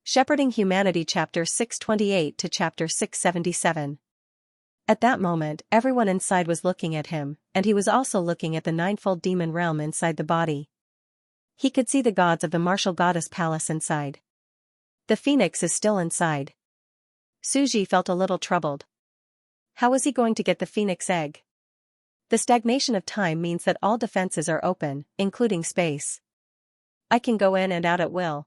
Shepherding Humanity Chapter 628 to Chapter 677. At that moment, everyone inside was looking at him, and he was also looking at the ninefold demon realm inside the body. He could see the gods of the martial goddess palace inside. The phoenix is still inside. Suji felt a little troubled. How was he going to get the phoenix egg? The stagnation of time means that all defenses are open, including space. I can go in and out at will.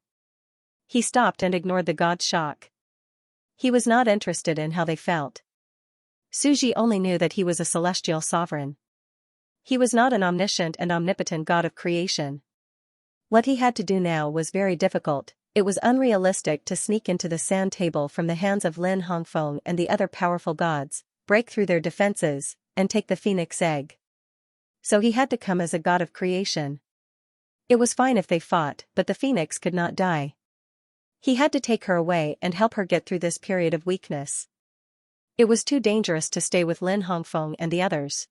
He stopped and ignored the god's shock. He was not interested in how they felt. Suji only knew that he was a celestial sovereign. He was not an omniscient and omnipotent god of creation. What he had to do now was very difficult. It was unrealistic to sneak into the sand table from the hands of Lin Hongfeng and the other powerful gods, break through their defenses, and take the phoenix egg. So he had to come as a god of creation. It was fine if they fought, but the phoenix could not die. He had to take her away and help her get through this period of weakness. It was too dangerous to stay with Lin Hongfeng and the others.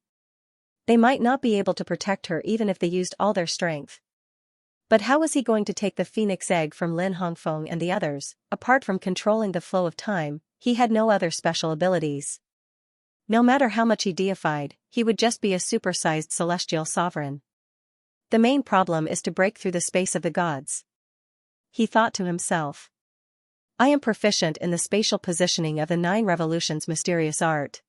They might not be able to protect her even if they used all their strength. But how was he going to take the phoenix egg from Lin Hongfeng and the others? Apart from controlling the flow of time, he had no other special abilities. No matter how much he deified, he would just be a supersized celestial sovereign. The main problem is to break through the space of the gods. He thought to himself. I am proficient in the spatial positioning of the 9 revolutions mysterious art.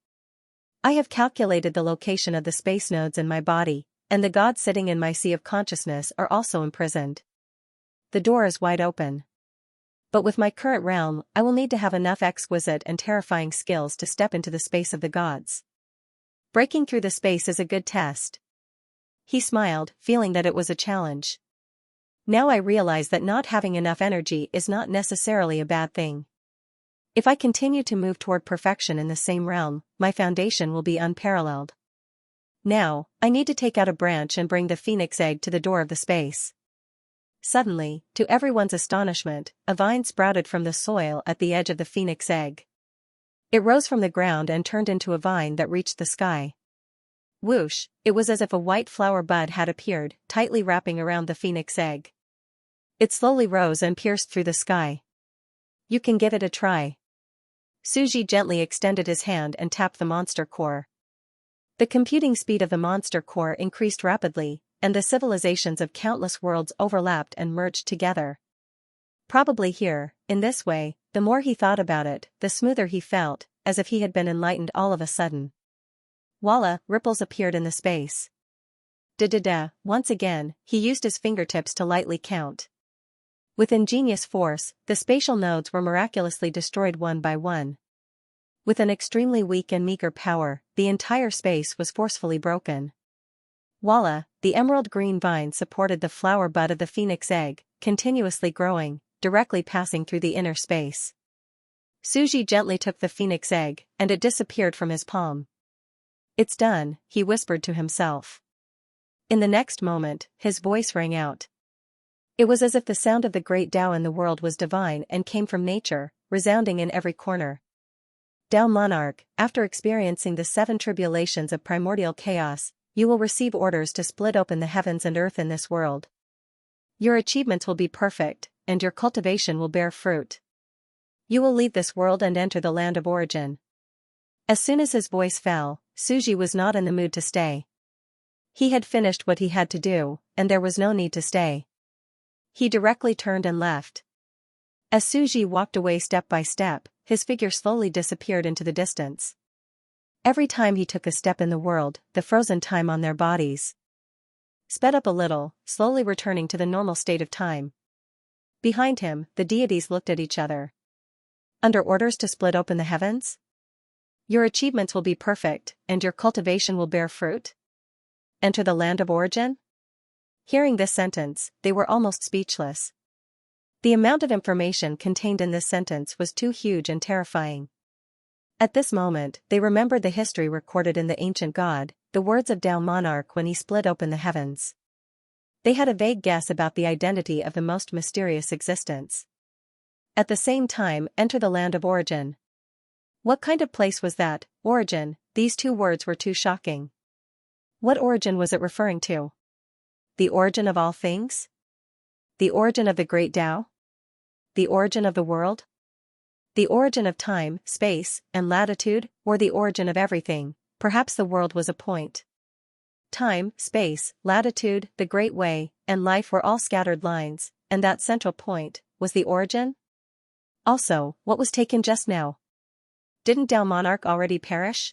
I have calculated the location of the space nodes in my body, and the gods sitting in my sea of consciousness are also imprisoned. The door is wide open. But with my current realm, I will need to have enough exquisite and terrifying skills to step into the space of the gods. Breaking through the space is a good test. He smiled, feeling that it was a challenge. Now I realize that not having enough energy is not necessarily a bad thing. If I continue to move toward perfection in the same realm, my foundation will be unparalleled. Now, I need to take out a branch and bring the phoenix egg to the door of the space. Suddenly, to everyone's astonishment, a vine sprouted from the soil at the edge of the phoenix egg. It rose from the ground and turned into a vine that reached the sky. Whoosh, it was as if a white flower bud had appeared, tightly wrapping around the phoenix egg. It slowly rose and pierced through the sky. You can give it a try. Suji gently extended his hand and tapped the monster core. The computing speed of the monster core increased rapidly, and the civilizations of countless worlds overlapped and merged together. Probably here, in this way, the more he thought about it, the smoother he felt, as if he had been enlightened all of a sudden. Voila, ripples appeared in the space. Da-da-da, once again, he used his fingertips to lightly count. With ingenious force, the spatial nodes were miraculously destroyed one by one. With an extremely weak and meager power, the entire space was forcefully broken. Voila, the emerald green vine supported the flower bud of the phoenix egg, continuously growing, directly passing through the inner space. Suji gently took the phoenix egg, and it disappeared from his palm. It's done, he whispered to himself. In the next moment, his voice rang out. It was as if the sound of the great Tao in the world was divine and came from nature, resounding in every corner. Tao Monarch, after experiencing the 7 tribulations of primordial chaos, you will receive orders to split open the heavens and earth in this world. Your achievements will be perfect, and your cultivation will bear fruit. You will leave this world and enter the land of origin. As soon as his voice fell, Suji was not in the mood to stay. He had finished what he had to do, and there was no need to stay. He directly turned and left. As Suji walked away step by step, his figure slowly disappeared into the distance. Every time he took a step in the world, the frozen time on their bodies sped up a little, slowly returning to the normal state of time. Behind him, the deities looked at each other. Under orders to split open the heavens? Your achievements will be perfect, and your cultivation will bear fruit? Enter the land of origin? Hearing this sentence, they were almost speechless. The amount of information contained in this sentence was too huge and terrifying. At this moment, they remembered the history recorded in the ancient god, the words of Tao Monarch when he split open the heavens. They had a vague guess about the identity of the most mysterious existence. At the same time, enter the land of origin. What kind of place was that, origin? These 2 words were too shocking. What origin was it referring to? The origin of all things? The origin of the great Tao? the origin of the world? The origin of time, space, and latitude, or the origin of everything? Perhaps the world was a point. Time, space, latitude, the Great Way, and life were all scattered lines, and that central point was the origin? Also, what was taken just now? Didn't Tao Monarch already perish?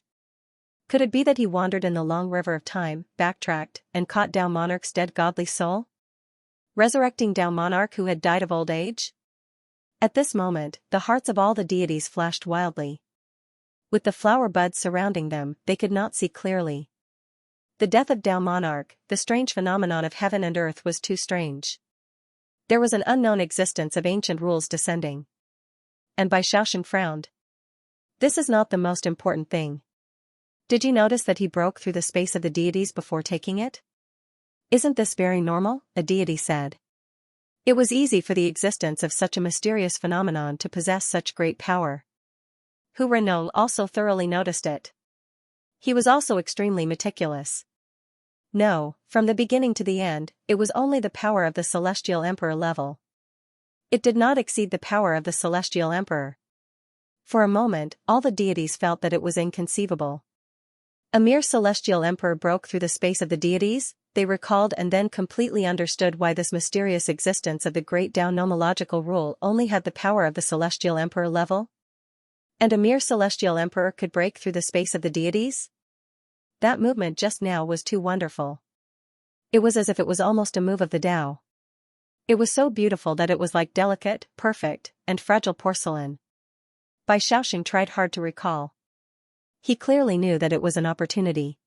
Could it be that he wandered in the long river of time, backtracked, and caught Tao Monarch's dead godly soul? Resurrecting Tao Monarch who had died of old age? At this moment, the hearts of all the deities flashed wildly. With the flower buds surrounding them, they could not see clearly. The death of Tao Monarch, the strange phenomenon of heaven and earth, was too strange. There was an unknown existence of ancient rules descending. And Bai Shaoxin frowned. This is not the most important thing. Did you notice that he broke through the space of the deities before taking it? Isn't this very normal? A deity said. It was easy for the existence of such a mysterious phenomenon to possess such great power. Hu Renou also thoroughly noticed it. He was also extremely meticulous. No, from the beginning to the end, it was only the power of the Celestial Emperor level. It did not exceed the power of the Celestial Emperor. For a moment, all the deities felt that it was inconceivable. A mere Celestial Emperor broke through the space of the deities? They recalled and then completely understood why this mysterious existence of the great Tao nomological rule only had the power of the Celestial Emperor level? And a mere Celestial Emperor could break through the space of the deities? That movement just now was too wonderful. It was as if it was almost a move of the Tao. It was so beautiful that it was like delicate, perfect, and fragile porcelain. Bai Shaoxin tried hard to recall. He clearly knew that it was an opportunity.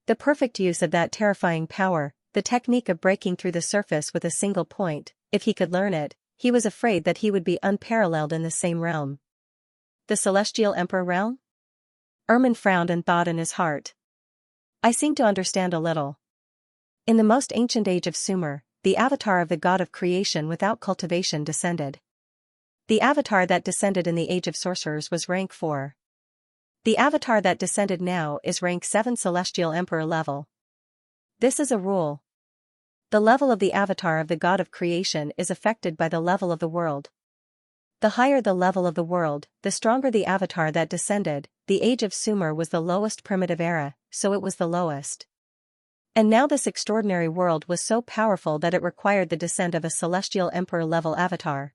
The perfect use of that terrifying power, the technique of breaking through the surface with a single point, if he could learn it, he was afraid that he would be unparalleled in the same realm. The Celestial Emperor realm? Ermin frowned and thought in his heart. I seem to understand a little. In the most ancient age of Sumer, the avatar of the god of creation without cultivation descended. The avatar that descended in the age of sorcerers was rank 4. The avatar that descended now is rank 7 Celestial Emperor level. This is a rule. The level of the avatar of the god of creation is affected by the level of the world. The higher the level of the world, the stronger the avatar that descended. The age of Sumer was the lowest primitive era, so it was the lowest. And now this extraordinary world was so powerful that it required the descent of a Celestial Emperor level avatar.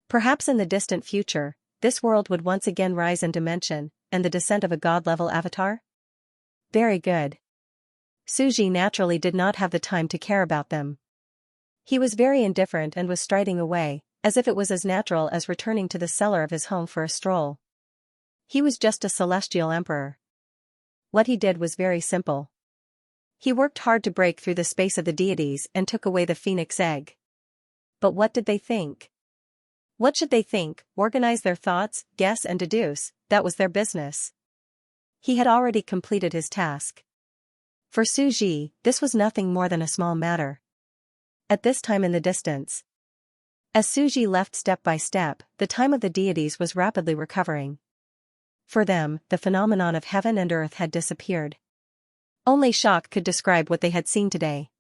Perhaps in the distant future, this world would once again rise in dimension, and the descent of a god-level avatar? Very good. Suji naturally did not have the time to care about them. He was very indifferent and was striding away, as if it was as natural as returning to the cellar of his home for a stroll. He was just a Celestial Emperor. What he did was very simple. He worked hard to break through the space of the deities and took away the phoenix egg. But what did they think? What should they think? Organize their thoughts, guess and deduce, that was their business. He had already completed his task. For Su Ji, this was nothing more than a small matter. At this time in the distance, as Su Ji left step by step, the time of the deities was rapidly recovering. For them, the phenomenon of heaven and earth had disappeared. Only shock could describe what they had seen today.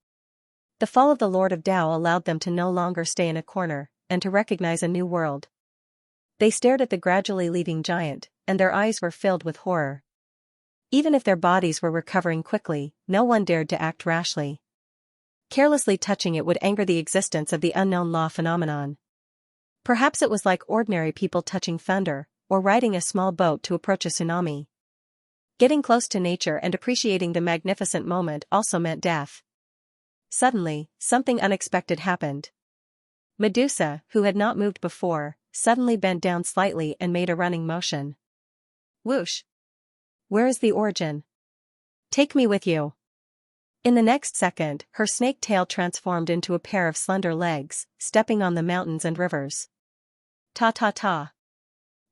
The fall of the Lord of Tao allowed them to no longer stay in a corner, and to recognize a new world. They stared at the gradually leaving giant, and their eyes were filled with horror. Even if their bodies were recovering quickly, no one dared to act rashly. Carelessly touching it would anger the existence of the unknown law phenomenon. Perhaps it was like ordinary people touching thunder, or riding a small boat to approach a tsunami. Getting close to nature and appreciating the magnificent moment also meant death. Suddenly, something unexpected happened. Medusa, who had not moved before, suddenly bent down slightly and made a running motion. Whoosh! Where is the origin? Take me with you. In the next second, her snake tail transformed into a pair of slender legs, stepping on the mountains and rivers. Ta-ta-ta.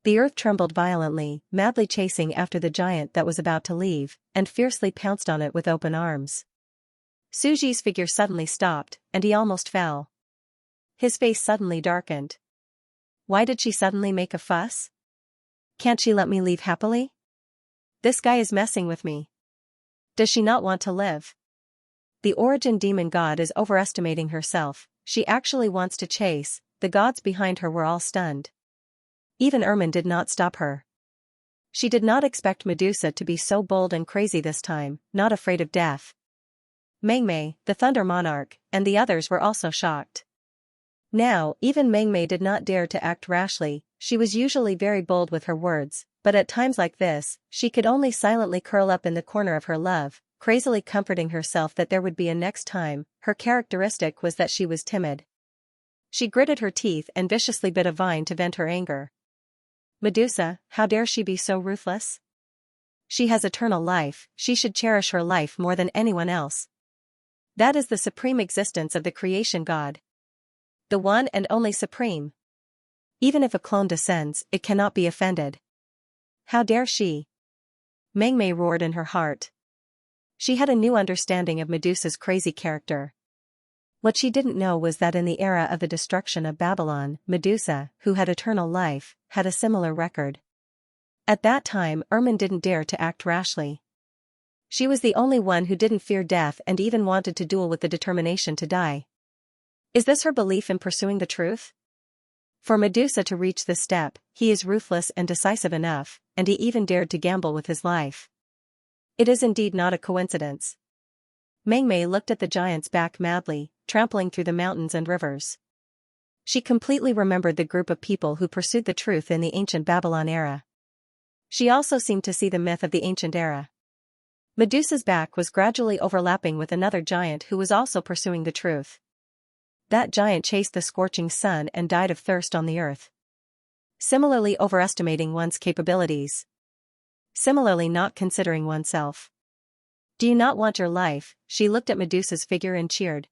The earth trembled violently, madly chasing after the giant that was about to leave, and fiercely pounced on it with open arms. Suji's figure suddenly stopped, and he almost fell. His face suddenly darkened. Why did she suddenly make a fuss? Can't she let me leave happily? This guy is messing with me. Does she not want to live? The origin demon god is overestimating herself, she actually wants to chase, the gods behind her were all stunned. Even Ermin did not stop her. She did not expect Medusa to be so bold and crazy this time, not afraid of death. Mengmei, the Thunder Monarch, and the others were also shocked. Now, even Mengmei did not dare to act rashly. She was usually very bold with her words, but at times like this, she could only silently curl up in the corner of her love, crazily comforting herself that there would be a next time. Her characteristic was that she was timid. She gritted her teeth and viciously bit a vine to vent her anger. Medusa, how dare she be so ruthless? She has eternal life, she should cherish her life more than anyone else. That is the supreme existence of the creation god. The one and only supreme. Even if a clone descends, it cannot be offended. How dare she? Mengmei roared in her heart. She had a new understanding of Medusa's crazy character. What she didn't know was that in the era of the destruction of Babylon, Medusa, who had eternal life, had a similar record. At that time, Ermin didn't dare to act rashly. She was the only one who didn't fear death and even wanted to duel with the determination to die. Is this her belief in pursuing the truth? For Medusa to reach this step, he is ruthless and decisive enough, and he even dared to gamble with his life. It is indeed not a coincidence. Mengmei looked at the giant's back madly, trampling through the mountains and rivers. She completely remembered the group of people who pursued the truth in the ancient Babylon era. She also seemed to see the myth of the ancient era. Medusa's back was gradually overlapping with another giant who was also pursuing the truth. That giant chased the scorching sun and died of thirst on the earth. Similarly overestimating one's capabilities. Similarly not considering oneself. Do you not want your life? She looked at Medusa's figure and cheered.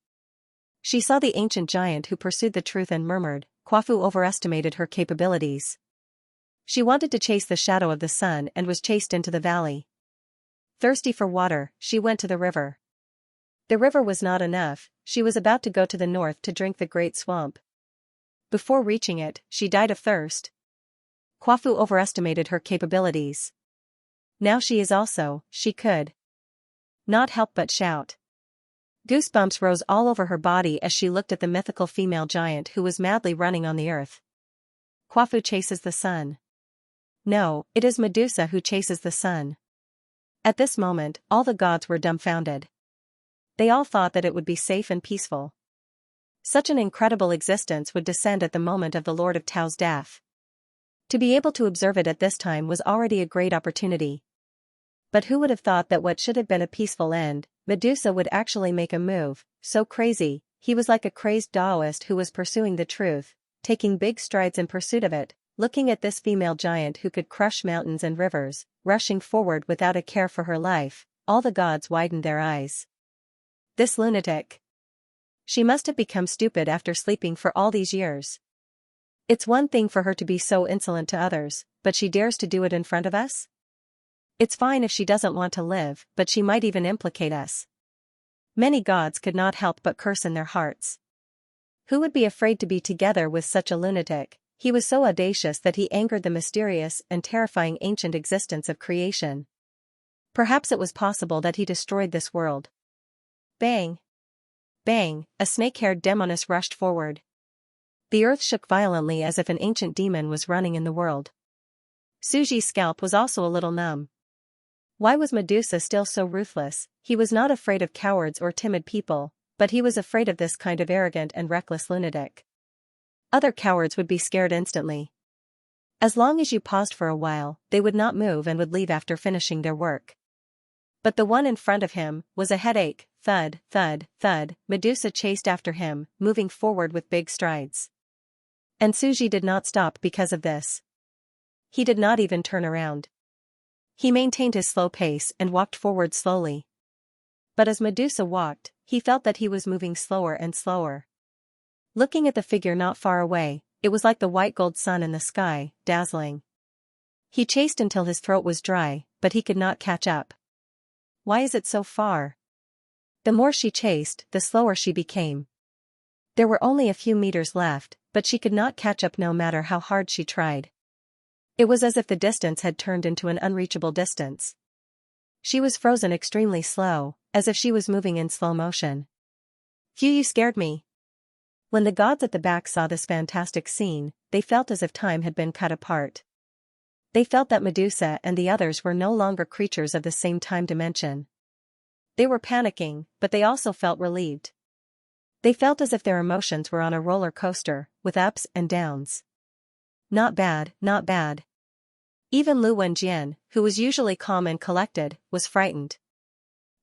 She saw the ancient giant who pursued the truth and murmured, Quafu overestimated her capabilities. She wanted to chase the shadow of the sun and was chased into the valley. Thirsty for water, she went to the river. The river was not enough, she was about to go to the north to drink the great swamp. Before reaching it, she died of thirst. Quafu overestimated her capabilities. Now she could not help but shout. Goosebumps rose all over her body as she looked at the mythical female giant who was madly running on the earth. Quafu chases the sun. No, it is Medusa who chases the sun. At this moment, all the gods were dumbfounded. They all thought that it would be safe and peaceful. Such an incredible existence would descend at the moment of the Lord of Tao's death. To be able to observe it at this time was already a great opportunity. But who would have thought that what should have been a peaceful end, Medusa would actually make a move, so crazy? He was like a crazed Taoist who was pursuing the truth, taking big strides in pursuit of it, looking at this female giant who could crush mountains and rivers, rushing forward without a care for her life. All the gods widened their eyes. This lunatic. She must have become stupid after sleeping for all these years. It's one thing for her to be so insolent to others, but she dares to do it in front of us? It's fine if she doesn't want to live, but she might even implicate us. Many gods could not help but curse in their hearts. Who would be afraid to be together with such a lunatic? He was so audacious that he angered the mysterious and terrifying ancient existence of creation. Perhaps it was possible that he destroyed this world. Bang! Bang! A snake-haired demoness rushed forward. The earth shook violently as if an ancient demon was running in the world. Suji's scalp was also a little numb. Why was Medusa still so ruthless? He was not afraid of cowards or timid people, but he was afraid of this kind of arrogant and reckless lunatic. Other cowards would be scared instantly. As long as you paused for a while, they would not move and would leave after finishing their work. But the one in front of him was a headache. Thud, thud, thud. Medusa chased after him, moving forward with big strides. And Suji did not stop because of this. He did not even turn around. He maintained his slow pace and walked forward slowly. But as Medusa walked, he felt that he was moving slower and slower. Looking at the figure not far away, it was like the white gold sun in the sky, dazzling. He chased until his throat was dry, but he could not catch up. Why is it so far? The more she chased, the slower she became. There were only a few meters left, but she could not catch up no matter how hard she tried. It was as if the distance had turned into an unreachable distance. She was frozen extremely slow, as if she was moving in slow motion. Phew, you scared me. When the gods at the back saw this fantastic scene, they felt as if time had been cut apart. They felt that Medusa and the others were no longer creatures of the same time dimension. They were panicking, but they also felt relieved. They felt as if their emotions were on a roller coaster, with ups and downs. Not bad, not bad. Even Lu Wenjian, who was usually calm and collected, was frightened.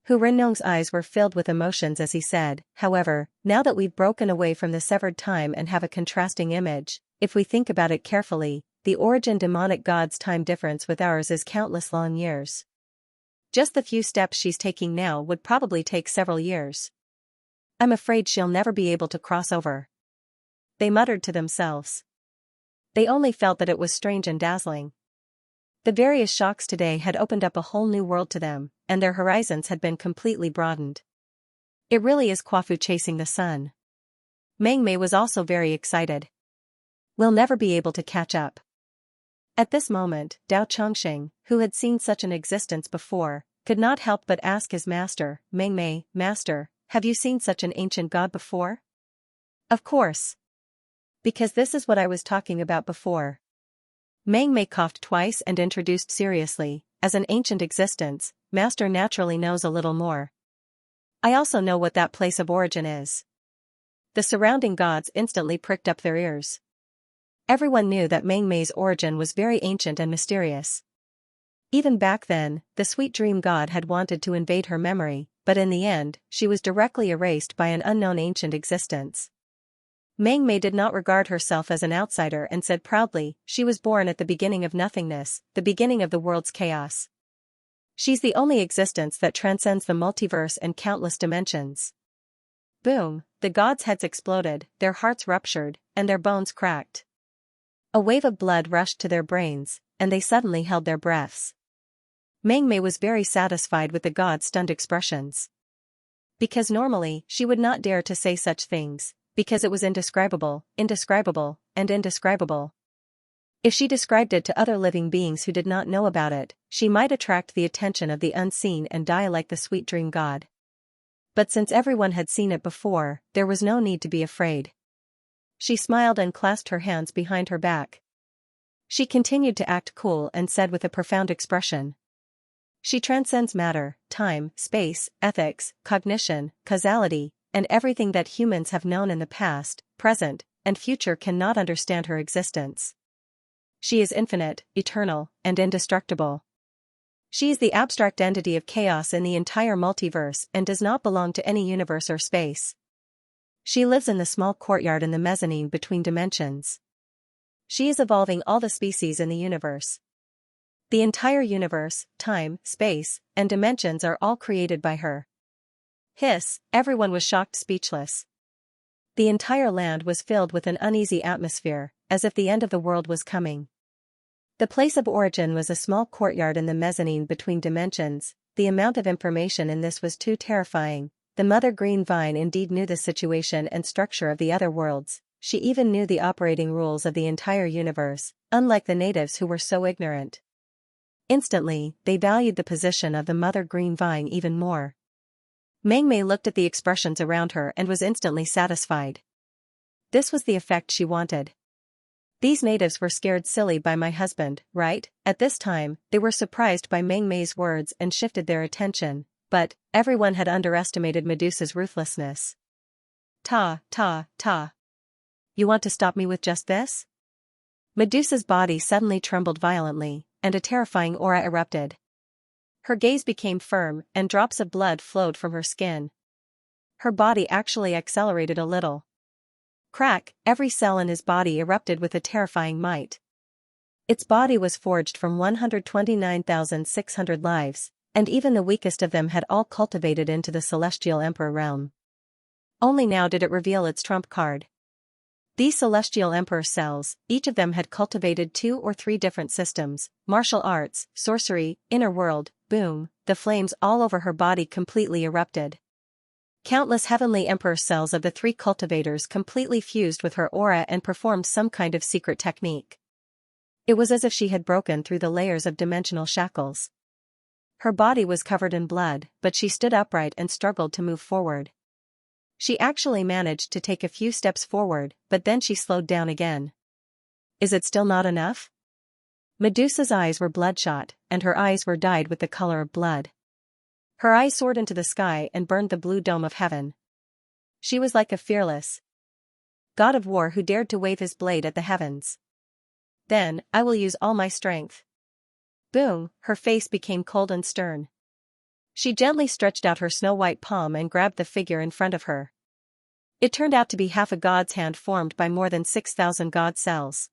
Hu Renong's eyes were filled with emotions as he said, however, now that we've broken away from the severed time and have a contrasting image, if we think about it carefully, the origin demonic god's time difference with ours is countless long years. Just the few steps she's taking now would probably take several years. I'm afraid she'll never be able to cross over. They muttered to themselves. They only felt that it was strange and dazzling. The various shocks today had opened up a whole new world to them, and their horizons had been completely broadened. It really is Quafu chasing the sun. Meng Mei was also very excited. We'll never be able to catch up. At this moment, Dao Chongxing, who had seen such an existence before, could not help but ask his master, Meng Mei, Master, have you seen such an ancient god before? Of course. Because this is what I was talking about before. Meng Mei coughed twice and introduced seriously, as an ancient existence, Master naturally knows a little more. I also know what that place of origin is. The surrounding gods instantly pricked up their ears. Everyone knew that Meng Mei's origin was very ancient and mysterious. Even back then, the sweet dream god had wanted to invade her memory, but in the end, she was directly erased by an unknown ancient existence. Meng Mei did not regard herself as an outsider and said proudly, she was born at the beginning of nothingness, the beginning of the world's chaos. She's the only existence that transcends the multiverse and countless dimensions. Boom, the gods' heads exploded, their hearts ruptured, and their bones cracked. A wave of blood rushed to their brains, and they suddenly held their breaths. Meng Mei was very satisfied with the gods' stunned expressions. Because normally, she would not dare to say such things, because it was indescribable, indescribable, and indescribable. If she described it to other living beings who did not know about it, she might attract the attention of the unseen and die like the sweet dream god. But since everyone had seen it before, there was no need to be afraid. She smiled and clasped her hands behind her back. She continued to act cool and said with a profound expression. She transcends matter, time, space, ethics, cognition, causality, and everything that humans have known in the past, present, and future cannot understand her existence. She is infinite, eternal, and indestructible. She is the abstract entity of chaos in the entire multiverse and does not belong to any universe or space. She lives in the small courtyard in the mezzanine between dimensions. She is evolving all the species in the universe. The entire universe, time, space, and dimensions are all created by her. Hiss, everyone was shocked speechless. The entire land was filled with an uneasy atmosphere, as if the end of the world was coming. The place of origin was a small courtyard in the mezzanine between dimensions. The amount of information in this was too terrifying. The Mother Green Vine indeed knew the situation and structure of the other worlds. She even knew the operating rules of the entire universe, unlike the natives who were so ignorant. Instantly, they valued the position of the Mother Green Vine even more. Meng Mei looked at the expressions around her and was instantly satisfied. This was the effect she wanted. These natives were scared silly by my husband, right? At this time, they were surprised by Meng Mei's words and shifted their attention, but everyone had underestimated Medusa's ruthlessness. Ta. You want to stop me with just this? Medusa's body suddenly trembled violently, and a terrifying aura erupted. Her gaze became firm, and drops of blood flowed from her skin. Her body actually accelerated a little. Crack, every cell in his body erupted with a terrifying might. Its body was forged from 129,600 lives, and even the weakest of them had all cultivated into the Celestial Emperor realm. Only now did it reveal its trump card. These Celestial Emperor cells, each of them had cultivated 2 or 3 different systems, martial arts, sorcery, inner world. Boom, the flames all over her body completely erupted. Countless heavenly Emperor cells of the 3 cultivators completely fused with her aura and performed some kind of secret technique. It was as if she had broken through the layers of dimensional shackles. Her body was covered in blood, but she stood upright and struggled to move forward. She actually managed to take a few steps forward, but then she slowed down again. Is it still not enough? Medusa's eyes were bloodshot, and her eyes were dyed with the color of blood. Her eyes soared into the sky and burned the blue dome of heaven. She was like a fearless god of war who dared to wave his blade at the heavens. Then, I will use all my strength. Boom, her face became cold and stern. She gently stretched out her snow-white palm and grabbed the figure in front of her. It turned out to be half a god's hand formed by more than 6,000 god cells.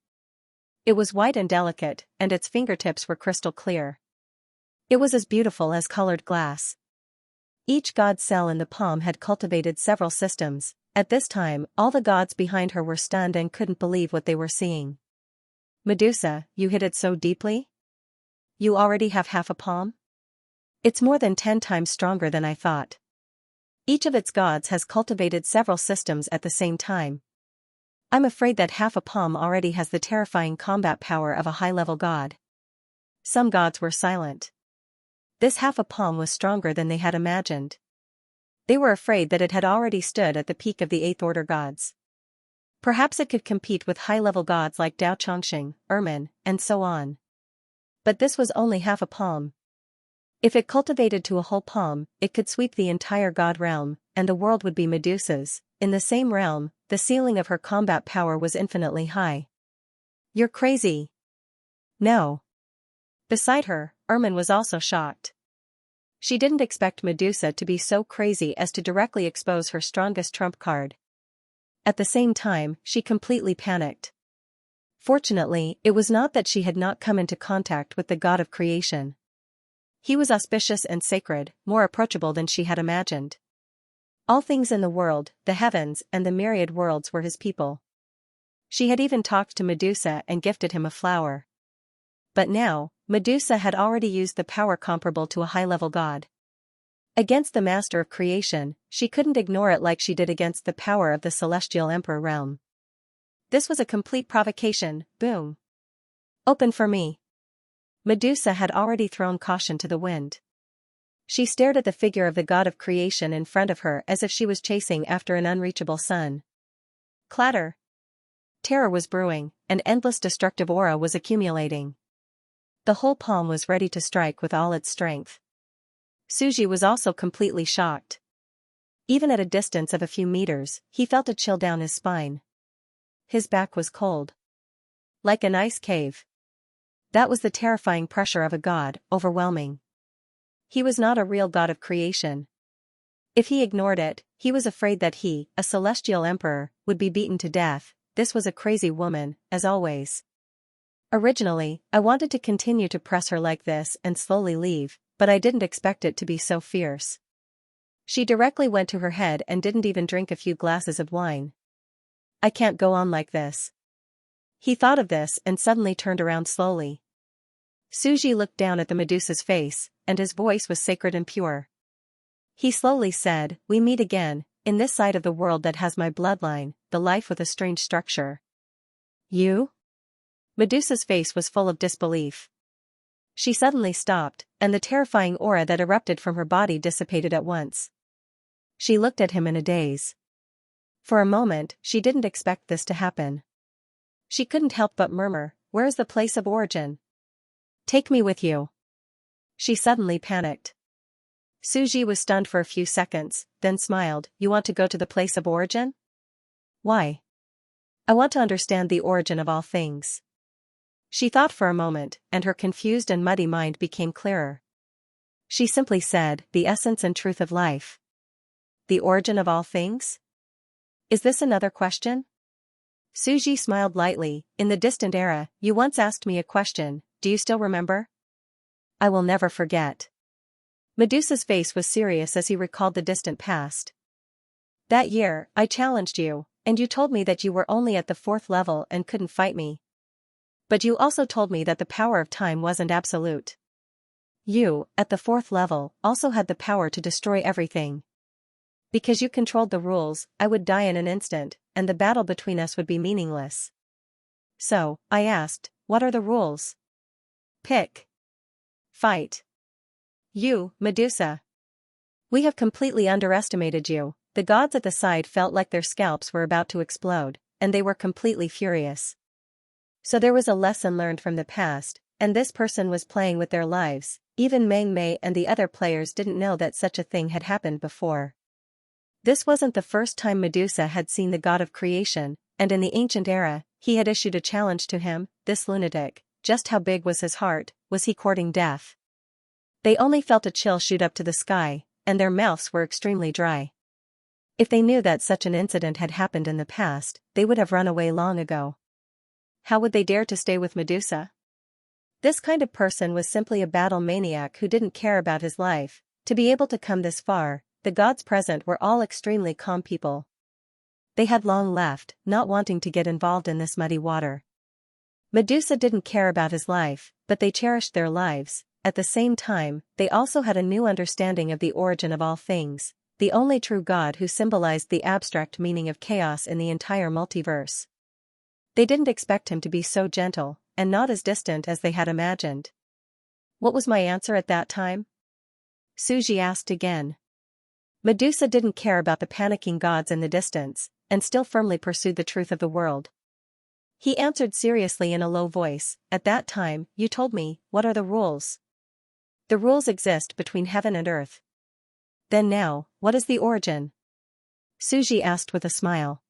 It was white and delicate, and its fingertips were crystal clear. It was as beautiful as colored glass. Each god cell in the palm had cultivated several systems. At this time, all the gods behind her were stunned and couldn't believe what they were seeing. Medusa, you hid it so deeply? You already have half a palm? It's more than 10 times stronger than I thought. Each of its gods has cultivated several systems at the same time. I'm afraid that half a palm already has the terrifying combat power of a high-level god. Some gods were silent. This half a palm was stronger than they had imagined. They were afraid that it had already stood at the peak of the 8th order gods. Perhaps it could compete with high-level gods like Dao Chongqing, Ermin, and so on. But this was only half a palm. If it cultivated to a whole palm, it could sweep the entire god realm, and the world would be Medusa's. In the same realm, the ceiling of her combat power was infinitely high. You're crazy. No. Beside her, Ermin was also shocked. She didn't expect Medusa to be so crazy as to directly expose her strongest trump card. At the same time, she completely panicked. Fortunately, it was not that she had not come into contact with the god of creation. He was auspicious and sacred, more approachable than she had imagined. All things in the world, the heavens and the myriad worlds were his people. She had even talked to Medusa and gifted him a flower. But now, Medusa had already used the power comparable to a high-level god. Against the master of creation, she couldn't ignore it like she did against the power of the celestial emperor realm. This was a complete provocation. Boom. Open for me. Medusa had already thrown caution to the wind. She stared at the figure of the god of creation in front of her as if she was chasing after an unreachable sun. Clatter. Terror was brewing, an endless destructive aura was accumulating. The whole palm was ready to strike with all its strength. Suji was also completely shocked. Even at a distance of a few meters, he felt a chill down his spine. His back was cold. Like an ice cave. That was the terrifying pressure of a god, overwhelming. He was not a real god of creation. If he ignored it, he was afraid that he, a celestial emperor, would be beaten to death. This was a crazy woman, as always. Originally, I wanted to continue to press her like this and slowly leave, but I didn't expect it to be so fierce. She directly went to her head and didn't even drink a few glasses of wine. I can't go on like this. He thought of this and suddenly turned around slowly. Suji looked down at the Medusa's face, and his voice was sacred and pure. He slowly said, "We meet again, in this side of the world that has my bloodline, the life with a strange structure." You? Medusa's face was full of disbelief. She suddenly stopped, and the terrifying aura that erupted from her body dissipated at once. She looked at him in a daze. For a moment, she didn't expect this to happen. She couldn't help but murmur, "Where is the place of origin? Take me with you." She suddenly panicked. Suji was stunned for a few seconds, then smiled. "You want to go to the place of origin? Why?" "I want to understand the origin of all things." She thought for a moment, and her confused and muddy mind became clearer. She simply said, "The essence and truth of life." The origin of all things? Is this another question? Suji smiled lightly. "In the distant era, you once asked me a question, do you still remember?" "I will never forget." Medusa's face was serious as he recalled the distant past. "That year, I challenged you, and you told me that you were only at the 4th level and couldn't fight me. But you also told me that the power of time wasn't absolute. You, at the 4th level, also had the power to destroy everything. Because you controlled the rules, I would die in an instant, and the battle between us would be meaningless. So, I asked, what are the rules? Pick. Fight. You, Medusa. We have completely underestimated you, The gods at the side felt like their scalps were about to explode, and they were completely furious. So there was a lesson learned from the past, and this person was playing with their lives. Even Meng Mei and the other players didn't know that such a thing had happened before. This wasn't the first time Medusa had seen the god of creation, and in the ancient era, he had issued a challenge to him, this lunatic. Just how big was his heart? Was he courting death? They only felt a chill shoot up to the sky, and their mouths were extremely dry. If they knew that such an incident had happened in the past, they would have run away long ago. How would they dare to stay with Medusa? This kind of person was simply a battle maniac who didn't care about his life. To be able to come this far, the gods present were all extremely calm people. They had long left, not wanting to get involved in this muddy water. Medusa didn't care about his life, but they cherished their lives. At the same time, they also had a new understanding of the origin of all things, the only true God who symbolized the abstract meaning of chaos in the entire multiverse. They didn't expect him to be so gentle, and not as distant as they had imagined. What was my answer at that time? Suji asked again. Medusa didn't care about the panicking gods in the distance, and still firmly pursued the truth of the world. He answered seriously in a low voice, "At that time, you told me, what are the rules? The rules exist between heaven and earth. Then now, what is the origin?" Suji asked with a smile.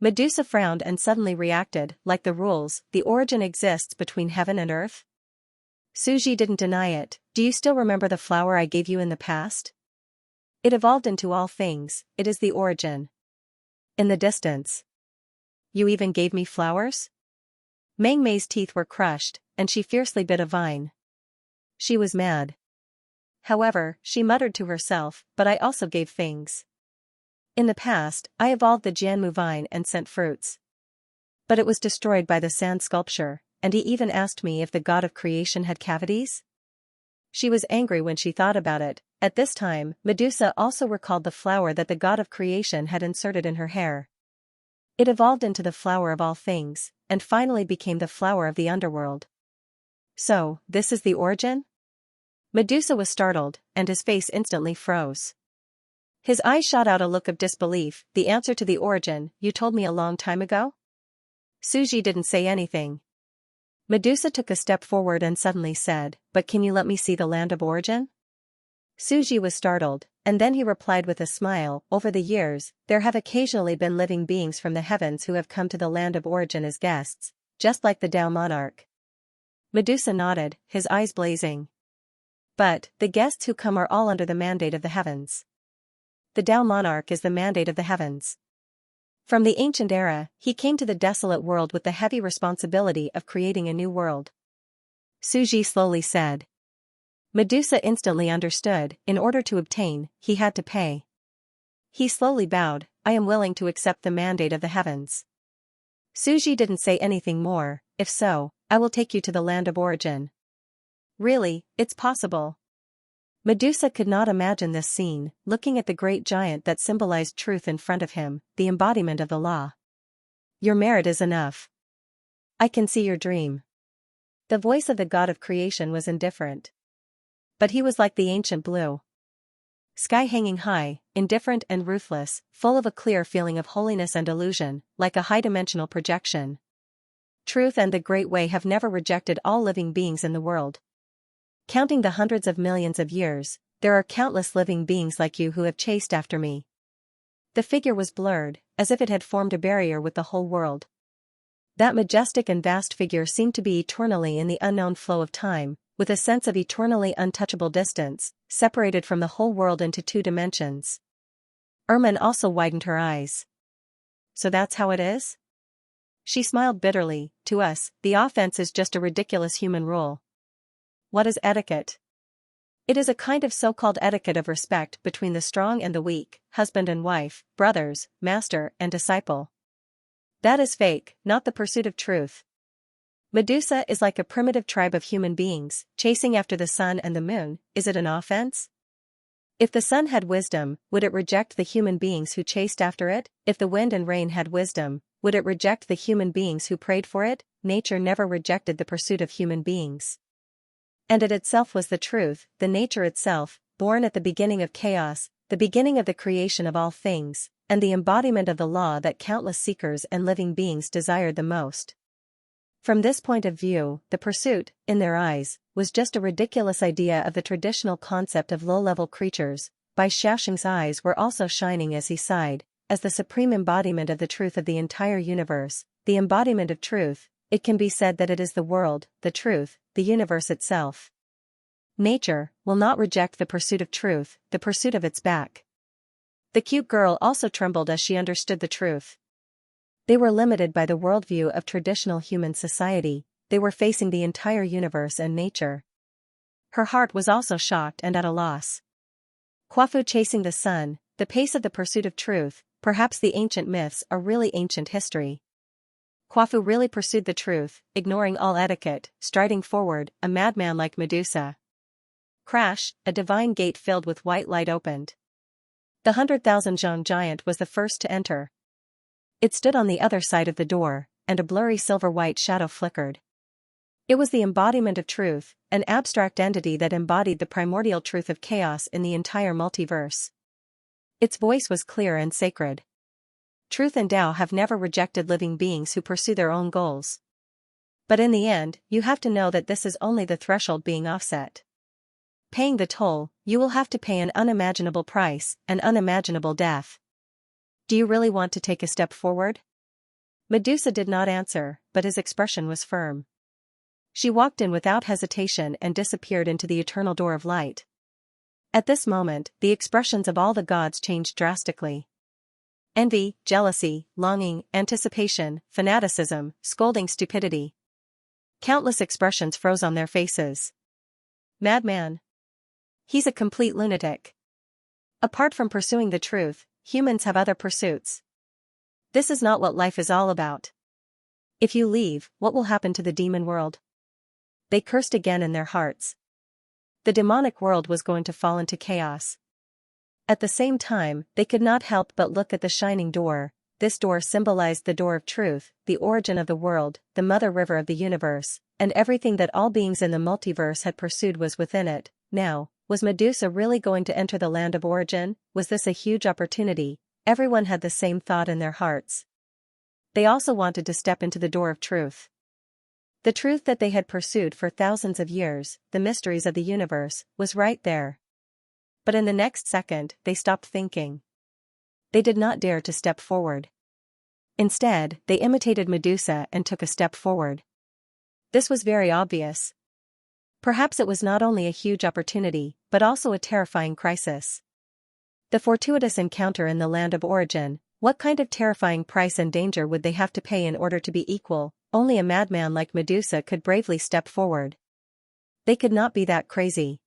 Medusa frowned and suddenly reacted, "Like the rules, the origin exists between heaven and earth?" Suji didn't deny it. "Do you still remember the flower I gave you in the past? It evolved into all things, it is the origin. In the distance. You even gave me flowers?" Meng Mei's teeth were crushed, and she fiercely bit a vine. She was mad. However, she muttered to herself, "But I also gave things. In the past, I evolved the Jianmu vine and sent fruits. But it was destroyed by the sand sculpture, and he even asked me if the god of creation had cavities?" She was angry when she thought about it. At this time, Medusa also recalled the flower that the god of creation had inserted in her hair. It evolved into the flower of all things, and finally became the flower of the underworld. So, this is the origin? Medusa was startled, and his face instantly froze. His eyes shot out a look of disbelief. "The answer to the origin, you told me a long time ago?" Suji didn't say anything. Medusa took a step forward and suddenly said, "But can you let me see the land of origin?" Suji was startled, and then he replied with a smile, "Over the years, there have occasionally been living beings from the heavens who have come to the land of origin as guests, just like the Tao monarch." Medusa nodded, his eyes blazing. "But, the guests who come are all under the mandate of the heavens. The Tao monarch is the mandate of the heavens. From the ancient era, he came to the desolate world with the heavy responsibility of creating a new world." Suji slowly said. Medusa instantly understood. In order to obtain, he had to pay. He slowly bowed, "I am willing to accept the mandate of the heavens." Suji didn't say anything more. "If so, I will take you to the land of origin." "Really, it's possible?" Medusa could not imagine this scene, looking at the great giant that symbolized truth in front of him, the embodiment of the law. "Your merit is enough. I can see your dream." The voice of the god of creation was indifferent. But he was like the ancient blue sky hanging high, indifferent and ruthless, full of a clear feeling of holiness and illusion, like a high-dimensional projection. Truth and the Great Way have never rejected all living beings in the world. Counting the hundreds of millions of years, there are countless living beings like you who have chased after me. The figure was blurred, as if it had formed a barrier with the whole world. That majestic and vast figure seemed to be eternally in the unknown flow of time, with a sense of eternally untouchable distance, separated from the whole world into two dimensions. Ermin also widened her eyes. "So that's how it is?" She smiled bitterly. "To us, the offense is just a ridiculous human rule." "What is etiquette?" "It is a kind of so-called etiquette of respect between the strong and the weak, husband and wife, brothers, master and disciple. That is fake, not the pursuit of truth. Medusa is like a primitive tribe of human beings, chasing after the sun and the moon. Is it an offense? If the sun had wisdom, would it reject the human beings who chased after it? If the wind and rain had wisdom, would it reject the human beings who prayed for it? Nature never rejected the pursuit of human beings. And it itself was the truth, the nature itself, born at the beginning of chaos, the beginning of the creation of all things, and the embodiment of the law that countless seekers and living beings desired the most. From this point of view, the pursuit, in their eyes, was just a ridiculous idea of the traditional concept of low-level creatures. Bai Xiaoxing's eyes were also shining as he sighed, as the supreme embodiment of the truth of the entire universe, the embodiment of truth, it can be said that it is the world, the truth, the universe itself. Nature will not reject the pursuit of truth, the pursuit of its back. The cute girl also trembled as she understood the truth. They were limited by the worldview of traditional human society, they were facing the entire universe and nature. Her heart was also shocked and at a loss. Quafu chasing the sun, the pace of the pursuit of truth, perhaps the ancient myths are really ancient history. Quafu really pursued the truth, ignoring all etiquette, striding forward, a madman like Medusa. Crash, a divine gate filled with white light opened. The 100,000 Zhang giant was the first to enter. It stood on the other side of the door, and a blurry silver-white shadow flickered. It was the embodiment of truth, an abstract entity that embodied the primordial truth of chaos in the entire multiverse. Its voice was clear and sacred. Truth and Tao have never rejected living beings who pursue their own goals. But in the end, you have to know that this is only the threshold being offset. Paying the toll, you will have to pay an unimaginable price, an unimaginable death. Do you really want to take a step forward? Medusa did not answer, but his expression was firm. She walked in without hesitation and disappeared into the eternal door of light. At this moment, the expressions of all the gods changed drastically. Envy, jealousy, longing, anticipation, fanaticism, scolding stupidity. Countless expressions froze on their faces. Madman. He's a complete lunatic. Apart from pursuing the truth, humans have other pursuits. This is not what life is all about. If you leave, what will happen to the demon world? They cursed again in their hearts. The demonic world was going to fall into chaos. At the same time, they could not help but look at the shining door. This door symbolized the door of truth, the origin of the world, the mother river of the universe, and everything that all beings in the multiverse had pursued was within it. Now, was Medusa really going to enter the land of origin? Was this a huge opportunity? Everyone had the same thought in their hearts. They also wanted to step into the door of truth. The truth that they had pursued for thousands of years, the mysteries of the universe, was right there. But in the next second, they stopped thinking. They did not dare to step forward. Instead, they imitated Medusa and took a step forward. This was very obvious. Perhaps it was not only a huge opportunity, but also a terrifying crisis. The fortuitous encounter in the land of origin, what kind of terrifying price and danger would they have to pay in order to be equal? Only a madman like Medusa could bravely step forward. They could not be that crazy.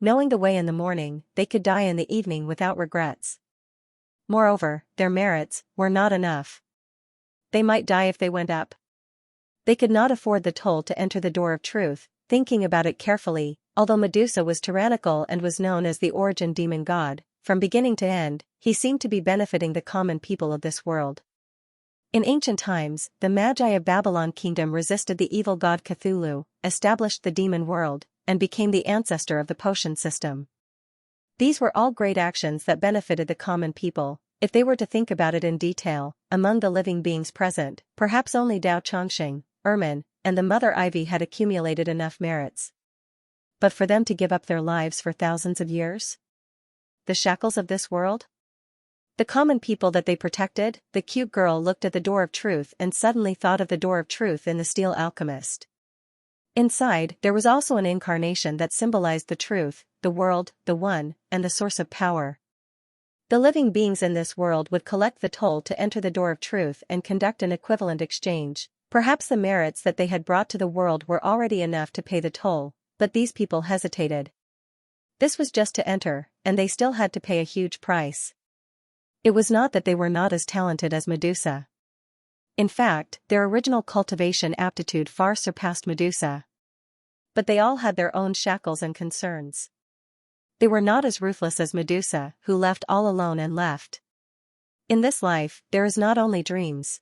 Knowing the way in the morning, they could die in the evening without regrets. Moreover, their merits were not enough. They might die if they went up. They could not afford the toll to enter the door of truth. Thinking about it carefully, although Medusa was tyrannical and was known as the origin demon god, from beginning to end, he seemed to be benefiting the common people of this world. In ancient times, the Magi of Babylon kingdom resisted the evil god Cthulhu, established the demon world, and became the ancestor of the potion system. These were all great actions that benefited the common people. If they were to think about it in detail, among the living beings present, perhaps only Dao Chongqing, Ermin, and the Mother Ivy had accumulated enough merits. But for them to give up their lives for thousands of years? The shackles of this world? The common people that they protected? The cute girl looked at the door of truth and suddenly thought of the door of truth in the Steel Alchemist. Inside, there was also an incarnation that symbolized the truth, the world, the one, and the source of power. The living beings in this world would collect the toll to enter the door of truth and conduct an equivalent exchange. Perhaps the merits that they had brought to the world were already enough to pay the toll, but these people hesitated. This was just to enter, and they still had to pay a huge price. It was not that they were not as talented as Medusa. In fact, their original cultivation aptitude far surpassed Medusa. But they all had their own shackles and concerns. They were not as ruthless as Medusa, who left all alone and left. In this life, there is not only dreams.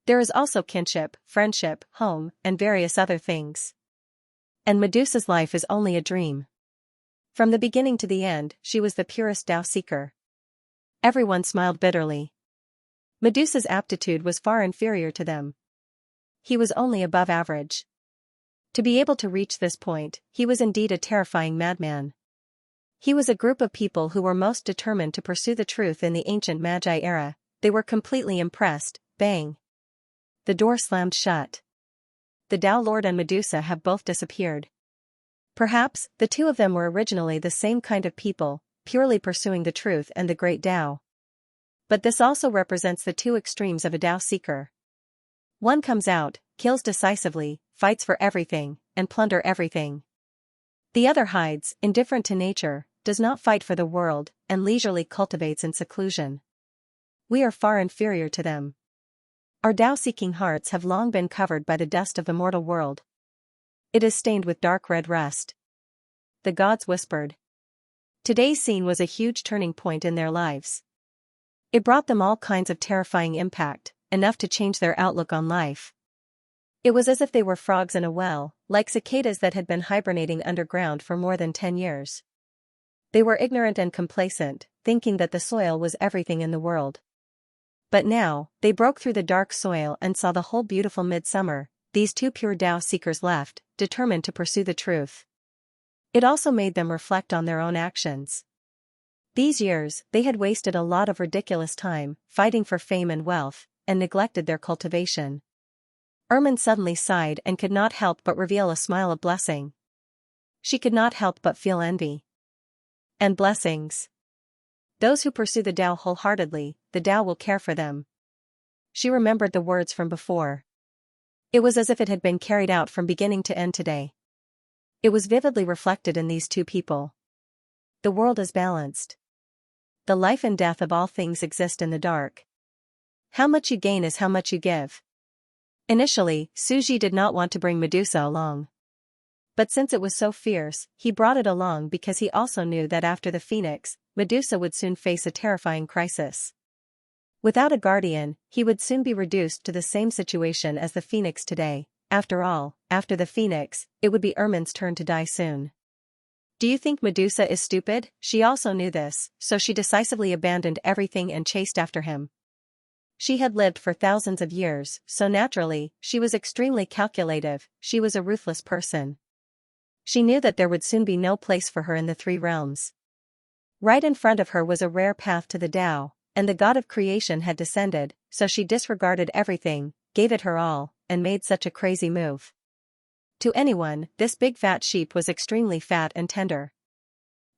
There is also kinship, friendship, home, and various other things. And Medusa's life is only a dream. From the beginning to the end, she was the purest Tao seeker. Everyone smiled bitterly. Medusa's aptitude was far inferior to them. He was only above average. To be able to reach this point, he was indeed a terrifying madman. He was a group of people who were most determined to pursue the truth in the ancient Magi era. They were completely impressed. Bang! The door slammed shut. The Tao Lord and Medusa have both disappeared. Perhaps, the two of them were originally the same kind of people, purely pursuing the truth and the great Tao. But this also represents the two extremes of a Tao seeker. One comes out, kills decisively, fights for everything, and plunder everything. The other hides, indifferent to nature, does not fight for the world, and leisurely cultivates in seclusion. We are far inferior to them. Our Tao-seeking hearts have long been covered by the dust of the mortal world. It is stained with dark red rust. The gods whispered. Today's scene was a huge turning point in their lives. It brought them all kinds of terrifying impact, enough to change their outlook on life. It was as if they were frogs in a well, like cicadas that had been hibernating underground for more than 10 years. They were ignorant and complacent, thinking that the soil was everything in the world. But now, they broke through the dark soil and saw the whole beautiful midsummer. These two pure Tao seekers left, determined to pursue the truth. It also made them reflect on their own actions. These years, they had wasted a lot of ridiculous time, fighting for fame and wealth, and neglected their cultivation. Ermin suddenly sighed and could not help but reveal a smile of blessing. She could not help but feel envy. And blessings. Those who pursue the Tao wholeheartedly, the Tao will care for them. She remembered the words from before. It was as if it had been carried out from beginning to end today. It was vividly reflected in these two people. The world is balanced. The life and death of all things exist in the dark. How much you gain is how much you give. Initially, Suji did not want to bring Medusa along. But since it was so fierce, he brought it along because he also knew that after the Phoenix, Medusa would soon face a terrifying crisis. Without a guardian, he would soon be reduced to the same situation as the Phoenix today. After all, after the Phoenix, it would be Ermin's turn to die soon. Do you think Medusa is stupid? She also knew this, so she decisively abandoned everything and chased after him. She had lived for thousands of years, so naturally, she was extremely calculative. She was a ruthless person. She knew that there would soon be no place for her in the three realms. Right in front of her was a rare path to the Tao, and the god of creation had descended, so she disregarded everything, gave it her all, and made such a crazy move. To anyone, this big fat sheep was extremely fat and tender.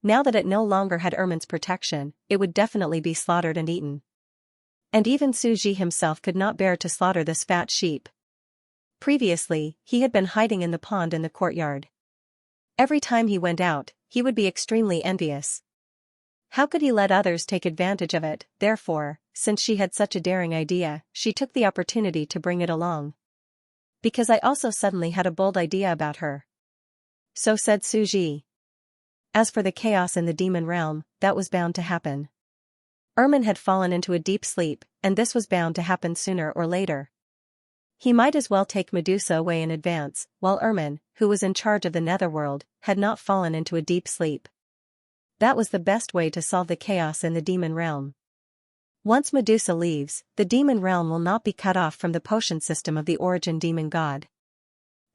Now that it no longer had Ermin's protection, it would definitely be slaughtered and eaten. And even Suji himself could not bear to slaughter this fat sheep. Previously, he had been hiding in the pond in the courtyard. Every time he went out, he would be extremely envious. How could he let others take advantage of it? Therefore, since she had such a daring idea, she took the opportunity to bring it along. Because I also suddenly had a bold idea about her. So said Suji. As for the chaos in the demon realm, that was bound to happen. Ermin had fallen into a deep sleep, and this was bound to happen sooner or later. He might as well take Medusa away in advance, while Ermin, who was in charge of the netherworld, had not fallen into a deep sleep. That was the best way to solve the chaos in the demon realm. Once Medusa leaves, the demon realm will not be cut off from the potion system of the origin demon god.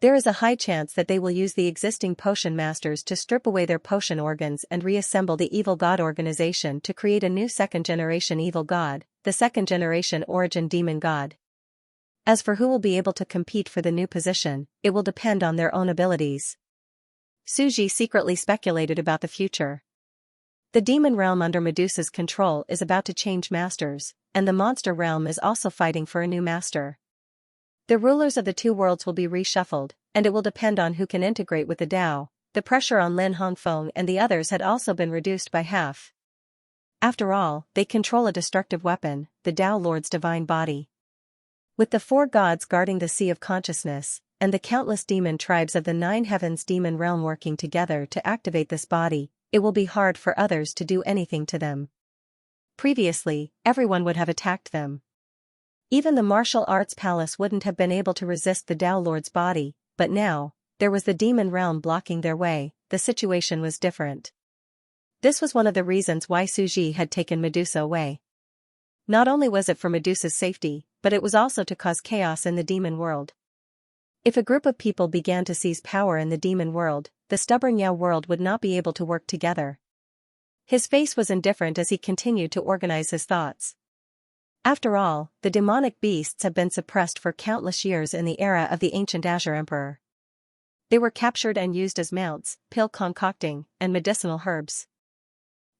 There is a high chance that they will use the existing potion masters to strip away their potion organs and reassemble the evil god organization to create a new second-generation evil god, the second-generation origin demon god. As for who will be able to compete for the new position, it will depend on their own abilities. Suji secretly speculated about the future. The demon realm under Medusa's control is about to change masters, and the monster realm is also fighting for a new master. The rulers of the two worlds will be reshuffled, and it will depend on who can integrate with the Tao. The pressure on Lin Hongfeng and the others had also been reduced by half. After all, they control a destructive weapon, the Tao Lord's divine body. With the four gods guarding the Sea of Consciousness, and the countless demon tribes of the Nine Heavens demon realm working together to activate this body, it will be hard for others to do anything to them. Previously, everyone would have attacked them. Even the martial arts palace wouldn't have been able to resist the Tao Lord's body, but now, there was the demon realm blocking their way. The situation was different. This was one of the reasons why Suji had taken Medusa away. Not only was it for Medusa's safety, but it was also to cause chaos in the demon world. If a group of people began to seize power in the demon world, the stubborn Yao world would not be able to work together. His face was indifferent as he continued to organize his thoughts. After all, the demonic beasts have been suppressed for countless years in the era of the ancient Azure Emperor. They were captured and used as mounts, pill concocting, and medicinal herbs.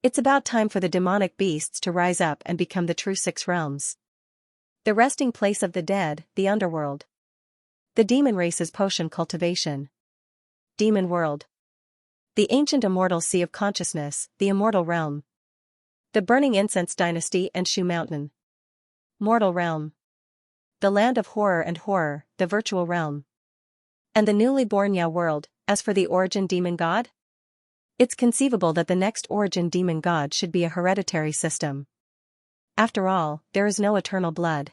It's about time for the demonic beasts to rise up and become the true six realms. The resting place of the dead, the underworld. The demon race's potion cultivation. Demon world. The ancient immortal sea of consciousness, the immortal realm. The burning incense dynasty and Shu Mountain. Mortal realm. The land of horror and horror, the virtual realm. And the newly born Yao world. As for the origin demon god? It's conceivable that the next origin demon god should be a hereditary system. After all, there is no eternal blood.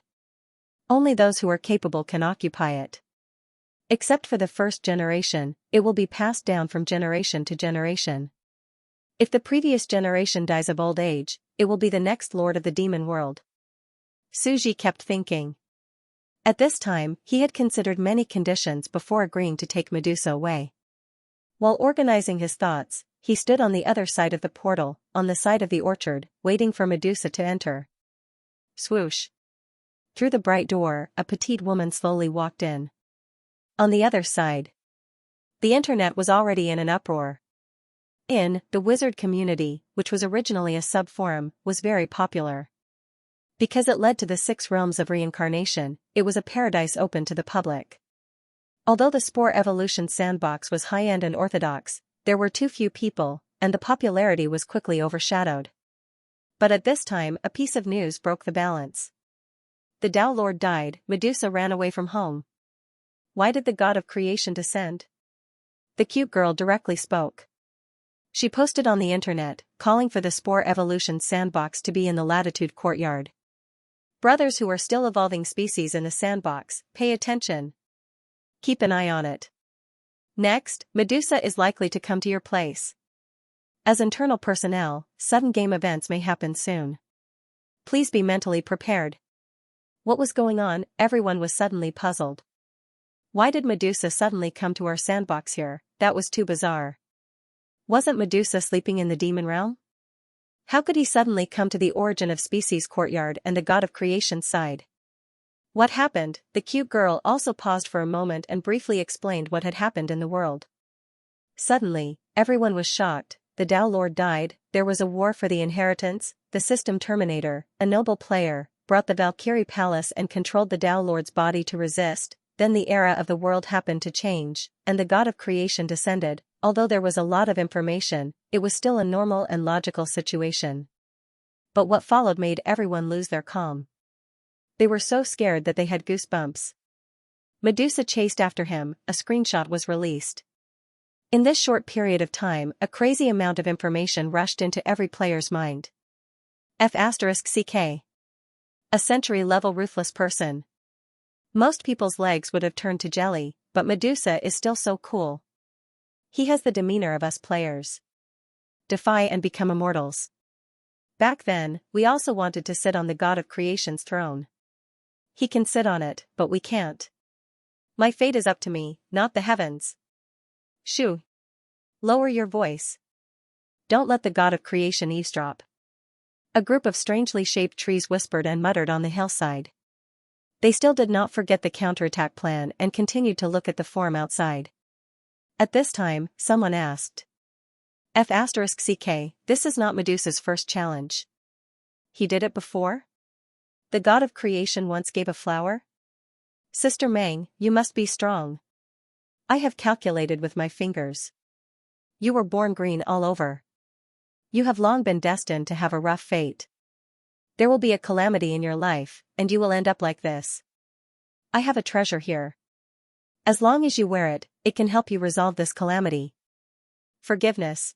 Only those who are capable can occupy it. Except for the first generation, it will be passed down from generation to generation. If the previous generation dies of old age, it will be the next lord of the demon world. Suji kept thinking. At this time, he had considered many conditions before agreeing to take Medusa away. While organizing his thoughts, he stood on the other side of the portal, on the side of the orchard, waiting for Medusa to enter. Swoosh. Through the bright door, a petite woman slowly walked in. On the other side, the internet was already in an uproar. The wizard community, which was originally a sub-forum, was very popular. Because it led to the six realms of reincarnation, it was a paradise open to the public. Although the Spore Evolution sandbox was high-end and orthodox, there were too few people, and the popularity was quickly overshadowed. But at this time a piece of news broke the balance. The Tao Lord died, Medusa ran away from home. Why did the god of creation descend? The cute girl directly spoke. She posted on the internet, calling for the Spore Evolution sandbox to be in the Latitude courtyard. Brothers who are still evolving species in the sandbox, pay attention. Keep an eye on it. Next, Medusa is likely to come to your place. As internal personnel, sudden game events may happen soon. Please be mentally prepared. What was going on? Everyone was suddenly puzzled. Why did Medusa suddenly come to our sandbox here? That was too bizarre. Wasn't Medusa sleeping in the demon realm? How could he suddenly come to the origin of species courtyard and the god of creation side? What happened? The cute girl also paused for a moment and briefly explained what had happened in the world. Suddenly, everyone was shocked. The Tao Lord died, there was a war for the inheritance, the system terminator, a noble player, brought the Valkyrie palace and controlled the Tao Lord's body to resist, then the era of the world happened to change, and the god of creation descended. Although there was a lot of information, it was still a normal and logical situation. But what followed made everyone lose their calm. They were so scared that they had goosebumps. Medusa chased after him, a screenshot was released. In this short period of time, a crazy amount of information rushed into every player's mind. F***CK. A century-level ruthless person. Most people's legs would have turned to jelly, but Medusa is still so cool. He has the demeanor of us players. Defy and become immortals. Back then, we also wanted to sit on the god of creation's throne. He can sit on it, but we can't. My fate is up to me, not the heavens. Shoo. Lower your voice. Don't let the god of creation eavesdrop. A group of strangely shaped trees whispered and muttered on the hillside. They still did not forget the counterattack plan and continued to look at the form outside. At this time, someone asked. F***CK, this is not Medusa's first challenge. He did it before? The god of creation once gave a flower? Sister Meng, you must be strong. I have calculated with my fingers. You were born green all over. You have long been destined to have a rough fate. There will be a calamity in your life, and you will end up like this. I have a treasure here. As long as you wear it, it can help you resolve this calamity. Forgiveness.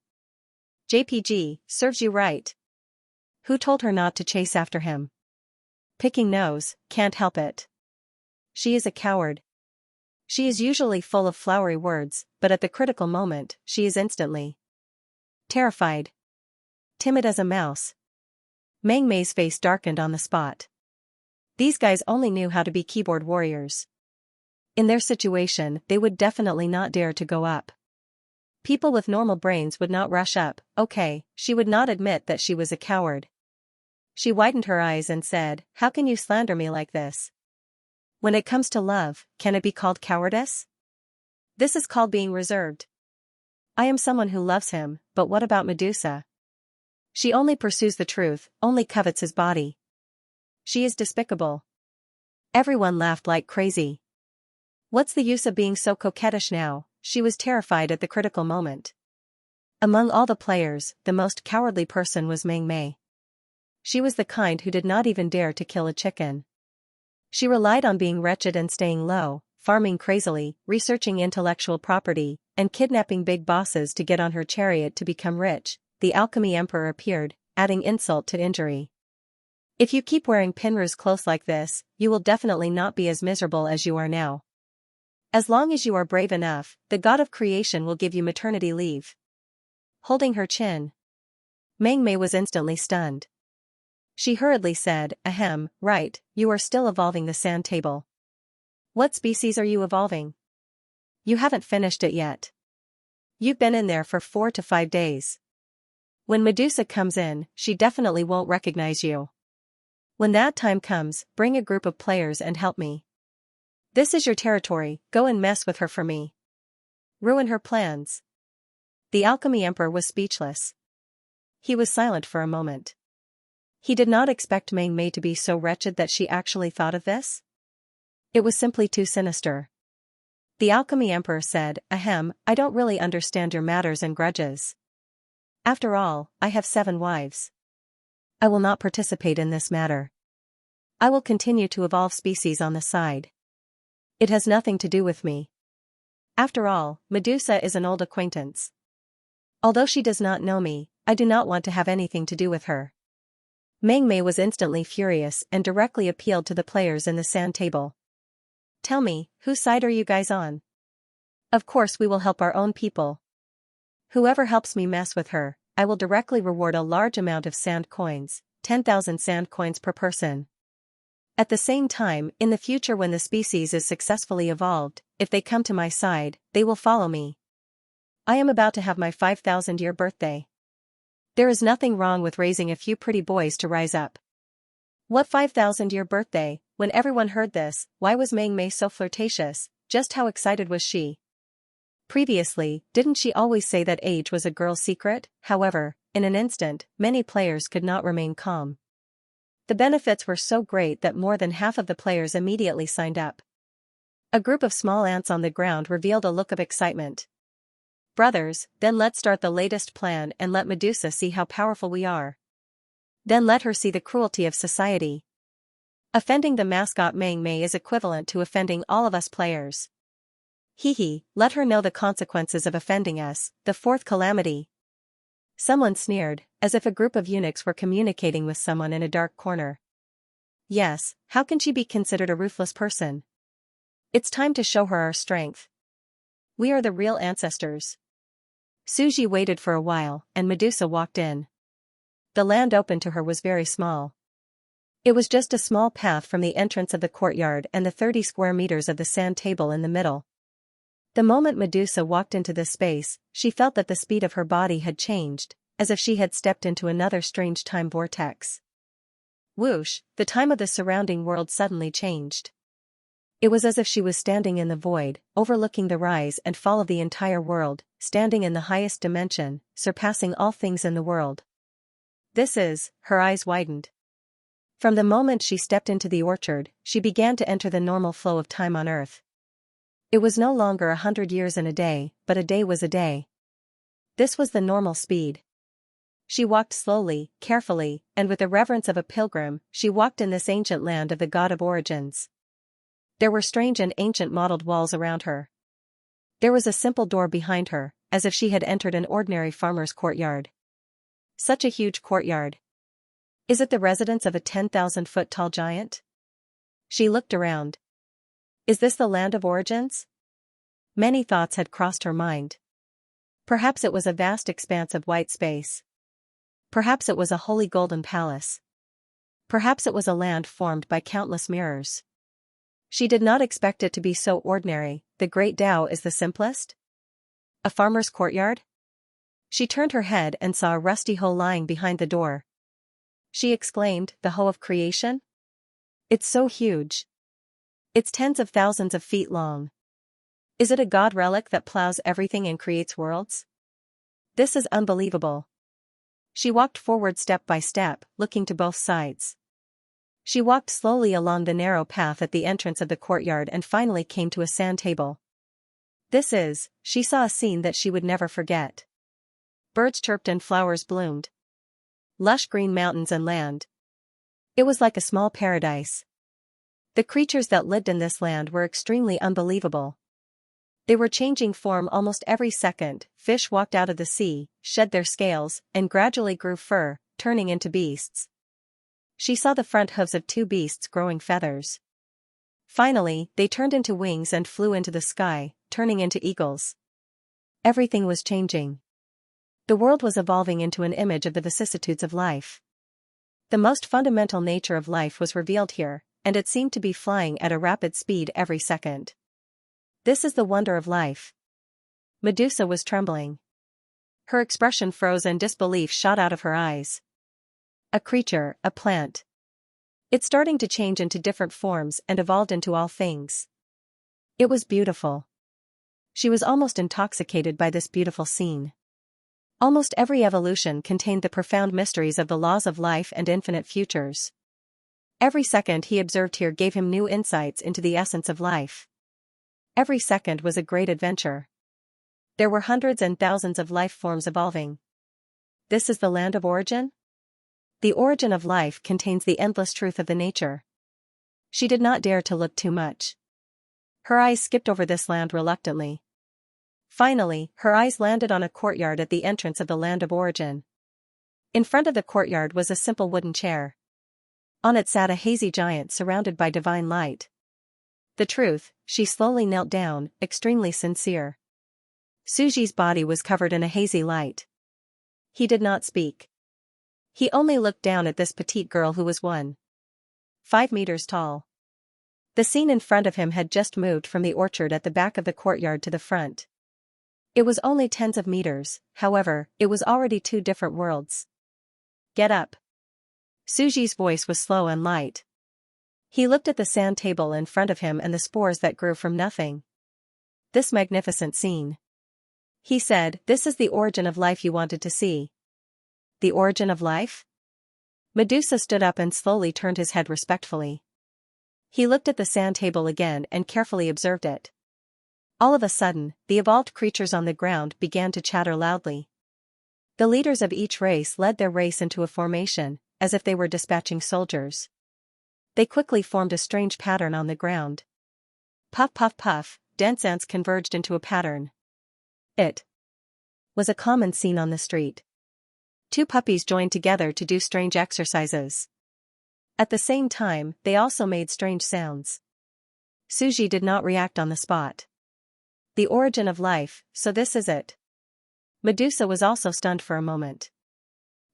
JPG, serves you right. Who told her not to chase after him? Picking nose, can't help it. She is a coward. She is usually full of flowery words, but at the critical moment, she is instantly terrified. timid as a mouse. Meng Mei's face darkened on the spot. These guys only knew how to be keyboard warriors. In their situation, they would definitely not dare to go up. People with normal brains would not rush up. Okay, she would not admit that she was a coward. She widened her eyes and said, "How can you slander me like this? When it comes to love, can it be called cowardice? This is called being reserved. I am someone who loves him, but what about Medusa? She only pursues the truth, only covets his body. She is despicable." Everyone laughed like crazy. What's the use of being so coquettish now? She was terrified at the critical moment. Among all the players, the most cowardly person was Meng Mei. She was the kind who did not even dare to kill a chicken. She relied on being wretched and staying low, farming crazily, researching intellectual property, and kidnapping big bosses to get on her chariot to become rich. The alchemy emperor appeared, adding insult to injury. If you keep wearing Pinru's clothes like this, you will definitely not be as miserable as you are now. As long as you are brave enough, the god of creation will give you maternity leave. Holding her chin, Meng Mei was instantly stunned. She hurriedly said, "Ahem, right, you are still evolving the sand table. What species are you evolving? You haven't finished it yet. You've been in there for 4 to 5 days. When Medusa comes in, she definitely won't recognize you. When that time comes, bring a group of players and help me. This is your territory, go and mess with her for me. Ruin her plans." The alchemy emperor was speechless. He was silent for a moment. He did not expect Meng Mei to be so wretched that she actually thought of this. It was simply too sinister. The alchemy emperor said, "Ahem, I don't really understand your matters and grudges. After all, I have 7 wives. I will not participate in this matter. I will continue to evolve species on the side. It has nothing to do with me. After all, Medusa is an old acquaintance. Although she does not know me, I do not want to have anything to do with her." Meng Mei was instantly furious and directly appealed to the players in the sand table. "Tell me, whose side are you guys on? Of course we will help our own people. Whoever helps me mess with her, I will directly reward a large amount of sand coins, 10,000 sand coins per person. At the same time, in the future when the species is successfully evolved, if they come to my side, they will follow me. I am about to have my 5,000-year birthday. There is nothing wrong with raising a few pretty boys to rise up." What 5,000-year birthday? When everyone heard this, why was Meng Mei so flirtatious? Just how excited was she? Previously, didn't she always say that age was a girl's secret? However, in an instant, many players could not remain calm. The benefits were so great that more than half of the players immediately signed up. A group of small ants on the ground revealed a look of excitement. "Brothers, then let's start the latest plan and let Medusa see how powerful we are. Then let her see the cruelty of society. Offending the mascot Meng Mei is equivalent to offending all of us players. Hee, let her know the consequences of offending us, the 4th calamity." Someone sneered, as if a group of eunuchs were communicating with someone in a dark corner. Yes, how can she be considered a ruthless person? It's time to show her our strength. We are the real ancestors. Suji waited for a while, and Medusa walked in. The land open to her was very small. It was just a small path from the entrance of the courtyard and the 30 square meters of the sand table in the middle. The moment Medusa walked into this space, she felt that the speed of her body had changed, as if she had stepped into another strange time vortex. Whoosh, the time of the surrounding world suddenly changed. It was as if she was standing in the void, overlooking the rise and fall of the entire world, standing in the highest dimension, surpassing all things in the world. Her eyes widened. From the moment she stepped into the orchard, she began to enter the normal flow of time on Earth. It was no longer 100 years in a day, but a day was a day. This was the normal speed. She walked slowly, carefully, and with the reverence of a pilgrim, she walked in this ancient land of the god of origins. There were strange and ancient mottled walls around her. There was a simple door behind her, as if she had entered an ordinary farmer's courtyard. Such a huge courtyard. Is it the residence of a 10,000-foot-tall giant? She looked around. Is this the land of origins? Many thoughts had crossed her mind. Perhaps it was a vast expanse of white space. Perhaps it was a holy golden palace. Perhaps it was a land formed by countless mirrors. She did not expect it to be so ordinary. The great Tao is the simplest? A farmer's courtyard? She turned her head and saw a rusty hoe lying behind the door. She exclaimed, "The hoe of creation? It's so huge. It's tens of thousands of feet long. Is it a god relic that plows everything and creates worlds? This is unbelievable." She walked forward step by step, looking to both sides. She walked slowly along the narrow path at the entrance of the courtyard and finally came to a sand table. She saw a scene that she would never forget. Birds chirped and flowers bloomed. Lush green mountains and land. It was like a small paradise. The creatures that lived in this land were extremely unbelievable. They were changing form almost every second. Fish walked out of the sea, shed their scales, and gradually grew fur, turning into beasts. She saw the front hooves of 2 beasts growing feathers. Finally, they turned into wings and flew into the sky, turning into eagles. Everything was changing. The world was evolving into an image of the vicissitudes of life. The most fundamental nature of life was revealed here, and it seemed to be flying at a rapid speed every second. This is the wonder of life. Medusa was trembling. Her expression froze and disbelief shot out of her eyes. A creature, a plant. It's starting to change into different forms and evolved into all things. It was beautiful. She was almost intoxicated by this beautiful scene. Almost every evolution contained the profound mysteries of the laws of life and infinite futures. Every second he observed here gave him new insights into the essence of life. Every second was a great adventure. There were hundreds and thousands of life forms evolving. This is the land of origin? The origin of life contains the endless truth of the nature. She did not dare to look too much. Her eyes skipped over this land reluctantly. Finally, her eyes landed on a courtyard at the entrance of the land of origin. In front of the courtyard was a simple wooden chair. On it sat a hazy giant surrounded by divine light. The truth, she slowly knelt down, extremely sincere. Suji's body was covered in a hazy light. He did not speak. He only looked down at this petite girl who was 1.5 meters tall. The scene in front of him had just moved from the orchard at the back of the courtyard to the front. It was only tens of meters, however, it was already 2 different worlds. "Get up." Suji's voice was slow and light. He looked at the sand table in front of him and the spores that grew from nothing. This magnificent scene. He said, "This is the origin of life you wanted to see." The origin of life? Medusa stood up and slowly turned his head respectfully. He looked at the sand table again and carefully observed it. All of a sudden, the evolved creatures on the ground began to chatter loudly. The leaders of each race led their race into a formation, as if they were dispatching soldiers. They quickly formed a strange pattern on the ground. Puff puff puff, dense ants converged into a pattern. It was a common scene on the street. 2 puppies joined together to do strange exercises. At the same time, they also made strange sounds. Suji did not react on the spot. The origin of life, so this is it. Medusa was also stunned for a moment.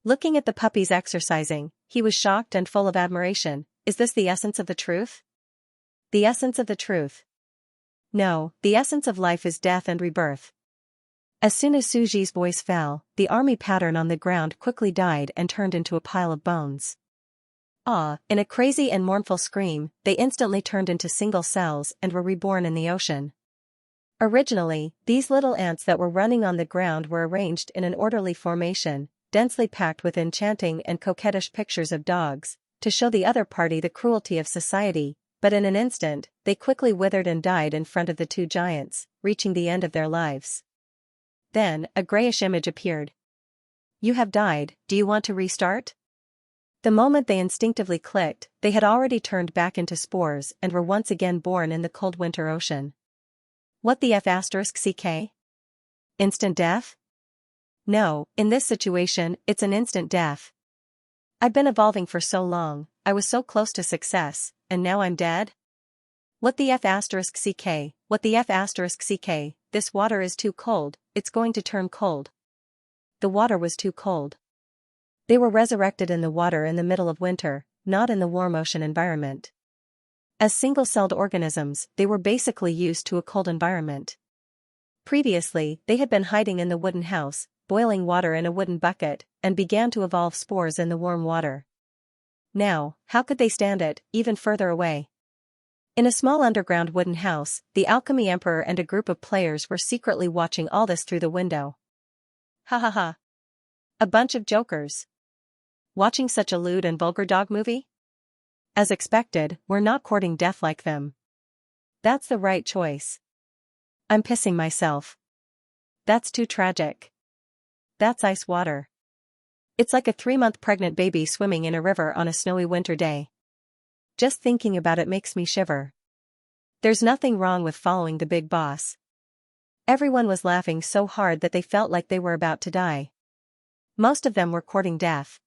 Looking at the puppies exercising, he was shocked and full of admiration. Is this the essence of the truth? The essence of the truth? No, the essence of life is death and rebirth. As soon as Suji's voice fell, the army pattern on the ground quickly died and turned into a pile of bones. In a crazy and mournful scream, they instantly turned into single cells and were reborn in the ocean. Originally, these little ants that were running on the ground were arranged in an orderly formation, densely packed with enchanting and coquettish pictures of dogs, to show the other party the cruelty of society, but in an instant, they quickly withered and died in front of the 2 giants, reaching the end of their lives. Then, a grayish image appeared. "You have died, do you want to restart?" The moment they instinctively clicked, they had already turned back into spores and were once again born in the cold winter ocean. What the f***ck? Instant death? No, in this situation, it's an instant death. I've been evolving for so long, I was so close to success, and now I'm dead? What the f***ck? What the f***ck? This water is too cold, it's going to turn cold. The water was too cold. They were resurrected in the water in the middle of winter, not in the warm ocean environment. As single-celled organisms, they were basically used to a cold environment. Previously, they had been hiding in the wooden house, boiling water in a wooden bucket, and began to evolve spores in the warm water. Now, how could they stand it, even further away? In a small underground wooden house, the Alchemy Emperor and a group of players were secretly watching all this through the window. Ha ha ha. A bunch of jokers. Watching such a lewd and vulgar dog movie? As expected, we're not courting death like them. That's the right choice. I'm pissing myself. That's too tragic. That's ice water. It's like a 3-month pregnant baby swimming in a river on a snowy winter day. Just thinking about it makes me shiver. There's nothing wrong with following the big boss. Everyone was laughing so hard that they felt like they were about to die. Most of them were courting death.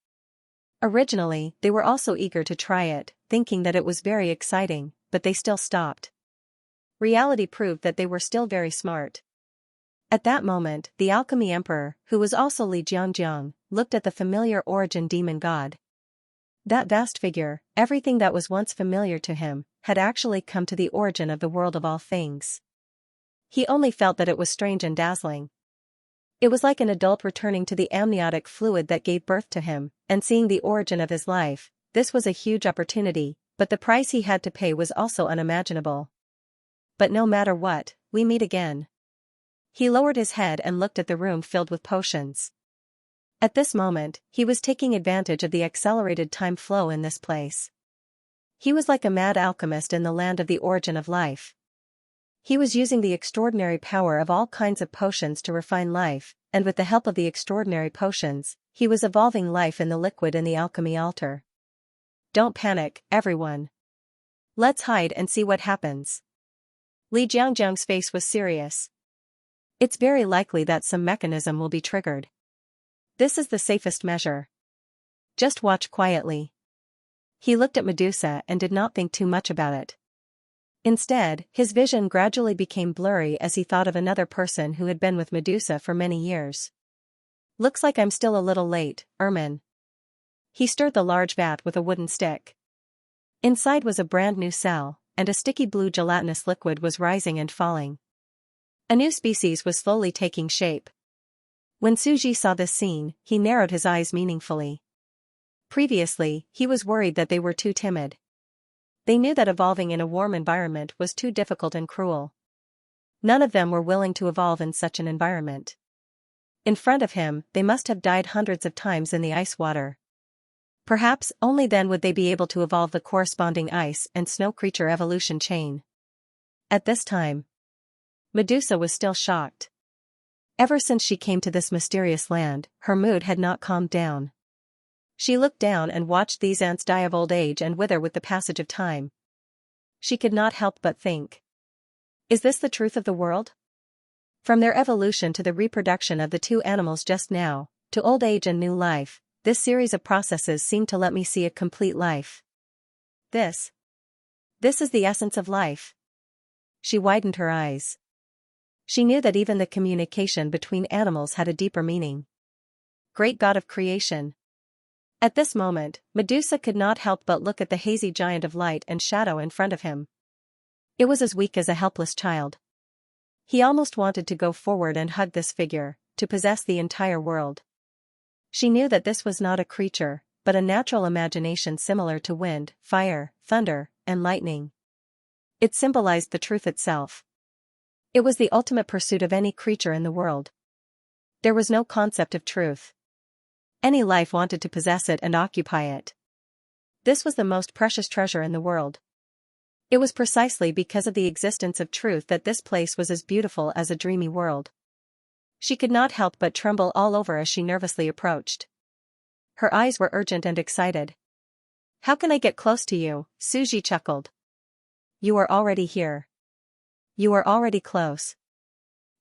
Originally, they were also eager to try it, thinking that it was very exciting, but they still stopped. Reality proved that they were still very smart. At that moment, the Alchemy Emperor, who was also Li Jiangjiang, looked at the familiar origin demon god. That vast figure, everything that was once familiar to him, had actually come to the origin of the world of all things. He only felt that it was strange and dazzling. It was like an adult returning to the amniotic fluid that gave birth to him, and seeing the origin of his life. This was a huge opportunity, but the price he had to pay was also unimaginable. But no matter what, we meet again. He lowered his head and looked at the room filled with potions. At this moment, he was taking advantage of the accelerated time flow in this place. He was like a mad alchemist in the land of the origin of life. He was using the extraordinary power of all kinds of potions to refine life, and with the help of the extraordinary potions, he was evolving life in the liquid in the alchemy altar. Don't panic, everyone. Let's hide and see what happens. Li Jiangjiang's face was serious. It's very likely that some mechanism will be triggered. This is the safest measure. Just watch quietly. He looked at Medusa and did not think too much about it. Instead, his vision gradually became blurry as he thought of another person who had been with Medusa for many years. Looks like I'm still a little late, Ermin. He stirred the large vat with a wooden stick. Inside was a brand new cell, and a sticky blue gelatinous liquid was rising and falling. A new species was slowly taking shape. When Suji saw this scene, he narrowed his eyes meaningfully. Previously, he was worried that they were too timid. They knew that evolving in a warm environment was too difficult and cruel. None of them were willing to evolve in such an environment. In front of him, they must have died hundreds of times in the ice water. Perhaps only then would they be able to evolve the corresponding ice and snow creature evolution chain. At this time, Medusa was still shocked. Ever since she came to this mysterious land, her mood had not calmed down. She looked down and watched these ants die of old age and wither with the passage of time. She could not help but think. Is this the truth of the world? From their evolution to the reproduction of the two animals just now, to old age and new life, this series of processes seemed to let me see a complete life. This is the essence of life. She widened her eyes. She knew that even the communication between animals had a deeper meaning. Great God of creation. At this moment, Medusa could not help but look at the hazy giant of light and shadow in front of him. It was as weak as a helpless child. He almost wanted to go forward and hug this figure, to possess the entire world. She knew that this was not a creature, but a natural imagination similar to wind, fire, thunder, and lightning. It symbolized the truth itself. It was the ultimate pursuit of any creature in the world. There was no concept of truth. Any life wanted to possess it and occupy it. This was the most precious treasure in the world. It was precisely because of the existence of truth that this place was as beautiful as a dreamy world. She could not help but tremble all over as she nervously approached. Her eyes were urgent and excited. How can I get close to you? Suji chuckled. You are already here. You are already close.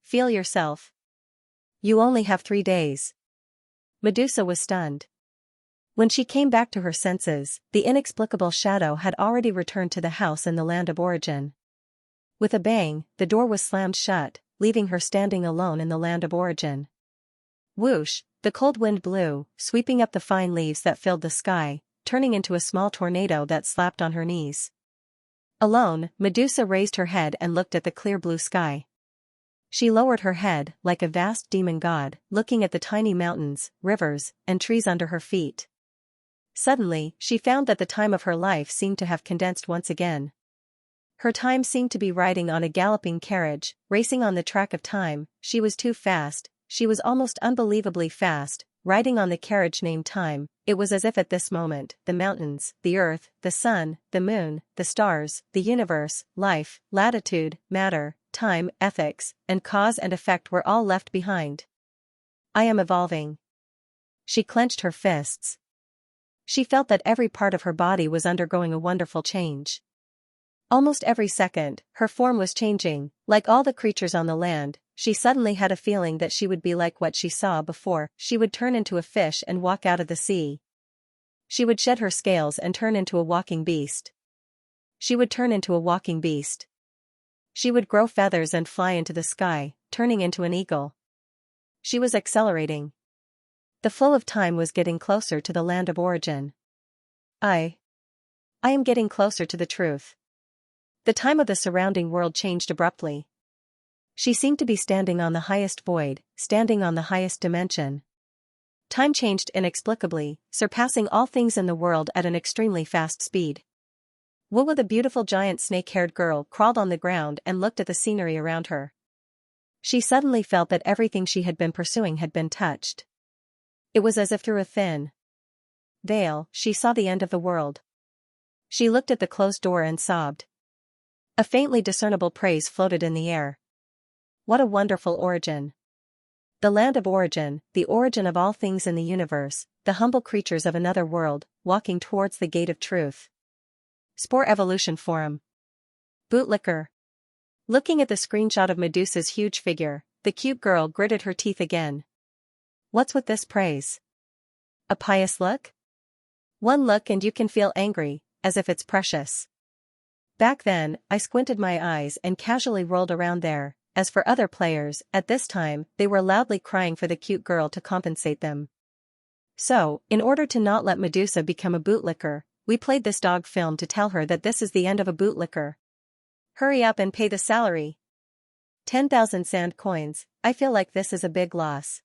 Feel yourself. You only have 3 days. Medusa was stunned. When she came back to her senses, the inexplicable shadow had already returned to the house in the land of origin. With a bang, the door was slammed shut, leaving her standing alone in the land of origin. Whoosh, The cold wind blew, sweeping up the fine leaves that filled the sky, turning into a small tornado that slapped on her knees. Alone, Medusa raised her head and looked at the clear blue sky. She lowered her head, like a vast demon god, looking at the tiny mountains, rivers, and trees under her feet. Suddenly, she found that the time of her life seemed to have condensed once again. Her time seemed to be riding on a galloping carriage, racing on the track of time. She was too fast, she was almost unbelievably fast, riding on the carriage named time. It was as if at this moment, the mountains, the earth, the sun, the moon, the stars, the universe, life, latitude, matter, time, ethics, and cause and effect were all left behind. I am evolving. She clenched her fists. She felt that every part of her body was undergoing a wonderful change. Almost every second, her form was changing. Like all the creatures on the land, she suddenly had a feeling that she would be like what she saw before. She would turn into a fish and walk out of the sea. She would shed her scales and turn into a walking beast. She would turn into a walking beast. She would grow feathers and fly into the sky, turning into an eagle. She was accelerating. The flow of time was getting closer to the land of origin. I am getting closer to the truth. The time of the surrounding world changed abruptly. She seemed to be standing on the highest void, standing on the highest dimension. Time changed inexplicably, surpassing all things in the world at an extremely fast speed. Wuwa, the beautiful giant snake-haired girl, crawled on the ground and looked at the scenery around her. She suddenly felt that everything she had been pursuing had been touched. It was as if through a thin veil, she saw the end of the world. She looked at the closed door and sobbed. A faintly discernible praise floated in the air. What a wonderful origin! The land of origin, the origin of all things in the universe, the humble creatures of another world, walking towards the gate of truth. Spore Evolution Forum. Bootlicker. Looking at the screenshot of Medusa's huge figure, the cute girl gritted her teeth again. What's with this praise? A pious look? One look and you can feel angry, as if it's precious. Back then, I squinted my eyes and casually rolled around there. As for other players, at this time, they were loudly crying for the cute girl to compensate them. So, in order to not let Medusa become a bootlicker, we played this dog film to tell her that this is the end of a bootlicker. Hurry up and pay the salary. 10,000 sand coins. I feel like this is a big loss.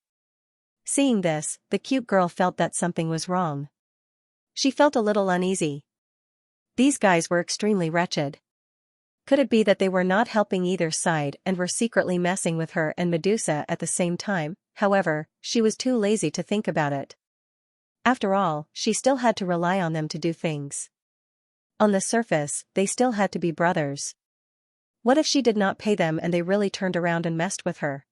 Seeing this, the cute girl felt that something was wrong. She felt a little uneasy. These guys were extremely wretched. Could it be that they were not helping either side and were secretly messing with her and Medusa at the same time? However, she was too lazy to think about it. After all, she still had to rely on them to do things. On the surface, they still had to be brothers. What if she did not pay them and they really turned around and messed with her?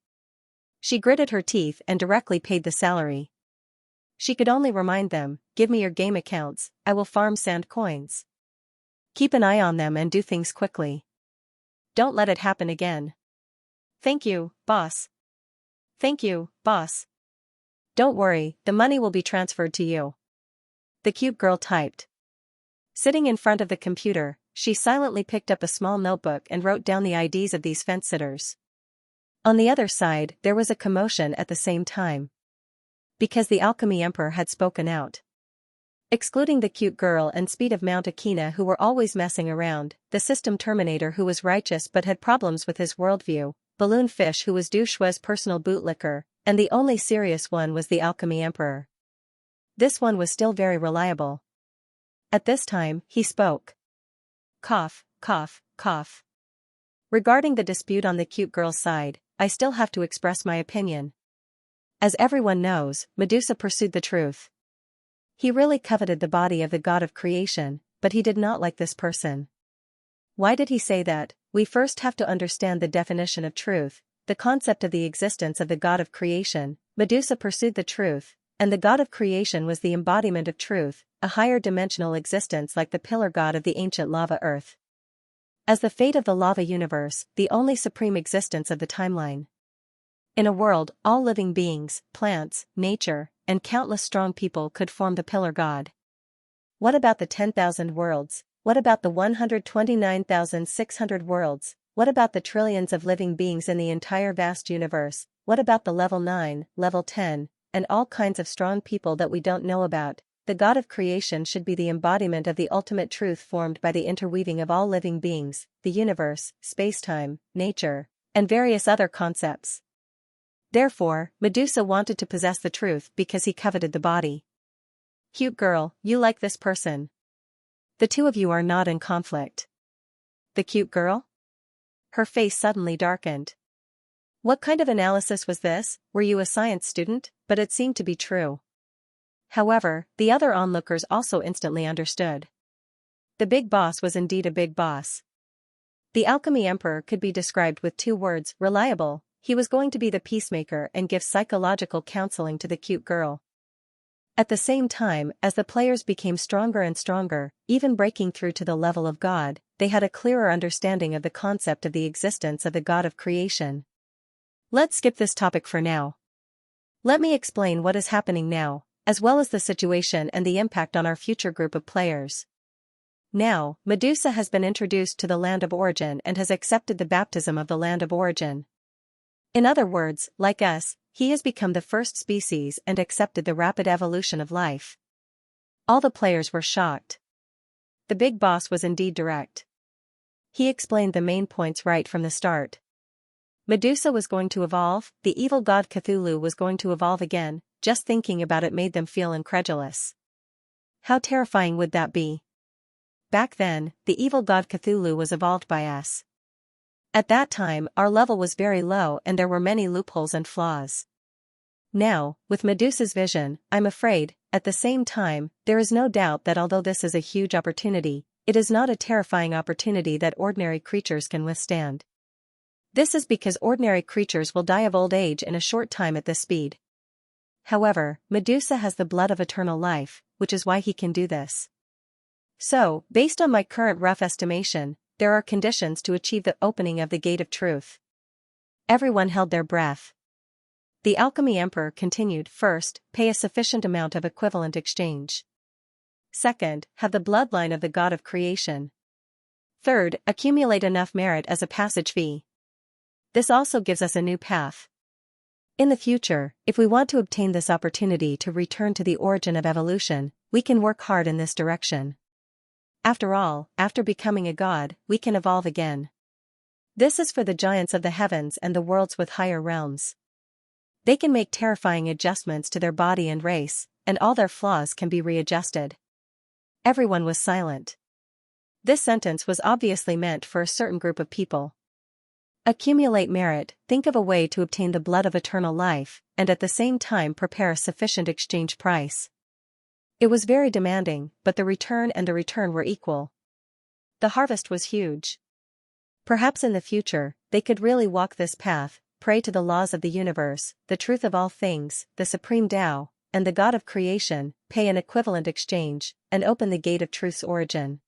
She gritted her teeth and directly paid the salary. She could only remind them, give me your game accounts, I will farm sand coins. Keep an eye on them and do things quickly. Don't let it happen again. Thank you, boss. Thank you, boss. Don't worry, the money will be transferred to you. The cute girl typed. Sitting in front of the computer, she silently picked up a small notebook and wrote down the IDs of these fence-sitters. On the other side, there was a commotion at the same time. Because the Alchemy Emperor had spoken out. Excluding the cute girl and Speed of Mount Akina who were always messing around, the System Terminator who was righteous but had problems with his worldview, Balloon Fish who was Du Shui's personal bootlicker, and the only serious one was the Alchemy Emperor. This one was still very reliable. At this time, he spoke. Cough, cough, cough. Regarding the dispute on the cute girl's side, I still have to express my opinion. As everyone knows, Medusa pursued the truth. He really coveted the body of the god of creation, but he did not like this person. Why did he say that? We first have to understand the definition of truth, the concept of the existence of the god of creation. Medusa pursued the truth, and the god of creation was the embodiment of truth, a higher dimensional existence like the pillar god of the ancient lava earth. As the fate of the lava universe, the only supreme existence of the timeline. In a world, all living beings, plants, nature, and countless strong people could form the pillar god. What about the 10,000 worlds? What about the 129,600 worlds? What about the trillions of living beings in the entire vast universe? What about the level 9, level 10, and all kinds of strong people that we don't know about. The God of creation should be the embodiment of the ultimate truth formed by the interweaving of all living beings, the universe, space-time, nature, and various other concepts. Therefore, Medusa wanted to possess the truth because he coveted the body. Cute girl, you like this person. The two of you are not in conflict. The cute girl? Her face suddenly darkened. What kind of analysis was this? Were you a science student? But it seemed to be true. However, the other onlookers also instantly understood. The big boss was indeed a big boss. The alchemy emperor could be described with two words: reliable. He was going to be the peacemaker and give psychological counseling to the cute girl. At the same time, as the players became stronger and stronger, even breaking through to the level of God, they had a clearer understanding of the concept of the existence of the God of creation. Let's skip this topic for now. Let me explain what is happening now, as well as the situation and the impact on our future group of players. Now, Medusa has been introduced to the land of origin and has accepted the baptism of the land of origin. In other words, like us, he has become the first species and accepted the rapid evolution of life. All the players were shocked. The big boss was indeed direct. He explained the main points right from the start. Medusa was going to evolve, the evil god Cthulhu was going to evolve again. Just thinking about it made them feel incredulous. How terrifying would that be? Back then, the evil god Cthulhu was evolved by us. At that time, our level was very low and there were many loopholes and flaws. Now, with Medusa's vision, I'm afraid, at the same time, there is no doubt that although this is a huge opportunity, it is not a terrifying opportunity that ordinary creatures can withstand. This is because ordinary creatures will die of old age in a short time at this speed. However, Medusa has the blood of eternal life, which is why he can do this. So, based on my current rough estimation, there are conditions to achieve the opening of the gate of truth. Everyone held their breath. The alchemy emperor continued: first, pay a sufficient amount of equivalent exchange. Second, have the bloodline of the god of creation. Third, accumulate enough merit as a passage fee. This also gives us a new path. In the future, if we want to obtain this opportunity to return to the origin of evolution, we can work hard in this direction. After all, after becoming a god, we can evolve again. This is for the giants of the heavens and the worlds with higher realms. They can make terrifying adjustments to their body and race, and all their flaws can be readjusted. Everyone was silent. This sentence was obviously meant for a certain group of people. Accumulate merit, think of a way to obtain the blood of eternal life, and at the same time prepare a sufficient exchange price. It was very demanding, but the return were equal. The harvest was huge. Perhaps in the future, they could really walk this path, pray to the laws of the universe, the truth of all things, the supreme Tao, and the God of creation, pay an equivalent exchange, and open the gate of truth's origin.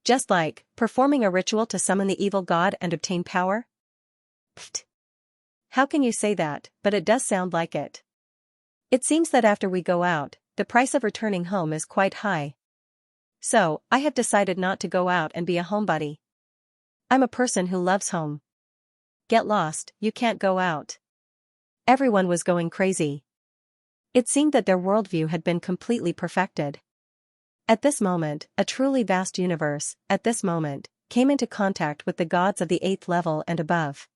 Just like performing a ritual to summon the evil god and obtain power? Pfft. How can you say that? But it does sound like it. It seems that after we go out, the price of returning home is quite high. So, I have decided not to go out and be a homebody. I'm a person who loves home. Get lost, you can't go out. Everyone was going crazy. It seemed that their worldview had been completely perfected. At this moment, a truly vast universe, came into contact with the gods of the 8th level and above.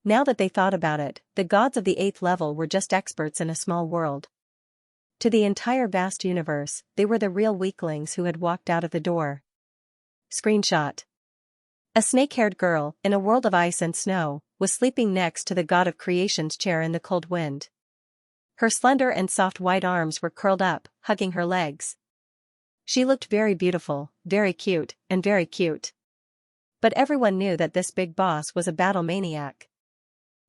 Now that they thought about it, the gods of the 8th level were just experts in a small world. To the entire vast universe, they were the real weaklings who had walked out of the door. Screenshot. A snake-haired girl, in a world of ice and snow, was sleeping next to the god of creation's chair in the cold wind. Her slender and soft white arms were curled up, hugging her legs. She looked very beautiful, very cute, and very cute. But everyone knew that this big boss was a battle maniac.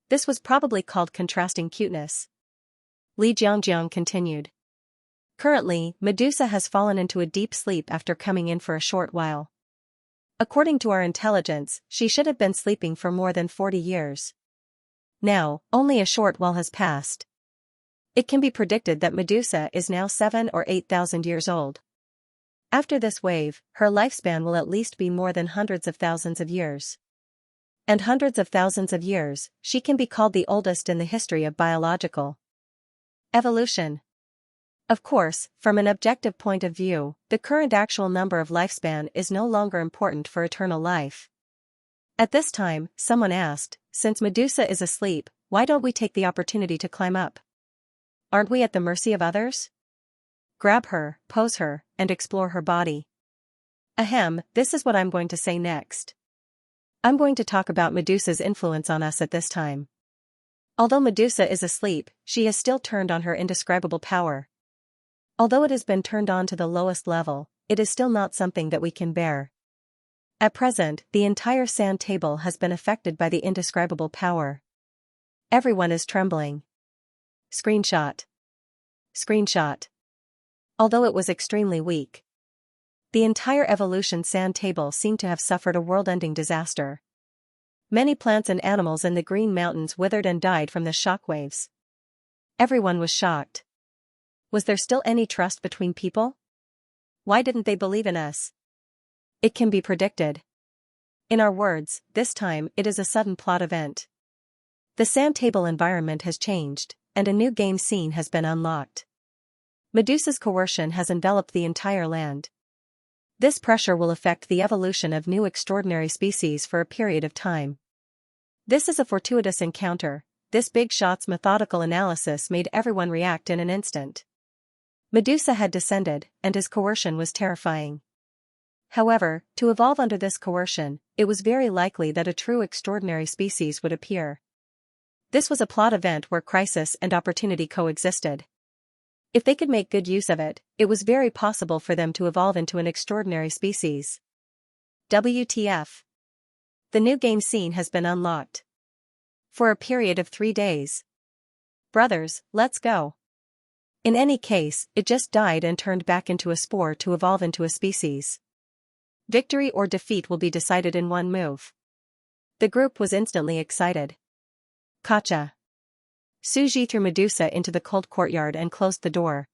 This was probably called contrasting cuteness. Li Jiangjiang continued. Currently, Medusa has fallen into a deep sleep after coming in for a short while. According to our intelligence, she should have been sleeping for more than 40 years. Now, only a short while has passed. It can be predicted that Medusa is now 7 or 8,000 years old. After this wave, her lifespan will at least be more than hundreds of thousands of years. And hundreds of thousands of years, she can be called the oldest in the history of biological. Evolution. Of course, from an objective point of view, the current actual number of lifespan is no longer important for eternal life. At this time, someone asked, since Medusa is asleep, why don't we take the opportunity to climb up? Aren't we at the mercy of others? Grab her, pose her, and explore her body. Ahem, this is what I'm going to say next. I'm going to talk about Medusa's influence on us at this time. Although Medusa is asleep, she has still turned on her indescribable power. Although it has been turned on to the lowest level, it is still not something that we can bear. At present, the entire sand table has been affected by the indescribable power. Everyone is trembling. Screenshot. Screenshot. Although it was extremely weak, the entire evolution sand table seemed to have suffered a world-ending disaster. Many plants and animals in the Green Mountains withered and died from the shockwaves. Everyone was shocked. Was there still any trust between people? Why didn't they believe in us? It can be predicted. In our words, this time it is a sudden plot event. The sand table environment has changed, and a new game scene has been unlocked. Medusa's coercion has enveloped the entire land. This pressure will affect the evolution of new extraordinary species for a period of time. This is a fortuitous encounter. This big shot's methodical analysis made everyone react in an instant. Medusa had descended, and his coercion was terrifying. However, to evolve under this coercion, it was very likely that a true extraordinary species would appear. This was a plot event where crisis and opportunity coexisted. If they could make good use of it, it was very possible for them to evolve into an extraordinary species. WTF. The new game scene has been unlocked. For a period of 3 days. Brothers, let's go. In any case, it just died and turned back into a spore to evolve into a species. Victory or defeat will be decided in one move. The group was instantly excited. Gotcha. Suji threw Medusa into the cold courtyard and closed the door.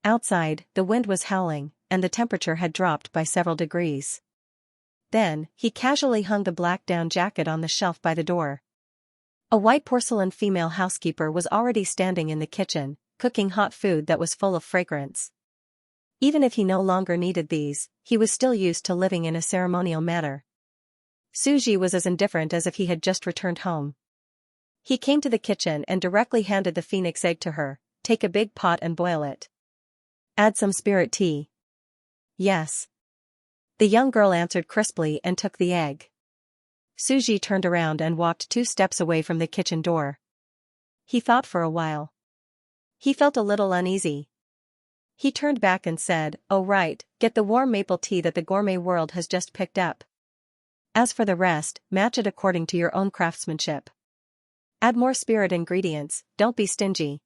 Outside, the wind was howling, and the temperature had dropped by several degrees. Then, he casually hung the black down jacket on the shelf by the door. A white porcelain female housekeeper was already standing in the kitchen, cooking hot food that was full of fragrance. Even if he no longer needed these, he was still used to living in a ceremonial manner. Suji was as indifferent as if he had just returned home. He came to the kitchen and directly handed the phoenix egg to her. Take a big pot and boil it. Add some spirit tea. Yes. The young girl answered crisply and took the egg. Suji turned around and walked 2 steps away from the kitchen door. He thought for a while. He felt a little uneasy. He turned back and said, "Oh right, get the warm maple tea that the gourmet world has just picked up. As for the rest, match it according to your own craftsmanship. Add more spirit ingredients, don't be stingy.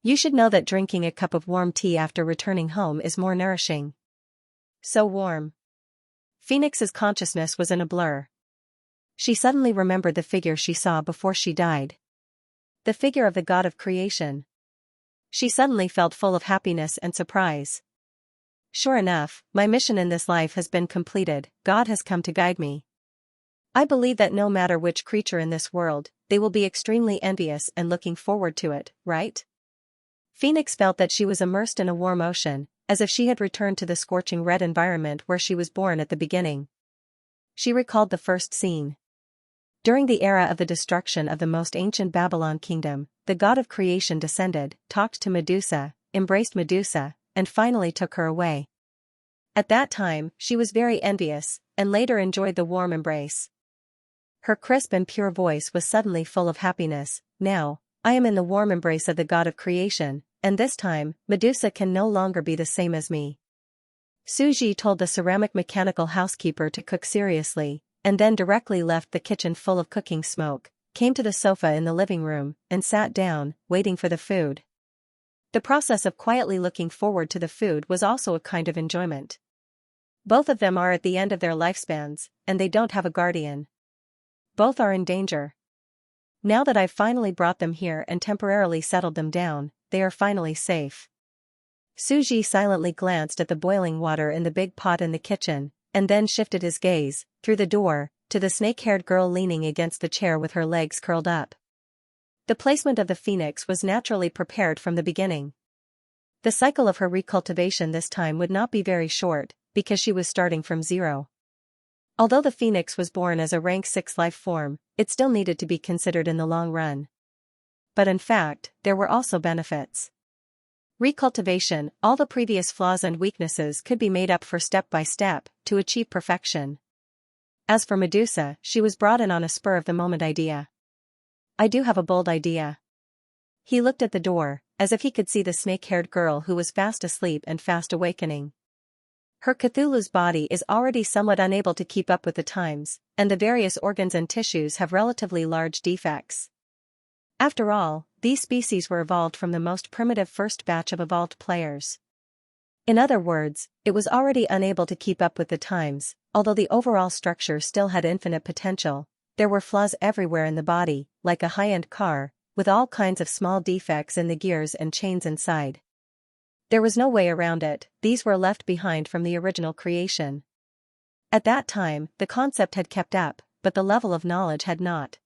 You should know that drinking a cup of warm tea after returning home is more nourishing." So warm. Phoenix's consciousness was in a blur. She suddenly remembered the figure she saw before she died. The figure of the god of creation. She suddenly felt full of happiness and surprise. Sure enough, my mission in this life has been completed. God has come to guide me. I believe that no matter which creature in this world, they will be extremely envious and looking forward to it, right? Phoenix felt that she was immersed in a warm ocean, as if she had returned to the scorching red environment where she was born at the beginning. She recalled the first scene. During the era of the destruction of the most ancient Babylon kingdom, the god of creation descended, talked to Medusa, embraced Medusa, and finally took her away. At that time, she was very envious, and later enjoyed the warm embrace. Her crisp and pure voice was suddenly full of happiness. Now, I am in the warm embrace of the god of creation, and this time, Medusa can no longer be the same as me. Suji told the ceramic mechanical housekeeper to cook seriously, and then directly left the kitchen full of cooking smoke, came to the sofa in the living room, and sat down, waiting for the food. The process of quietly looking forward to the food was also a kind of enjoyment. Both of them are at the end of their lifespans, and they don't have a guardian. Both are in danger. Now that I've finally brought them here and temporarily settled them down, they are finally safe. Suji silently glanced at the boiling water in the big pot in the kitchen, and then shifted his gaze, through the door, to the snake-haired girl leaning against the chair with her legs curled up. The placement of the phoenix was naturally prepared from the beginning. The cycle of her recultivation this time would not be very short, because she was starting from zero. Although the phoenix was born as a rank 6 life form, it still needed to be considered in the long run. But in fact, there were also benefits. Recultivation, all the previous flaws and weaknesses could be made up for step by step, to achieve perfection. As for Medusa, she was brought in on a spur-of-the-moment idea. I do have a bold idea. He looked at the door, as if he could see the snake-haired girl who was fast asleep and fast awakening. Her Cthulhu's body is already somewhat unable to keep up with the times, and the various organs and tissues have relatively large defects. After all, these species were evolved from the most primitive first batch of evolved players. In other words, it was already unable to keep up with the times, although the overall structure still had infinite potential. There were flaws everywhere in the body, like a high-end car, with all kinds of small defects in the gears and chains inside. There was no way around it, these were left behind from the original creation. At that time, the concept had kept up, but the level of knowledge had not.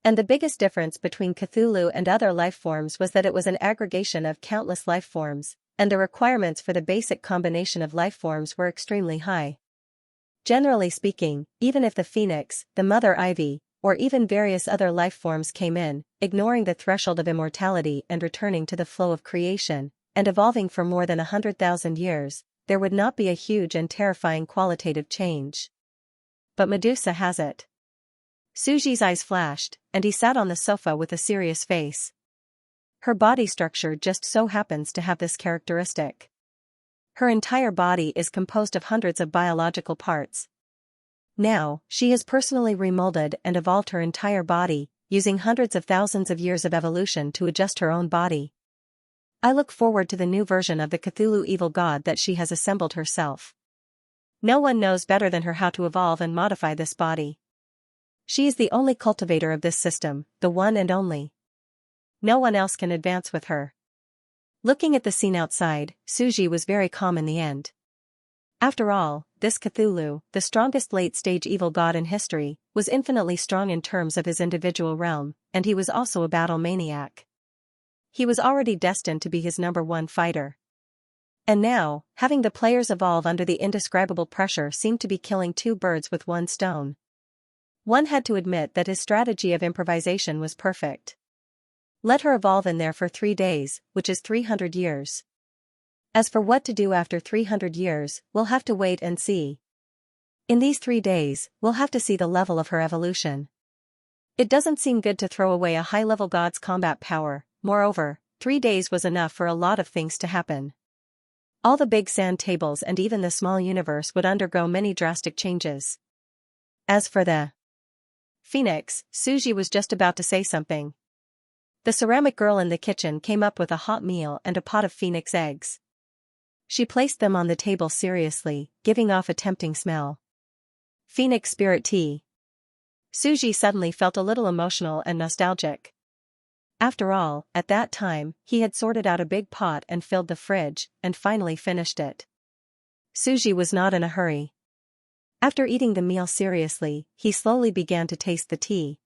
And the biggest difference between Cthulhu and other life forms was that it was an aggregation of countless life forms, and the requirements for the basic combination of life forms were extremely high. Generally speaking, even if the phoenix, the mother ivy, or even various other life forms came in, ignoring the threshold of immortality and returning to the flow of creation, and evolving for more than 100,000 years, there would not be a huge and terrifying qualitative change. But Medusa has it. Suji's eyes flashed, and he sat on the sofa with a serious face. Her body structure just so happens to have this characteristic. Her entire body is composed of hundreds of biological parts. Now, she has personally remolded and evolved her entire body, using hundreds of thousands of years of evolution to adjust her own body. I look forward to the new version of the Cthulhu evil god that she has assembled herself. No one knows better than her how to evolve and modify this body. She is the only cultivator of this system, the one and only. No one else can advance with her. Looking at the scene outside, Suji was very calm in the end. After all, this Cthulhu, the strongest late-stage evil god in history, was infinitely strong in terms of his individual realm, and he was also a battle maniac. He was already destined to be his #1 fighter. And now, having the players evolve under the indescribable pressure seemed to be killing two birds with one stone. One had to admit that his strategy of improvisation was perfect. Let her evolve in there for 3 days, which is 300 years. As for what to do after 300 years, we'll have to wait and see. In these 3 days, we'll have to see the level of her evolution. It doesn't seem good to throw away a high-level god's combat power. Moreover, 3 days was enough for a lot of things to happen. All the big sand tables and even the small universe would undergo many drastic changes. As for the phoenix, Suji was just about to say something. The ceramic girl in the kitchen came up with a hot meal and a pot of phoenix eggs. She placed them on the table seriously, giving off a tempting smell. Phoenix spirit tea. Suji suddenly felt a little emotional and nostalgic. After all, at that time, he had sorted out a big pot and filled the fridge, and finally finished it. Suji was not in a hurry. After eating the meal seriously, he slowly began to taste the tea.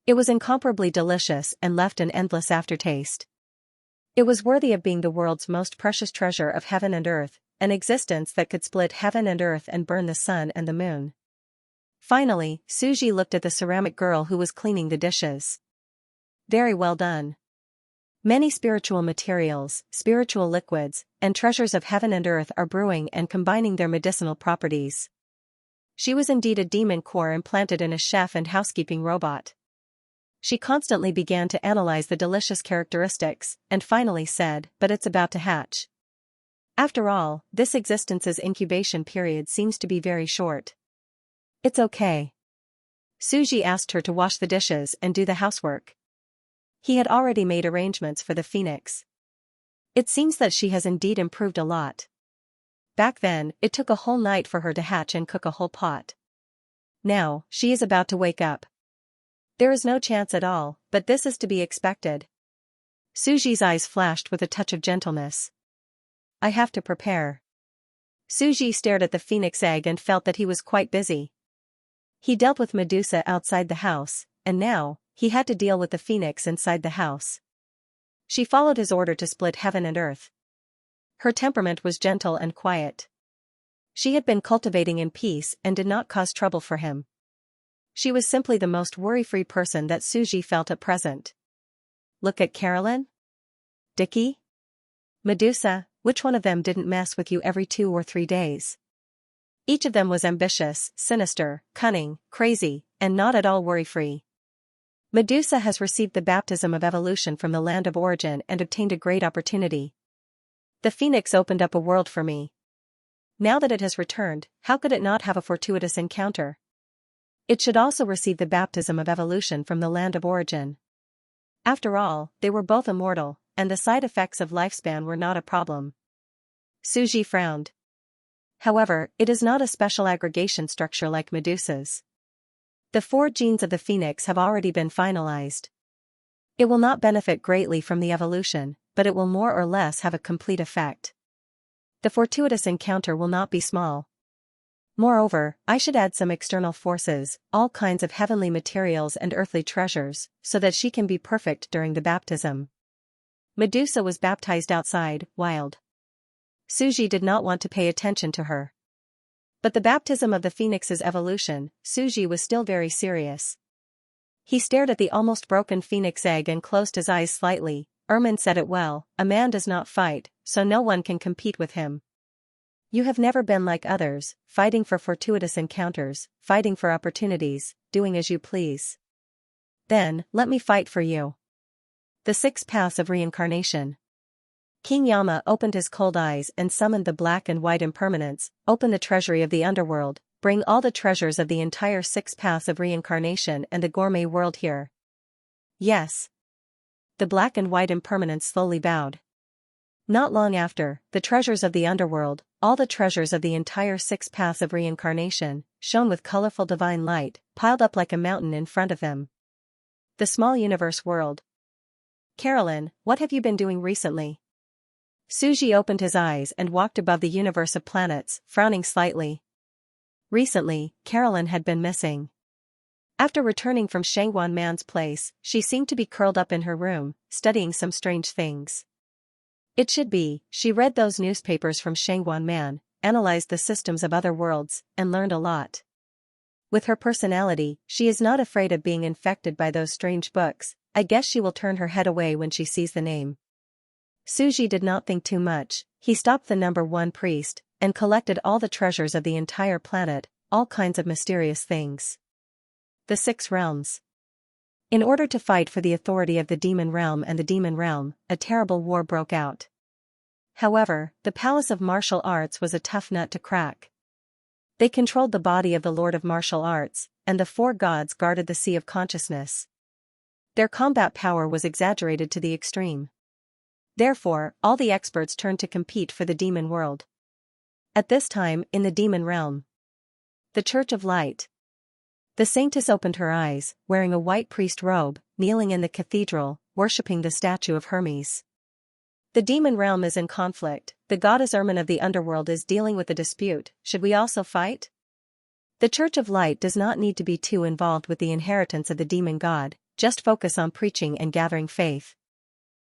It was incomparably delicious and left an endless aftertaste. It was worthy of being the world's most precious treasure of heaven and earth, an existence that could split heaven and earth and burn the sun and the moon. Finally, Suji looked at the ceramic girl who was cleaning the dishes. Very well done. Many spiritual materials, spiritual liquids, and treasures of heaven and earth are brewing and combining their medicinal properties. She was indeed a demon core implanted in a chef and housekeeping robot. She constantly began to analyze the delicious characteristics, and finally said, "But it's about to hatch." After all, this existence's incubation period seems to be very short. It's okay. Suji asked her to wash the dishes and do the housework. He had already made arrangements for the phoenix. It seems that she has indeed improved a lot. Back then, it took a whole night for her to hatch and cook a whole pot. Now, she is about to wake up. There is no chance at all, but this is to be expected. Suji's eyes flashed with a touch of gentleness. I have to prepare. Suji stared at the phoenix egg and felt that he was quite busy. He dealt with Medusa outside the house, and now, he had to deal with the phoenix inside the house. She followed his order to split heaven and earth. Her temperament was gentle and quiet. She had been cultivating in peace and did not cause trouble for him. She was simply the most worry-free person that Suji felt at present. Look at Carolyn? Dickie? Medusa, which one of them didn't mess with you every 2 or 3 days? Each of them was ambitious, sinister, cunning, crazy, and not at all worry-free. Medusa has received the baptism of evolution from the land of origin and obtained a great opportunity. The phoenix opened up a world for me. Now that it has returned, how could it not have a fortuitous encounter? It should also receive the baptism of evolution from the land of origin. After all, they were both immortal, and the side effects of lifespan were not a problem. Suji frowned. However, it is not a special aggregation structure like Medusa's. The 4 genes of the phoenix have already been finalized. It will not benefit greatly from the evolution, but it will more or less have a complete effect. The fortuitous encounter will not be small. Moreover, I should add some external forces, all kinds of heavenly materials and earthly treasures, so that she can be perfect during the baptism. Medusa was baptized outside, wild. Suji did not want to pay attention to her. But the baptism of the phoenix's evolution, Suji was still very serious. He stared at the almost broken phoenix egg and closed his eyes slightly. Ermin said it well, a man does not fight, so no one can compete with him. You have never been like others, fighting for fortuitous encounters, fighting for opportunities, doing as you please. Then, let me fight for you. The 6 paths of reincarnation. King Yama opened his cold eyes and summoned the black and white impermanents. Open the treasury of the underworld, bring all the treasures of the entire 6 paths of reincarnation and the gourmet world here. Yes. The black and white impermanents slowly bowed. Not long after, the treasures of the underworld, all the treasures of the entire 6 paths of reincarnation, shone with colorful divine light, piled up like a mountain in front of them. The small universe world. Carolyn, what have you been doing recently? Suji opened his eyes and walked above the universe of planets, frowning slightly. Recently, Carolyn had been missing. After returning from Shangguan Man's place, she seemed to be curled up in her room, studying some strange things. It should be, she read those newspapers from Shangguan Man, analyzed the systems of other worlds, and learned a lot. With her personality, she is not afraid of being infected by those strange books. I guess she will turn her head away when she sees the name. Suji did not think too much. He stopped the number 1 priest, and collected all the treasures of the entire planet, all kinds of mysterious things. The 6 realms. In order to fight for the authority of the demon realm and the demon realm, a terrible war broke out. However, the Palace of Martial Arts was a tough nut to crack. They controlled the body of the Lord of Martial Arts, and the 4 gods guarded the Sea of Consciousness. Their combat power was exaggerated to the extreme. Therefore, all the experts turned to compete for the demon world. At this time, in the demon realm. The Church of Light. The saintess opened her eyes, wearing a white priest robe, kneeling in the cathedral, worshipping the statue of Hermes. The demon realm is in conflict. The goddess Ermin of the underworld is dealing with a dispute. Should we also fight? The Church of Light does not need to be too involved with the inheritance of the demon god, just focus on preaching and gathering faith.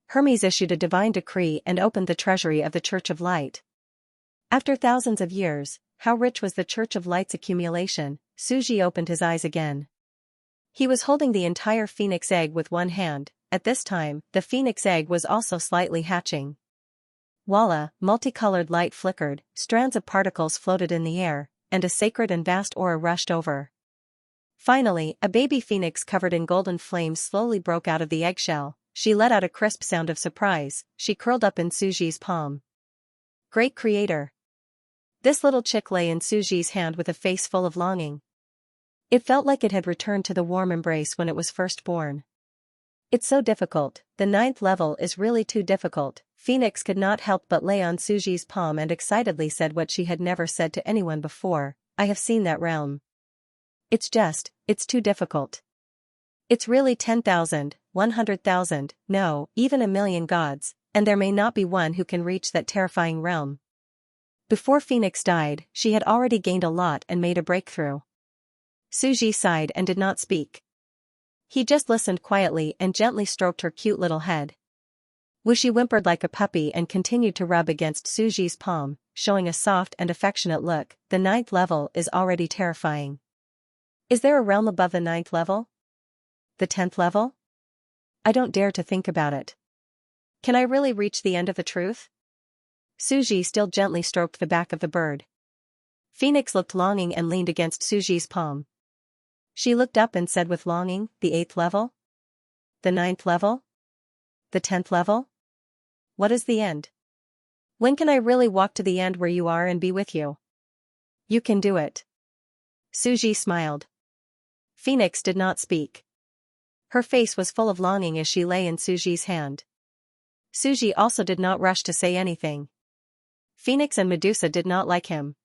Hermes issued a divine decree and opened the treasury of the Church of Light. After thousands of years, how rich was the Church of Light's accumulation? Suji opened his eyes again. He was holding the entire phoenix egg with one hand. At this time, the phoenix egg was also slightly hatching. Voila, multicolored light flickered, strands of particles floated in the air, and a sacred and vast aura rushed over. Finally, a baby phoenix covered in golden flames slowly broke out of the eggshell. She let out a crisp sound of surprise. She curled up in Suji's palm. Great Creator! This little chick lay in Suji's hand with a face full of longing. It felt like it had returned to the warm embrace when it was first born. It's so difficult, the 9th level is really too difficult. Phoenix could not help but lay on Suji's palm and excitedly said what she had never said to anyone before. I have seen that realm. It's too difficult. It's really 10,000, 100,000, no, even 1,000,000 gods, and there may not be one who can reach that terrifying realm. Before Phoenix died, she had already gained a lot and made a breakthrough. Suji sighed and did not speak. He just listened quietly and gently stroked her cute little head. Wuxi whimpered like a puppy and continued to rub against Suji's palm, showing a soft and affectionate look. The 9th level is already terrifying. Is there a realm above the 9th level? The 10th level? I don't dare to think about it. Can I really reach the end of the truth? Suji still gently stroked the back of the bird. Phoenix looked longing and leaned against Suji's palm. She looked up and said with longing, the 8th level? The 9th level? The 10th level? What is the end? When can I really walk to the end where you are and be with you? You can do it. Suji smiled. Phoenix did not speak. Her face was full of longing as she lay in Suji's hand. Suji also did not rush to say anything. Phoenix and Medusa did not like him.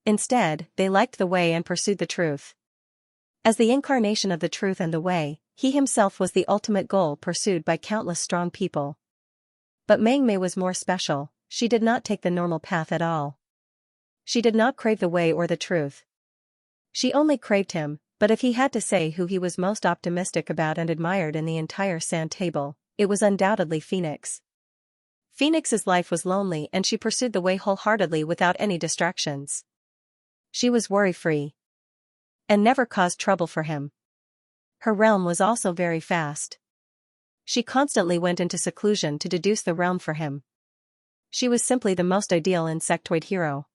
Instead, they liked the way and pursued the truth. As the incarnation of the truth and the way, he himself was the ultimate goal pursued by countless strong people. But Meng Mei was more special. She did not take the normal path at all. She did not crave the way or the truth. She only craved him, but if he had to say who he was most optimistic about and admired in the entire sand table, it was undoubtedly Phoenix. Phoenix's life was lonely and she pursued the way wholeheartedly without any distractions. She was worry-free. And never caused trouble for him. Her realm was also very fast. She constantly went into seclusion to deduce the realm for him. She was simply the most ideal insectoid hero.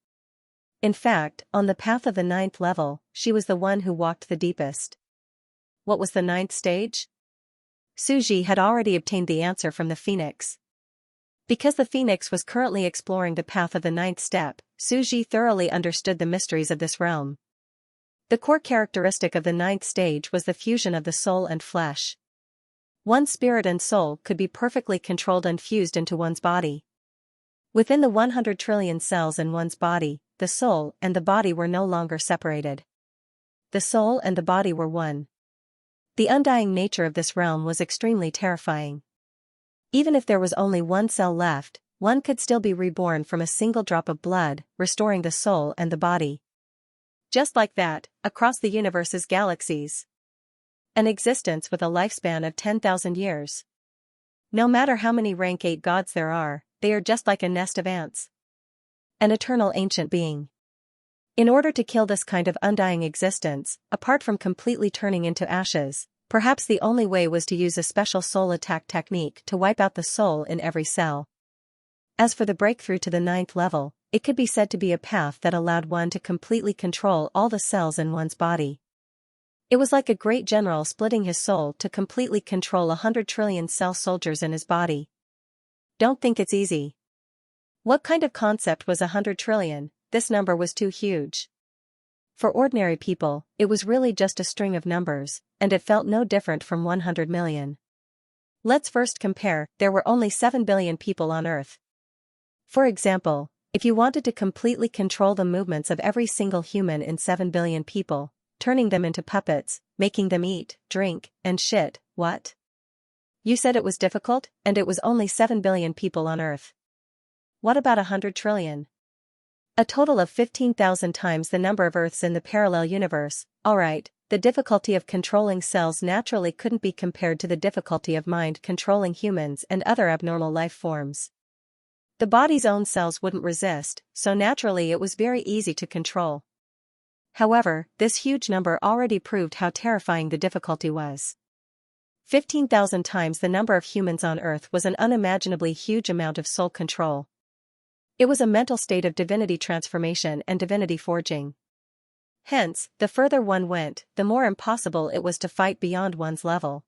In fact, on the path of the 9th level, she was the one who walked the deepest. What was the 9th stage? Suji had already obtained the answer from the Phoenix. Because the Phoenix was currently exploring the path of the 9th step, Suji thoroughly understood the mysteries of this realm. The core characteristic of the 9th stage was the fusion of the soul and flesh. One's spirit and soul could be perfectly controlled and fused into one's body. Within the 100 trillion cells in one's body, the soul and the body were no longer separated. The soul and the body were one. The undying nature of this realm was extremely terrifying. Even if there was only one cell left, one could still be reborn from a single drop of blood, restoring the soul and the body. Just like that, across the universe's galaxies. An existence with a lifespan of 10,000 years. No matter how many rank 8 gods there are, they are just like a nest of ants. An eternal ancient being. In order to kill this kind of undying existence, apart from completely turning into ashes, perhaps the only way was to use a special soul attack technique to wipe out the soul in every cell. As for the breakthrough to the 9th level, it could be said to be a path that allowed one to completely control all the cells in one's body. It was like a great general splitting his soul to completely control 100 trillion cell soldiers in his body. Don't think it's easy. What kind of concept was 100 trillion? This number was too huge. For ordinary people, it was really just a string of numbers, and it felt no different from 100 million. Let's first compare. There were only 7 billion people on Earth. For example, if you wanted to completely control the movements of every single human in 7 billion people, turning them into puppets, making them eat, drink, and shit, what? You said it was difficult, and it was only 7 billion people on Earth. What about 100 trillion? A total of 15,000 times the number of Earths in the parallel universe. Alright, the difficulty of controlling cells naturally couldn't be compared to the difficulty of mind controlling humans and other abnormal life forms. The body's own cells wouldn't resist, so naturally it was very easy to control. However, this huge number already proved how terrifying the difficulty was. 15,000 times the number of humans on Earth was an unimaginably huge amount of soul control. It was a mental state of divinity transformation and divinity forging. Hence, the further one went, the more impossible it was to fight beyond one's level.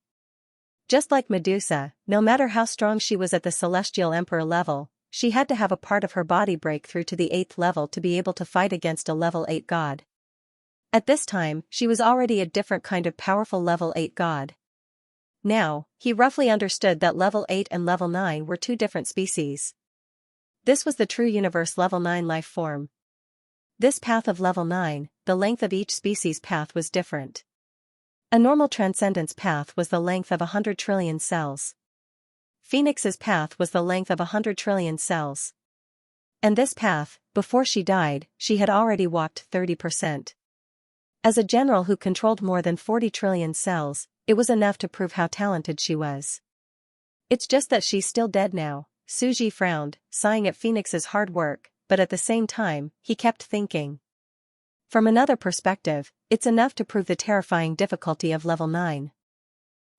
Just like Medusa, no matter how strong she was at the Celestial Emperor level, she had to have a part of her body break through to the 8th level to be able to fight against a level 8 god. At this time, she was already a different kind of powerful level 8 god. Now, he roughly understood that level 8 and level 9 were two different species. This was the true universe level 9 life form. This path of level 9, the length of each species path was different. A normal transcendence path was the length of 100 trillion cells. Phoenix's path was the length of 100 trillion cells. And this path, before she died, she had already walked 30%. As a general who controlled more than 40 trillion cells, it was enough to prove how talented she was. It's just that she's still dead now. Suji frowned, sighing at Phoenix's hard work, but at the same time, he kept thinking. From another perspective, it's enough to prove the terrifying difficulty of level 9.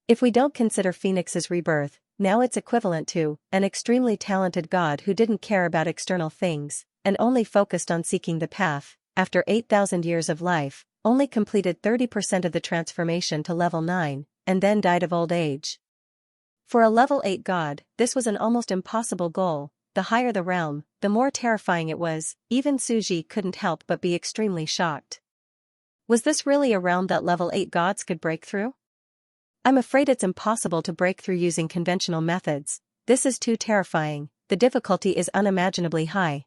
If we don't consider Phoenix's rebirth, now it's equivalent to an extremely talented god who didn't care about external things, and only focused on seeking the path, after 8,000 years of life, only completed 30% of the transformation to level 9, and then died of old age. For a level 8 god, this was an almost impossible goal. The higher the realm, the more terrifying it was. Even Suji couldn't help but be extremely shocked. Was this really a realm that level 8 gods could break through? I'm afraid it's impossible to break through using conventional methods. This is too terrifying, the difficulty is unimaginably high.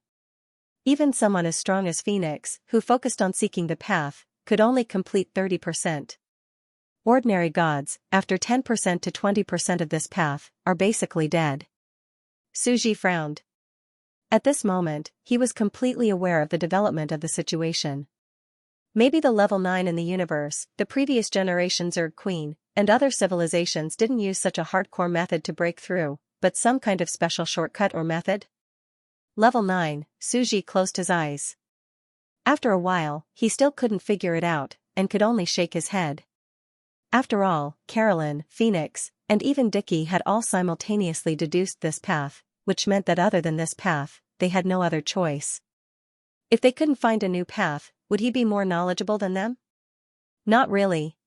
Even someone as strong as Phoenix, who focused on seeking the path, could only complete 30%. Ordinary gods, after 10% to 20% of this path, are basically dead. Suji frowned. At this moment, he was completely aware of the development of the situation. Maybe the level 9 in the universe, the previous generation's Zerg Queen, and other civilizations didn't use such a hardcore method to break through, but some kind of special shortcut or method? Level 9, Suji closed his eyes. After a while, he still couldn't figure it out, and could only shake his head. After all, Carolyn, Phoenix, and even Dickie had all simultaneously deduced this path, which meant that other than this path, they had no other choice. If they couldn't find a new path, would he be more knowledgeable than them? Not really.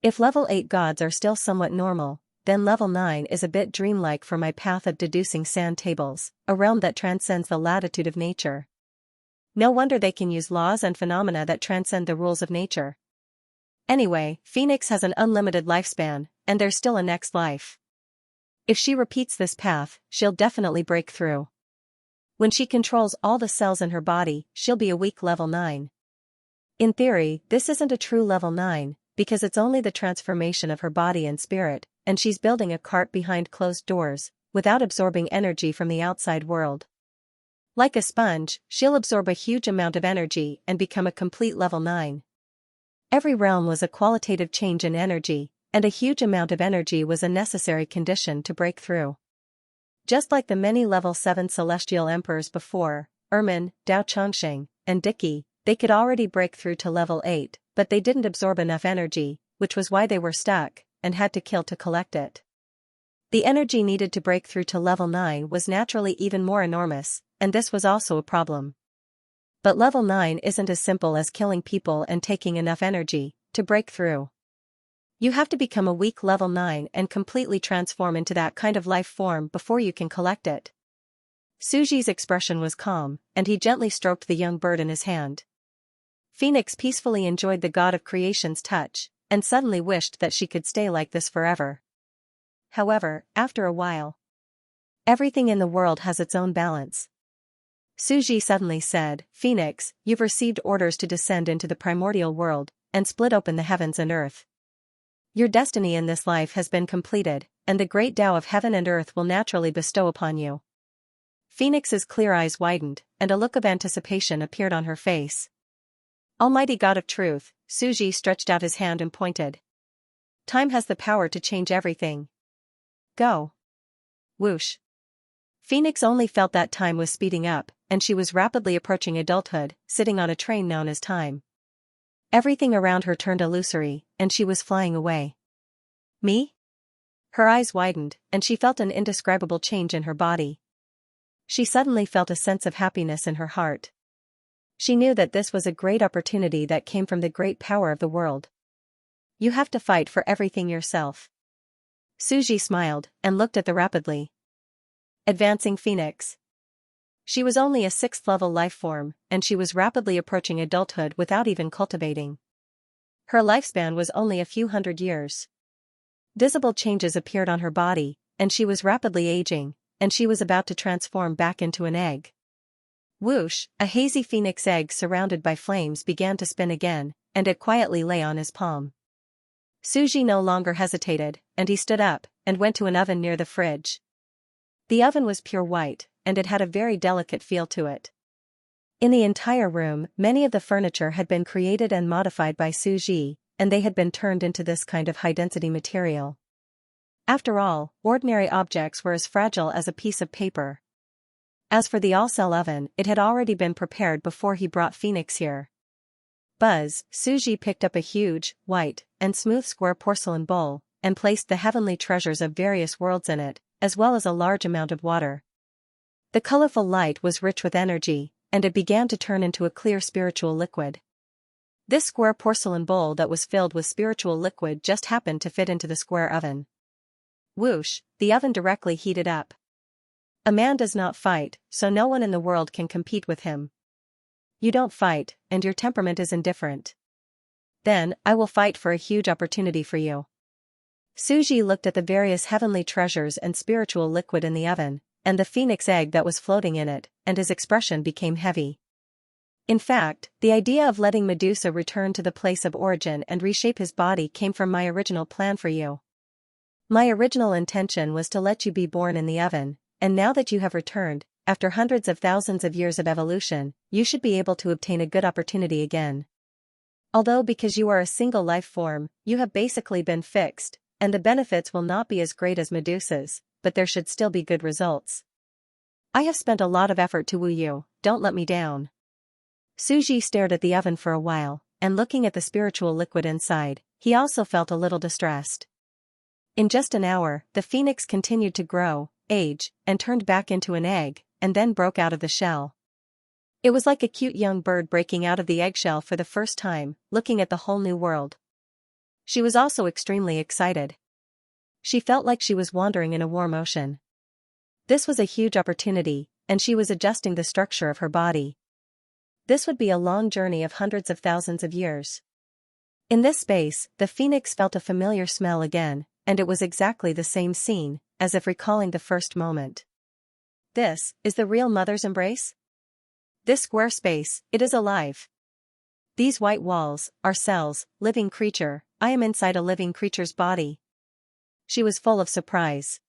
If level 8 gods are still somewhat normal, then level 9 is a bit dreamlike for my path of deducing sand tables, a realm that transcends the latitude of nature. No wonder they can use laws and phenomena that transcend the rules of nature. Anyway, Phoenix has an unlimited lifespan, and there's still a next life. If she repeats this path, she'll definitely break through. When she controls all the cells in her body, she'll be a weak level 9. In theory, this isn't a true level 9, because it's only the transformation of her body and spirit, and she's building a cart behind closed doors, without absorbing energy from the outside world. Like a sponge, she'll absorb a huge amount of energy and become a complete level 9. Every realm was a qualitative change in energy, and a huge amount of energy was a necessary condition to break through. Just like the many level 7 celestial emperors before, Ermin, Dao Chongsheng, and Dickie, they could already break through to level 8, but they didn't absorb enough energy, which was why they were stuck, and had to kill to collect it. The energy needed to break through to level 9 was naturally even more enormous, and this was also a problem. But level 9 isn't as simple as killing people and taking enough energy to break through. You have to become a weak level 9 and completely transform into that kind of life form before you can collect it. Suji's expression was calm, and he gently stroked the young bird in his hand. Phoenix peacefully enjoyed the god of creation's touch, and suddenly wished that she could stay like this forever. However, after a while, everything in the world has its own balance. Suji suddenly said, "Phoenix, you've received orders to descend into the primordial world, and split open the heavens and earth. Your destiny in this life has been completed, and the great Tao of heaven and earth will naturally bestow upon you." Phoenix's clear eyes widened, and a look of anticipation appeared on her face. Almighty God of Truth, Suji stretched out his hand and pointed. Time has the power to change everything. Go. Whoosh. Phoenix only felt that time was speeding up, and she was rapidly approaching adulthood, sitting on a train known as time. Everything around her turned illusory, and she was flying away. Me? Her eyes widened, and she felt an indescribable change in her body. She suddenly felt a sense of happiness in her heart. She knew that this was a great opportunity that came from the great power of the world. You have to fight for everything yourself. Suji smiled, and looked at the rapidly advancing Phoenix. She was only a 6th level life form, and she was rapidly approaching adulthood without even cultivating. Her lifespan was only a few hundred years. Visible changes appeared on her body, and she was rapidly aging, and she was about to transform back into an egg. Whoosh, a hazy phoenix egg surrounded by flames began to spin again, and it quietly lay on his palm. Suji no longer hesitated, and he stood up, and went to an oven near the fridge. The oven was pure white, and it had a very delicate feel to it. In the entire room, many of the furniture had been created and modified by Suji, and they had been turned into this kind of high-density material. After all, ordinary objects were as fragile as a piece of paper. As for the all-cell oven, it had already been prepared before he brought Phoenix here. Buzz, Suji picked up a huge, white, and smooth square porcelain bowl, and placed the heavenly treasures of various worlds in it, as well as a large amount of water. The colorful light was rich with energy, and it began to turn into a clear spiritual liquid. This square porcelain bowl that was filled with spiritual liquid just happened to fit into the square oven. Whoosh, the oven directly heated up. A man does not fight, so no one in the world can compete with him. You don't fight, and your temperament is indifferent. Then, I will fight for a huge opportunity for you. Suji looked at the various heavenly treasures and spiritual liquid in the oven, and the phoenix egg that was floating in it, and his expression became heavy. In fact, the idea of letting Medusa return to the place of origin and reshape his body came from my original plan for you. My original intention was to let you be born in the oven, and now that you have returned, after hundreds of thousands of years of evolution, you should be able to obtain a good opportunity again. Although because you are a single life form, you have basically been fixed, and the benefits will not be as great as Medusa's, but there should still be good results. I have spent a lot of effort to woo you, don't let me down. Suji stared at the oven for a while, and looking at the spiritual liquid inside, he also felt a little distressed. In just an hour, the phoenix continued to grow, age, and turned back into an egg, and then broke out of the shell. It was like a cute young bird breaking out of the eggshell for the first time, looking at the whole new world. She was also extremely excited. She felt like she was wandering in a warm ocean. This was a huge opportunity, and she was adjusting the structure of her body. This would be a long journey of hundreds of thousands of years. In this space, the phoenix felt a familiar smell again, and it was exactly the same scene, as if recalling the first moment. This is the real mother's embrace? This square space, it is alive. These white walls are cells, living creature, I am inside a living creature's body. She was full of surprise.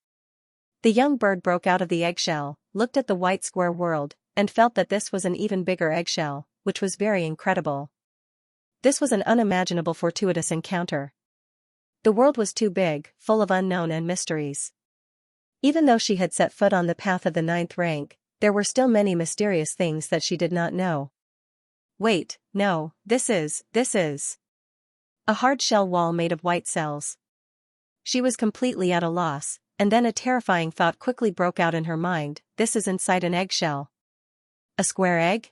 The young bird broke out of the eggshell, looked at the white square world, and felt that this was an even bigger eggshell, which was very incredible. This was an unimaginable fortuitous encounter. The world was too big, full of unknown and mysteries. Even though she had set foot on the path of the 9th rank, there were still many mysterious things that she did not know. Wait, no, this is a hard shell wall made of white cells. She was completely at a loss, and then a terrifying thought quickly broke out in her mind, this is inside an eggshell. A square egg?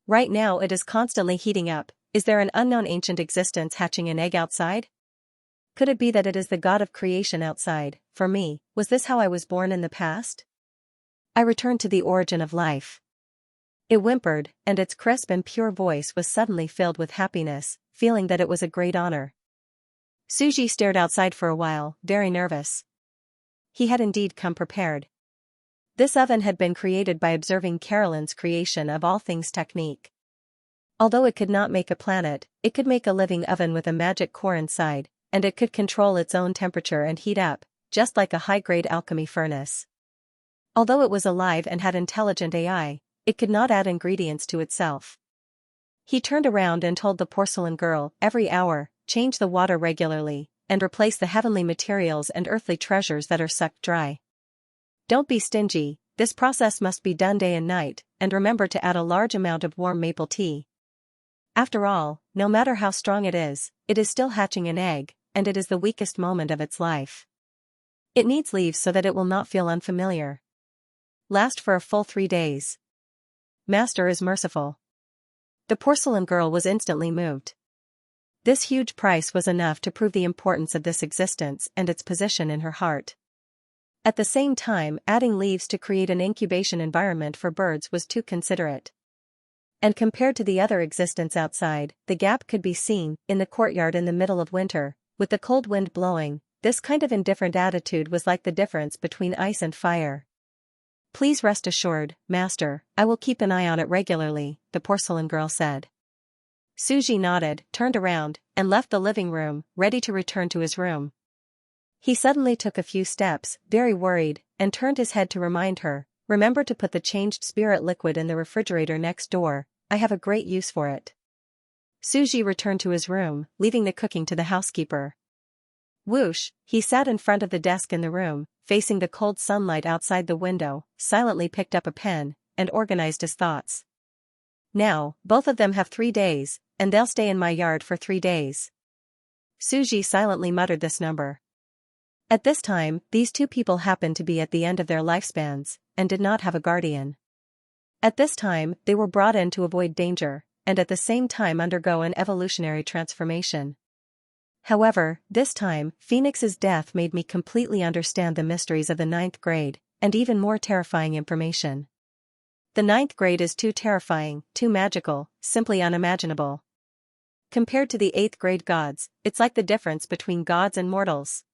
Right now it is constantly heating up, is there an unknown ancient existence hatching an egg outside? Could it be that it is the god of creation outside, for me, was this how I was born in the past? I returned to the origin of life. It whimpered, and its crisp and pure voice was suddenly filled with happiness, feeling that it was a great honor. Suji stared outside for a while, very nervous. He had indeed come prepared. This oven had been created by observing Carolyn's creation of all things technique. Although it could not make a planet, it could make a living oven with a magic core inside, and it could control its own temperature and heat up, just like a high-grade alchemy furnace. Although it was alive and had intelligent AI, it could not add ingredients to itself. He turned around and told the porcelain girl, every hour, change the water regularly, and replace the heavenly materials and earthly treasures that are sucked dry. Don't be stingy, this process must be done day and night, and remember to add a large amount of warm maple tea. After all, no matter how strong it is still hatching an egg, and it is the weakest moment of its life. It needs leaves so that it will not feel unfamiliar. Last for a full 3 days. Master is merciful. The porcelain girl was instantly moved. This huge price was enough to prove the importance of this existence and its position in her heart. At the same time, adding leaves to create an incubation environment for birds was too considerate. And compared to the other existence outside, the gap could be seen, in the courtyard in the middle of winter, with the cold wind blowing, this kind of indifferent attitude was like the difference between ice and fire. Please rest assured, Master, I will keep an eye on it regularly, the porcelain girl said. Suji nodded, turned around, and left the living room, ready to return to his room. He suddenly took a few steps, very worried, and turned his head to remind her, remember to put the changed spirit liquid in the refrigerator next door, I have a great use for it. Suji returned to his room, leaving the cooking to the housekeeper. Whoosh, he sat in front of the desk in the room, facing the cold sunlight outside the window, silently picked up a pen, and organized his thoughts. Now, both of them have 3 days, and they'll stay in my yard for 3 days. Suji silently muttered this number. At this time, these two people happened to be at the end of their lifespans, and did not have a guardian. At this time, they were brought in to avoid danger, and at the same time undergo an evolutionary transformation. However, this time, Phoenix's death made me completely understand the mysteries of the 9th grade, and even more terrifying information. The 9th grade is too terrifying, too magical, simply unimaginable. Compared to the 8th grade gods, it's like the difference between gods and mortals.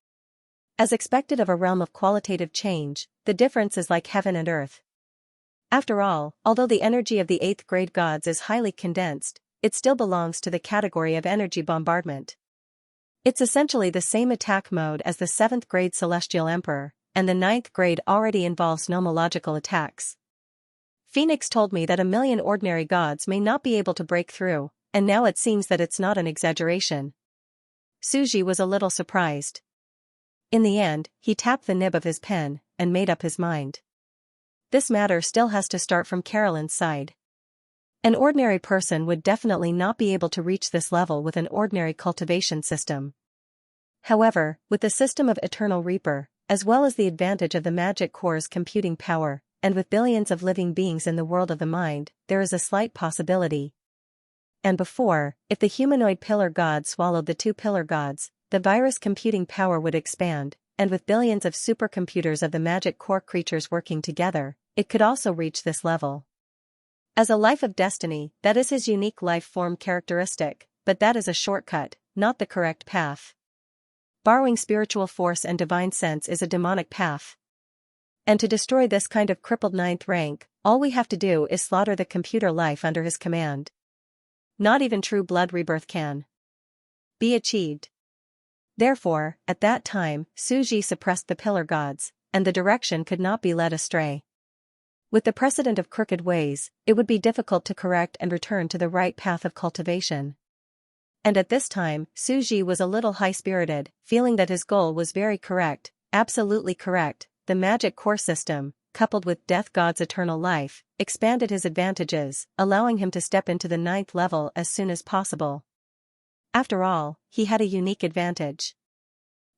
As expected of a realm of qualitative change, the difference is like heaven and earth. After all, although the energy of the 8th grade gods is highly condensed, it still belongs to the category of energy bombardment. It's essentially the same attack mode as the 7th grade Celestial Emperor, and the 9th grade already involves nomological attacks. Phoenix told me that 1,000,000 ordinary gods may not be able to break through, and now it seems that it's not an exaggeration. Suji was a little surprised. In the end, he tapped the nib of his pen, and made up his mind. This matter still has to start from Carolyn's side. An ordinary person would definitely not be able to reach this level with an ordinary cultivation system. However, with the system of Eternal Reaper, as well as the advantage of the magic core's computing power, and with billions of living beings in the world of the mind, there is a slight possibility. And before, if the humanoid pillar god swallowed the 2 pillar gods, the virus computing power would expand, and with billions of supercomputers of the magic core creatures working together, it could also reach this level. As a life of destiny, that is his unique life form characteristic, but that is a shortcut, not the correct path. Borrowing spiritual force and divine sense is a demonic path. And to destroy this kind of crippled 9th rank, all we have to do is slaughter the computer life under his command. Not even true blood rebirth can be achieved. Therefore, at that time, Suji suppressed the pillar gods, and the direction could not be led astray. With the precedent of crooked ways, it would be difficult to correct and return to the right path of cultivation. And at this time, Suji was a little high-spirited, feeling that his goal was very correct, absolutely correct. The magic core system, coupled with Death God's eternal life, expanded his advantages, allowing him to step into the 9th level as soon as possible. After all, he had a unique advantage.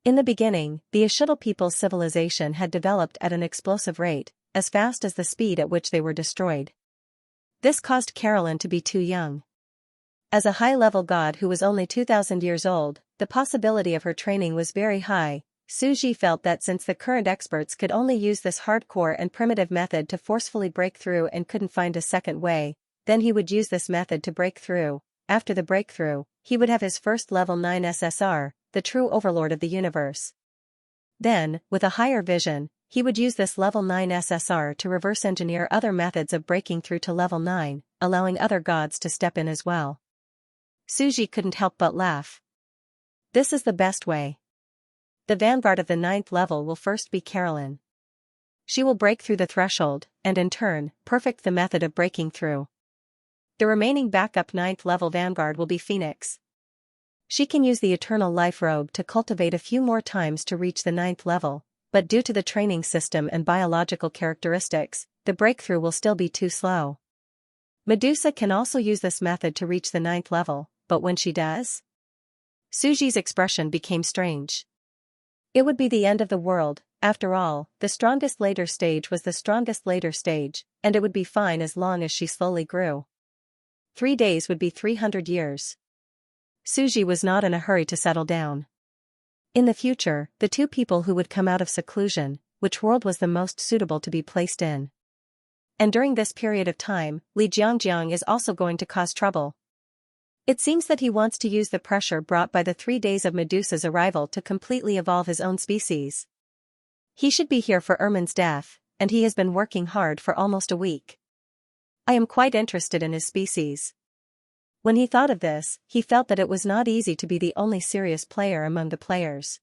In the beginning, the Ashutl people's civilization had developed at an explosive rate, as fast as the speed at which they were destroyed. This caused Carolyn to be too young. As a high-level god who was only 2,000 years old, the possibility of her training was very high. Suji felt that since the current experts could only use this hardcore and primitive method to forcefully break through and couldn't find a second way, then he would use this method to break through. After the breakthrough, he would have his first level 9 SSR, the true overlord of the universe. Then, with a higher vision, he would use this level 9 SSR to reverse engineer other methods of breaking through to level 9, allowing other gods to step in as well. Suji couldn't help but laugh. This is the best way. The vanguard of the 9th level will first be Carolyn. She will break through the threshold, and in turn, perfect the method of breaking through. The remaining backup 9th level vanguard will be Phoenix. She can use the Eternal Life Robe to cultivate a few more times to reach the 9th level, but due to the training system and biological characteristics, the breakthrough will still be too slow. Medusa can also use this method to reach the 9th level, but when she does? Suji's expression became strange. It would be the end of the world. After all, the strongest later stage was the strongest later stage, and it would be fine as long as she slowly grew. 3 days would be 300 years. Suji was not in a hurry to settle down. In the future, the 2 people who would come out of seclusion, which world was the most suitable to be placed in? And during this period of time, Li Jiangjiang is also going to cause trouble. It seems that he wants to use the pressure brought by the 3 days of Medusa's arrival to completely evolve his own species. He should be here for Ermin's death, and he has been working hard for almost a week. I am quite interested in his species. When he thought of this, he felt that it was not easy to be the only serious player among the players.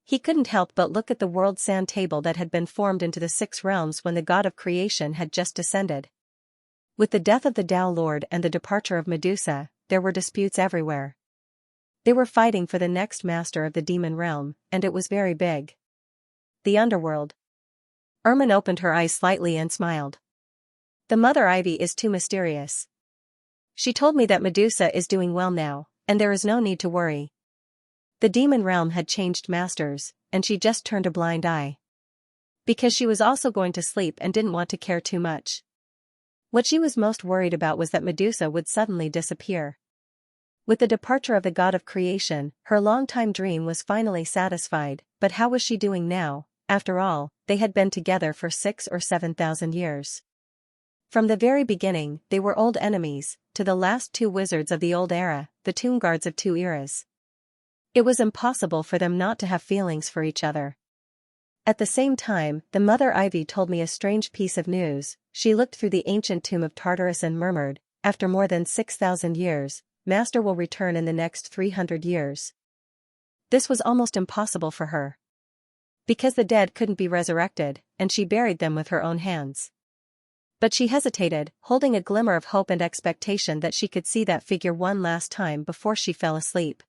He couldn't help but look at the world sand table that had been formed into the 6 realms when the god of creation had just descended. With the death of the Tao Lord and the departure of Medusa, there were disputes everywhere. They were fighting for the next master of the demon realm, and it was very big. The underworld. Ermin opened her eyes slightly and smiled. The Mother Ivy is too mysterious. She told me that Medusa is doing well now, and there is no need to worry. The demon realm had changed masters, and she just turned a blind eye. Because she was also going to sleep and didn't want to care too much. What she was most worried about was that Medusa would suddenly disappear. With the departure of the god of creation, her long-time dream was finally satisfied, but how was she doing now? After all, they had been together for 6,000 or 7,000 years. From the very beginning, they were old enemies, to the last two wizards of the old era, the tomb guards of two eras. It was impossible for them not to have feelings for each other. At the same time, the Mother Ivy told me a strange piece of news. She looked through the ancient tomb of Tartarus and murmured, after more than 6,000 years, Master will return in the next 300 years. This was almost impossible for her. Because the dead couldn't be resurrected, and she buried them with her own hands. But she hesitated, holding a glimmer of hope and expectation that she could see that figure one last time before she fell asleep.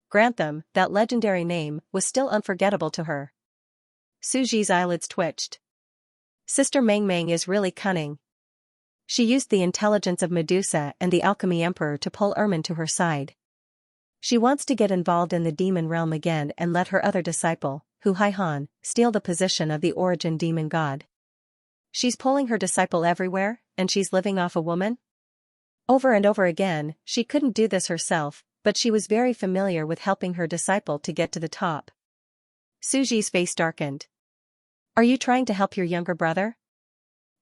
Grantham, that legendary name, was still unforgettable to her. Suji's eyelids twitched. Sister Meng Meng is really cunning. She used the intelligence of Medusa and the Alchemy Emperor to pull Ermin to her side. She wants to get involved in the demon realm again and let her other disciple, Hu Haihan, steal the position of the origin demon god. She's pulling her disciple everywhere, and she's living off a woman? Over and over again, she couldn't do this herself, but she was very familiar with helping her disciple to get to the top. Suji's face darkened. Are you trying to help your younger brother?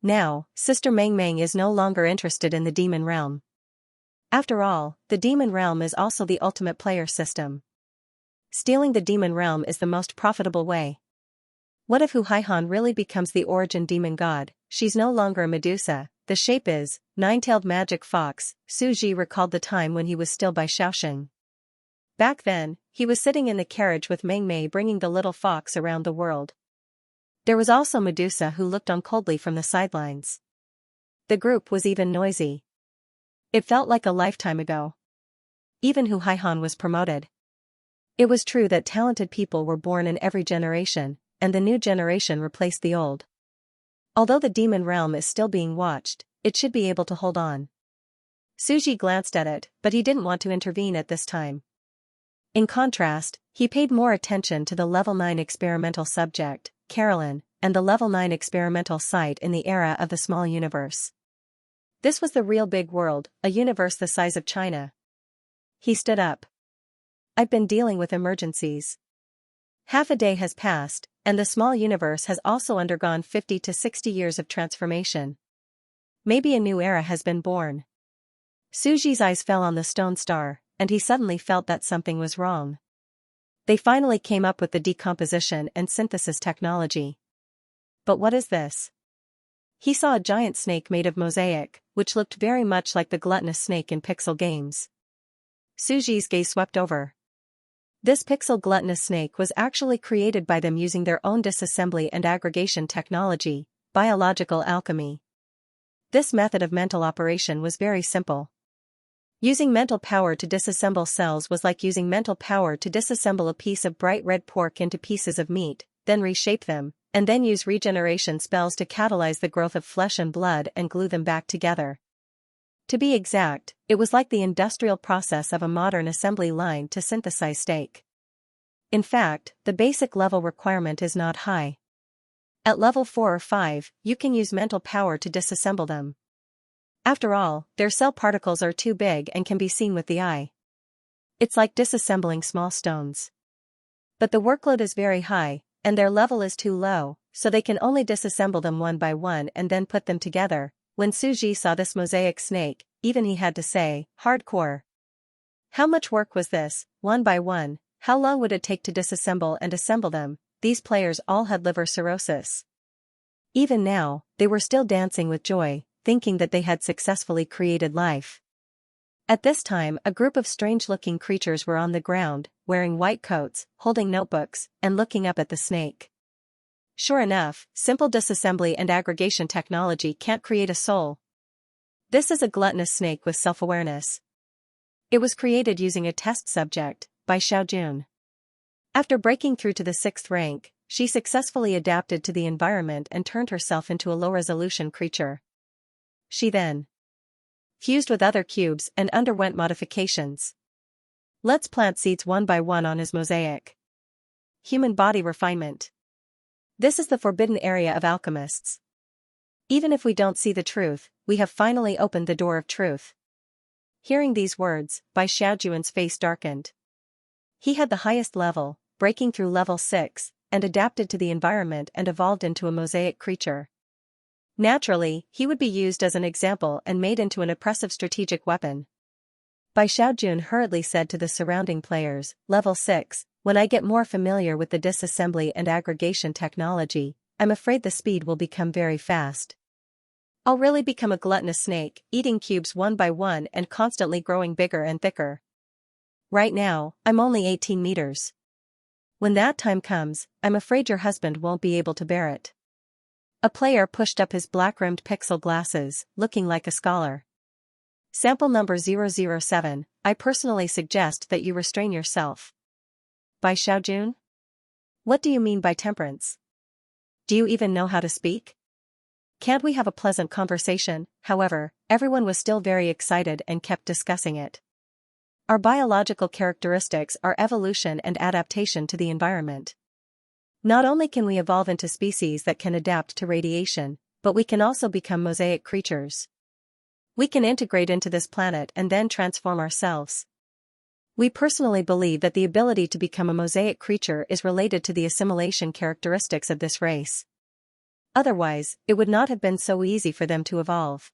Now, Sister Meng Meng is no longer interested in the demon realm. After all, the demon realm is also the ultimate player system. Stealing the demon realm is the most profitable way. What if Hu Haihan really becomes the origin demon god? She's no longer a Medusa, the shape is, nine-tailed magic fox. Suji recalled the time when he was still by Xiaoxing. Back then, he was sitting in the carriage with Meng Mei bringing the little fox around the world. There was also Medusa who looked on coldly from the sidelines. The group was even noisy. It felt like a lifetime ago. Even Hu Haihan was promoted. It was true that talented people were born in every generation, and the new generation replaced the old. Although the demon realm is still being watched, it should be able to hold on. Suji glanced at it, but he didn't want to intervene at this time. In contrast, he paid more attention to the level 9 experimental subject, Carolyn, and the level 9 experimental site in the era of the small universe. This was the real big world, a universe the size of China. He stood up. I've been dealing with emergencies. Half a day has passed, and the small universe has also undergone 50 to 60 years of transformation. Maybe a new era has been born. Suji's eyes fell on the stone star, and he suddenly felt that something was wrong. They finally came up with the decomposition and synthesis technology. But what is this? He saw a giant snake made of mosaic, which looked very much like the gluttonous snake in pixel games. Suji's gaze swept over. This pixel gluttonous snake was actually created by them using their own disassembly and aggregation technology, biological alchemy. This method of mental operation was very simple. Using mental power to disassemble cells was like using mental power to disassemble a piece of bright red pork into pieces of meat, then reshape them, and then use regeneration spells to catalyze the growth of flesh and blood and glue them back together. To be exact, it was like the industrial process of a modern assembly line to synthesize steak. In fact, the basic level requirement is not high. At level 4 or 5, you can use mental power to disassemble them. After all, their cell particles are too big and can be seen with the eye. It's like disassembling small stones. But the workload is very high, and their level is too low, so they can only disassemble them one by one and then put them together. When Suji saw this mosaic snake, even he had to say, hardcore. How much work was this, one by one? How long would it take to disassemble and assemble them? These players all had liver cirrhosis. Even now, they were still dancing with joy, thinking that they had successfully created life. At this time, a group of strange-looking creatures were on the ground, wearing white coats, holding notebooks, and looking up at the snake. Sure enough, simple disassembly and aggregation technology can't create a soul. This is a gluttonous snake with self-awareness. It was created using a test subject, by Xiaojun. After breaking through to the 6th rank, she successfully adapted to the environment and turned herself into a low-resolution creature. She then fused with other cubes and underwent modifications. Let's plant seeds one by one on his mosaic. Human body refinement. This is the forbidden area of alchemists. Even if we don't see the truth, we have finally opened the door of truth. Hearing these words, Bai Xiaojuan's face darkened. He had the highest level, breaking through level 6, and adapted to the environment and evolved into a mosaic creature. Naturally, he would be used as an example and made into an oppressive strategic weapon. Bai Xiaojun hurriedly said to the surrounding players, Level 6, when I get more familiar with the disassembly and aggregation technology, I'm afraid the speed will become very fast. I'll really become a gluttonous snake, eating cubes one by one and constantly growing bigger and thicker. Right now, I'm only 18 meters. When that time comes, I'm afraid your husband won't be able to bear it. A player pushed up his black-rimmed pixel glasses, looking like a scholar. Sample number 007, I personally suggest that you restrain yourself. Bai Xiaojun? What do you mean by temperance? Do you even know how to speak? Can't we have a pleasant conversation? However, everyone was still very excited and kept discussing it. Our biological characteristics are evolution and adaptation to the environment. Not only can we evolve into species that can adapt to radiation, but we can also become mosaic creatures. We can integrate into this planet and then transform ourselves. We personally believe that the ability to become a mosaic creature is related to the assimilation characteristics of this race. Otherwise, it would not have been so easy for them to evolve.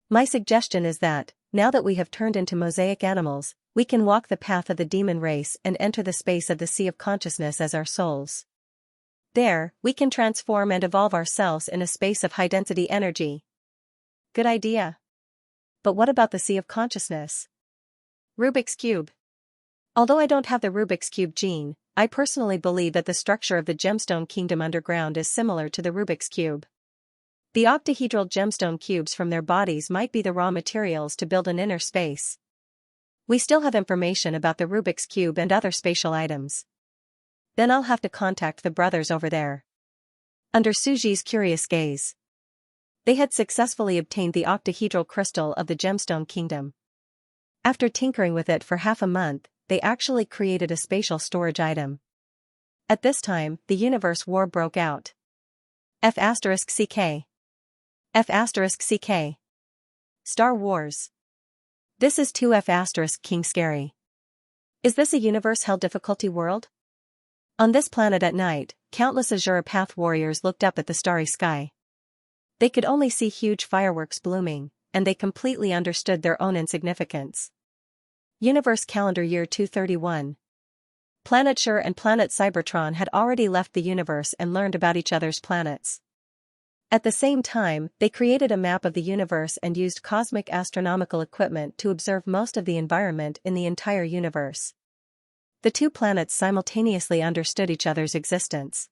My suggestion is that, now that we have turned into mosaic animals, we can walk the path of the demon race and enter the space of the sea of consciousness as our souls. There, we can transform and evolve ourselves in a space of high-density energy. Good idea. But what about the sea of consciousness? Rubik's Cube. Although I don't have the Rubik's Cube gene, I personally believe that the structure of the gemstone kingdom underground is similar to the Rubik's Cube. The octahedral gemstone cubes from their bodies might be the raw materials to build an inner space. We still have information about the Rubik's Cube and other spatial items. Then I'll have to contact the brothers over there. Under Suji's curious gaze, they had successfully obtained the octahedral crystal of the gemstone kingdom. After tinkering with it for half a month, they actually created a spatial storage item. At this time, the universe war broke out. F***CK. F***CK. Star Wars. This is 2F** King Scary. Is this a universe-hell difficulty world? On this planet at night, countless Azure Path warriors looked up at the starry sky. They could only see huge fireworks blooming, and they completely understood their own insignificance. Universe Calendar Year 231. Planet Shur and Planet Cybertron had already left the universe and learned about each other's planets. At the same time, they created a map of the universe and used cosmic astronomical equipment to observe most of the environment in the entire universe. The two planets simultaneously understood each other's existence.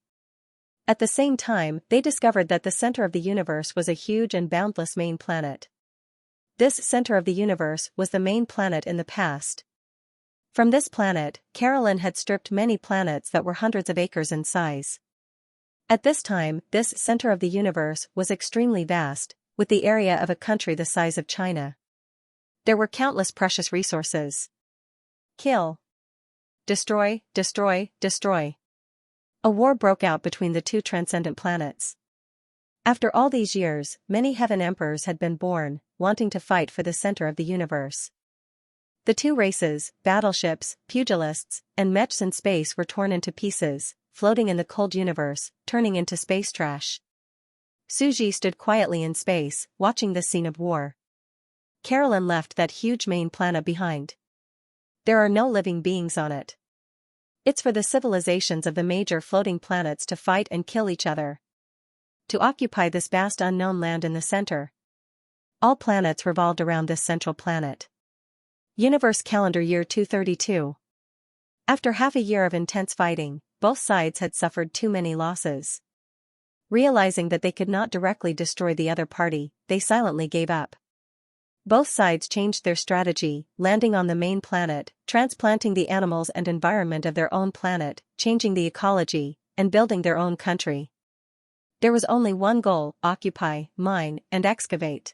At the same time, they discovered that the center of the universe was a huge and boundless main planet. This center of the universe was the main planet in the past. From this planet, Carolyn had stripped many planets that were hundreds of acres in size. At this time, this center of the universe was extremely vast, with the area of a country the size of China. There were countless precious resources. Kill. Destroy, destroy, destroy. A war broke out between the two transcendent planets. After all these years, many heaven emperors had been born, wanting to fight for the center of the universe. The two races, battleships, pugilists, and mechs in space were torn into pieces, floating in the cold universe, turning into space trash. Suji stood quietly in space, watching this scene of war. Carolyn left that huge main planet behind. There are no living beings on it. It's for the civilizations of the major floating planets to fight and kill each other. To occupy this vast unknown land in the center. All planets revolved around this central planet. Universe Calendar Year 232. After half a year of intense fighting, both sides had suffered too many losses. Realizing that they could not directly destroy the other party, they silently gave up. Both sides changed their strategy, landing on the main planet, transplanting the animals and environment of their own planet, changing the ecology, and building their own country. There was only one goal: occupy, mine, and excavate.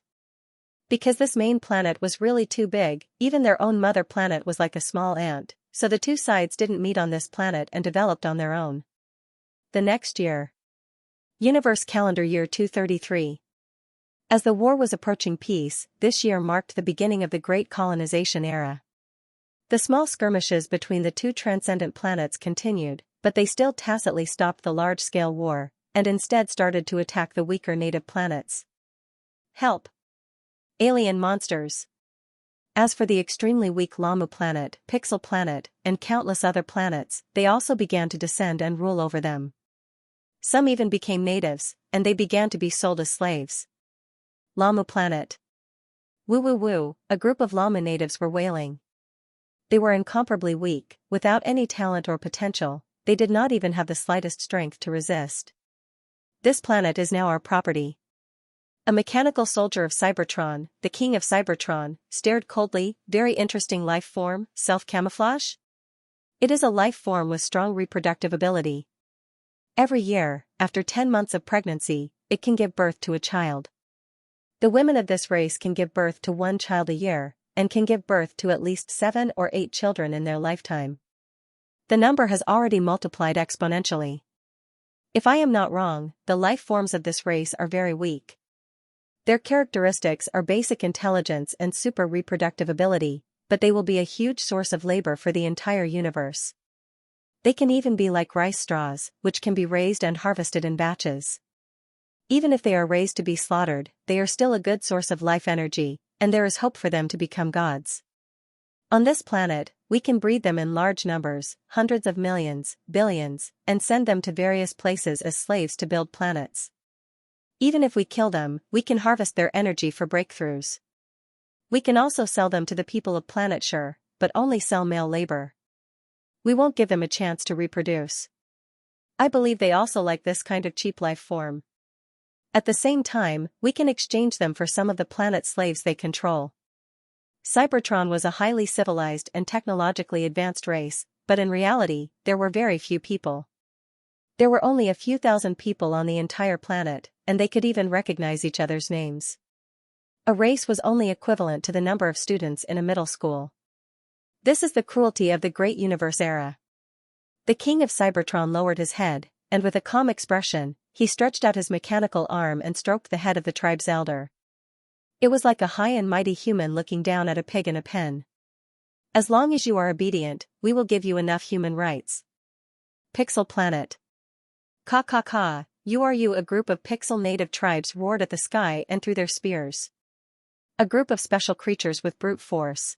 Because this main planet was really too big, even their own mother planet was like a small ant, so the two sides didn't meet on this planet and developed on their own. The next year. Universe calendar year 233. As the war was approaching peace, this year marked the beginning of the Great Colonization Era. The small skirmishes between the two transcendent planets continued, but they still tacitly stopped the large-scale war, and instead started to attack the weaker native planets. Help! Alien monsters! As for the extremely weak Lamu planet, Pixel planet, and countless other planets, they also began to descend and rule over them. Some even became natives, and they began to be sold as slaves. Lamu planet. Woo woo woo, a group of Lamu natives were wailing. They were incomparably weak, without any talent or potential, they did not even have the slightest strength to resist. This planet is now our property. A mechanical soldier of Cybertron, the king of Cybertron, stared coldly. Very interesting life form, self-camouflage? It is a life form with strong reproductive ability. Every year, after 10 months of pregnancy, it can give birth to a child. The women of this race can give birth to one child a year, and can give birth to at least 7 or 8 children in their lifetime. The number has already multiplied exponentially. If I am not wrong, the life forms of this race are very weak. Their characteristics are basic intelligence and super reproductive ability, but they will be a huge source of labor for the entire universe. They can even be like rice straws, which can be raised and harvested in batches. Even if they are raised to be slaughtered, they are still a good source of life energy, and there is hope for them to become gods. On this planet, we can breed them in large numbers, hundreds of millions, billions, and send them to various places as slaves to build planets. Even if we kill them, we can harvest their energy for breakthroughs. We can also sell them to the people of Planet Sure, but only sell male labor. We won't give them a chance to reproduce. I believe they also like this kind of cheap life form. At the same time, we can exchange them for some of the planet's slaves they control. Cybertron was a highly civilized and technologically advanced race, but in reality, there were very few people. There were only a few thousand people on the entire planet, and they could even recognize each other's names. A race was only equivalent to the number of students in a middle school. This is the cruelty of the Great Universe Era. The king of Cybertron lowered his head, and with a calm expression, he stretched out his mechanical arm and stroked the head of the tribe's elder. It was like a high and mighty human looking down at a pig in a pen. As long as you are obedient, we will give you enough human rights. Pixel planet. Ka ka ka, you, a group of pixel native tribes roared at the sky and threw their spears. A group of special creatures with brute force.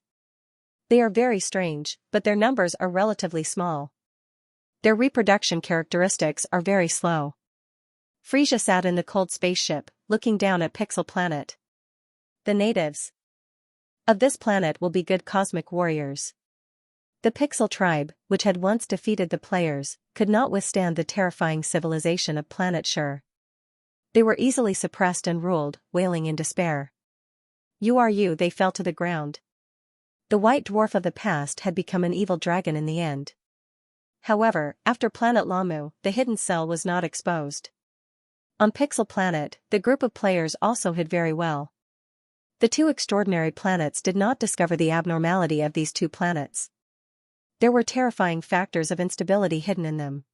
They are very strange, but their numbers are relatively small. Their reproduction characteristics are very slow. Frisia sat in the cold spaceship, looking down at Pixel planet. The natives of this planet will be good cosmic warriors. The Pixel tribe, which had once defeated the players, could not withstand the terrifying civilization of Planet Sure. They were easily suppressed and ruled, wailing in despair. They fell to the ground. The white dwarf of the past had become an evil dragon in the end. However, after Planet Lamu, the hidden cell was not exposed. On Pixel planet, the group of players also hid very well. The two extraordinary planets did not discover the abnormality of these two planets. There were terrifying factors of instability hidden in them.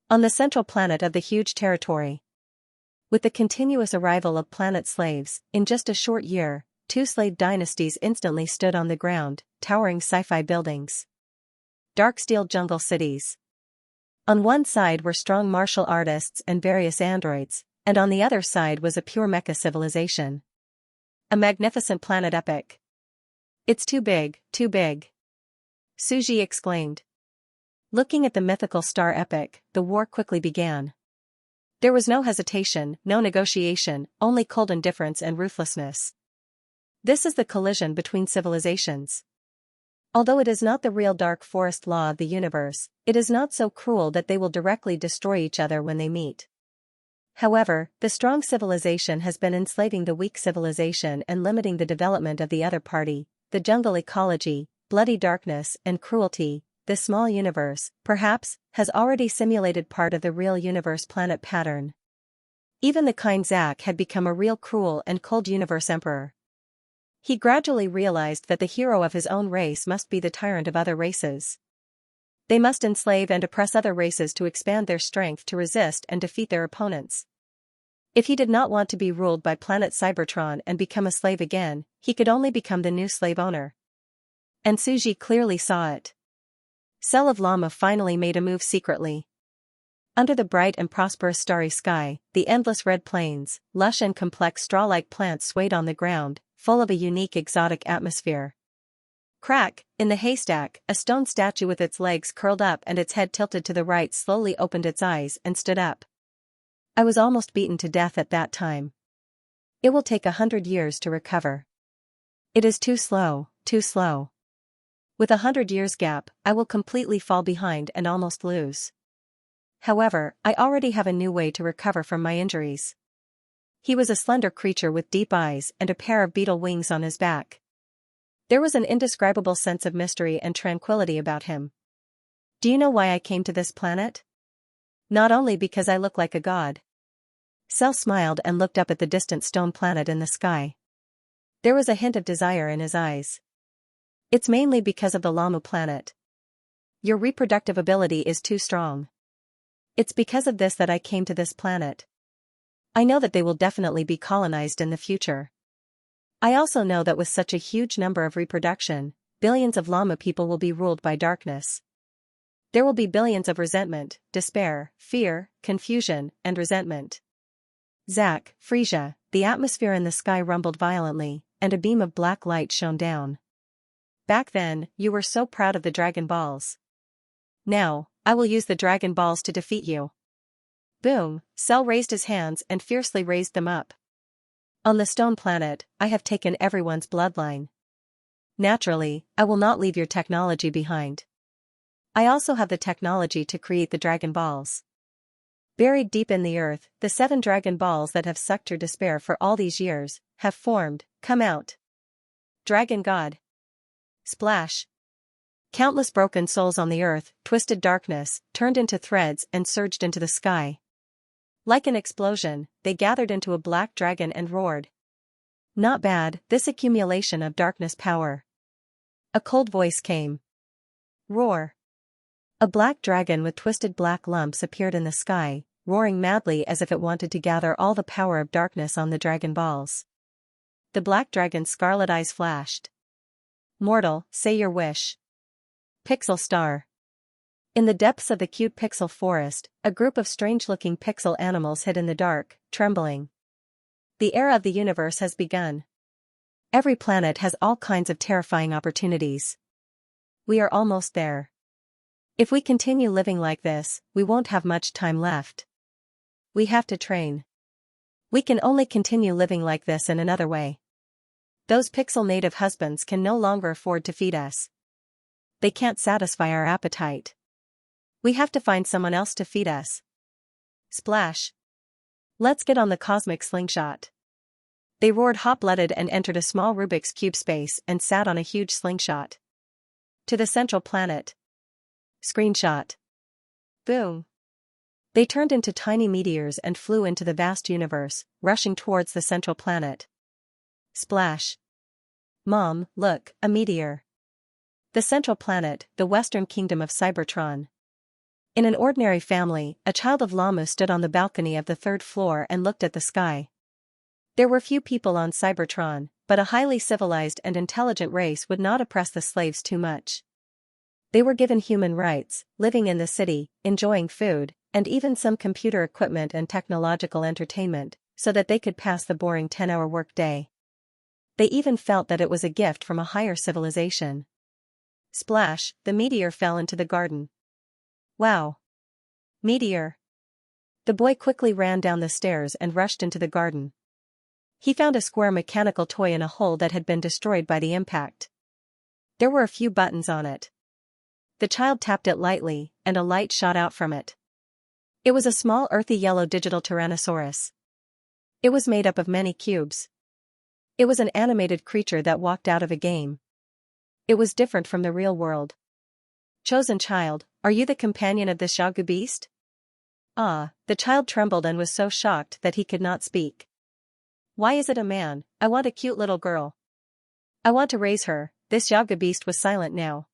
On the central planet of the huge territory, with the continuous arrival of planet slaves, in just a short year, 2 slave dynasties instantly stood on the ground, towering sci-fi buildings. Dark steel jungle cities. On one side were strong martial artists and various androids, and on the other side was a pure mecha civilization. A magnificent planet epic. It's too big, too big. Suji exclaimed. Looking at the mythical star epic, the war quickly began. There was no hesitation, no negotiation, only cold indifference and ruthlessness. This is the collision between civilizations. Although it is not the real dark forest law of the universe, it is not so cruel that they will directly destroy each other when they meet. However, the strong civilization has been enslaving the weak civilization and limiting the development of the other party. The jungle ecology, bloody darkness, and cruelty. This small universe, perhaps, has already simulated part of the real universe planet pattern. Even the kind Zack had become a real cruel and cold universe emperor. He gradually realized that the hero of his own race must be the tyrant of other races. They must enslave and oppress other races to expand their strength to resist and defeat their opponents. If he did not want to be ruled by planet Cybertron and become a slave again, he could only become the new slave owner. And Suji clearly saw it. Cell of Llama finally made a move secretly. Under the bright and prosperous starry sky, the endless red plains, lush and complex straw-like plants swayed on the ground, full of a unique exotic atmosphere. Crack, in the haystack, a stone statue with its legs curled up and its head tilted to the right slowly opened its eyes and stood up. I was almost beaten to death at that time. It will take 100 years to recover. It is too slow, too slow. With 100 years gap, I will completely fall behind and almost lose. However, I already have a new way to recover from my injuries. He was a slender creature with deep eyes and a pair of beetle wings on his back. There was an indescribable sense of mystery and tranquility about him. Do you know why I came to this planet? Not only because I look like a god. Cell smiled and looked up at the distant stone planet in the sky. There was a hint of desire in his eyes. It's mainly because of the Lamu planet. Your reproductive ability is too strong. It's because of this that I came to this planet. I know that they will definitely be colonized in the future. I also know that with such a huge number of reproduction, billions of Llama people will be ruled by darkness. There will be billions of resentment, despair, fear, confusion, and resentment. Zack, Frisia, the atmosphere in the sky rumbled violently, and a beam of black light shone down. Back then, you were so proud of the Dragon Balls. Now, I will use the Dragon Balls to defeat you. Boom, Cell raised his hands and fiercely raised them up. On the stone planet, I have taken everyone's bloodline. Naturally, I will not leave your technology behind. I also have the technology to create the Dragon Balls. Buried deep in the earth, the 7 Dragon Balls that have sucked your despair for all these years, have formed. Come out. Dragon God. Splash. Countless broken souls on the earth, twisted darkness, turned into threads and surged into the sky. Like an explosion, they gathered into a black dragon and roared. Not bad, this accumulation of darkness power. A cold voice came. Roar. A black dragon with twisted black lumps appeared in the sky, roaring madly as if it wanted to gather all the power of darkness on the Dragon Balls. The black dragon's scarlet eyes flashed. Mortal, say your wish. Pixel Star. In the depths of the cute pixel forest, a group of strange-looking pixel animals hid in the dark, trembling. The era of the universe has begun. Every planet has all kinds of terrifying opportunities. We are almost there. If we continue living like this, we won't have much time left. We have to train. We can only continue living like this in another way. Those pixel native husbands can no longer afford to feed us. They can't satisfy our appetite. We have to find someone else to feed us. Splash. Let's get on the cosmic slingshot. They roared hot-blooded and entered a small Rubik's Cube space and sat on a huge slingshot. To the central planet. Screenshot. Boom. They turned into tiny meteors and flew into the vast universe, rushing towards the central planet. Splash. Mom, look, a meteor. The central planet, the western kingdom of Cybertron. In an ordinary family, a child of Lamu stood on the balcony of the 3rd floor and looked at the sky. There were few people on Cybertron, but a highly civilized and intelligent race would not oppress the slaves too much. They were given human rights, living in the city, enjoying food, and even some computer equipment and technological entertainment, so that they could pass the boring 10-hour workday. They even felt that it was a gift from a higher civilization. Splash, the meteor fell into the garden. Wow. Meteor. The boy quickly ran down the stairs and rushed into the garden. He found a square mechanical toy in a hole that had been destroyed by the impact. There were a few buttons on it. The child tapped it lightly, and a light shot out from it. It was a small earthy yellow digital tyrannosaurus. It was made up of many cubes. It was an animated creature that walked out of a game. It was different from the real world. Chosen child, are you the companion of this Xiaogu beast? Ah, the child trembled and was so shocked that he could not speak. Why is it a man? I want a cute little girl. I want to raise her. This Xiaogu beast was silent now.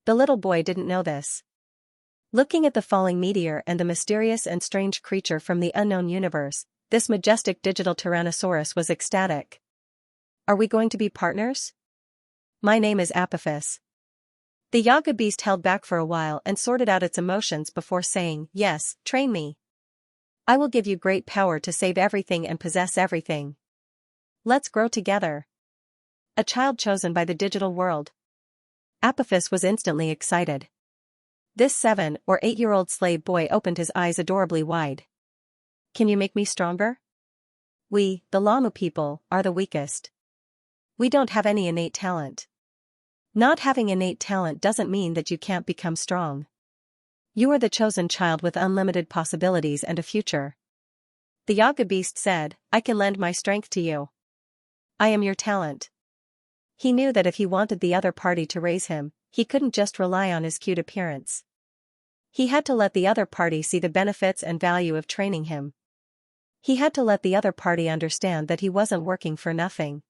The little boy didn't know this. Looking at the falling meteor and the mysterious and strange creature from the unknown universe, this majestic digital tyrannosaurus was ecstatic. Are we going to be partners? My name is Apophis. The Yaga beast held back for a while and sorted out its emotions before saying, yes, train me. I will give you great power to save everything and possess everything. Let's grow together. A child chosen by the digital world. Apophis was instantly excited. This 7 or 8-year-old slave boy opened his eyes adorably wide. Can you make me stronger? We, the Lamu people, are the weakest. We don't have any innate talent. Not having innate talent doesn't mean that you can't become strong. You are the chosen child with unlimited possibilities and a future. The Yaga beast said, I can lend my strength to you. I am your talent. He knew that if he wanted the other party to raise him, he couldn't just rely on his cute appearance. He had to let the other party see the benefits and value of training him. He had to let the other party understand that he wasn't working for nothing.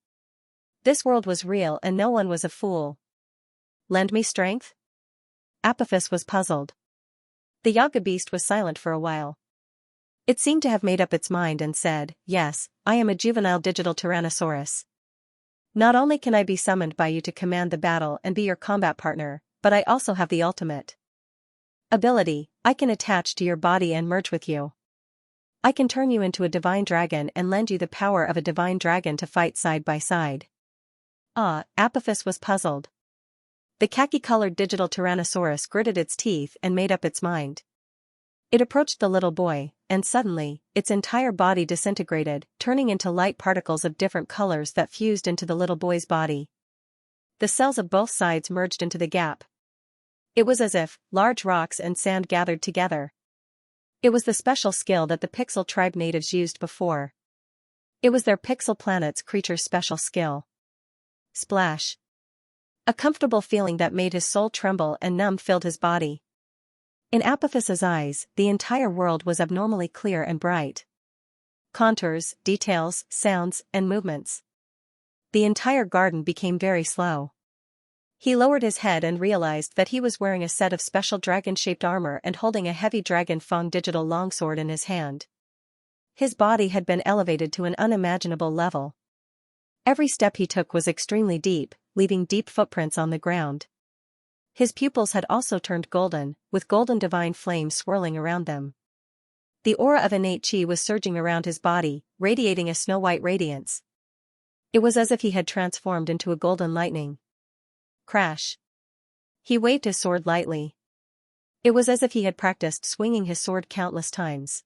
This world was real and no one was a fool. Lend me strength? Apophis was puzzled. The Yaga beast was silent for a while. It seemed to have made up its mind and said, yes, I am a juvenile digital tyrannosaurus. Not only can I be summoned by you to command the battle and be your combat partner, but I also have the ultimate ability. I can attach to your body and merge with you. I can turn you into a divine dragon and lend you the power of a divine dragon to fight side by side. Ah, Apophis was puzzled. The khaki-colored digital tyrannosaurus gritted its teeth and made up its mind. It approached the little boy, and suddenly, its entire body disintegrated, turning into light particles of different colors that fused into the little boy's body. The cells of both sides merged into the gap. It was as if large rocks and sand gathered together. It was the special skill that the Pixel tribe natives used before. It was their Pixel planet's creature's special skill. Splash. A comfortable feeling that made his soul tremble and numb filled his body. In Apophis's eyes, the entire world was abnormally clear and bright. Contours, details, sounds, and movements. The entire garden became very slow. He lowered his head and realized that he was wearing a set of special dragon-shaped armor and holding a heavy dragon fang digital longsword in his hand. His body had been elevated to an unimaginable level. Every step he took was extremely deep, leaving deep footprints on the ground. His pupils had also turned golden, with golden divine flames swirling around them. The aura of innate chi was surging around his body, radiating a snow-white radiance. It was as if he had transformed into a golden lightning. Crash. He waved his sword lightly. It was as if he had practiced swinging his sword countless times.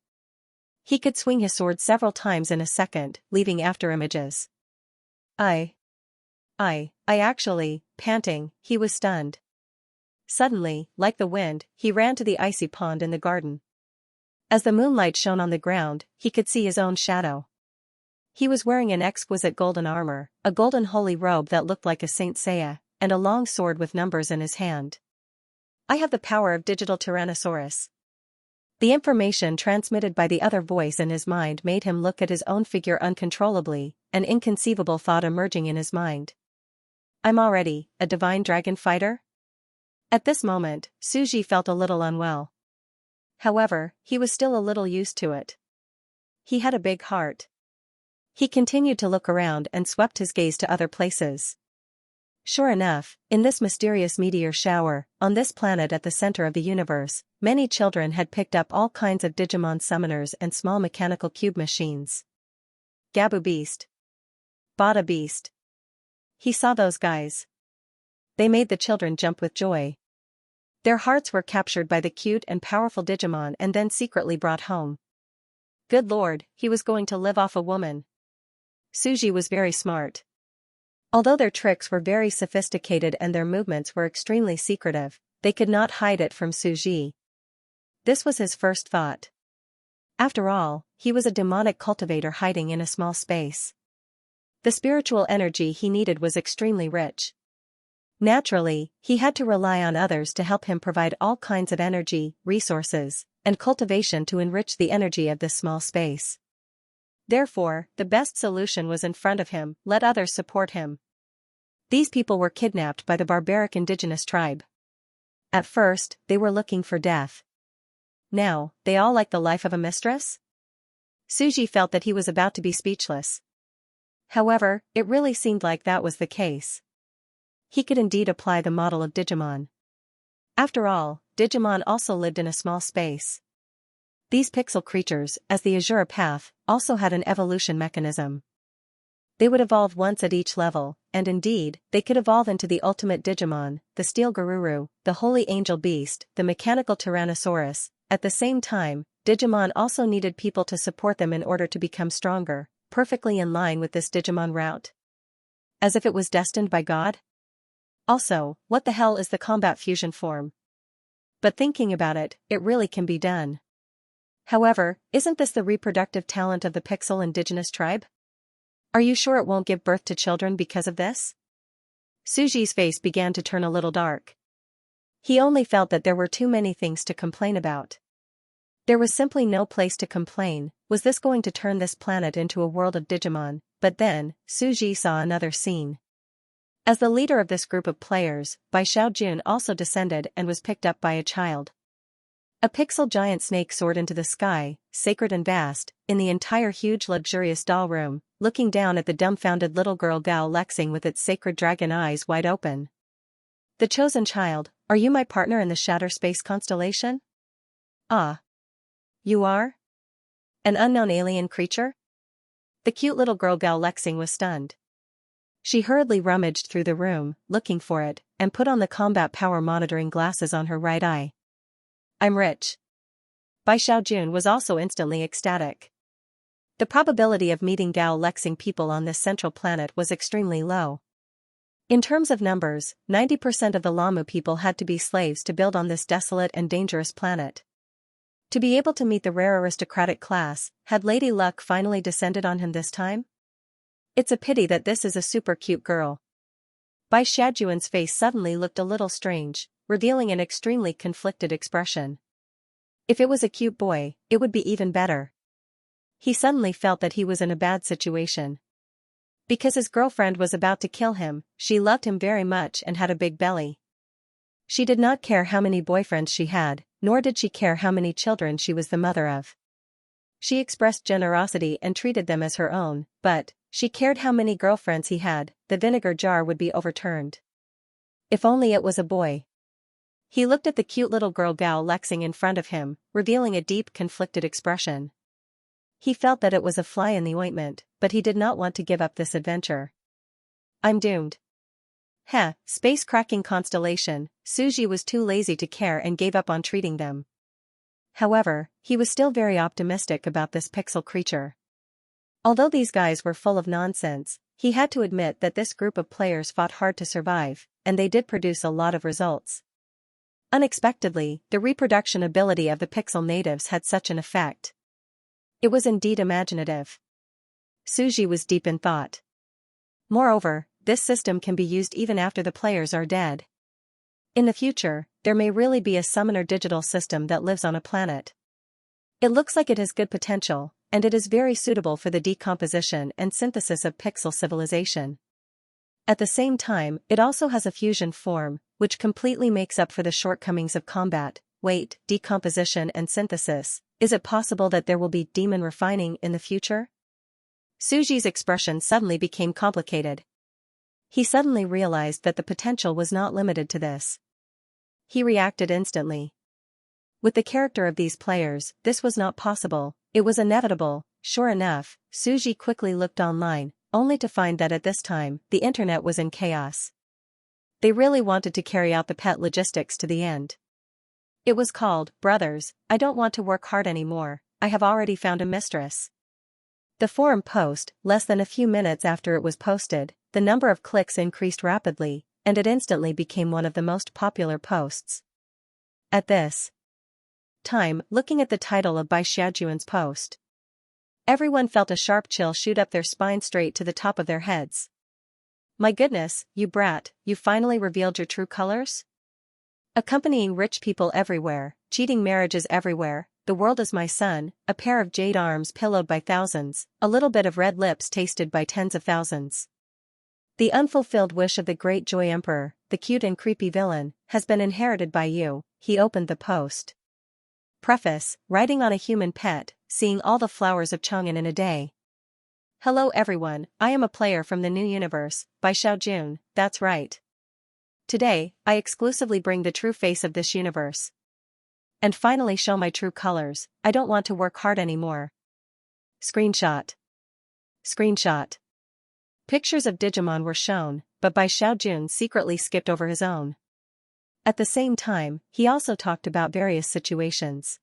He could swing his sword several times in a second, leaving after images. Actually, panting, he was stunned. Suddenly, like the wind, he ran to the icy pond in the garden. As the moonlight shone on the ground, he could see his own shadow. He was wearing an exquisite golden armor, a golden holy robe that looked like a Saint Seiya, and a long sword with numbers in his hand. I have the power of digital Tyrannosaurus. The information transmitted by the other voice in his mind made him look at his own figure uncontrollably, an inconceivable thought emerging in his mind. I'm already a divine dragon fighter? At this moment, Suji felt a little unwell. However, he was still a little used to it. He had a big heart. He continued to look around and swept his gaze to other places. Sure enough, in this mysterious meteor shower, on this planet at the center of the universe, many children had picked up all kinds of Digimon summoners and small mechanical cube machines. Gabu Beast. Bada Beast. He saw those guys. They made the children jump with joy. Their hearts were captured by the cute and powerful Digimon and then secretly brought home. Good lord, he was going to live off a woman. Suji was very smart. Although their tricks were very sophisticated and their movements were extremely secretive, they could not hide it from Suji. This was his first thought. After all, he was a demonic cultivator hiding in a small space. The spiritual energy he needed was extremely rich. Naturally, he had to rely on others to help him provide all kinds of energy, resources, and cultivation to enrich the energy of this small space. Therefore, the best solution was in front of him: let others support him. These people were kidnapped by the barbaric indigenous tribe. At first, they were looking for death. Now, they all like the life of a mistress? Suji felt that he was about to be speechless. However, it really seemed like that was the case. He could indeed apply the model of Digimon. After all, Digimon also lived in a small space. These pixel creatures, as the Azure Path, also had an evolution mechanism. They would evolve once at each level, and indeed, they could evolve into the ultimate Digimon, the Steel Garuru, the Holy Angel Beast, the Mechanical Tyrannosaurus. At the same time, Digimon also needed people to support them in order to become stronger, perfectly in line with this Digimon route. As if it was destined by God? Also, what the hell is the combat fusion form? But thinking about it, it really can be done. However, isn't this the reproductive talent of the Pixel indigenous tribe? Are you sure it won't give birth to children because of this? Suji's face began to turn a little dark. He only felt that there were too many things to complain about. There was simply no place to complain. Was this going to turn this planet into a world of Digimon? But then, Suji saw another scene. As the leader of this group of players, Bai Xiaojun also descended and was picked up by a child. A pixel giant snake soared into the sky, sacred and vast, in the entire huge luxurious doll room, looking down at the dumbfounded little girl Gao Lexing with its sacred dragon eyes wide open. The chosen child, are you my partner in the Shatter Space constellation? Ah. You are? An unknown alien creature? The cute little girl Gao Lexing was stunned. She hurriedly rummaged through the room, looking for it, and put on the combat power monitoring glasses on her right eye. I'm rich. Bai Xiaojun was also instantly ecstatic. The probability of meeting Gao Lexing people on this central planet was extremely low. In terms of numbers, 90% of the Lamu people had to be slaves to build on this desolate and dangerous planet. To be able to meet the rare aristocratic class, had Lady Luck finally descended on him this time? It's a pity that this is a super cute girl. Bai Xiaojun's face suddenly looked a little strange, revealing an extremely conflicted expression. If it was a cute boy, it would be even better. He suddenly felt that he was in a bad situation. Because his girlfriend was about to kill him, she loved him very much and had a big belly. She did not care how many boyfriends she had, nor did she care how many children she was the mother of. She expressed generosity and treated them as her own, but she cared how many girlfriends he had. The vinegar jar would be overturned. If only it was a boy. He looked at the cute little girl Gao Lexing in front of him, revealing a deep conflicted expression. He felt that it was a fly in the ointment, but he did not want to give up this adventure. I'm doomed. Heh, space-cracking constellation. Suji was too lazy to care and gave up on treating them. However, he was still very optimistic about this pixel creature. Although these guys were full of nonsense, he had to admit that this group of players fought hard to survive, and they did produce a lot of results. Unexpectedly, the reproduction ability of the pixel natives had such an effect. It was indeed imaginative. Suji was deep in thought. Moreover, this system can be used even after the players are dead. In the future, there may really be a summoner digital system that lives on a planet. It looks like it has good potential, and it is very suitable for the decomposition and synthesis of pixel civilization. At the same time, it also has a fusion form, which completely makes up for the shortcomings of combat, weight, decomposition and synthesis. Is it possible that there will be demon refining in the future? Suji's expression suddenly became complicated. He suddenly realized that the potential was not limited to this. He reacted instantly. With the character of these players, this was not possible, it was inevitable. Sure enough, Suji quickly looked online, only to find that at this time, the internet was in chaos. They really wanted to carry out the pet logistics to the end. It was called, Brothers, I don't want to work hard anymore, I have already found a mistress. The forum post, less than a few minutes after it was posted, the number of clicks increased rapidly, and it instantly became one of the most popular posts. At this time looking at the title of Bai Xiaojuan's post. Everyone felt a sharp chill shoot up their spine straight to the top of their heads. My goodness, you brat, you finally revealed your true colors? Accompanying rich people everywhere, cheating marriages everywhere, the world is my son, a pair of jade arms pillowed by thousands, a little bit of red lips tasted by tens of thousands. The unfulfilled wish of the great Joy Emperor, the cute and creepy villain, has been inherited by you. He opened the post. Preface, writing on a human pet, seeing all the flowers of Chang'an in a day. Hello everyone, I am a player from the new universe, Bai Xiaojun, that's right. Today, I exclusively bring the true face of this universe. And finally show my true colors. I don't want to work hard anymore. Screenshot. Screenshot. Pictures of Digimon were shown, but Bai Xiaojun secretly skipped over his own. At the same time, he also talked about various situations.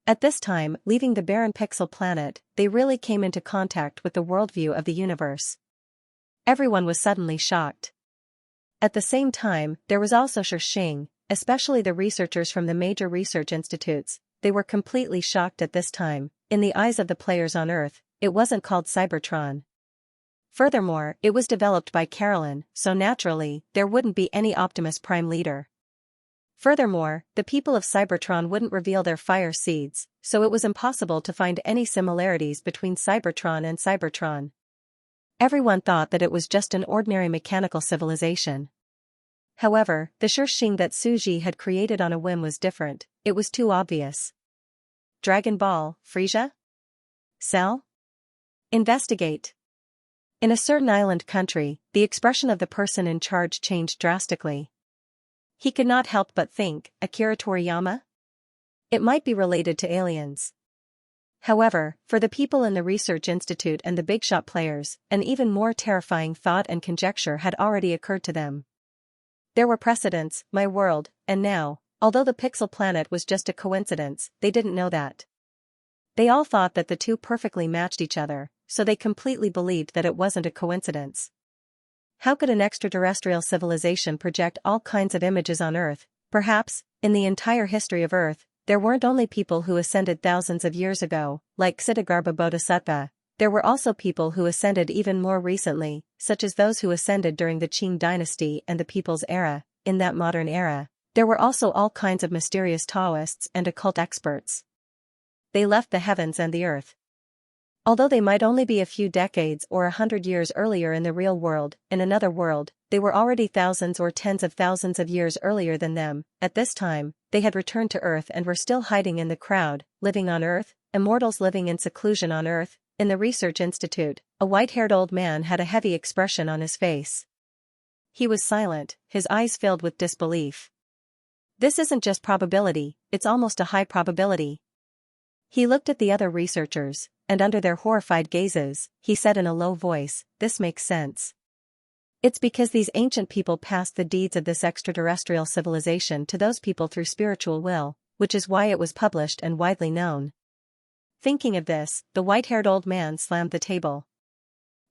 At this time, leaving the barren pixel planet, they really came into contact with the worldview of the universe. Everyone was suddenly shocked. At the same time, there was also Xianxia, especially the researchers from the major research institutes. They were completely shocked at this time. In the eyes of the players on Earth, it wasn't called Cybertron. Furthermore, it was developed by Carolyn, so naturally, there wouldn't be any Optimus Prime leader. Furthermore, the people of Cybertron wouldn't reveal their fire seeds, so it was impossible to find any similarities between Cybertron and Cybertron. Everyone thought that it was just an ordinary mechanical civilization. However, the Xianxia that Suji had created on a whim was different. It was too obvious. Dragon Ball, Frisia? Cell? Investigate. In a certain island country, the expression of the person in charge changed drastically. He could not help but think, Akira Toriyama? It might be related to aliens. However, for the people in the research institute and the big shot players, an even more terrifying thought and conjecture had already occurred to them. There were precedents, my world, and now, although the pixel planet was just a coincidence, they didn't know that. They all thought that the two perfectly matched each other, so they completely believed that it wasn't a coincidence. How could an extraterrestrial civilization project all kinds of images on Earth? Perhaps, in the entire history of Earth, there weren't only people who ascended thousands of years ago, like Ksitigarbha Bodhisattva. There were also people who ascended even more recently, such as those who ascended during the Qing dynasty and the People's Era. In that modern era, there were also all kinds of mysterious Taoists and occult experts. They left the heavens and the earth. Although they might only be a few decades or 100 years earlier in the real world, in another world, they were already thousands or tens of thousands of years earlier than them. At this time, they had returned to Earth and were still hiding in the crowd, living on Earth, immortals living in seclusion on Earth. In the research institute, a white-haired old man had a heavy expression on his face. He was silent, his eyes filled with disbelief. This isn't just probability, it's almost a high probability. He looked at the other researchers, and under their horrified gazes, he said in a low voice, "This makes sense. It's because these ancient people passed the deeds of this extraterrestrial civilization to those people through spiritual will, which is why it was published and widely known." Thinking of this, the white-haired old man slammed the table.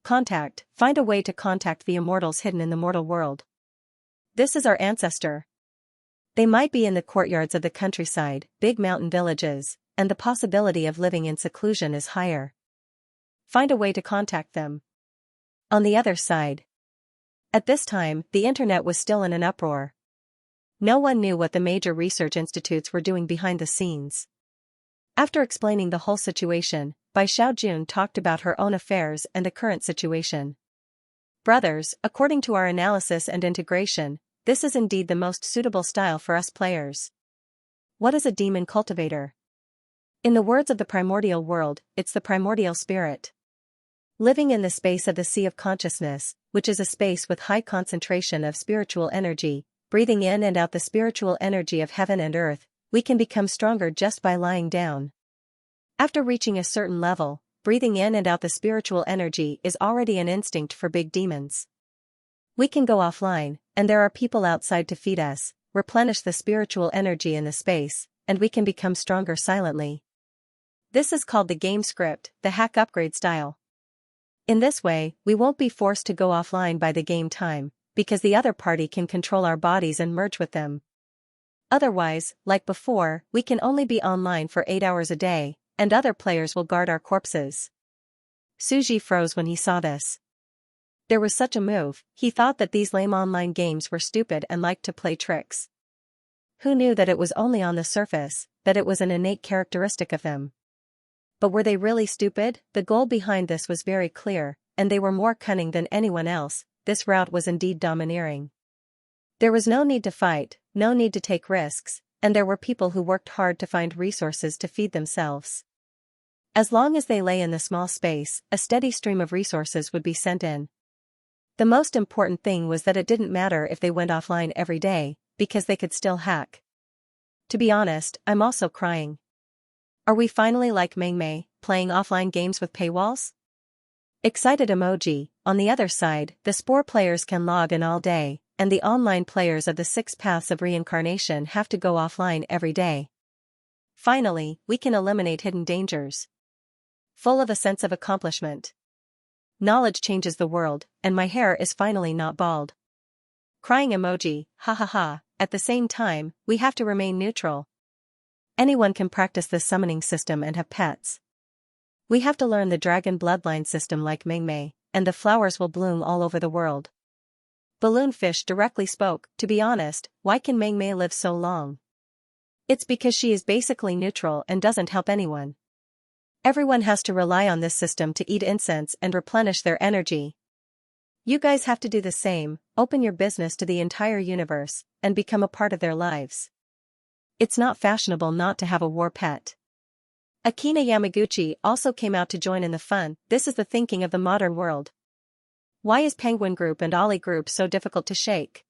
Contact, find a way to contact the immortals hidden in the mortal world. This is our ancestor. They might be in the courtyards of the countryside, big mountain villages, and the possibility of living in seclusion is higher. Find a way to contact them. On the other side. At this time, the internet was still in an uproar. No one knew what the major research institutes were doing behind the scenes. After explaining the whole situation, Bai Xiaojun talked about her own affairs and the current situation. Brothers, according to our analysis and integration, this is indeed the most suitable style for us players. What is a demon cultivator? In the words of the primordial world, it's the primordial spirit. Living in the space of the sea of consciousness, which is a space with high concentration of spiritual energy, breathing in and out the spiritual energy of heaven and earth, we can become stronger just by lying down. After reaching a certain level, breathing in and out the spiritual energy is already an instinct for big demons. We can go offline, and there are people outside to feed us, replenish the spiritual energy in the space, and we can become stronger silently. This is called the game script, the hack upgrade style. In this way, we won't be forced to go offline by the game time, because the other party can control our bodies and merge with them. Otherwise, like before, we can only be online for 8 hours a day, and other players will guard our corpses. Suji froze when he saw this. There was such a move, he thought that these lame online games were stupid and liked to play tricks. Who knew that it was only on the surface, that it was an innate characteristic of them? But were they really stupid? The goal behind this was very clear, and they were more cunning than anyone else. This route was indeed domineering. There was no need to fight, no need to take risks, and there were people who worked hard to find resources to feed themselves. As long as they lay in the small space, a steady stream of resources would be sent in. The most important thing was that it didn't matter if they went offline every day, because they could still hack. To be honest, I'm also crying. Are we finally like Mengmei, playing offline games with paywalls? Excited emoji. On the other side, the Spore players can log in all day, and the online players of the 6 paths of reincarnation have to go offline every day. Finally, we can eliminate hidden dangers. Full of a sense of accomplishment. Knowledge changes the world, and my hair is finally not bald. Crying emoji, ha ha ha. At the same time, we have to remain neutral. Anyone can practice this summoning system and have pets. We have to learn the dragon bloodline system like Mengmei, and the flowers will bloom all over the world. Balloonfish directly spoke. To be honest, why can Mengmei live so long? It's because she is basically neutral and doesn't help anyone. Everyone has to rely on this system to eat incense and replenish their energy. You guys have to do the same, open your business to the entire universe, and become a part of their lives. It's not fashionable not to have a war pet. Akina Yamaguchi also came out to join in the fun. This is the thinking of the modern world. Why is Penguin Group and Ollie Group so difficult to shake?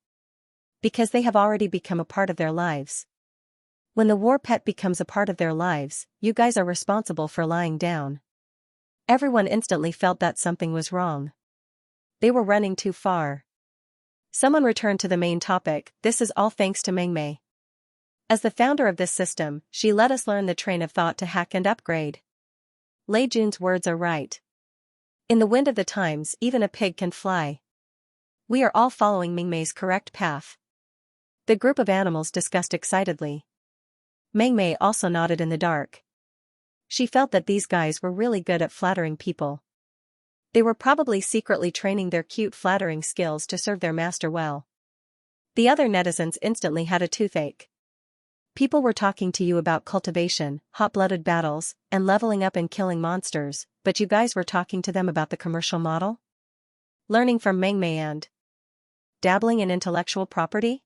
Because they have already become a part of their lives. When the war pet becomes a part of their lives, you guys are responsible for lying down. Everyone instantly felt that something was wrong. They were running too far. Someone returned to the main topic. This is all thanks to Mengmei. As the founder of this system, she let us learn the train of thought to hack and upgrade. Lei Jun's words are right. In the wind of the times, even a pig can fly. We are all following Mengmei's correct path. The group of animals discussed excitedly. Mengmei also nodded in the dark. She felt that these guys were really good at flattering people. They were probably secretly training their cute flattering skills to serve their master well. The other netizens instantly had a toothache. People were talking to you about cultivation, hot-blooded battles, and leveling up and killing monsters, but you guys were talking to them about the commercial model? Learning from Mengmei and dabbling in intellectual property?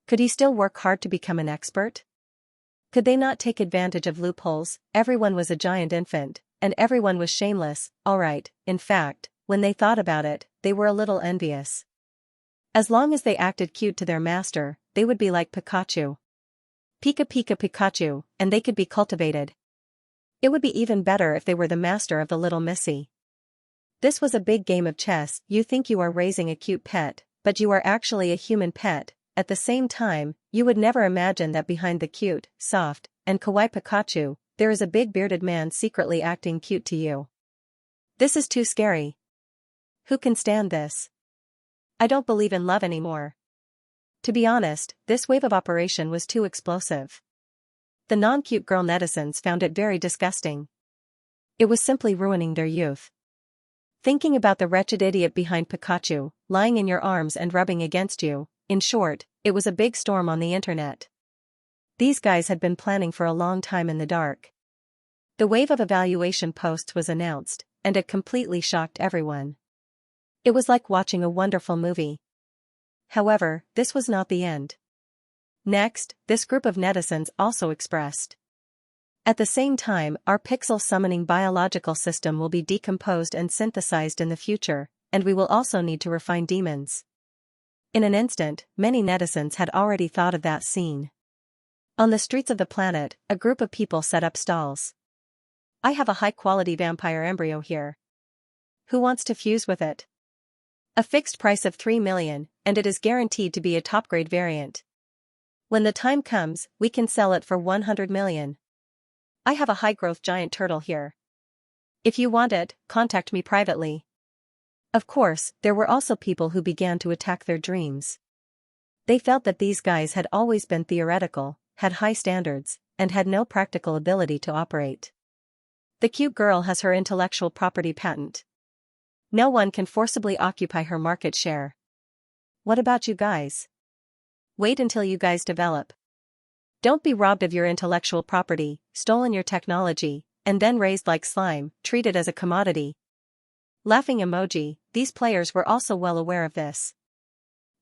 Could he still work hard to become an expert? Could they not take advantage of loopholes? Everyone was a giant infant, and everyone was shameless. Alright, in fact, when they thought about it, they were a little envious. As long as they acted cute to their master, they would be like Pikachu. Pika Pika Pikachu, and they could be cultivated. It would be even better if they were the master of the little Missy. This was a big game of chess. You think you are raising a cute pet, but you are actually a human pet. At the same time, you would never imagine that behind the cute, soft, and kawaii Pikachu, there is a big bearded man secretly acting cute to you. This is too scary. Who can stand this? I don't believe in love anymore. To be honest, this wave of operation was too explosive. The non-cute girl netizens found it very disgusting. It was simply ruining their youth. Thinking about the wretched idiot behind Pikachu, lying in your arms and rubbing against you, in short, it was a big storm on the internet. These guys had been planning for a long time in the dark. The wave of evaluation posts was announced, and it completely shocked everyone. It was like watching a wonderful movie. However, this was not the end. Next, this group of netizens also expressed. At the same time, our pixel summoning biological system will be decomposed and synthesized in the future, and we will also need to refine demons. In an instant, many netizens had already thought of that scene. On the streets of the planet, a group of people set up stalls. I have a high-quality vampire embryo here. Who wants to fuse with it? A fixed price of 3 million, and it is guaranteed to be a top-grade variant. When the time comes, we can sell it for 100 million. I have a high-growth giant turtle here. If you want it, contact me privately. Of course, there were also people who began to attack their dreams. They felt that these guys had always been theoretical, had high standards, and had no practical ability to operate. The cute girl has her intellectual property patent. No one can forcibly occupy her market share. What about you guys? Wait until you guys develop. Don't be robbed of your intellectual property, stolen your technology, and then raised like slime, treated as a commodity. Laughing emoji. These players were also well aware of this.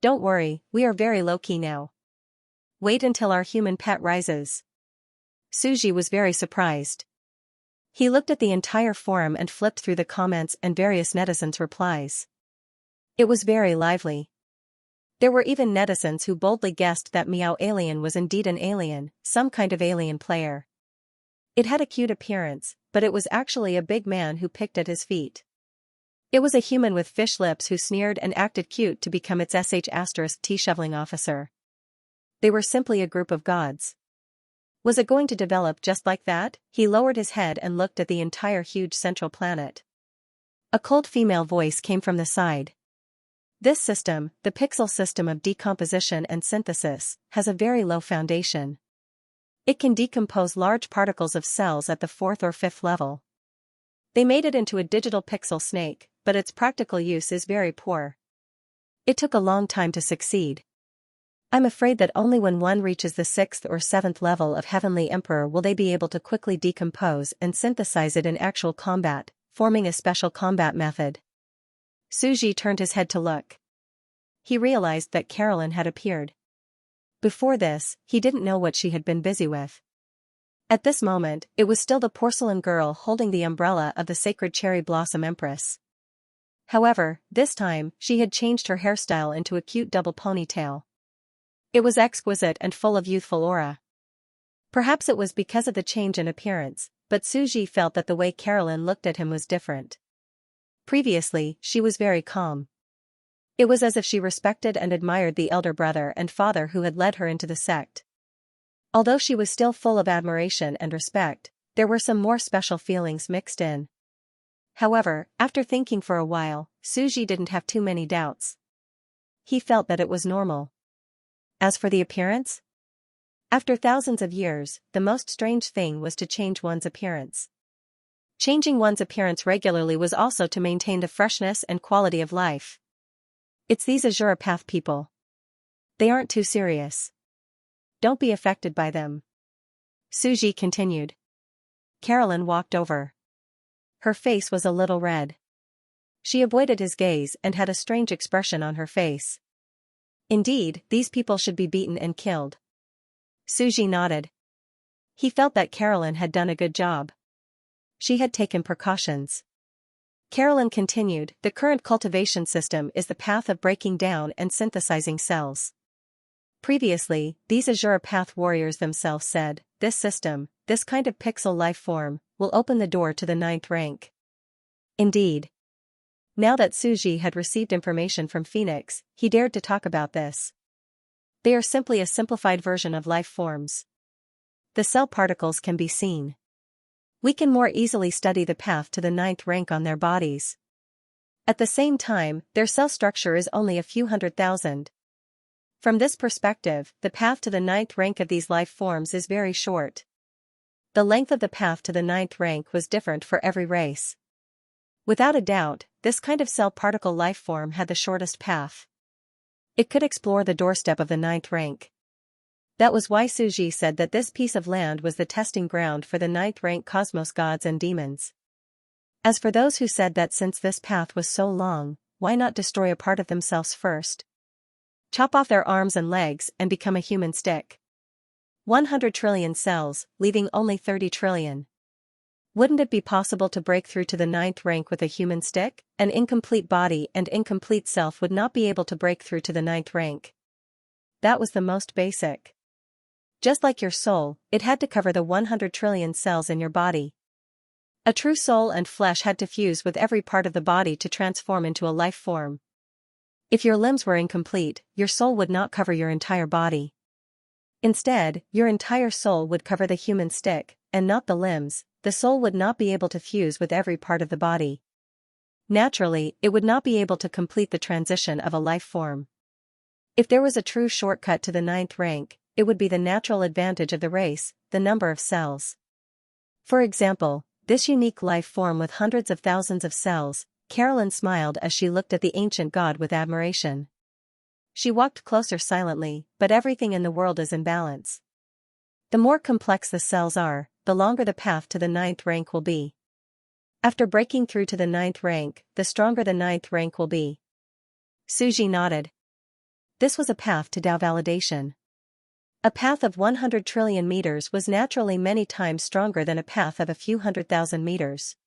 Don't worry, we are very low-key now. Wait until our human pet rises. Suji was very surprised. He looked at the entire forum and flipped through the comments and various netizens' replies. It was very lively. There were even netizens who boldly guessed that Meow Alien was indeed an alien, some kind of alien player. It had a cute appearance, but it was actually a big man who picked at his feet. It was a human with fish lips who sneered and acted cute to become its *T shoveling officer. They were simply a group of gods. Was it going to develop just like that? He lowered his head and looked at the entire huge central planet. A cold female voice came from the side. This system, the pixel system of decomposition and synthesis, has a very low foundation. It can decompose large particles of cells at the 4th or 5th level. They made it into a digital pixel snake, but its practical use is very poor. It took a long time to succeed. I'm afraid that only when one reaches the 6th or 7th level of Heavenly Emperor will they be able to quickly decompose and synthesize it in actual combat, forming a special combat method. Suji turned his head to look. He realized that Carolyn had appeared. Before this, he didn't know what she had been busy with. At this moment, it was still the porcelain girl holding the umbrella of the sacred cherry blossom empress. However, this time, she had changed her hairstyle into a cute double ponytail. It was exquisite and full of youthful aura. Perhaps it was because of the change in appearance, but Suji felt that the way Carolyn looked at him was different. Previously, she was very calm. It was as if she respected and admired the elder brother and father who had led her into the sect. Although she was still full of admiration and respect, there were some more special feelings mixed in. However, after thinking for a while, Suji didn't have too many doubts. He felt that it was normal. As for the appearance? After thousands of years, the most strange thing was to change one's appearance. Changing one's appearance regularly was also to maintain the freshness and quality of life. It's these Azure Path people. They aren't too serious. Don't be affected by them. Suji continued. Carolyn walked over. Her face was a little red. She avoided his gaze and had a strange expression on her face. Indeed, these people should be beaten and killed. Suji nodded. He felt that Carolyn had done a good job. She had taken precautions. Carolyn continued, the current cultivation system is the path of breaking down and synthesizing cells. Previously, these Azure Path warriors themselves said, this system, this kind of pixel life form, will open the door to the 9th rank. Indeed. Now that Suji had received information from Phoenix, he dared to talk about this. They are simply a simplified version of life forms. The cell particles can be seen. We can more easily study the path to the 9th rank on their bodies. At the same time, their cell structure is only a few 100,000. From this perspective, the path to the 9th rank of these life forms is very short. The length of the path to the 9th rank was different for every race. Without a doubt, this kind of cell particle life form had the shortest path. It could explore the doorstep of the 9th rank. That was why Suji said that this piece of land was the testing ground for the 9th rank cosmos gods and demons. As for those who said that since this path was so long, why not destroy a part of themselves first? Chop off their arms and legs and become a human stick. 100 trillion cells, leaving only 30 trillion. Wouldn't it be possible to break through to the 9th rank with a human stick? An incomplete body and incomplete self would not be able to break through to the 9th rank. That was the most basic. Just like your soul, it had to cover the 100 trillion cells in your body. A true soul and flesh had to fuse with every part of the body to transform into a life form. If your limbs were incomplete, your soul would not cover your entire body. Instead, your entire soul would cover the human stick, and not the limbs. The soul would not be able to fuse with every part of the body. Naturally, it would not be able to complete the transition of a life form. If there was a true shortcut to the ninth rank, it would be the natural advantage of the race, the number of cells. For example, this unique life form with hundreds of thousands of cells. Carolyn smiled as she looked at the ancient god with admiration. She walked closer silently, but everything in the world is in balance. The more complex the cells are, the longer the path to the ninth rank will be. After breaking through to the ninth rank, the stronger the ninth rank will be. Suji nodded. This was a path to Tao validation. A path of 100 trillion meters was naturally many times stronger than a path of a few 100,000 meters.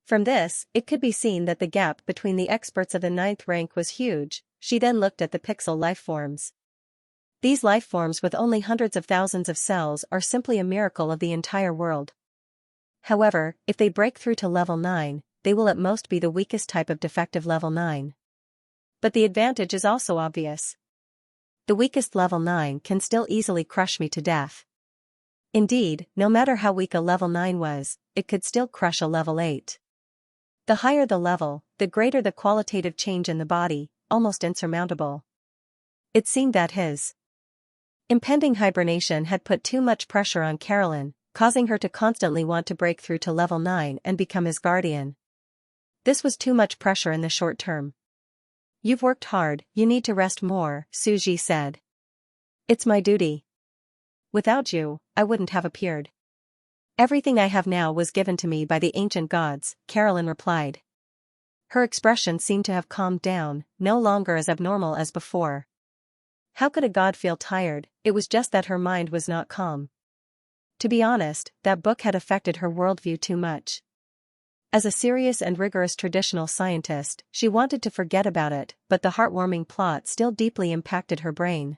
From this, it could be seen that the gap between the experts of the ninth rank was huge. She then looked at the pixel lifeforms. These lifeforms with only hundreds of thousands of cells are simply a miracle of the entire world. However, if they break through to level 9, they will at most be the weakest type of defective level 9. But the advantage is also obvious. The weakest level 9 can still easily crush me to death. Indeed, no matter how weak a level 9 was, it could still crush a level 8. The higher the level, the greater the qualitative change in the body, almost insurmountable. It seemed that his impending hibernation had put too much pressure on Carolyn, causing her to constantly want to break through to level 9 and become his guardian. This was too much pressure in the short term. You've worked hard, you need to rest more, Suji said. It's my duty. Without you, I wouldn't have appeared. Everything I have now was given to me by the ancient gods, Carolyn replied. Her expression seemed to have calmed down, no longer as abnormal as before. How could a god feel tired? It was just that her mind was not calm. To be honest, that book had affected her worldview too much. As a serious and rigorous traditional scientist, she wanted to forget about it, but the heartwarming plot still deeply impacted her brain.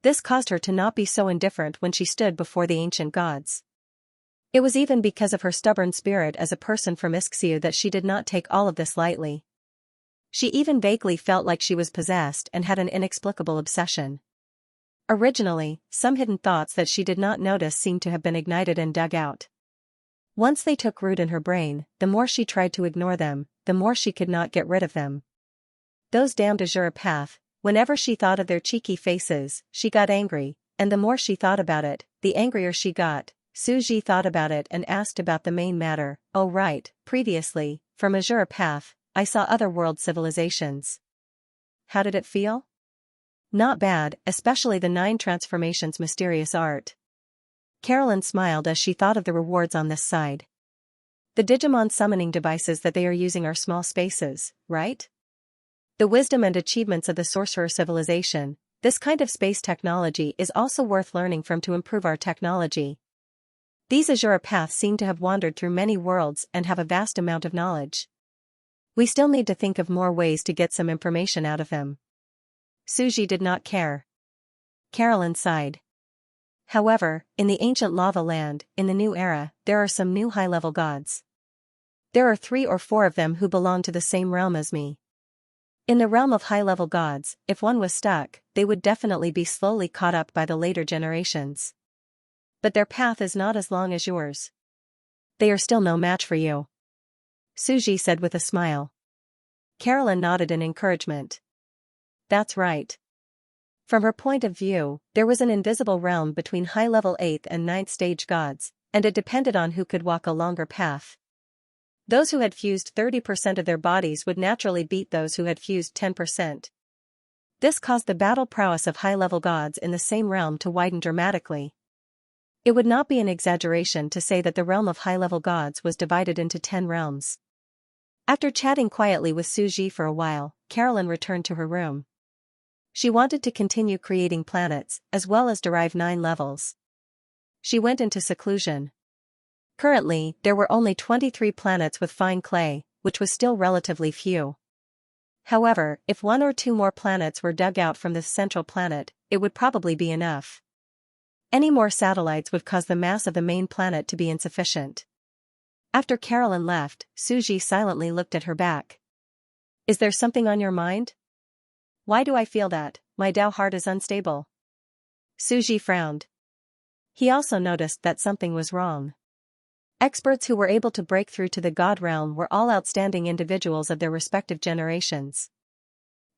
This caused her to not be so indifferent when she stood before the ancient gods. It was even because of her stubborn spirit as a person from Xianxia that she did not take all of this lightly. She even vaguely felt like she was possessed and had an inexplicable obsession. Originally, some hidden thoughts that she did not notice seemed to have been ignited and dug out. Once they took root in her brain, the more she tried to ignore them, the more she could not get rid of them. Those damned Azure Path, whenever she thought of their cheeky faces, she got angry, and the more she thought about it, the angrier she got. Suji thought about it and asked about the main matter. Oh right, previously, from Azure Path, I saw other world civilizations. How did it feel? Not bad, especially the 9 transformations mysterious art. Carolyn smiled as she thought of the rewards on this side. The Digimon summoning devices that they are using are small spaces, right? The wisdom and achievements of the sorcerer civilization, this kind of space technology is also worth learning from to improve our technology. These Azure Paths seem to have wandered through many worlds and have a vast amount of knowledge. We still need to think of more ways to get some information out of them. Suji did not care. Carolyn sighed. However, in the ancient lava land, in the new era, there are some new high-level gods. There are 3 or 4 of them who belong to the same realm as me. In the realm of high-level gods, if one was stuck, they would definitely be slowly caught up by the later generations. But their path is not as long as yours. They are still no match for you. Suji said with a smile. Carolyn nodded in encouragement. That's right. From her point of view, there was an invisible realm between high-level 8th and 9th stage gods, and it depended on who could walk a longer path. Those who had fused 30% of their bodies would naturally beat those who had fused 10%. This caused the battle prowess of high-level gods in the same realm to widen dramatically. It would not be an exaggeration to say that the realm of high-level gods was divided into 10 realms. After chatting quietly with Suji for a while, Carolyn returned to her room. She wanted to continue creating planets, as well as derive 9 levels. She went into seclusion. Currently, there were only 23 planets with fine clay, which was still relatively few. However, if 1 or 2 more planets were dug out from this central planet, it would probably be enough. Any more satellites would cause the mass of the main planet to be insufficient. After Carolyn left, Suji silently looked at her back. Is there something on your mind? Why do I feel that my Tao heart is unstable? Suji frowned. He also noticed that something was wrong. Experts who were able to break through to the god realm were all outstanding individuals of their respective generations.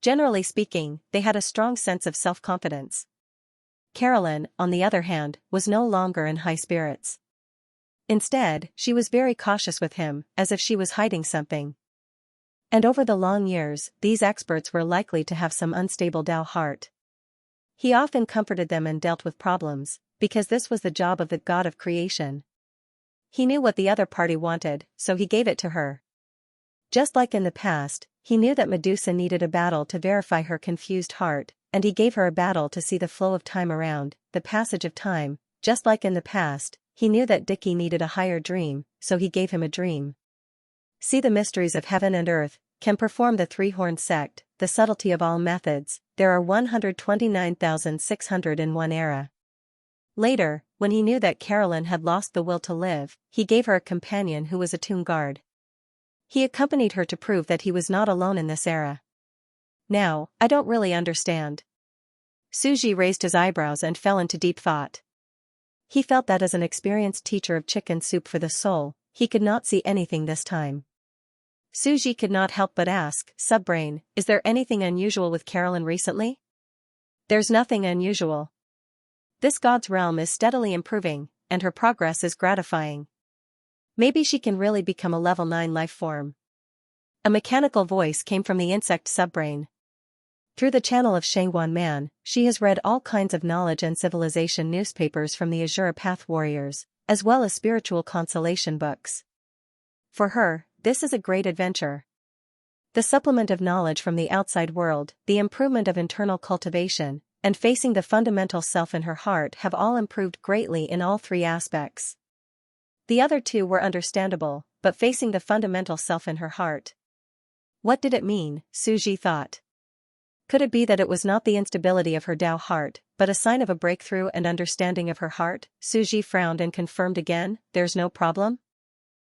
Generally speaking, they had a strong sense of self-confidence. Carolyn, on the other hand, was no longer in high spirits. Instead, she was very cautious with him, as if she was hiding something. And over the long years, these experts were likely to have some unstable Tao heart. He often comforted them and dealt with problems, because this was the job of the god of creation. He knew what the other party wanted, so he gave it to her. Just like in the past, he knew that Medusa needed a battle to verify her confused heart, and he gave her a battle to see the flow of time around, the passage of time. Just like in the past, he knew that Dickie needed a higher dream, so he gave him a dream. See the mysteries of heaven and earth, can perform the three-horned sect, the subtlety of all methods. There are 129,601 era. Later, when he knew that Carolyn had lost the will to live, he gave her a companion who was a tomb guard. He accompanied her to prove that he was not alone in this era. Now, I don't really understand. Suji raised his eyebrows and fell into deep thought. He felt that as an experienced teacher of chicken soup for the soul, he could not see anything this time. Suji could not help but ask, Subbrain, is there anything unusual with Carolyn recently? There's nothing unusual. This god's realm is steadily improving, and her progress is gratifying. Maybe she can really become a level 9 life form. A mechanical voice came from the insect Subbrain. Through the channel of Shangguan Man, she has read all kinds of knowledge and civilization newspapers from the Azura Path warriors, as well as spiritual consolation books. For her, this is a great adventure. The supplement of knowledge from the outside world, the improvement of internal cultivation, and facing the fundamental self in her heart have all improved greatly in all three aspects. The other two were understandable, but facing the fundamental self in her heart. What did it mean, Suji thought. Could it be that it was not the instability of her Tao heart, but a sign of a breakthrough and understanding of her heart? Suji frowned and confirmed again, there's no problem?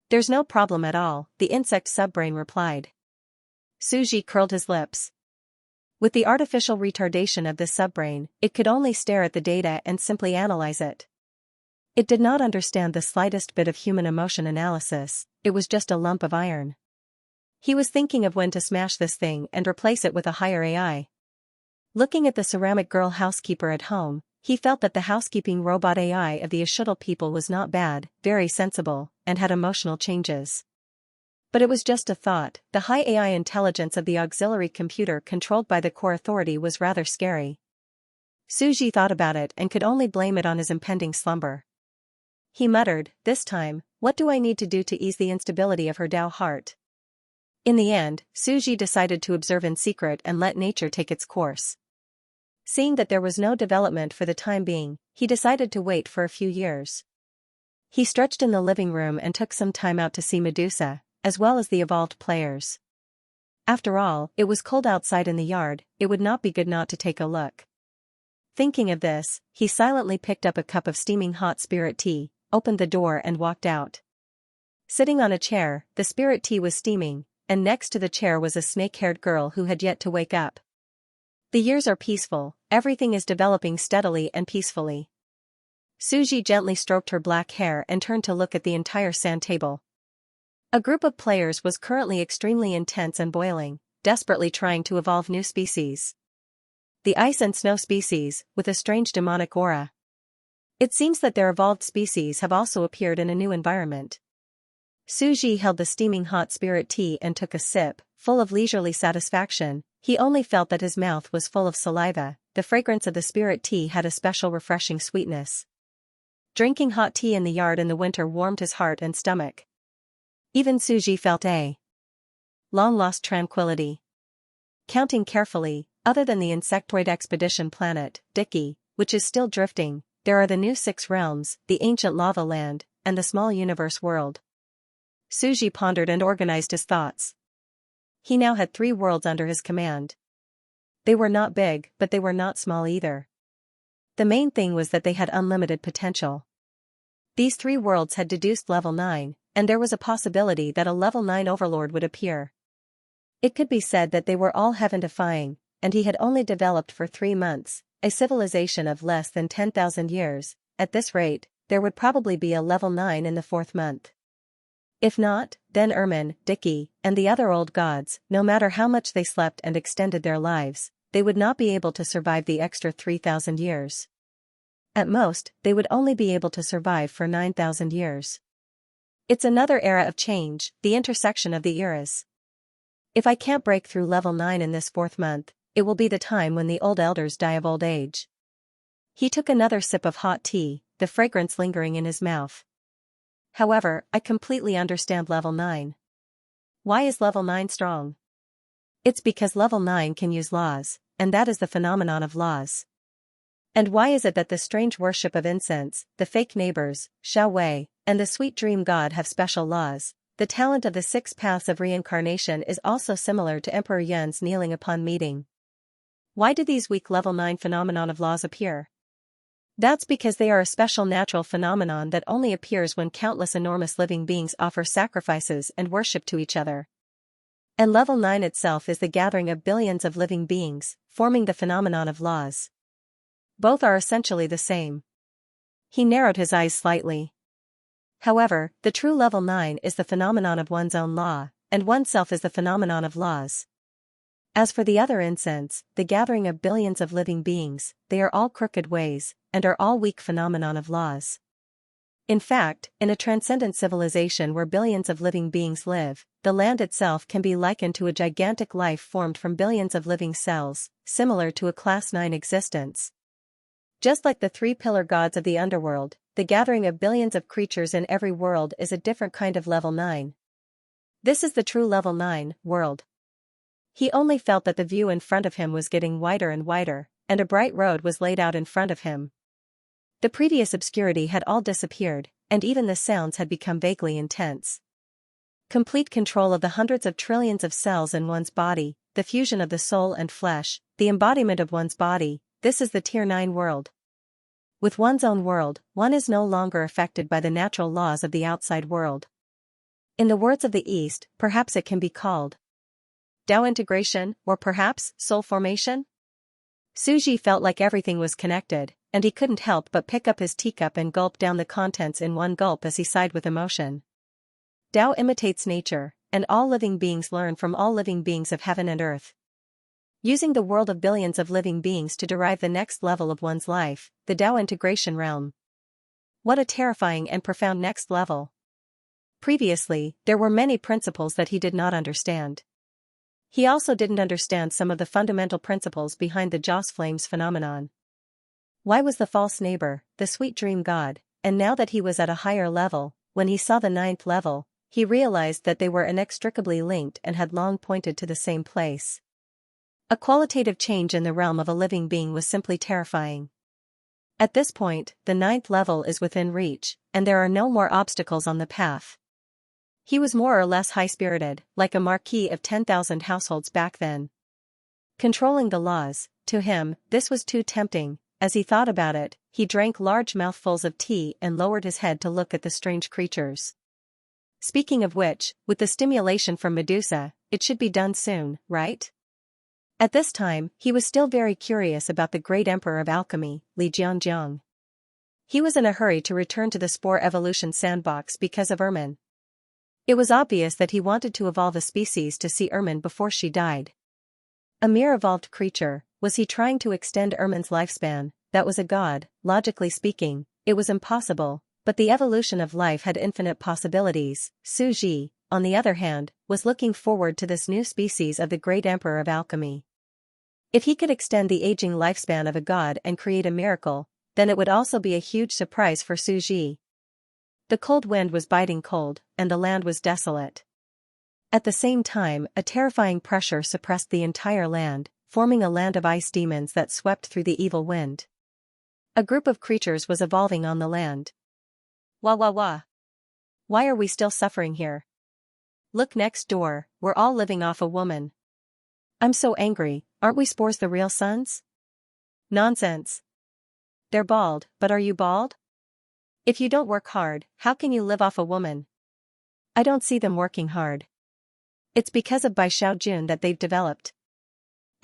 There's no problem at all, the insect Subbrain replied. Suji curled his lips. With the artificial retardation of this Subbrain, it could only stare at the data and simply analyze it. It did not understand the slightest bit of human emotion analysis, it was just a lump of iron. He was thinking of when to smash this thing and replace it with a higher AI. Looking at the ceramic girl housekeeper at home, he felt that the housekeeping robot AI of the Ashutl people was not bad, very sensible, and had emotional changes. But it was just a thought. The high AI intelligence of the auxiliary computer controlled by the core authority was rather scary. Suji thought about it and could only blame it on his impending slumber. He muttered, this time, what do I need to do to ease the instability of her Tao heart? In the end, Suji decided to observe in secret and let nature take its course. Seeing that there was no development for the time being, he decided to wait for a few years. He stretched in the living room and took some time out to see Medusa, as well as the evolved players. After all, it was cold outside in the yard, it would not be good not to take a look. Thinking of this, he silently picked up a cup of steaming hot spirit tea, opened the door and walked out. Sitting on a chair, the spirit tea was steaming, and next to the chair was a snake-haired girl who had yet to wake up. The years are peaceful, everything is developing steadily and peacefully. Suji gently stroked her black hair and turned to look at the entire sand table. A group of players was currently extremely intense and boiling, desperately trying to evolve new species. The ice and snow species, with a strange demonic aura. It seems that their evolved species have also appeared in a new environment. Suji held the steaming hot spirit tea and took a sip, full of leisurely satisfaction. He only felt that his mouth was full of saliva. The fragrance of the spirit tea had a special refreshing sweetness. Drinking hot tea in the yard in the winter warmed his heart and stomach. Even Suji felt a long-lost tranquility. Counting carefully, other than the insectoid expedition planet, Dickie, which is still drifting, there are the new 6 realms, the ancient lava land, and the small universe world. Suji pondered and organized his thoughts. He now had 3 worlds under his command. They were not big, but they were not small either. The main thing was that they had unlimited potential. These 3 worlds had deduced level 9, and there was a possibility that a level 9 overlord would appear. It could be said that they were all heaven-defying, and he had only developed for 3 months, a civilization of less than 10,000 years. At this rate, there would probably be a level 9 in the 4th month. If not, then Ermin, Dicky, and the other old gods, no matter how much they slept and extended their lives, they would not be able to survive the extra 3,000 years. At most, they would only be able to survive for 9,000 years. It's another era of change, the intersection of the eras. If I can't break through level 9 in this 4th month, it will be the time when the old elders die of old age. He took another sip of hot tea, the fragrance lingering in his mouth. However, I completely understand level 9. Why is level 9 strong? It's because level 9 can use laws, and that is the phenomenon of laws. And why is it that the strange worship of incense, the fake neighbors, Xiao Wei, and the sweet dream god have special laws? The talent of the 6 paths of reincarnation is also similar to Emperor Yun's kneeling upon meeting. Why do these weak level 9 phenomenon of laws appear? That's because they are a special natural phenomenon that only appears when countless enormous living beings offer sacrifices and worship to each other. And level 9 itself is the gathering of billions of living beings, forming the phenomenon of laws. Both are essentially the same. He narrowed his eyes slightly. However, the true level 9 is the phenomenon of one's own law, and oneself is the phenomenon of laws. As for the other incense, the gathering of billions of living beings, they are all crooked ways, and are all weak phenomenon of laws. In fact, in a transcendent civilization where billions of living beings live, the land itself can be likened to a gigantic life formed from billions of living cells, similar to a class 9 existence. Just like the 3 pillar gods of the underworld, the gathering of billions of creatures in every world is a different kind of level 9. This is the true level 9 world. He only felt that the view in front of him was getting wider and wider, and a bright road was laid out in front of him. The previous obscurity had all disappeared, and even the sounds had become vaguely intense. Complete control of the hundreds of trillions of cells in one's body, the fusion of the soul and flesh, the embodiment of one's body, this is the Tier 9 world. With one's own world, one is no longer affected by the natural laws of the outside world. In the words of the East, perhaps it can be called Tao integration, or perhaps soul formation? Suji felt like everything was connected, and he couldn't help but pick up his teacup and gulp down the contents in one gulp as he sighed with emotion. Tao imitates nature, and all living beings learn from all living beings of heaven and earth. Using the world of billions of living beings to derive the next level of one's life, the Tao integration realm. What a terrifying and profound next level. Previously, there were many principles that he did not understand. He also didn't understand some of the fundamental principles behind the Joss Flames phenomenon. Why was the false neighbor, the sweet dream god, and now that he was at a higher level, when he saw the 9th level, he realized that they were inextricably linked and had long pointed to the same place. A qualitative change in the realm of a living being was simply terrifying. At this point, the 9th level is within reach, and there are no more obstacles on the path. He was more or less high-spirited, like a marquis of 10,000 households back then. Controlling the laws, to him, this was too tempting. As he thought about it, he drank large mouthfuls of tea and lowered his head to look at the strange creatures. Speaking of which, with the stimulation from Medusa, it should be done soon, right? At this time, he was still very curious about the great emperor of alchemy, Li Jianjiang. He was in a hurry to return to the spore evolution sandbox because of Ermin. It was obvious that he wanted to evolve a species to see Ermin before she died. A mere evolved creature, was he trying to extend Ermin's lifespan? That was a god, logically speaking, it was impossible, but the evolution of life had infinite possibilities. Su Ji, on the other hand, was looking forward to this new species of the great emperor of alchemy. If he could extend the aging lifespan of a god and create a miracle, then it would also be a huge surprise for Su Ji. The cold wind was biting cold, and the land was desolate. At the same time, a terrifying pressure suppressed the entire land, forming a land of ice demons that swept through the evil wind. A group of creatures was evolving on the land. Wah wah wah. Why are we still suffering here? Look next door, we're all living off a woman. I'm so angry, aren't we spores the real sons? Nonsense. They're bald, but are you bald? If you don't work hard, how can you live off a woman? I don't see them working hard. It's because of Bai Xiaojun that they've developed.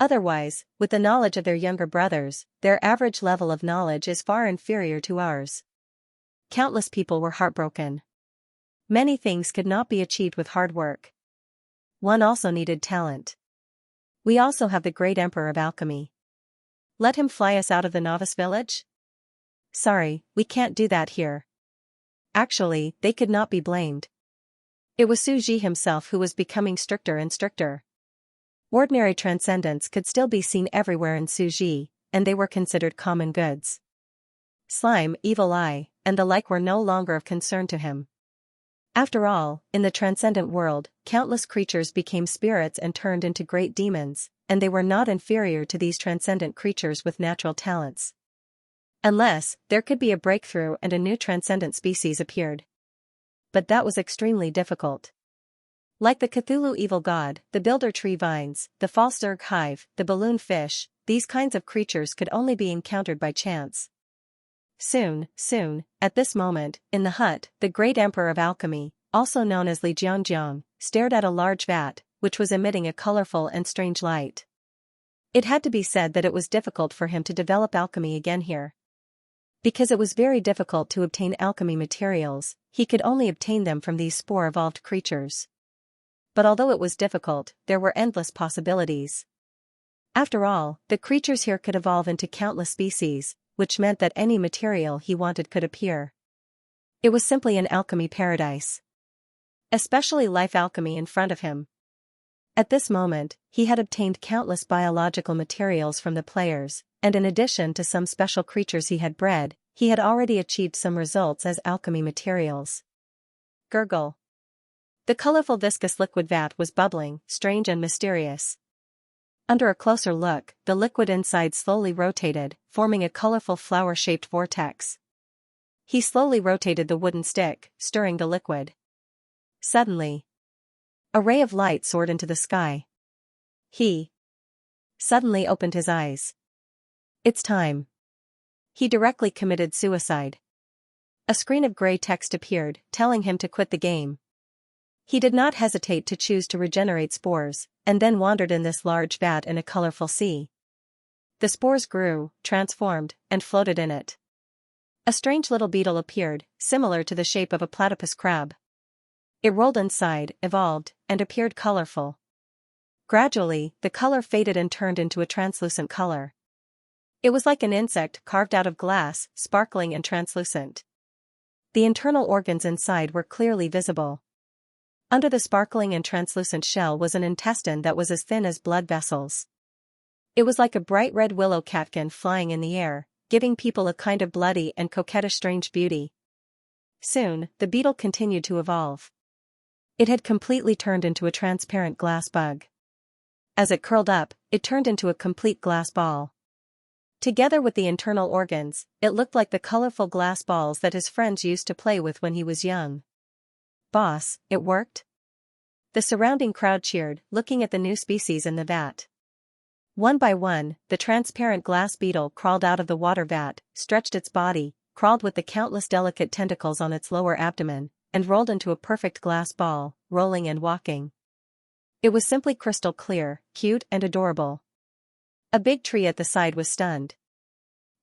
Otherwise, with the knowledge of their younger brothers, their average level of knowledge is far inferior to ours. Countless people were heartbroken. Many things could not be achieved with hard work. One also needed talent. We also have the great emperor of alchemy. Let him fly us out of the novice village? Sorry, we can't do that here. Actually, they could not be blamed. It was Su Ji himself who was becoming stricter and stricter. Ordinary transcendents could still be seen everywhere in Su Ji, and they were considered common goods. Slime, evil eye, and the like were no longer of concern to him. After all, in the transcendent world, countless creatures became spirits and turned into great demons, and they were not inferior to these transcendent creatures with natural talents. Unless, there could be a breakthrough and a new transcendent species appeared. But that was extremely difficult. Like the Cthulhu evil god, the builder tree vines, the false zerg hive, the balloon fish, these kinds of creatures could only be encountered by chance. Soon, at this moment, in the hut, the great emperor of alchemy, also known as Li Jiangjiang, stared at a large vat, which was emitting a colorful and strange light. It had to be said that it was difficult for him to develop alchemy again here. Because it was very difficult to obtain alchemy materials, he could only obtain them from these spore-evolved creatures. But although it was difficult, there were endless possibilities. After all, the creatures here could evolve into countless species, which meant that any material he wanted could appear. It was simply an alchemy paradise. Especially life alchemy in front of him. At this moment, he had obtained countless biological materials from the players, and in addition to some special creatures he had bred, he had already achieved some results as alchemy materials. Gurgle. The colorful viscous liquid vat was bubbling, strange and mysterious. Under a closer look, the liquid inside slowly rotated, forming a colorful flower-shaped vortex. He slowly rotated the wooden stick, stirring the liquid. Suddenly, a ray of light soared into the sky. He suddenly opened his eyes. It's time. He directly committed suicide. A screen of gray text appeared, telling him to quit the game. He did not hesitate to choose to regenerate spores, and then wandered in this large vat in a colorful sea. The spores grew, transformed, and floated in it. A strange little beetle appeared, similar to the shape of a platypus crab. It rolled inside, evolved, and appeared colorful. Gradually, the color faded and turned into a translucent color. It was like an insect carved out of glass, sparkling and translucent. The internal organs inside were clearly visible. Under the sparkling and translucent shell was an intestine that was as thin as blood vessels. It was like a bright red willow catkin flying in the air, giving people a kind of bloody and coquettish strange beauty. Soon, the beetle continued to evolve. It had completely turned into a transparent glass bug. As it curled up, it turned into a complete glass ball. Together with the internal organs, it looked like the colorful glass balls that his friends used to play with when he was young. Boss, it worked? The surrounding crowd cheered, looking at the new species in the vat. One by one, the transparent glass beetle crawled out of the water vat, stretched its body, crawled with the countless delicate tentacles on its lower abdomen, and rolled into a perfect glass ball, rolling and walking. It was simply crystal clear, cute and adorable. A big tree at the side was stunned.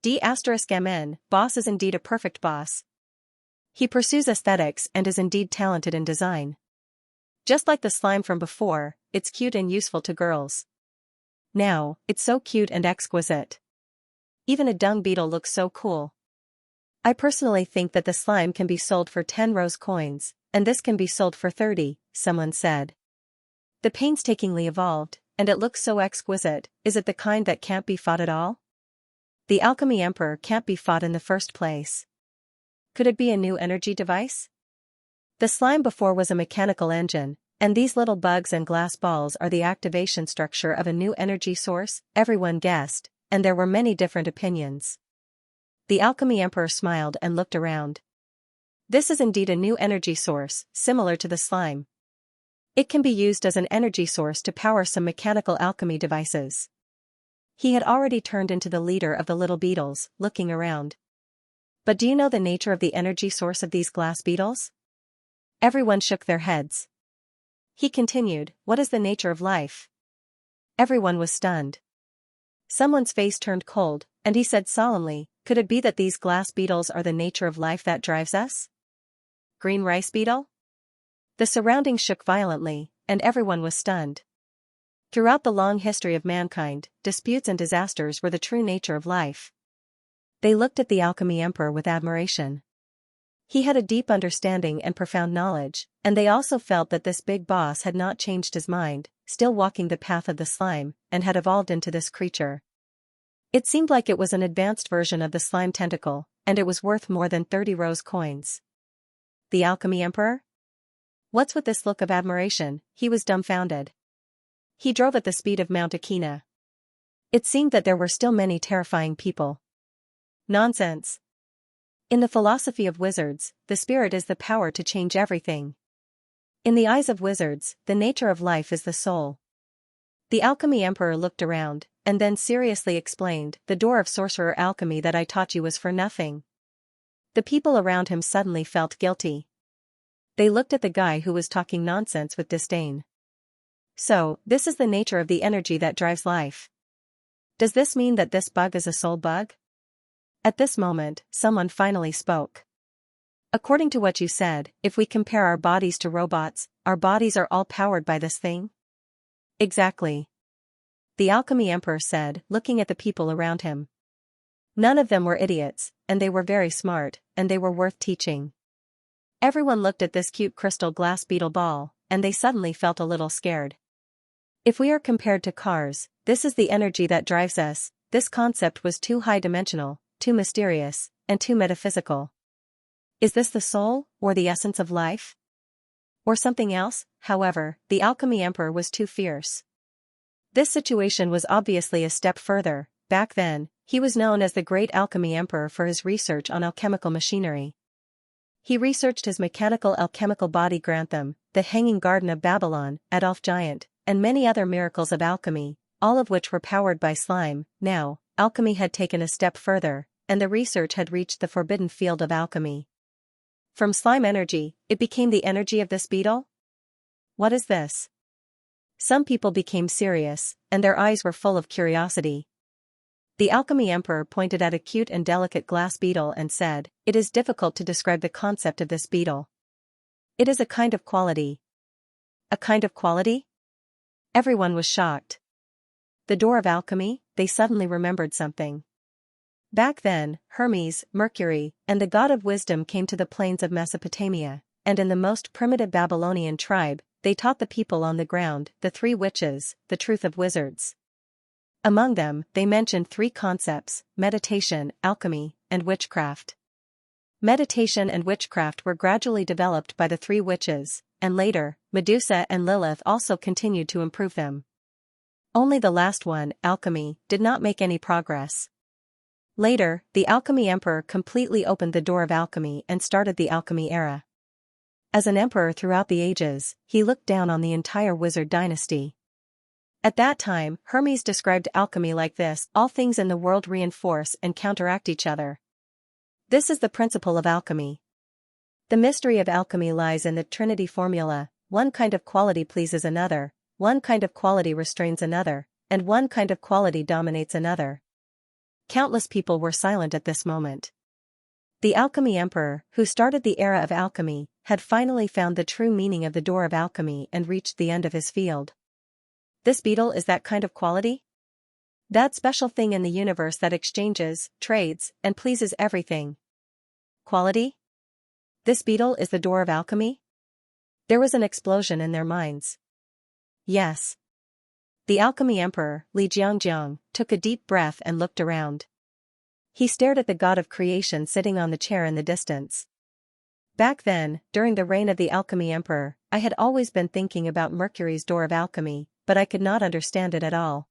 D*MN, boss is indeed a perfect boss. He pursues aesthetics and is indeed talented in design. Just like the slime from before, it's cute and useful to girls. Now, it's so cute and exquisite. Even a dung beetle looks so cool. I personally think that the slime can be sold for 10 rose coins, and this can be sold for 30, someone said. The painstakingly evolved, and it looks so exquisite, is it the kind that can't be fought at all? The alchemy emperor can't be fought in the first place. Could it be a new energy device? The slime before was a mechanical engine, and these little bugs and glass balls are the activation structure of a new energy source, everyone guessed, and there were many different opinions. The alchemy emperor smiled and looked around. This is indeed a new energy source, similar to the slime. It can be used as an energy source to power some mechanical alchemy devices. He had already turned into the leader of the little beetles, looking around. But do you know the nature of the energy source of these glass beetles? Everyone shook their heads. He continued, what is the nature of life? Everyone was stunned. Someone's face turned cold, and he said solemnly, could it be that these glass beetles are the nature of life that drives us? Green rice beetle? The surroundings shook violently, and everyone was stunned. Throughout the long history of mankind, disputes and disasters were the true nature of life. They looked at the alchemy emperor with admiration. He had a deep understanding and profound knowledge, and they also felt that this big boss had not changed his mind, still walking the path of the slime, and had evolved into this creature. It seemed like it was an advanced version of the slime tentacle, and it was worth more than 30 rose coins. The alchemy emperor? What's with this look of admiration? He was dumbfounded. He drove at the speed of Mount Akina. It seemed that there were still many terrifying people. Nonsense. In the philosophy of wizards, the spirit is the power to change everything. In the eyes of wizards, the nature of life is the soul. The alchemy emperor looked around, and then seriously explained, the door of sorcerer alchemy that I taught you was for nothing. The people around him suddenly felt guilty. They looked at the guy who was talking nonsense with disdain. So, this is the nature of the energy that drives life. Does this mean that this bug is a soul bug? At this moment, someone finally spoke. According to what you said, if we compare our bodies to robots, our bodies are all powered by this thing? Exactly. The alchemy emperor said, looking at the people around him. None of them were idiots, and they were very smart, and they were worth teaching. Everyone looked at this cute crystal glass beetle ball, and they suddenly felt a little scared. If we are compared to cars, this is the energy that drives us. This concept was too high-dimensional, too mysterious, and too metaphysical. Is this the soul, or the essence of life? Or something else? However, the alchemy emperor was too fierce. This situation was obviously a step further. Back then, he was known as the Great Alchemy Emperor for his research on alchemical machinery. He researched his mechanical alchemical body Grantham, the Hanging Garden of Babylon, Adolf Giant, and many other miracles of alchemy, all of which were powered by slime. Now, alchemy had taken a step further, and the research had reached the forbidden field of alchemy. From slime energy, it became the energy of this beetle? What is this? Some people became serious, and their eyes were full of curiosity. The alchemy emperor pointed at a cute and delicate glass beetle and said, "It is difficult to describe the concept of this beetle. It is a kind of quality." A kind of quality? Everyone was shocked. The door of alchemy? They suddenly remembered something. Back then, Hermes, Mercury, and the god of wisdom came to the plains of Mesopotamia, and in the most primitive Babylonian tribe, they taught the people on the ground, the three witches, the truth of wizards. Among them, they mentioned three concepts: meditation, alchemy, and witchcraft. Meditation and witchcraft were gradually developed by the three witches, and later, Medusa and Lilith also continued to improve them. Only the last one, alchemy, did not make any progress. Later, the alchemy emperor completely opened the door of alchemy and started the alchemy era. As an emperor throughout the ages, he looked down on the entire wizard dynasty. At that time, Hermes described alchemy like this: all things in the world reinforce and counteract each other. This is the principle of alchemy. The mystery of alchemy lies in the Trinity formula: one kind of quality pleases another, one kind of quality restrains another, and one kind of quality dominates another. Countless people were silent at this moment. The alchemy emperor, who started the era of alchemy, had finally found the true meaning of the door of alchemy and reached the end of his field. This beetle is that kind of quality? That special thing in the universe that exchanges, trades, and pleases everything. Quality? This beetle is the door of alchemy? There was an explosion in their minds. Yes. The alchemy emperor, Li Jiangjiang, took a deep breath and looked around. He stared at the god of creation sitting on the chair in the distance. Back then, during the reign of the alchemy emperor, I had always been thinking about Mercury's door of alchemy, but I could not understand it at all.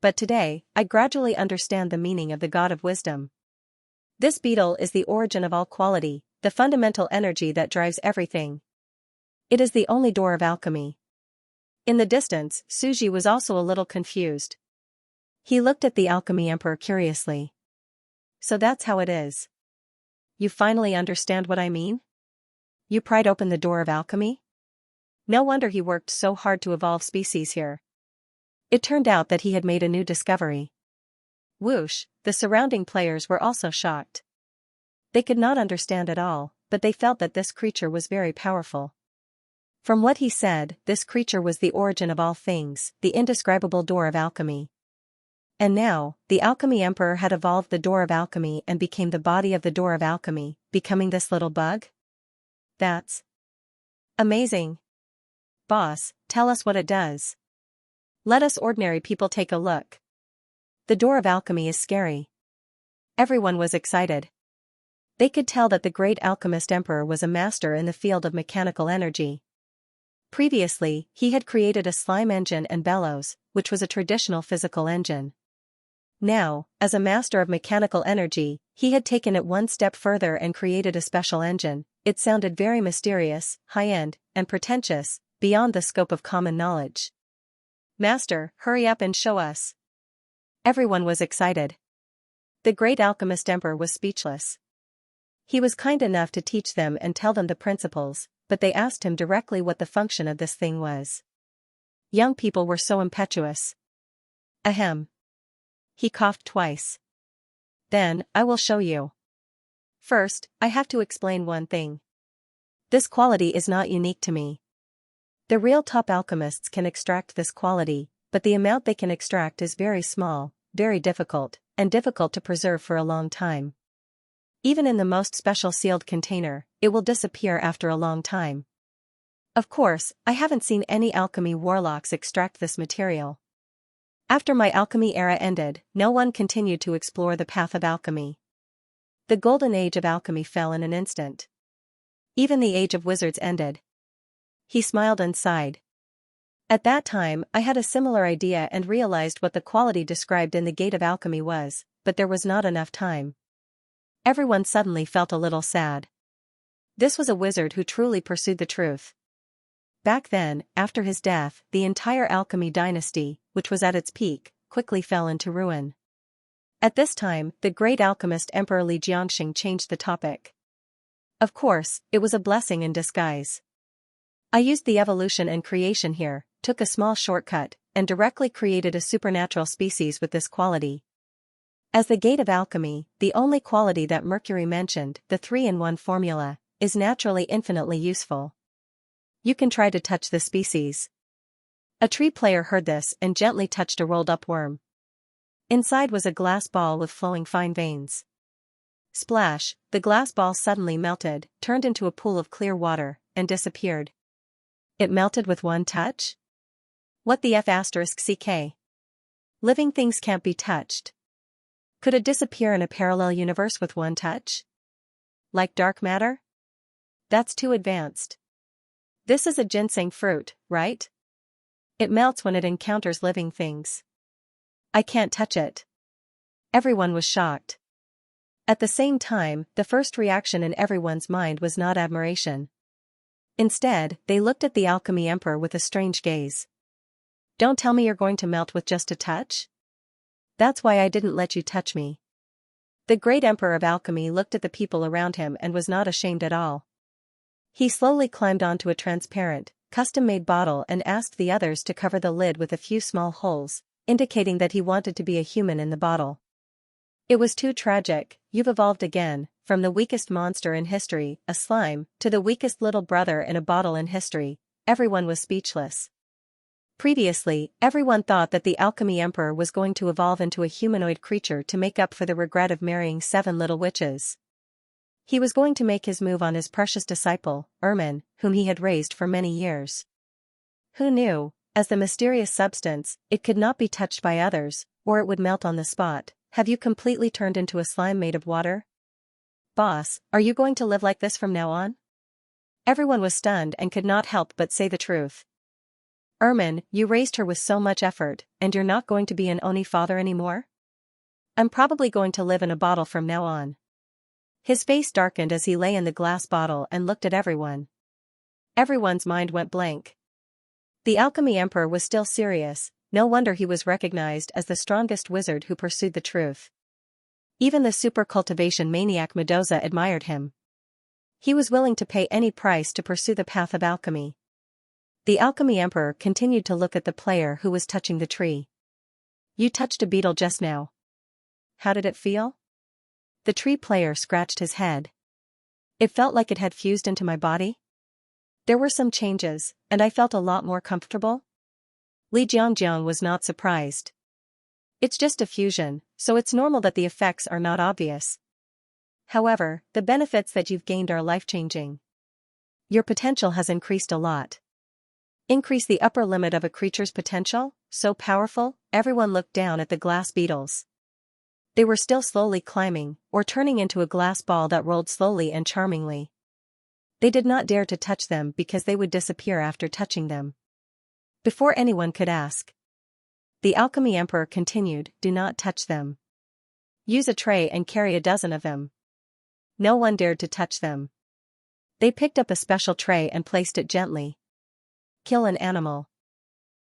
But today, I gradually understand the meaning of the god of wisdom. This beetle is the origin of all quality, the fundamental energy that drives everything. It is the only door of alchemy. In the distance, Suji was also a little confused. He looked at the alchemy emperor curiously. So that's how it is. You finally understand what I mean? You pried open the door of alchemy? No wonder he worked so hard to evolve species here. It turned out that he had made a new discovery. Whoosh, the surrounding players were also shocked. They could not understand at all, but they felt that this creature was very powerful. From what he said, this creature was the origin of all things, the indescribable door of alchemy. And now, the alchemy emperor had evolved the door of alchemy and became the body of the door of alchemy, becoming this little bug? That's amazing. Boss, tell us what it does. Let us ordinary people take a look. The door of alchemy is scary. Everyone was excited. They could tell that the great alchemist emperor was a master in the field of mechanical energy. Previously, he had created a slime engine and bellows, which was a traditional physical engine. Now, as a master of mechanical energy, he had taken it one step further and created a special engine. It sounded very mysterious, high-end, and pretentious, beyond the scope of common knowledge. Master, hurry up and show us. Everyone was excited. The great alchemist emperor was speechless. He was kind enough to teach them and tell them the principles, but they asked him directly what the function of this thing was. Young people were so impetuous. Ahem. He coughed twice. Then, I will show you. First, I have to explain one thing. This quality is not unique to me. The real top alchemists can extract this quality, but the amount they can extract is very small, very difficult, and difficult to preserve for a long time. Even in the most special sealed container, it will disappear after a long time. Of course, I haven't seen any alchemy warlocks extract this material. After my alchemy era ended, no one continued to explore the path of alchemy. The golden age of alchemy fell in an instant. Even the age of wizards ended. He smiled and sighed. At that time, I had a similar idea and realized what the quality described in the gate of alchemy was, but there was not enough time. Everyone suddenly felt a little sad. This was a wizard who truly pursued the truth. Back then, after his death, the entire alchemy dynasty, which was at its peak, quickly fell into ruin. At this time, the great alchemist Emperor Xianxia changed the topic. Of course, it was a blessing in disguise. I used the evolution and creation here, took a small shortcut, and directly created a supernatural species with this quality. As the gate of alchemy, the only quality that Mercury mentioned, the 3-in-1 formula, is naturally infinitely useful. You can try to touch the species. A tree player heard this and gently touched a rolled-up worm. Inside was a glass ball with flowing fine veins. Splash, the glass ball suddenly melted, turned into a pool of clear water, and disappeared. It melted with one touch? What the f***ck? Living things can't be touched. Could it disappear in a parallel universe with one touch? Like dark matter? That's too advanced. This is a ginseng fruit, right? It melts when it encounters living things. I can't touch it. Everyone was shocked. At the same time, the first reaction in everyone's mind was not admiration. Instead, they looked at the alchemy emperor with a strange gaze. Don't tell me you're going to melt with just a touch? That's why I didn't let you touch me. The great emperor of alchemy looked at the people around him and was not ashamed at all. He slowly climbed onto a transparent, custom-made bottle and asked the others to cover the lid with a few small holes, indicating that he wanted to be a human in the bottle. It was too tragic. You've evolved again, from the weakest monster in history, a slime, to the weakest little brother in a bottle in history. Everyone was speechless. Previously, everyone thought that the alchemy emperor was going to evolve into a humanoid creature to make up for the regret of marrying 7 little witches. He was going to make his move on his precious disciple, Ermin, whom he had raised for many years. Who knew, as the mysterious substance, it could not be touched by others, or it would melt on the spot. Have you completely turned into a slime made of water? Boss, are you going to live like this from now on? Everyone was stunned and could not help but say the truth. Ermin, you raised her with so much effort, and you're not going to be an Oni father anymore? I'm probably going to live in a bottle from now on. His face darkened as he lay in the glass bottle and looked at everyone. Everyone's mind went blank. The alchemy emperor was still serious. No wonder he was recognized as the strongest wizard who pursued the truth. Even the super cultivation maniac Mendoza admired him. He was willing to pay any price to pursue the path of alchemy. The alchemy emperor continued to look at the player who was touching the tree. You touched a beetle just now. How did it feel? The tree player scratched his head. It felt like it had fused into my body. There were some changes, and I felt a lot more comfortable. Li Jiangjiang was not surprised. It's just a fusion, so it's normal that the effects are not obvious. However, the benefits that you've gained are life-changing. Your potential has increased a lot. Increase the upper limit of a creature's potential? So powerful? Everyone looked down at the glass beetles. They were still slowly climbing, or turning into a glass ball that rolled slowly and charmingly. They did not dare to touch them because they would disappear after touching them. Before anyone could ask, the Alchemy Emperor continued, do not touch them. Use a tray and carry a dozen of them. No one dared to touch them. They picked up a special tray and placed it gently. Kill an animal.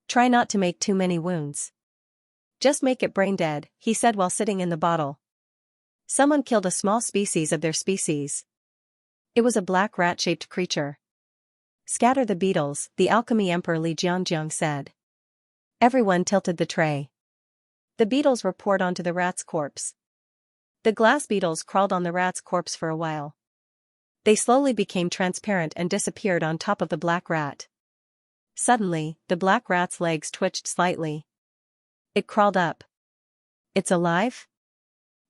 Try not to make too many wounds. Just make it brain dead, he said while sitting in the bottle. Someone killed a small species of their species. It was a black rat-shaped creature. Scatter the beetles, the Alchemy Emperor Li Jiangjiang said. Everyone tilted the tray. The beetles were poured onto the rat's corpse. The glass beetles crawled on the rat's corpse for a while. They slowly became transparent and disappeared on top of the black rat. Suddenly, the black rat's legs twitched slightly. It crawled up. It's alive?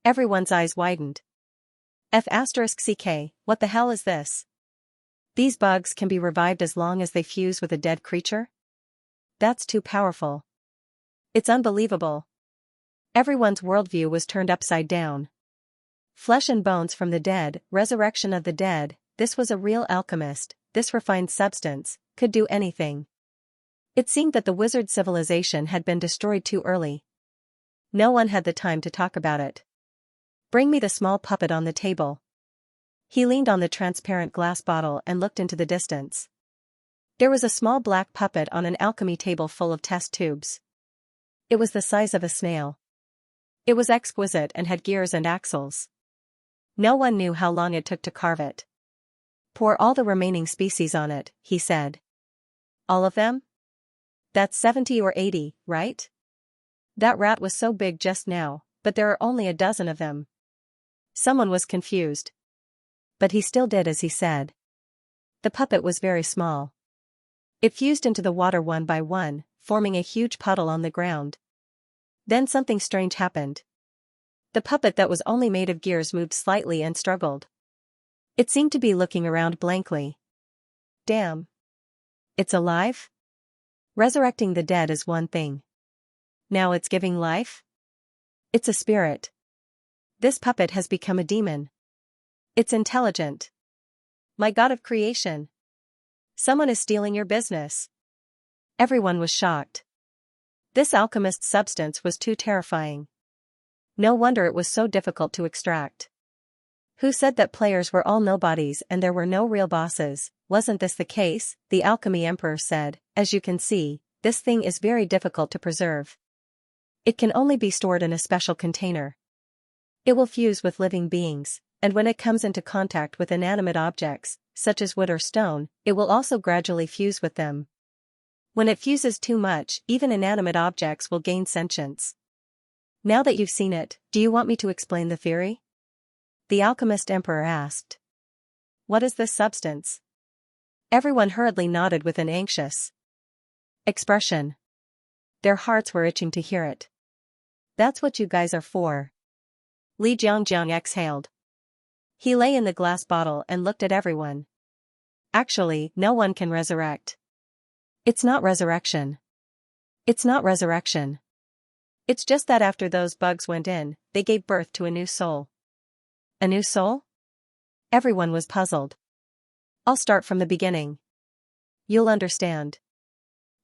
Everyone's eyes widened. F***ck, what the hell is this? These bugs can be revived as long as they fuse with a dead creature? That's too powerful. It's unbelievable. Everyone's worldview was turned upside down. Flesh and bones from the dead, resurrection of the dead, this was a real alchemist, this refined substance, could do anything. It seemed that the wizard civilization had been destroyed too early. No one had the time to talk about it. Bring me the small puppet on the table. He leaned on the transparent glass bottle and looked into the distance. There was a small black puppet on an alchemy table full of test tubes. It was the size of a snail. It was exquisite and had gears and axles. No one knew how long it took to carve it. Pour all the remaining species on it, he said. All of them? That's 70 or 80, right? That rat was so big just now, but there are only a dozen of them. Someone was confused. But he still did as he said. The puppet was very small. It fused into the water one by one, forming a huge puddle on the ground. Then something strange happened. The puppet that was only made of gears moved slightly and struggled. It seemed to be looking around blankly. Damn. It's alive? Resurrecting the dead is one thing. Now it's giving life? It's a spirit. This puppet has become a demon. It's intelligent. My god of creation. Someone is stealing your business. Everyone was shocked. This alchemist's substance was too terrifying. No wonder it was so difficult to extract. Who said that players were all nobodies and there were no real bosses? Wasn't this the case? The Alchemy Emperor said, as you can see, this thing is very difficult to preserve. It can only be stored in a special container. It will fuse with living beings, and when it comes into contact with inanimate objects, such as wood or stone, it will also gradually fuse with them. When it fuses too much, even inanimate objects will gain sentience. Now that you've seen it, do you want me to explain the theory? The Alchemist Emperor asked. What is this substance? Everyone hurriedly nodded with an anxious expression. Their hearts were itching to hear it. That's what you guys are for. Li Jiangjiang exhaled. He lay in the glass bottle and looked at everyone. Actually, no one can resurrect. It's not resurrection. It's not resurrection. It's just that after those bugs went in, they gave birth to a new soul. A new soul? Everyone was puzzled. I'll start from the beginning. You'll understand.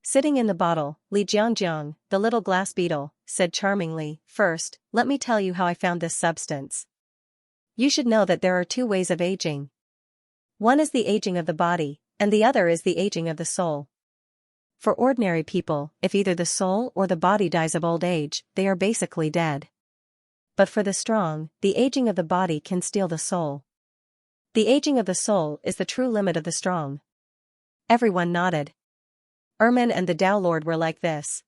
Sitting in the bottle, Li Jiangjiang, the little glass beetle, said charmingly, first, let me tell you how I found this substance. You should know that there are two ways of aging. One is the aging of the body, and the other is the aging of the soul. For ordinary people, if either the soul or the body dies of old age, they are basically dead. But for the strong, the aging of the body can steal the soul. The aging of the soul is the true limit of the strong. Everyone nodded. Ermin and the Tao Lord were like this.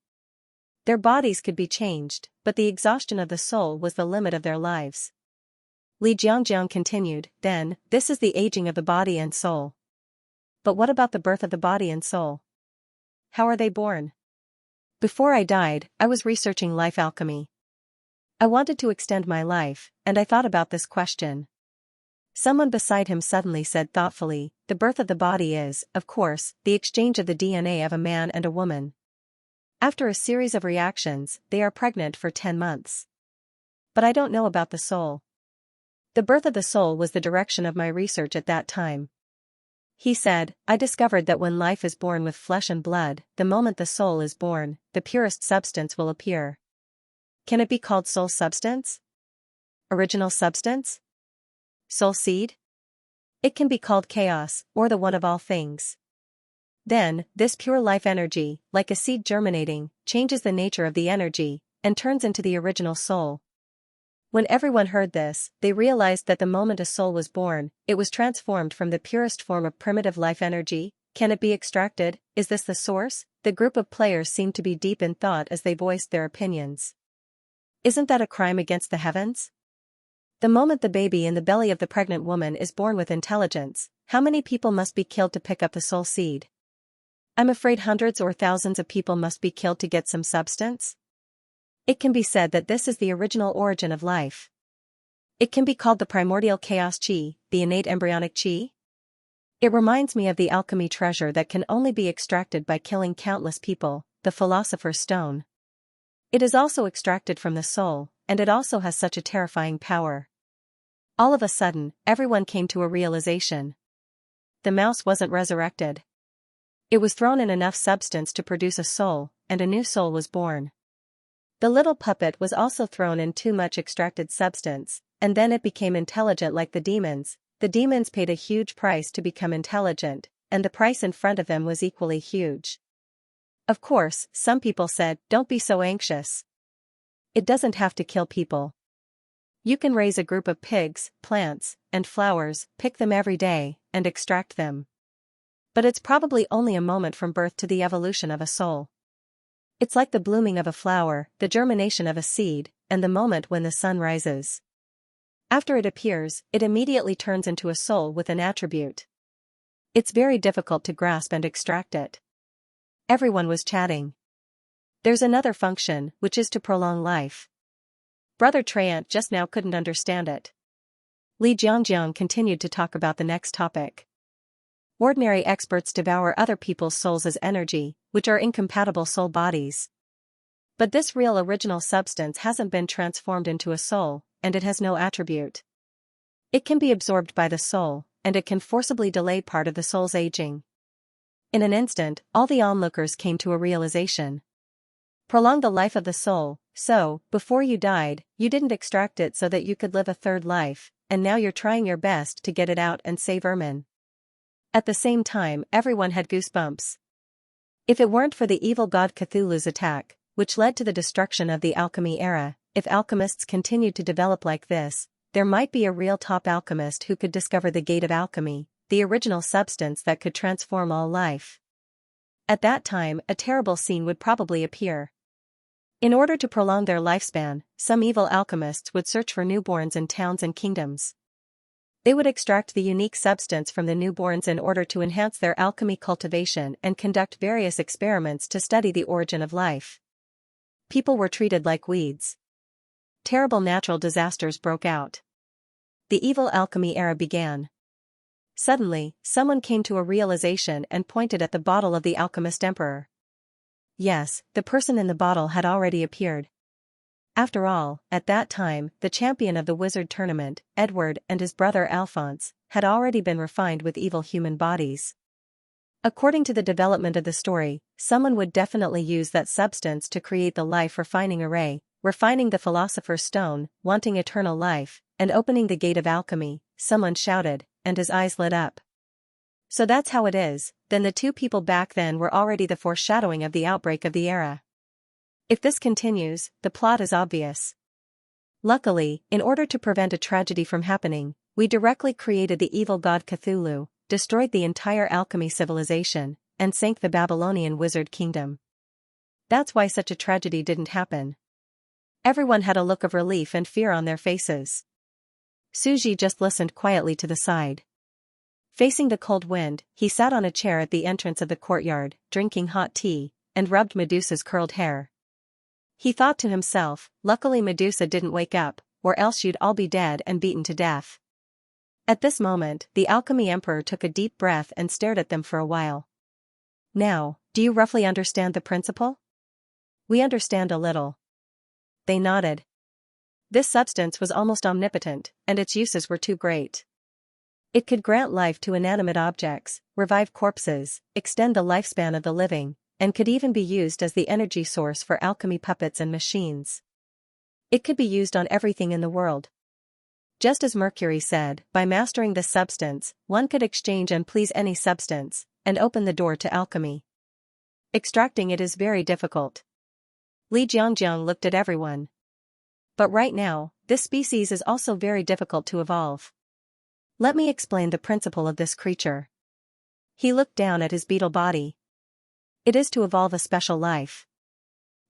Their bodies could be changed, but the exhaustion of the soul was the limit of their lives. Li Jiangjiang continued, then, this is the aging of the body and soul. But what about the birth of the body and soul? How are they born? Before I died, I was researching life alchemy. I wanted to extend my life, and I thought about this question. Someone beside him suddenly said thoughtfully, the birth of the body is, of course, the exchange of the DNA of a man and a woman. After a series of reactions, they are pregnant for 10 months. But I don't know about the soul. The birth of the soul was the direction of my research at that time. He said, I discovered that when life is born with flesh and blood, the moment the soul is born, the purest substance will appear. Can it be called soul substance? Original substance? Soul seed? It can be called chaos, or the one of all things. Then, this pure life energy, like a seed germinating, changes the nature of the energy, and turns into the original soul. When everyone heard this, they realized that the moment a soul was born, it was transformed from the purest form of primitive life energy. Can it be extracted? Is this the source? The group of players seemed to be deep in thought as they voiced their opinions. Isn't that a crime against the heavens? The moment the baby in the belly of the pregnant woman is born with intelligence, how many people must be killed to pick up the soul seed? I'm afraid hundreds or thousands of people must be killed to get some substance. It can be said that this is the original origin of life. It can be called the primordial chaos chi, the innate embryonic chi. It reminds me of the alchemy treasure that can only be extracted by killing countless people, the philosopher's stone. It is also extracted from the soul, and it also has such a terrifying power. All of a sudden, everyone came to a realization. The mouse wasn't resurrected. It was thrown in enough substance to produce a soul, and a new soul was born. The little puppet was also thrown in too much extracted substance, and then it became intelligent like the demons. The demons paid a huge price to become intelligent, and the price in front of them was equally huge. Of course, some people said, don't be so anxious. It doesn't have to kill people. You can raise a group of pigs, plants, and flowers, pick them every day, and extract them. But it's probably only a moment from birth to the evolution of a soul. It's like the blooming of a flower, the germination of a seed, and the moment when the sun rises. After it appears, it immediately turns into a soul with an attribute. It's very difficult to grasp and extract it. Everyone was chatting. There's another function, which is to prolong life. Brother Traiant just now couldn't understand it. Li Jiangjiang continued to talk about the next topic. Ordinary experts devour other people's souls as energy, which are incompatible soul bodies. But this real original substance hasn't been transformed into a soul, and it has no attribute. It can be absorbed by the soul, and it can forcibly delay part of the soul's aging. In an instant, all the onlookers came to a realization. Prolong the life of the soul, so, before you died, you didn't extract it so that you could live a third life, and now you're trying your best to get it out and save Ermin. At the same time, everyone had goosebumps. If it weren't for the evil god Cthulhu's attack, which led to the destruction of the alchemy era, if alchemists continued to develop like this, there might be a real top alchemist who could discover the gate of alchemy, the original substance that could transform all life. At that time, a terrible scene would probably appear. In order to prolong their lifespan, some evil alchemists would search for newborns in towns and kingdoms. They would extract the unique substance from the newborns in order to enhance their alchemy cultivation and conduct various experiments to study the origin of life. People were treated like weeds. Terrible natural disasters broke out. The evil alchemy era began. Suddenly, someone came to a realization and pointed at the bottle of the alchemist emperor. Yes, the person in the bottle had already appeared. After all, at that time, the champion of the wizard tournament, Edward and his brother Alphonse, had already been refined with evil human bodies. According to the development of the story, someone would definitely use that substance to create the life-refining array, refining the philosopher's stone, wanting eternal life, and opening the gate of alchemy. Someone shouted, and his eyes lit up. So that's how it is, then the two people back then were already the foreshadowing of the outbreak of the era. If this continues, the plot is obvious. Luckily, in order to prevent a tragedy from happening, we directly created the evil god Cthulhu, destroyed the entire alchemy civilization, and sank the Babylonian wizard kingdom. That's why such a tragedy didn't happen. Everyone had a look of relief and fear on their faces. Suji just listened quietly to the side. Facing the cold wind, he sat on a chair at the entrance of the courtyard, drinking hot tea, and rubbed Medusa's curled hair. He thought to himself, luckily Medusa didn't wake up, or else you'd all be dead and beaten to death. At this moment, the Alchemy Emperor took a deep breath and stared at them for a while. Now, do you roughly understand the principle? We understand a little. They nodded. This substance was almost omnipotent, and its uses were too great. It could grant life to inanimate objects, revive corpses, extend the lifespan of the living, and could even be used as the energy source for alchemy puppets and machines. It could be used on everything in the world. Just as Mercury said, by mastering this substance, one could exchange and please any substance, and open the door to alchemy. Extracting it is very difficult. Li Jiangjiang looked at everyone. But right now, this species is also very difficult to evolve. Let me explain the principle of this creature. He looked down at his beetle body. It is to evolve a special life.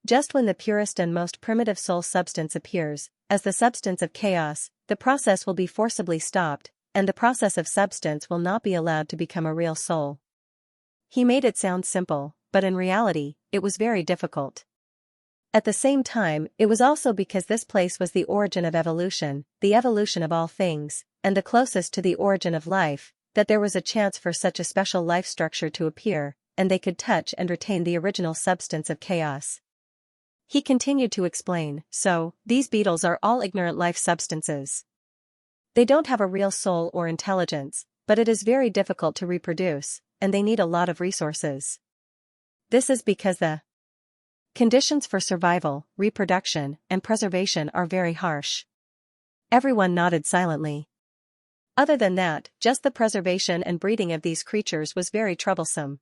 Just when the purest and most primitive soul substance appears, as the substance of chaos, the process will be forcibly stopped, and the process of substance will not be allowed to become a real soul. He made it sound simple, but in reality, it was very difficult. At the same time, it was also because this place was the origin of evolution, the evolution of all things, and the closest to the origin of life, that there was a chance for such a special life structure to appear, and they could touch and retain the original substance of chaos. He continued to explain, so, these beetles are all ignorant life substances. They don't have a real soul or intelligence, but it is very difficult to reproduce, and they need a lot of resources. This is because the conditions for survival, reproduction, and preservation are very harsh. Everyone nodded silently. Other than that, just the preservation and breeding of these creatures was very troublesome.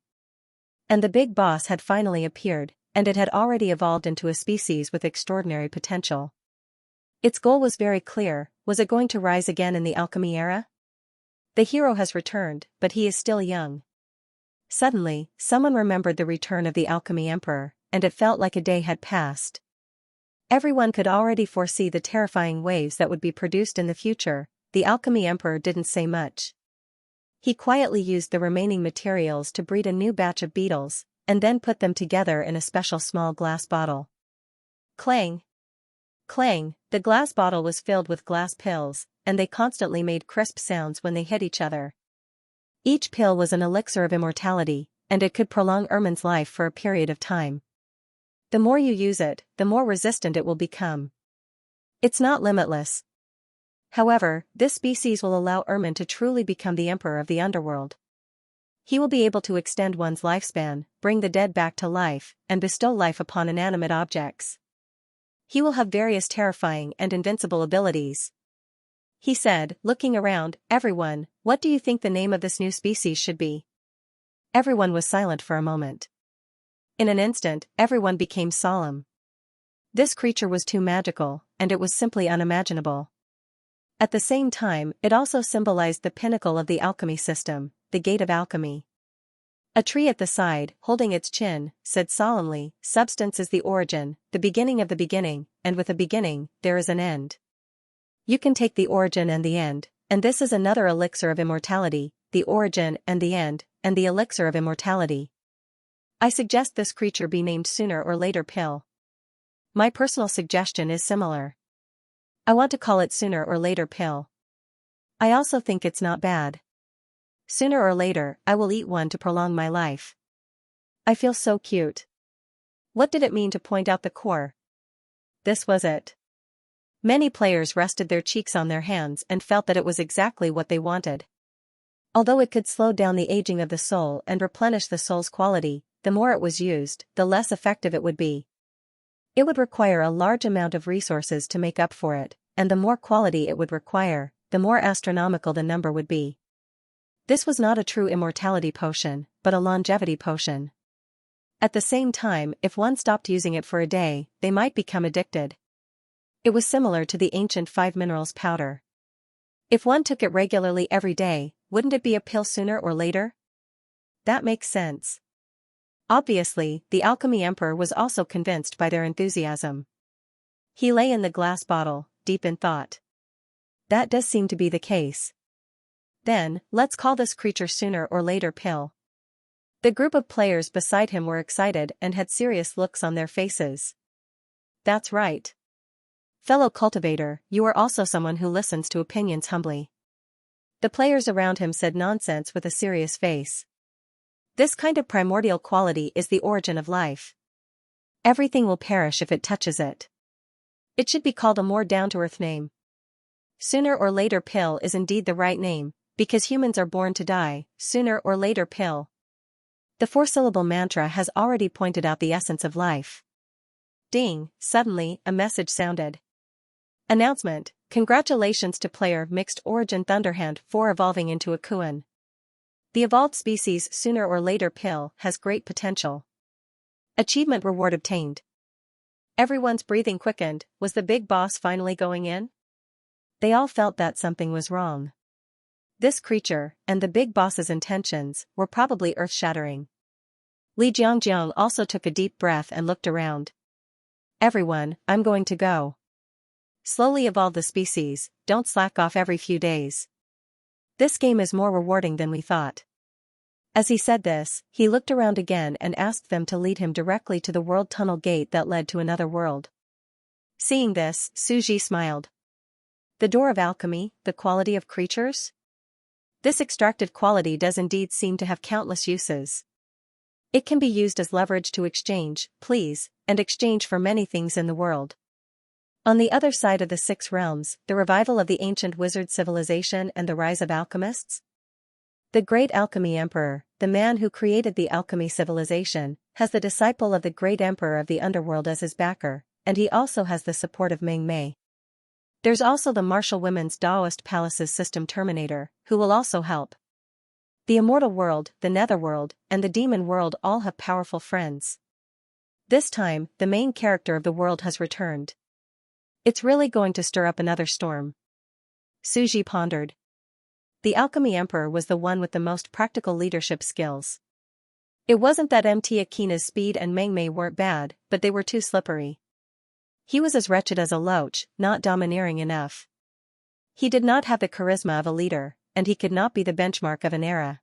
And the big boss had finally appeared, and it had already evolved into a species with extraordinary potential. Its goal was very clear. Was it going to rise again in the alchemy era? The hero has returned, but he is still young. Suddenly, someone remembered the return of the Alchemy Emperor, and it felt like a day had passed. Everyone could already foresee the terrifying waves that would be produced in the future. The Alchemy Emperor didn't say much. He quietly used the remaining materials to breed a new batch of beetles, and then put them together in a special small glass bottle. Clang! Clang! The glass bottle was filled with glass pills, and they constantly made crisp sounds when they hit each other. Each pill was an elixir of immortality, and it could prolong Ermin's life for a period of time. The more you use it, the more resistant it will become. It's not limitless. However, this species will allow Ermin to truly become the emperor of the underworld. He will be able to extend one's lifespan, bring the dead back to life, and bestow life upon inanimate objects. He will have various terrifying and invincible abilities. He said, looking around, everyone, what do you think the name of this new species should be? Everyone was silent for a moment. In an instant, everyone became solemn. This creature was too magical, and it was simply unimaginable. At the same time, it also symbolized the pinnacle of the alchemy system, the gate of alchemy. A tree at the side, holding its chin, said solemnly, substance is the origin, the beginning of the beginning, and with a beginning, there is an end. You can take the origin and the end, and this is another elixir of immortality, the origin and the end, and the elixir of immortality. I suggest this creature be named Sooner or Later Pill. My personal suggestion is similar. I want to call it Sooner or Later Pill. I also think it's not bad. Sooner or later, I will eat one to prolong my life. I feel so cute. What did it mean to point out the core? This was it. Many players rested their cheeks on their hands and felt that it was exactly what they wanted. Although it could slow down the aging of the soul and replenish the soul's quality, the more it was used, the less effective it would be. It would require a large amount of resources to make up for it, and the more quality it would require, the more astronomical the number would be. This was not a true immortality potion, but a longevity potion. At the same time, if one stopped using it for a day, they might become addicted. It was similar to the ancient 5 minerals powder. If one took it regularly every day, wouldn't it be a pill sooner or later? That makes sense. Obviously, the Alchemy Emperor was also convinced by their enthusiasm. He lay in the glass bottle, deep in thought. That does seem to be the case. Then, let's call this creature sooner or later Pill. The group of players beside him were excited and had serious looks on their faces. That's right. Fellow cultivator, you are also someone who listens to opinions humbly. The players around him said nonsense with a serious face. This kind of primordial quality is the origin of life. Everything will perish if it touches it. It should be called a more down-to-earth name. Sooner or later Pill is indeed the right name, because humans are born to die, sooner or later Pill. The four-syllable mantra has already pointed out the essence of life. Ding, suddenly, a message sounded. Announcement, congratulations to player Mixed Origin Thunderhand for evolving into a Kuan. The evolved species sooner or later Pill has great potential. Achievement reward obtained. Everyone's breathing quickened. Was the big boss finally going in? They all felt that something was wrong. This creature, and the big boss's intentions, were probably earth-shattering. Li Jiangjiang also took a deep breath and looked around. Everyone, I'm going to go. Slowly evolve the species, don't slack off every few days. This game is more rewarding than we thought. As he said this, he looked around again and asked them to lead him directly to the world tunnel gate that led to another world. Seeing this, Suji smiled. The door of alchemy, the quality of creatures? This extracted quality does indeed seem to have countless uses. It can be used as leverage to exchange, please, and exchange for many things in the world. On the other side of the six realms, the revival of the ancient wizard civilization and the rise of alchemists? The great alchemy emperor, the man who created the alchemy civilization, has the disciple of the great emperor of the underworld as his backer, and he also has the support of Ming Mei. There's also the martial women's Taoist palaces system Terminator, who will also help. The immortal world, the netherworld, and the demon world all have powerful friends. This time, the main character of the world has returned. It's really going to stir up another storm. Suji pondered. The alchemy emperor was the one with the most practical leadership skills. It wasn't that MT Akina's speed and Meng Mei weren't bad, but they were too slippery. He was as wretched as a loach, not domineering enough. He did not have the charisma of a leader, and he could not be the benchmark of an era.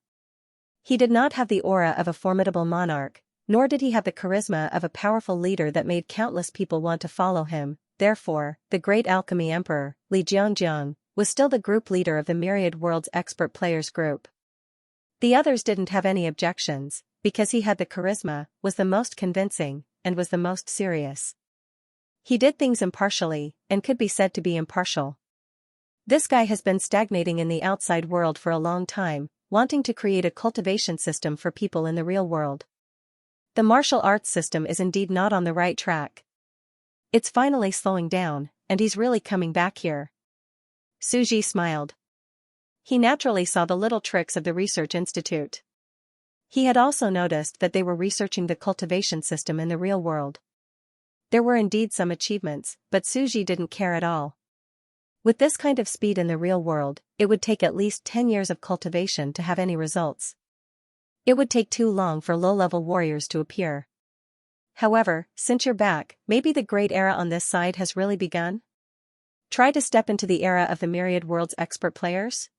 He did not have the aura of a formidable monarch, nor did he have the charisma of a powerful leader that made countless people want to follow him. Therefore, the great alchemy emperor, Li Jiangjiang, was still the group leader of the myriad world's expert players group. The others didn't have any objections, because he had the charisma, was the most convincing, and was the most serious. He did things impartially, and could be said to be impartial. This guy has been stagnating in the outside world for a long time, wanting to create a cultivation system for people in the real world. The martial arts system is indeed not on the right track. It's finally slowing down, and he's really coming back here. Suji smiled. He naturally saw the little tricks of the research institute. He had also noticed that they were researching the cultivation system in the real world. There were indeed some achievements, but Suji didn't care at all. With this kind of speed in the real world, it would take at least 10 years of cultivation to have any results. It would take too long for low-level warriors to appear. However, since you're back, maybe the great era on this side has really begun? Try to step into the era of the myriad world's expert players?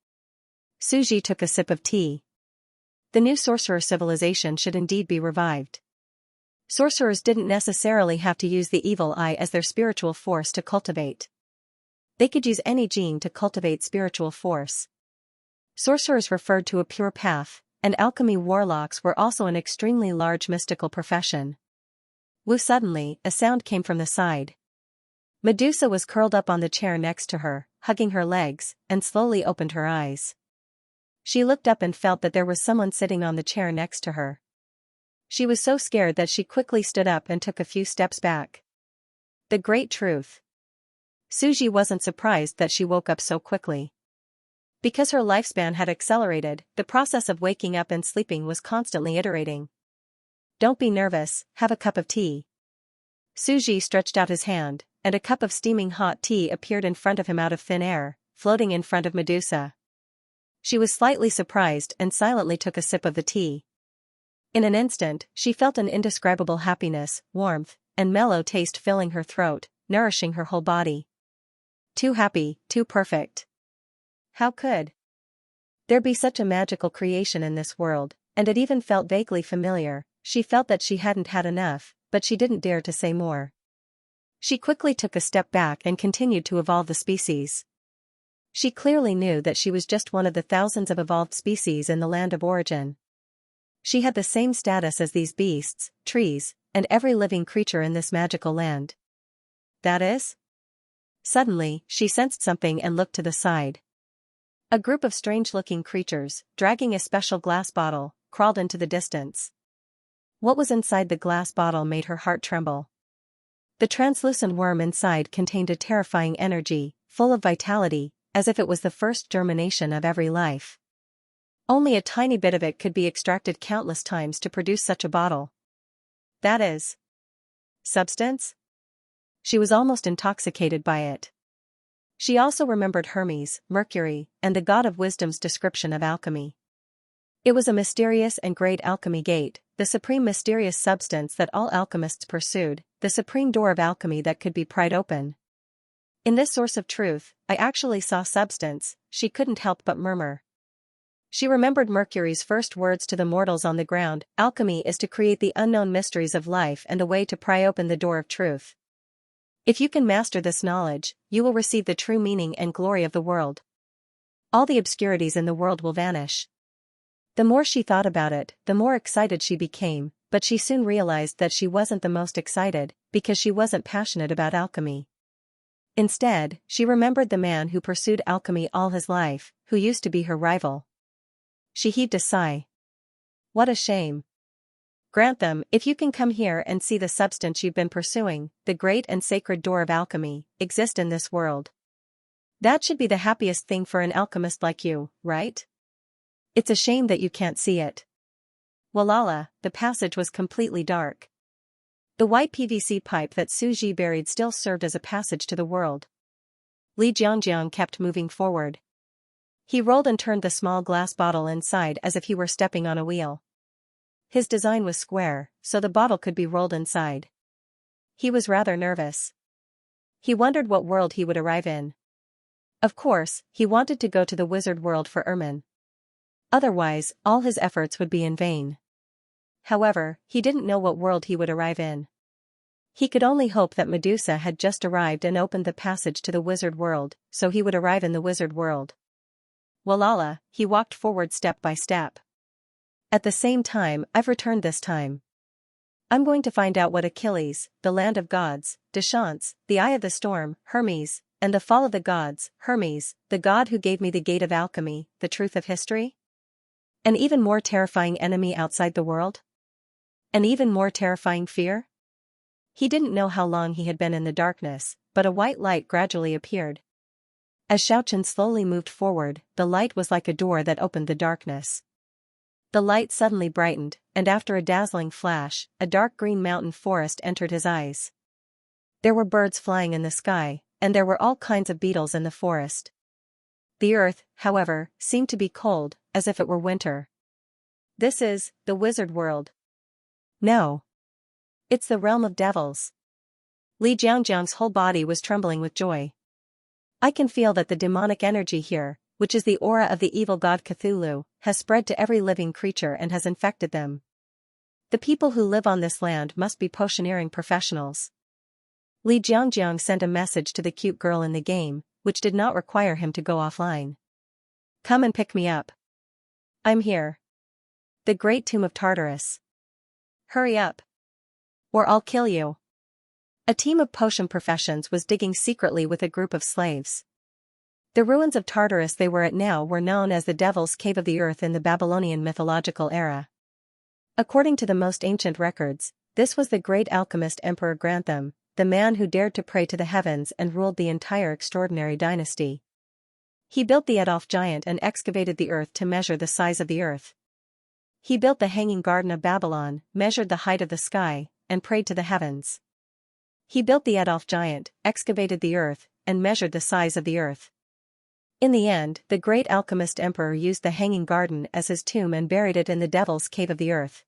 Suji took a sip of tea. The new sorcerer civilization should indeed be revived. Sorcerers didn't necessarily have to use the evil eye as their spiritual force to cultivate. They could use any gene to cultivate spiritual force. Sorcerers referred to a pure path, and alchemy warlocks were also an extremely large mystical profession. Woo! Suddenly, a sound came from the side. Medusa was curled up on the chair next to her, hugging her legs, and slowly opened her eyes. She looked up and felt that there was someone sitting on the chair next to her. She was so scared that she quickly stood up and took a few steps back. The great truth. Suji wasn't surprised that she woke up so quickly. Because her lifespan had accelerated, the process of waking up and sleeping was constantly iterating. Don't be nervous, have a cup of tea. Suji stretched out his hand, and a cup of steaming hot tea appeared in front of him out of thin air, floating in front of Medusa. She was slightly surprised and silently took a sip of the tea. In an instant, she felt an indescribable happiness, warmth, and mellow taste filling her throat, nourishing her whole body. Too happy, too perfect. How could There'd be such a magical creation in this world, and it even felt vaguely familiar. She felt that she hadn't had enough, but she didn't dare to say more. She quickly took a step back and continued to evolve the species. She clearly knew that she was just one of the thousands of evolved species in the land of origin. She had the same status as these beasts, trees, and every living creature in this magical land. That is? Suddenly, she sensed something and looked to the side. A group of strange-looking creatures, dragging a special glass bottle, crawled into the distance. What was inside the glass bottle made her heart tremble. The translucent worm inside contained a terrifying energy, full of vitality, as if it was the first germination of every life. Only a tiny bit of it could be extracted countless times to produce such a bottle. That is substance? She was almost intoxicated by it. She also remembered Hermes, Mercury, and the god of wisdom's description of alchemy. It was a mysterious and great alchemy gate, the supreme mysterious substance that all alchemists pursued, the supreme door of alchemy that could be pried open. In this source of truth, I actually saw substance, she couldn't help but murmur. She remembered Mercury's first words to the mortals on the ground: alchemy is to create the unknown mysteries of life and a way to pry open the door of truth. If you can master this knowledge, you will receive the true meaning and glory of the world. All the obscurities in the world will vanish. The more she thought about it, the more excited she became, but she soon realized that she wasn't the most excited, because she wasn't passionate about alchemy. Instead, she remembered the man who pursued alchemy all his life, who used to be her rival. She heaved a sigh. What a shame. Grantham, if you can come here and see the substance you've been pursuing, the great and sacred door of alchemy, exist in this world. That should be the happiest thing for an alchemist like you, right? It's a shame that you can't see it. Walala, the passage was completely dark. The white PVC pipe that Su Ji buried still served as a passage to the world. Li Jiangjiang kept moving forward. He rolled and turned the small glass bottle inside as if he were stepping on a wheel. His design was square, so the bottle could be rolled inside. He was rather nervous. He wondered what world he would arrive in. Of course, he wanted to go to the wizard world for Ermin. Otherwise, all his efforts would be in vain. However, he didn't know what world he would arrive in. He could only hope that Medusa had just arrived and opened the passage to the wizard world, so he would arrive in the wizard world. Walala, he walked forward step by step. At the same time, I've returned this time. I'm going to find out what Achilles, the land of gods, Xianxia, the eye of the storm, Hermes, and the fall of the gods, Hermes, the god who gave me the gate of alchemy, the truth of history? An even more terrifying enemy outside the world? An even more terrifying fear? He didn't know how long he had been in the darkness, but a white light gradually appeared. As Xiaochen slowly moved forward, the light was like a door that opened the darkness. The light suddenly brightened, and after a dazzling flash, a dark green mountain forest entered his eyes. There were birds flying in the sky, and there were all kinds of beetles in the forest. The earth, however, seemed to be cold, as if it were winter. This is the wizard world. No. It's the realm of devils. Li Jiangjiang's whole body was trembling with joy. I can feel that the demonic energy here, which is the aura of the evil god Cthulhu, has spread to every living creature and has infected them. The people who live on this land must be potioneering professionals. Li Jiangjiang sent a message to the cute girl in the game, which did not require him to go offline. Come and pick me up. I'm here. The great tomb of Tartarus. Hurry up. Or I'll kill you. A team of potion professions was digging secretly with a group of slaves. The ruins of Tartarus they were at now were known as the Devil's Cave of the Earth in the Babylonian mythological era. According to the most ancient records, this was the great alchemist Emperor Grantham, the man who dared to pray to the heavens and ruled the entire extraordinary dynasty. He built the Adolf giant and excavated the earth to measure the size of the earth. He built the Hanging Garden of Babylon, measured the height of the sky, and prayed to the heavens. He built the Adolf giant, excavated the earth, and measured the size of the earth. In the end, the great alchemist emperor used the Hanging Garden as his tomb and buried it in the Devil's Cave of the Earth.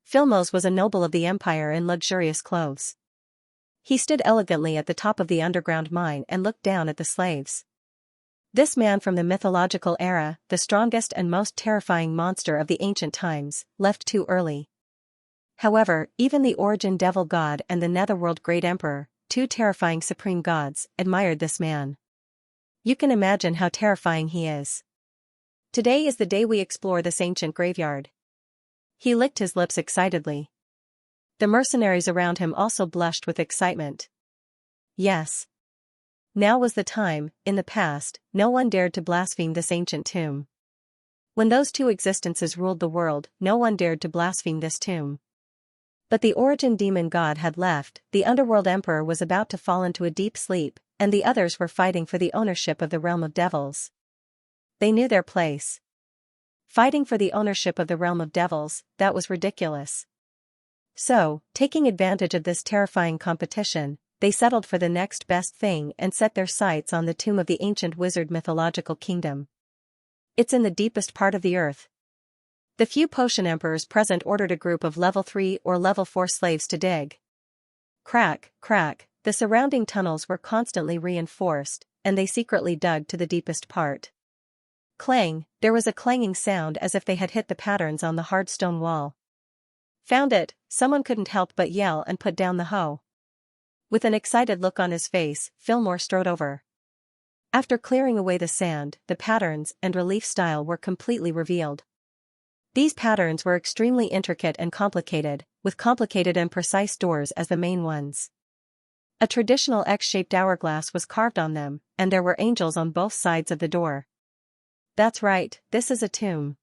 Filmos was a noble of the empire in luxurious clothes. He stood elegantly at the top of the underground mine and looked down at the slaves. This man from the mythological era, the strongest and most terrifying monster of the ancient times, left too early. However, even the origin devil god and the netherworld great emperor, two terrifying supreme gods, admired this man. You can imagine how terrifying he is. Today is the day we explore this ancient graveyard. He licked his lips excitedly. The mercenaries around him also blushed with excitement. Yes. Now was the time. In the past, no one dared to blaspheme this ancient tomb. When those two existences ruled the world, no one dared to blaspheme this tomb. But the origin demon god had left, the underworld emperor was about to fall into a deep sleep, and the others were fighting for the ownership of the realm of devils. They knew their place. Fighting for the ownership of the realm of devils, that was ridiculous. So, taking advantage of this terrifying competition, they settled for the next best thing and set their sights on the tomb of the ancient wizard mythological kingdom. It's in the deepest part of the earth. The few potion emperors present ordered a group of level 3 or level 4 slaves to dig. Crack, crack, the surrounding tunnels were constantly reinforced, and they secretly dug to the deepest part. Clang, there was a clanging sound as if they had hit the patterns on the hard stone wall. Found it, someone couldn't help but yell and put down the hoe. With an excited look on his face, Fillmore strode over. After clearing away the sand, the patterns and relief style were completely revealed. These patterns were extremely intricate and complicated, with complicated and precise doors as the main ones. A traditional X-shaped hourglass was carved on them, and there were angels on both sides of the door. That's right, this is a tomb.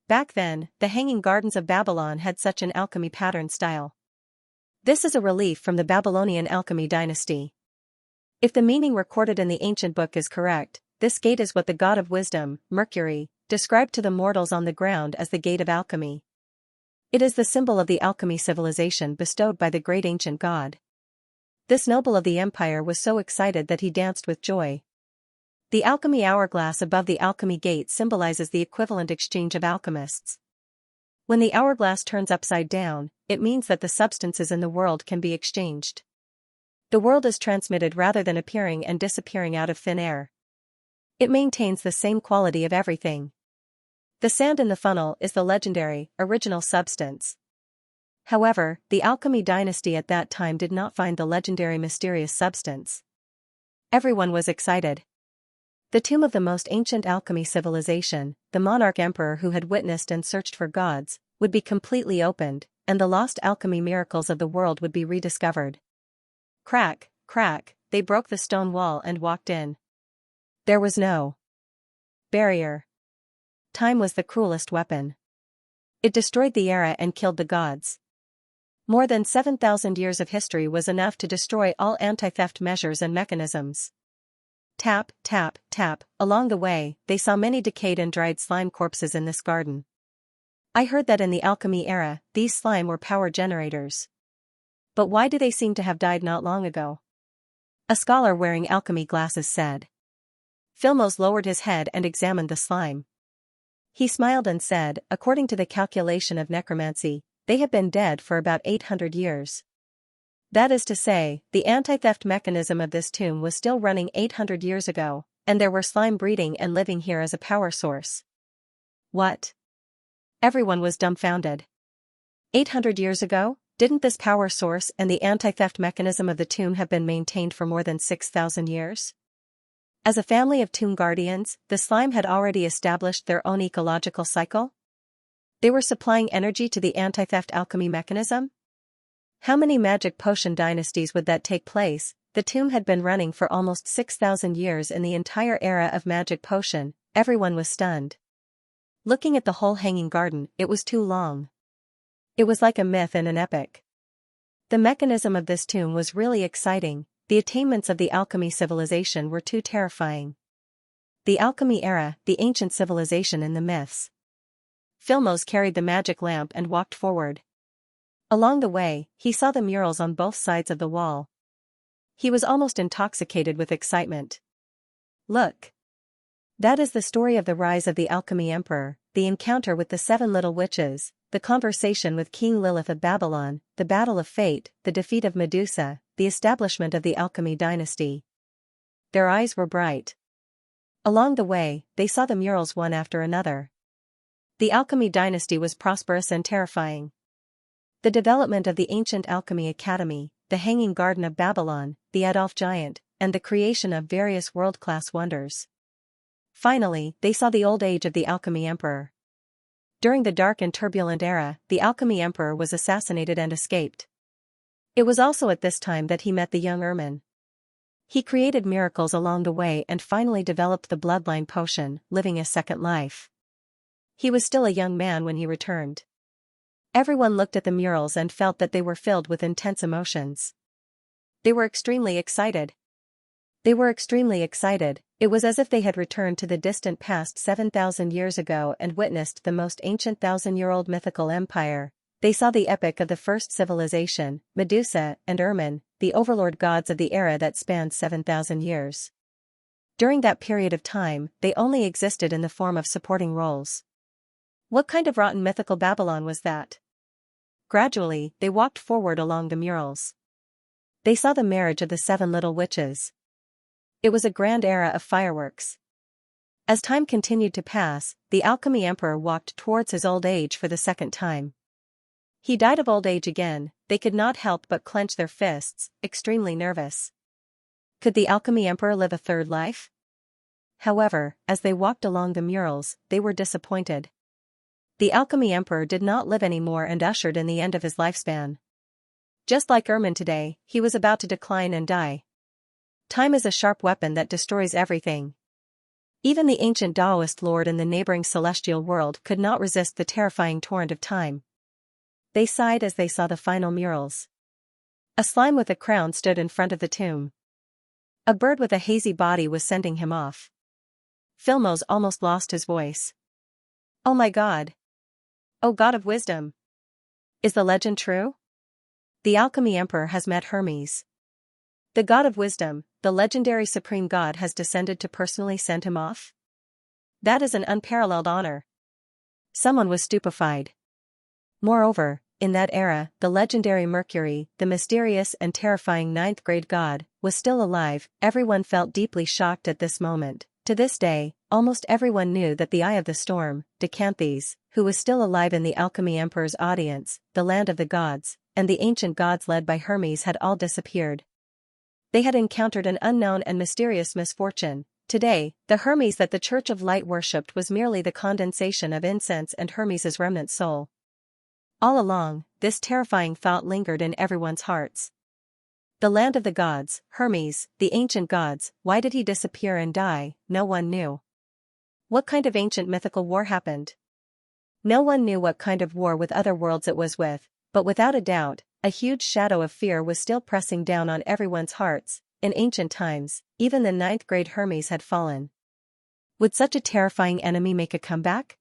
Back then, the Hanging Gardens of Babylon had such an alchemy pattern style. This is a relief from the Babylonian alchemy dynasty. If the meaning recorded in the ancient book is correct, this gate is what the god of wisdom, Mercury, described to the mortals on the ground as the gate of alchemy. It is the symbol of the alchemy civilization bestowed by the great ancient god. This noble of the empire was so excited that he danced with joy. The alchemy hourglass above the alchemy gate symbolizes the equivalent exchange of alchemists. When the hourglass turns upside down, it means that the substances in the world can be exchanged. The world is transmitted rather than appearing and disappearing out of thin air. It maintains the same quality of everything. The sand in the funnel is the legendary, original substance. However, the alchemy dynasty at that time did not find the legendary mysterious substance. Everyone was excited. The tomb of the most ancient alchemy civilization, the monarch emperor who had witnessed and searched for gods, would be completely opened, and the lost alchemy miracles of the world would be rediscovered. Crack, crack, they broke the stone wall and walked in. There was no barrier. Time was the cruelest weapon. It destroyed the era and killed the gods. More than 7,000 years of history was enough to destroy all anti-theft measures and mechanisms. Tap, tap, tap, along the way, they saw many decayed and dried slime corpses in this garden. I heard that in the alchemy era, these slime were power generators. But why do they seem to have died not long ago? A scholar wearing alchemy glasses said. Filmos lowered his head and examined the slime. He smiled and said, according to the calculation of necromancy, they have been dead for about 800 years. That is to say, the anti-theft mechanism of this tomb was still running 800 years ago, and there were slime breeding and living here as a power source. What? Everyone was dumbfounded. 800 years ago, didn't this power source and the anti-theft mechanism of the tomb have been maintained for more than 6,000 years? As a family of tomb guardians, the slime had already established their own ecological cycle? They were supplying energy to the anti-theft alchemy mechanism? How many magic potion dynasties would that take place? The tomb had been running for almost 6,000 years in the entire era of magic potion. Everyone was stunned. Looking at the whole hanging garden, it was too long. It was like a myth in an epic. The mechanism of this tomb was really exciting. The attainments of the alchemy civilization were too terrifying. The alchemy era, the ancient civilization in the myths. Filmos carried the magic lamp and walked forward. Along the way, he saw the murals on both sides of the wall. He was almost intoxicated with excitement. Look. That is the story of the rise of the alchemy emperor, the encounter with the 7 little witches, the conversation with King Lilith of Babylon, the battle of fate, the defeat of Medusa, the establishment of the alchemy dynasty. Their eyes were bright. Along the way, they saw the murals one after another. The alchemy dynasty was prosperous and terrifying. The development of the ancient alchemy academy, the Hanging Garden of Babylon, the Adolf Giant, and the creation of various world-class wonders. Finally, they saw the old age of the alchemy emperor. During the dark and turbulent era, the alchemy emperor was assassinated and escaped. It was also at this time that he met the young Ermin. He created miracles along the way and finally developed the bloodline potion, living a second life. He was still a young man when he returned. Everyone looked at the murals and felt that they were filled with intense emotions. They were extremely excited. It was as if they had returned to the distant past 7,000 years ago and witnessed the most ancient 1,000-year-old mythical empire. They saw the epic of the first civilization, Medusa and Ermin, the overlord gods of the era that spanned 7,000 years. During that period of time, they only existed in the form of supporting roles. What kind of rotten mythical Babylon was that? Gradually, they walked forward along the murals. They saw the marriage of the 7 little witches. It was a grand era of fireworks. As time continued to pass, the alchemy emperor walked towards his old age for the second time. He died of old age again. They could not help but clench their fists, extremely nervous. Could the alchemy emperor live a third life? However, as they walked along the murals, they were disappointed. The alchemy emperor did not live anymore and ushered in the end of his lifespan. Just like Ermin today, he was about to decline and die. Time is a sharp weapon that destroys everything. Even the ancient Taoist lord in the neighboring celestial world could not resist the terrifying torrent of time. They sighed as they saw the final murals. A slime with a crown stood in front of the tomb. A bird with a hazy body was sending him off. Filmos almost lost his voice. Oh my God! O God of wisdom! Is the legend true? The alchemy emperor has met Hermes. The God of wisdom, the legendary supreme god, has descended to personally send him off? That is an unparalleled honor. Someone was stupefied. Moreover, in that era, the legendary Mercury, the mysterious and terrifying ninth-grade god, was still alive. Everyone felt deeply shocked at this moment. To this day, almost everyone knew that the Eye of the Storm, Decanthes, who was still alive in the alchemy emperor's audience, the land of the gods, and the ancient gods led by Hermes had all disappeared. They had encountered an unknown and mysterious misfortune. Today, the Hermes that the Church of Light worshipped was merely the condensation of incense and Hermes's remnant soul. All along, this terrifying thought lingered in everyone's hearts. The land of the gods, Hermes, the ancient gods, why did he disappear and die? No one knew. What kind of ancient mythical war happened? No one knew what kind of war with other worlds it was with, but without a doubt, a huge shadow of fear was still pressing down on everyone's hearts. In ancient times, even the ninth-grade Hermes had fallen. Would such a terrifying enemy make a comeback?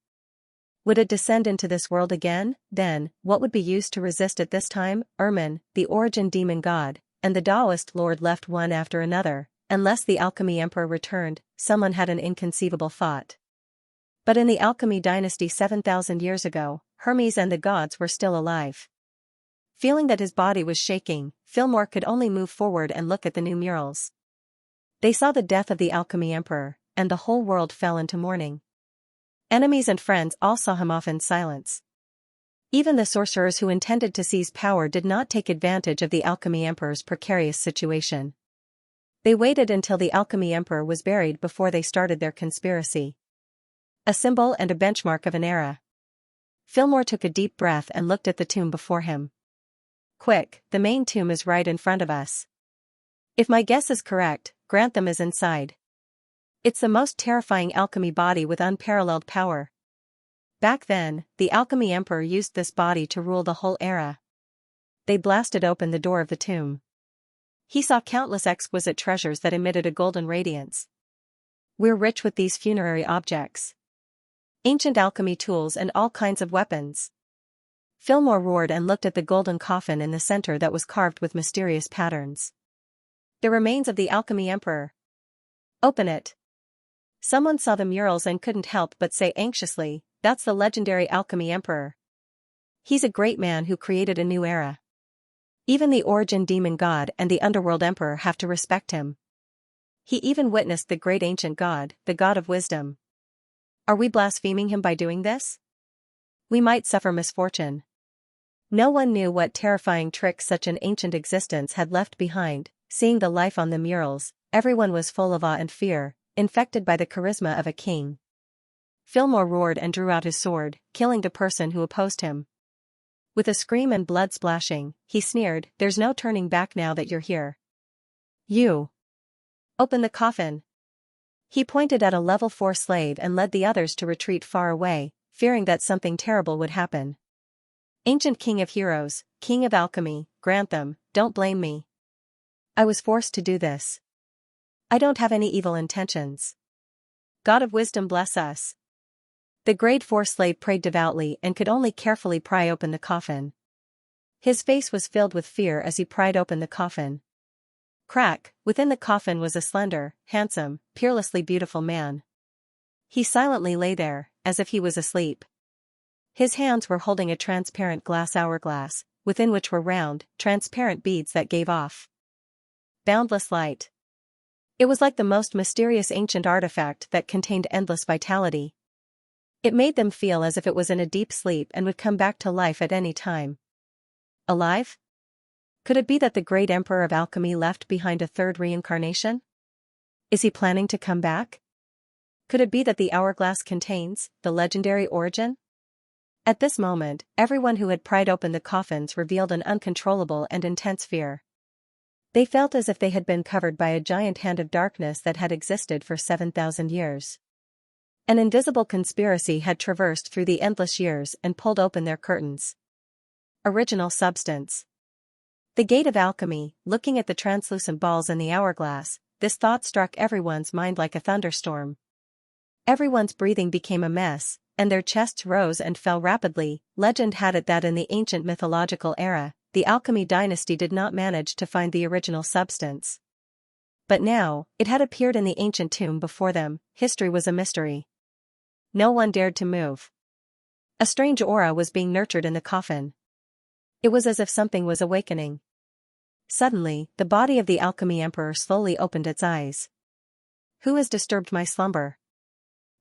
Would it descend into this world again? Then, what would be used to resist it this time? Ermin, the origin demon god, and the Taoist lord left one after another. Unless the alchemy emperor returned, someone had an inconceivable thought. But in the alchemy dynasty 7,000 years ago, Hermes and the gods were still alive. Feeling that his body was shaking, Fillmore could only move forward and look at the new murals. They saw the death of the alchemy emperor, and the whole world fell into mourning. Enemies and friends all saw him off in silence. Even the sorcerers who intended to seize power did not take advantage of the alchemy emperor's precarious situation. They waited until the alchemy emperor was buried before they started their conspiracy. A symbol and a benchmark of an era. Fillmore took a deep breath and looked at the tomb before him. Quick, the main tomb is right in front of us. If my guess is correct, Grantham is inside. It's the most terrifying alchemy body with unparalleled power. Back then, the alchemy emperor used this body to rule the whole era. They blasted open the door of the tomb. He saw countless exquisite treasures that emitted a golden radiance. We're rich with these funerary objects. Ancient alchemy tools and all kinds of weapons. Fillmore roared and looked at the golden coffin in the center that was carved with mysterious patterns. The remains of the alchemy emperor. Open it. Someone saw the murals and couldn't help but say anxiously, that's the legendary alchemy emperor. He's a great man who created a new era. Even the origin demon god and the underworld emperor have to respect him. He even witnessed the great ancient god, the god of wisdom. Are we blaspheming him by doing this? We might suffer misfortune. No one knew what terrifying tricks such an ancient existence had left behind. Seeing the life on the murals, everyone was full of awe and fear, infected by the charisma of a king. Fillmore roared and drew out his sword, killing the person who opposed him. With a scream and blood splashing, he sneered, "There's no turning back now that you're here. You. Open the coffin." He pointed at a level 4 slave and led the others to retreat far away, fearing that something terrible would happen. Ancient king of heroes, king of alchemy, Grantham, don't blame me. I was forced to do this. I don't have any evil intentions. God of wisdom bless us. The grade 4 slave prayed devoutly and could only carefully pry open the coffin. His face was filled with fear as he pried open the coffin. Crack, within the coffin was a slender, handsome, peerlessly beautiful man. He silently lay there, as if he was asleep. His hands were holding a transparent glass hourglass, within which were round, transparent beads that gave off boundless light. It was like the most mysterious ancient artifact that contained endless vitality. It made them feel as if it was in a deep sleep and would come back to life at any time. Alive? Could it be that the great emperor of alchemy left behind a third reincarnation? Is he planning to come back? Could it be that the hourglass contains the legendary origin? At this moment, everyone who had pried open the coffins revealed an uncontrollable and intense fear. They felt as if they had been covered by a giant hand of darkness that had existed for 7,000 years. An invisible conspiracy had traversed through the endless years and pulled open their curtains. Original substance. The gate of alchemy, looking at the translucent balls in the hourglass, this thought struck everyone's mind like a thunderstorm. Everyone's breathing became a mess, and their chests rose and fell rapidly. Legend had it that in the ancient mythological era, the alchemy dynasty did not manage to find the original substance. But now, it had appeared in the ancient tomb before them. History was a mystery. No one dared to move. A strange aura was being nurtured in the coffin. It was as if something was awakening. Suddenly, the body of the alchemy emperor slowly opened its eyes. Who has disturbed my slumber?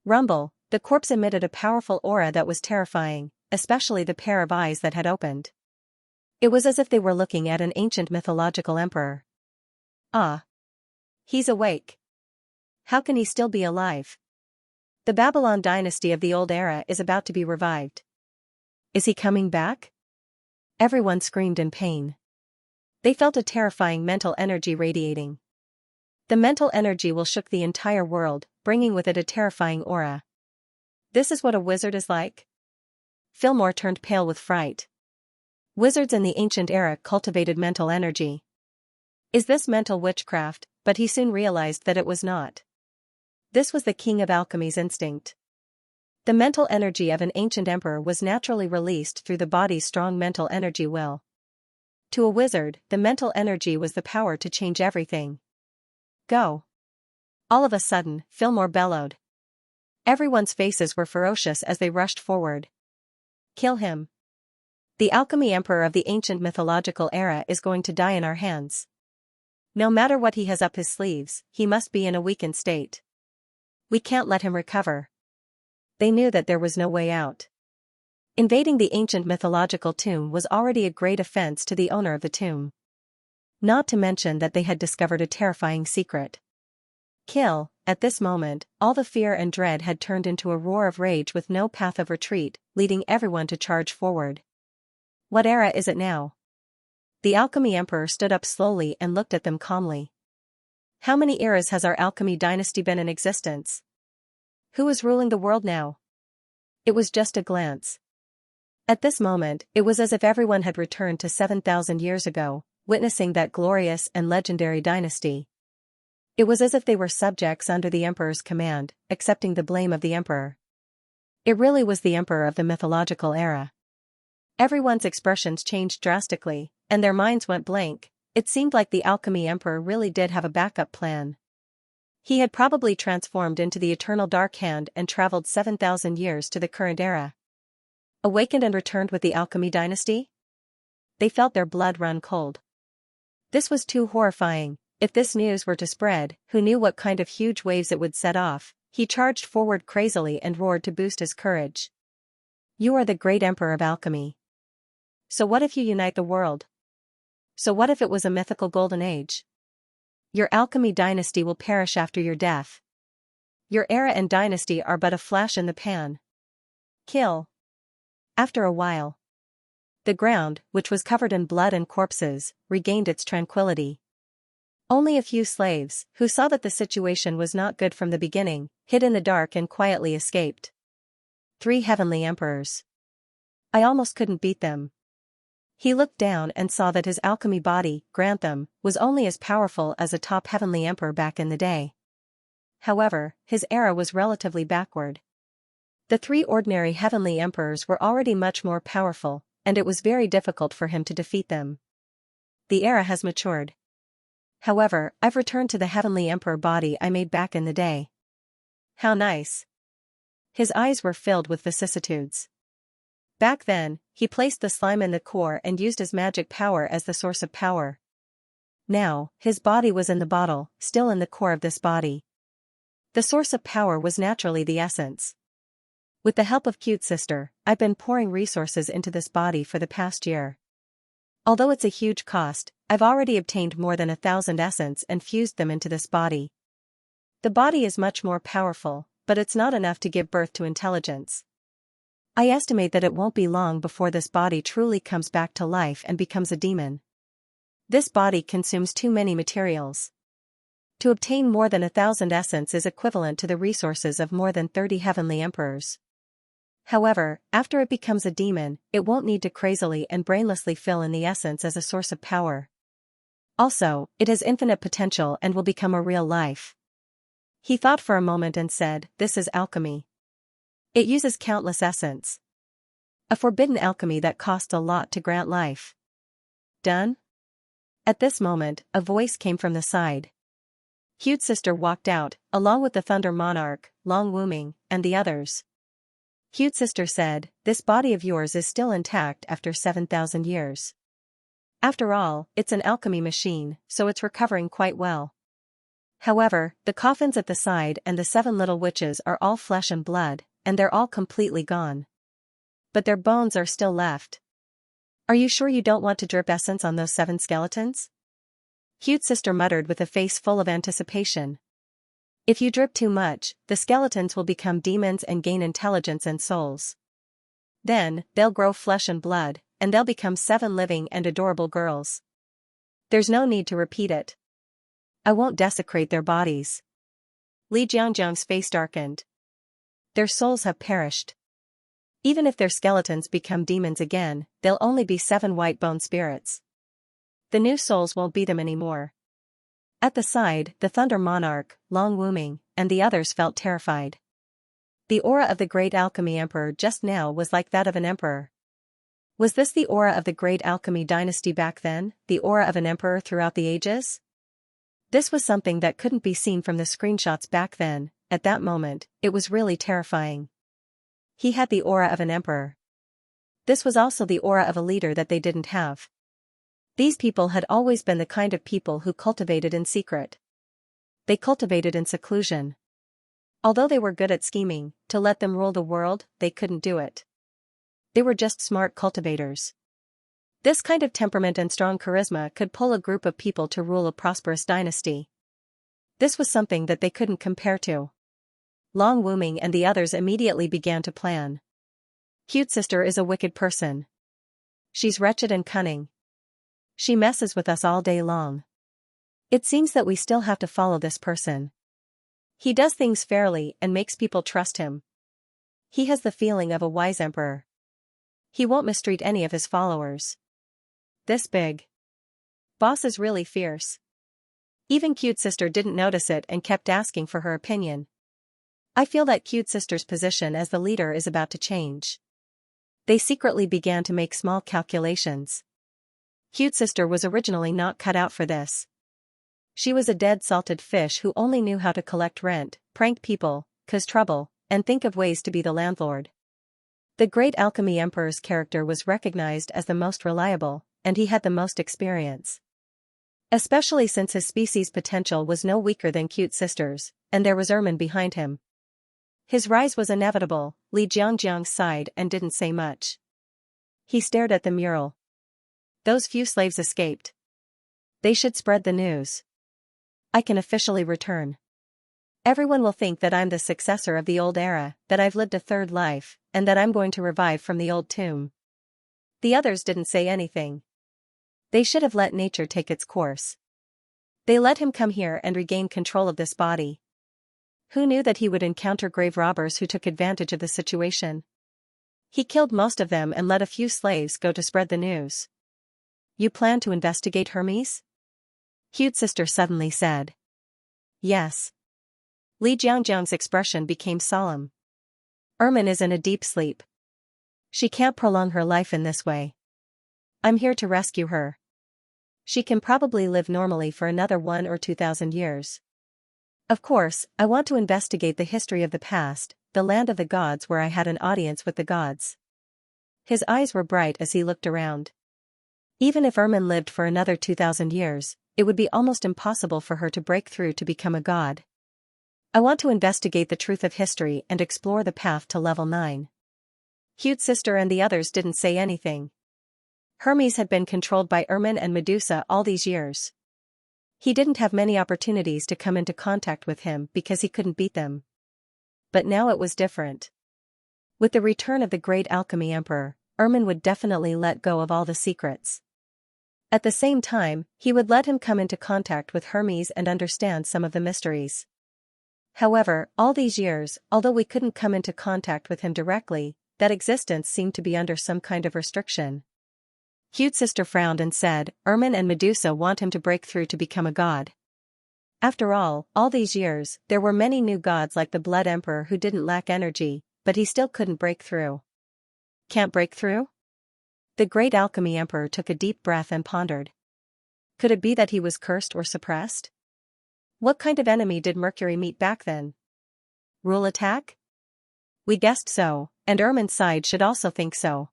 Rumble, the corpse emitted a powerful aura that was terrifying, especially the pair of eyes that had opened. It was as if they were looking at an ancient mythological emperor. Ah! He's awake. How can he still be alive? The Babylon dynasty of the old era is about to be revived. Is he coming back? Everyone screamed in pain. They felt a terrifying mental energy radiating. The mental energy will shook the entire world, bringing with it a terrifying aura. This is what a wizard is like? Fillmore turned pale with fright. Wizards in the ancient era cultivated mental energy. Is this mental witchcraft? But he soon realized that it was not. This was the king of alchemy's instinct. The mental energy of an ancient emperor was naturally released through the body's strong mental energy will. To a wizard, the mental energy was the power to change everything. Go! All of a sudden, Fillmore bellowed. Everyone's faces were ferocious as they rushed forward. Kill him. The alchemy emperor of the ancient mythological era is going to die in our hands. No matter what he has up his sleeves, he must be in a weakened state. We can't let him recover. They knew that there was no way out. Invading the ancient mythological tomb was already a great offense to the owner of the tomb. Not to mention that they had discovered a terrifying secret. Kill. At this moment, all the fear and dread had turned into a roar of rage with no path of retreat, leading everyone to charge forward. What era is it now? The alchemy emperor stood up slowly and looked at them calmly. How many eras has our alchemy dynasty been in existence? Who is ruling the world now? It was just a glance. At this moment, it was as if everyone had returned to 7,000 years ago, witnessing that glorious and legendary dynasty. It was as if they were subjects under the emperor's command, accepting the blame of the emperor. It really was the emperor of the mythological era. Everyone's expressions changed drastically, and their minds went blank. It seemed like the alchemy emperor really did have a backup plan. He had probably transformed into the eternal Dark Hand and traveled 7,000 years to the current era. Awakened and returned with the alchemy dynasty? They felt their blood run cold. This was too horrifying. If this news were to spread, who knew what kind of huge waves it would set off? He charged forward crazily and roared to boost his courage. You are the great emperor of alchemy. So what if you unite the world? So what if it was a mythical golden age? Your alchemy dynasty will perish after your death. Your era and dynasty are but a flash in the pan. Kill. After a while, the ground, which was covered in blood and corpses, regained its tranquility. Only a few slaves, who saw that the situation was not good from the beginning, hid in the dark and quietly escaped. 3 heavenly emperors. I almost couldn't beat them. He looked down and saw that his alchemy body, Grantham, was only as powerful as a top heavenly emperor back in the day. However, his era was relatively backward. The 3 ordinary heavenly emperors were already much more powerful, and it was very difficult for him to defeat them. The era has matured. However, I've returned to the heavenly emperor body I made back in the day. How nice. His eyes were filled with vicissitudes. Back then, he placed the slime in the core and used his magic power as the source of power. Now, his body was in the bottle, still in the core of this body. The source of power was naturally the essence. With the help of Cute Sister, I've been pouring resources into this body for the past year. Although it's a huge cost, I've already obtained more than 1,000 essence and fused them into this body. The body is much more powerful, but it's not enough to give birth to intelligence. I estimate that it won't be long before this body truly comes back to life and becomes a demon. This body consumes too many materials. To obtain more than 1,000 essence is equivalent to the resources of more than 30 heavenly emperors. However, after it becomes a demon, it won't need to crazily and brainlessly fill in the essence as a source of power. Also, it has infinite potential and will become a real life. He thought for a moment and said, this is alchemy. It uses countless essence. A forbidden alchemy that costs a lot to grant life. Done? At this moment, a voice came from the side. Cute Sister walked out, along with the Thunder Monarch, Long Wooming, and the others. Cute Sister said, this body of yours is still intact after 7,000 years. After all, it's an alchemy machine, so it's recovering quite well. However, the coffins at the side and the 7 little witches are all flesh and blood, and they're all completely gone. But their bones are still left. Are you sure you don't want to drip essence on those 7 skeletons? Cute Sister muttered with a face full of anticipation. If you drip too much, the skeletons will become demons and gain intelligence and souls. Then, they'll grow flesh and blood, and they'll become 7 living and adorable girls. There's no need to repeat it. I won't desecrate their bodies. Li Jiangjiang's face darkened. Their souls have perished. Even if their skeletons become demons again, they'll only be 7 white bone spirits. The new souls won't be them anymore. At the side, the Thunder Monarch, Long Wooming, and the others felt terrified. The aura of the great alchemy emperor just now was like that of an emperor. Was this the aura of the great alchemy dynasty back then, the aura of an emperor throughout the ages? This was something that couldn't be seen from the screenshots back then. At that moment, it was really terrifying. He had the aura of an emperor. This was also the aura of a leader that they didn't have. These people had always been the kind of people who cultivated in secret. They cultivated in seclusion. Although they were good at scheming, to let them rule the world, they couldn't do it. They were just smart cultivators. This kind of temperament and strong charisma could pull a group of people to rule a prosperous dynasty. This was something that they couldn't compare to. Long Wooming and the others immediately began to plan. Cute Sister is a wicked person. She's wretched and cunning. She messes with us all day long. It seems that we still have to follow this person. He does things fairly and makes people trust him. He has the feeling of a wise emperor. He won't mistreat any of his followers. This big boss is really fierce. Even Cute Sister didn't notice it and kept asking for her opinion. I feel that Cute Sister's position as the leader is about to change. They secretly began to make small calculations. Cute Sister was originally not cut out for this. She was a dead salted fish who only knew how to collect rent, prank people, cause trouble, and think of ways to be the landlord. The great alchemy emperor's character was recognized as the most reliable, and he had the most experience. Especially since his species' potential was no weaker than cute sisters, and there was Ermin behind him. His rise was inevitable. Li Jiangjiang sighed and didn't say much. He stared at the mural. Those few slaves escaped. They should spread the news. I can officially return. Everyone will think that I'm the successor of the old era, that I've lived a third life, and that I'm going to revive from the old tomb. The others didn't say anything. They should have let nature take its course. They let him come here and regain control of this body. Who knew that he would encounter grave robbers who took advantage of the situation? He killed most of them and let a few slaves go to spread the news. You plan to investigate Hermes? Cute sister suddenly said. Yes. Li Jiangjiang's expression became solemn. Ermin is in a deep sleep. She can't prolong her life in this way. I'm here to rescue her. She can probably live normally for another 1,000 or 2,000 years. Of course, I want to investigate the history of the past, the land of the gods where I had an audience with the gods. His eyes were bright as he looked around. Even if Ermin lived for another 2,000 years, it would be almost impossible for her to break through to become a god. I want to investigate the truth of history and explore the path to level 9. Cute sister and the others didn't say anything. Hermes had been controlled by Ermin and Medusa all these years. He didn't have many opportunities to come into contact with him because he couldn't beat them. But now it was different. With the return of the great alchemy emperor, Ermin would definitely let go of all the secrets. At the same time, he would let him come into contact with Hermes and understand some of the mysteries. However, all these years, although we couldn't come into contact with him directly, that existence seemed to be under some kind of restriction. Cute sister frowned and said, Ermin and Medusa want him to break through to become a god. After all these years, there were many new gods like the Blood Emperor who didn't lack energy, but he still couldn't break through. Can't break through? The great alchemy emperor took a deep breath and pondered. Could it be that he was cursed or suppressed? What kind of enemy did Mercury meet back then? Rule attack? We guessed so, and Ermin's side should also think so.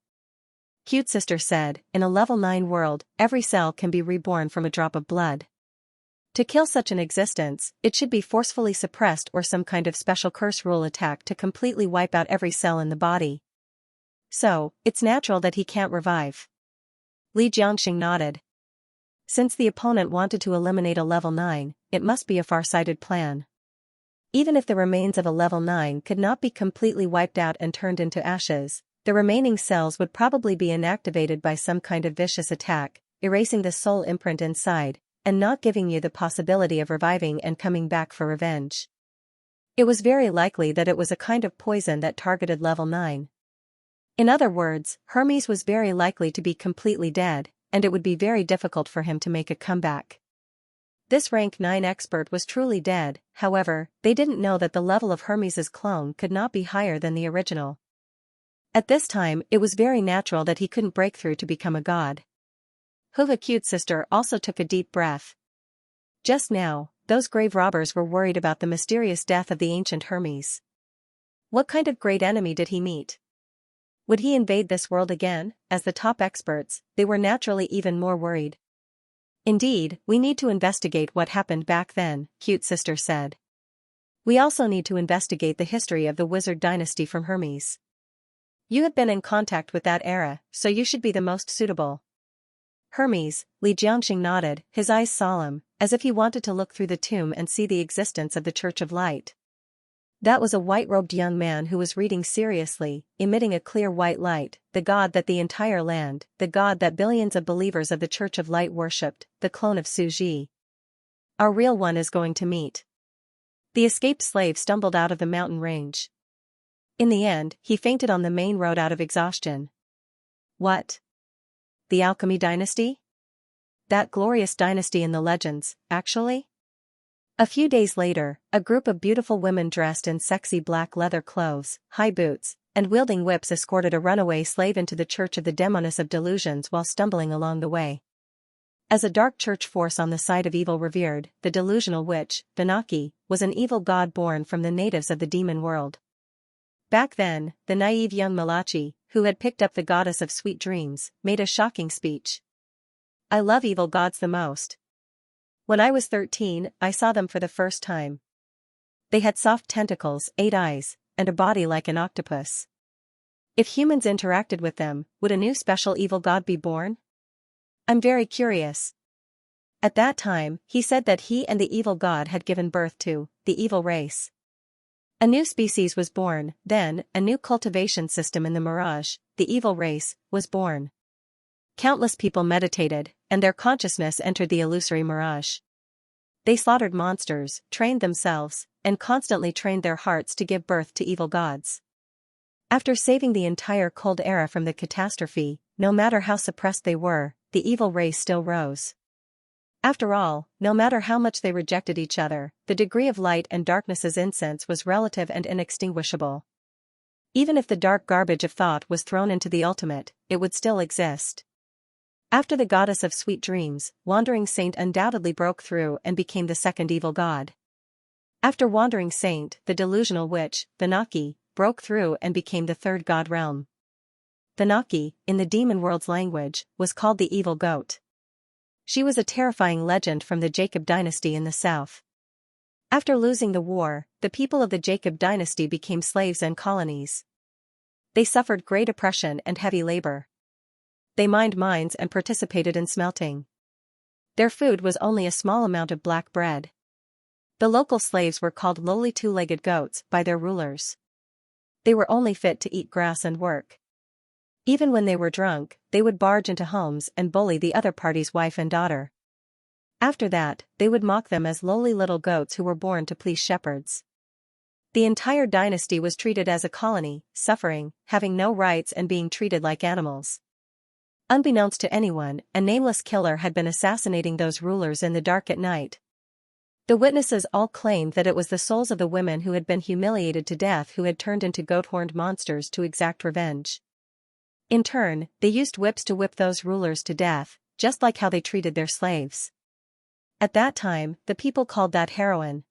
Cute sister said, in a level 9 world, every cell can be reborn from a drop of blood. To kill such an existence, it should be forcefully suppressed or some kind of special curse rule attack to completely wipe out every cell in the body. So, it's natural that he can't revive. Li Jiangxing nodded. Since the opponent wanted to eliminate a level 9, it must be a far-sighted plan. Even if the remains of a level 9 could not be completely wiped out and turned into ashes, the remaining cells would probably be inactivated by some kind of vicious attack, erasing the soul imprint inside, and not giving you the possibility of reviving and coming back for revenge. It was very likely that it was a kind of poison that targeted level 9. In other words, Hermes was very likely to be completely dead, and it would be very difficult for him to make a comeback. This rank 9 expert was truly dead, however, they didn't know that the level of Hermes's clone could not be higher than the original. At this time, it was very natural that he couldn't break through to become a god. Huva Cute sister also took a deep breath. Just now, those grave robbers were worried about the mysterious death of the ancient Hermes. What kind of great enemy did he meet? Would he invade this world again? As the top experts, they were naturally even more worried. Indeed, we need to investigate what happened back then, Cute sister said. We also need to investigate the history of the wizard dynasty from Hermes. You have been in contact with that era, so you should be the most suitable. Hermes, Li Jiangxing nodded, his eyes solemn, as if he wanted to look through the tomb and see the existence of the Church of Light. That was a white-robed young man who was reading seriously, emitting a clear white light, the god that the entire land, the god that billions of believers of the Church of Light worshipped, the clone of Su Ji. Our real one is going to meet. The escaped slave stumbled out of the mountain range. In the end, he fainted on the main road out of exhaustion. What? The Alchemy Dynasty? That glorious dynasty in the legends, actually? A few days later, a group of beautiful women dressed in sexy black leather clothes, high boots, and wielding whips escorted a runaway slave into the Church of the Demoness of Delusions while stumbling along the way. As a dark church force on the side of evil revered, the delusional witch, Benaki, was an evil god born from the natives of the demon world. Back then, the naive young Malachi, who had picked up the goddess of sweet dreams, made a shocking speech. I love evil gods the most. When I was 13, I saw them for the first time. They had soft tentacles, 8 eyes, and a body like an octopus. If humans interacted with them, would a new special evil god be born? I'm very curious. At that time, he said that he and the evil god had given birth to the evil race. A new species was born, then, a new cultivation system in the mirage, the evil race, was born. Countless people meditated, and their consciousness entered the illusory mirage. They slaughtered monsters, trained themselves, and constantly trained their hearts to give birth to evil gods. After saving the entire Cold Era from the catastrophe, no matter how suppressed they were, the evil race still rose. After all, no matter how much they rejected each other, the degree of light and darkness's incense was relative and inextinguishable. Even if the dark garbage of thought was thrown into the ultimate, it would still exist. After the goddess of sweet dreams, Wandering Saint undoubtedly broke through and became the second evil god. After Wandering Saint, the delusional witch, Vanaki, broke through and became the third god realm. Vanaki, in the demon world's language, was called the evil goat. She was a terrifying legend from the Jacob dynasty in the south. After losing the war, the people of the Jacob dynasty became slaves and colonies. They suffered great oppression and heavy labor. They mined mines and participated in smelting. Their food was only a small amount of black bread. The local slaves were called lowly two-legged goats by their rulers. They were only fit to eat grass and work. Even when they were drunk, they would barge into homes and bully the other party's wife and daughter. After that, they would mock them as lowly little goats who were born to please shepherds. The entire dynasty was treated as a colony, suffering, having no rights and being treated like animals. Unbeknownst to anyone, a nameless killer had been assassinating those rulers in the dark at night. The witnesses all claimed that it was the souls of the women who had been humiliated to death who had turned into goat-horned monsters to exact revenge. In turn, they used whips to whip those rulers to death, just like how they treated their slaves. At that time, the people called that heroin.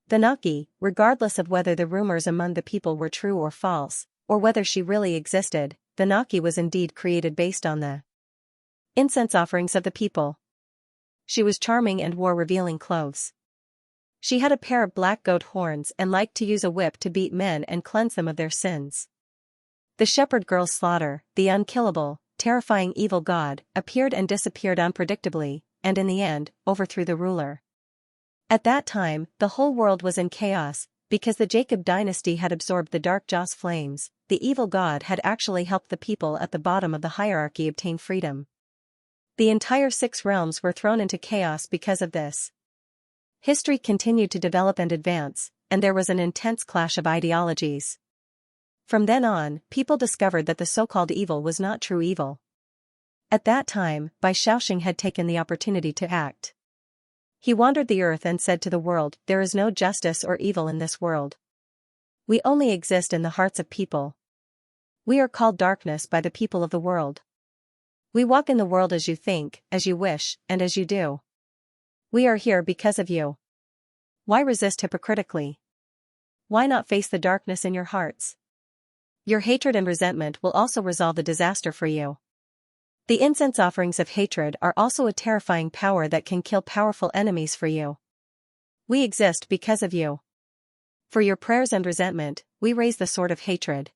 Vanaki, regardless of whether the rumors among the people were true or false, or whether she really existed, Vanaki was indeed created based on the incense offerings of the people. She was charming and wore revealing clothes. She had a pair of black goat horns and liked to use a whip to beat men and cleanse them of their sins. The shepherd girl's slaughter, the unkillable, terrifying evil god, appeared and disappeared unpredictably, and in the end, overthrew the ruler. At that time, the whole world was in chaos, because the Jacob dynasty had absorbed the dark Joss flames. The evil god had actually helped the people at the bottom of the hierarchy obtain freedom. The entire 6 realms were thrown into chaos because of this. History continued to develop and advance, and there was an intense clash of ideologies. From then on, people discovered that the so-called evil was not true evil. At that time, Bai Shaoxing had taken the opportunity to act. He wandered the earth and said to the world, "There is no justice or evil in this world. We only exist in the hearts of people. We are called darkness by the people of the world. We walk in the world as you think, as you wish, and as you do. We are here because of you. Why resist hypocritically? Why not face the darkness in your hearts? Your hatred and resentment will also resolve the disaster for you. The incense offerings of hatred are also a terrifying power that can kill powerful enemies for you. We exist because of you. For your prayers and resentment, we raise the sword of hatred."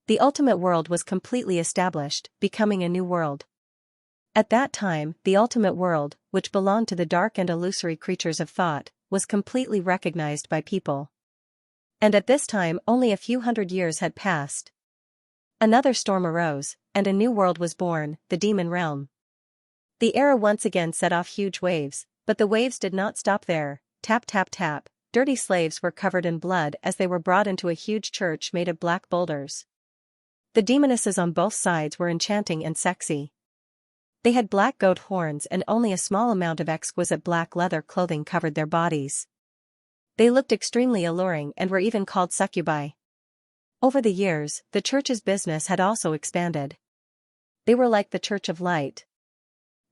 The ultimate world was completely established, becoming a new world. At that time, the ultimate world, which belonged to the dark and illusory creatures of thought, was completely recognized by people. And at this time only a few hundred years had passed. Another storm arose, and a new world was born, the demon realm. The era once again set off huge waves, but the waves did not stop there. Tap tap tap, dirty slaves were covered in blood as they were brought into a huge church made of black boulders. The demonesses on both sides were enchanting and sexy. They had black goat horns and only a small amount of exquisite black leather clothing covered their bodies. They looked extremely alluring and were even called succubi. Over the years, the church's business had also expanded. They were like the Church of Light.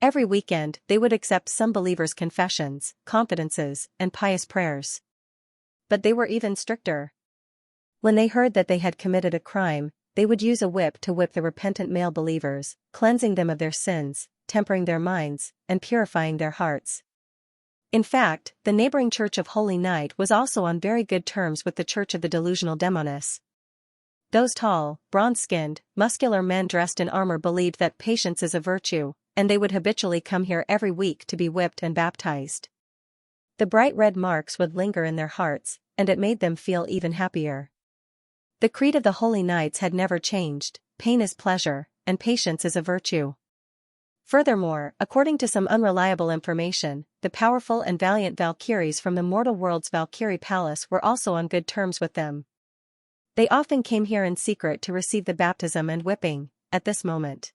Every weekend, they would accept some believers' confessions, confidences, and pious prayers. But they were even stricter. When they heard that they had committed a crime, they would use a whip to whip the repentant male believers, cleansing them of their sins, tempering their minds, and purifying their hearts. In fact, the neighboring Church of Holy Night was also on very good terms with the Church of the Delusional Demoness. Those tall, bronze-skinned, muscular men dressed in armor believed that patience is a virtue, and they would habitually come here every week to be whipped and baptized. The bright red marks would linger in their hearts, and it made them feel even happier. The creed of the Holy Knights had never changed: pain is pleasure, and patience is a virtue. Furthermore, according to some unreliable information, the powerful and valiant Valkyries from the mortal world's Valkyrie Palace were also on good terms with them. They often came here in secret to receive the baptism and whipping. At this moment,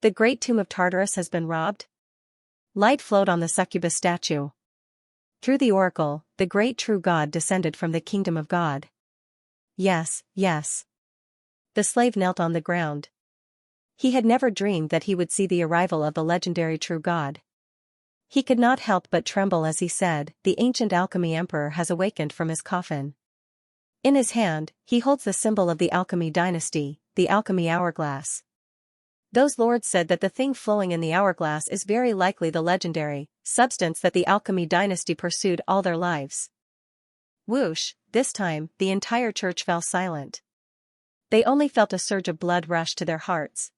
the great tomb of Tartarus has been robbed. Light flowed on the succubus statue. Through the oracle, the great true God descended from the kingdom of God. Yes, yes. The slave knelt on the ground. He had never dreamed that he would see the arrival of the legendary true God. He could not help but tremble as he said, "The ancient alchemy emperor has awakened from his coffin." In his hand, he holds the symbol of the alchemy dynasty, the alchemy hourglass. Those lords said that the thing flowing in the hourglass is very likely the legendary substance that the alchemy dynasty pursued all their lives. Whoosh, this time, the entire church fell silent. They only felt a surge of blood rush to their hearts.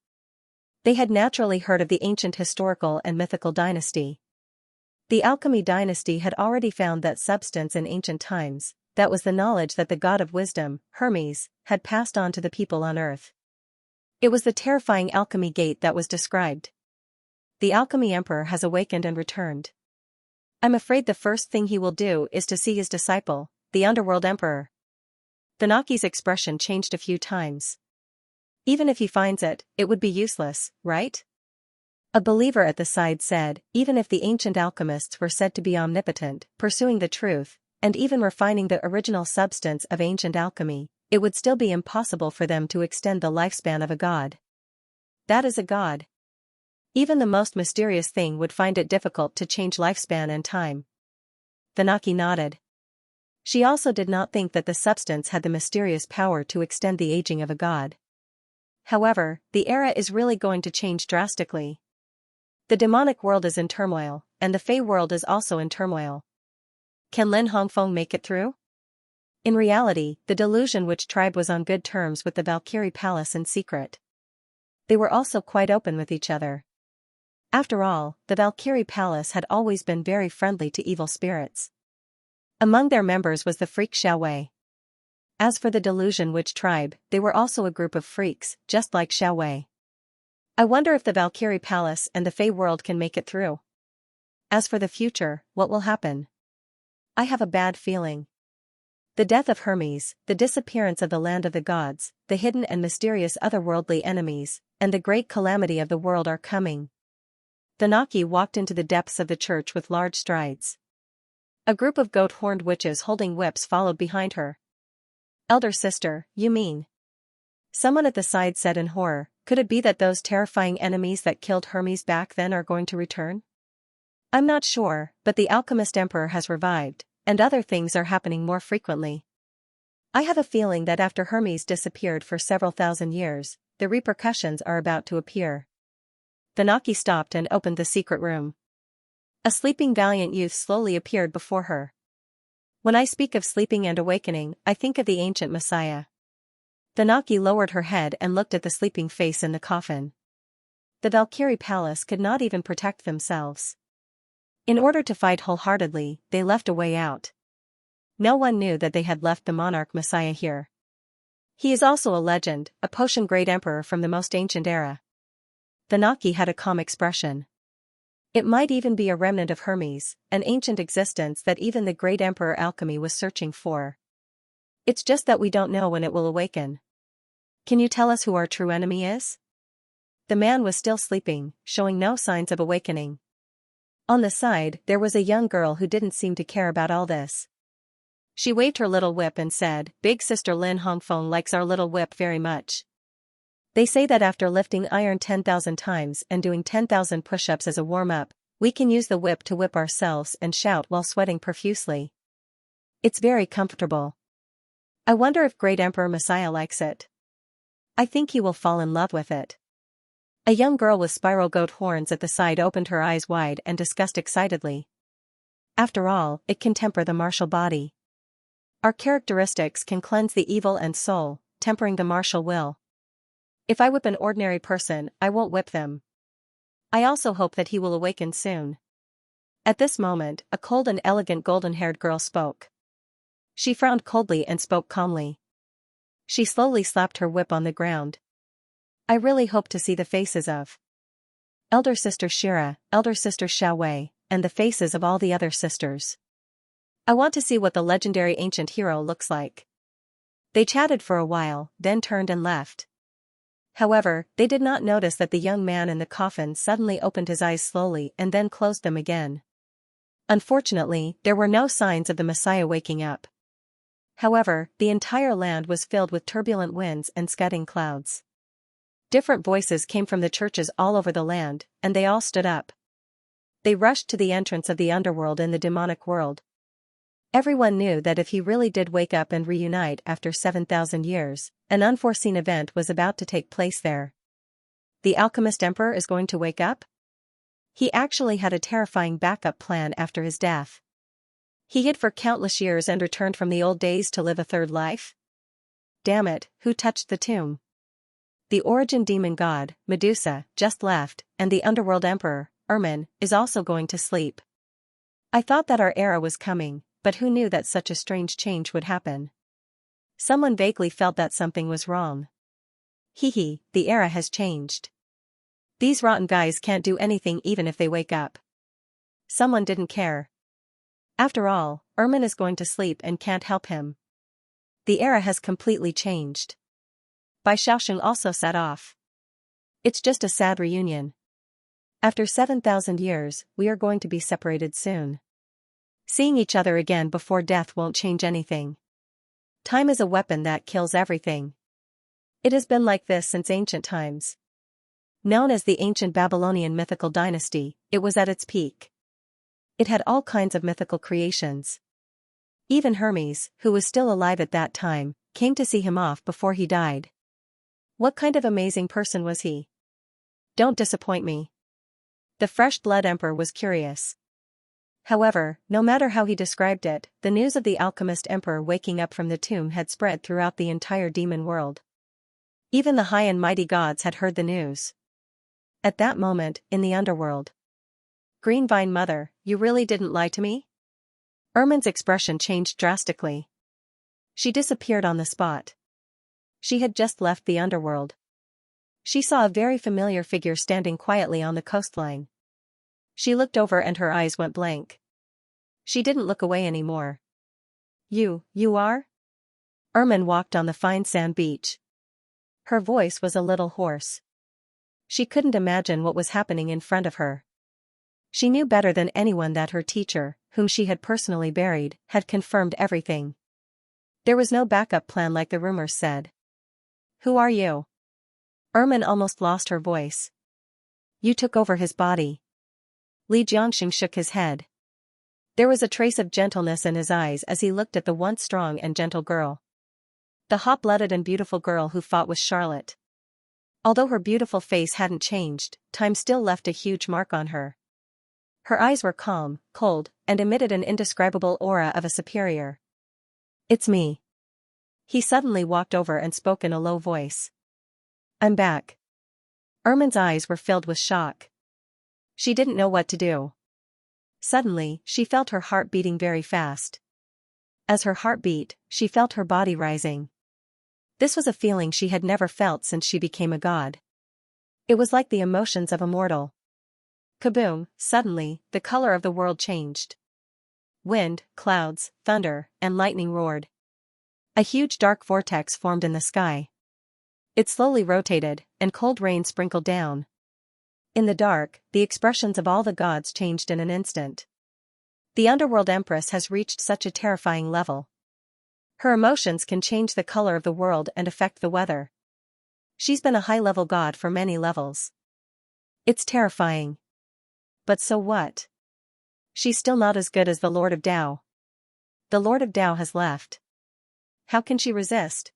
They had naturally heard of the ancient historical and mythical dynasty. The alchemy dynasty had already found that substance in ancient times. That was the knowledge that the god of wisdom, Hermes, had passed on to the people on earth. It was the terrifying alchemy gate that was described. The alchemy emperor has awakened and returned. I'm afraid the first thing he will do is to see his disciple, the underworld emperor. Thanaki's expression changed a few times. Even if he finds it, it would be useless, right? A believer at the side said, even if the ancient alchemists were said to be omnipotent, pursuing the truth, and even refining the original substance of ancient alchemy, it would still be impossible for them to extend the lifespan of a god. That is a god. Even the most mysterious thing would find it difficult to change lifespan and time. Thanaki nodded. She also did not think that the substance had the mysterious power to extend the aging of a god. However, the era is really going to change drastically. The demonic world is in turmoil, and the Fey world is also in turmoil. Can Lin Hongfeng make it through? In reality, the Delusion Witch tribe was on good terms with the Valkyrie Palace in secret. They were also quite open with each other. After all, the Valkyrie Palace had always been very friendly to evil spirits. Among their members was the freak Xiaowei. As for the Delusion Witch tribe, they were also a group of freaks, just like Xiaowei. I wonder if the Valkyrie Palace and the Fey world can make it through. As for the future, what will happen? I have a bad feeling. The death of Hermes, the disappearance of the land of the gods, the hidden and mysterious otherworldly enemies, and the great calamity of the world are coming. Thanaki walked into the depths of the church with large strides. A group of goat-horned witches holding whips followed behind her. Elder sister, you mean? Someone at the side said in horror, could it be that those terrifying enemies that killed Hermes back then are going to return? I'm not sure, but the alchemist emperor has revived, and other things are happening more frequently. I have a feeling that after Hermes disappeared for several thousand years, the repercussions are about to appear. Thanaki stopped and opened the secret room. A sleeping valiant youth slowly appeared before her. When I speak of sleeping and awakening, I think of the ancient Messiah. Thanaki lowered her head and looked at the sleeping face in the coffin. The Valkyrie Palace could not even protect themselves. In order to fight wholeheartedly, they left a way out. No one knew that they had left the monarch Messiah here. He is also a legend, a potion-grade emperor from the most ancient era. Thanaki had a calm expression. It might even be a remnant of Hermes, an ancient existence that even the great emperor alchemy was searching for. It's just that we don't know when it will awaken. Can you tell us who our true enemy is? The man was still sleeping, showing no signs of awakening. On the side, there was a young girl who didn't seem to care about all this. She waved her little whip and said, "Big sister Lin Hongfeng likes our little whip very much. They say that after lifting iron 10,000 times and doing 10,000 push-ups as a warm-up, we can use the whip to whip ourselves and shout while sweating profusely. It's very comfortable. I wonder if Great Emperor Messiah likes it. I think he will fall in love with it." A young girl with spiral goat horns at the side opened her eyes wide and discussed excitedly. After all, it can temper the martial body. Our characteristics can cleanse the evil and soul, tempering the martial will. If I whip an ordinary person, I won't whip them. I also hope that he will awaken soon. At this moment, a cold and elegant golden-haired girl spoke. She frowned coldly and spoke calmly. She slowly slapped her whip on the ground. I really hope to see the faces of Elder Sister Shira, Elder Sister Xiaowei, and the faces of all the other sisters. I want to see what the legendary ancient hero looks like. They chatted for a while, then turned and left. However, they did not notice that the young man in the coffin suddenly opened his eyes slowly and then closed them again. Unfortunately, there were no signs of the Messiah waking up. However, the entire land was filled with turbulent winds and scudding clouds. Different voices came from the churches all over the land, and they all stood up. They rushed to the entrance of the underworld in the demonic world. Everyone knew that if he really did wake up and reunite after 7,000 years, an unforeseen event was about to take place there. The alchemist emperor is going to wake up? He actually had a terrifying backup plan after his death. He hid for countless years and returned from the old days to live a third life? Damn it, who touched the tomb? The origin demon god, Medusa, just left, and the underworld emperor, Ermin, is also going to sleep. I thought that our era was coming, but who knew that such a strange change would happen? Someone vaguely felt that something was wrong. Hee, the era has changed. These rotten guys can't do anything even if they wake up. Someone didn't care. After all, Ermin is going to sleep and can't help him. The era has completely changed. Bai Xiaosheng also set off. It's just a sad reunion. After 7,000 years, we are going to be separated soon. Seeing each other again before death won't change anything. Time is a weapon that kills everything. It has been like this since ancient times. Known as the ancient Babylonian mythical dynasty, it was at its peak. It had all kinds of mythical creations. Even Hermes, who was still alive at that time, came to see him off before he died. What kind of amazing person was he? Don't disappoint me. The fresh blood emperor was curious. However, no matter how he described it, the news of the alchemist emperor waking up from the tomb had spread throughout the entire demon world. Even the high and mighty gods had heard the news. At that moment, in the underworld. Green Vine Mother, you really didn't lie to me? Ermin's expression changed drastically. She disappeared on the spot. She had just left the underworld. She saw a very familiar figure standing quietly on the coastline. She looked over and her eyes went blank. She didn't look away anymore. You are? Ermin walked on the fine sand beach. Her voice was a little hoarse. She couldn't imagine what was happening in front of her. She knew better than anyone that her teacher, whom she had personally buried, had confirmed everything. There was no backup plan like the rumors said. Who are you? Ermin almost lost her voice. You took over his body. Li Jiangxing shook his head. There was a trace of gentleness in his eyes as he looked at the once strong and gentle girl. The hot-blooded and beautiful girl who fought with Charlotte. Although her beautiful face hadn't changed, time still left a huge mark on her. Her eyes were calm, cold, and emitted an indescribable aura of a superior. It's me. He suddenly walked over and spoke in a low voice. I'm back. Ermin's eyes were filled with shock. She didn't know what to do. Suddenly, she felt her heart beating very fast. As her heart beat, she felt her body rising. This was a feeling she had never felt since she became a god. It was like the emotions of a mortal. Kaboom! Suddenly, the color of the world changed. Wind, clouds, thunder, and lightning roared. A huge dark vortex formed in the sky. It slowly rotated, and cold rain sprinkled down. In the dark, the expressions of all the gods changed in an instant. The underworld empress has reached such a terrifying level. Her emotions can change the color of the world and affect the weather. She's been a high-level god for many levels. It's terrifying. But so what? She's still not as good as the Lord of Tao. The Lord of Tao has left. How can she resist?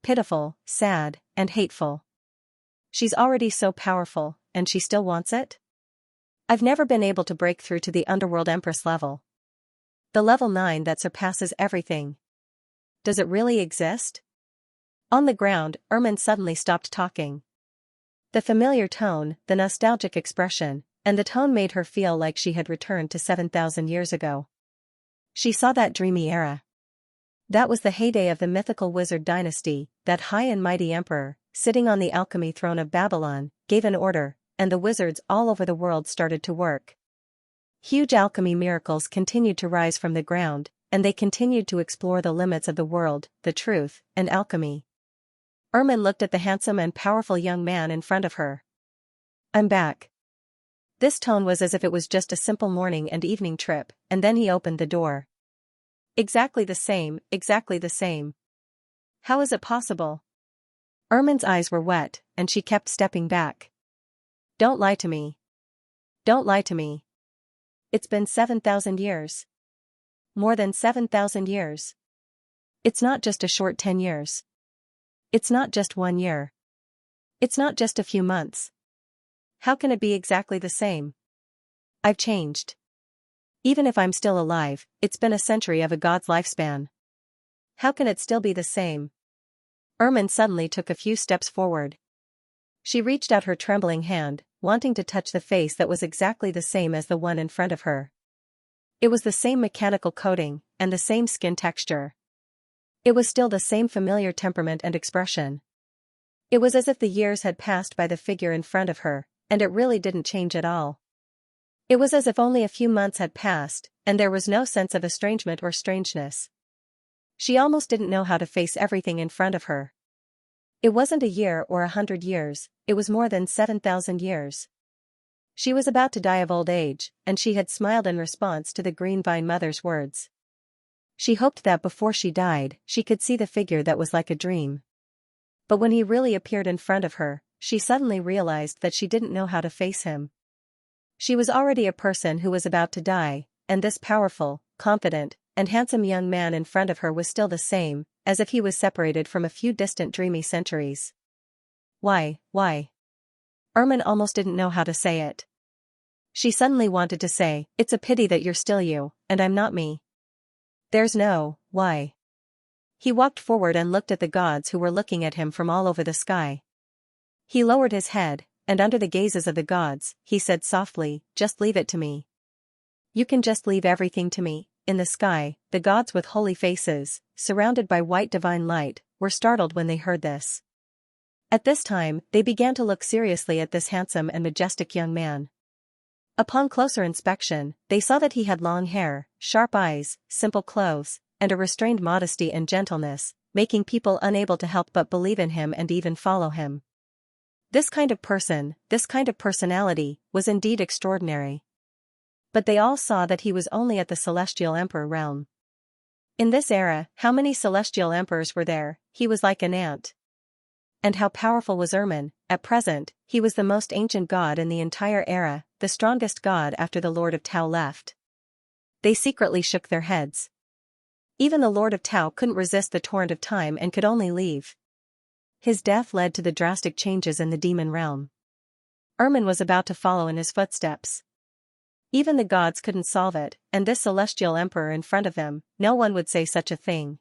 Pitiful, sad, and hateful. She's already so powerful, and she still wants it? I've never been able to break through to the underworld empress level. The level 9 that surpasses everything. Does it really exist? On the ground, Ermin suddenly stopped talking. The familiar tone, the nostalgic expression, and the tone made her feel like she had returned to 7,000 years ago. She saw that dreamy era. That was the heyday of the mythical wizard dynasty, that high and mighty emperor, sitting on the alchemy throne of Babylon, gave an order, and the wizards all over the world started to work. Huge alchemy miracles continued to rise from the ground, and they continued to explore the limits of the world, the truth, and alchemy. Ermin looked at the handsome and powerful young man in front of her. "I'm back." This tone was as if it was just a simple morning and evening trip, and then he opened the door. Exactly the same, exactly the same. How is it possible? Ermin's eyes were wet, and she kept stepping back. Don't lie to me. Don't lie to me. It's been 7,000 years. More than 7,000 years. It's not just a short 10 years. It's not just 1 year. It's not just a few months. How can it be exactly the same? I've changed. Even if I'm still alive, it's been a century of a god's lifespan. How can it still be the same? Ermin suddenly took a few steps forward. She reached out her trembling hand, wanting to touch the face that was exactly the same as the one in front of her. It was the same mechanical coating, and the same skin texture. It was still the same familiar temperament and expression. It was as if the years had passed by the figure in front of her, and it really didn't change at all. It was as if only a few months had passed, and there was no sense of estrangement or strangeness. She almost didn't know how to face everything in front of her. It wasn't a year or 100 years, it was more than 7,000 years. She was about to die of old age, and she had smiled in response to the Green Vine Mother's words. She hoped that before she died, she could see the figure that was like a dream. But when he really appeared in front of her, she suddenly realized that she didn't know how to face him. She was already a person who was about to die, and this powerful, confident, and handsome young man in front of her was still the same, as if he was separated from a few distant dreamy centuries. Why? Ermin almost didn't know how to say it. She suddenly wanted to say, "It's a pity that you're still you, and I'm not me." There's no, why. He walked forward and looked at the gods who were looking at him from all over the sky. He lowered his head, and under the gazes of the gods, he said softly, "Just leave it to me. You can just leave everything to me." In the sky, the gods with holy faces, surrounded by white divine light, were startled when they heard this. At this time, they began to look seriously at this handsome and majestic young man. Upon closer inspection, they saw that he had long hair, sharp eyes, simple clothes, and a restrained modesty and gentleness, making people unable to help but believe in him and even follow him. This kind of person, this kind of personality, was indeed extraordinary. But they all saw that he was only at the celestial emperor realm. In this era, how many celestial emperors were there? He was like an ant. And how powerful was Ermin? At present, he was the most ancient god in the entire era, the strongest god after the Lord of Tao left. They secretly shook their heads. Even the Lord of Tao couldn't resist the torrent of time and could only leave. His death led to the drastic changes in the demon realm. Ermin was about to follow in his footsteps. Even the gods couldn't solve it, and this celestial emperor in front of them, no one would say such a thing.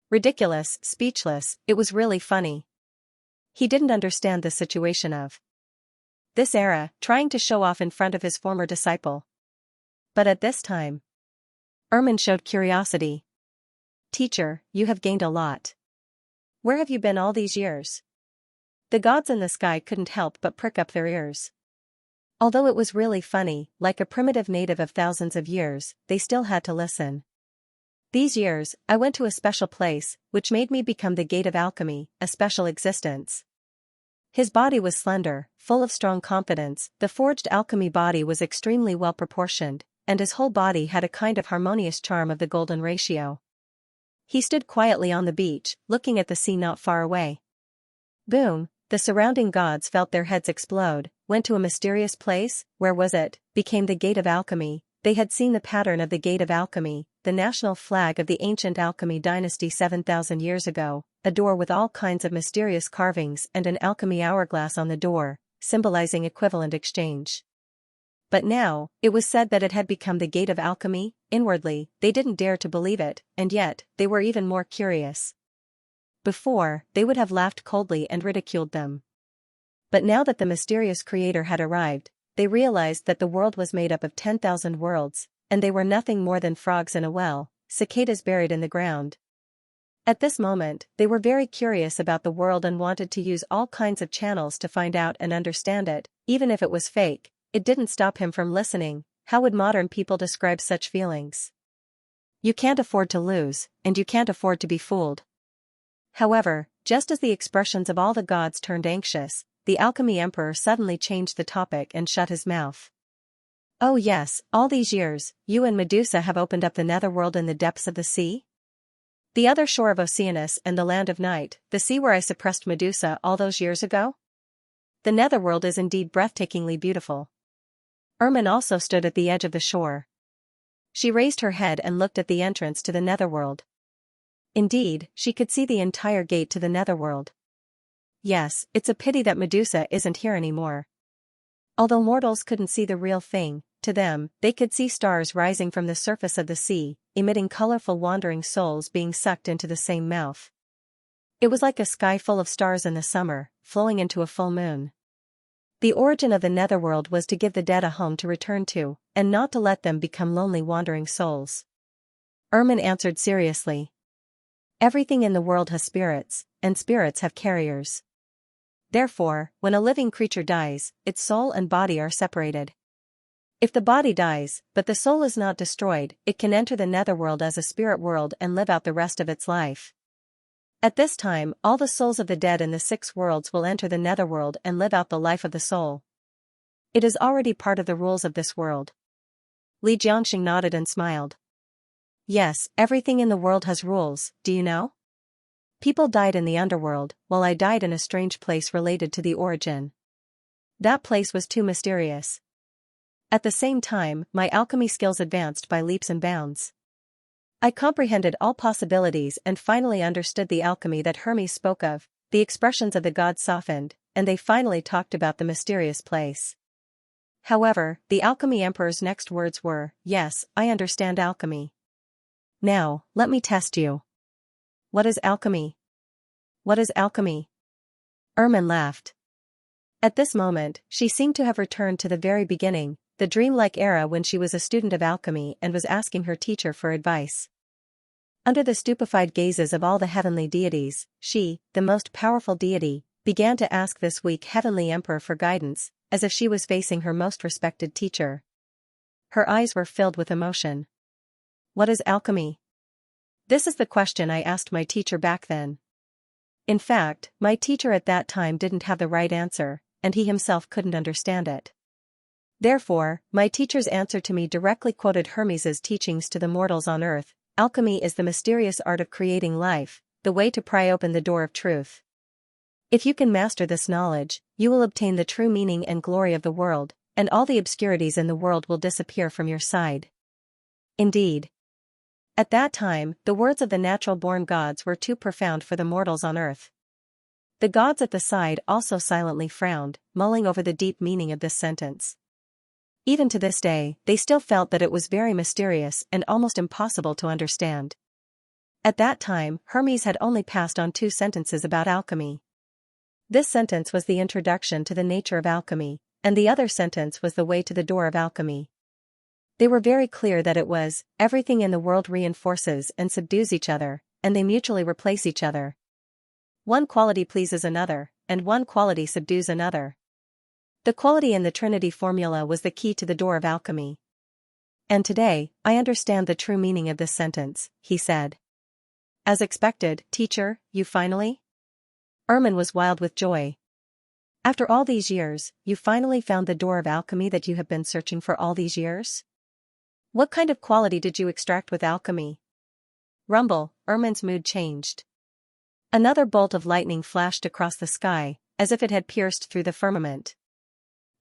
Ridiculous, speechless, it was really funny. He didn't understand the situation of this era, trying to show off in front of his former disciple. But at this time, Ermin showed curiosity. "Teacher, you have gained a lot. Where have you been all these years?" The gods in the sky couldn't help but prick up their ears. Although it was really funny, like a primitive native of thousands of years, they still had to listen. "These years, I went to a special place, which made me become the gate of alchemy, a special existence." His body was slender, full of strong confidence, the forged alchemy body was extremely well proportioned, and his whole body had a kind of harmonious charm of the golden ratio. He stood quietly on the beach, looking at the sea not far away. Boom, the surrounding gods felt their heads explode, went to a mysterious place, where was it, became the gate of alchemy. They had seen the pattern of the gate of alchemy, the national flag of the ancient alchemy dynasty 7,000 years ago, a door with all kinds of mysterious carvings and an alchemy hourglass on the door, symbolizing equivalent exchange. But now, it was said that it had become the gate of alchemy. Inwardly, they didn't dare to believe it, and yet, they were even more curious. Before, they would have laughed coldly and ridiculed them. But now that the mysterious creator had arrived, they realized that the world was made up of 10,000 worlds, and they were nothing more than frogs in a well, cicadas buried in the ground. At this moment, they were very curious about the world and wanted to use all kinds of channels to find out and understand it, even if it was fake. It didn't stop him from listening. How would modern people describe such feelings? You can't afford to lose, and you can't afford to be fooled. However, just as the expressions of all the gods turned anxious, the alchemy emperor suddenly changed the topic and shut his mouth. Oh yes, all these years, you and Medusa have opened up the netherworld in the depths of the sea? The other shore of Oceanus and the land of night, the sea where I suppressed Medusa all those years ago? The netherworld is indeed breathtakingly beautiful. Ermin also stood at the edge of the shore. She raised her head and looked at the entrance to the netherworld. Indeed, she could see the entire gate to the netherworld. Yes, it's a pity that Medusa isn't here anymore. Although mortals couldn't see the real thing, to them, they could see stars rising from the surface of the sea, emitting colorful wandering souls being sucked into the same mouth. It was like a sky full of stars in the summer, flowing into a full moon. The origin of the netherworld was to give the dead a home to return to, and not to let them become lonely wandering souls. Ermin answered seriously. Everything in the world has spirits, and spirits have carriers. Therefore, when a living creature dies, its soul and body are separated. If the body dies, but the soul is not destroyed, it can enter the netherworld as a spirit world and live out the rest of its life. At this time, all the souls of the dead in the 6 worlds will enter the netherworld and live out the life of the soul. It is already part of the rules of this world. Li Jiangxing nodded and smiled. Yes, everything in the world has rules, do you know? People died in the underworld, while I died in a strange place related to the origin. That place was too mysterious. At the same time, my alchemy skills advanced by leaps and bounds. I comprehended all possibilities and finally understood the alchemy that Hermes spoke of. The expressions of the gods softened, and they finally talked about the mysterious place. However, the alchemy emperor's next words were, "Yes, I understand alchemy. Now, let me test you." What is alchemy? What is alchemy? Ermin laughed. At this moment, she seemed to have returned to the very beginning, the dreamlike era when she was a student of alchemy and was asking her teacher for advice. Under the stupefied gazes of all the heavenly deities, she, the most powerful deity, began to ask this weak heavenly emperor for guidance, as if she was facing her most respected teacher. Her eyes were filled with emotion. What is alchemy? This is the question I asked my teacher back then. In fact, my teacher at that time didn't have the right answer, and he himself couldn't understand it. Therefore, my teacher's answer to me directly quoted Hermes's teachings to the mortals on earth. Alchemy is the mysterious art of creating life, the way to pry open the door of truth. If you can master this knowledge, you will obtain the true meaning and glory of the world, and all the obscurities in the world will disappear from your side. Indeed. At that time, the words of the natural-born gods were too profound for the mortals on earth. The gods at the side also silently frowned, mulling over the deep meaning of this sentence. Even to this day, they still felt that it was very mysterious and almost impossible to understand. At that time, Hermes had only passed on 2 sentences about alchemy. This sentence was the introduction to the nature of alchemy, and the other sentence was the way to the door of alchemy. They were very clear that it was, everything in the world reinforces and subdues each other, and they mutually replace each other. One quality pleases another, and one quality subdues another. The quality in the Trinity formula was the key to the door of alchemy. And today, I understand the true meaning of this sentence, he said. As expected, teacher, you finally? Ermin was wild with joy. After all these years, you finally found the door of alchemy that you have been searching for all these years? What kind of quality did you extract with alchemy? Rumble, Ermin's mood changed. Another bolt of lightning flashed across the sky, as if it had pierced through the firmament.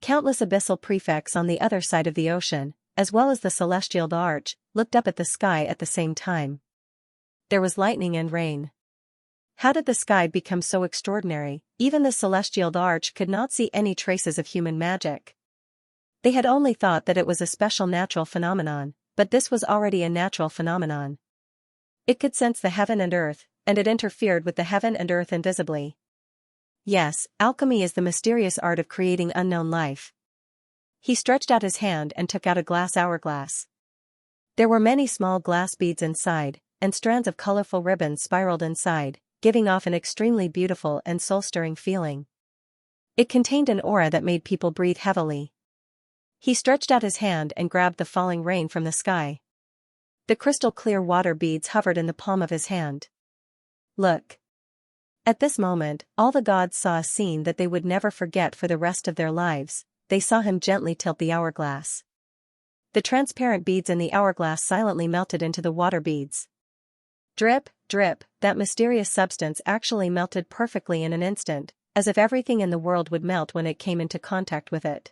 Countless abyssal prefects on the other side of the ocean, as well as the celestial arch, looked up at the sky at the same time. There was lightning and rain. How did the sky become so extraordinary? Even the celestial arch could not see any traces of human magic. They had only thought that it was a special natural phenomenon, but this was already a natural phenomenon. It could sense the heaven and earth, and it interfered with the heaven and earth invisibly. Yes, alchemy is the mysterious art of creating unknown life. He stretched out his hand and took out a glass hourglass. There were many small glass beads inside, and strands of colorful ribbons spiraled inside, giving off an extremely beautiful and soul-stirring feeling. It contained an aura that made people breathe heavily. He stretched out his hand and grabbed the falling rain from the sky. The crystal-clear water beads hovered in the palm of his hand. Look. At this moment, all the gods saw a scene that they would never forget for the rest of their lives. They saw him gently tilt the hourglass. The transparent beads in the hourglass silently melted into the water beads. Drip, drip, that mysterious substance actually melted perfectly in an instant, as if everything in the world would melt when it came into contact with it.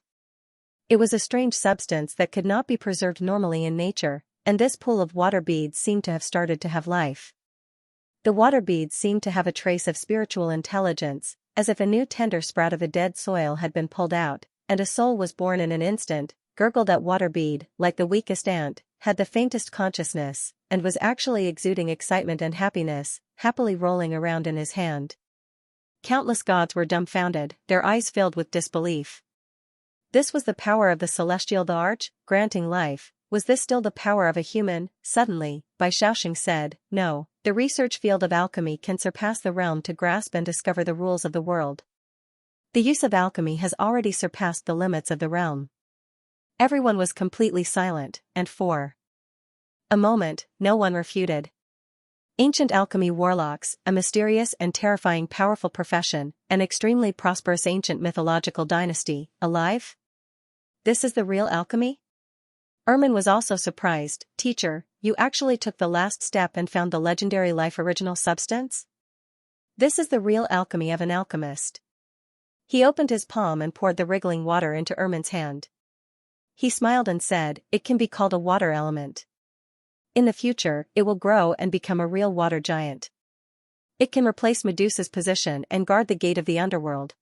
It was a strange substance that could not be preserved normally in nature, and this pool of water beads seemed to have started to have life. The water beads seemed to have a trace of spiritual intelligence, as if a new tender sprout of a dead soil had been pulled out, and a soul was born in an instant. Gurgled that water bead, like the weakest ant, had the faintest consciousness, and was actually exuding excitement and happiness, happily rolling around in his hand. Countless gods were dumbfounded, their eyes filled with disbelief. This was the power of the celestial arch, granting life. Was this still the power of a human? Suddenly, Xianxia said, no, the research field of alchemy can surpass the realm to grasp and discover the rules of the world. The use of alchemy has already surpassed the limits of the realm. Everyone was completely silent, and for a moment, no one refuted. Ancient alchemy warlocks, a mysterious and terrifying powerful profession, an extremely prosperous ancient mythological dynasty, alive? This is the real alchemy? Ermin was also surprised. Teacher, you actually took the last step and found the legendary life original substance? This is the real alchemy of an alchemist. He opened his palm and poured the wriggling water into Ermin's hand. He smiled and said, it can be called a water element. In the future, it will grow and become a real water giant. It can replace Medusa's position and guard the gate of the underworld.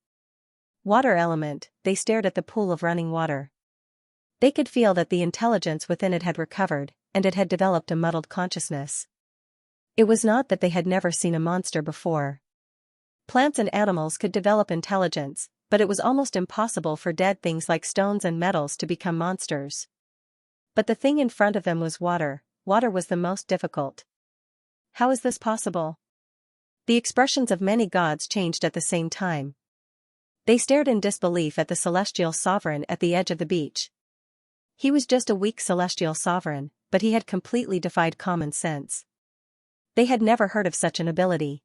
Water element, they stared at the pool of running water. They could feel that the intelligence within it had recovered, and it had developed a muddled consciousness. It was not that they had never seen a monster before. Plants and animals could develop intelligence, but it was almost impossible for dead things like stones and metals to become monsters. But the thing in front of them was water. Water was the most difficult. How is this possible? The expressions of many gods changed at the same time. They stared in disbelief at the celestial sovereign at the edge of the beach. He was just a weak celestial sovereign, but he had completely defied common sense. They had never heard of such an ability.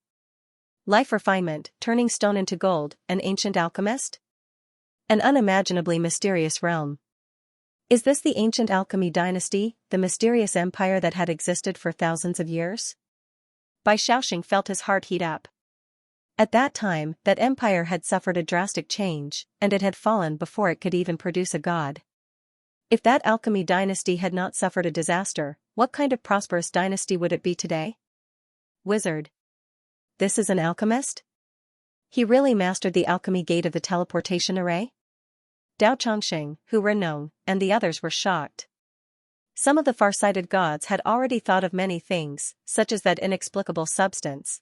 Life refinement, turning stone into gold, an ancient alchemist? An unimaginably mysterious realm. Is this the ancient alchemy dynasty, the mysterious empire that had existed for thousands of years? Xianxia felt his heart heat up. At that time, that empire had suffered a drastic change, and it had fallen before it could even produce a god. If that alchemy dynasty had not suffered a disaster, what kind of prosperous dynasty would it be today? Wizard. This is an alchemist? He really mastered the alchemy gate of the teleportation array? Dao Chongqing, Hu Renong, and the others were shocked. Some of the far-sighted gods had already thought of many things, such as that inexplicable substance.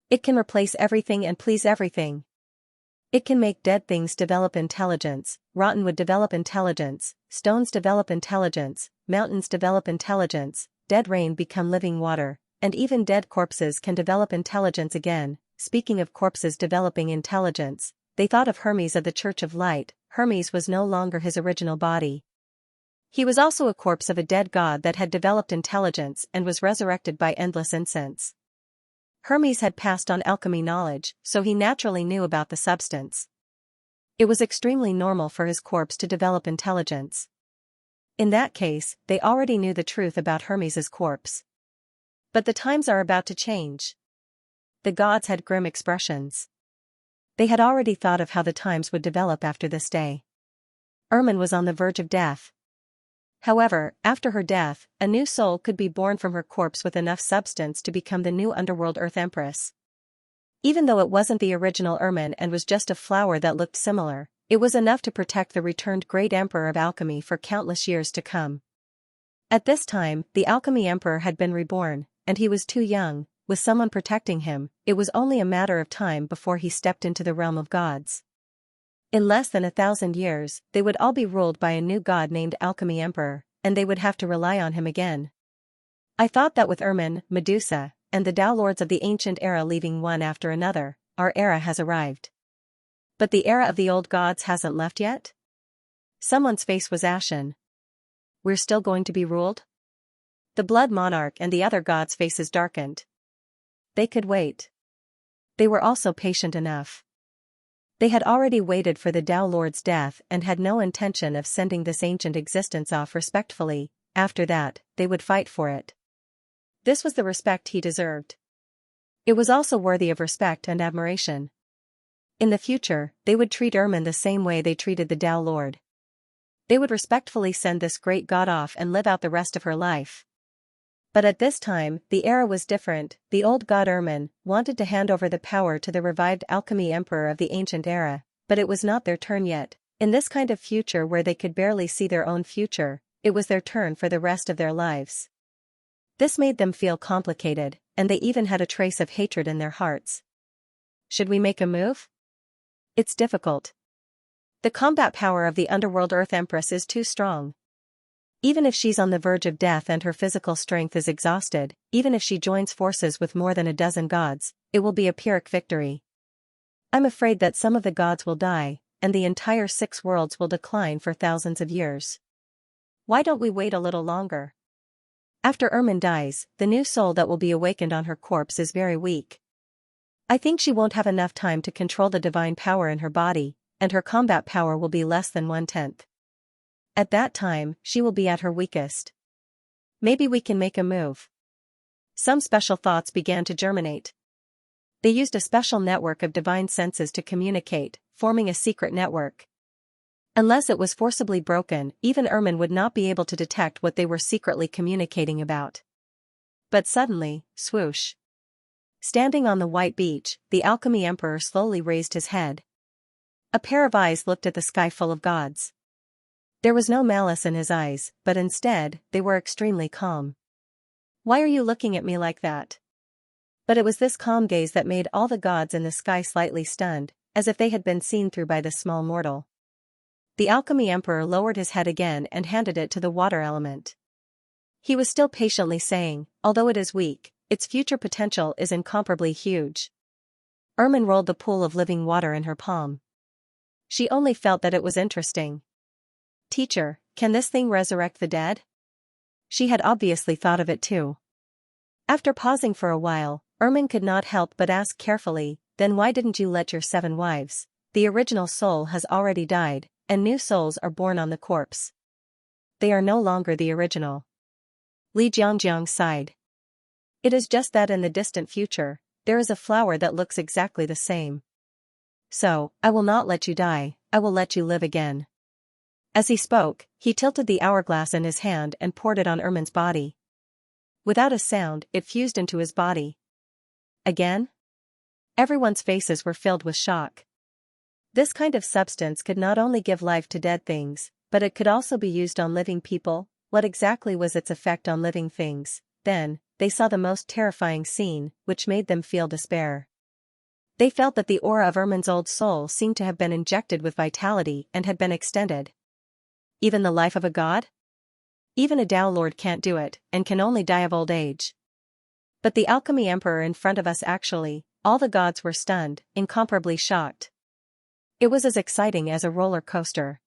It can replace everything and please everything. It can make dead things develop intelligence, rotten wood develop intelligence, stones develop intelligence, mountains develop intelligence, dead rain become living water, and even dead corpses can develop intelligence again. Speaking of corpses developing intelligence, they thought of Hermes of the Church of Light. Hermes was no longer his original body. He was also a corpse of a dead god that had developed intelligence and was resurrected by endless incense. Hermes had passed on alchemy knowledge, so he naturally knew about the substance. It was extremely normal for his corpse to develop intelligence. In that case, they already knew the truth about Hermes's corpse. But the times are about to change. The gods had grim expressions. They had already thought of how the times would develop after this day. Ermin was on the verge of death. However, after her death, a new soul could be born from her corpse with enough substance to become the new underworld Earth Empress. Even though it wasn't the original Ermin and was just a flower that looked similar, It was enough to protect the returned great emperor of alchemy for countless years to come. At this time, the alchemy emperor had been reborn, and he was too young. With someone protecting him, it was only a matter of time before he stepped into the realm of gods. In less than 1,000 years, they would all be ruled by a new god named Alchemy Emperor, and they would have to rely on him again. I thought that with Ermin, Medusa, and the Tao Lords of the ancient era leaving one after another, our era has arrived. But the era of the old gods hasn't left yet? Someone's face was ashen. We're still going to be ruled? The Blood Monarch and the other gods' faces darkened. They could wait. They were also patient enough. They had already waited for the Tao Lord's death and had no intention of sending this ancient existence off respectfully. After that, they would fight for it. This was the respect he deserved. It was also worthy of respect and admiration. In the future, they would treat Ermin the same way they treated the Tao Lord. They would respectfully send this great god off and live out the rest of her life. But at this time, the era was different. The old god Ermin wanted to hand over the power to the revived alchemy emperor of the ancient era, but it was not their turn yet. In this kind of future where they could barely see their own future, it was their turn for the rest of their lives. This made them feel complicated, and they even had a trace of hatred in their hearts. Should we make a move? It's difficult. The combat power of the underworld Earth Empress is too strong. Even if she's on the verge of death and her physical strength is exhausted, even if she joins forces with more than a dozen gods, it will be a Pyrrhic victory. I'm afraid that some of the gods will die, and the entire 6 worlds will decline for thousands of years. Why don't we wait a little longer? After Ermin dies, the new soul that will be awakened on her corpse is very weak. I think she won't have enough time to control the divine power in her body, and her combat power will be less than 1/10. At that time, she will be at her weakest. Maybe we can make a move. Some special thoughts began to germinate. They used a special network of divine senses to communicate, forming a secret network. Unless it was forcibly broken, even Ermin would not be able to detect what they were secretly communicating about. But suddenly, swoosh. Standing on the white beach, the alchemy emperor slowly raised his head. A pair of eyes looked at the sky full of gods. There was no malice in his eyes, but instead, they were extremely calm. Why are you looking at me like that? But it was this calm gaze that made all the gods in the sky slightly stunned, as if they had been seen through by the small mortal. The alchemy emperor lowered his head again and handed it to the water element. He was still patiently saying, although it is weak, its future potential is incomparably huge. Ermin rolled the pool of living water in her palm. She only felt that it was interesting. Teacher, can this thing resurrect the dead? She had obviously thought of it too. After pausing for a while, Ermin could not help but ask carefully, then why didn't you let your 7 wives? The original soul has already died, and new souls are born on the corpse. They are no longer the original. Li Jiangjiang sighed. It is just that in the distant future, there is a flower that looks exactly the same. So, I will not let you die, I will let you live again. As he spoke, he tilted the hourglass in his hand and poured it on Ermin's body. Without a sound, it fused into his body. Again? Everyone's faces were filled with shock. This kind of substance could not only give life to dead things, but it could also be used on living people. What exactly was its effect on living things? Then, they saw the most terrifying scene, which made them feel despair. They felt that the aura of Ermin's old soul seemed to have been injected with vitality and had been extended. Even the life of a god? Even a Tao Lord can't do it, and can only die of old age. But the alchemy emperor in front of us actually, all the gods were stunned, incomparably shocked. It was as exciting as a roller coaster.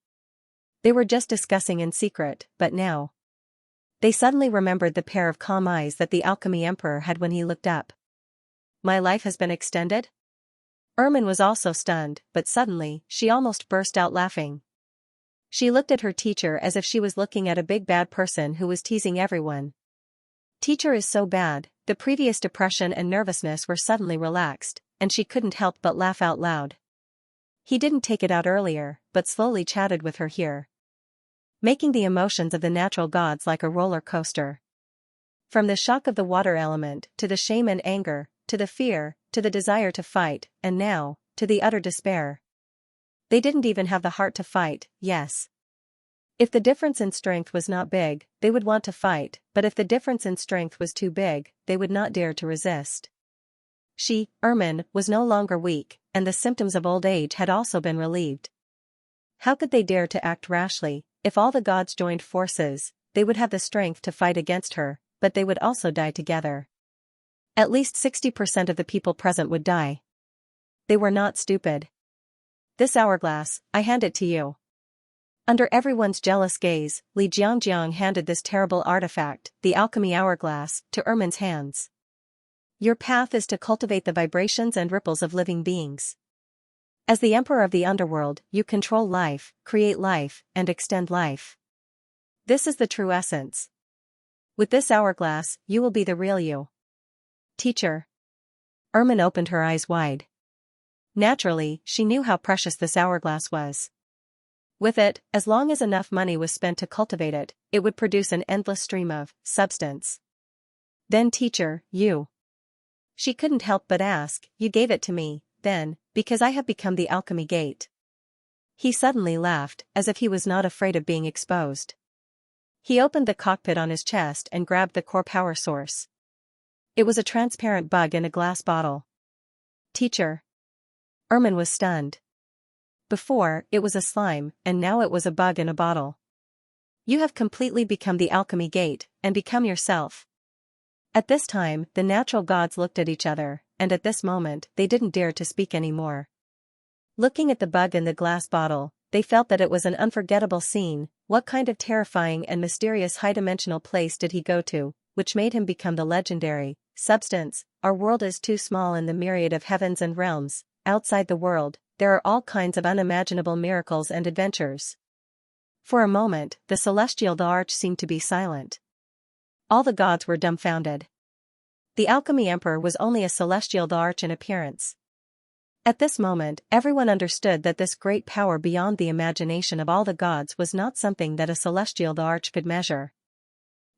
They were just discussing in secret, but now. They suddenly remembered the pair of calm eyes that the alchemy emperor had when he looked up. My life has been extended? Ermin was also stunned, but suddenly, she almost burst out laughing. She looked at her teacher as if she was looking at a big bad person who was teasing everyone. Teacher is so bad, the previous depression and nervousness were suddenly relaxed, and she couldn't help but laugh out loud. He didn't take it out earlier, but slowly chatted with her here. Making the emotions of the natural gods like a roller coaster. From the shock of the water element, to the shame and anger, to the fear, to the desire to fight, and now, to the utter despair. They didn't even have the heart to fight, yes. If the difference in strength was not big, they would want to fight, but if the difference in strength was too big, they would not dare to resist. She, Ermin, was no longer weak, and the symptoms of old age had also been relieved. How could they dare to act rashly? If all the gods joined forces, they would have the strength to fight against her, but they would also die together. At least 60% of the people present would die. They were not stupid. This hourglass, I hand it to you. Under everyone's jealous gaze, Li Jiangjiang handed this terrible artifact, the alchemy hourglass, to Ermin's hands. Your path is to cultivate the vibrations and ripples of living beings. As the Emperor of the Underworld, you control life, create life, and extend life. This is the true essence. With this hourglass, you will be the real you. Teacher. Ermin opened her eyes wide. Naturally, she knew how precious this hourglass was. With it, as long as enough money was spent to cultivate it, it would produce an endless stream of substance. Then teacher, you. She couldn't help but ask, you gave it to me, then, because I have become the alchemy gate. He suddenly laughed, as if he was not afraid of being exposed. He opened the cockpit on his chest and grabbed the core power source. It was a transparent bug in a glass bottle. Teacher. Ermin was stunned. Before, it was a slime, and now it was a bug in a bottle. You have completely become the alchemy gate, and become yourself. At this time, the natural gods looked at each other, and at this moment, they didn't dare to speak anymore. Looking at the bug in the glass bottle, they felt that it was an unforgettable scene. What kind of terrifying and mysterious high-dimensional place did he go to, which made him become the legendary substance? Our world is too small in the myriad of heavens and realms. Outside the world, there are all kinds of unimaginable miracles and adventures. For a moment, the celestial arch seemed to be silent. All the gods were dumbfounded. The alchemy emperor was only a celestial arch in appearance. At this moment, everyone understood that this great power beyond the imagination of all the gods was not something that a celestial arch could measure.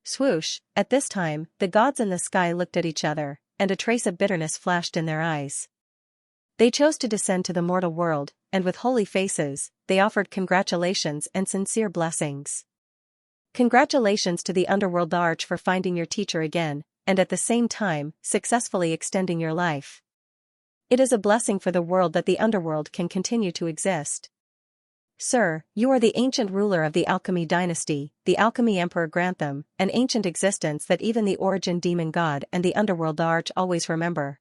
Swoosh, at this time, the gods in the sky looked at each other, and a trace of bitterness flashed in their eyes. They chose to descend to the mortal world, and with holy faces, they offered congratulations and sincere blessings. Congratulations to the Underworld Arch for finding your teacher again, and at the same time, successfully extending your life. It is a blessing for the world that the Underworld can continue to exist. Sir, you are the ancient ruler of the Alchemy dynasty, the Alchemy Emperor Grantham, an ancient existence that even the Origin Demon God and the Underworld Arch always remember.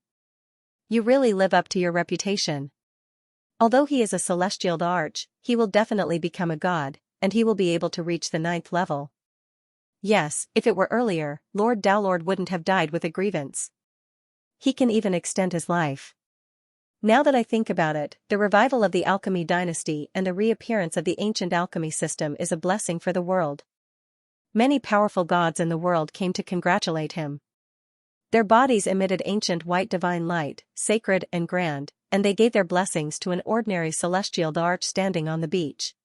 You really live up to your reputation. Although he is a celestial arch, he will definitely become a god, and he will be able to reach the 9th level. Yes, if it were earlier, Lord Dowlord wouldn't have died with a grievance. He can even extend his life. Now that I think about it, the revival of the Alchemy dynasty and the reappearance of the ancient alchemy system is a blessing for the world. Many powerful gods in the world came to congratulate him. Their bodies emitted ancient white divine light, sacred and grand, and they gave their blessings to an ordinary celestial arch standing on the beach.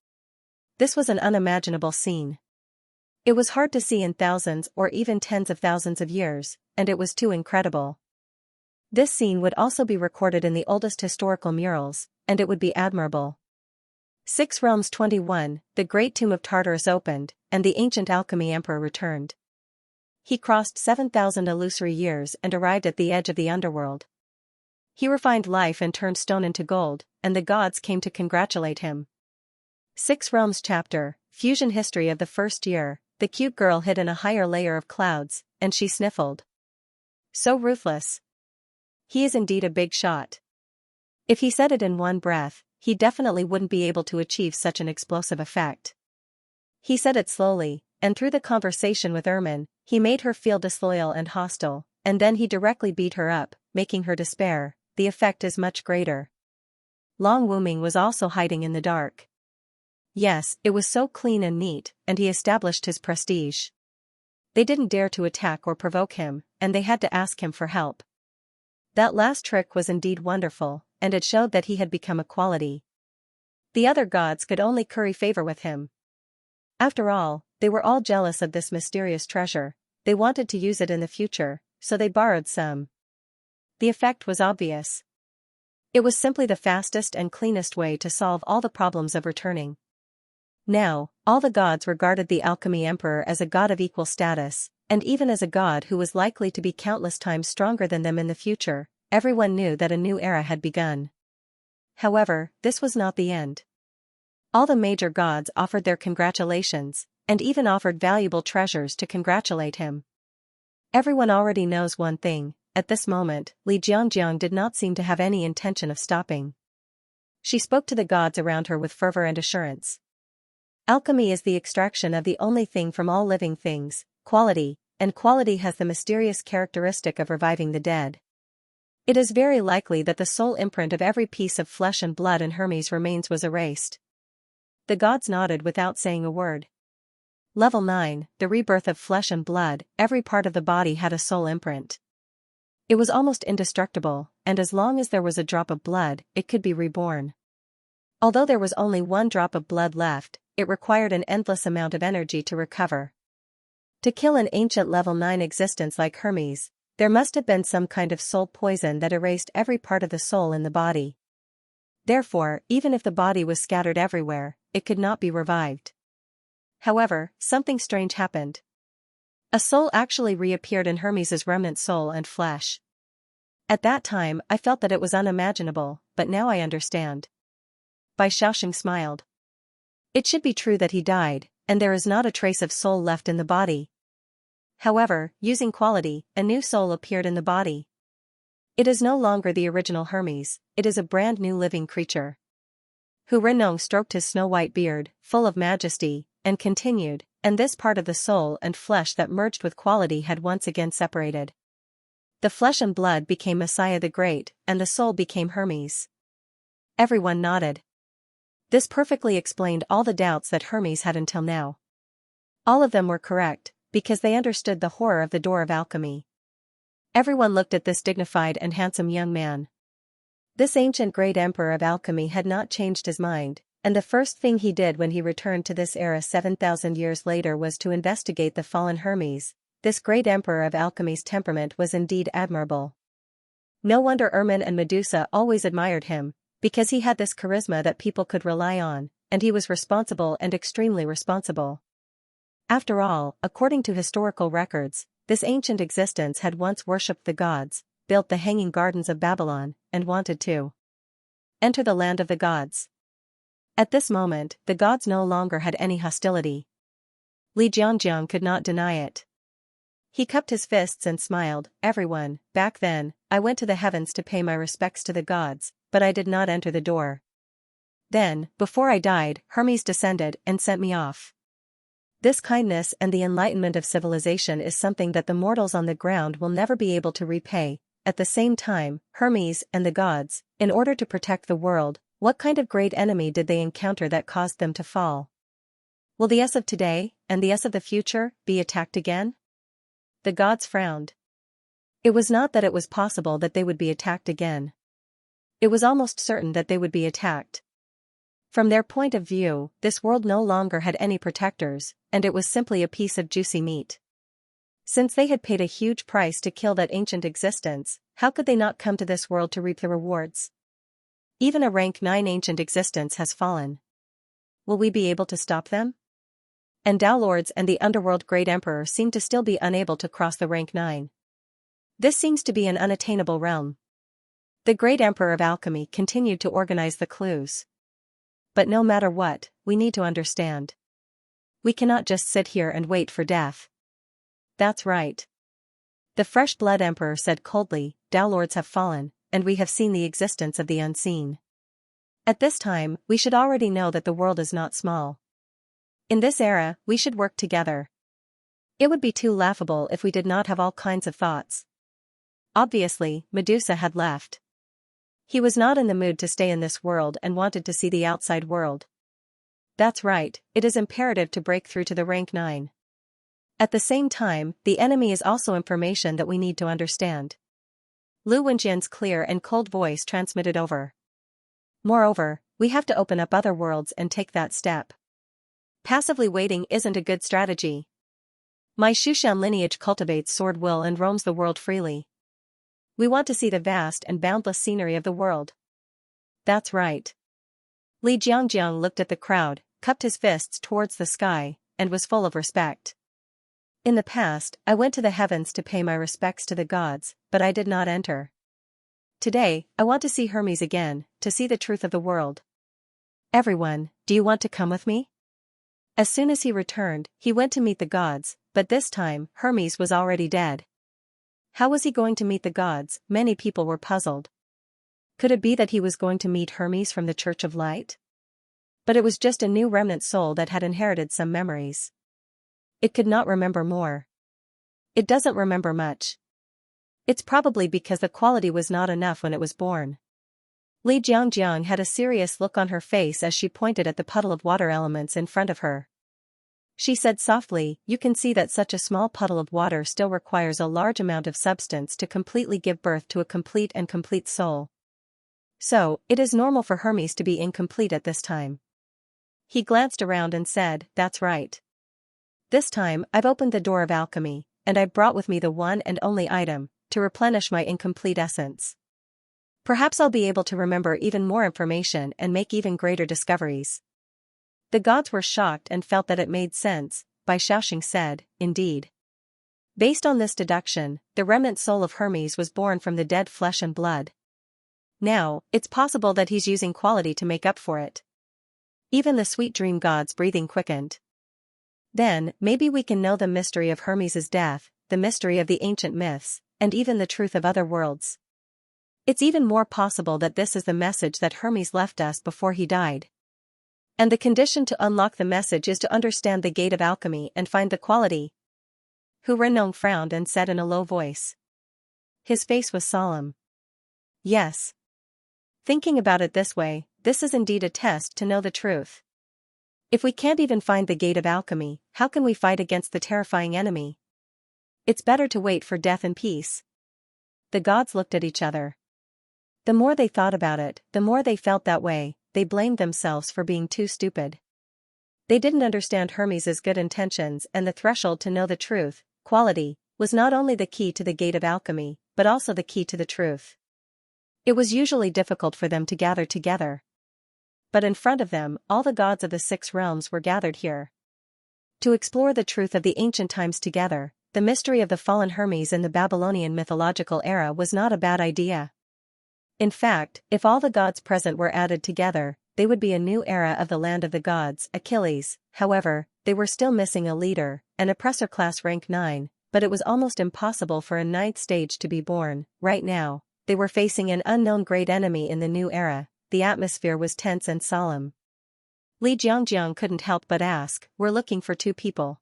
This was an unimaginable scene. It was hard to see in thousands or even tens of thousands of years, and it was too incredible. This scene would also be recorded in the oldest historical murals, and it would be admirable. 6 Realms 21, the great tomb of Tartarus opened, and the ancient alchemy emperor returned. He crossed 7,000 illusory years and arrived at the edge of the underworld. He refined life and turned stone into gold, and the gods came to congratulate him. 6 Realms Chapter, Fusion History of the First Year. The cute girl hid in a higher layer of clouds, and she sniffled. So ruthless. He is indeed a big shot. If he said it in one breath, he definitely wouldn't be able to achieve such an explosive effect. He said it slowly, and through the conversation with Ermin, he made her feel disloyal and hostile, and then he directly beat her up, making her despair. The effect is much greater. Long Wuming was also hiding in the dark. Yes, it was so clean and neat, and he established his prestige. They didn't dare to attack or provoke him, and they had to ask him for help. That last trick was indeed wonderful, and it showed that he had become a quality. The other gods could only curry favor with him. After all, they were all jealous of this mysterious treasure. They wanted to use it in the future, so they borrowed some. The effect was obvious. It was simply the fastest and cleanest way to solve all the problems of returning. Now, all the gods regarded the alchemy emperor as a god of equal status, and even as a god who was likely to be countless times stronger than them in the future. Everyone knew that a new era had begun. However, this was not the end. All the major gods offered their congratulations, and even offered valuable treasures to congratulate him. Everyone already knows one thing: at this moment, Li Jiangjiang did not seem to have any intention of stopping. She spoke to the gods around her with fervor and assurance. Alchemy is the extraction of the only thing from all living things, quality, and quality has the mysterious characteristic of reviving the dead. It is very likely that the soul imprint of every piece of flesh and blood in Hermes' remains was erased. The gods nodded without saying a word. Level 9, the rebirth of flesh and blood, every part of the body had a soul imprint. It was almost indestructible, and as long as there was a drop of blood, it could be reborn. Although there was only one drop of blood left, it required an endless amount of energy to recover. To kill an ancient level 9 existence like Hermes, there must have been some kind of soul poison that erased every part of the soul in the body. Therefore, even if the body was scattered everywhere, it could not be revived. However, something strange happened. A soul actually reappeared in Hermes' remnant soul and flesh. At that time, I felt that it was unimaginable, but now I understand. Bai Shaoxing smiled. It should be true that he died, and there is not a trace of soul left in the body. However, using quality, a new soul appeared in the body. It is no longer the original Hermes, it is a brand new living creature. Hu Renong stroked his snow-white beard, full of majesty, and continued, and this part of the soul and flesh that merged with quality had once again separated. The flesh and blood became Messiah the Great, and the soul became Hermes. Everyone nodded. This perfectly explained all the doubts that Hermes had until now. All of them were correct, because they understood the horror of the door of alchemy. Everyone looked at this dignified and handsome young man. This ancient great emperor of alchemy had not changed his mind, and the first thing he did when he returned to this era 7,000 years later was to investigate the fallen Hermes. This great emperor of alchemy's temperament was indeed admirable. No wonder Ermin and Medusa always admired him, because he had this charisma that people could rely on, and he was responsible and extremely responsible. After all, according to historical records, this ancient existence had once worshipped the gods, built the hanging gardens of Babylon, and wanted to enter the land of the gods. At this moment, the gods no longer had any hostility. Li Jiangjiang could not deny it. He cupped his fists and smiled. Everyone, back then, I went to the heavens to pay my respects to the gods, but I did not enter the door. Then, before I died, Hermes descended and sent me off. This kindness and the enlightenment of civilization is something that the mortals on the ground will never be able to repay. At the same time, Hermes and the gods, in order to protect the world, what kind of great enemy did they encounter that caused them to fall? Will the us of today, and the us of the future, be attacked again? The gods frowned. It was not that it was possible that they would be attacked again. It was almost certain that they would be attacked. From their point of view, this world no longer had any protectors, and it was simply a piece of juicy meat. Since they had paid a huge price to kill that ancient existence, how could they not come to this world to reap the rewards? Even a rank 9 ancient existence has fallen. Will we be able to stop them? And Tao Lords and the Underworld Great Emperor seem to still be unable to cross the rank 9. This seems to be an unattainable realm. The Great Emperor of Alchemy continued to organize the clues. But no matter what, we need to understand. We cannot just sit here and wait for death. That's right. The Fresh Blood Emperor said coldly, Tao Lords have fallen, and we have seen the existence of the unseen. At this time, we should already know that the world is not small. In this era, we should work together. It would be too laughable if we did not have all kinds of thoughts. Obviously, Medusa had left. He was not in the mood to stay in this world and wanted to see the outside world. That's right, it is imperative to break through to the rank 9. At the same time, the enemy is also information that we need to understand. Lu Wenjian's clear and cold voice transmitted over. Moreover, we have to open up other worlds and take that step. Passively waiting isn't a good strategy. My Shushan lineage cultivates sword will and roams the world freely. We want to see the vast and boundless scenery of the world. That's right. Li Jiangjiang looked at the crowd, cupped his fists towards the sky, and was full of respect. In the past, I went to the heavens to pay my respects to the gods, but I did not enter. Today, I want to see Hermes again, to see the truth of the world. Everyone, do you want to come with me? As soon as he returned, he went to meet the gods, but this time, Hermes was already dead. How was he going to meet the gods? Many people were puzzled. Could it be that he was going to meet Hermes from the Church of Light? But it was just a new remnant soul that had inherited some memories. It could not remember more. It doesn't remember much. It's probably because the quality was not enough when it was born. Li Jiangjiang had a serious look on her face as she pointed at the puddle of water elements in front of her. She said softly, "You can see that such a small puddle of water still requires a large amount of substance to completely give birth to a complete soul. So, it is normal for Hermes to be incomplete at this time." He glanced around and said, "That's right. This time, I've opened the door of alchemy, and I've brought with me the one and only item, to replenish my incomplete essence. Perhaps I'll be able to remember even more information and make even greater discoveries." The gods were shocked and felt that it made sense. Bai Shaoxing said, "Indeed. Based on this deduction, the remnant soul of Hermes was born from the dead flesh and blood. Now, it's possible that he's using quality to make up for it." Even the sweet dream god's breathing quickened. Then, maybe we can know the mystery of Hermes' death, the mystery of the ancient myths, and even the truth of other worlds. It's even more possible that this is the message that Hermes left us before he died. And the condition to unlock the message is to understand the gate of alchemy and find the quality. Hu Renong frowned and said in a low voice. His face was solemn. Yes. Thinking about it this way, this is indeed a test to know the truth. If we can't even find the gate of alchemy, how can we fight against the terrifying enemy? It's better to wait for death in peace. The gods looked at each other. The more they thought about it, the more they felt that way. They blamed themselves for being too stupid. They didn't understand Hermes' good intentions, and the threshold to know the truth, quality, was not only the key to the gate of alchemy, but also the key to the truth. It was usually difficult for them to gather together. But in front of them, all the gods of the 6 realms were gathered here. To explore the truth of the ancient times together, the mystery of the fallen Hermes in the Babylonian mythological era was not a bad idea. In fact, if all the gods present were added together, they would be a new era of the land of the gods. Achilles, however, they were still missing a leader, an oppressor class rank 9, but it was almost impossible for a 9th stage to be born. Right now, they were facing an unknown great enemy in the new era. The atmosphere was tense and solemn. Li Jiangjiang couldn't help but ask, "We're looking for 2 people.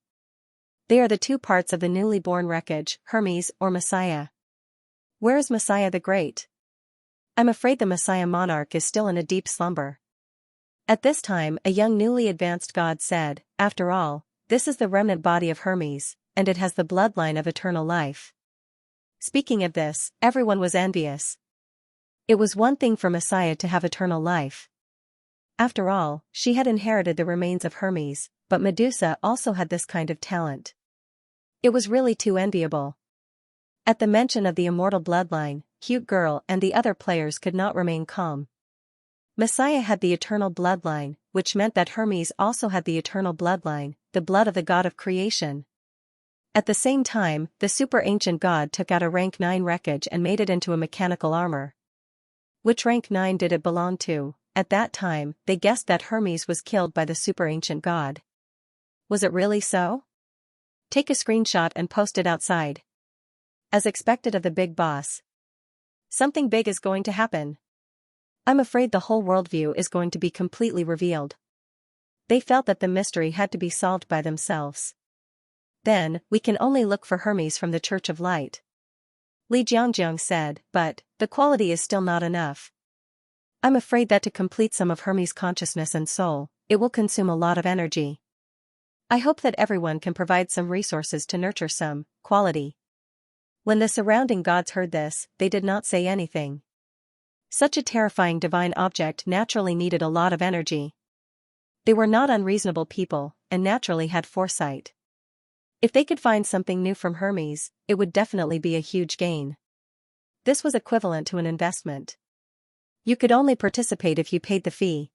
They are the 2 parts of the newly born wreckage, Hermes or Messiah. Where is Messiah the Great? I'm afraid the Messiah monarch is still in a deep slumber." At this time, a young newly advanced god said, "After all, this is the remnant body of Hermes, and it has the bloodline of eternal life." Speaking of this, everyone was envious. It was one thing for Messiah to have eternal life. After all, she had inherited the remains of Hermes, but Medusa also had this kind of talent. It was really too enviable. At the mention of the immortal bloodline, Cute Girl and the other players could not remain calm. Messiah had the eternal bloodline, which meant that Hermes also had the eternal bloodline, the blood of the god of creation. At the same time, the super ancient god took out a rank 9 wreckage and made it into a mechanical armor. Which rank 9 did it belong to? At that time, they guessed that Hermes was killed by the super ancient god. Was it really so? Take a screenshot and post it outside. As expected of the big boss. Something big is going to happen. I'm afraid the whole worldview is going to be completely revealed. They felt that the mystery had to be solved by themselves. Then, we can only look for Hermes from the Church of Light. Li Jiangjiang said, "But, the quality is still not enough. I'm afraid that to complete some of Hermes' consciousness and soul, it will consume a lot of energy. I hope that everyone can provide some resources to nurture some quality." When the surrounding gods heard this, they did not say anything. Such a terrifying divine object naturally needed a lot of energy. They were not unreasonable people, and naturally had foresight. If they could find something new from Hermes, it would definitely be a huge gain. This was equivalent to an investment. You could only participate if you paid the fee.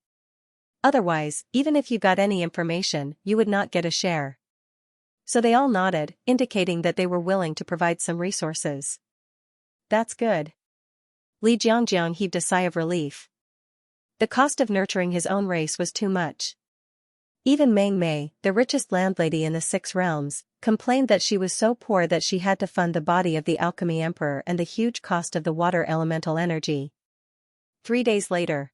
Otherwise, even if you got any information, you would not get a share. So they all nodded, indicating that they were willing to provide some resources. That's good. Li Jiangjiang heaved a sigh of relief. The cost of nurturing his own race was too much. Even Meng Mei, the richest landlady in the Six Realms, complained that she was so poor that she had to fund the body of the alchemy emperor and the huge cost of the water elemental energy. 3 days later.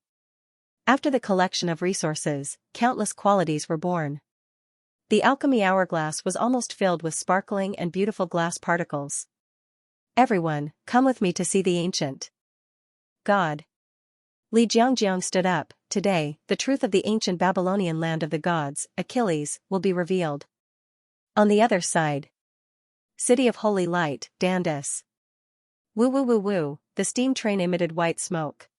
After the collection of resources, countless qualities were born. The alchemy hourglass was almost filled with sparkling and beautiful glass particles. Everyone, come with me to see the ancient god. Li Jiangjiang stood up. Today, the truth of the ancient Babylonian land of the gods, Achilles, will be revealed. On the other side. City of Holy Light, Dandus. Woo woo woo woo, the steam train emitted white smoke.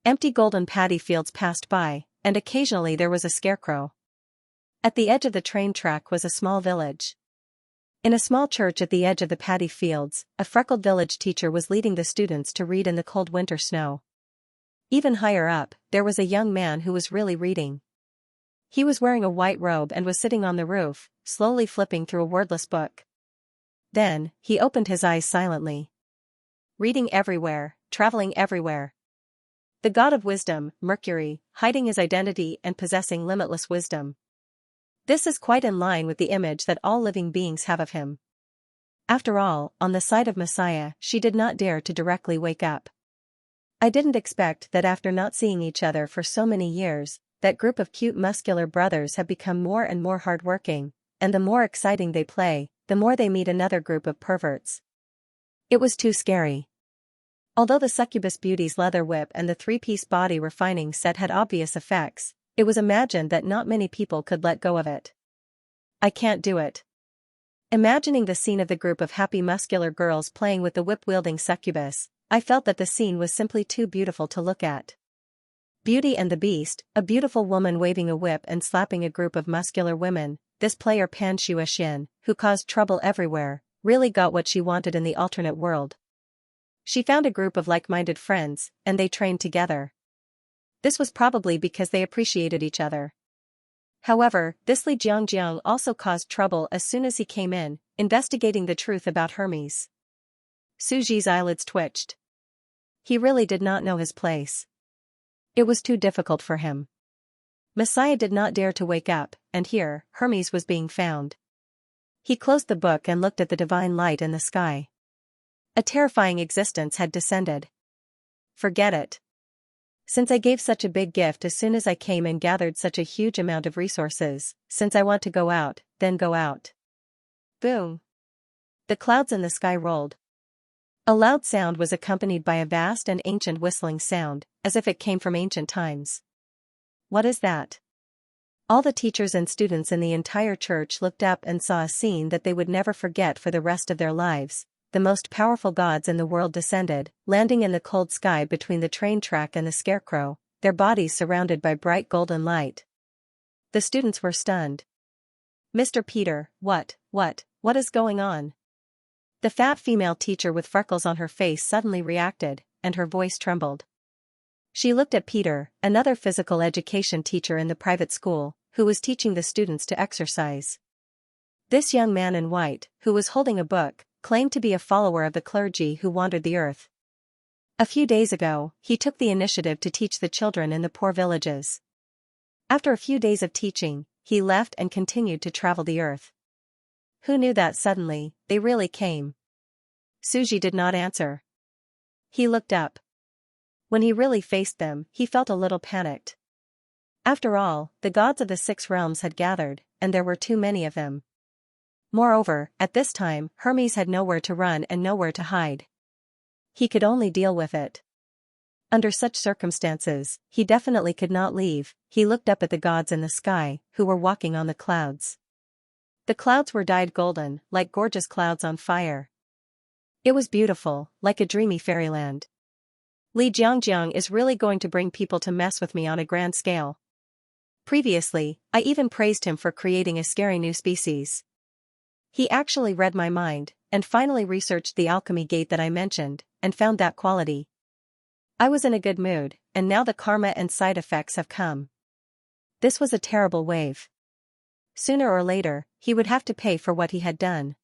Empty golden paddy fields passed by, and occasionally there was a scarecrow. At the edge of the train track was a small village. In a small church at the edge of the paddy fields, a freckled village teacher was leading the students to read in the cold winter snow. Even higher up, there was a young man who was really reading. He was wearing a white robe and was sitting on the roof, slowly flipping through a wordless book. Then, he opened his eyes silently. Reading everywhere, traveling everywhere. The god of wisdom, Mercury, hiding his identity and possessing limitless wisdom. This is quite in line with the image that all living beings have of him. After all, on the side of Messiah, she did not dare to directly wake up. I didn't expect that after not seeing each other for so many years, that group of cute muscular brothers have become more and more hardworking, and the more exciting they play, the more they meet another group of perverts. It was too scary. Although the succubus beauty's leather whip and the three-piece body refining set had obvious effects, it was imagined that not many people could let go of it. I can't do it. Imagining the scene of the group of happy muscular girls playing with the whip-wielding succubus, I felt that the scene was simply too beautiful to look at. Beauty and the Beast, a beautiful woman waving a whip and slapping a group of muscular women, this player Pan Shuaxian, who caused trouble everywhere, really got what she wanted in the alternate world. She found a group of like-minded friends, and they trained together. This was probably because they appreciated each other. However, this Li Jiangjiang also caused trouble as soon as he came in, investigating the truth about Hermes. Suji's eyelids twitched. He really did not know his place. It was too difficult for him. Messiah did not dare to wake up, and here, Hermes was being found. He closed the book and looked at the divine light in the sky. A terrifying existence had descended. Forget it. Since I gave such a big gift as soon as I came and gathered such a huge amount of resources, since I want to go out, then go out. Boom. The clouds in the sky rolled. A loud sound was accompanied by a vast and ancient whistling sound, as if it came from ancient times. What is that? All the teachers and students in the entire church looked up and saw a scene that they would never forget for the rest of their lives. The most powerful gods in the world descended, landing in the cold sky between the train track and the scarecrow, their bodies surrounded by bright golden light. The students were stunned. Mr. Peter, what is going on? The fat female teacher with freckles on her face suddenly reacted, and her voice trembled. She looked at Peter, another physical education teacher in the private school, who was teaching the students to exercise. This young man in white, who was holding a book, claimed to be a follower of the clergy who wandered the earth. A few days ago, he took the initiative to teach the children in the poor villages. After a few days of teaching, he left and continued to travel the earth. Who knew that suddenly, they really came? Suji did not answer. He looked up. When he really faced them, he felt a little panicked. After all, the gods of the Six Realms had gathered, and there were too many of them. Moreover, at this time, Hermes had nowhere to run and nowhere to hide. He could only deal with it. Under such circumstances, he definitely could not leave. He looked up at the gods in the sky, who were walking on the clouds. The clouds were dyed golden, like gorgeous clouds on fire. It was beautiful, like a dreamy fairyland. Li Jiangjiang is really going to bring people to mess with me on a grand scale. Previously, I even praised him for creating a scary new species. He actually read my mind, and finally researched the alchemy gate that I mentioned, and found that quality. I was in a good mood, and now the karma and side effects have come. This was a terrible wave. Sooner or later, he would have to pay for what he had done.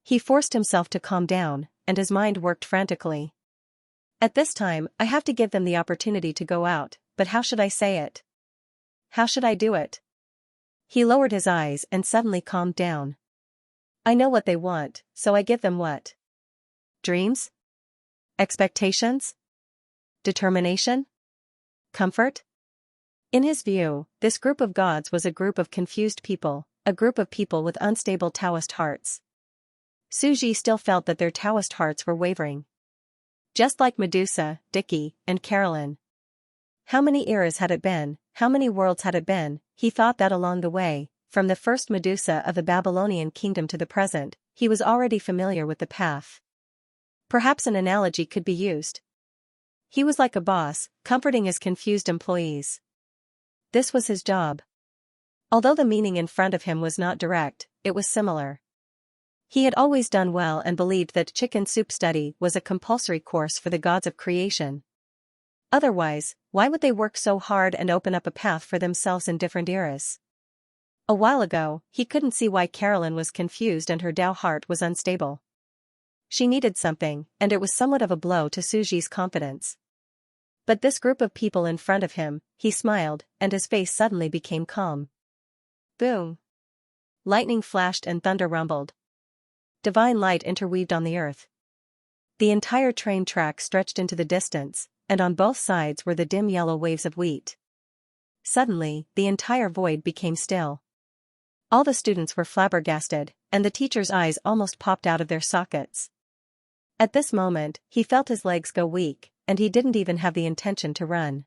He forced himself to calm down, and his mind worked frantically. At this time, I have to give them the opportunity to go out, but how should I say it? How should I do it? He lowered his eyes and suddenly calmed down. I know what they want, so I give them what? Dreams? Expectations? Determination? Comfort? In his view, this group of gods was a group of confused people, a group of people with unstable Taoist hearts. Suji still felt that their Taoist hearts were wavering. Just like Medusa, Dicky, and Carolyn. How many eras had it been, how many worlds had it been, he thought that along the way, from the first Medusa of the Babylonian kingdom to the present, he was already familiar with the path. Perhaps an analogy could be used. He was like a boss, comforting his confused employees. This was his job. Although the meaning in front of him was not direct, it was similar. He had always done well and believed that chicken soup study was a compulsory course for the gods of creation. Otherwise, why would they work so hard and open up a path for themselves in different eras? A while ago, he couldn't see why Carolyn was confused and her Tao heart was unstable. She needed something, and it was somewhat of a blow to Suji's confidence. But this group of people in front of him, he smiled, and his face suddenly became calm. Boom! Lightning flashed and thunder rumbled. Divine light interweaved on the earth. The entire train track stretched into the distance, and on both sides were the dim yellow waves of wheat. Suddenly, the entire void became still. All the students were flabbergasted, and the teacher's eyes almost popped out of their sockets. At this moment, he felt his legs go weak, and he didn't even have the intention to run.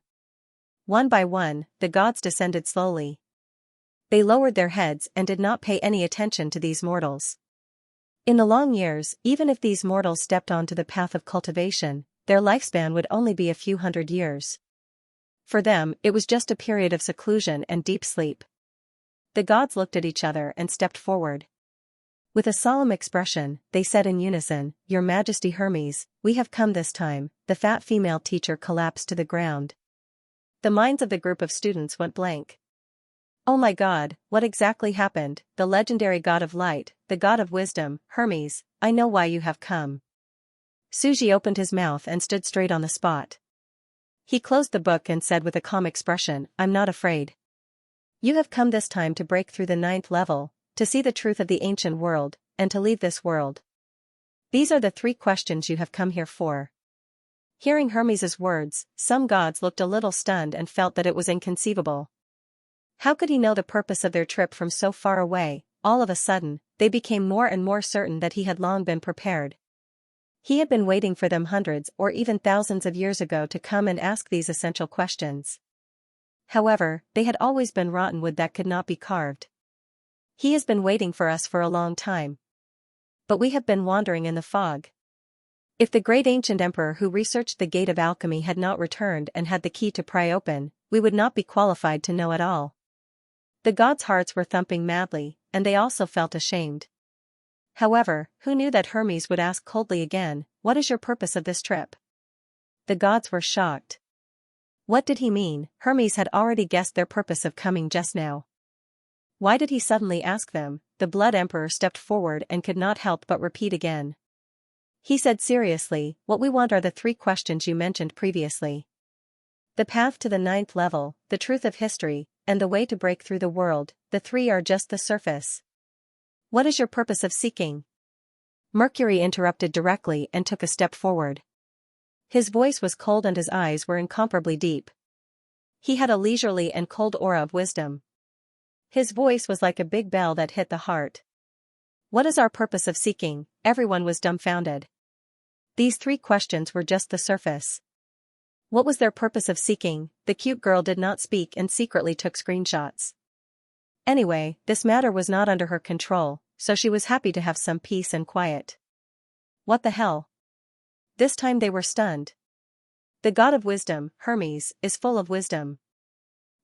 One by one, the gods descended slowly. They lowered their heads and did not pay any attention to these mortals. In the long years, even if these mortals stepped onto the path of cultivation, their lifespan would only be a few hundred years. For them, it was just a period of seclusion and deep sleep. The gods looked at each other and stepped forward. With a solemn expression, they said in unison, "Your Majesty Hermes, we have come this time." The fat female teacher collapsed to the ground. The minds of the group of students went blank. Oh my God, what exactly happened? The legendary god of light, the god of wisdom, Hermes, I know why you have come. Suji opened his mouth and stood straight on the spot. He closed the book and said with a calm expression, I'm not afraid. You have come this time to break through the 9th level, to see the truth of the ancient world, and to leave this world. These are the 3 questions you have come here for. Hearing Hermes's words, some gods looked a little stunned and felt that it was inconceivable. How could he know the purpose of their trip from so far away? All of a sudden, they became more and more certain that he had long been prepared. He had been waiting for them hundreds or even thousands of years ago to come and ask these essential questions. However, they had always been rotten wood that could not be carved. He has been waiting for us for a long time. But we have been wandering in the fog. If the great ancient emperor who researched the gate of alchemy had not returned and had the key to pry open, we would not be qualified to know at all. The gods' hearts were thumping madly, and they also felt ashamed. However, who knew that Hermes would ask coldly again, what is your purpose of this trip? The gods were shocked. What did he mean? Hermes had already guessed their purpose of coming just now. Why did he suddenly ask them? The Blood Emperor stepped forward and could not help but repeat again. He said seriously, what we want are the 3 questions you mentioned previously. The path to the 9th level, the truth of history, and the way to break through the world, the 3 are just the surface. What is your purpose of seeking? Mercury interrupted directly and took a step forward. His voice was cold and his eyes were incomparably deep. He had a leisurely and cold aura of wisdom. His voice was like a big bell that hit the heart. What is our purpose of seeking? Everyone was dumbfounded. These 3 questions were just the surface. What was their purpose of seeking? The cute girl did not speak and secretly took screenshots. Anyway, this matter was not under her control, so she was happy to have some peace and quiet. What the hell? This time they were stunned. The god of wisdom, Hermes, is full of wisdom.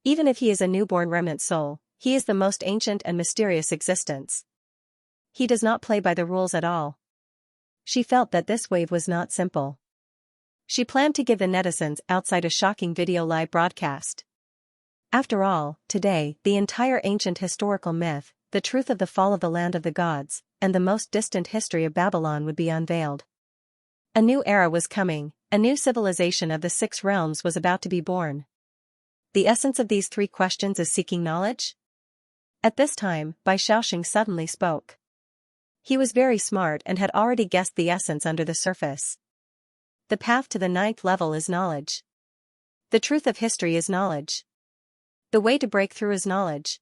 Even if he is a newborn remnant soul, he is the most ancient and mysterious existence. He does not play by the rules at all. She felt that this wave was not simple. She planned to give the netizens outside a shocking video live broadcast. After all, today, the entire ancient historical myth, the truth of the fall of the land of the gods, and the most distant history of Babylon would be unveiled. A new era was coming, a new civilization of the six realms was about to be born. The essence of these three questions is seeking knowledge? At this time, Bai Shaoxing suddenly spoke. He was very smart and had already guessed the essence under the surface. The path to the 9th level is knowledge. The truth of history is knowledge. The way to break through is knowledge.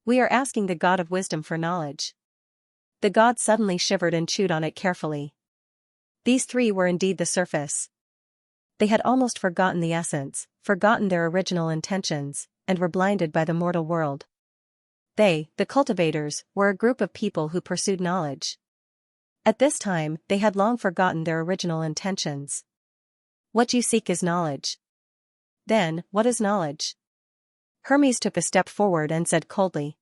We are asking the God of wisdom for knowledge. The god suddenly shivered and chewed on it carefully. These three were indeed the surface. They had almost forgotten the essence, forgotten their original intentions, and were blinded by the mortal world. They, the cultivators, were a group of people who pursued knowledge. At this time, they had long forgotten their original intentions. What you seek is knowledge. Then, what is knowledge? Hermes took a step forward and said coldly.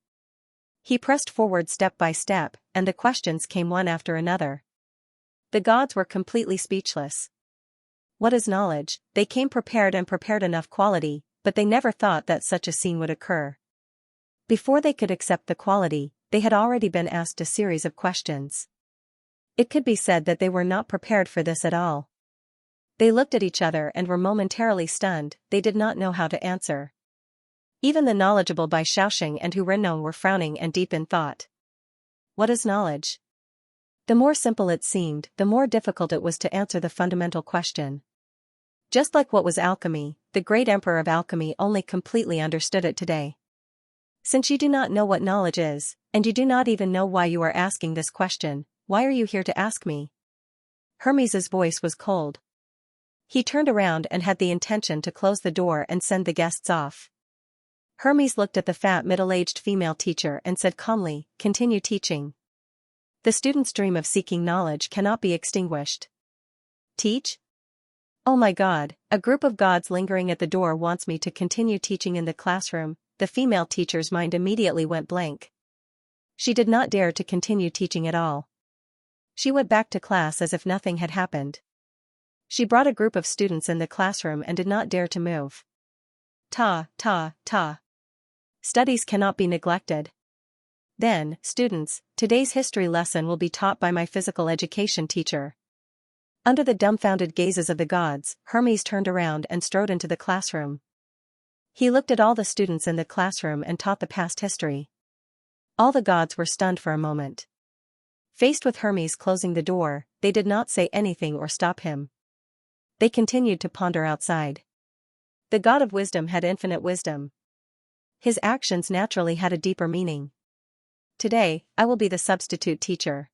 He pressed forward step by step, and the questions came one after another. The gods were completely speechless. What is knowledge? They came prepared and prepared enough quality, but they never thought that such a scene would occur. Before they could accept the quality, they had already been asked a series of questions. It could be said that they were not prepared for this at all. They looked at each other and were momentarily stunned, they did not know how to answer. Even the knowledgeable Bai Shaoxing and Hu Renong were frowning and deep in thought. What is knowledge? The more simple it seemed, the more difficult it was to answer the fundamental question. Just like what was alchemy, the great emperor of alchemy only completely understood it today. Since you do not know what knowledge is, and you do not even know why you are asking this question, why are you here to ask me? Hermes's voice was cold. He turned around and had the intention to close the door and send the guests off. Hermes looked at the fat middle-aged female teacher and said calmly, "Continue teaching. The student's dream of seeking knowledge cannot be extinguished." Teach? Oh my God, a group of gods lingering at the door wants me to continue teaching in the classroom. The female teacher's mind immediately went blank. She did not dare to continue teaching at all. She went back to class as if nothing had happened. She brought a group of students in the classroom and did not dare to move. Ta. Studies cannot be neglected. Then, students, today's history lesson will be taught by my physical education teacher. Under the dumbfounded gazes of the gods, Hermes turned around and strode into the classroom. He looked at all the students in the classroom and taught the past history. All the gods were stunned for a moment. Faced with Hermes closing the door, they did not say anything or stop him. They continued to ponder outside. The God of wisdom had infinite wisdom. His actions naturally had a deeper meaning. Today, I will be the substitute teacher.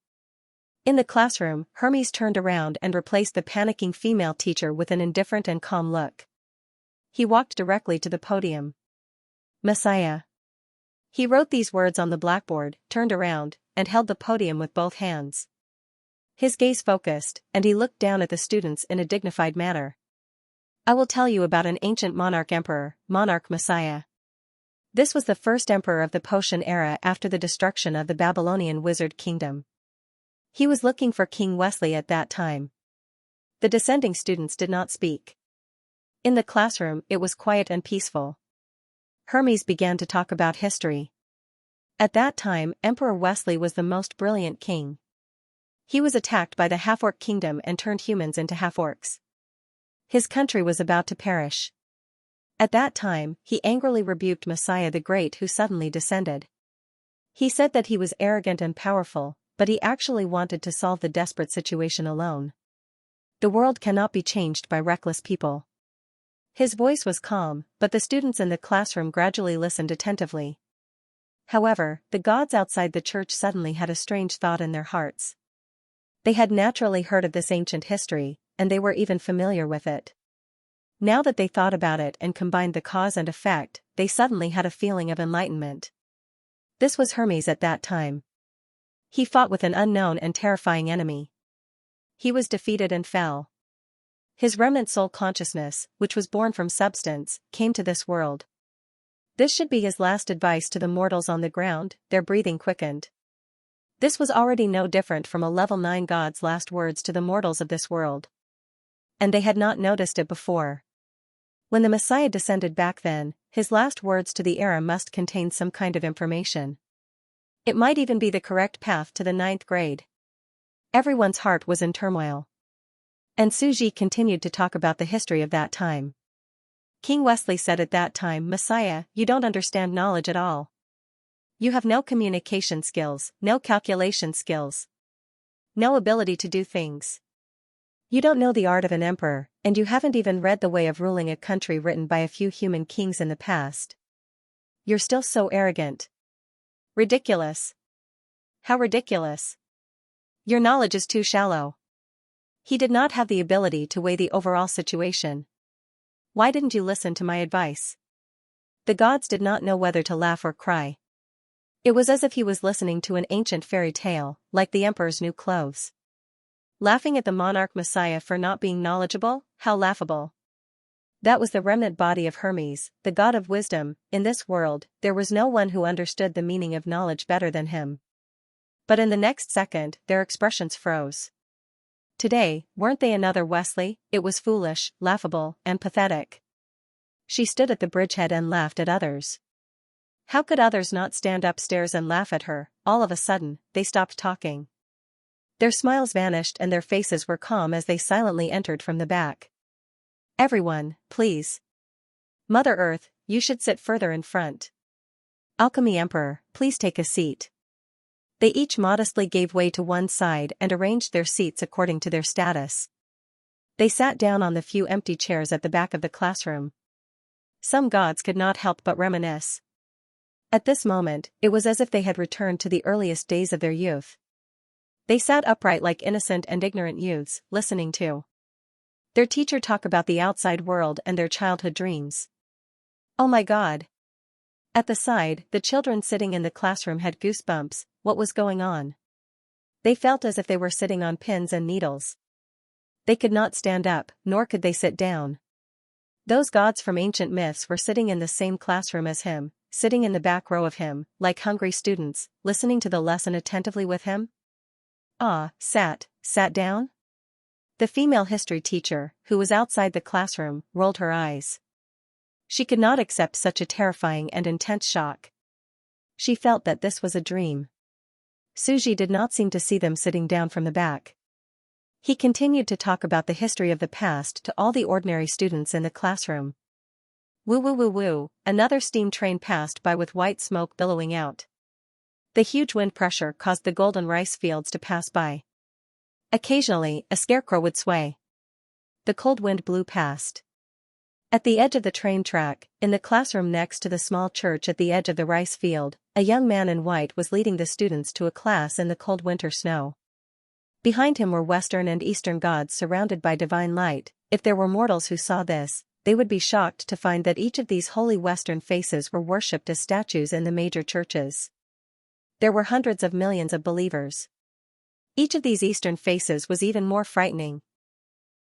In the classroom, Hermes turned around and replaced the panicking female teacher with an indifferent and calm look. He walked directly to the podium. Messiah. He wrote these words on the blackboard, turned around, and held the podium with both hands. His gaze focused, and he looked down at the students in a dignified manner. I will tell you about an ancient monarch emperor, Monarch Messiah. This was the first emperor of the Potion era after the destruction of the Babylonian wizard kingdom. He was looking for King Wesley at that time. The descending students did not speak. In the classroom, it was quiet and peaceful. Hermes began to talk about history. At that time, Emperor Wesley was the most brilliant king. He was attacked by the half-orc kingdom and turned humans into half-orcs. His country was about to perish. At that time, he angrily rebuked Messiah the Great, who suddenly descended. He said that he was arrogant and powerful, but he actually wanted to solve the desperate situation alone. The world cannot be changed by reckless people. His voice was calm, but the students in the classroom gradually listened attentively. However, the gods outside the church suddenly had a strange thought in their hearts. They had naturally heard of this ancient history, and they were even familiar with it. Now that they thought about it and combined the cause and effect, they suddenly had a feeling of enlightenment. This was Hermes at that time. He fought with an unknown and terrifying enemy. He was defeated and fell. His remnant soul consciousness, which was born from substance, came to this world. This should be his last advice to the mortals on the ground. Their breathing quickened. This was already no different from a level 9 god's last words to the mortals of this world. and they had not noticed it before. When the Messiah descended back then, his last words to the era must contain some kind of information. It might even be the correct path to the 9th grade. Everyone's heart was in turmoil. And Suji continued to talk about the history of that time. King Wesley said at that time, "Messiah, you don't understand knowledge at all. You have no communication skills, no calculation skills, no ability to do things. You don't know the art of an emperor, and you haven't even read The Way of Ruling a Country written by a few human kings in the past. You're still so arrogant. Ridiculous. How ridiculous. Your knowledge is too shallow." He did not have the ability to weigh the overall situation. Why didn't you listen to my advice? The gods did not know whether to laugh or cry. It was as if he was listening to an ancient fairy tale, like the emperor's new clothes. Laughing at the monarch Messiah for not being knowledgeable, how laughable. That was the remnant body of Hermes, the god of wisdom. In this world, there was no one who understood the meaning of knowledge better than him. But in the next second, their expressions froze. Today, weren't they another Wesley? It was foolish, laughable, and pathetic. She stood at the bridgehead and laughed at others. How could others not stand upstairs and laugh at her? All of a sudden, they stopped talking. Their smiles vanished and their faces were calm as they silently entered from the back. "Everyone, please. Mother Earth, you should sit further in front. Alchemy Emperor, please take a seat." They each modestly gave way to one side and arranged their seats according to their status. They sat down on the few empty chairs at the back of the classroom. Some gods could not help but reminisce. At this moment, it was as if they had returned to the earliest days of their youth. They sat upright like innocent and ignorant youths, listening to their teacher talk about the outside world and their childhood dreams. Oh my God! At the side, the children sitting in the classroom had goosebumps. What was going on? They felt as if they were sitting on pins and needles. They could not stand up, nor could they sit down. Those gods from ancient myths were sitting in the same classroom as him, sitting in the back row of him, like hungry students, listening to the lesson attentively with him. Sat down? The female history teacher, who was outside the classroom, rolled her eyes. She could not accept such a terrifying and intense shock. She felt that this was a dream. Suji did not seem to see them sitting down from the back. He continued to talk about the history of the past to all the ordinary students in the classroom. Woo woo woo woo, another steam train passed by with white smoke billowing out. The huge wind pressure caused the golden rice fields to pass by. Occasionally, a scarecrow would sway. The cold wind blew past. At the edge of the train track, in the classroom next to the small church at the edge of the rice field, a young man in white was leading the students to a class in the cold winter snow. Behind him were Western and Eastern gods surrounded by divine light. If there were mortals who saw this, they would be shocked to find that each of these holy Western faces were worshipped as statues in the major churches. There were hundreds of millions of believers. Each of these Eastern faces was even more frightening.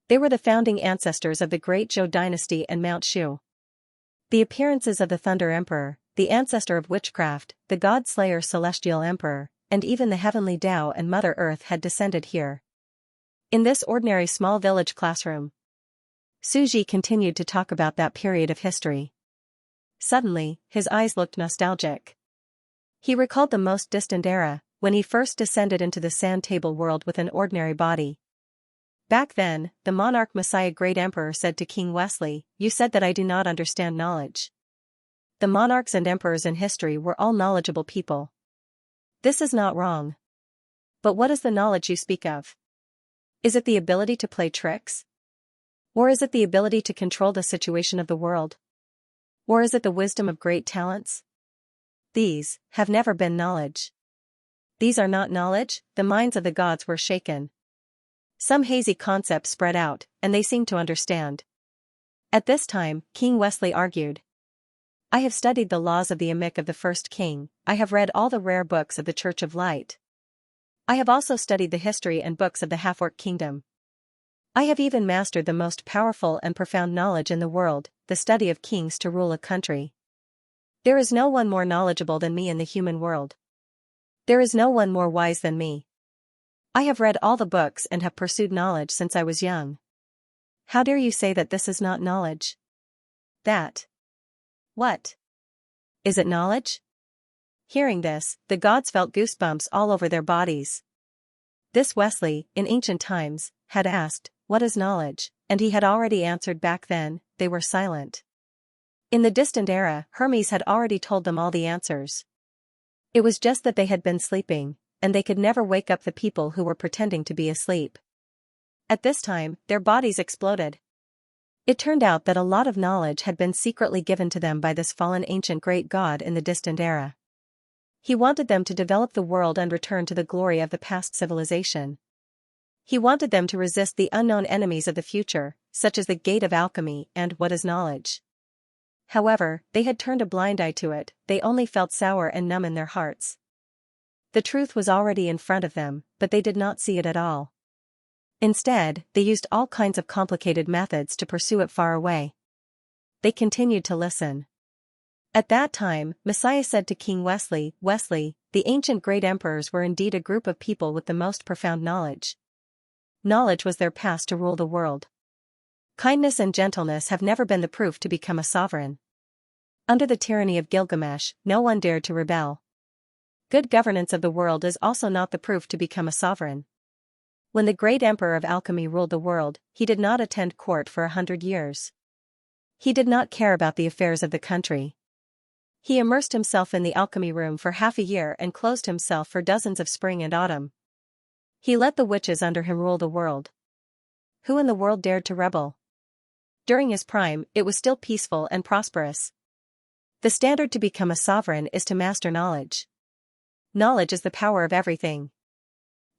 They were the founding ancestors of the great Zhou dynasty and Mount Shu. The appearances of the Thunder Emperor, the ancestor of witchcraft, the God-slayer Celestial Emperor, and even the heavenly Tao and Mother Earth had descended here. In this ordinary small village classroom, Suji continued to talk about that period of history. Suddenly, his eyes looked nostalgic. He recalled the most distant era, when he first descended into the sand table world with an ordinary body. Back then, the monarch Messiah Great Emperor said to King Wesley, "You said that I do not understand knowledge." The monarchs and emperors in history were all knowledgeable people. This is not wrong. But what is the knowledge you speak of? Is it the ability to play tricks? Or is it the ability to control the situation of the world? Or is it the wisdom of great talents? These have never been knowledge. These are not knowledge. The minds of the gods were shaken. Some hazy concepts spread out, and they seemed to understand. At this time, King Wesley argued, "I have studied the laws of the Amic of the first king, I have read all the rare books of the Church of Light. I have also studied the history and books of the half-orc kingdom. I have even mastered the most powerful and profound knowledge in the world, the study of kings to rule a country. There is no one more knowledgeable than me in the human world. There is no one more wise than me. I have read all the books and have pursued knowledge since I was young. How dare you say that this is not knowledge? That. What? Is it knowledge? Hearing this, the gods felt goosebumps all over their bodies. This Wesley, in ancient times, had asked, "What is knowledge?" And he had already answered back then. They were silent. In the distant era, Hermes had already told them all the answers. It was just that they had been sleeping, and they could never wake up the people who were pretending to be asleep. At this time, their bodies exploded. It turned out that a lot of knowledge had been secretly given to them by this fallen ancient great god in the distant era. He wanted them to develop the world and return to the glory of the past civilization. He wanted them to resist the unknown enemies of the future, such as the gate of alchemy and what is knowledge. However, they had turned a blind eye to it. They only felt sour and numb in their hearts. The truth was already in front of them, but they did not see it at all. Instead, they used all kinds of complicated methods to pursue it far away. They continued to listen. At that time, Messiah said to King Wesley, "Wesley, the ancient great emperors were indeed a group of people with the most profound knowledge. Knowledge was their pass to rule the world. Kindness and gentleness have never been the proof to become a sovereign. Under the tyranny of Gilgamesh, no one dared to rebel. Good governance of the world is also not the proof to become a sovereign. When the great emperor of alchemy ruled the world, he did not attend court for 100 years. He did not care about the affairs of the country. He immersed himself in the alchemy room for half a year and closed himself for dozens of spring and autumn. He let the witches under him rule the world. Who in the world dared to rebel? During his prime, it was still peaceful and prosperous. The standard to become a sovereign is to master knowledge. Knowledge is the power of everything.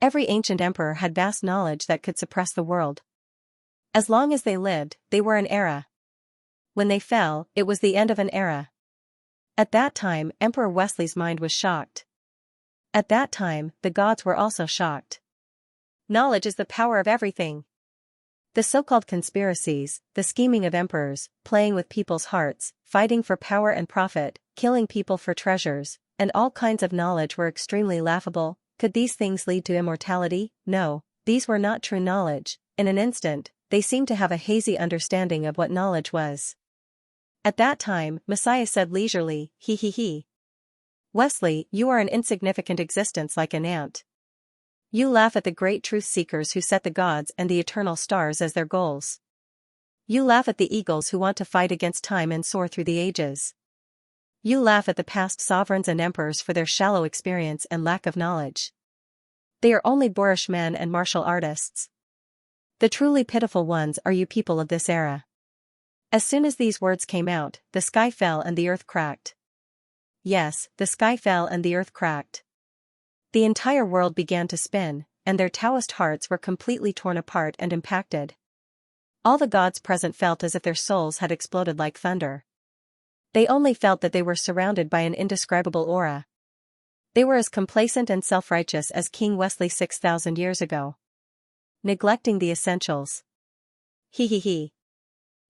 Every ancient emperor had vast knowledge that could suppress the world. As long as they lived, they were an era. When they fell, it was the end of an era. At that time, Emperor Wesley's mind was shocked. At that time, the gods were also shocked. Knowledge is the power of everything. The so-called conspiracies, the scheming of emperors, playing with people's hearts, fighting for power and profit, killing people for treasures, and all kinds of knowledge were extremely laughable. Could these things lead to immortality? No, these were not true knowledge. In an instant, they seemed to have a hazy understanding of what knowledge was. At that time, Messiah said leisurely, "He. Wesley, you are an insignificant existence like an ant. You laugh at the great truth-seekers who set the gods and the eternal stars as their goals. You laugh at the eagles who want to fight against time and soar through the ages. You laugh at the past sovereigns and emperors for their shallow experience and lack of knowledge. They are only boorish men and martial artists. The truly pitiful ones are you people of this era." As soon as these words came out, the sky fell and the earth cracked. Yes, the sky fell and the earth cracked. The entire world began to spin, and their Taoist hearts were completely torn apart and impacted. All the gods present felt as if their souls had exploded like thunder. They only felt that they were surrounded by an indescribable aura. They were as complacent and self-righteous as King Wesley 6,000 years ago. Neglecting the essentials. He.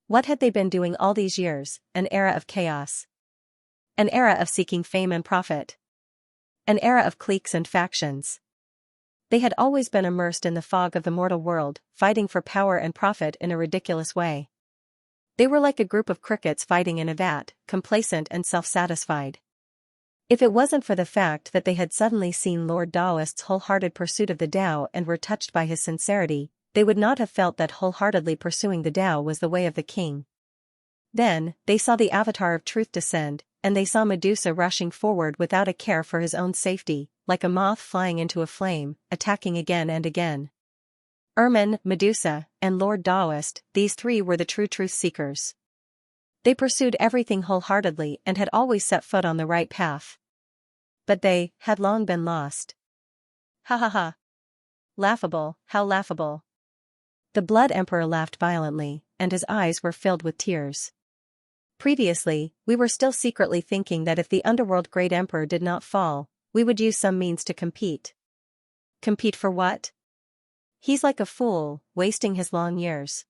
What had they been doing all these years? An era of chaos. An era of seeking fame and profit. An era of cliques and factions. They had always been immersed in the fog of the mortal world, fighting for power and profit in a ridiculous way. They were like a group of crickets fighting in a vat, complacent and self-satisfied. If it wasn't for the fact that they had suddenly seen Lord Daoist's wholehearted pursuit of the Tao and were touched by his sincerity, they would not have felt that wholeheartedly pursuing the Tao was the way of the king. Then, they saw the avatar of truth descend, and they saw Medusa rushing forward without a care for his own safety, like a moth flying into a flame, attacking again and again. Ermin, Medusa, and Lord Daoist, these three were the true truth seekers. They pursued everything wholeheartedly and had always set foot on the right path. But they had long been lost. Ha. Laughable, how laughable. The Blood Emperor laughed violently, and his eyes were filled with tears. Previously, we were still secretly thinking that if the underworld great emperor did not fall, we would use some means to compete. Compete for what? He's like a fool, wasting his long years.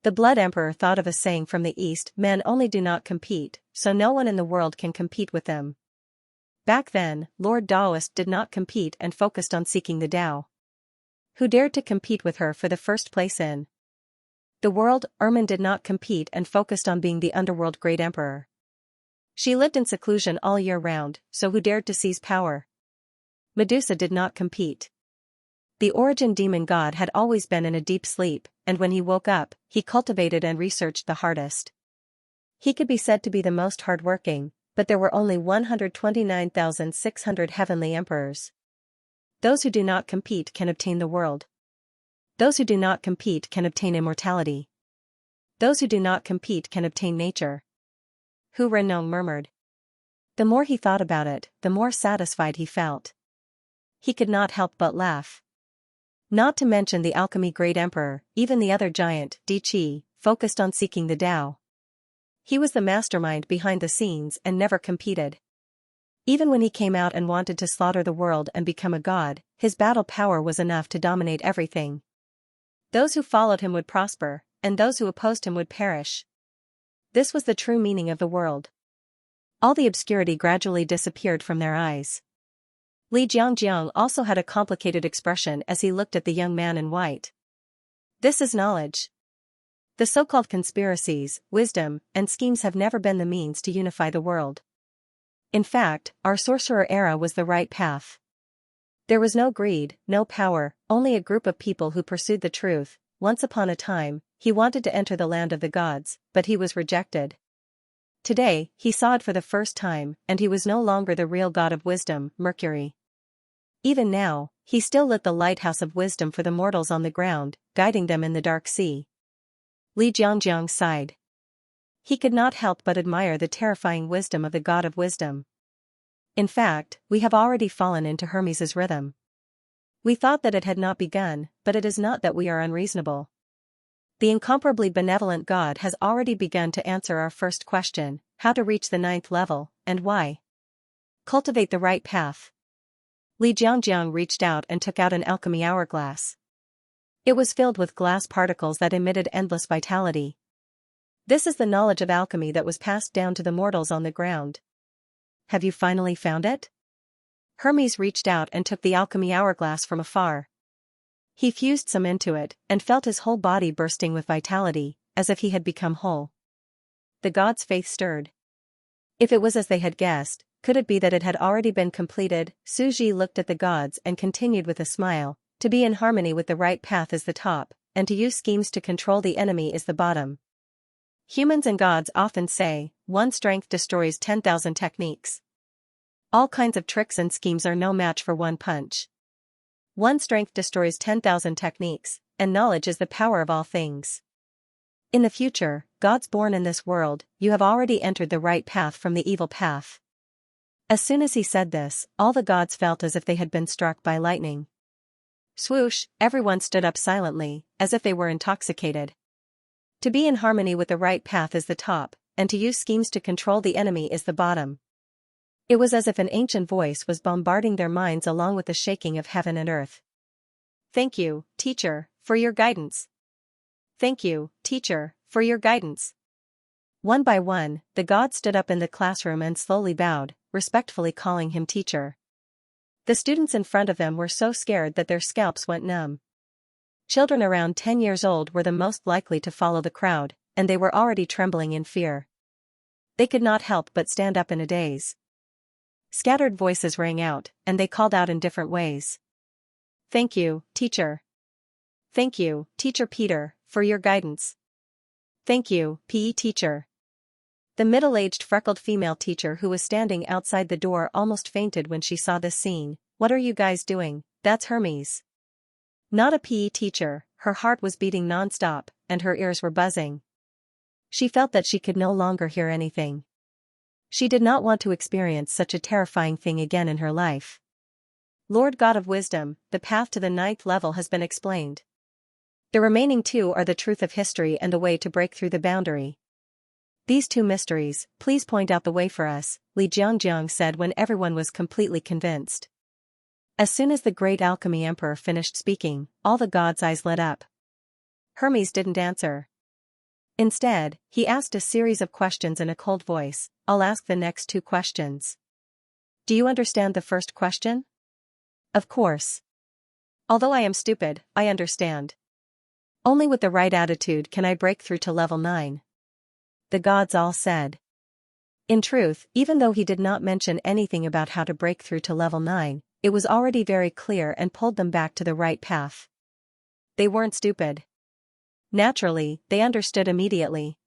The Blood Emperor thought of a saying from the East: men only do not compete, so no one in the world can compete with them. Back then, Lord Daoist did not compete and focused on seeking the Tao. Who dared to compete with her for the first place in The world, Ermin did not compete and focused on being the underworld great emperor. She lived in seclusion all year round, so who dared to seize power? Medusa did not compete. The origin demon god had always been in a deep sleep, and when he woke up, he cultivated and researched the hardest. He could be said to be the most hardworking, but there were only 129,600 heavenly emperors. Those who do not compete can obtain the world. Those who do not compete can obtain immortality. Those who do not compete can obtain nature. Hu Renong murmured. The more he thought about it, the more satisfied he felt. He could not help but laugh. Not to mention the alchemy great emperor, even the other giant, Di Qi, focused on seeking the Tao. He was the mastermind behind the scenes and never competed. Even when he came out and wanted to slaughter the world and become a god, his battle power was enough to dominate everything. Those who followed him would prosper, and those who opposed him would perish. This was the true meaning of the world. All the obscurity gradually disappeared from their eyes. Li Jiangjiang also had a complicated expression as he looked at the young man in white. This is knowledge. The so-called conspiracies, wisdom, and schemes have never been the means to unify the world. In fact, our sorcerer era was the right path. There was no greed, no power, only a group of people who pursued the truth. Once upon a time, he wanted to enter the land of the gods, but he was rejected. Today, he saw it for the first time, and he was no longer the real god of wisdom, Mercury. Even now, he still lit the lighthouse of wisdom for the mortals on the ground, guiding them in the dark sea. Li Jiangjiang sighed. He could not help but admire the terrifying wisdom of the god of wisdom. In fact, we have already fallen into Hermes's rhythm. We thought that it had not begun, but it is not that we are unreasonable. The incomparably benevolent God has already begun to answer our first question, how to reach the 9th level, and why. Cultivate the right path. Li Jiangjiang reached out and took out an alchemy hourglass. It was filled with glass particles that emitted endless vitality. This is the knowledge of alchemy that was passed down to the mortals on the ground. Have you finally found it? Hermes reached out and took the alchemy hourglass from afar. He fused some into it, and felt his whole body bursting with vitality, as if he had become whole. The gods' faith stirred. If it was as they had guessed, could it be that it had already been completed? Su Ji looked at the gods and continued with a smile, to be in harmony with the right path is the top, and to use schemes to control the enemy is the bottom. Humans and gods often say, one strength destroys 10,000 techniques. All kinds of tricks and schemes are no match for one punch. One strength destroys 10,000 techniques, and knowledge is the power of all things. In the future, gods born in this world, you have already entered the right path from the evil path. As soon as he said this, all the gods felt as if they had been struck by lightning. Swoosh, everyone stood up silently, as if they were intoxicated. To be in harmony with the right path is the top, and to use schemes to control the enemy is the bottom. It was as if an ancient voice was bombarding their minds along with the shaking of heaven and earth. Thank you, teacher, for your guidance. Thank you, teacher, for your guidance. One by one, the gods stood up in the classroom and slowly bowed, respectfully calling him teacher. The students in front of them were so scared that their scalps went numb. Children around 10 years old were the most likely to follow the crowd, and they were already trembling in fear. They could not help but stand up in a daze. Scattered voices rang out, and they called out in different ways. Thank you, teacher. Thank you, teacher Peter, for your guidance. Thank you, PE teacher. The middle-aged freckled female teacher who was standing outside the door almost fainted when she saw this scene. What are you guys doing? That's Hermes. Not a PE teacher, her heart was beating non-stop, and her ears were buzzing. She felt that she could no longer hear anything. She did not want to experience such a terrifying thing again in her life. Lord God of Wisdom, the path to the 9th level has been explained. The remaining 2 are the truth of history and a way to break through the boundary. These 2 mysteries, please point out the way for us, Li Jiangjiang said when everyone was completely convinced. As soon as the great alchemy emperor finished speaking, all the gods' eyes lit up. Hermes didn't answer. Instead, he asked a series of questions in a cold voice. I'll ask the next 2 questions. Do you understand the first question? Of course. Although I am stupid, I understand. Only with the right attitude can I break through to level 9. The gods all said. In truth, even though he did not mention anything about how to break through to level 9, it was already very clear and pulled them back to the right path. They weren't stupid. Naturally, they understood immediately.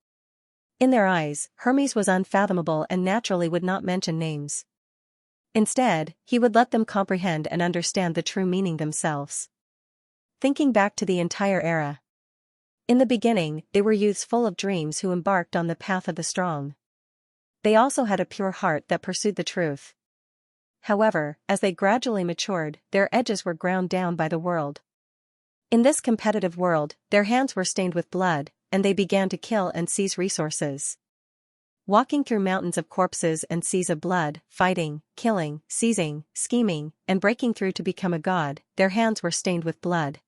In their eyes, Hermes was unfathomable and naturally would not mention names. Instead, he would let them comprehend and understand the true meaning themselves. Thinking back to the entire era. In the beginning, they were youths full of dreams who embarked on the path of the strong. They also had a pure heart that pursued the truth. However, as they gradually matured, their edges were ground down by the world. In this competitive world, their hands were stained with blood, and they began to kill and seize resources. Walking through mountains of corpses and seas of blood, fighting, killing, seizing, scheming, and breaking through to become a god, their hands were stained with blood.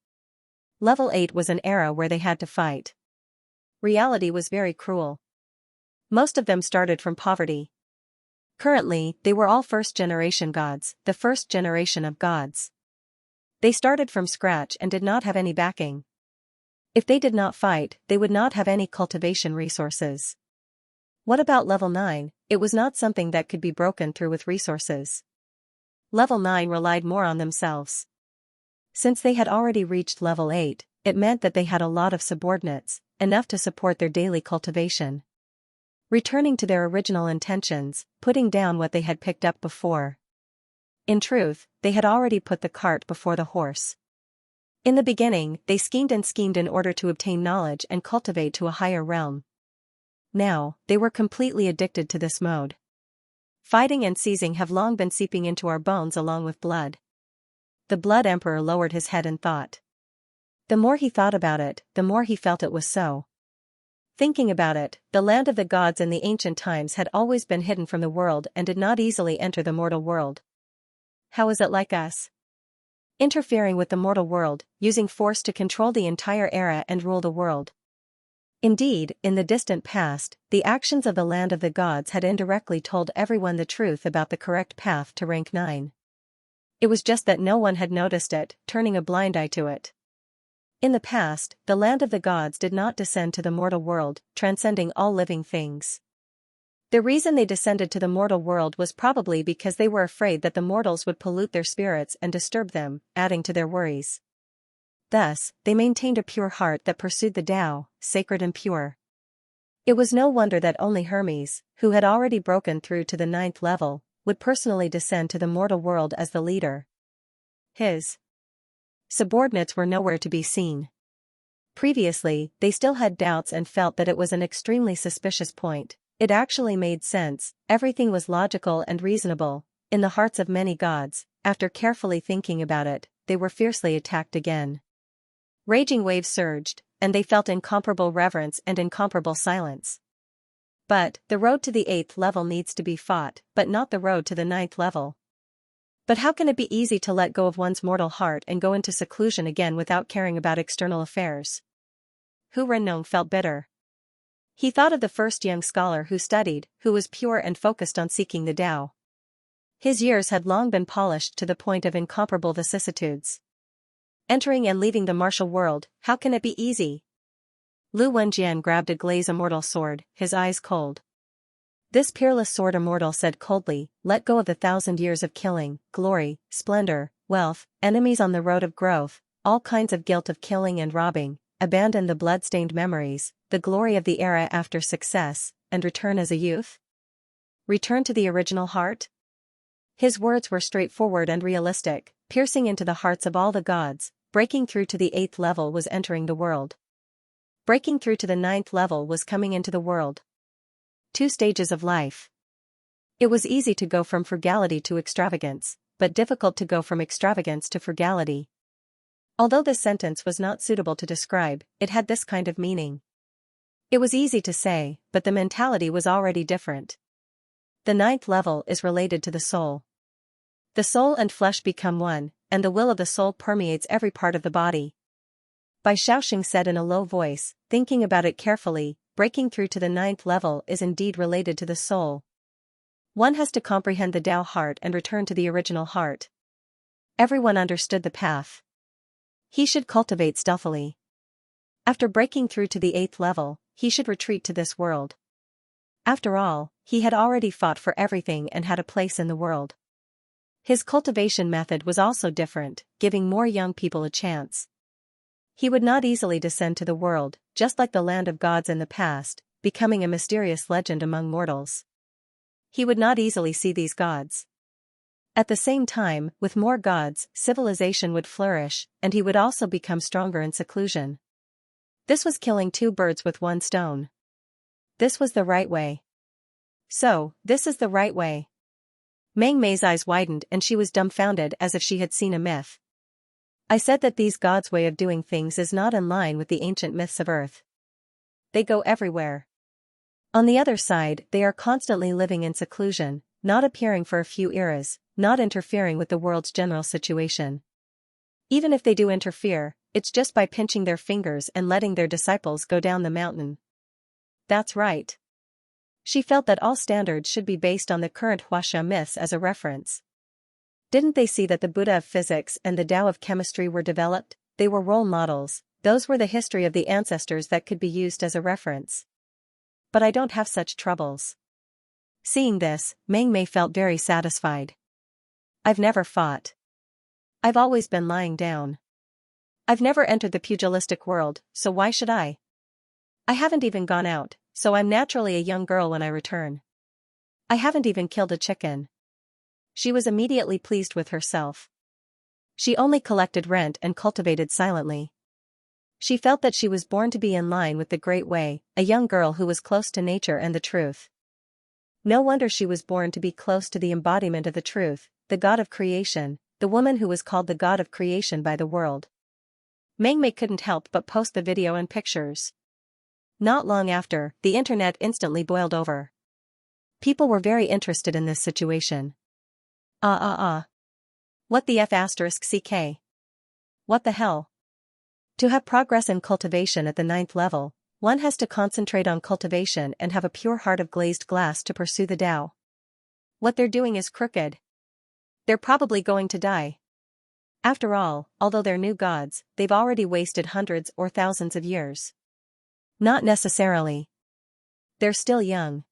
Level 8 was an era where they had to fight. Reality was very cruel. Most of them started from poverty. Currently, they were all first-generation gods, the first generation of gods. They started from scratch and did not have any backing. If they did not fight, they would not have any cultivation resources. What about level 9? It was not something that could be broken through with resources. Level 9 relied more on themselves. Since they had already reached level 8, it meant that they had a lot of subordinates, enough to support their daily cultivation. Returning to their original intentions, putting down what they had picked up before. In truth, they had already put the cart before the horse. In the beginning, they schemed in order to obtain knowledge and cultivate to a higher realm. Now, they were completely addicted to this mode. Fighting and seizing have long been seeping into our bones along with blood. The Blood Emperor lowered his head in thought. The more he thought about it, the more he felt it was so. Thinking about it, the land of the gods in the ancient times had always been hidden from the world and did not easily enter the mortal world. How is it like us? Interfering with the mortal world, using force to control the entire era and rule the world. Indeed, in the distant past, the actions of the land of the gods had indirectly told everyone the truth about the correct path to rank 9. It was just that no one had noticed it, turning a blind eye to it. In the past, the land of the gods did not descend to the mortal world, transcending all living things. The reason they descended to the mortal world was probably because they were afraid that the mortals would pollute their spirits and disturb them, adding to their worries. Thus, they maintained a pure heart that pursued the Tao, sacred and pure. It was no wonder that only Hermes, who had already broken through to the 9th level, would personally descend to the mortal world as the leader. His subordinates were nowhere to be seen. Previously, they still had doubts and felt that it was an extremely suspicious point. It actually made sense, everything was logical and reasonable. In the hearts of many gods, after carefully thinking about it, they were fiercely attacked again. Raging waves surged, and they felt incomparable reverence and incomparable silence. But, the road to the 8th level needs to be fought, but not the road to the 9th level. But how can it be easy to let go of one's mortal heart and go into seclusion again without caring about external affairs? Hu Renong felt bitter. He thought of the first young scholar who studied, who was pure and focused on seeking the Tao. His years had long been polished to the point of incomparable vicissitudes. Entering and leaving the martial world, how can it be easy? Lu Wenjian grabbed a glaze immortal sword, his eyes cold. This peerless sword immortal said coldly, let go of the 1,000 years of killing, glory, splendor, wealth, enemies on the road of growth, all kinds of guilt of killing and robbing, abandon the blood-stained memories, the glory of the era after success, and return as a youth? Return to the original heart? His words were straightforward and realistic, piercing into the hearts of all the gods. Breaking through to the 8th level was entering the world. Breaking through to the 9th level was coming into the world. 2 stages of life. It was easy to go from frugality to extravagance, but difficult to go from extravagance to frugality. Although this sentence was not suitable to describe, it had this kind of meaning. It was easy to say, but the mentality was already different. The 9th level is related to the soul. The soul and flesh become one, and the will of the soul permeates every part of the body. Bai Xiaoxing said in a low voice, thinking about it carefully, breaking through to the 9th level is indeed related to the soul. One has to comprehend the Tao heart and return to the original heart. Everyone understood the path. He should cultivate stealthily. After breaking through to the 8th level, he should retreat to this world. After all, he had already fought for everything and had a place in the world. His cultivation method was also different, giving more young people a chance. He would not easily descend to the world, just like the land of gods in the past, becoming a mysterious legend among mortals. He would not easily see these gods. At the same time, with more gods, civilization would flourish, and he would also become stronger in seclusion. This was killing two birds with one stone. This was the right way. So, this is the right way. Meng Mei's eyes widened and she was dumbfounded as if she had seen a myth. I said that these gods' way of doing things is not in line with the ancient myths of Earth. They go everywhere. On the other side, they are constantly living in seclusion, not appearing for a few eras, not interfering with the world's general situation. Even if they do interfere, it's just by pinching their fingers and letting their disciples go down the mountain. That's right. She felt that all standards should be based on the current Xianxia myths as a reference. Didn't they see that the Buddha of physics and the Tao of chemistry were developed? They were role models, those were the history of the ancestors that could be used as a reference. But I don't have such troubles. Seeing this, Meng Mei felt very satisfied. I've never fought. I've always been lying down. I've never entered the pugilistic world, so why should I? I haven't even gone out, so I'm naturally a young girl when I return. I haven't even killed a chicken. She was immediately pleased with herself. She only collected rent and cultivated silently. She felt that she was born to be in line with the Great Way, a young girl who was close to nature and the truth. No wonder she was born to be close to the embodiment of the truth, the God of creation, the woman who was called the God of creation by the world. Meng Mei couldn't help but post the video and pictures. Not long after, the internet instantly boiled over. People were very interested in this situation. What the F***ck? What the hell? To have progress in cultivation at the 9th level, one has to concentrate on cultivation and have a pure heart of glazed glass to pursue the Tao. What they're doing is crooked. They're probably going to die. After all, although they're new gods, they've already wasted hundreds or thousands of years. Not necessarily. They're still young.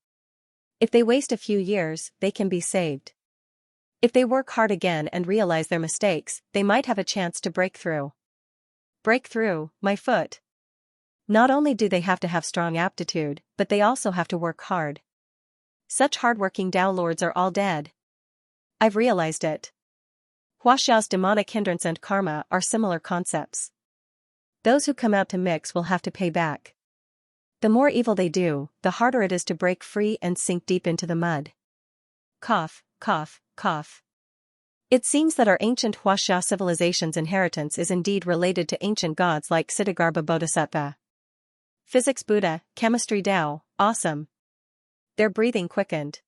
If they waste a few years, they can be saved. If they work hard again and realize their mistakes, they might have a chance to break through. Break through, my foot. Not only do they have to have strong aptitude, but they also have to work hard. Such hardworking Tao lords are all dead. I've realized it. Huaxiao's demonic hindrance and karma are similar concepts. Those who come out to mix will have to pay back. The more evil they do, the harder it is to break free and sink deep into the mud. Cough, cough, cough. It seems that our ancient Huaxia civilization's inheritance is indeed related to ancient gods like Ksitigarbha Bodhisattva. Physics Buddha, chemistry Tao, awesome. Their breathing quickened.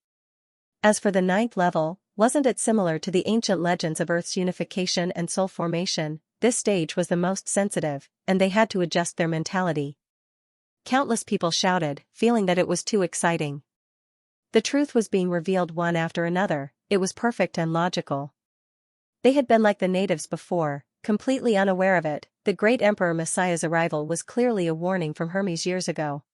As for the 9th level, wasn't it similar to the ancient legends of Earth's unification and soul formation? This stage was the most sensitive, and they had to adjust their mentality. Countless people shouted, feeling that it was too exciting. The truth was being revealed one after another, it was perfect and logical. They had been like the natives before, completely unaware of it. The great Emperor Messiah's arrival was clearly a warning from Hermes years ago.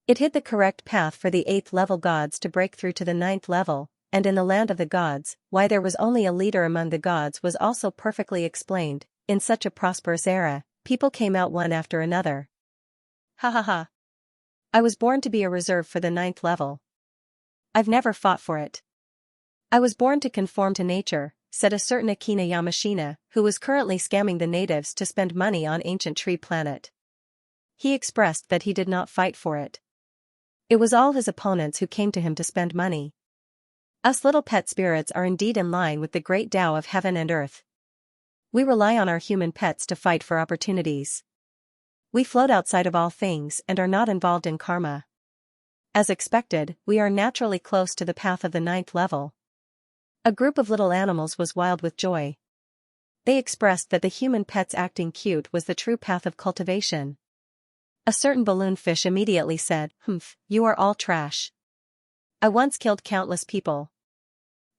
It hid the correct path for the 8th level gods to break through to the 9th level, and in the land of the gods, why there was only a leader among the gods was also perfectly explained. In such a prosperous era, people came out one after another. Ha ha ha. I was born to be a reserve for the 9th level. I've never fought for it. I was born to conform to nature, said a certain Akina Yamashina, who was currently scamming the natives to spend money on ancient tree planet. He expressed that he did not fight for it. It was all his opponents who came to him to spend money. Us little pet spirits are indeed in line with the great Tao of heaven and earth. We rely on our human pets to fight for opportunities. We float outside of all things and are not involved in karma. As expected, we are naturally close to the path of the 9th level. A group of little animals was wild with joy. They expressed that the human pets acting cute was the true path of cultivation. A certain balloon fish immediately said, "Humph, you are all trash. I once killed countless people.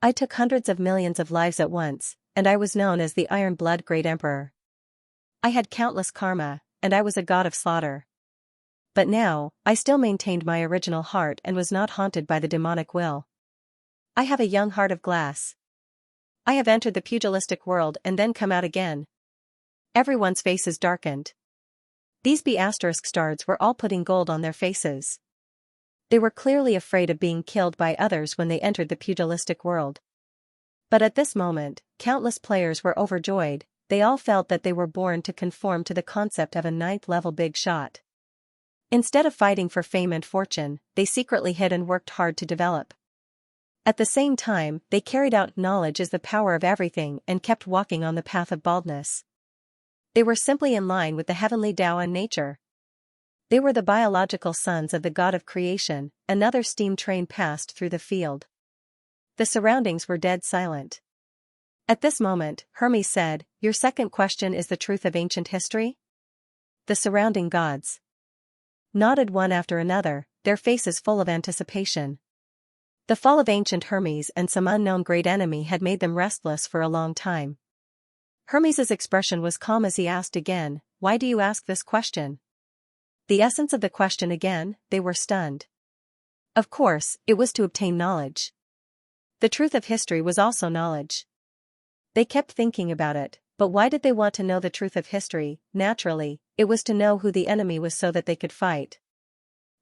I took hundreds of millions of lives at once, and I was known as the Iron Blood Great Emperor. I had countless karma, and I was a god of slaughter. But now, I still maintained my original heart and was not haunted by the demonic will. I have a young heart of glass. I have entered the pugilistic world and then come out again. Everyone's faces darkened. These B** stars were all putting gold on their faces. They were clearly afraid of being killed by others when they entered the pugilistic world. But at this moment, countless players were overjoyed. They all felt that they were born to conform to the concept of a 9th-level big shot. Instead of fighting for fame and fortune, they secretly hid and worked hard to develop. At the same time, they carried out knowledge is the power of everything and kept walking on the path of baldness. They were simply in line with the heavenly Tao and nature. They were the biological sons of the god of creation. Another steam train passed through the field. The surroundings were dead silent. At this moment, Hermes said, "Your second question is the truth of ancient history?" The surrounding gods nodded one after another, their faces full of anticipation. The fall of ancient Hermes and some unknown great enemy had made them restless for a long time. Hermes's expression was calm as he asked again, "Why do you ask this question?" The essence of the question again, they were stunned. Of course, it was to obtain knowledge. The truth of history was also knowledge. They kept thinking about it, but why did they want to know the truth of history? Naturally, it was to know who the enemy was so that they could fight.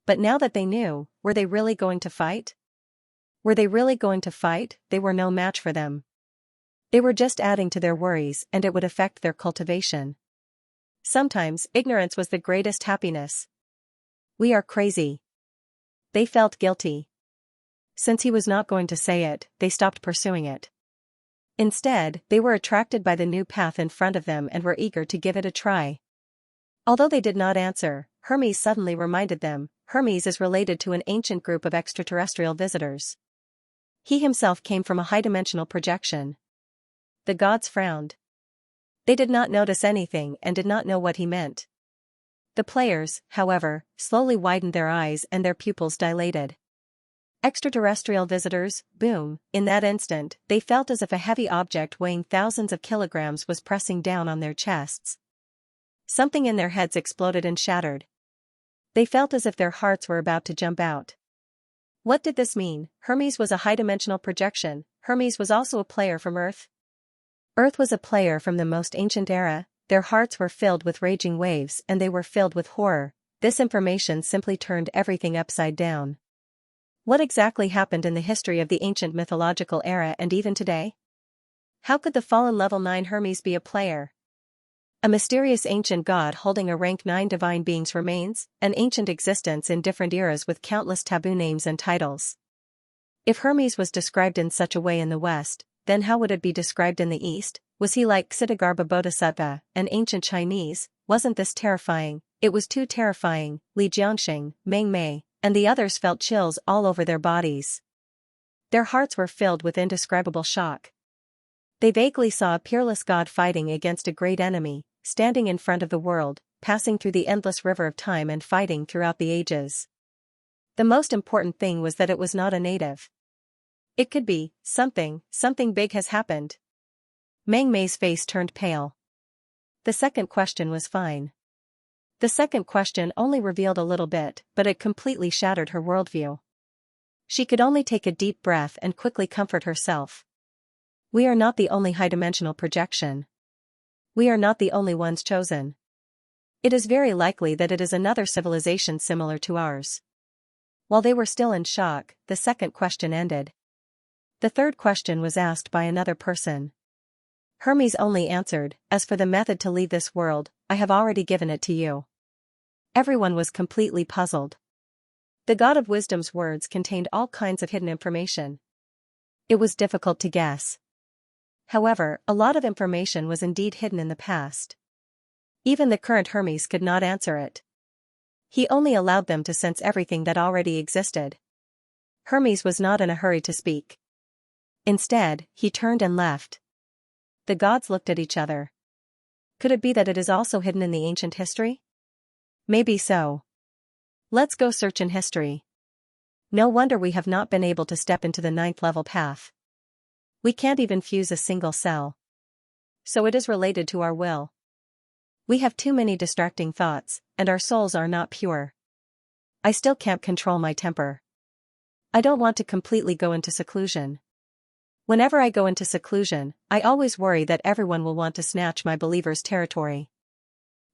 But now that they knew, were they really going to fight? Were they really going to fight? They were no match for them. They were just adding to their worries and it would affect their cultivation. Sometimes, ignorance was the greatest happiness. We are crazy. They felt guilty. Since he was not going to say it, they stopped pursuing it. Instead, they were attracted by the new path in front of them and were eager to give it a try. Although they did not answer, Hermes suddenly reminded them, Hermes is related to an ancient group of extraterrestrial visitors. He himself came from a high-dimensional projection. The gods frowned. They did not notice anything and did not know what he meant. The players, however, slowly widened their eyes and their pupils dilated. Extraterrestrial visitors, boom, in that instant, they felt as if a heavy object weighing thousands of kilograms was pressing down on their chests. Something in their heads exploded and shattered. They felt as if their hearts were about to jump out. What did this mean? Hermes was a high-dimensional projection. Hermes was also a player from Earth. Earth was a player from the most ancient era. Their hearts were filled with raging waves and they were filled with horror. This information simply turned everything upside down. What exactly happened in the history of the ancient mythological era and even today? How could the fallen level 9 Hermes be a player? A mysterious ancient god holding a rank 9 divine beings remains, an ancient existence in different eras with countless taboo names and titles. If Hermes was described in such a way in the West, then how would it be described in the East? Was he like Ksitigarbha Bodhisattva, an ancient Chinese? Wasn't this terrifying? It was too terrifying. Li Jianxing, Meng Mei, and the others felt chills all over their bodies. Their hearts were filled with indescribable shock. They vaguely saw a peerless god fighting against a great enemy, standing in front of the world, passing through the endless river of time and fighting throughout the ages. The most important thing was that it was not a native. It could be something big has happened. Meng Mei's face turned pale. The second question was fine. The second question only revealed a little bit, but it completely shattered her worldview. She could only take a deep breath and quickly comfort herself. We are not the only high-dimensional projection. We are not the only ones chosen. It is very likely that it is another civilization similar to ours. While they were still in shock, the second question ended. The third question was asked by another person. Hermes only answered, "As for the method to leave this world, I have already given it to you." Everyone was completely puzzled. The God of Wisdom's words contained all kinds of hidden information. It was difficult to guess. However, a lot of information was indeed hidden in the past. Even the current Hermes could not answer it. He only allowed them to sense everything that already existed. Hermes was not in a hurry to speak. Instead, he turned and left. The gods looked at each other. Could it be that it is also hidden in the ancient history? Maybe so. Let's go search in history. No wonder we have not been able to step into the 9th level path. We can't even fuse a single cell. So it is related to our will. We have too many distracting thoughts, and our souls are not pure. I still can't control my temper. I don't want to completely go into seclusion. Whenever I go into seclusion, I always worry that everyone will want to snatch my believer's territory.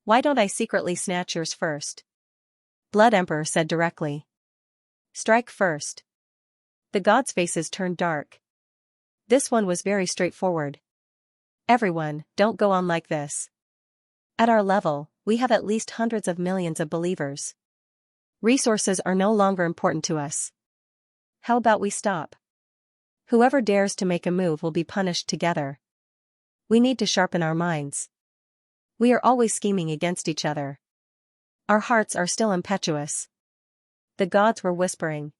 Why don't I secretly snatch yours first? Blood Emperor said directly. Strike first. The gods' faces turned dark. This one was very straightforward. Everyone, don't go on like this. At our level, we have at least hundreds of millions of believers. Resources are no longer important to us. How about we stop? Whoever dares to make a move will be punished together. We need to sharpen our minds. We are always scheming against each other. Our hearts are still impetuous. The gods were whispering.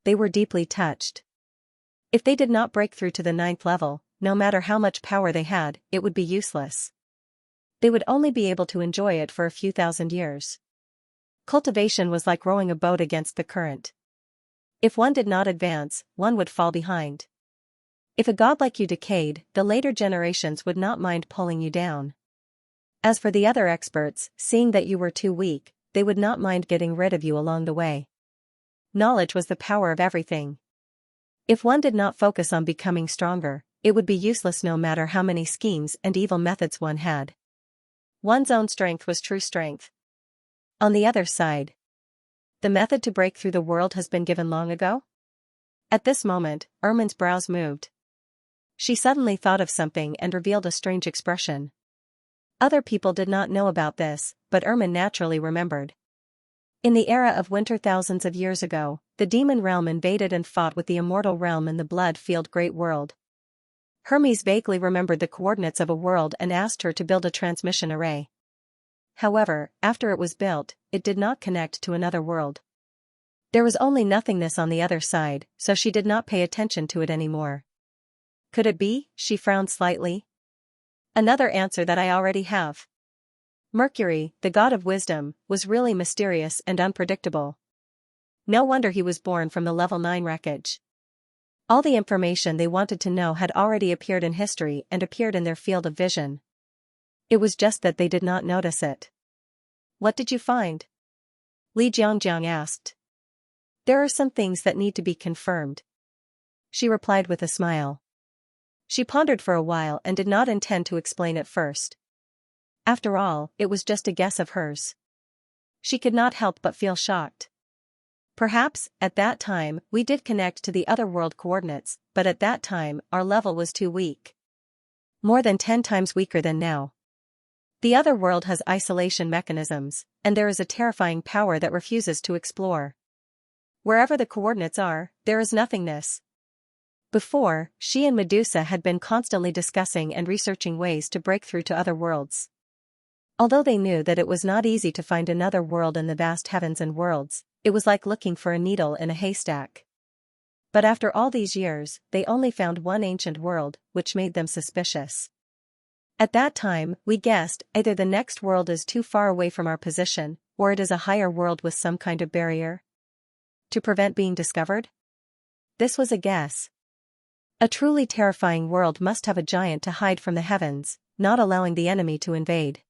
They were deeply touched. If they did not break through to the 9th level, no matter how much power they had, it would be useless. They would only be able to enjoy it for a few thousand years. Cultivation was like rowing a boat against the current. If one did not advance, one would fall behind. If a god like you decayed, the later generations would not mind pulling you down. As for the other experts, seeing that you were too weak, they would not mind getting rid of you along the way. Knowledge was the power of everything. If one did not focus on becoming stronger, it would be useless no matter how many schemes and evil methods one had. One's own strength was true strength. On the other side, the method to break through the world has been given long ago? At this moment, Ermin's brows moved. She suddenly thought of something and revealed a strange expression. Other people did not know about this, but Ermin naturally remembered. In the era of winter thousands of years ago, the demon realm invaded and fought with the immortal realm in the blood-filled great world. Hermes vaguely remembered the coordinates of a world and asked her to build a transmission array. However, after it was built, it did not connect to another world. There was only nothingness on the other side, so she did not pay attention to it anymore. Could it be? She frowned slightly. Another answer that I already have. Mercury, the god of wisdom, was really mysterious and unpredictable. No wonder he was born from the level 9 wreckage. All the information they wanted to know had already appeared in history and appeared in their field of vision. It was just that they did not notice it. What did you find? Li Jiangjiang asked. There are some things that need to be confirmed. She replied with a smile. She pondered for a while and did not intend to explain at first. After all, it was just a guess of hers. She could not help but feel shocked. Perhaps, at that time, we did connect to the other world coordinates, but at that time, our level was too weak. More than 10 times weaker than now. The other world has isolation mechanisms, and there is a terrifying power that refuses to explore. Wherever the coordinates are, there is nothingness. Before, she and Medusa had been constantly discussing and researching ways to break through to other worlds. Although they knew that it was not easy to find another world in the vast heavens and worlds, it was like looking for a needle in a haystack. But after all these years, they only found one ancient world, which made them suspicious. At that time, we guessed, either the next world is too far away from our position, or it is a higher world with some kind of barrier to prevent being discovered? This was a guess. A truly terrifying world must have a giant to hide from the heavens, not allowing the enemy to invade.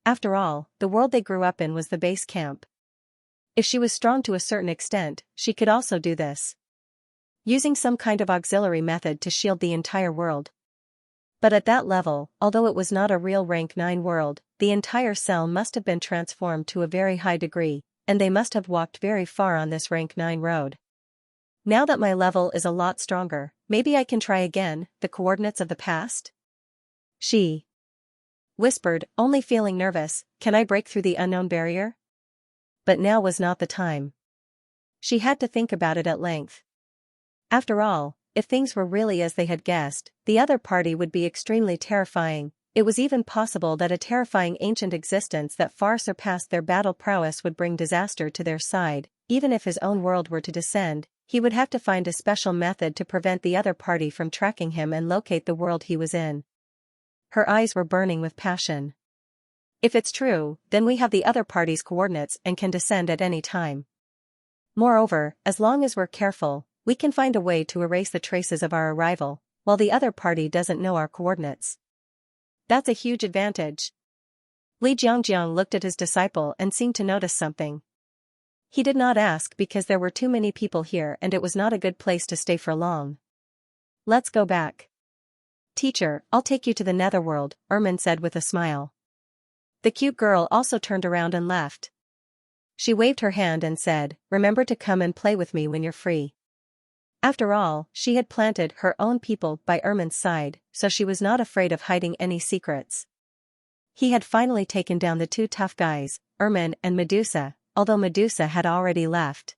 After all, the world they grew up in was the base camp. If she was strong to a certain extent, she could also do this. Using some kind of auxiliary method to shield the entire world. But at that level, although it was not a real rank 9 world, the entire cell must have been transformed to a very high degree, and they must have walked very far on this rank 9 road. Now that my level is a lot stronger, maybe I can try again, the coordinates of the past? She whispered, only feeling nervous, can I break through the unknown barrier? But now was not the time. She had to think about it at length. After all, if things were really as they had guessed, the other party would be extremely terrifying. It was even possible that a terrifying ancient existence that far surpassed their battle prowess would bring disaster to their side. Even if his own world were to descend, he would have to find a special method to prevent the other party from tracking him and locate the world he was in. Her eyes were burning with passion. If it's true, then we have the other party's coordinates and can descend at any time. Moreover, as long as we're careful, we can find a way to erase the traces of our arrival, while the other party doesn't know our coordinates. That's a huge advantage. Li Jiangjiang looked at his disciple and seemed to notice something. He did not ask because there were too many people here and it was not a good place to stay for long. Let's go back. Teacher, I'll take you to the netherworld, Ermin said with a smile. The cute girl also turned around and left. She waved her hand and said, remember to come and play with me when you're free. After all, she had planted her own people by Ermin's side, so she was not afraid of hiding any secrets. He had finally taken down the two tough guys, Ermin and Medusa, although Medusa had already left.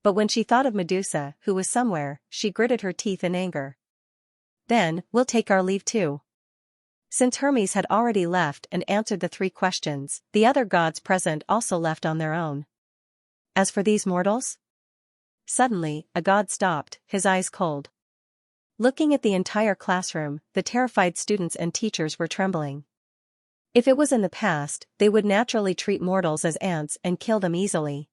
But when she thought of Medusa, who was somewhere, she gritted her teeth in anger. Then, we'll take our leave too. Since Hermes had already left and answered the 3 questions, the other gods present also left on their own. As for these mortals? Suddenly, a god stopped, his eyes cold. Looking at the entire classroom, the terrified students and teachers were trembling. If it was in the past, they would naturally treat mortals as ants and kill them easily.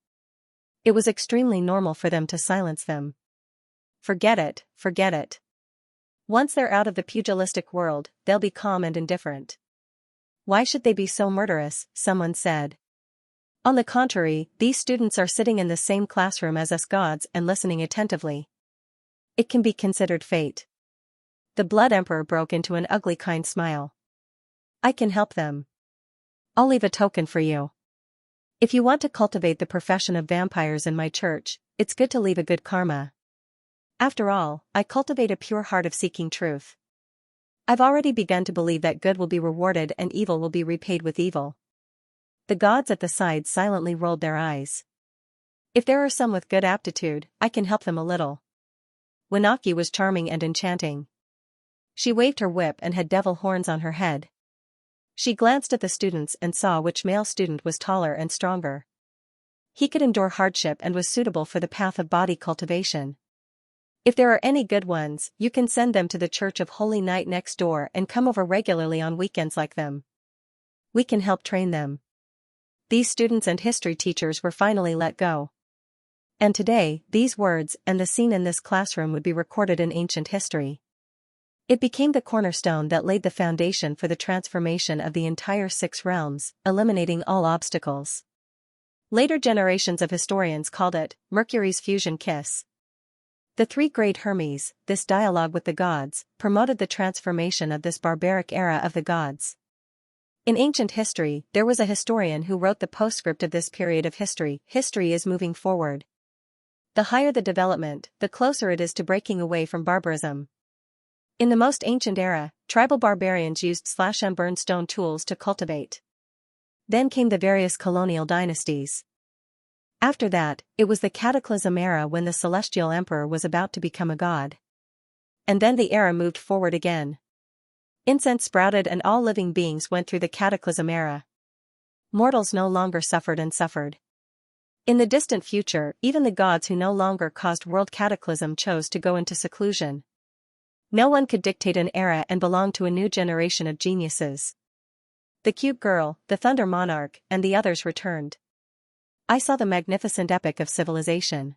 It was extremely normal for them to silence them. Forget it, forget it. Once they're out of the pugilistic world, they'll be calm and indifferent. Why should they be so murderous, someone said. On the contrary, these students are sitting in the same classroom as us gods and listening attentively. It can be considered fate. The Blood Emperor broke into an ugly kind smile. I can help them. I'll leave a token for you. If you want to cultivate the profession of vampires in my church, it's good to leave a good karma. After all, I cultivate a pure heart of seeking truth. I've already begun to believe that good will be rewarded and evil will be repaid with evil. The gods at the side silently rolled their eyes. If there are some with good aptitude, I can help them a little. Winaki was charming and enchanting. She waved her whip and had devil horns on her head. She glanced at the students and saw which male student was taller and stronger. He could endure hardship and was suitable for the path of body cultivation. If there are any good ones, you can send them to the Church of Holy Night next door and come over regularly on weekends like them. We can help train them. These students and history teachers were finally let go. And today, these words and the scene in this classroom would be recorded in ancient history. It became the cornerstone that laid the foundation for the transformation of the entire 6 realms, eliminating all obstacles. Later generations of historians called it Mercury's fusion kiss. The 3 great Hermes, this dialogue with the gods, promoted the transformation of this barbaric era of the gods. In ancient history, there was a historian who wrote the postscript of this period of history. History is moving forward. The higher the development, the closer it is to breaking away from barbarism. In the most ancient era, tribal barbarians used slash and burn stone tools to cultivate. Then came the various colonial dynasties. After that, it was the Cataclysm era when the celestial emperor was about to become a god. And then the era moved forward again. Incense sprouted and all living beings went through the Cataclysm era. Mortals no longer suffered and suffered. In the distant future, even the gods who no longer caused world cataclysm chose to go into seclusion. No one could dictate an era and belong to a new generation of geniuses. The cute girl, the thunder monarch, and the others returned. I saw the magnificent epic of civilization.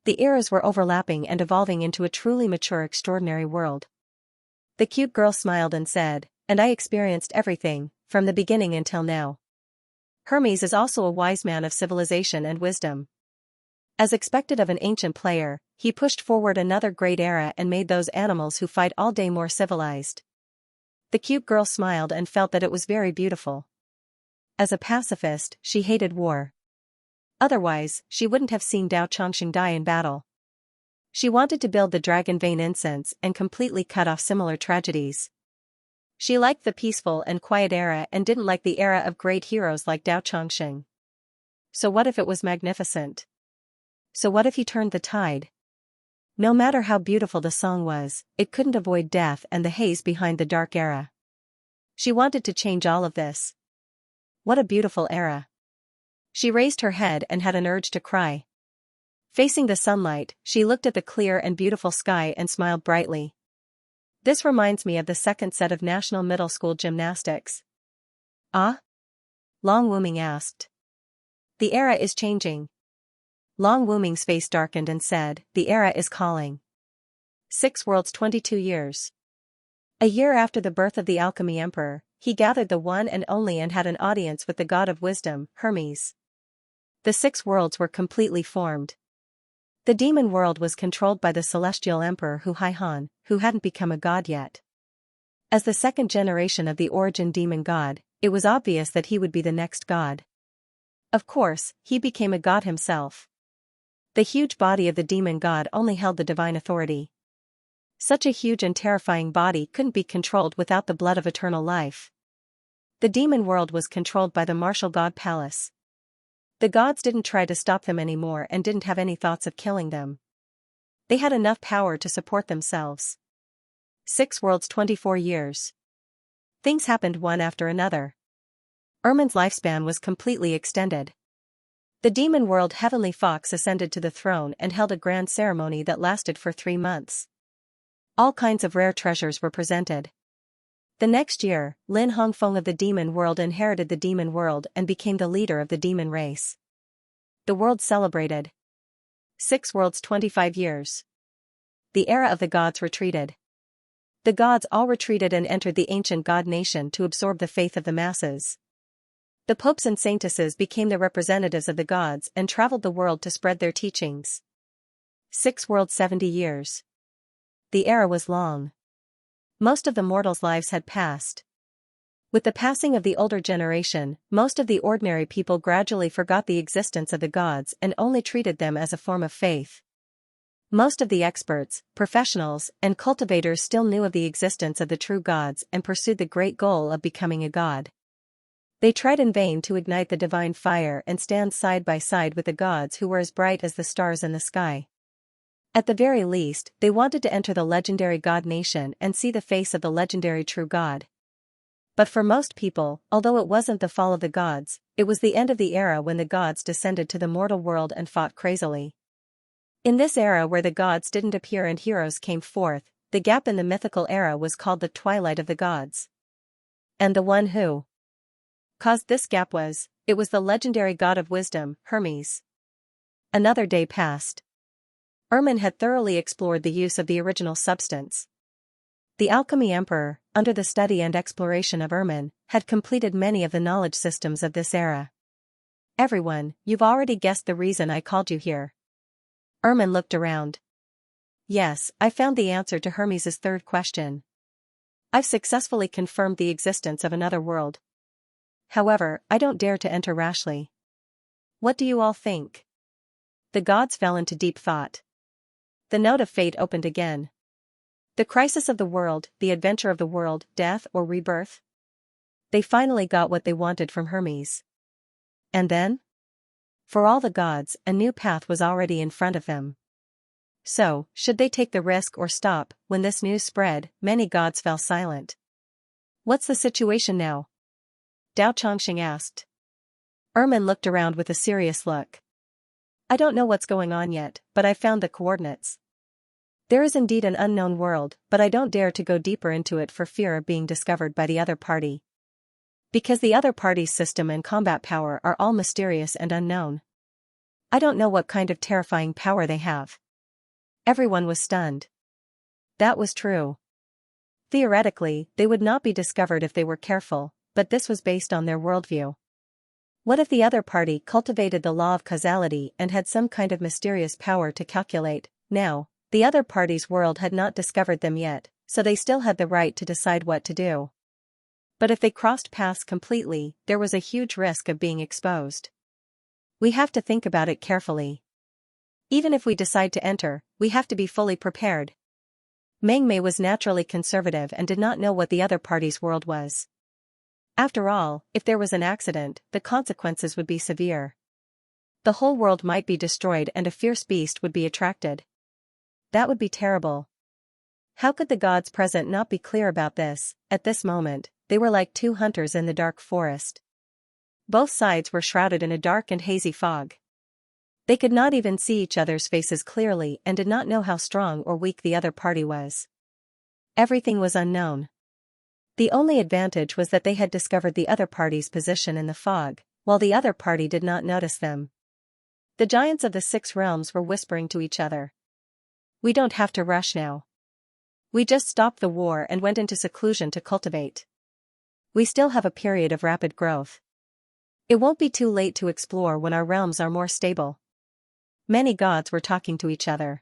The eras were overlapping and evolving into a truly mature extraordinary world. The cute girl smiled and said, and I experienced everything, from the beginning until now. Hermes is also a wise man of civilization and wisdom. As expected of an ancient player, he pushed forward another great era and made those animals who fight all day more civilized. The cute girl smiled and felt that it was very beautiful. As a pacifist, she hated war. Otherwise, she wouldn't have seen Dao Chongqing die in battle. She wanted to build the dragon vein incense and completely cut off similar tragedies. She liked the peaceful and quiet era and didn't like the era of great heroes like Dao Chongqing. So what if it was magnificent? So what if he turned the tide? No matter how beautiful the song was, it couldn't avoid death and the haze behind the dark era. She wanted to change all of this. What a beautiful era. She raised her head and had an urge to cry. Facing the sunlight, she looked at the clear and beautiful sky and smiled brightly. This reminds me of the second set of National Middle School gymnastics. Ah? Long Wuming asked. The era is changing. Long Wuming's face darkened and said, the era is calling. 6 worlds 22 years. A year after the birth of the Alchemy Emperor, he gathered the one and only and had an audience with the god of wisdom, Hermes. The 6 worlds were completely formed. The demon world was controlled by the celestial emperor Hu-Hai-Han, who hadn't become a god yet. As the second generation of the origin demon god, it was obvious that he would be the next god. Of course, he became a god himself. The huge body of the demon god only held the divine authority. Such a huge and terrifying body couldn't be controlled without the blood of eternal life. The demon world was controlled by the martial god Pallas. The gods didn't try to stop them anymore and didn't have any thoughts of killing them. They had enough power to support themselves. 6 worlds 24 years. Things happened one after another. Ermin's lifespan was completely extended. The demon world heavenly fox ascended to the throne and held a grand ceremony that lasted for 3 months. All kinds of rare treasures were presented. The next year, Lin Hongfeng of the demon world inherited the demon world and became the leader of the demon race. The world celebrated. 6 worlds 25 years. The era of the gods retreated. The gods all retreated and entered the ancient god nation to absorb the faith of the masses. The popes and saintesses became the representatives of the gods and traveled the world to spread their teachings. 6 worlds 70 years. The era was long. Most of the mortals' lives had passed. With the passing of the older generation, most of the ordinary people gradually forgot the existence of the gods and only treated them as a form of faith. Most of the experts, professionals, and cultivators still knew of the existence of the true gods and pursued the great goal of becoming a god. They tried in vain to ignite the divine fire and stand side by side with the gods who were as bright as the stars in the sky. At the very least, they wanted to enter the legendary god nation and see the face of the legendary true god. But for most people, although it wasn't the fall of the gods, it was the end of the era when the gods descended to the mortal world and fought crazily. In this era where the gods didn't appear and heroes came forth, the gap in the mythical era was called the twilight of the gods. And the one who caused this gap was the legendary god of wisdom, Hermes. Another day passed. Ermin had thoroughly explored the use of the original substance. The alchemy emperor, under the study and exploration of Ermin, had completed many of the knowledge systems of this era. Everyone, you've already guessed the reason I called you here. Ermin looked around. Yes, I found the answer to Hermes' third question. I've successfully confirmed the existence of another world. However, I don't dare to enter rashly. What do you all think? The gods fell into deep thought. The note of fate opened again. The crisis of the world, the adventure of the world, death or rebirth? They finally got what they wanted from Hermes. And then? For all the gods, a new path was already in front of them. So, should they take the risk or stop? When this news spread, many gods fell silent. What's the situation now? Dao Chongqing asked. Ermin looked around with a serious look. I don't know what's going on yet, but I've found the coordinates. There is indeed an unknown world, but I don't dare to go deeper into it for fear of being discovered by the other party. Because the other party's system and combat power are all mysterious and unknown. I don't know what kind of terrifying power they have. Everyone was stunned. That was true. Theoretically, they would not be discovered if they were careful, but this was based on their worldview. What if the other party cultivated the law of causality and had some kind of mysterious power to calculate? Now, the other party's world had not discovered them yet, so they still had the right to decide what to do. But if they crossed paths completely, there was a huge risk of being exposed. We have to think about it carefully. Even if we decide to enter, we have to be fully prepared. Meng Mei was naturally conservative and did not know what the other party's world was. After all, if there was an accident, the consequences would be severe. The whole world might be destroyed and a fierce beast would be attracted. That would be terrible. How could the gods present not be clear about this? At this moment, they were like 2 hunters in the dark forest. Both sides were shrouded in a dark and hazy fog. They could not even see each other's faces clearly and did not know how strong or weak the other party was. Everything was unknown. The only advantage was that they had discovered the other party's position in the fog, while the other party did not notice them. The giants of the 6 realms were whispering to each other. We don't have to rush now. We just stopped the war and went into seclusion to cultivate. We still have a period of rapid growth. It won't be too late to explore when our realms are more stable. Many gods were talking to each other.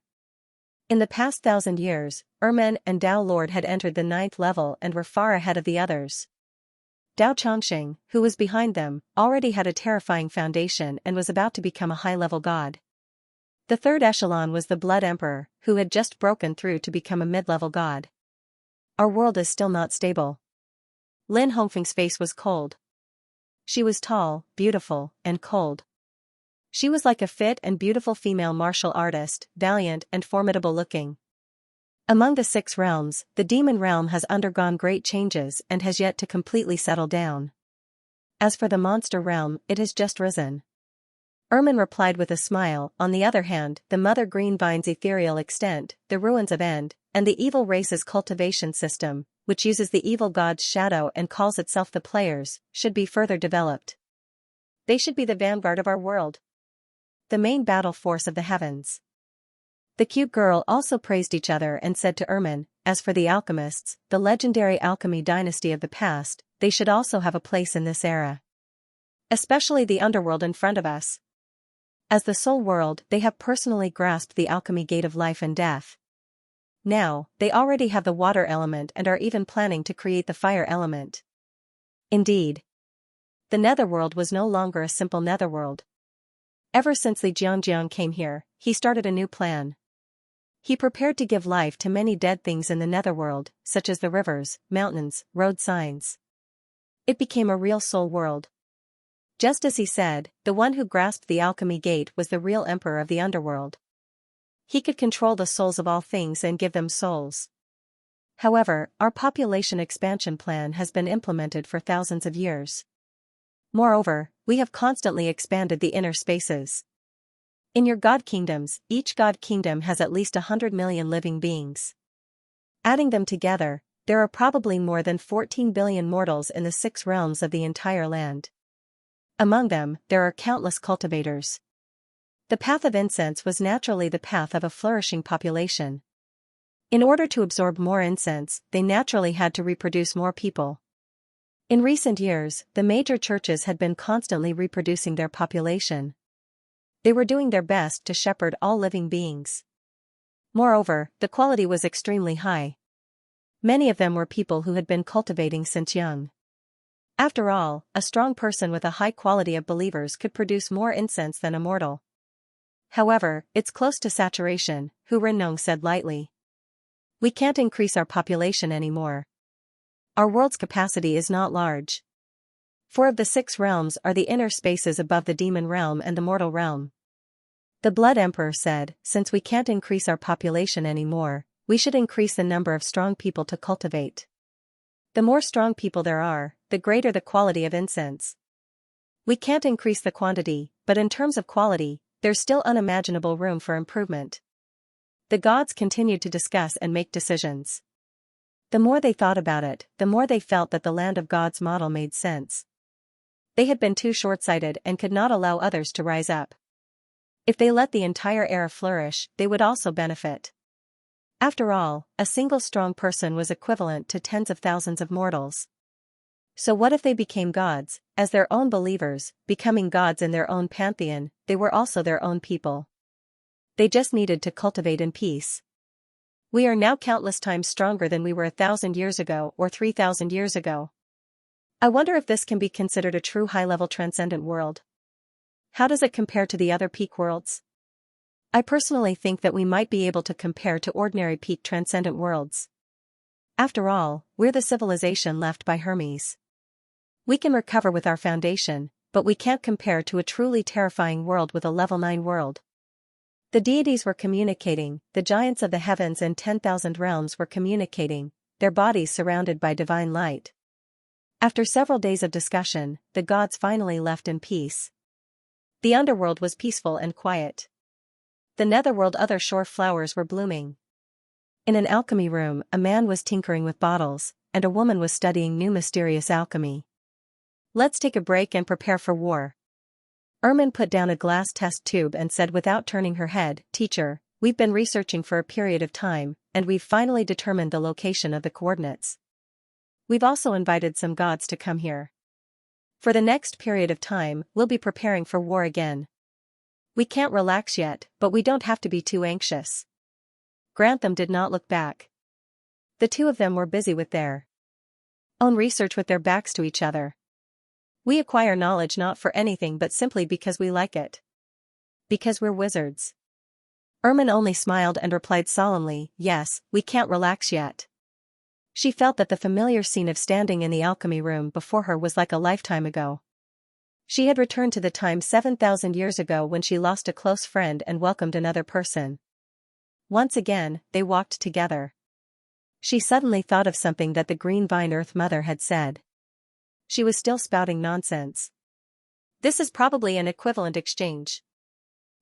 In the past 1,000 years, Ermin and Dao Lord had entered the 9th level and were far ahead of the others. Dao Chongqing, who was behind them, already had a terrifying foundation and was about to become a high-level god. The 3rd echelon was the Blood Emperor, who had just broken through to become a mid-level god. Our world is still not stable. Lin Hongfeng's face was cold. She was tall, beautiful, and cold. She was like a fit and beautiful female martial artist, valiant and formidable-looking. Among the 6 realms, the demon realm has undergone great changes and has yet to completely settle down. As for the monster realm, it has just risen. Ermin replied with a smile. On the other hand, the Mother Green Vine's ethereal extent, the ruins of End, and the evil race's cultivation system, which uses the evil god's shadow and calls itself the players, should be further developed. They should be the vanguard of our world. The main battle force of the heavens. The cute girl also praised each other and said to Ermin, as for the alchemists, the legendary alchemy dynasty of the past, they should also have a place in this era. Especially the underworld in front of us. As the soul world, they have personally grasped the alchemy gate of life and death. Now, they already have the water element and are even planning to create the fire element. Indeed. The netherworld was no longer a simple netherworld. Ever since Li Jiangjiang came here, he started a new plan. He prepared to give life to many dead things in the netherworld, such as the rivers, mountains, road signs. It became a real soul world. Just as he said, the one who grasped the alchemy gate was the real emperor of the underworld. He could control the souls of all things and give them souls. However, our population expansion plan has been implemented for thousands of years. Moreover, we have constantly expanded the inner spaces. In your god kingdoms, each god kingdom has at least 100 million living beings. Adding them together, there are probably more than 14 billion mortals in the 6 realms of the entire land. Among them, there are countless cultivators. The path of incense was naturally the path of a flourishing population. In order to absorb more incense, they naturally had to reproduce more people. In recent years, the major churches had been constantly reproducing their population. They were doing their best to shepherd all living beings. Moreover, the quality was extremely high. Many of them were people who had been cultivating since young. After all, a strong person with a high quality of believers could produce more incense than a mortal. However, it's close to saturation, Hu Renong said lightly. We can't increase our population anymore. Our world's capacity is not large. 4 of the 6 realms are the inner spaces above the demon realm and the mortal realm. The Blood Emperor said, since we can't increase our population anymore, we should increase the number of strong people to cultivate. The more strong people there are, the greater the quality of incense. We can't increase the quantity, but in terms of quality, there's still unimaginable room for improvement. The gods continued to discuss and make decisions. The more they thought about it, the more they felt that the Land of Gods model made sense. They had been too short-sighted and could not allow others to rise up. If they let the entire era flourish, they would also benefit. After all, a single strong person was equivalent to tens of thousands of mortals. So what if they became gods, as their own believers, becoming gods in their own pantheon? They were also their own people. They just needed to cultivate in peace. We are now countless times stronger than we were 1,000 years ago or 3,000 years ago. I wonder if this can be considered a true high-level transcendent world. How does it compare to the other peak worlds? I personally think that we might be able to compare to ordinary peak transcendent worlds. After all, we're the civilization left by Hermes. We can recover with our foundation, but we can't compare to a truly terrifying world with a level 9 world. The deities were communicating, the giants of the heavens and 10,000 realms were communicating, their bodies surrounded by divine light. After several days of discussion, the gods finally left in peace. The underworld was peaceful and quiet. The netherworld other shore flowers were blooming. In an alchemy room, a man was tinkering with bottles, and a woman was studying new mysterious alchemy. Let's take a break and prepare for war. Ermin put down a glass test tube and said without turning her head, Teacher, we've been researching for a period of time, and we've finally determined the location of the coordinates. We've also invited some gods to come here. For the next period of time, we'll be preparing for war again. We can't relax yet, but we don't have to be too anxious. Grantham did not look back. The two of them were busy with their own research with their backs to each other. We acquire knowledge not for anything but simply because we like it. Because we're wizards. Ermin only smiled and replied solemnly, yes, we can't relax yet. She felt that the familiar scene of standing in the alchemy room before her was like a lifetime ago. She had returned to the time 7,000 years ago when she lost a close friend and welcomed another person. Once again, they walked together. She suddenly thought of something that the Green Vine Earth Mother had said. She was still spouting nonsense. This is probably an equivalent exchange.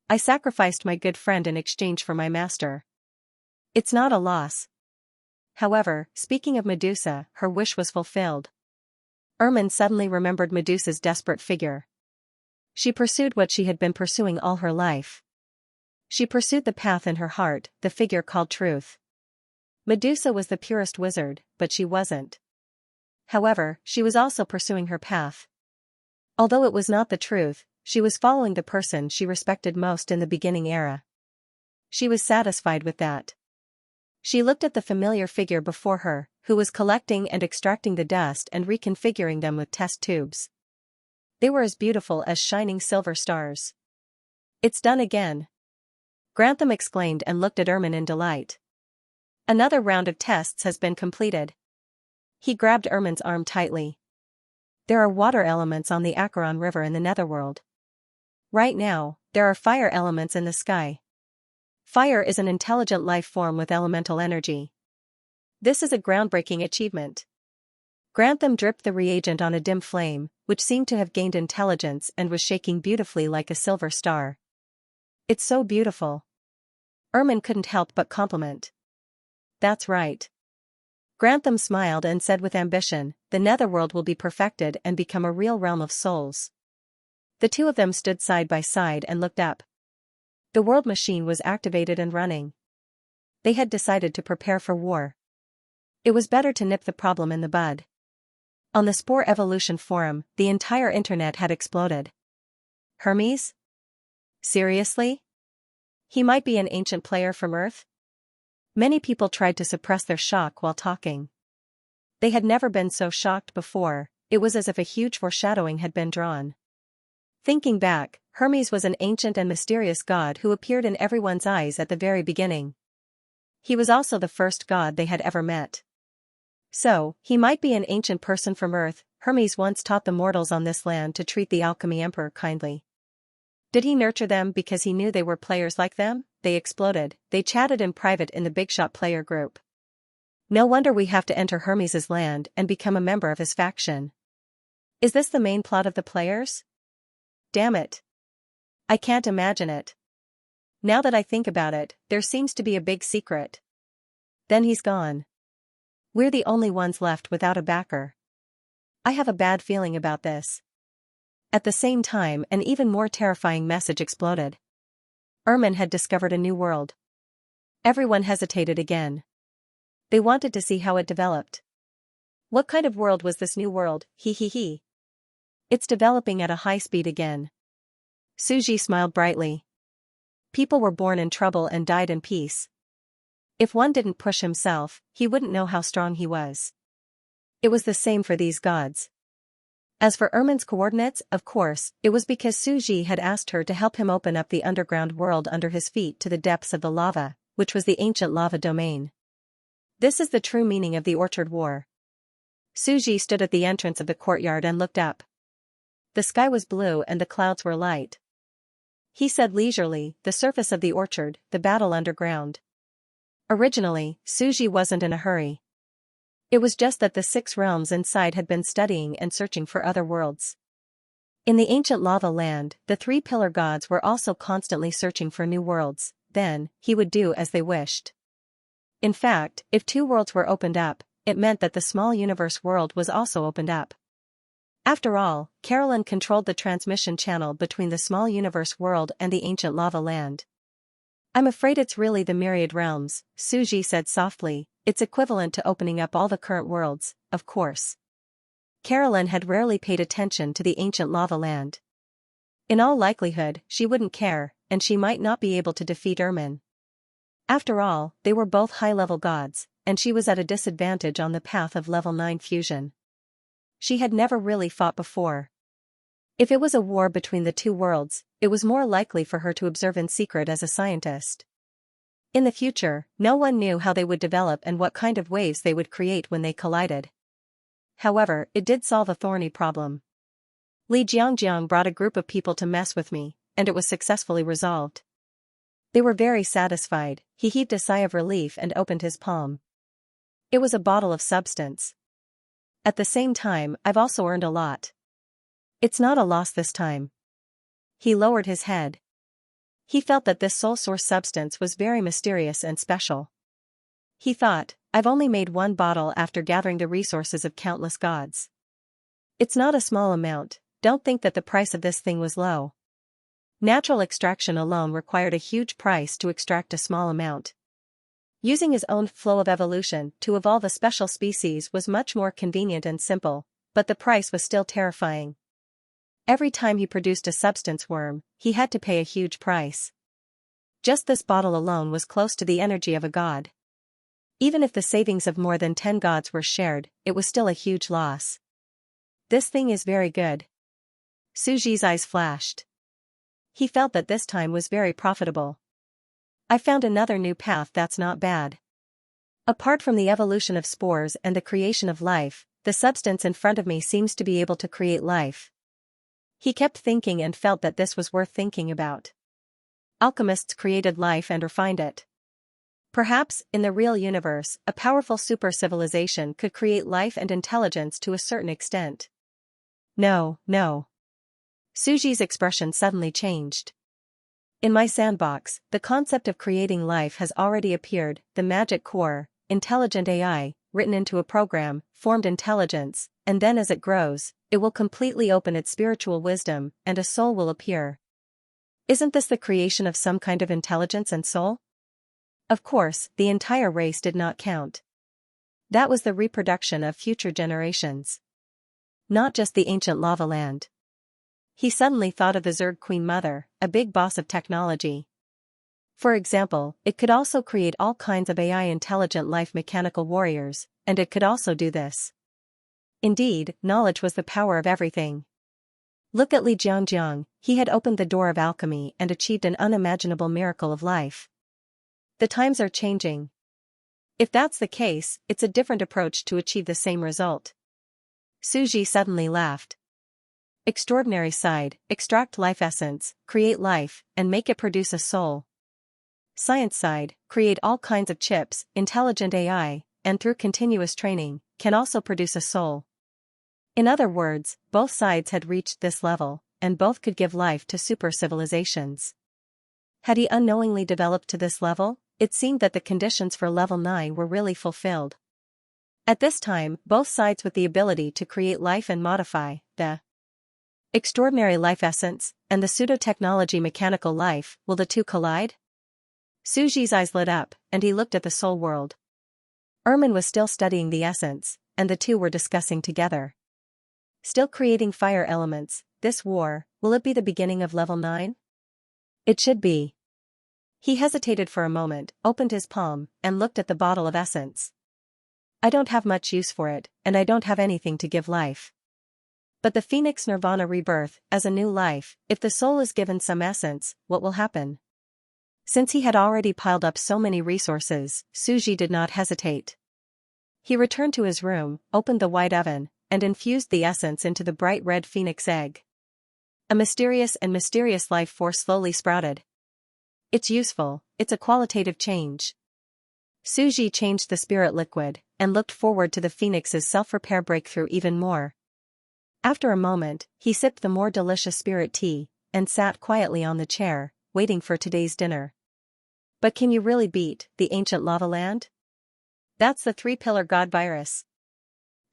I sacrificed my good friend in exchange for my master. It's not a loss. However, speaking of Medusa, her wish was fulfilled. Ermin suddenly remembered Medusa's desperate figure. She pursued what she had been pursuing all her life. She pursued the path in her heart, the figure called truth. Medusa was the purest wizard, but she wasn't. However, she was also pursuing her path. Although it was not the truth, she was following the person she respected most in the beginning era. She was satisfied with that. She looked at the familiar figure before her, who was collecting and extracting the dust and reconfiguring them with test tubes. They were as beautiful as shining silver stars. It's done again. Grantham exclaimed and looked at Ermin in delight. Another round of tests has been completed. He grabbed Ermin's arm tightly. There are water elements on the Acheron River in the Netherworld. Right now, there are fire elements in the sky. Fire is an intelligent life form with elemental energy. This is a groundbreaking achievement. Grantham dripped the reagent on a dim flame, which seemed to have gained intelligence and was shaking beautifully like a silver star. It's so beautiful. Ermin couldn't help but compliment. That's right. Grantham smiled and said with ambition, the Netherworld will be perfected and become a real realm of souls. The two of them stood side by side and looked up. The world machine was activated and running. They had decided to prepare for war. It was better to nip the problem in the bud. On the Spore Evolution forum, the entire internet had exploded. Hermes? Seriously? He might be an ancient player from Earth? Many people tried to suppress their shock while talking. They had never been so shocked before, it was as if a huge foreshadowing had been drawn. Thinking back, Hermes was an ancient and mysterious god who appeared in everyone's eyes at the very beginning. He was also the first god they had ever met. So, he might be an ancient person from Earth. Hermes once taught the mortals on this land to treat the alchemy emperor kindly. Did he nurture them because he knew they were players like them? They exploded. They chatted in private in the Big Shot player group. No wonder we have to enter Hermes's land and become a member of his faction. Is this the main plot of the players? Damn it. I can't imagine it. Now that I think about it, there seems to be a big secret. Then he's gone. We're the only ones left without a backer. I have a bad feeling about this. At the same time, an even more terrifying message exploded. Ermin had discovered a new world. Everyone hesitated again. They wanted to see how it developed. What kind of world was this new world? He. It's developing at a high speed again. Suji smiled brightly. People were born in trouble and died in peace. If one didn't push himself, he wouldn't know how strong he was. It was the same for these gods. As for Ermin's coordinates, of course, it was because Suji had asked her to help him open up the underground world under his feet to the depths of the lava, which was the ancient lava domain. This is the true meaning of the Orchard War. Suji stood at the entrance of the courtyard and looked up. The sky was blue and the clouds were light. He said leisurely, the surface of the orchard, the battle underground. Originally, Suji wasn't in a hurry. It was just that the 6 realms inside had been studying and searching for other worlds. In the ancient lava land, the 3 pillar gods were also constantly searching for new worlds. Then, he would do as they wished. In fact, if 2 worlds were opened up, it meant that the small universe world was also opened up. After all, Carolyn controlled the transmission channel between the small universe world and the ancient lava land. I'm afraid it's really the myriad realms, Suji said softly. It's equivalent to opening up all the current worlds, of course. Carolyn had rarely paid attention to the ancient lava land. In all likelihood, she wouldn't care, and she might not be able to defeat Ermin. After all, they were both high-level gods, and she was at a disadvantage on the path of level 9 fusion. She had never really fought before. If it was a war between the two worlds, it was more likely for her to observe in secret as a scientist. In the future, no one knew how they would develop and what kind of waves they would create when they collided. However, it did solve a thorny problem. Li Jiangjiang brought a group of people to mess with me, and it was successfully resolved. They were very satisfied. He heaved a sigh of relief and opened his palm. It was a bottle of substance. At the same time, I've also earned a lot. It's not a loss this time. He lowered his head. He felt that this soul source substance was very mysterious and special. He thought, I've only made one bottle after gathering the resources of countless gods. It's not a small amount. Don't think that the price of this thing was low. Natural extraction alone required a huge price to extract a small amount. Using his own flow of evolution to evolve a special species was much more convenient and simple, but the price was still terrifying. Every time he produced a substance worm, he had to pay a huge price. Just this bottle alone was close to the energy of a god. Even if the savings of more than 10 gods were shared, it was still a huge loss. This thing is very good. Suji's eyes flashed. He felt that this time was very profitable. I found another new path that's not bad. Apart from the evolution of spores and the creation of life, the substance in front of me seems to be able to create life. He kept thinking and felt that this was worth thinking about. Alchemists created life and refined it. Perhaps, in the real universe, a powerful super-civilization could create life and intelligence to a certain extent. No. Suji's expression suddenly changed. In my sandbox, the concept of creating life has already appeared. The magic core, intelligent AI, written into a program, formed intelligence, and then as it grows, it will completely open its spiritual wisdom, and a soul will appear. Isn't this the creation of some kind of intelligence and soul? Of course, the entire race did not count. That was the reproduction of future generations. Not just the ancient lava land. He suddenly thought of the Zerg Queen Mother, a big boss of technology. For example, it could also create all kinds of AI intelligent life mechanical warriors, and it could also do this. Indeed, knowledge was the power of everything. Look at Li Jiangjiang, he had opened the door of alchemy and achieved an unimaginable miracle of life. The times are changing. If that's the case, it's a different approach to achieve the same result. Suji suddenly laughed. Extraordinary side, extract life essence, create life, and make it produce a soul. Science side, create all kinds of chips, intelligent AI, and through continuous training, can also produce a soul. In other words, both sides had reached this level, and both could give life to super civilizations. Had he unknowingly developed to this level, it seemed that the conditions for level 9 were really fulfilled. At this time, both sides with the ability to create life and modify the extraordinary life essence, and the pseudo-technology mechanical life, will the two collide? Suji's eyes lit up, and he looked at the soul world. Ermin was still studying the essence, and the two were discussing together. Still creating fire elements, this war, will it be the beginning of level 9? It should be. He hesitated for a moment, opened his palm, and looked at the bottle of essence. I don't have much use for it, and I don't have anything to give life. But the Phoenix Nirvana rebirth, as a new life, if the soul is given some essence, what will happen? Since he had already piled up so many resources, Suji did not hesitate. He returned to his room, opened the white oven, and infused the essence into the bright red phoenix egg. A mysterious life force slowly sprouted. It's useful, it's a qualitative change. Suji changed the spirit liquid, and looked forward to the phoenix's self-repair breakthrough even more. After a moment, he sipped the more delicious spirit tea, and sat quietly on the chair, waiting for today's dinner. But can you really beat the ancient lava land? That's the 3-pillar god virus.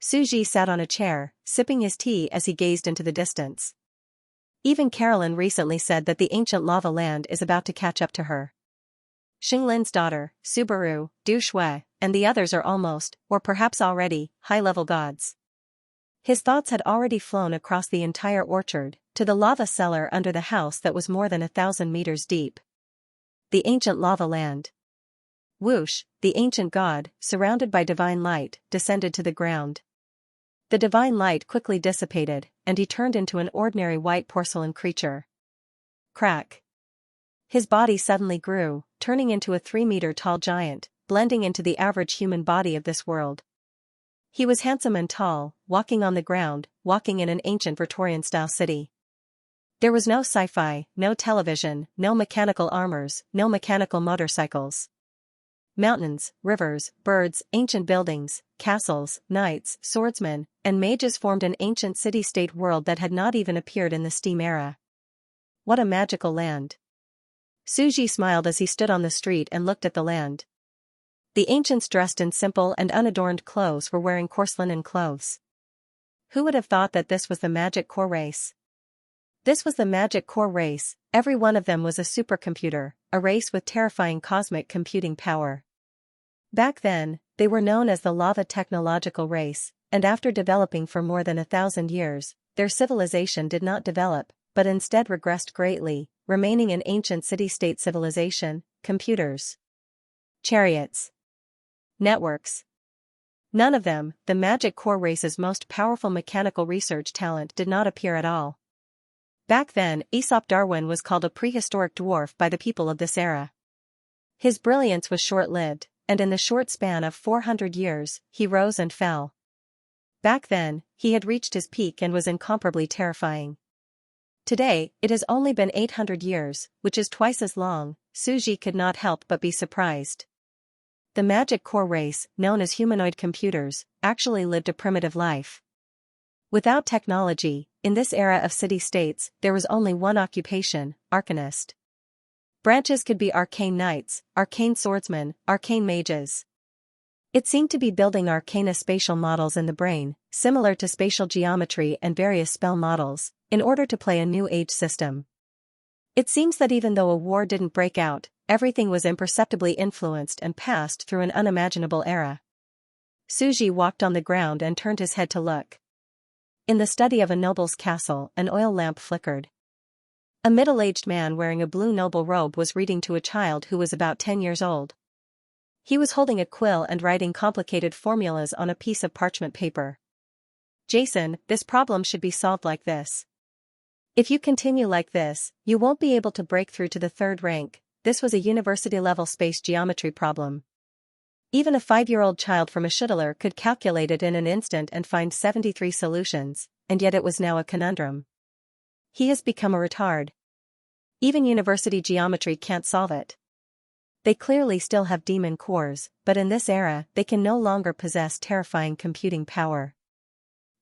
Suji sat on a chair, sipping his tea as he gazed into the distance. Even Carolyn recently said that the ancient lava land is about to catch up to her. Xinglin's daughter, Subaru, Du Shui, and the others are almost, or perhaps already, high-level gods. His thoughts had already flown across the entire orchard, to the lava cellar under the house that was more than 1,000 meters deep. The ancient lava land. Whoosh, the ancient god, surrounded by divine light, descended to the ground. The divine light quickly dissipated, and he turned into an ordinary white porcelain creature. Crack. His body suddenly grew, turning into a 3-meter-tall giant, blending into the average human body of this world. He was handsome and tall, walking on the ground, walking in an ancient Victorian-style city. There was no sci-fi, no television, no mechanical armors, no mechanical motorcycles. Mountains, rivers, birds, ancient buildings, castles, knights, swordsmen, and mages formed an ancient city-state world that had not even appeared in the steam era. What a magical land. Suji smiled as he stood on the street and looked at the land. The ancients dressed in simple and unadorned clothes were wearing coarse linen clothes. Who would have thought that this was the magic core race? This was the magic core race, every one of them was a supercomputer, a race with terrifying cosmic computing power. Back then, they were known as the lava technological race, and after developing for more than 1,000 years, their civilization did not develop, but instead regressed greatly, remaining an ancient city-state civilization, computers. Chariots. Networks. None of them, the magic core race's most powerful mechanical research talent, did not appear at all. Back then, Aesop Darwin was called a prehistoric dwarf by the people of this era. His brilliance was short-lived, and in the short span of 400 years, he rose and fell. Back then, he had reached his peak and was incomparably terrifying. Today, it has only been 800 years, which is twice as long. Suji could not help but be surprised. The magic core race, known as humanoid computers, actually lived a primitive life. Without technology, in this era of city-states, there was only one occupation, arcanist. Branches could be arcane knights, arcane swordsmen, arcane mages. It seemed to be building arcana spatial models in the brain, similar to spatial geometry and various spell models, in order to play a new age system. It seems that even though a war didn't break out, everything was imperceptibly influenced and passed through an unimaginable era. Suji walked on the ground and turned his head to look. In the study of a noble's castle, an oil lamp flickered. A middle-aged man wearing a blue noble robe was reading to a child who was about 10 years old. He was holding a quill and writing complicated formulas on a piece of parchment paper. Jason, this problem should be solved like this. If you continue like this, you won't be able to break through to the third rank. This was a university-level space geometry problem. Even a 5-year-old child from a Schuttler could calculate it in an instant and find 73 solutions, and yet it was now a conundrum. He has become a retard. Even university geometry can't solve it. They clearly still have demon cores, but in this era, they can no longer possess terrifying computing power.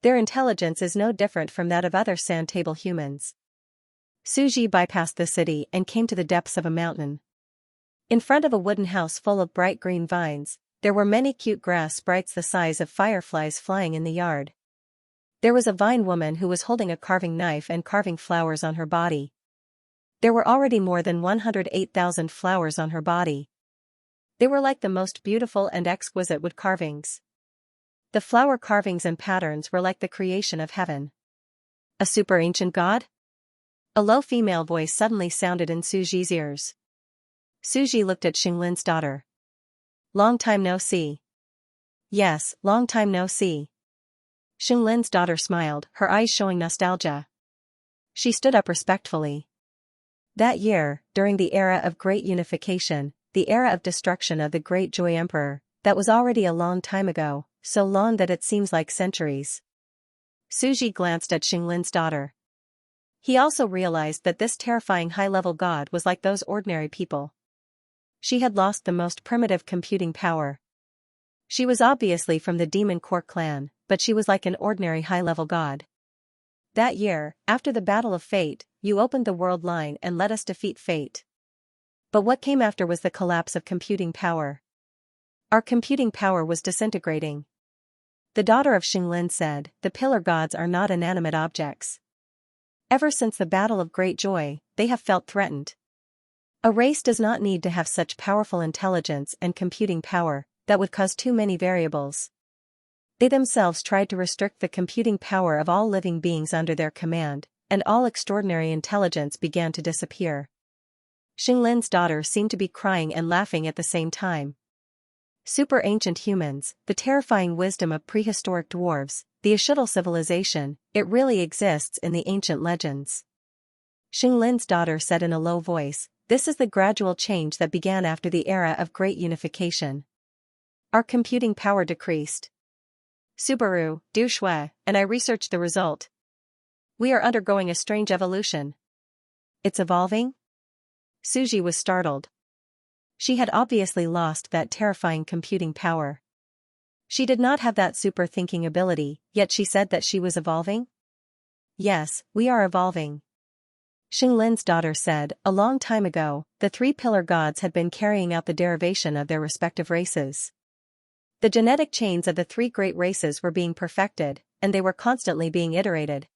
Their intelligence is no different from that of other sand table humans. Suji bypassed the city and came to the depths of a mountain. In front of a wooden house full of bright green vines, there were many cute grass sprites the size of fireflies flying in the yard. There was a vine woman who was holding a carving knife and carving flowers on her body. There were already more than 108,000 flowers on her body. They were like the most beautiful and exquisite wood carvings. The flower carvings and patterns were like the creation of heaven. A super ancient god? A low female voice suddenly sounded in Suji's ears. Suji looked at Xinglin's daughter. Long time no see. Yes, long time no see. Xinglin's daughter smiled, her eyes showing nostalgia. She stood up respectfully. That year, during the era of great unification, the era of destruction of the great Joy Emperor, that was already a long time ago, so long that it seems like centuries. Suji glanced at Xinglin's daughter. He also realized that this terrifying high-level god was like those ordinary people. She had lost the most primitive computing power. She was obviously from the Demon Core clan, but she was like an ordinary high-level god. That year, after the Battle of Fate, you opened the world line and let us defeat fate. But what came after was the collapse of computing power. Our computing power was disintegrating. The daughter of Xinglin said, the pillar gods are not inanimate objects. Ever since the Battle of Great Joy, they have felt threatened. A race does not need to have such powerful intelligence and computing power that would cause too many variables. They themselves tried to restrict the computing power of all living beings under their command, and all extraordinary intelligence began to disappear. Xinglin's daughter seemed to be crying and laughing at the same time. Super ancient humans, the terrifying wisdom of prehistoric dwarves, the Ashutl civilization, it really exists in the ancient legends. Xinglin's daughter said in a low voice, "This is the gradual change that began after the era of great unification. Our computing power decreased. Subaru, Du Shui, and I researched the result. We are undergoing a strange evolution." "It's evolving?" Suji was startled. She had obviously lost that terrifying computing power. She did not have that super thinking ability, yet she said that she was evolving? "Yes, we are evolving." Xinglin's daughter said, "A long time ago, the three pillar gods had been carrying out the derivation of their respective races. The genetic chains of the three great races were being perfected, and they were constantly being iterated.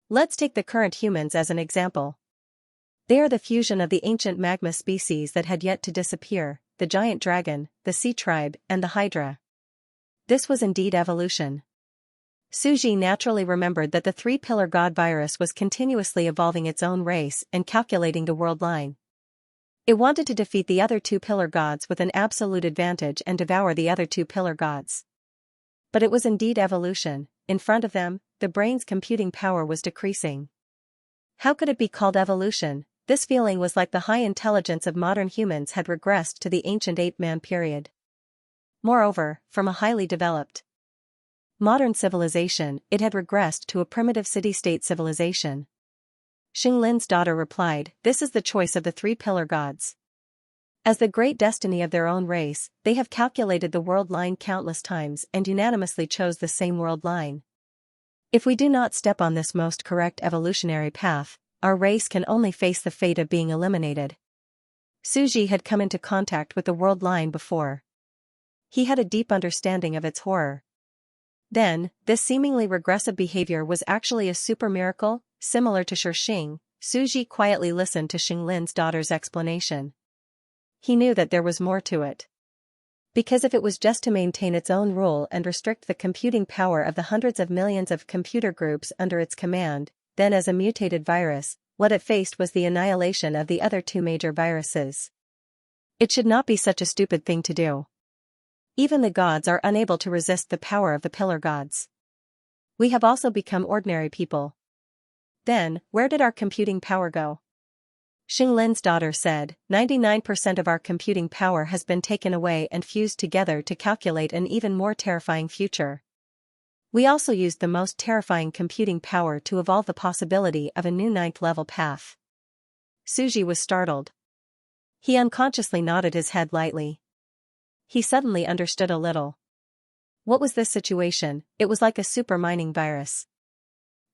Let's take the current humans as an example. They are the fusion of the ancient magma species that had yet to disappear, the giant dragon, the sea tribe, and the hydra. This was indeed evolution." Suji naturally remembered that the three-pillar god virus was continuously evolving its own race and calculating the world line. It wanted to defeat the other two-pillar gods with an absolute advantage and devour the other two-pillar gods. But it was indeed evolution. In front of them, the brain's computing power was decreasing. How could it be called evolution? This feeling was like the high intelligence of modern humans had regressed to the ancient ape-man period. Moreover, from a highly developed modern civilization, it had regressed to a primitive city-state civilization. Xinglin's daughter replied, "This is the choice of the three-pillar gods. As the great destiny of their own race, they have calculated the world line countless times and unanimously chose the same world line. If we do not step on this most correct evolutionary path, our race can only face the fate of being eliminated." Suji had come into contact with the world line before. He had a deep understanding of its horror. Then, this seemingly regressive behavior was actually a super miracle, similar to Shixing. Suji quietly listened to Xinglin's daughter's explanation. He knew that there was more to it. Because if it was just to maintain its own rule and restrict the computing power of the hundreds of millions of computer groups under its command, then as a mutated virus, what it faced was the annihilation of the other two major viruses. It should not be such a stupid thing to do. Even the gods are unable to resist the power of the pillar gods. We have also become ordinary people. Then, where did our computing power go? Xinglin's daughter said, 99% of our computing power has been taken away and fused together to calculate an even more terrifying future. We also used the most terrifying computing power to evolve the possibility of a new 9th-level path. Suji was startled. He unconsciously nodded his head lightly. He suddenly understood a little. What was this situation? It was like a super mining virus.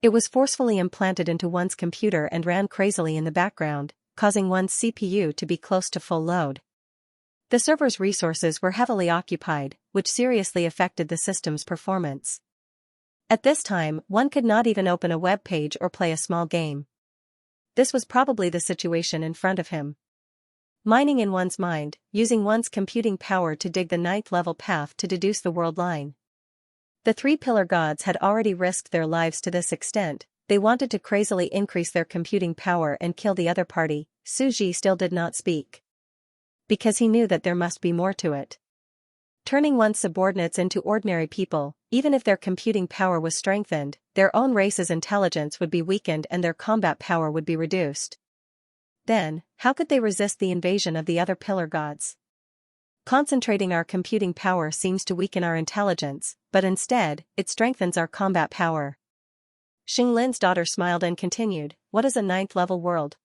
It was forcefully implanted into one's computer and ran crazily in the background, causing one's CPU to be close to full load. The server's resources were heavily occupied, which seriously affected the system's performance. At this time, one could not even open a web page or play a small game. This was probably the situation in front of him. Mining in one's mind, using one's computing power to dig the 9th-level path to deduce the world line. The three-pillar gods had already risked their lives to this extent. They wanted to crazily increase their computing power and kill the other party. Suji still did not speak. Because he knew that there must be more to it. Turning one's subordinates into ordinary people, even if their computing power was strengthened, their own race's intelligence would be weakened and their combat power would be reduced. Then, how could they resist the invasion of the other pillar gods? Concentrating our computing power seems to weaken our intelligence, but instead, it strengthens our combat power. Xinglin's daughter smiled and continued, "What is a 9th-level world?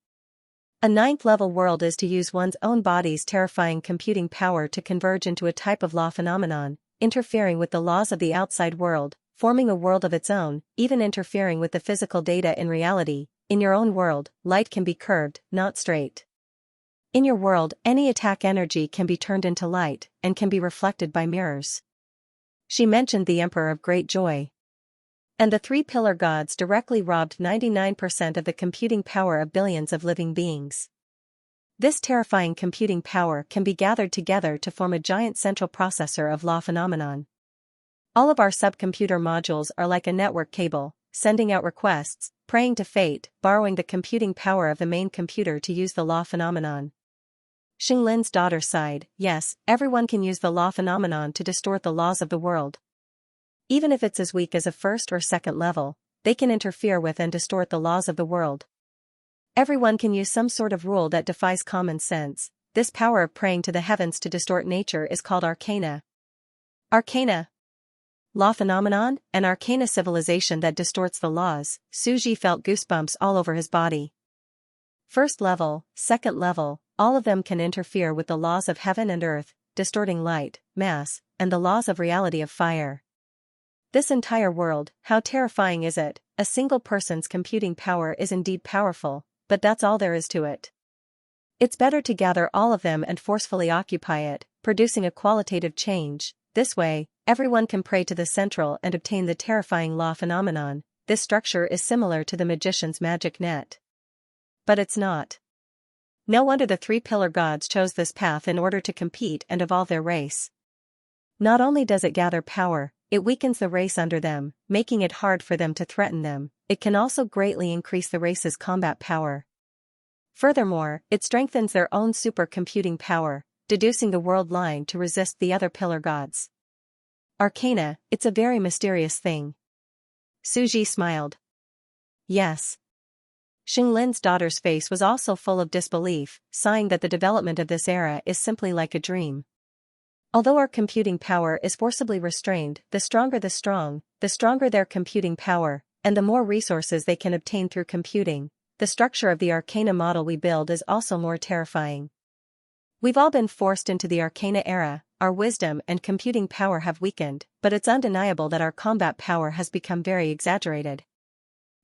A 9th-level world is to use one's own body's terrifying computing power to converge into a type of law phenomenon, interfering with the laws of the outside world, forming a world of its own, even interfering with the physical data in reality. In your own world, light can be curved, not straight. In your world, any attack energy can be turned into light, and can be reflected by mirrors." She mentioned the Emperor of Great Joy. And the three-pillar gods directly robbed 99% of the computing power of billions of living beings. This terrifying computing power can be gathered together to form a giant central processor of law phenomenon. All of our subcomputer modules are like a network cable, sending out requests, praying to fate, borrowing the computing power of the main computer to use the law phenomenon. Xinglin's daughter sighed. Yes, everyone can use the law phenomenon to distort the laws of the world. Even if it's as weak as a first or second level, they can interfere with and distort the laws of the world. Everyone can use some sort of rule that defies common sense. This power of praying to the heavens to distort nature is called arcana. Arcana. Law phenomenon, an arcana civilization that distorts the laws. Suji felt goosebumps all over his body. First level, second level, all of them can interfere with the laws of heaven and earth, distorting light, mass, and the laws of reality of fire. This entire world, how terrifying is it? A single person's computing power is indeed powerful, but that's all there is to it. It's better to gather all of them and forcefully occupy it, producing a qualitative change. This way, everyone can pray to the central and obtain the terrifying law phenomenon. This structure is similar to the magician's magic net. But it's not. No wonder the three pillar gods chose this path in order to compete and evolve their race. Not only does it gather power, it weakens the race under them, making it hard for them to threaten them. It can also greatly increase the race's combat power. Furthermore, it strengthens their own supercomputing power, deducing the world line to resist the other pillar gods. Arcana, it's a very mysterious thing. Suji smiled. Yes. Xinglin's daughter's face was also full of disbelief, sighing that the development of this era is simply like a dream. Although our computing power is forcibly restrained, the stronger their computing power, and the more resources they can obtain through computing, the structure of the arcana model we build is also more terrifying. We've all been forced into the arcana era, our wisdom and computing power have weakened, but it's undeniable that our combat power has become very exaggerated.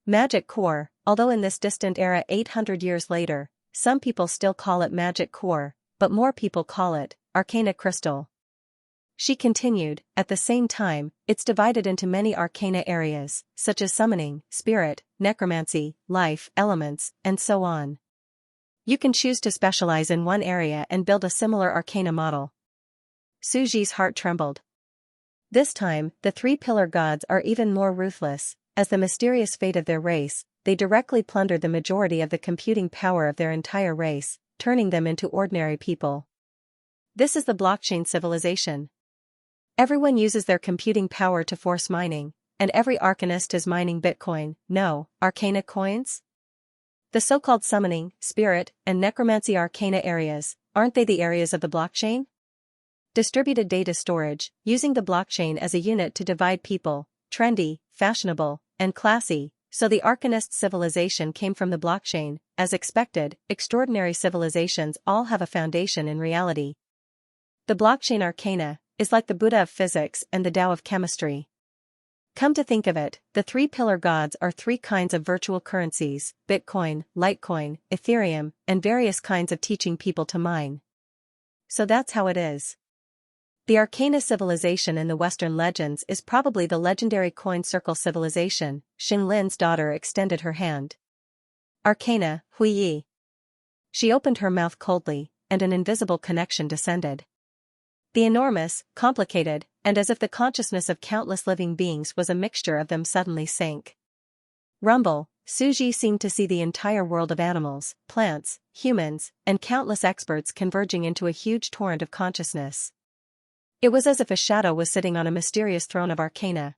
Magic core, although in this distant era 800 years later, some people still call it magic core, but more people call it arcana crystal. She continued, at the same time, it's divided into many arcana areas, such as summoning, spirit, necromancy, life, elements, and so on. You can choose to specialize in one area and build a similar arcana model. Suji's heart trembled. This time, the three pillar gods are even more ruthless. As the mysterious fate of their race, they directly plundered the majority of the computing power of their entire race, turning them into ordinary people. This is the blockchain civilization. Everyone uses their computing power to force mining, and every arcanist is mining Bitcoin, no, arcana coins? The so-called summoning, spirit, and necromancy arcana areas, aren't they the areas of the blockchain? Distributed data storage, using the blockchain as a unit to divide people, trendy, fashionable, and classy, so the arcanist civilization came from the blockchain. As expected, extraordinary civilizations all have a foundation in reality. The blockchain arcana is like the Buddha of physics and the Tao of chemistry. Come to think of it, the three pillar gods are three kinds of virtual currencies: Bitcoin, Litecoin, Ethereum, and various kinds of teaching people to mine. So that's how it is. The arcana civilization in the Western legends is probably the legendary coin circle civilization. Xinglin's daughter extended her hand. Arcana, Huiyi. She opened her mouth coldly, and an invisible connection descended. The enormous, complicated, and as if the consciousness of countless living beings was a mixture of them suddenly sank. Rumble, Suji seemed to see the entire world of animals, plants, humans, and countless experts converging into a huge torrent of consciousness. It was as if a shadow was sitting on a mysterious throne of arcana.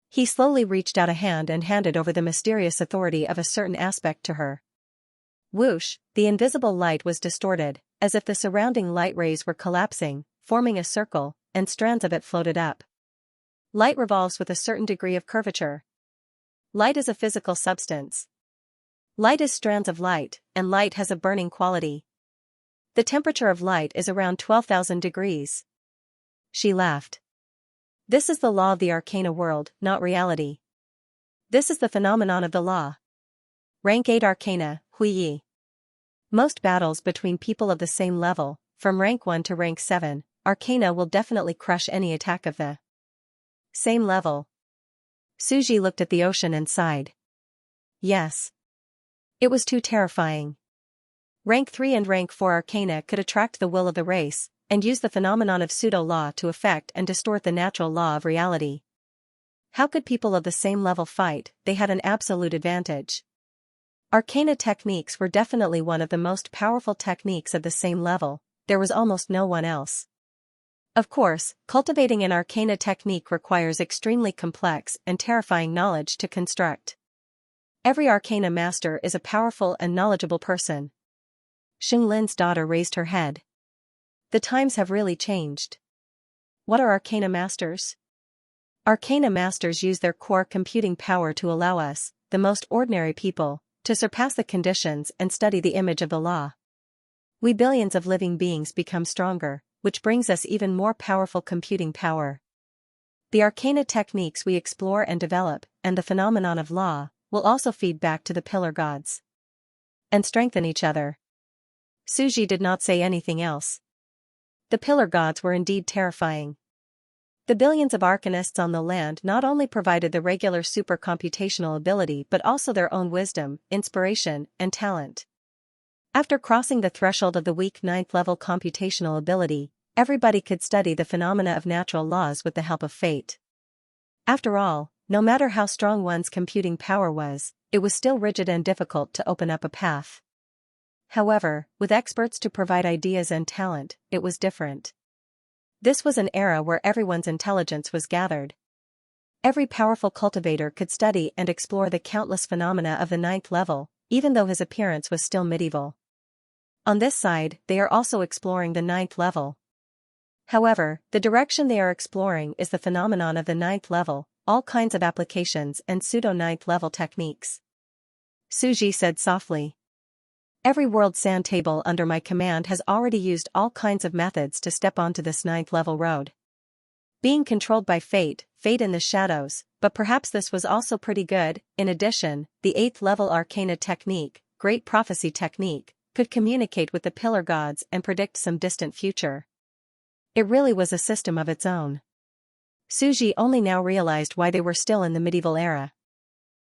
He slowly reached out a hand and handed over the mysterious authority of a certain aspect to her. Whoosh, the invisible light was distorted, as if the surrounding light rays were collapsing, forming a circle, and strands of it floated up. Light revolves with a certain degree of curvature. Light is a physical substance. Light is strands of light, and light has a burning quality. The temperature of light is around 12,000 degrees. She laughed. This is the law of the arcana world, not reality. This is the phenomenon of the law. Rank 8 Arcana, Huiyi. Most battles between people of the same level, from rank 1 to rank 7, Arcana will definitely crush any attack of the same level. Suji looked at the ocean and sighed. Yes. It was too terrifying. Rank 3 and Rank 4 arcana could attract the will of the race, and use the phenomenon of pseudo-law to affect and distort the natural law of reality. How could people of the same level fight? They had an absolute advantage. Arcana techniques were definitely one of the most powerful techniques of the same level, there was almost no one else. Of course, cultivating an arcana technique requires extremely complex and terrifying knowledge to construct. Every arcana master is a powerful and knowledgeable person. Xinglin's daughter raised her head. The times have really changed. What are arcana masters? Arcana masters use their core computing power to allow us, the most ordinary people, to surpass the conditions and study the image of the law. We billions of living beings become stronger, which brings us even more powerful computing power. The arcana techniques we explore and develop, and the phenomenon of law, will also feed back to the pillar gods. And strengthen each other. Suji did not say anything else. The pillar gods were indeed terrifying. The billions of arcanists on the land not only provided the regular supercomputational ability but also their own wisdom, inspiration, and talent. After crossing the threshold of the weak 9th level computational ability, everybody could study the phenomena of natural laws with the help of fate. After all, no matter how strong one's computing power was, it was still rigid and difficult to open up a path. However, with experts to provide ideas and talent, it was different. This was an era where everyone's intelligence was gathered. Every powerful cultivator could study and explore the countless phenomena of the 9th level, even though his appearance was still medieval. On this side, they are also exploring the 9th level. However, the direction they are exploring is the phenomenon of the 9th level, all kinds of applications and pseudo-9th level techniques. Suji said softly. Every world sand table under my command has already used all kinds of methods to step onto this 9th level road. Being controlled by fate in the shadows, but perhaps this was also pretty good. In addition, the 8th level arcana technique, great prophecy technique, could communicate with the pillar gods and predict some distant future. It really was a system of its own. Suji only now realized why they were still in the medieval era.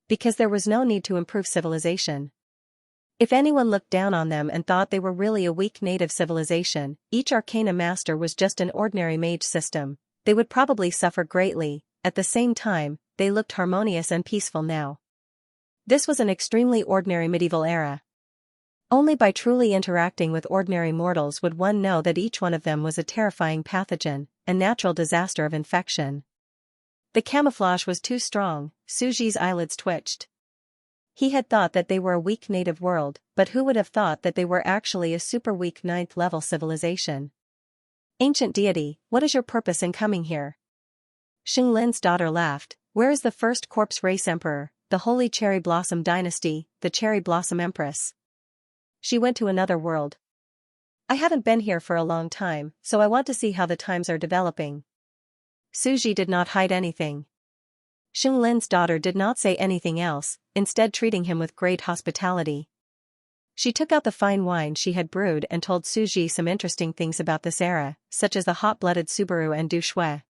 Because there was no need to improve civilization. If anyone looked down on them and thought they were really a weak native civilization, each arcana master was just an ordinary mage system, they would probably suffer greatly. At the same time, they looked harmonious and peaceful now. This was an extremely ordinary medieval era. Only by truly interacting with ordinary mortals would one know that each one of them was a terrifying pathogen, a natural disaster of infection. The camouflage was too strong, Suji's eyelids twitched. He had thought that they were a weak native world, but who would have thought that they were actually a super weak 9th level civilization? Ancient deity, what is your purpose in coming here? Xinglin's daughter laughed. Where is the first corpse race emperor, the Holy Cherry Blossom Dynasty, the Cherry Blossom Empress? She went to another world. I haven't been here for a long time, so I want to see how the times are developing. Suji did not hide anything. Xinglin's daughter did not say anything else, instead treating him with great hospitality. She took out the fine wine she had brewed and told Suji some interesting things about this era, such as the hot-blooded Subaru and Du Shui.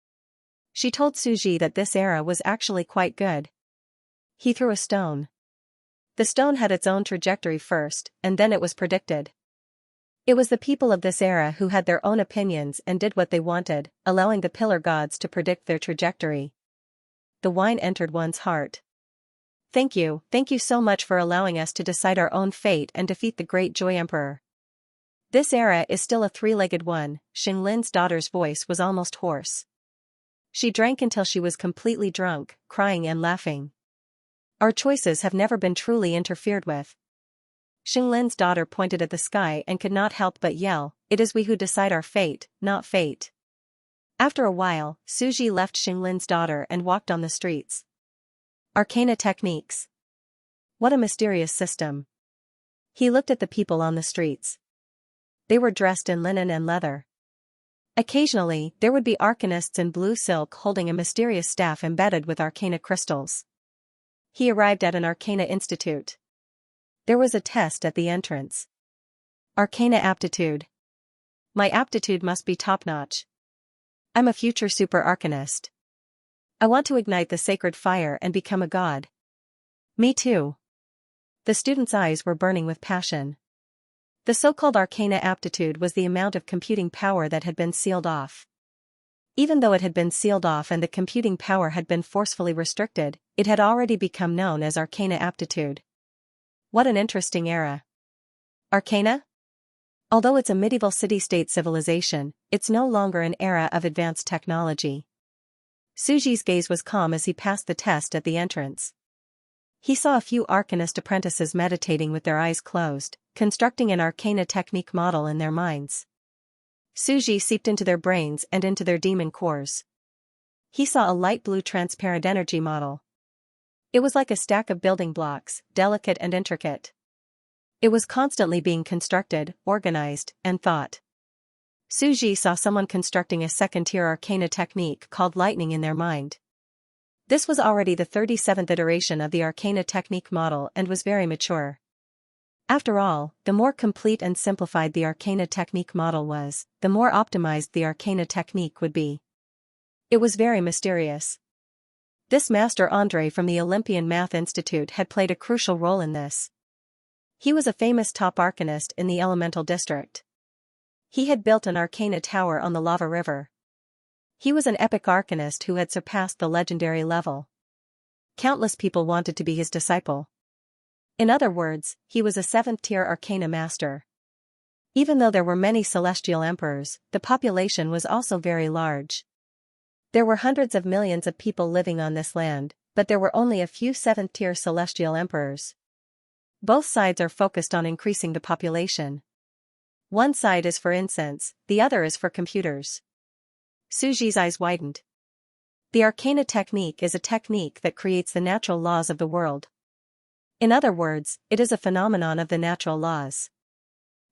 She told Suji that this era was actually quite good. He threw a stone. The stone had its own trajectory first, and then it was predicted. It was the people of this era who had their own opinions and did what they wanted, allowing the pillar gods to predict their trajectory. The wine entered one's heart. Thank you so much for allowing us to decide our own fate and defeat the great Joy Emperor. This era is still a three-legged one, Xinglin's daughter's voice was almost hoarse. She drank until she was completely drunk, crying and laughing. Our choices have never been truly interfered with. Xinglin's daughter pointed at the sky and could not help but yell, it is we who decide our fate, not fate. After a while, Suji left Xinglin's daughter and walked on the streets. Arcana techniques. What a mysterious system. He looked at the people on the streets. They were dressed in linen and leather. Occasionally, there would be arcanists in blue silk holding a mysterious staff embedded with arcana crystals. He arrived at an arcana institute. There was a test at the entrance. Arcana aptitude. My aptitude must be top-notch. I'm a future super arcanist. I want to ignite the sacred fire and become a god. Me too. The student's eyes were burning with passion. The so-called arcana aptitude was the amount of computing power that had been sealed off. Even though it had been sealed off and the computing power had been forcefully restricted, it had already become known as arcana aptitude. What an interesting era. Arcana? Although it's a medieval city-state civilization, it's no longer an era of advanced technology. Suji's gaze was calm as he passed the test at the entrance. He saw a few arcanist apprentices meditating with their eyes closed, constructing an arcana technique model in their minds. Suji seeped into their brains and into their demon cores. He saw a light blue transparent energy model. It was like a stack of building blocks, delicate and intricate. It was constantly being constructed, organized, and thought. Suji saw someone constructing a second-tier arcana technique called lightning in their mind. This was already the 37th iteration of the arcana technique model and was very mature. After all, the more complete and simplified the arcana technique model was, the more optimized the arcana technique would be. It was very mysterious. This Master Andre from the Olympian Math Institute had played a crucial role in this. He was a famous top arcanist in the Elemental District. He had built an arcana tower on the lava river. He was an epic arcanist who had surpassed the legendary level. Countless people wanted to be his disciple. In other words, he was a 7th-tier arcana master. Even though there were many celestial emperors, the population was also very large. There were hundreds of millions of people living on this land, but there were only a few 7th-tier celestial emperors. Both sides are focused on increasing the population. One side is for incense, the other is for computers. Suji's eyes widened. The arcana technique is a technique that creates the natural laws of the world. In other words, it is a phenomenon of the natural laws.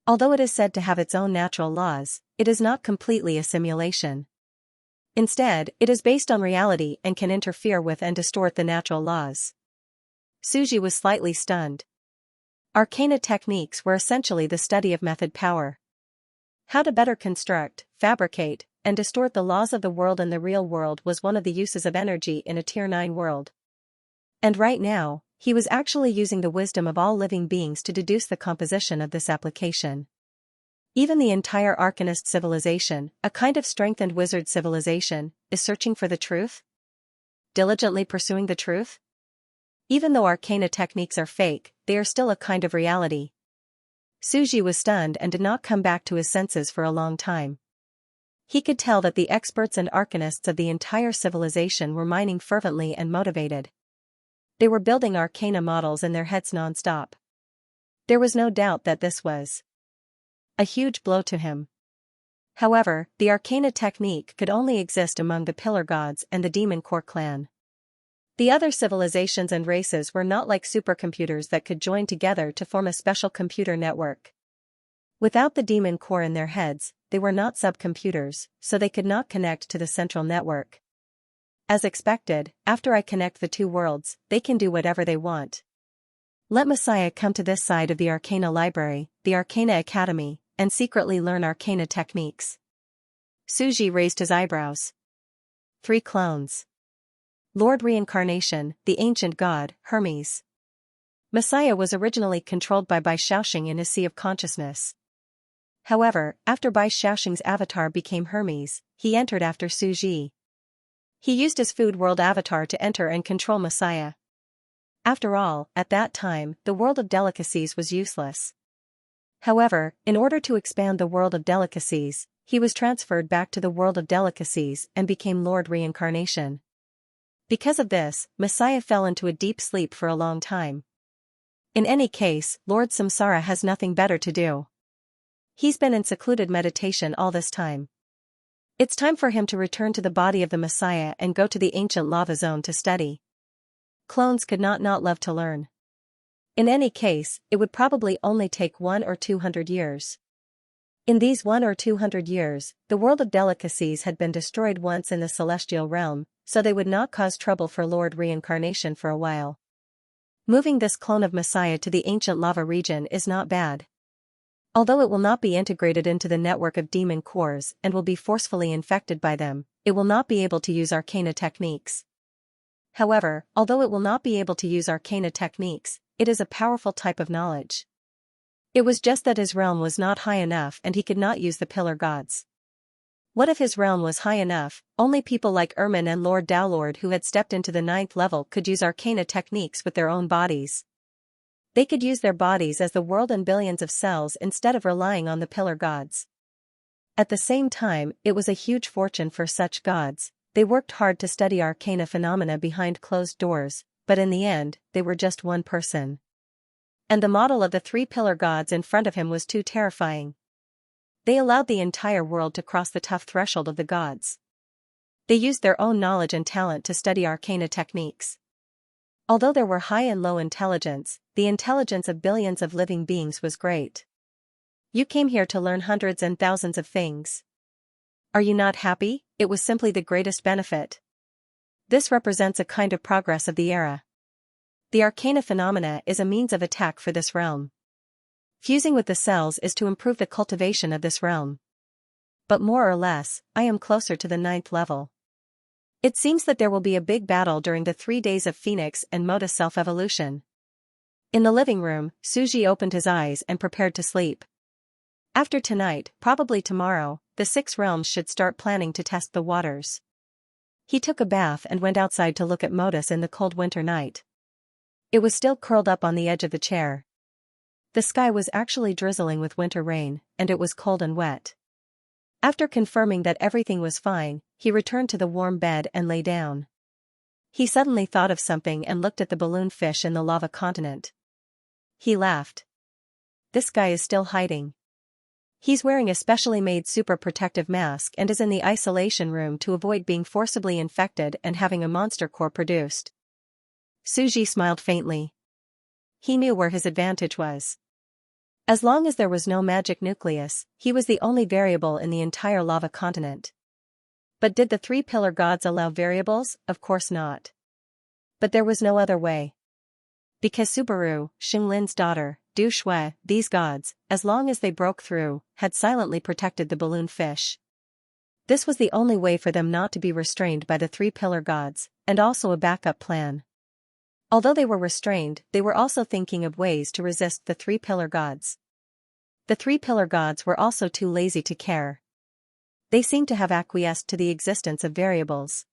Although it is said to have its own natural laws, it is not completely a simulation. Instead, it is based on reality and can interfere with and distort the natural laws. Suji was slightly stunned. Arcana techniques were essentially the study of method power. How to better construct, fabricate, and distort the laws of the world and the real world was one of the uses of energy in a Tier 9 world. And right now, he was actually using the wisdom of all living beings to deduce the composition of this application. Even the entire arcanist civilization, a kind of strengthened wizard civilization, is searching for the truth? Diligently pursuing the truth? Even though arcana techniques are fake, they are still a kind of reality. Suji was stunned and did not come back to his senses for a long time. He could tell that the experts and arcanists of the entire civilization were mining fervently and motivated. They were building arcana models in their heads non-stop. There was no doubt that this was a huge blow to him. However, the arcana technique could only exist among the Pillar Gods and the Demon Core clan. The other civilizations and races were not like supercomputers that could join together to form a special computer network. Without the Demon Core in their heads, they were not subcomputers, so they could not connect to the central network. As expected, after I connect the two worlds, they can do whatever they want. Let Messiah come to this side of the Arcana Library, the Arcana Academy, and secretly learn arcana techniques. Suji raised his eyebrows. 3 clones. Lord Reincarnation, the ancient god, Hermes. Messiah was originally controlled by Bai Shaoxing in his Sea of Consciousness. However, after Bai Shaoxing's avatar became Hermes, he entered after Suji. He used his Food World avatar to enter and control Messiah. After all, at that time, the world of delicacies was useless. However, in order to expand the world of delicacies, he was transferred back to the world of delicacies and became Lord Reincarnation. Because of this, Messiah fell into a deep sleep for a long time. In any case, Lord Samsara has nothing better to do. He's been in secluded meditation all this time. It's time for him to return to the body of the Messiah and go to the ancient lava zone to study. Clones could not love to learn. In any case, it would probably only take 100 or 200 years. In these 100 or 200 years, the world of delicacies had been destroyed once in the celestial realm, so they would not cause trouble for Lord Reincarnation for a while. Moving this clone of Messiah to the ancient lava region is not bad. Although it will not be integrated into the network of demon cores and will be forcefully infected by them, it will not be able to use arcana techniques. However, although it will not be able to use arcana techniques, it is a powerful type of knowledge. It was just that his realm was not high enough and he could not use the pillar gods. What if his realm was high enough? Only people like Ermin and Lord Dowlord who had stepped into the 9th level could use arcana techniques with their own bodies. They could use their bodies as the world and billions of cells instead of relying on the pillar gods. At the same time, it was a huge fortune for such gods. They worked hard to study arcana phenomena behind closed doors, but in the end, they were just one person. And the model of the 3 pillar gods in front of him was too terrifying. They allowed the entire world to cross the tough threshold of the gods. They used their own knowledge and talent to study arcana techniques. Although there were high and low intelligence, the intelligence of billions of living beings was great. You came here to learn hundreds and thousands of things. Are you not happy? It was simply the greatest benefit. This represents a kind of progress of the era. The arcana phenomena is a means of attack for this realm. Fusing with the cells is to improve the cultivation of this realm. But more or less, I am closer to the 9th level. It seems that there will be a big battle during the 3 days of Phoenix and Moda self-evolution. In the living room, Suji opened his eyes and prepared to sleep. After tonight, probably tomorrow, the 6 realms should start planning to test the waters. He took a bath and went outside to look at Modus in the cold winter night. It was still curled up on the edge of the chair. The sky was actually drizzling with winter rain, and it was cold and wet. After confirming that everything was fine, he returned to the warm bed and lay down. He suddenly thought of something and looked at the balloon fish in the lava continent. He laughed. This guy is still hiding. He's wearing a specially made super protective mask and is in the isolation room to avoid being forcibly infected and having a monster core produced. Suji smiled faintly. He knew where his advantage was. As long as there was no magic nucleus, he was the only variable in the entire lava continent. But did the 3 pillar gods allow variables? Of course not. But there was no other way. Because Subaru, Xinglin's daughter, Du Shui, these gods, as long as they broke through, had silently protected the balloon fish. This was the only way for them not to be restrained by the 3 pillar gods, and also a backup plan. Although they were restrained, they were also thinking of ways to resist the 3 pillar gods. The 3 pillar gods were also too lazy to care. They seemed to have acquiesced to the existence of variables.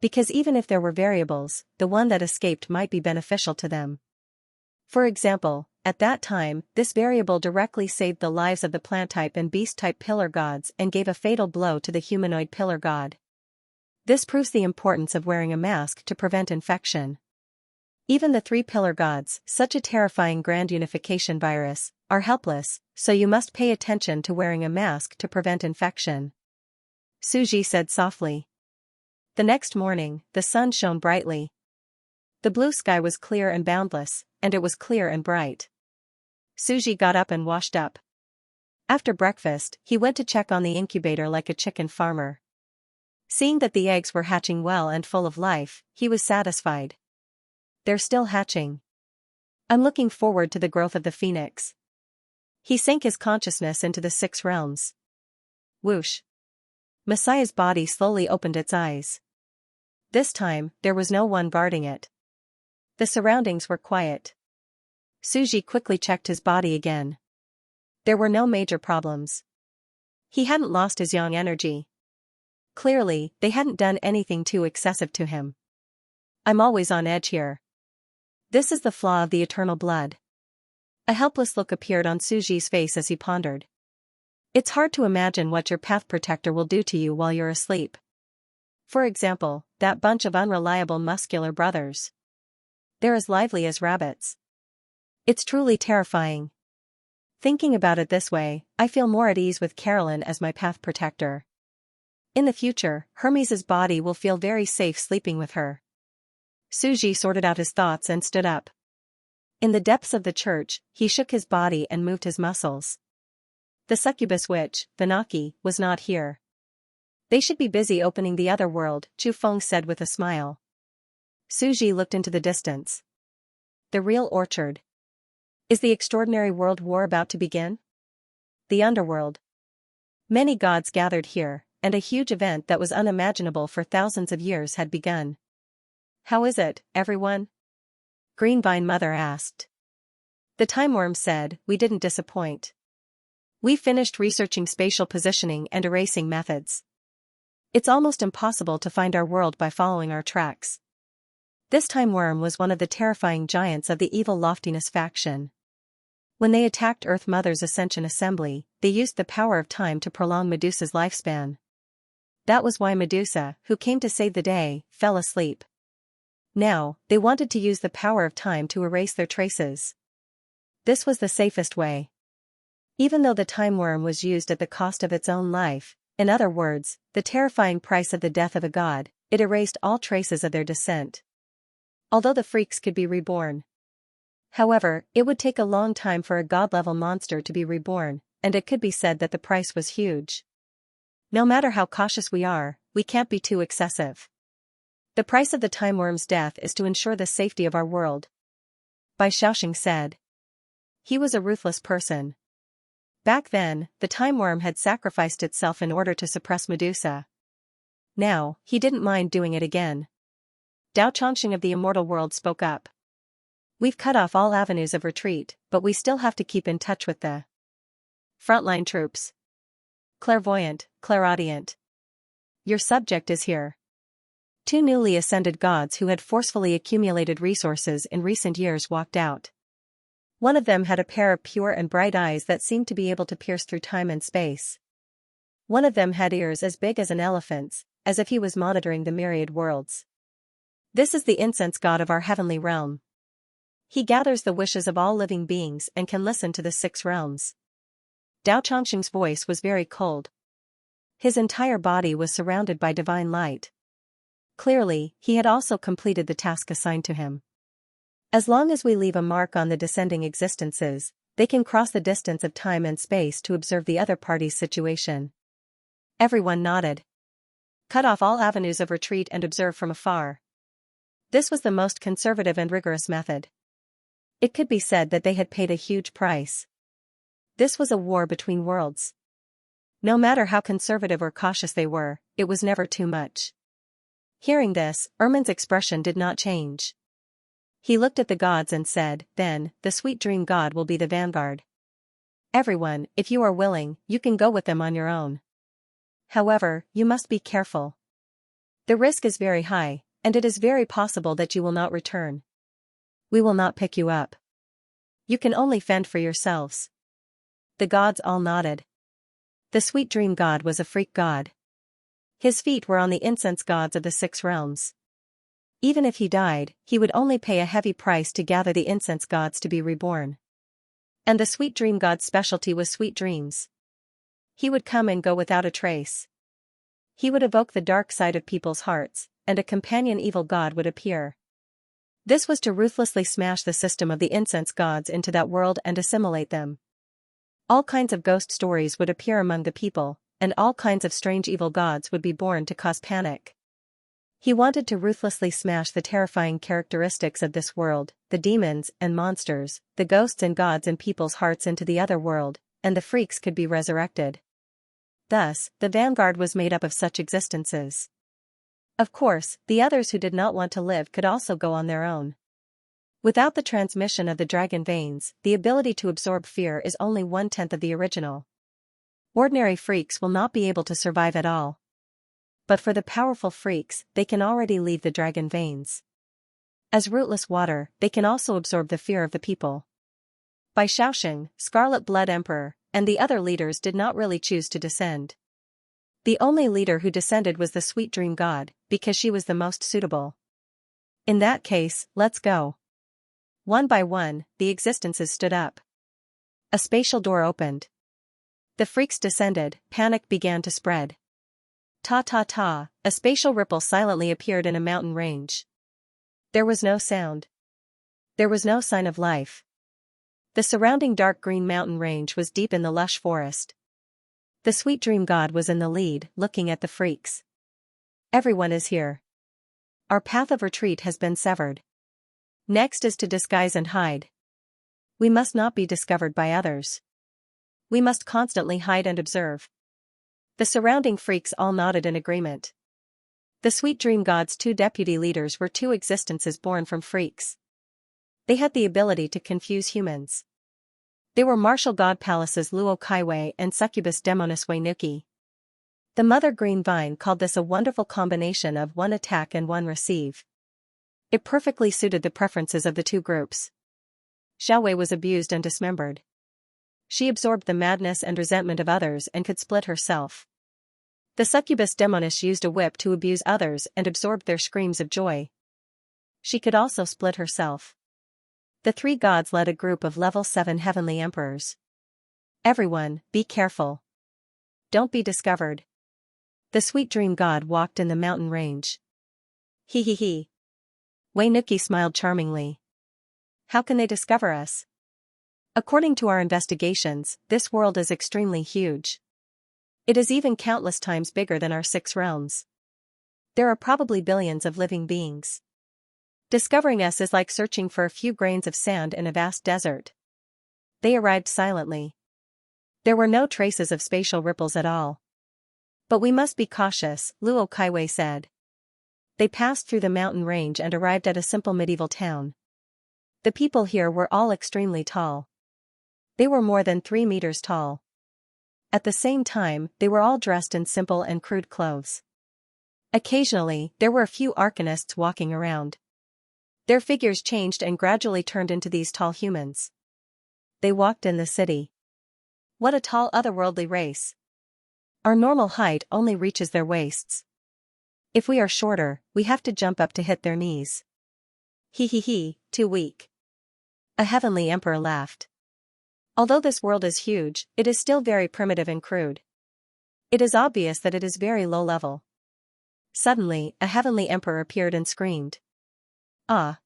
Because even if there were variables, the one that escaped might be beneficial to them. For example, at that time, this variable directly saved the lives of the plant-type and beast-type pillar gods and gave a fatal blow to the humanoid pillar god. This proves the importance of wearing a mask to prevent infection. Even the 3 pillar gods, such a terrifying grand unification virus, are helpless, so you must pay attention to wearing a mask to prevent infection. Suji said softly. The next morning, the sun shone brightly. The blue sky was clear and boundless, and it was clear and bright. Suji got up and washed up. After breakfast, he went to check on the incubator like a chicken farmer. Seeing that the eggs were hatching well and full of life, he was satisfied. They're still hatching. I'm looking forward to the growth of the phoenix. He sank his consciousness into the 6 realms. Whoosh. Messiah's body slowly opened its eyes. This time, there was no one guarding it. The surroundings were quiet. Suji quickly checked his body again. There were no major problems. He hadn't lost his yang energy. Clearly, they hadn't done anything too excessive to him. I'm always on edge here. This is the flaw of the eternal blood. A helpless look appeared on Suji's face as he pondered. It's hard to imagine what your path protector will do to you while you're asleep. For example, that bunch of unreliable muscular brothers. They're as lively as rabbits. It's truly terrifying. Thinking about it this way, I feel more at ease with Carolyn as my path protector. In the future, Hermes's body will feel very safe sleeping with her. Suji sorted out his thoughts and stood up. In the depths of the church, he shook his body and moved his muscles. The succubus witch, Vanaki, was not here. They should be busy opening the other world, Chu Feng said with a smile. Suji looked into the distance. The real orchard. Is the extraordinary world war about to begin? The underworld. Many gods gathered here, and a huge event that was unimaginable for thousands of years had begun. How is it, everyone? Greenvine Mother asked. The time worm said, "We didn't disappoint. We finished researching spatial positioning and erasing methods. It's almost impossible to find our world by following our tracks." This time worm was one of the terrifying giants of the evil Loftiness faction. When they attacked Earth Mother's Ascension Assembly, they used the power of time to prolong Medusa's lifespan. That was why Medusa, who came to save the day, fell asleep. Now, they wanted to use the power of time to erase their traces. This was the safest way. Even though the time worm was used at the cost of its own life, in other words, the terrifying price of the death of a god, it erased all traces of their descent. Although the freaks could be reborn. However, it would take a long time for a god-level monster to be reborn, and it could be said that the price was huge. No matter how cautious we are, we can't be too excessive. The price of the time worm's death is to ensure the safety of our world. Bai Xiaoxing said. He was a ruthless person. Back then, the time worm had sacrificed itself in order to suppress Medusa. Now, he didn't mind doing it again. Dao Chongqing of the Immortal World spoke up. We've cut off all avenues of retreat, but we still have to keep in touch with the frontline troops. Clairvoyant, clairaudient. Your subject is here. Two newly ascended gods who had forcefully accumulated resources in recent years walked out. One of them had a pair of pure and bright eyes that seemed to be able to pierce through time and space. One of them had ears as big as an elephant's, as if he was monitoring the myriad worlds. This is the incense god of our heavenly realm. He gathers the wishes of all living beings and can listen to the 6 realms. Dao Chongqing's voice was very cold. His entire body was surrounded by divine light. Clearly, he had also completed the task assigned to him. As long as we leave a mark on the descending existences, they can cross the distance of time and space to observe the other party's situation. Everyone nodded. Cut off all avenues of retreat and observe from afar. This was the most conservative and rigorous method. It could be said that they had paid a huge price. This was a war between worlds. No matter how conservative or cautious they were, it was never too much. Hearing this, Ermin's expression did not change. He looked at the gods and said, "Then, the sweet dream god will be the vanguard. Everyone, if you are willing, you can go with them on your own. However, you must be careful. The risk is very high, and it is very possible that you will not return. We will not pick you up. You can only fend for yourselves." The gods all nodded. The sweet dream god was a freak god. His feet were on the incense gods of the 6 realms. Even if he died, he would only pay a heavy price to gather the incense gods to be reborn. And the sweet dream god's specialty was sweet dreams. He would come and go without a trace. He would evoke the dark side of people's hearts, and a companion evil god would appear. This was to ruthlessly smash the system of the incense gods into that world and assimilate them. All kinds of ghost stories would appear among the people, and all kinds of strange evil gods would be born to cause panic. He wanted to ruthlessly smash the terrifying characteristics of this world, the demons and monsters, the ghosts and gods in people's hearts into the other world, and the freaks could be resurrected. Thus, the vanguard was made up of such existences. Of course, the others who did not want to live could also go on their own. Without the transmission of the dragon veins, the ability to absorb fear is only 1/10 of the original. Ordinary freaks will not be able to survive at all. But for the powerful freaks, they can already leave the dragon veins. As rootless water, they can also absorb the fear of the people. Bai Xiaoxing, Scarlet Blood Emperor, and the other leaders did not really choose to descend. The only leader who descended was the sweet dream god, because she was the most suitable. In that case, let's go. One by one, the existences stood up. A spatial door opened. The freaks descended, panic began to spread. Ta-ta-ta, a spatial ripple silently appeared in a mountain range. There was no sound. There was no sign of life. The surrounding dark green mountain range was deep in the lush forest. The sweet dream god was in the lead, looking at the freaks. Everyone is here. Our path of retreat has been severed. Next is to disguise and hide. We must not be discovered by others. We must constantly hide and observe. The surrounding freaks all nodded in agreement. The sweet dream god's 2 deputy leaders were 2 existences born from freaks. They had the ability to confuse humans. They were martial god palaces Luo Kaiwei and succubus demonis Weinuki. The Mother Green Vine called this a wonderful combination of one attack and one receive. It perfectly suited the preferences of the two groups. Xiaowei was abused and dismembered. She absorbed the madness and resentment of others and could split herself. The succubus demonis used a whip to abuse others and absorbed their screams of joy. She could also split herself. The three gods led a group of level 7 heavenly emperors. Everyone, be careful. Don't be discovered. The sweet dream god walked in the mountain range. He he he. Weinuki smiled charmingly. How can they discover us? According to our investigations, this world is extremely huge. It is even countless times bigger than our 6 realms. There are probably billions of living beings. Discovering us is like searching for a few grains of sand in a vast desert. They arrived silently. There were no traces of spatial ripples at all. But we must be cautious, Luo Kaiwei said. They passed through the mountain range and arrived at a simple medieval town. The people here were all extremely tall. They were more than 3 meters tall. At the same time, they were all dressed in simple and crude clothes. Occasionally, there were a few arcanists walking around. Their figures changed and gradually turned into these tall humans. They walked in the city. What a tall otherworldly race. Our normal height only reaches their waists. If we are shorter, we have to jump up to hit their knees. He he he, too weak. A heavenly emperor laughed. Although this world is huge, it is still very primitive and crude. It is obvious that it is very low level. Suddenly, a heavenly emperor appeared and screamed. Ah!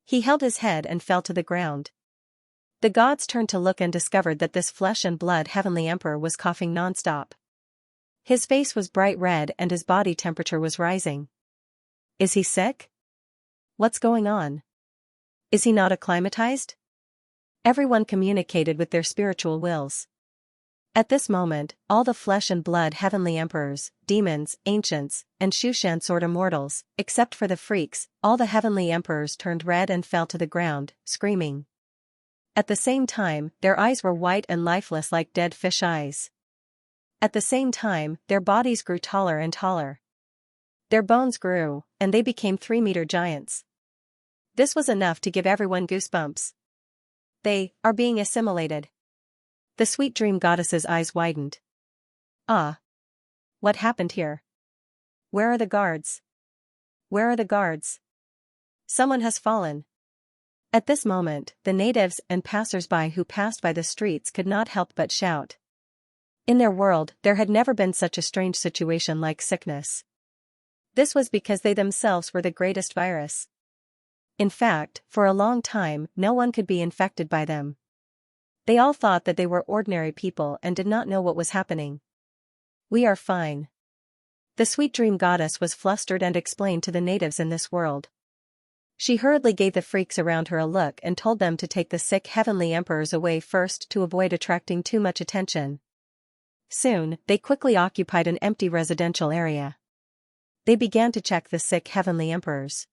He held his head and fell to the ground. The gods turned to look and discovered that this flesh and blood heavenly emperor was coughing non-stop. His face was bright red and his body temperature was rising. Is he sick? What's going on? Is he not acclimatized? Everyone communicated with their spiritual wills. At this moment, all the flesh and blood heavenly emperors, demons, ancients, and Shushan sort immortals, except for the freaks, all the heavenly emperors turned red and fell to the ground, screaming. At the same time, their eyes were white and lifeless like dead fish eyes. At the same time, their bodies grew taller and taller. Their bones grew, and they became 3-meter giants. This was enough to give everyone goosebumps. They are being assimilated. The sweet dream goddess's eyes widened. Ah! What happened here? Where are the guards? Where are the guards? Someone has fallen. At this moment, the natives and passers-by who passed by the streets could not help but shout. In their world, there had never been such a strange situation like sickness. This was because they themselves were the greatest virus. In fact, for a long time, no one could be infected by them. They all thought that they were ordinary people and did not know what was happening. We are fine. The sweet dream goddess was flustered and explained to the natives in this world. She hurriedly gave the freaks around her a look and told them to take the sick heavenly emperors away first to avoid attracting too much attention. Soon, they quickly occupied an empty residential area. They began to check the sick heavenly emperors.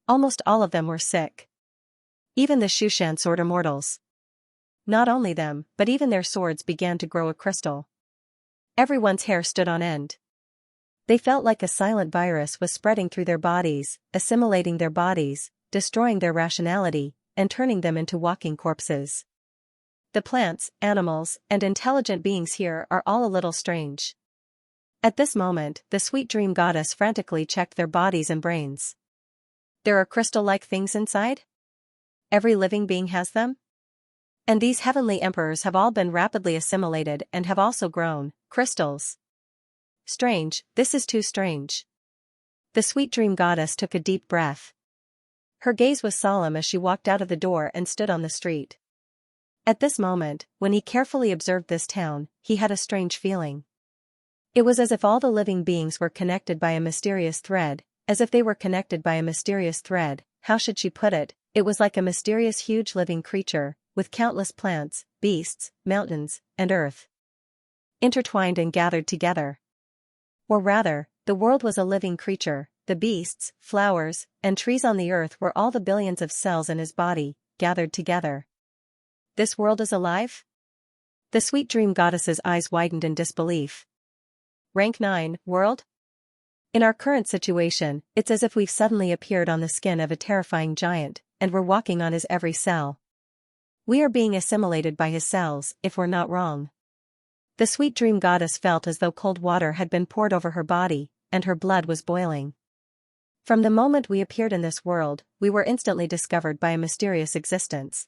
Almost all of them were sick. Even the Shushan sword immortals. Not only them, but even their swords began to grow a crystal. Everyone's hair stood on end. They felt like a silent virus was spreading through their bodies, assimilating their bodies, destroying their rationality, and turning them into walking corpses. The plants, animals, and intelligent beings here are all a little strange. At this moment, the sweet dream goddess frantically checked their bodies and brains. There are crystal-like things inside? Every living being has them? And these heavenly emperors have all been rapidly assimilated and have also grown, crystals. Strange, this is too strange. The sweet dream goddess took a deep breath. Her gaze was solemn as she walked out of the door and stood on the street. At this moment, when he carefully observed this town, he had a strange feeling. It was as if all the living beings were connected by a mysterious thread, as if they were connected by a mysterious thread. How should she put it? It was like a mysterious huge living creature, with countless plants, beasts, mountains, and earth intertwined and gathered together. Or rather, the world was a living creature, the beasts, flowers, and trees on the earth were all the billions of cells in his body, gathered together. This world is alive? The sweet dream goddess's eyes widened in disbelief. Rank 9, world? In our current situation, it's as if we've suddenly appeared on the skin of a terrifying giant, and we're walking on his every cell. We are being assimilated by his cells, if we're not wrong. The sweet dream goddess felt as though cold water had been poured over her body, and her blood was boiling. From the moment we appeared in this world, we were instantly discovered by a mysterious existence.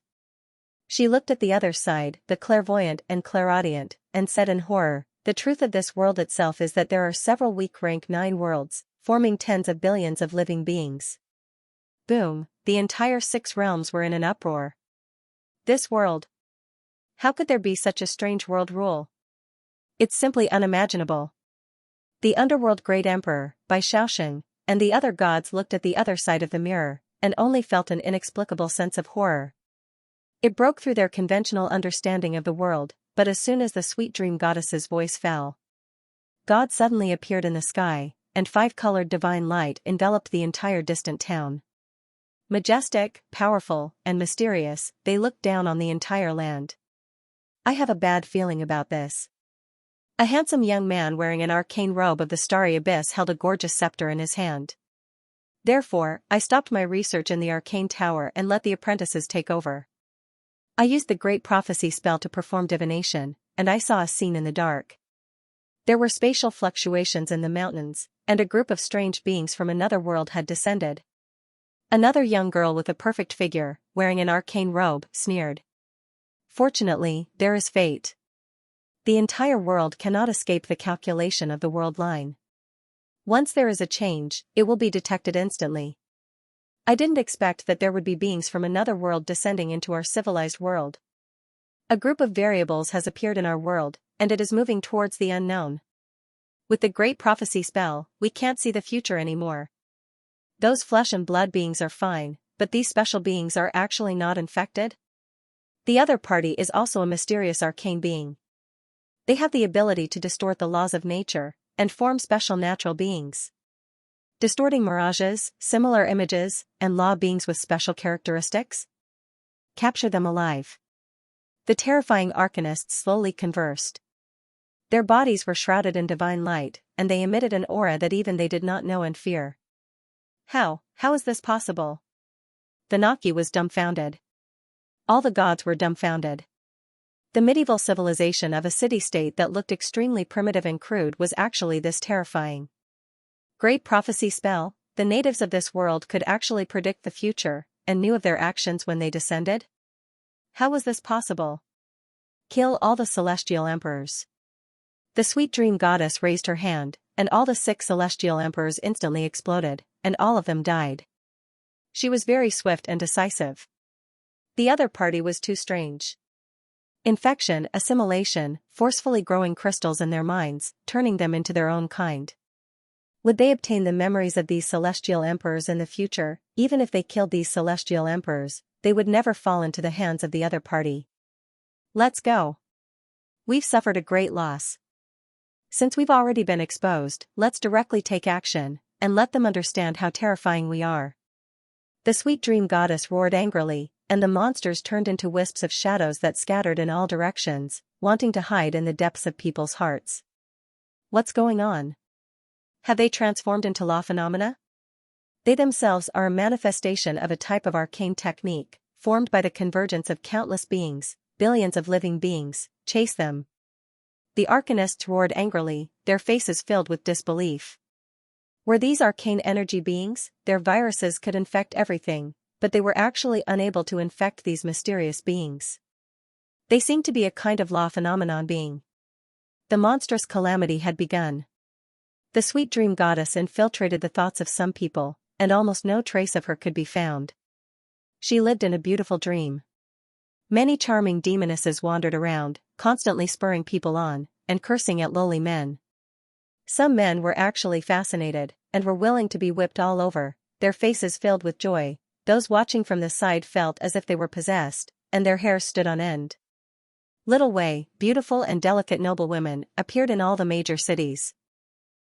She looked at the other side, the clairvoyant and clairaudient, and said in horror, "The truth of this world itself is that there are several weak rank 9 worlds, forming tens of billions of living beings." Boom, the entire 6 realms were in an uproar. This world. How could there be such a strange world rule? It's simply unimaginable. The underworld great emperor, by Xianxia, and the other gods looked at the other side of the mirror, and only felt an inexplicable sense of horror. It broke through their conventional understanding of the world, but as soon as the sweet dream goddess's voice fell, God suddenly appeared in the sky, and 5-colored divine light enveloped the entire distant town. Majestic, powerful, and mysterious, they looked down on the entire land. I have a bad feeling about this. A handsome young man wearing an arcane robe of the starry abyss held a gorgeous scepter in his hand. Therefore, I stopped my research in the arcane tower and let the apprentices take over. I used the great prophecy spell to perform divination, and I saw a scene in the dark. There were spatial fluctuations in the mountains, and a group of strange beings from another world had descended. Another young girl with a perfect figure, wearing an arcane robe, sneered. Fortunately, there is fate. The entire world cannot escape the calculation of the world line. Once there is a change, it will be detected instantly. I didn't expect that there would be beings from another world descending into our civilized world. A group of variables has appeared in our world, and it is moving towards the unknown. With the great prophecy spell, we can't see the future anymore. Those flesh and blood beings are fine, but these special beings are actually not infected? The other party is also a mysterious arcane being. They have the ability to distort the laws of nature, and form special natural beings. Distorting mirages, similar images, and law beings with special characteristics? Capture them alive. The terrifying arcanists slowly conversed. Their bodies were shrouded in divine light, and they emitted an aura that even they did not know and fear. How is this possible? The Naki was dumbfounded. All the gods were dumbfounded. The medieval civilization of a city-state that looked extremely primitive and crude was actually this terrifying. Great prophecy spell, the natives of this world could actually predict the future, and knew of their actions when they descended? How was this possible? Kill all the celestial emperors. The sweet dream goddess raised her hand, and all the 6 celestial emperors instantly exploded, and all of them died. She was very swift and decisive. The other party was too strange. Infection, assimilation, forcefully growing crystals in their minds, turning them into their own kind. Would they obtain the memories of these celestial emperors in the future? Even if they killed these celestial emperors, they would never fall into the hands of the other party. Let's go. We've suffered a great loss. Since we've already been exposed, let's directly take action, and let them understand how terrifying we are. The sweet dream goddess roared angrily, and the monsters turned into wisps of shadows that scattered in all directions, wanting to hide in the depths of people's hearts. What's going on? Have they transformed into law phenomena? They themselves are a manifestation of a type of arcane technique, formed by the convergence of countless beings, billions of living beings. Chase them. The arcanists roared angrily, their faces filled with disbelief. Were these arcane energy beings? Their viruses could infect everything, but they were actually unable to infect these mysterious beings. They seemed to be a kind of law phenomenon being. The monstrous calamity had begun. The sweet dream goddess infiltrated the thoughts of some people, and almost no trace of her could be found. She lived in a beautiful dream. Many charming demonesses wandered around, constantly spurring people on, and cursing at lowly men. Some men were actually fascinated, and were willing to be whipped all over, their faces filled with joy. Those watching from the side felt as if they were possessed, and their hair stood on end. Little Wei, beautiful and delicate noblewomen, appeared in all the major cities.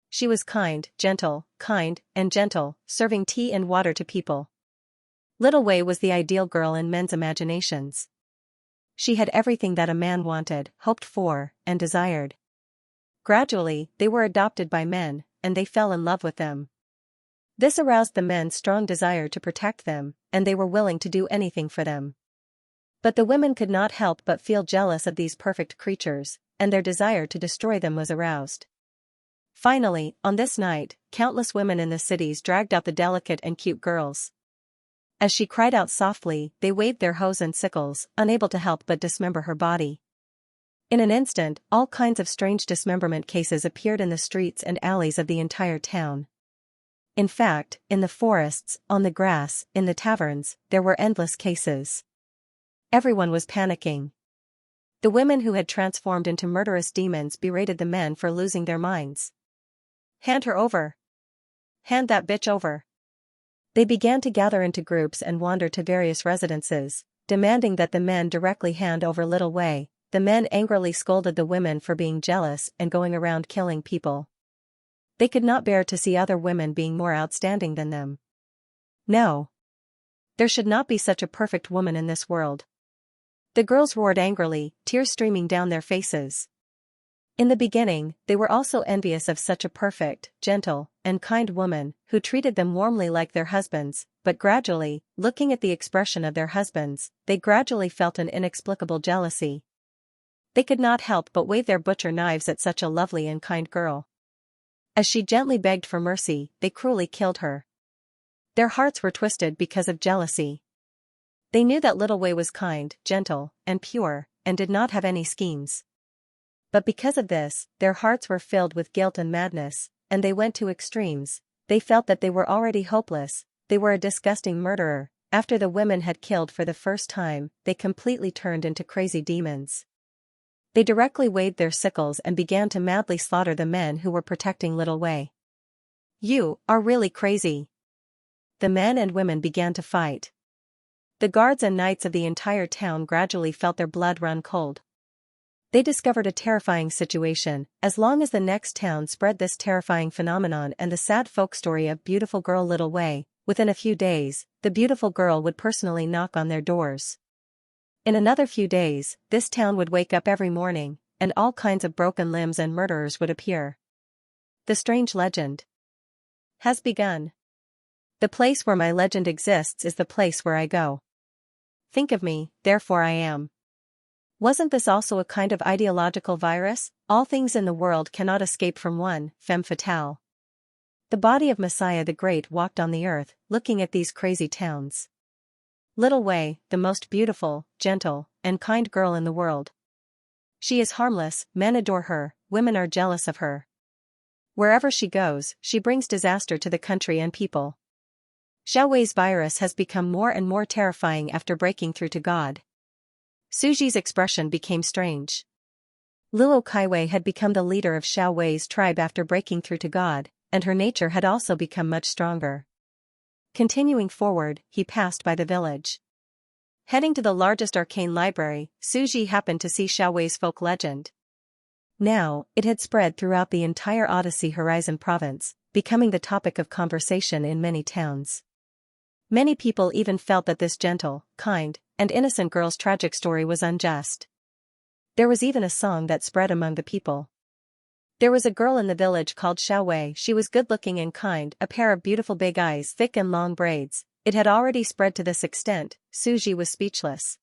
She was kind, and gentle, serving tea and water to people. Little Wei was the ideal girl in men's imaginations. She had everything that a man wanted, hoped for, and desired. Gradually, they were adopted by men, and they fell in love with them. This aroused the men's strong desire to protect them, and they were willing to do anything for them. But the women could not help but feel jealous of these perfect creatures, and their desire to destroy them was aroused. Finally, on this night, countless women in the cities dragged out the delicate and cute girls. As she cried out softly, they waved their hoes and sickles, unable to help but dismember her body. In an instant, all kinds of strange dismemberment cases appeared in the streets and alleys of the entire town. In fact, in the forests, on the grass, in the taverns, there were endless cases. Everyone was panicking. The women who had transformed into murderous demons berated the men for losing their minds. "Hand her over. Hand that bitch over." They began to gather into groups and wander to various residences, demanding that the men directly hand over Little Wei. The men angrily scolded the women for being jealous and going around killing people. They could not bear to see other women being more outstanding than them. No. There should not be such a perfect woman in this world. The girls roared angrily, tears streaming down their faces. In the beginning, they were also envious of such a perfect, gentle, and kind woman, who treated them warmly like their husbands, but gradually, looking at the expression of their husbands, they gradually felt an inexplicable jealousy. They could not help but wave their butcher knives at such a lovely and kind girl. As she gently begged for mercy, they cruelly killed her. Their hearts were twisted because of jealousy. They knew that Little Wei was kind, gentle, and pure, and did not have any schemes. But because of this, their hearts were filled with guilt and madness, and they went to extremes. They felt that they were already hopeless, they were a disgusting murderer. After the women had killed for the first time, they completely turned into crazy demons. They directly waved their sickles and began to madly slaughter the men who were protecting Little Wei. "You are really crazy." The men and women began to fight. The guards and knights of the entire town gradually felt their blood run cold. They discovered a terrifying situation. As long as the next town spread this terrifying phenomenon and the sad folk story of beautiful girl Little Wei, within a few days, the beautiful girl would personally knock on their doors. In another few days, this town would wake up every morning, and all kinds of broken limbs and murderers would appear. The strange legend has begun. The place where my legend exists is the place where I go. Think of me, therefore I am. Wasn't this also a kind of ideological virus? All things in the world cannot escape from one, femme fatale. The body of Messiah the Great walked on the earth, looking at these crazy towns. Little Wei, the most beautiful, gentle, and kind girl in the world. She is harmless, men adore her, women are jealous of her. Wherever she goes, she brings disaster to the country and people. Xiao Wei's virus has become more and more terrifying after breaking through to God. Suji's expression became strange. Luo Kaiwei had become the leader of Xiao Wei's tribe after breaking through to God, and her nature had also become much stronger. Continuing forward, he passed by the village. Heading to the largest arcane library, Suji happened to see Xiao Wei's folk legend. Now, it had spread throughout the entire Odyssey Horizon province, becoming the topic of conversation in many towns. Many people even felt that this gentle, kind, and innocent girl's tragic story was unjust. There was even a song that spread among the people. There was a girl in the village called Xiao Wei. She was good-looking and kind, a pair of beautiful big eyes, thick and long braids. It had already spread to this extent, Suji was speechless.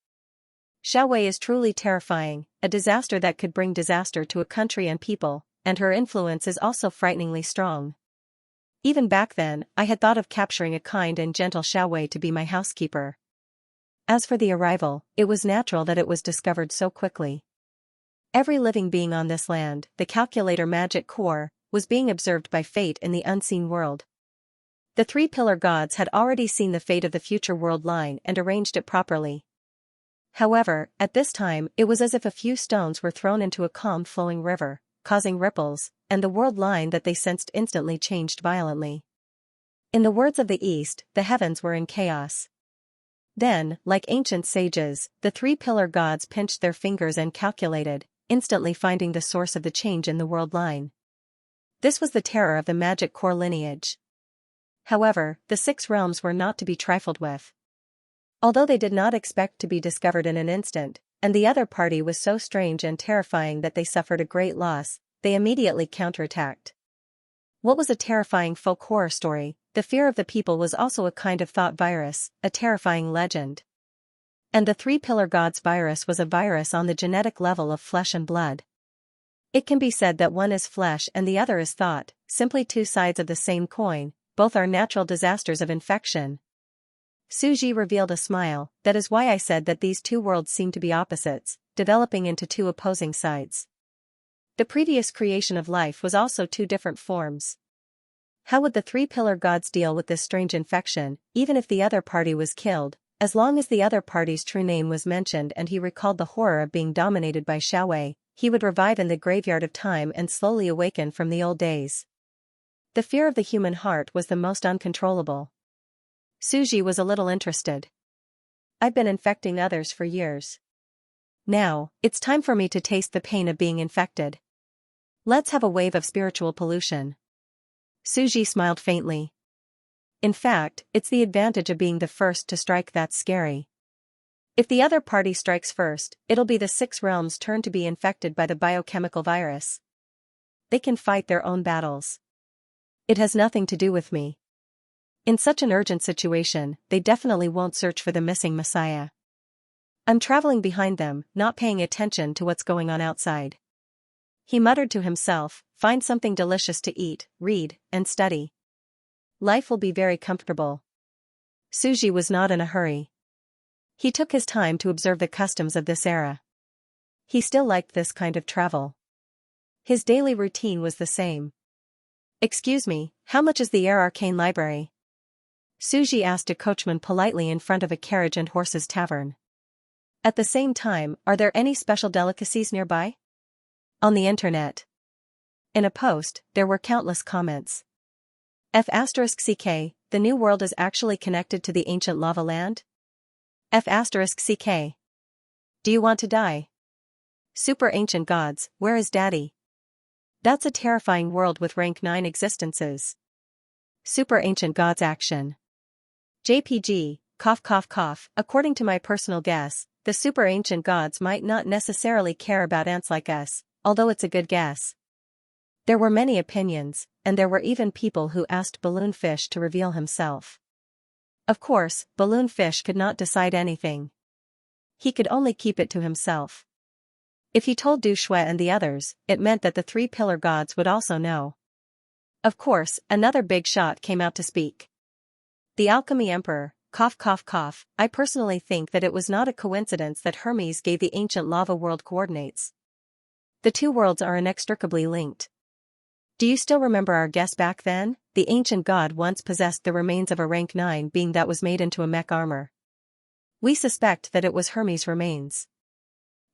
Xiao Wei is truly terrifying, a disaster that could bring disaster to a country and people, and her influence is also frighteningly strong. Even back then, I had thought of capturing a kind and gentle Xiao Wei to be my housekeeper. As for the arrival, it was natural that it was discovered so quickly. Every living being on this land, the calculator magic core, was being observed by fate in the unseen world. The three pillar gods had already seen the fate of the future world line and arranged it properly. However, at this time, it was as if a few stones were thrown into a calm flowing river, causing ripples, and the world line that they sensed instantly changed violently. In the words of the East, the heavens were in chaos. Then, like ancient sages, the three pillar gods pinched their fingers and calculated, instantly finding the source of the change in the world line. This was the terror of the magic core lineage. However, the 6 realms were not to be trifled with. Although they did not expect to be discovered in an instant, and the other party was so strange and terrifying that they suffered a great loss, they immediately counterattacked. What was a terrifying folk horror story, the fear of the people was also a kind of thought virus, a terrifying legend. And the three-pillar gods virus was a virus on the genetic level of flesh and blood. It can be said that one is flesh and the other is thought, simply two sides of the same coin, both are natural disasters of infection. Suji revealed a smile, that is why I said that these two worlds seem to be opposites, developing into two opposing sides. The previous creation of life was also two different forms. How would the three-pillar gods deal with this strange infection, even if the other party was killed, as long as the other party's true name was mentioned and he recalled the horror of being dominated by Xiaowei, he would revive in the graveyard of time and slowly awaken from the old days. The fear of the human heart was the most uncontrollable. Suji was a little interested. I've been infecting others for years. Now, it's time for me to taste the pain of being infected. Let's have a wave of spiritual pollution. Suji smiled faintly. In fact, it's the advantage of being the first to strike that's scary. If the other party strikes first, it'll be the six realms' turn to be infected by the biochemical virus. They can fight their own battles. It has nothing to do with me. In such an urgent situation, they definitely won't search for the missing Messiah. I'm traveling behind them, not paying attention to what's going on outside. He muttered to himself, find something delicious to eat, read, and study. Life will be very comfortable. Suji was not in a hurry. He took his time to observe the customs of this era. He still liked this kind of travel. His daily routine was the same. Excuse me, how much is the Air Arcane Library? Suji asked a coachman politely in front of a carriage and horses tavern. At the same time, are there any special delicacies nearby? On the internet. In a post, there were countless comments. F***ck, the new world is actually connected to the ancient lava land? F***ck. Do you want to die? Super ancient gods, where is daddy? That's a terrifying world with rank 9 existences. Super ancient gods action. JPG, cough cough cough, according to my personal guess, the super ancient gods might not necessarily care about ants like us, although it's a good guess. There were many opinions, and there were even people who asked Balloonfish to reveal himself. Of course, Balloonfish could not decide anything. He could only keep it to himself. If he told Du Shui and the others, it meant that the three-pillar gods would also know. Of course, another big shot came out to speak. The Alchemy Emperor, cough cough cough, I personally think that it was not a coincidence that Hermes gave the ancient lava world coordinates. The two worlds are inextricably linked. Do you still remember our guess back then? The ancient god once possessed the remains of a rank 9 being that was made into a mech armor. We suspect that it was Hermes' remains.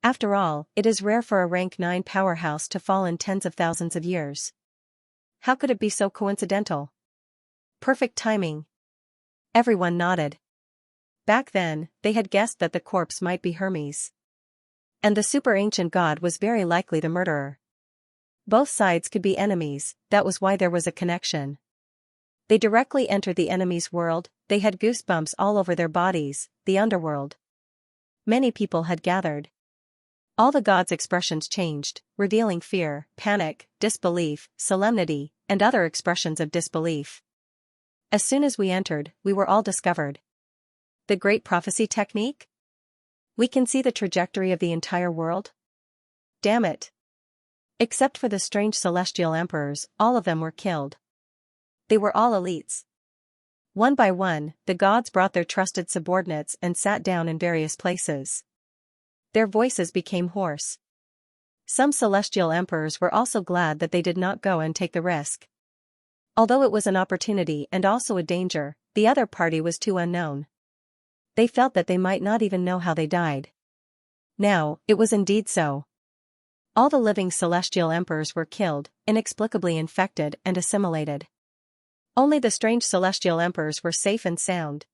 After all, it is rare for a rank 9 powerhouse to fall in tens of thousands of years. How could it be so coincidental? Perfect timing. Everyone nodded. Back then, they had guessed that the corpse might be Hermes. And the super ancient god was very likely the murderer. Both sides could be enemies, that was why there was a connection. They directly entered the enemy's world, they had goosebumps all over their bodies, the underworld. Many people had gathered. All the gods' expressions changed, revealing fear, panic, disbelief, solemnity, and other expressions of disbelief. As soon as we entered, we were all discovered. The great prophecy technique? We can see the trajectory of the entire world? Damn it. Except for the strange celestial emperors, all of them were killed. They were all elites. One by one, the gods brought their trusted subordinates and sat down in various places. Their voices became hoarse. Some celestial emperors were also glad that they did not go and take the risk. Although it was an opportunity and also a danger, the other party was too unknown. They felt that they might not even know how they died. Now, it was indeed so. All the living celestial emperors were killed, inexplicably infected and assimilated. Only the strange celestial emperors were safe and sound.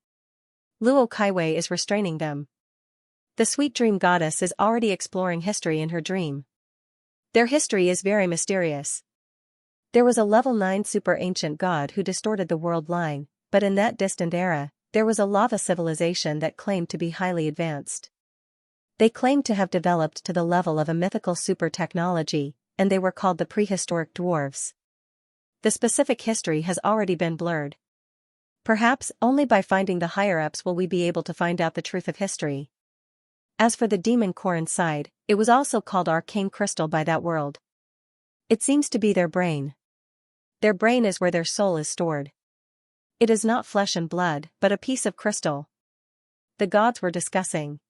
Luo Kaiwei is restraining them. The sweet dream goddess is already exploring history in her dream. Their history is very mysterious. There was a level 9 super ancient god who distorted the world line, but in that distant era, there was a lava civilization that claimed to be highly advanced. They claimed to have developed to the level of a mythical super technology, and they were called the prehistoric dwarves. The specific history has already been blurred. Perhaps only by finding the higher-ups will we be able to find out the truth of history. As for the demon core inside, it was also called arcane crystal by that world. It seems to be their brain. Their brain is where their soul is stored. It is not flesh and blood, but a piece of crystal. The gods were discussing.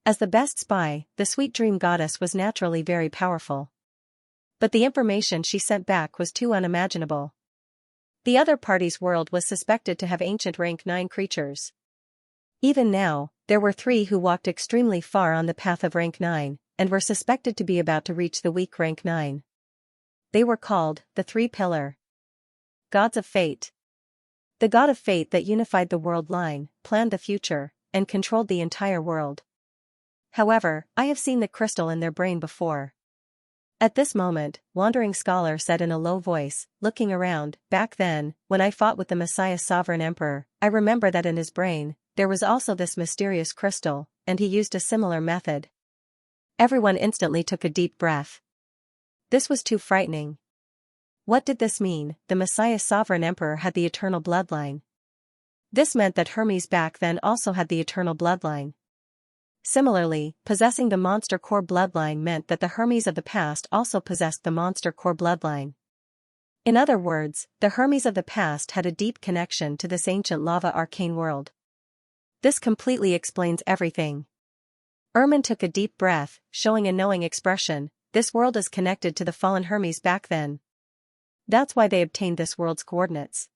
As the best spy, the sweet dream goddess was naturally very powerful. But the information she sent back was too unimaginable. The other party's world was suspected to have ancient rank 9 creatures. Even now, there were 3 who walked extremely far on the path of rank 9, and were suspected to be about to reach the weak rank 9. They were called the 3-pillar gods of fate. The god of fate that unified the world line, planned the future, and controlled the entire world. However, I have seen the crystal in their brain before. At this moment, Wandering Scholar said in a low voice, looking around, back then, when I fought with the Messiah Sovereign Emperor, I remember that in his brain, there was also this mysterious crystal, and he used a similar method. Everyone instantly took a deep breath. This was too frightening. What did this mean? The Messiah Sovereign Emperor had the eternal bloodline. This meant that Hermes back then also had the eternal bloodline. Similarly, possessing the monster core bloodline meant that the Hermes of the past also possessed the monster core bloodline. In other words, the Hermes of the past had a deep connection to this ancient lava arcane world. This completely explains everything. Ermin took a deep breath, showing a knowing expression. This world is connected to the fallen Hermes back then. That's why they obtained this world's coordinates.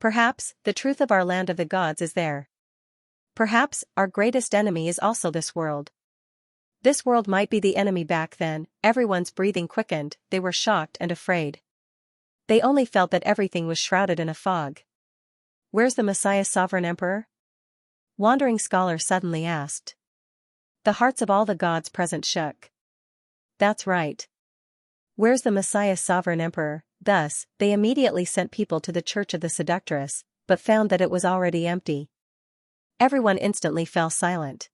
Perhaps, the truth of our land of the gods is there. Perhaps, our greatest enemy is also this world. This world might be the enemy back then. Everyone's breathing quickened, they were shocked and afraid. They only felt that everything was shrouded in a fog. Where's the Messiah Sovereign Emperor? Wandering Scholar suddenly asked. The hearts of all the gods present shook. That's right. Where's the Messiah Sovereign Emperor? Thus, they immediately sent people to the Church of the Seductress, but found that it was already empty. Everyone instantly fell silent.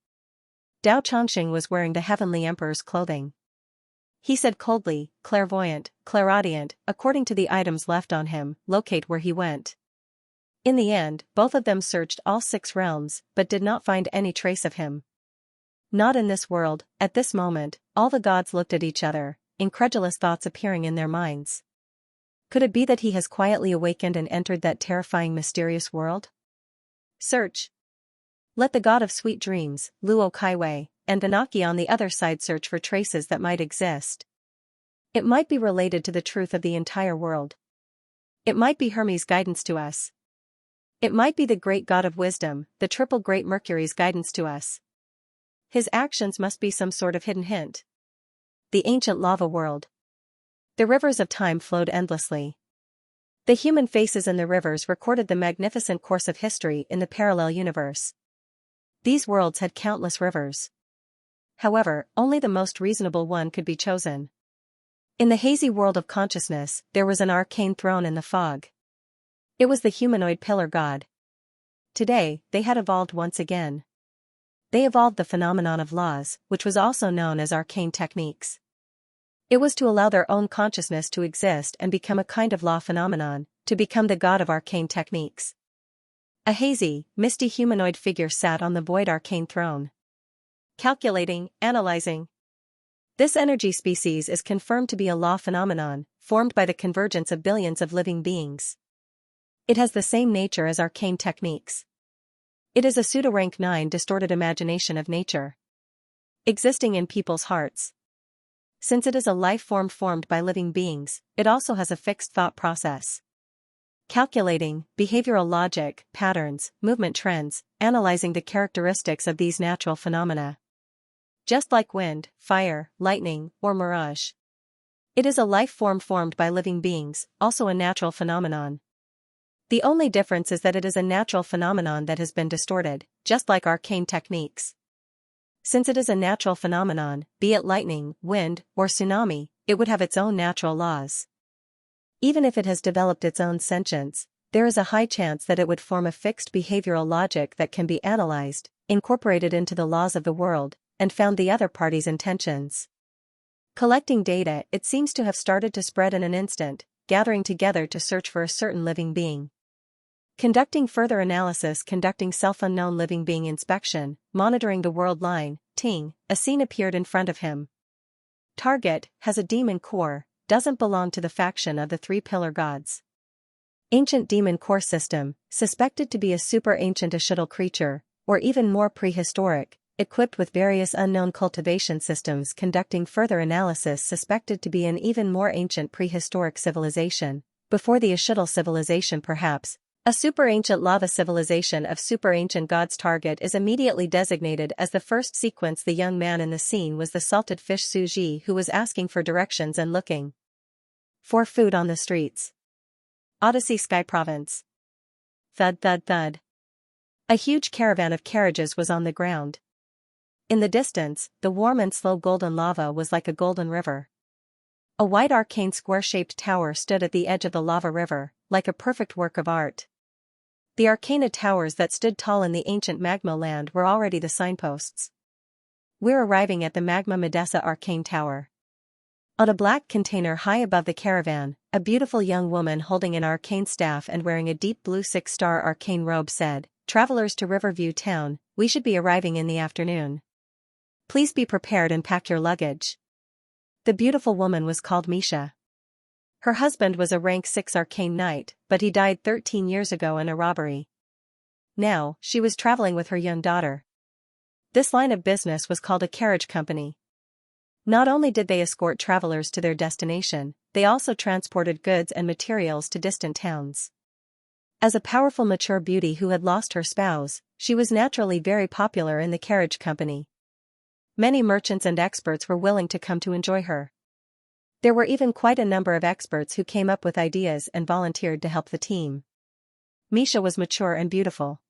Dao Chongqing was wearing the Heavenly Emperor's clothing. He said coldly, clairvoyant, clairaudient, according to the items left on him, locate where he went. In the end, both of them searched all 6 realms, but did not find any trace of him. Not in this world. At this moment, all the gods looked at each other, incredulous thoughts appearing in their minds. Could it be that he has quietly awakened and entered that terrifying mysterious world? Search. Let the god of sweet dreams, Luo Kaiwei, and Anaki on the other side search for traces that might exist. It might be related to the truth of the entire world. It might be Hermes' guidance to us. It might be the great god of wisdom, the triple great Mercury's guidance to us. His actions must be some sort of hidden hint. The ancient lava world. The rivers of time flowed endlessly. The human faces in the rivers recorded the magnificent course of history in the parallel universe. These worlds had countless rivers. However, only the most reasonable one could be chosen. In the hazy world of consciousness, there was an arcane throne in the fog. It was the humanoid pillar god. Today, they had evolved once again. They evolved the phenomenon of laws, which was also known as arcane techniques. It was to allow their own consciousness to exist and become a kind of law phenomenon, to become the god of arcane techniques. A hazy, misty humanoid figure sat on the void arcane throne. Calculating, analyzing. This energy species is confirmed to be a law phenomenon, formed by the convergence of billions of living beings. It has the same nature as arcane techniques. It is a pseudo-rank 9 distorted imagination of nature, existing in people's hearts. Since it is a life form formed by living beings, it also has a fixed thought process. Calculating, behavioral logic, patterns, movement trends, analyzing the characteristics of these natural phenomena. Just like wind, fire, lightning, or mirage. It is a life form formed by living beings, also a natural phenomenon. The only difference is that it is a natural phenomenon that has been distorted, just like arcane techniques. Since it is a natural phenomenon, be it lightning, wind, or tsunami, it would have its own natural laws. Even if it has developed its own sentience, there is a high chance that it would form a fixed behavioral logic that can be analyzed, incorporated into the laws of the world, and found the other party's intentions. Collecting data, it seems to have started to spread in an instant, gathering together to search for a certain living being. Conducting further analysis, conducting self-unknown living being inspection, monitoring the world line, ting, a scene appeared in front of him. Target, has a demon core, doesn't belong to the faction of the three pillar gods. Ancient demon core system, suspected to be a super ancient Ashidal creature, or even more prehistoric, equipped with various unknown cultivation systems, conducting further analysis, suspected to be an even more ancient prehistoric civilization, before the Ashidal civilization perhaps, a super ancient lava civilization of super ancient gods. Target is immediately designated as the first sequence. The young man in the scene was the salted fish Suji, who was asking for directions and looking for food on the streets. Odyssey Sky Province. Thud thud thud. A huge caravan of carriages was on the ground. In the distance, the warm and slow golden lava was like a golden river. A white arcane square-shaped tower stood at the edge of the lava river, like a perfect work of art. The arcana towers that stood tall in the ancient magma land were already the signposts. We're arriving at the Magma Medessa Arcane Tower. On a black container high above the caravan, a beautiful young woman holding an arcane staff and wearing a deep blue 6-star arcane robe said, "Travelers to Riverview Town, we should be arriving in the afternoon. Please be prepared and pack your luggage." The beautiful woman was called Misha. Her husband was a rank 6 arcane knight, but he died 13 years ago in a robbery. Now, she was traveling with her young daughter. This line of business was called a carriage company. Not only did they escort travelers to their destination, they also transported goods and materials to distant towns. As a powerful mature beauty who had lost her spouse, she was naturally very popular in the carriage company. Many merchants and experts were willing to come to enjoy her. There were even quite a number of experts who came up with ideas and volunteered to help the team. Misha was mature and beautiful.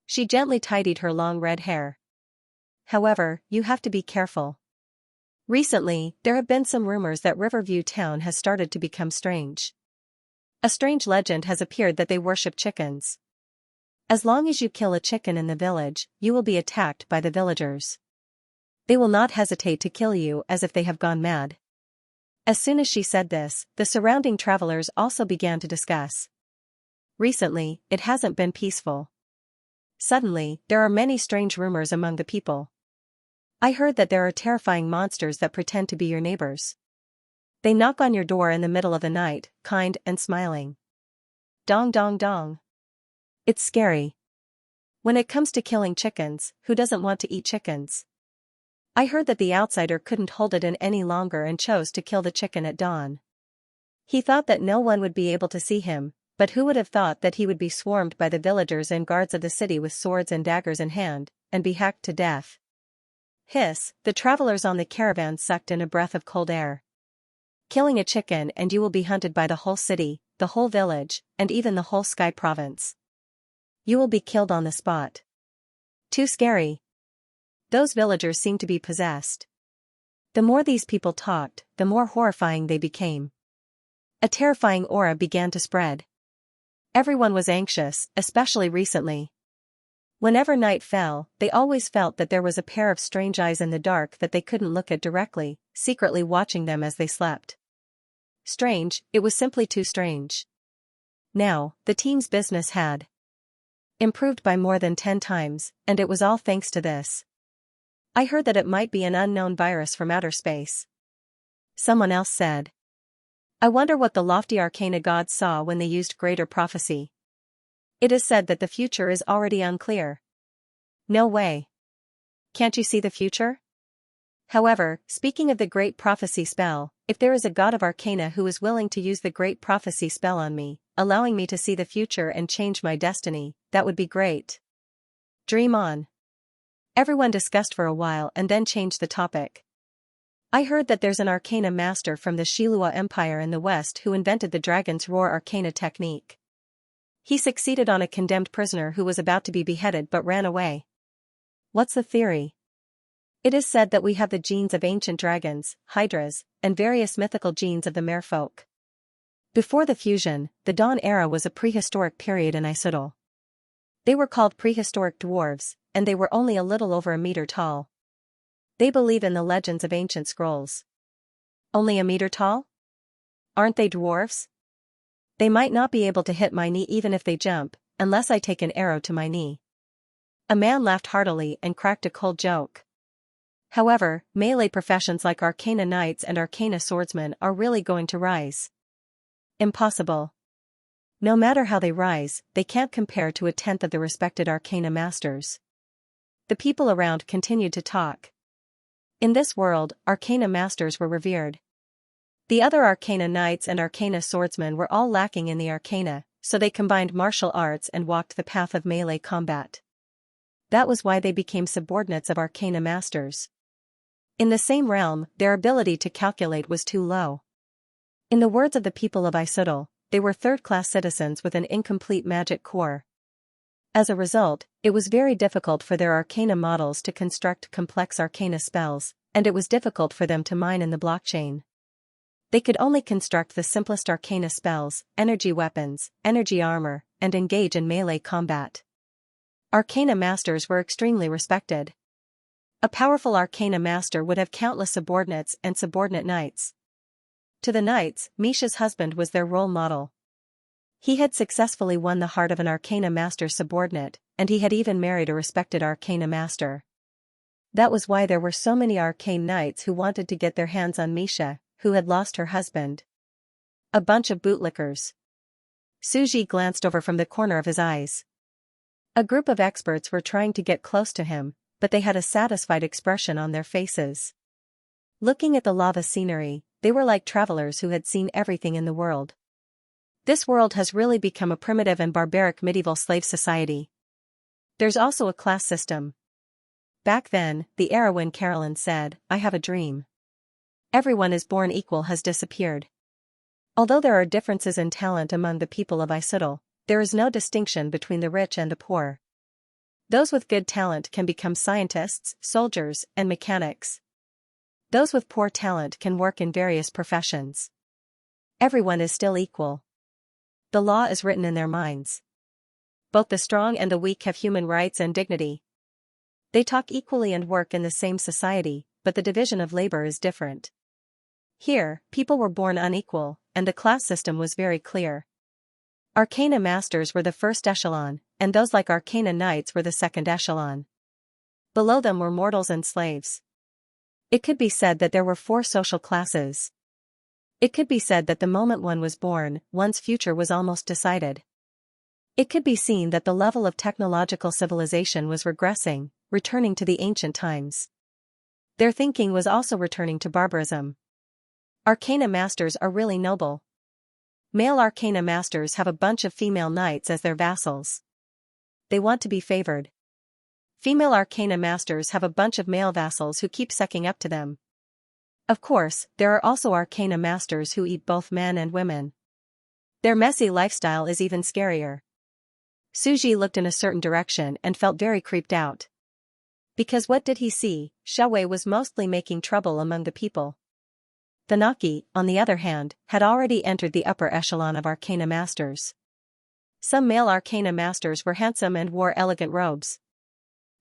She gently tidied her long red hair. However, you have to be careful. Recently, there have been some rumors that Riverview Town has started to become strange. A strange legend has appeared that they worship chickens. As long as you kill a chicken in the village, you will be attacked by the villagers. They will not hesitate to kill you as if they have gone mad. As soon as she said this, the surrounding travelers also began to discuss. Recently, it hasn't been peaceful. Suddenly, there are many strange rumors among the people. I heard that there are terrifying monsters that pretend to be your neighbors. They knock on your door in the middle of the night, kind and smiling. Dong dong dong. It's scary. When it comes to killing chickens, who doesn't want to eat chickens? I heard that the outsider couldn't hold it in any longer and chose to kill the chicken at dawn. He thought that no one would be able to see him, but who would have thought that he would be swarmed by the villagers and guards of the city with swords and daggers in hand, and be hacked to death. Hiss, the travelers on the caravan sucked in a breath of cold air. Killing a chicken and you will be hunted by the whole city, the whole village, and even the whole Sky Province. You will be killed on the spot. Too scary. Those villagers seemed to be possessed. The more these people talked, the more horrifying they became. A terrifying aura began to spread. Everyone was anxious, especially recently. Whenever night fell, they always felt that there was a pair of strange eyes in the dark that they couldn't look at directly, secretly watching them as they slept. Strange, it was simply too strange. Now, the team's business had improved by more than 10 times, and it was all thanks to this. I heard that it might be an unknown virus from outer space. Someone else said. I wonder what the lofty arcana gods saw when they used greater prophecy. It is said that the future is already unclear. No way. Can't you see the future? However, speaking of the great prophecy spell, if there is a god of arcana who is willing to use the great prophecy spell on me, allowing me to see the future and change my destiny, that would be great. Dream on. Everyone discussed for a while and then changed the topic. I heard that there's an arcana master from the Shilua Empire in the west who invented the Dragon's Roar arcana technique. He succeeded on a condemned prisoner who was about to be beheaded but ran away. What's the theory? It is said that we have the genes of ancient dragons, hydras, and various mythical genes of the merfolk. Before the fusion, the Dawn Era was a prehistoric period in Isudal. They were called prehistoric dwarves, and they were only a little over a meter tall. They believe in the legends of ancient scrolls. Only a meter tall? Aren't they dwarves? They might not be able to hit my knee even if they jump, unless I take an arrow to my knee. A man laughed heartily and cracked a cold joke. However, melee professions like arcana knights and arcana swordsmen are really going to rise. Impossible. No matter how they rise, they can't compare to a tenth of the respected arcana masters. The people around continued to talk. In this world, arcana masters were revered. The other arcana knights and arcana swordsmen were all lacking in the arcana, so they combined martial arts and walked the path of melee combat. That was why they became subordinates of arcana masters. In the same realm, their ability to calculate was too low. In the words of the people of Isudal, they were third-class citizens with an incomplete magic core. As a result, it was very difficult for their arcana models to construct complex arcana spells, and it was difficult for them to mine in the blockchain. They could only construct the simplest arcana spells, energy weapons, energy armor, and engage in melee combat. Arcana masters were extremely respected. A powerful arcana master would have countless subordinates and subordinate knights. To the knights, Misha's husband was their role model. He had successfully won the heart of an arcana master's subordinate, and he had even married a respected arcana master. That was why there were so many arcane knights who wanted to get their hands on Misha, who had lost her husband. A bunch of bootlickers. Suji glanced over from the corner of his eyes. A group of experts were trying to get close to him, but they had a satisfied expression on their faces. Looking at the lava scenery, they were like travelers who had seen everything in the world. This world has really become a primitive and barbaric medieval slave society. There's also a class system. Back then, the era when Carolyn said, "I have a dream. Everyone is born equal" has disappeared. Although there are differences in talent among the people of Isudal, there is no distinction between the rich and the poor. Those with good talent can become scientists, soldiers, and mechanics. Those with poor talent can work in various professions. Everyone is still equal. The law is written in their minds. Both the strong and the weak have human rights and dignity. They talk equally and work in the same society, but the division of labor is different. Here, people were born unequal, and the class system was very clear. Arcana masters were the first echelon, and those like arcana knights were the second echelon. Below them were mortals and slaves. It could be said that there were 4 social classes. It could be said that the moment one was born, one's future was almost decided. It could be seen that the level of technological civilization was regressing, returning to the ancient times. Their thinking was also returning to barbarism. Arcana masters are really noble. Male arcana masters have a bunch of female knights as their vassals. They want to be favored. Female arcana masters have a bunch of male vassals who keep sucking up to them. Of course, there are also arcana masters who eat both men and women. Their messy lifestyle is even scarier. Suji looked in a certain direction and felt very creeped out. Because what did he see? Xiaowei was mostly making trouble among the people. The Naki, on the other hand, had already entered the upper echelon of arcana masters. Some male arcana masters were handsome and wore elegant robes.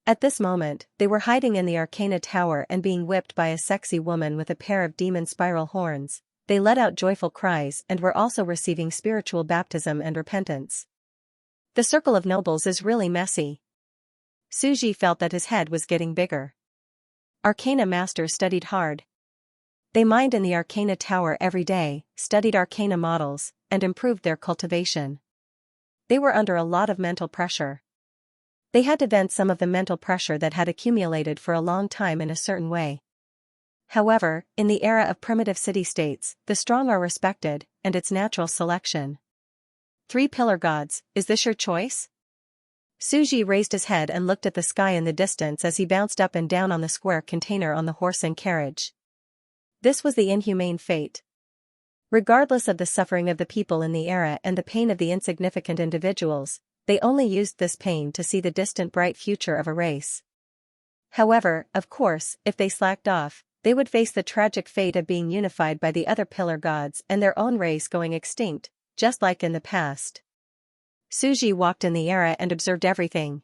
At this moment, they were hiding in the Arcana Tower and being whipped by a sexy woman with a pair of demon spiral horns. They let out joyful cries and were also receiving spiritual baptism and repentance. The circle of nobles is really messy. Suji felt that his head was getting bigger. Arcana masters studied hard. They mined in the Arcana Tower every day, studied arcana models, and improved their cultivation. They were under a lot of mental pressure. They had to vent some of the mental pressure that had accumulated for a long time in a certain way. However, in the era of primitive city-states, the strong are respected, and it's natural selection. 3 pillar gods, is this your choice? Suji raised his head and looked at the sky in the distance as he bounced up and down on the square container on the horse and carriage. This was the inhumane fate. Regardless of the suffering of the people in the era and the pain of the insignificant individuals, they only used this pain to see the distant bright future of a race. However, of course, if they slacked off, they would face the tragic fate of being unified by the other pillar gods and their own race going extinct, just like in the past. Suji walked in the era and observed everything.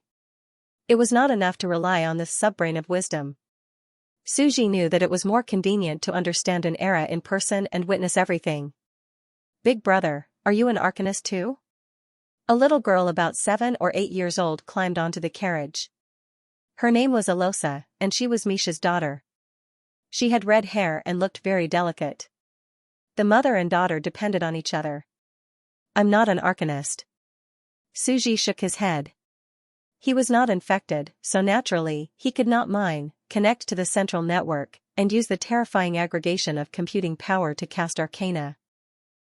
It was not enough to rely on this subbrain of wisdom. Suji knew that it was more convenient to understand an era in person and witness everything. Big brother, are you an arcanist too? A little girl about 7 or 8 years old climbed onto the carriage. Her name was Alosa, and she was Misha's daughter. She had red hair and looked very delicate. The mother and daughter depended on each other. I'm not an arcanist. Suji shook his head. He was not infected, so naturally, he could not connect to the central network, and use the terrifying aggregation of computing power to cast arcana.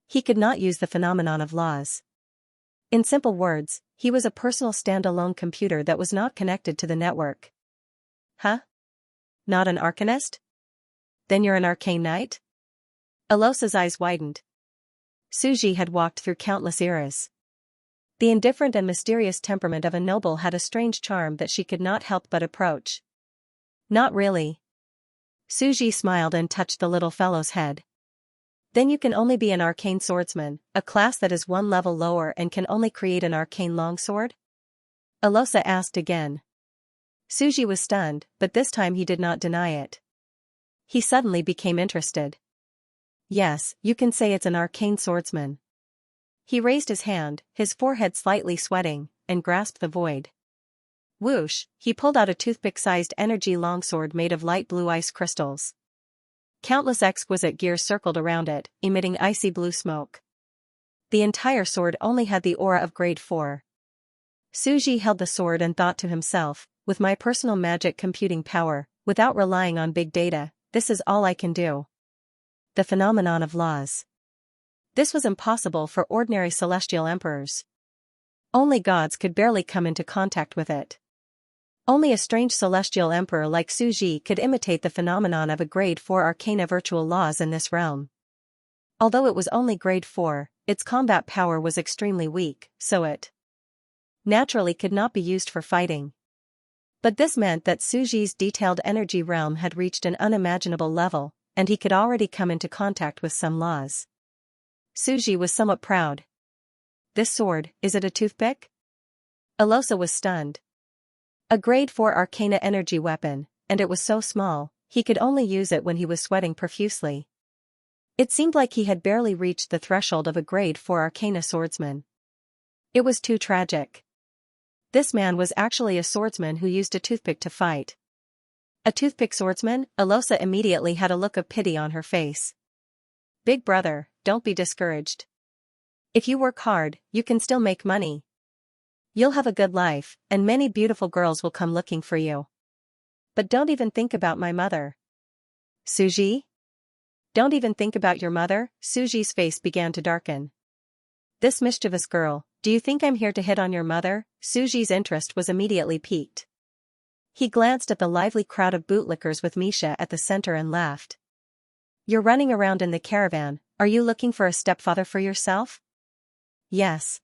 He could not use the phenomenon of laws. In simple words, he was a personal standalone computer that was not connected to the network. Huh? Not an arcanist? Then you're an arcane knight? Alosa's eyes widened. Suji had walked through countless eras. The indifferent and mysterious temperament of a noble had a strange charm that she could not help but approach. Not really. Suji smiled and touched the little fellow's head. Then you can only be an arcane swordsman, a class that is one level lower and can only create an arcane longsword? Alosa asked again. Suji was stunned, but this time he did not deny it. He suddenly became interested. Yes, you can say it's an arcane swordsman. He raised his hand, his forehead slightly sweating, and grasped the void. Whoosh, he pulled out a toothpick-sized energy longsword made of light blue ice crystals. Countless exquisite gears circled around it, emitting icy blue smoke. The entire sword only had the aura of grade 4. Suji held the sword and thought to himself, with my personal magic computing power, without relying on big data, this is all I can do. The phenomenon of laws. This was impossible for ordinary celestial emperors. Only gods could barely come into contact with it. Only a strange celestial emperor like Suji could imitate the phenomenon of a grade 4 arcana virtual laws in this realm. Although it was only grade 4, its combat power was extremely weak, so it naturally could not be used for fighting. But this meant that Suji's detailed energy realm had reached an unimaginable level, and he could already come into contact with some laws. Suji was somewhat proud. This sword, is it a toothpick? Alosa was stunned. A grade 4 arcana energy weapon, and it was so small, he could only use it when he was sweating profusely. It seemed like he had barely reached the threshold of a grade 4 arcana swordsman. It was too tragic. This man was actually a swordsman who used a toothpick to fight. A toothpick swordsman? Alosa immediately had a look of pity on her face. Big brother, don't be discouraged. If you work hard, you can still make money. You'll have a good life, and many beautiful girls will come looking for you. But don't even think about my mother. Suji? Don't even think about your mother? Suji's face began to darken. This mischievous girl, do you think I'm here to hit on your mother? Suji's interest was immediately piqued. He glanced at the lively crowd of bootlickers with Misha at the center and laughed. You're running around in the caravan, are you looking for a stepfather for yourself? Yes.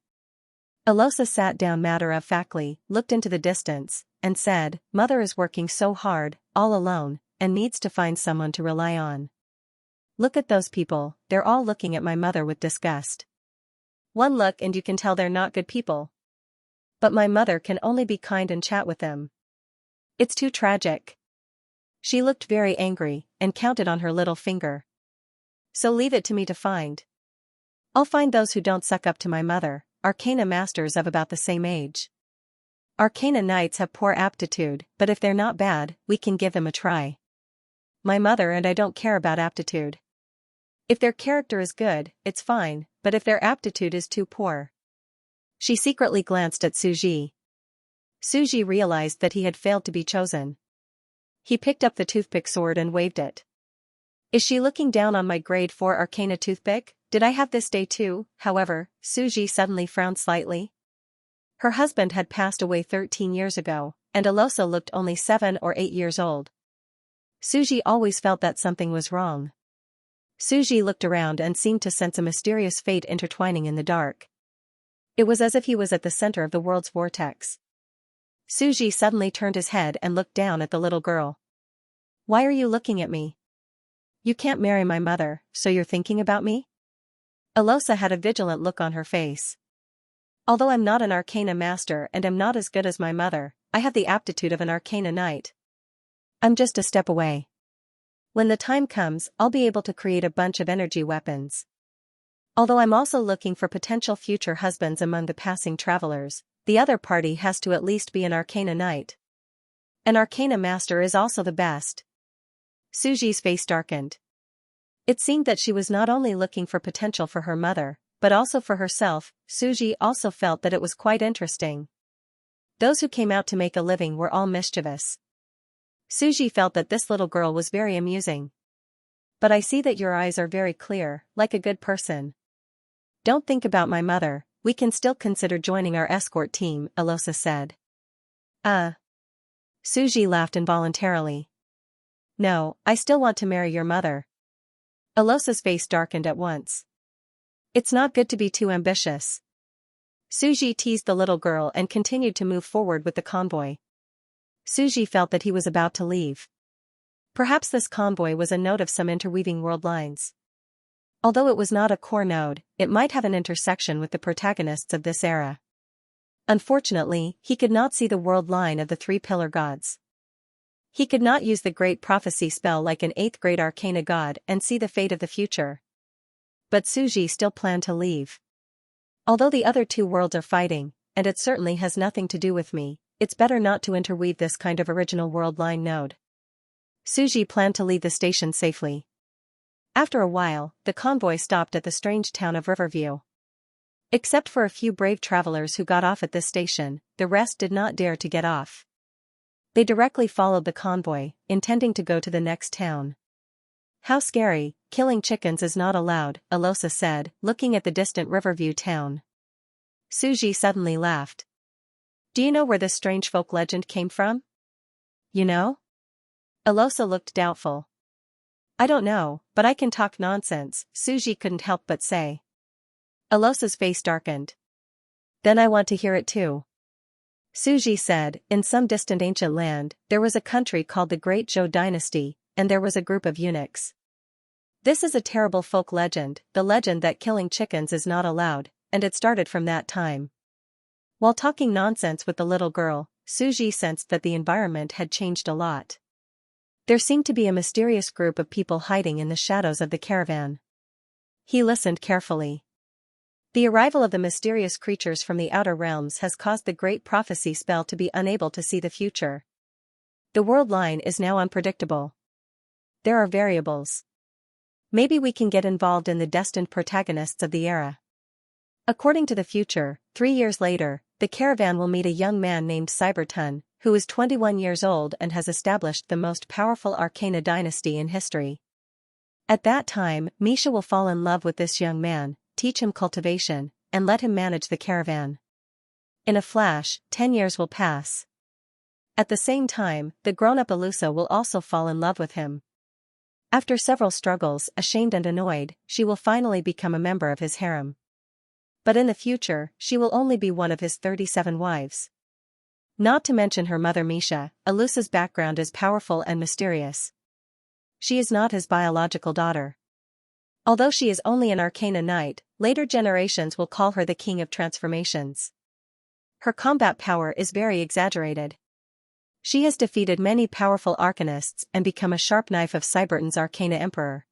Alosa sat down matter-of-factly, looked into the distance, and said, Mother is working so hard, all alone, and needs to find someone to rely on. Look at those people, they're all looking at my mother with disgust. One look and you can tell they're not good people. But my mother can only be kind and chat with them. It's too tragic. She looked very angry, and counted on her little finger. So leave it to me to find. I'll find those who don't suck up to my mother, arcana masters of about the same age. Arcana knights have poor aptitude, but if they're not bad, we can give them a try. My mother and I don't care about aptitude. If their character is good, it's fine, but if their aptitude is too poor. She secretly glanced at Suji. Suji realized that he had failed to be chosen. He picked up the toothpick sword and waved it. Is she looking down on my grade 4 arcana toothpick? Did I have this day too? However, Suji suddenly frowned slightly. Her husband had passed away 13 years ago, and Alosa looked only 7 or 8 years old. Suji always felt that something was wrong. Suji looked around and seemed to sense a mysterious fate intertwining in the dark. It was as if he was at the center of the world's vortex. Suji suddenly turned his head and looked down at the little girl. Why are you looking at me? You can't marry my mother, so you're thinking about me? Alosa had a vigilant look on her face. Although I'm not an arcana master and am not as good as my mother, I have the aptitude of an arcana knight. I'm just a step away. When the time comes, I'll be able to create a bunch of energy weapons. Although I'm also looking for potential future husbands among the passing travelers, the other party has to at least be an Arcana Knight. An Arcana Master is also the best. Suji's face darkened. It seemed that she was not only looking for potential for her mother, but also for herself. Suji also felt that it was quite interesting. Those who came out to make a living were all mischievous. Suji felt that this little girl was very amusing. But I see that your eyes are very clear, like a good person. Don't think about my mother, we can still consider joining our escort team, Elosa said. Suji laughed involuntarily. No, I still want to marry your mother. Elosa's face darkened at once. It's not good to be too ambitious. Suji teased the little girl and continued to move forward with the convoy. Suji felt that he was about to leave. Perhaps this convoy was a node of some interweaving world lines. Although it was not a core node, it might have an intersection with the protagonists of this era. Unfortunately, he could not see the world line of the three pillar gods. He could not use the great prophecy spell like an 8th grade arcana god and see the fate of the future. But Suji still planned to leave. Although the other two worlds are fighting, and it certainly has nothing to do with me, it's better not to interweave this kind of original world line node. Suji planned to leave the station safely. After a while, the convoy stopped at the strange town of Riverview. Except for a few brave travelers who got off at this station, the rest did not dare to get off. They directly followed the convoy, intending to go to the next town. How scary, killing chickens is not allowed, Elosa said, looking at the distant Riverview town. Suji suddenly laughed. Do you know where this strange folk legend came from? You know? Elosa looked doubtful. I don't know, but I can talk nonsense, Suji couldn't help but say. Elosa's face darkened. Then I want to hear it too. Suji said, in some distant ancient land, there was a country called the Great Zhou Dynasty, and there was a group of eunuchs. This is a terrible folk legend, the legend that killing chickens is not allowed, and it started from that time. While talking nonsense with the little girl, Suji sensed that the environment had changed a lot. There seemed to be a mysterious group of people hiding in the shadows of the caravan. He listened carefully. The arrival of the mysterious creatures from the outer realms has caused the great prophecy spell to be unable to see the future. The world line is now unpredictable. There are variables. Maybe we can get involved in the destined protagonists of the era. According to the future, 3 years later, the caravan will meet a young man named Cyberton, who is 21 years old and has established the most powerful Arcana dynasty in history. At that time, Misha will fall in love with this young man, teach him cultivation, and let him manage the caravan. In a flash, 10 years will pass. At the same time, the grown-up Elusa will also fall in love with him. After several struggles, ashamed and annoyed, she will finally become a member of his harem. But in the future, she will only be one of his 37 wives. Not to mention her mother Misha, Elusa's background is powerful and mysterious. She is not his biological daughter. Although she is only an Arcana Knight, later generations will call her the King of Transformations. Her combat power is very exaggerated. She has defeated many powerful Arcanists and become a sharp knife of Cyberton's Arcana Emperor.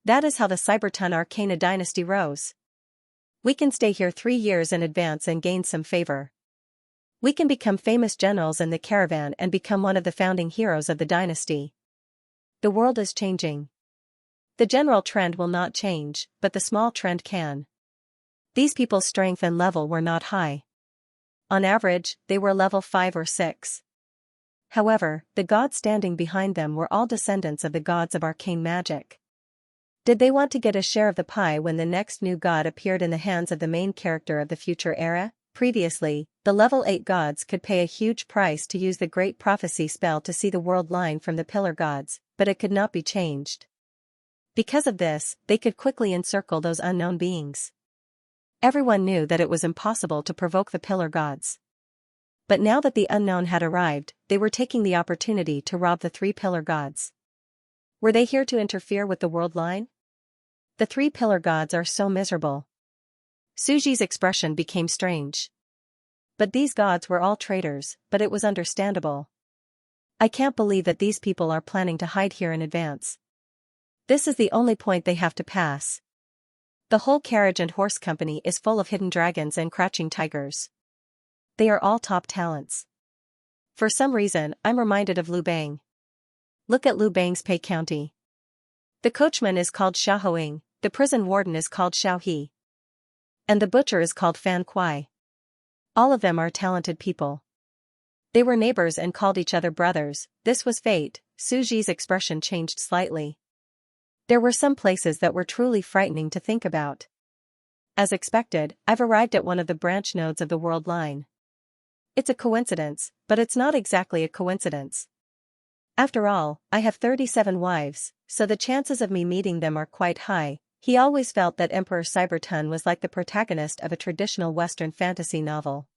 That is how the Cyberton Arcana dynasty rose. We can stay here 3 years in advance and gain some favor. We can become famous generals in the caravan and become one of the founding heroes of the dynasty. The world is changing. The general trend will not change, but the small trend can. These people's strength and level were not high. On average, they were level 5 or 6. However, the gods standing behind them were all descendants of the gods of arcane magic. Did they want to get a share of the pie when the next new god appeared in the hands of the main character of the future era? Previously, the level 8 gods could pay a huge price to use the Great Prophecy spell to see the world line from the pillar gods, but it could not be changed. Because of this, they could quickly encircle those unknown beings. Everyone knew that it was impossible to provoke the pillar gods. But now that the unknown had arrived, they were taking the opportunity to rob the 3 pillar gods. Were they here to interfere with the world line? The 3 pillar gods are so miserable. Suji's expression became strange. But these gods were all traitors, but it was understandable. I can't believe that these people are planning to hide here in advance. This is the only point they have to pass. The whole carriage and horse company is full of hidden dragons and crouching tigers. They are all top talents. For some reason, I'm reminded of Liu Bang. Look at Liu Bang's Pei County. The coachman is called Xiao Hoing, the prison warden is called Xiao He. And the butcher is called Fan Kuai. All of them are talented people. They were neighbors and called each other brothers. This was fate. Su Ji's expression changed slightly. There were some places that were truly frightening to think about. As expected, I've arrived at one of the branch nodes of the world line. It's a coincidence, but it's not exactly a coincidence. After all, I have 37 wives, so the chances of me meeting them are quite high. He always felt that Emperor Cyberton was like the protagonist of a traditional Western fantasy novel.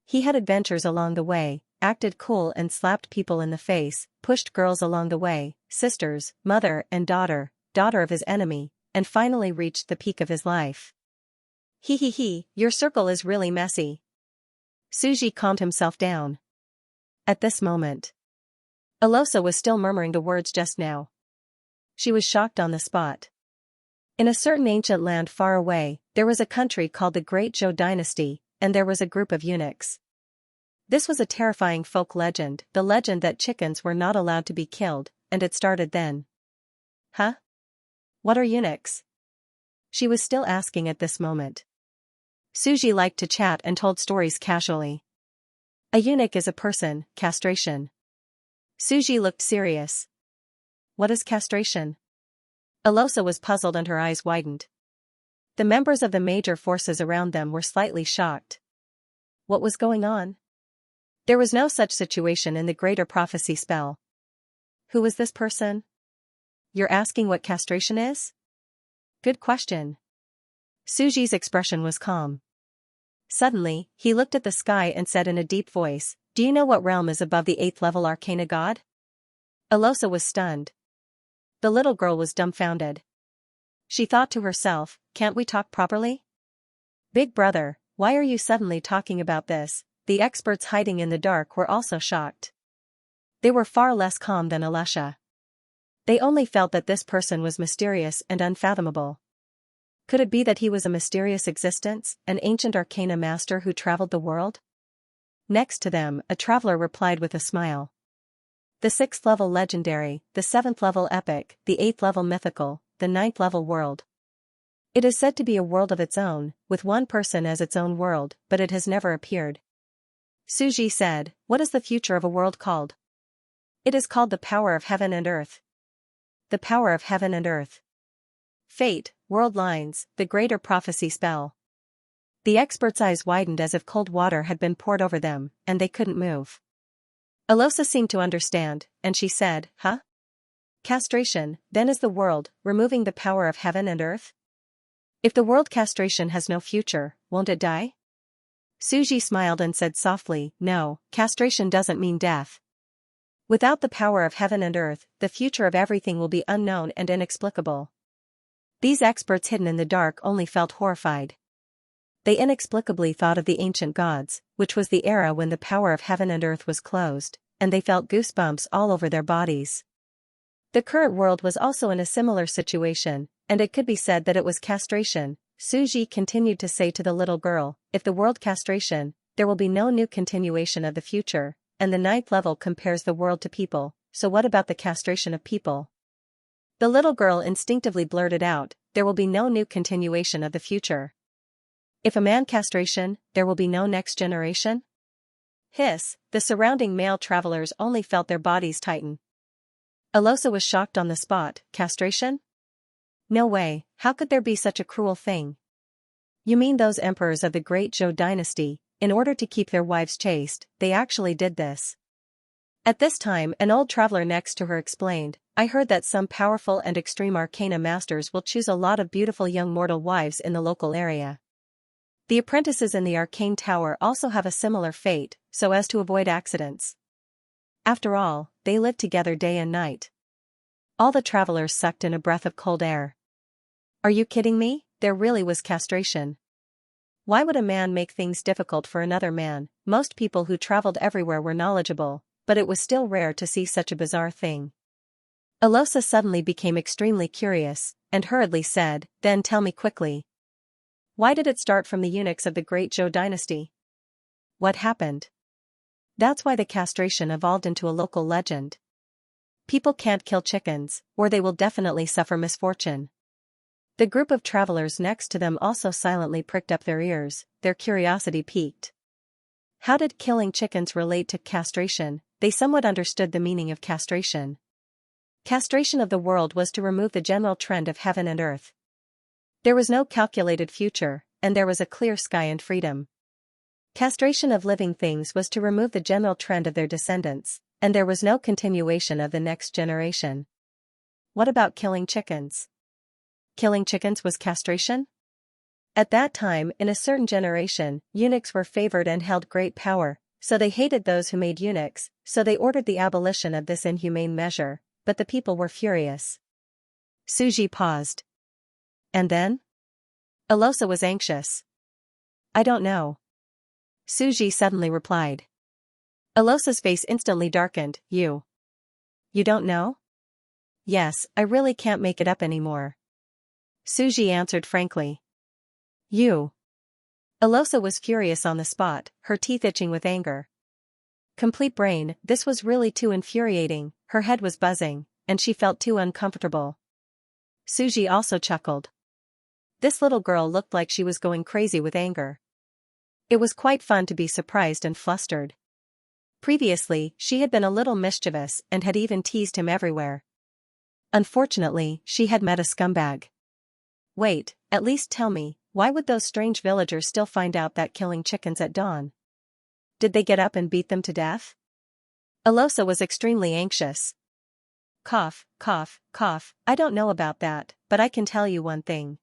He had adventures along the way, acted cool and slapped people in the face, pushed girls along the way, sisters, mother and daughter of his enemy, and finally reached the peak of his life. He, your circle is really messy. Su Ji calmed himself down. At this moment, Elosa was still murmuring the words just now. She was shocked on the spot. In a certain ancient land far away, there was a country called the Great Zhou Dynasty, and there was a group of eunuchs. This was a terrifying folk legend, the legend that chickens were not allowed to be killed, and it started then. Huh? What are eunuchs? She was still asking at this moment. Su Ji liked to chat and told stories casually. A eunuch is a person, castration. Su Ji looked serious. What is castration? Elosa was puzzled and her eyes widened. The members of the major forces around them were slightly shocked. What was going on? There was no such situation in the Greater Prophecy spell. Who was this person? You're asking what castration is? Good question. Su Ji's expression was calm. Suddenly, he looked at the sky and said in a deep voice, "Do you know what realm is above the 8th level arcana god?" Elosa was stunned. The little girl was dumbfounded. She thought to herself, can't we talk properly? Big brother, why are you suddenly talking about this? The experts hiding in the dark were also shocked. They were far less calm than Elisha. They only felt that this person was mysterious and unfathomable. Could it be that he was a mysterious existence, an ancient arcana master who traveled the world? Next to them, a traveler replied with a smile. The 6th level legendary, the 7th level epic, the 8th level mythical, the 9th level world. It is said to be a world of its own, with one person as its own world, but it has never appeared. Su Ji said, what is the future of a world called? It is called the power of heaven and earth. The power of heaven and earth. Fate, world lines, the Greater Prophecy spell. The experts' eyes widened as if cold water had been poured over them, and they couldn't move. Elosa seemed to understand, and she said, huh? Castration, then is the world, removing the power of heaven and earth? If the world castration has no future, won't it die? Su Ji smiled and said softly, no, castration doesn't mean death. Without the power of heaven and earth, the future of everything will be unknown and inexplicable. These experts hidden in the dark only felt horrified. They inexplicably thought of the ancient gods, which was the era when the power of heaven and earth was closed, and they felt goosebumps all over their bodies. The current world was also in a similar situation, and it could be said that it was castration. Su Ji continued to say to the little girl, if the world castration, there will be no new continuation of the future, and the 9th level compares the world to people, so what about the castration of people? The little girl instinctively blurted out, there will be no new continuation of the future. If a man castration, there will be no next generation? Hiss, the surrounding male travelers only felt their bodies tighten. Elosa was shocked on the spot, castration? No way, how could there be such a cruel thing? You mean those emperors of the Great Zhou Dynasty, in order to keep their wives chaste, they actually did this. At this time an old traveler next to her explained, I heard that some powerful and extreme arcana masters will choose a lot of beautiful young mortal wives in the local area. The apprentices in the arcane tower also have a similar fate, so as to avoid accidents. After all, they live together day and night. All the travelers sucked in a breath of cold air. Are you kidding me? There really was castration. Why would a man make things difficult for another man? Most people who traveled everywhere were knowledgeable, but it was still rare to see such a bizarre thing. Alosa suddenly became extremely curious, and hurriedly said, "Then tell me quickly. Why did it start from the eunuchs of the great Zhou dynasty? What happened?" That's why the castration evolved into a local legend. People can't kill chickens, or they will definitely suffer misfortune. The group of travelers next to them also silently pricked up their ears, their curiosity piqued. How did killing chickens relate to castration? They somewhat understood the meaning of castration. Castration of the world was to remove the general trend of heaven and earth. There was no calculated future, and there was a clear sky and freedom. Castration of living things was to remove the general trend of their descendants, and there was no continuation of the next generation. What about killing chickens? Killing chickens was castration? At that time, in a certain generation, eunuchs were favored and held great power, so they hated those who made eunuchs, so they ordered the abolition of this inhumane measure, but the people were furious. Suji paused. And then? Alosa was anxious. I don't know. Suji suddenly replied. Alosa's face instantly darkened. You don't know? Yes, I really can't make it up anymore. Suji answered frankly. Alosa was furious on the spot, her teeth itching with anger. Complete brain, this was really too infuriating, her head was buzzing, and she felt too uncomfortable. Suji also chuckled. This little girl looked like she was going crazy with anger. It was quite fun to be surprised and flustered. Previously, she had been a little mischievous and had even teased him everywhere. Unfortunately, she had met a scumbag. Wait, at least tell me, why would those strange villagers still find out that killing chickens at dawn? Did they get up and beat them to death? Alosa was extremely anxious. Cough, cough, cough, I don't know about that, but I can tell you one thing.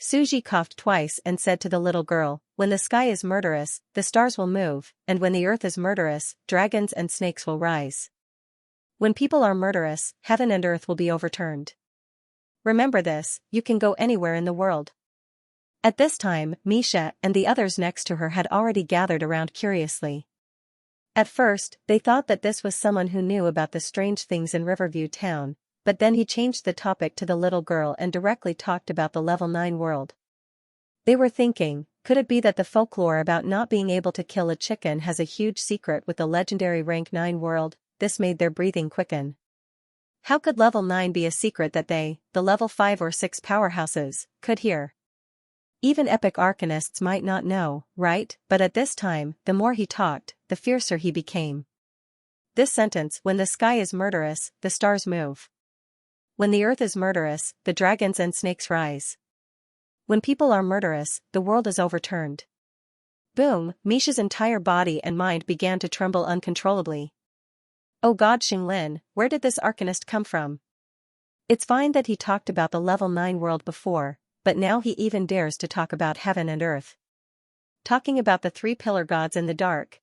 Suji coughed twice and said to the little girl, when the sky is murderous, the stars will move, and when the earth is murderous, dragons and snakes will rise. When people are murderous, heaven and earth will be overturned. Remember this, you can go anywhere in the world. At this time, Misha and the others next to her had already gathered around curiously. At first, they thought that this was someone who knew about the strange things in Riverview Town, but then he changed the topic to the little girl and directly talked about the Level 9 world. They were thinking, could it be that the folklore about not being able to kill a chicken has a huge secret with the legendary Rank 9 world? This made their breathing quicken. How could Level 9 be a secret that they, the Level 5 or 6 powerhouses, could hear? Even epic arcanists might not know, right? But at this time, the more he talked, the fiercer he became. This sentence, when the sky is murderous, the stars move. When the earth is murderous, the dragons and snakes rise. When people are murderous, the world is overturned. Boom, Misha's entire body and mind began to tremble uncontrollably. Oh God, Xinglin, where did this arcanist come from? It's fine that he talked about the Level 9 world before, but now he even dares to talk about heaven and earth. Talking about the 3 pillar gods in the dark.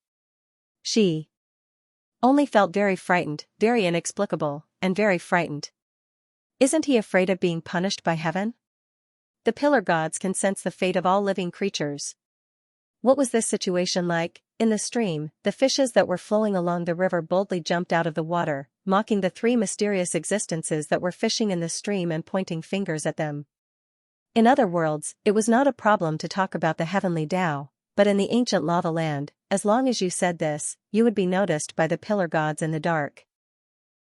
She only felt very frightened, very inexplicable, and very frightened. Isn't he afraid of being punished by heaven? The pillar gods can sense the fate of all living creatures. What was this situation like? In the stream, the fishes that were flowing along the river boldly jumped out of the water, mocking the 3 mysterious existences that were fishing in the stream and pointing fingers at them. In other worlds, it was not a problem to talk about the heavenly Tao, but in the ancient lava land, as long as you said this, you would be noticed by the pillar gods in the dark.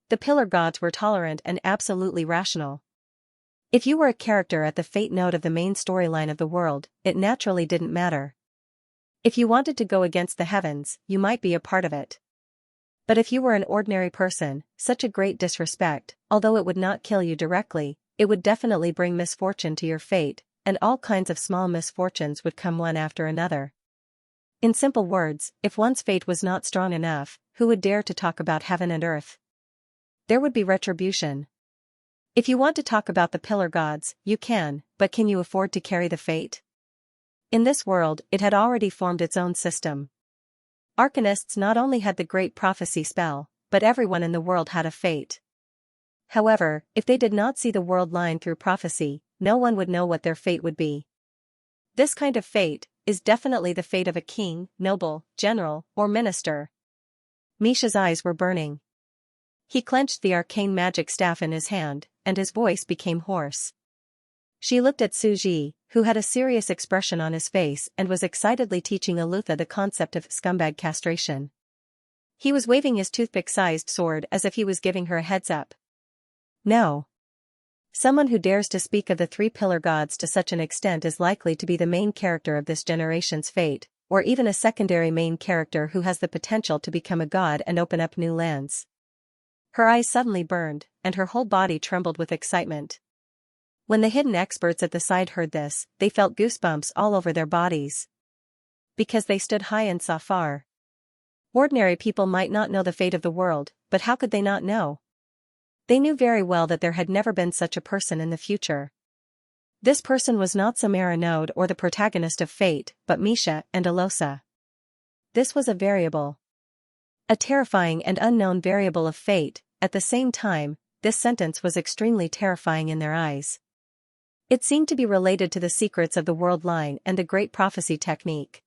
The pillar gods were tolerant and absolutely rational. If you were a character at the fate node of the main storyline of the world, it naturally didn't matter. If you wanted to go against the heavens, you might be a part of it. But if you were an ordinary person, such a great disrespect, although it would not kill you directly, it would definitely bring misfortune to your fate, and all kinds of small misfortunes would come one after another. In simple words, if one's fate was not strong enough, who would dare to talk about heaven and earth? There would be retribution. If you want to talk about the pillar gods, you can, but can you afford to carry the fate? In this world, it had already formed its own system. Arcanists not only had the great prophecy spell, but everyone in the world had a fate. However, if they did not see the world line through prophecy, no one would know what their fate would be. This kind of fate is definitely the fate of a king, noble, general, or minister. Misha's eyes were burning. He clenched the arcane magic staff in his hand, and his voice became hoarse. She looked at Suji, who had a serious expression on his face and was excitedly teaching Alutha the concept of scumbag castration. He was waving his toothpick-sized sword as if he was giving her a heads-up. No. Someone who dares to speak of the three pillar gods to such an extent is likely to be the main character of this generation's fate, or even a secondary main character who has the potential to become a god and open up new lands. Her eyes suddenly burned, and her whole body trembled with excitement. When the hidden experts at the side heard this, they felt goosebumps all over their bodies. Because they stood high and saw far. Ordinary people might not know the fate of the world, but how could they not know? They knew very well that there had never been such a person in the future. This person was not Samara Node or the protagonist of Fate, but Misha and Alosa. This was a variable. A terrifying and unknown variable of fate. At the same time, this sentence was extremely terrifying in their eyes. It seemed to be related to the secrets of the world line and the great prophecy technique.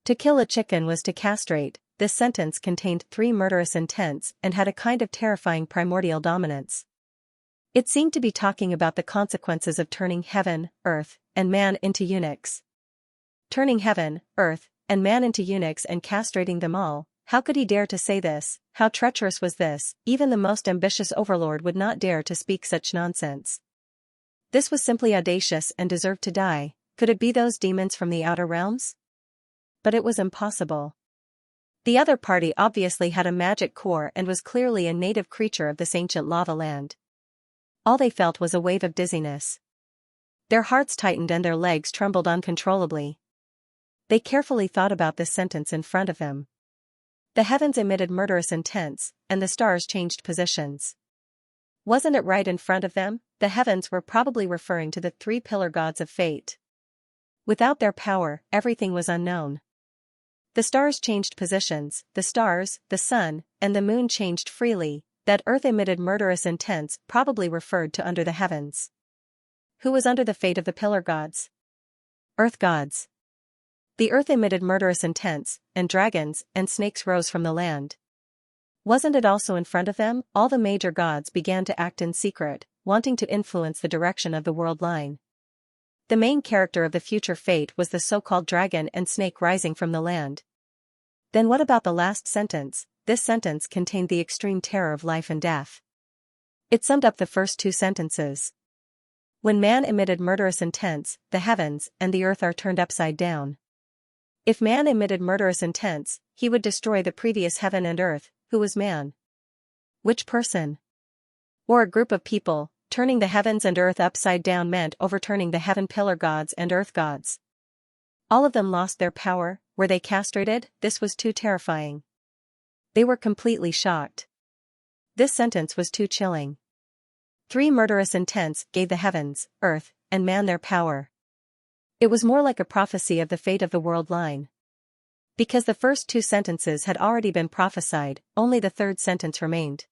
To kill a chicken was to castrate. This sentence contained three murderous intents and had a kind of terrifying primordial dominance. It seemed to be talking about the consequences of turning heaven, earth, and man into eunuchs. Turning heaven, earth, and man into eunuchs and castrating them all. How could he dare to say this? How treacherous was this? Even the most ambitious overlord would not dare to speak such nonsense. This was simply audacious and deserved to die. Could it be those demons from the outer realms? But it was impossible. The other party obviously had a magic core and was clearly a native creature of this ancient lava land. All they felt was a wave of dizziness. Their hearts tightened and their legs trembled uncontrollably. They carefully thought about this sentence in front of them. The heavens emitted murderous intents, and the stars changed positions. Wasn't it right in front of them? The heavens were probably referring to the three pillar gods of fate. Without their power, everything was unknown. The stars changed positions, the stars, the sun, and the moon changed freely. That earth emitted murderous intents probably referred to under the heavens. Who was under the fate of the pillar gods? Earth gods. The earth emitted murderous intents, and dragons and snakes rose from the land. Wasn't it also in front of them? All the major gods began to act in secret, wanting to influence the direction of the world line. The main character of the future fate was the so-called dragon and snake rising from the land. Then what about the last sentence? This sentence contained the extreme terror of life and death. It summed up the first two sentences. When man emitted murderous intents, the heavens and the earth are turned upside down. If man emitted murderous intents, he would destroy the previous heaven and earth. Who was man? Which person? Or a group of people. Turning the heavens and earth upside down meant overturning the heaven pillar gods and earth gods. All of them lost their power. Were they castrated? This was too terrifying. They were completely shocked. This sentence was too chilling. Three murderous intents gave the heavens, earth, and man their power. It was more like a prophecy of the fate of the world line. Because the first two sentences had already been prophesied, only the third sentence remained.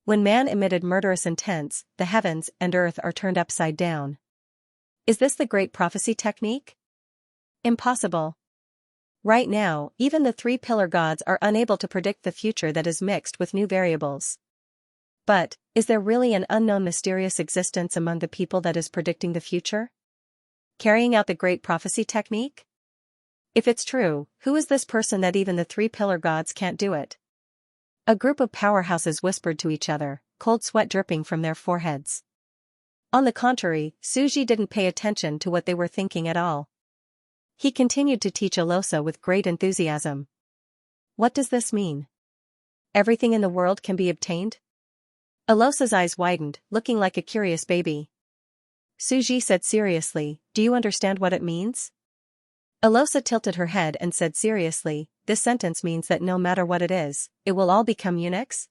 When man emitted murderous intents, the heavens and earth are turned upside down. Is this the great prophecy technique? Impossible. Right now, even the three pillar gods are unable to predict the future that is mixed with new variables. But, is there really an unknown mysterious existence among the people that is predicting the future? Carrying out the great prophecy technique? If it's true, who is this person that even the three pillar gods can't do it? A group of powerhouses whispered to each other, cold sweat dripping from their foreheads. On the contrary, Suji didn't pay attention to what they were thinking at all. He continued to teach Alosa with great enthusiasm. What does this mean? Everything in the world can be obtained? Alosa's eyes widened, looking like a curious baby. Suji said seriously, "Do you understand what it means?" Alosa tilted her head and said seriously, "This sentence means that no matter what it is, it will all become eunuchs?"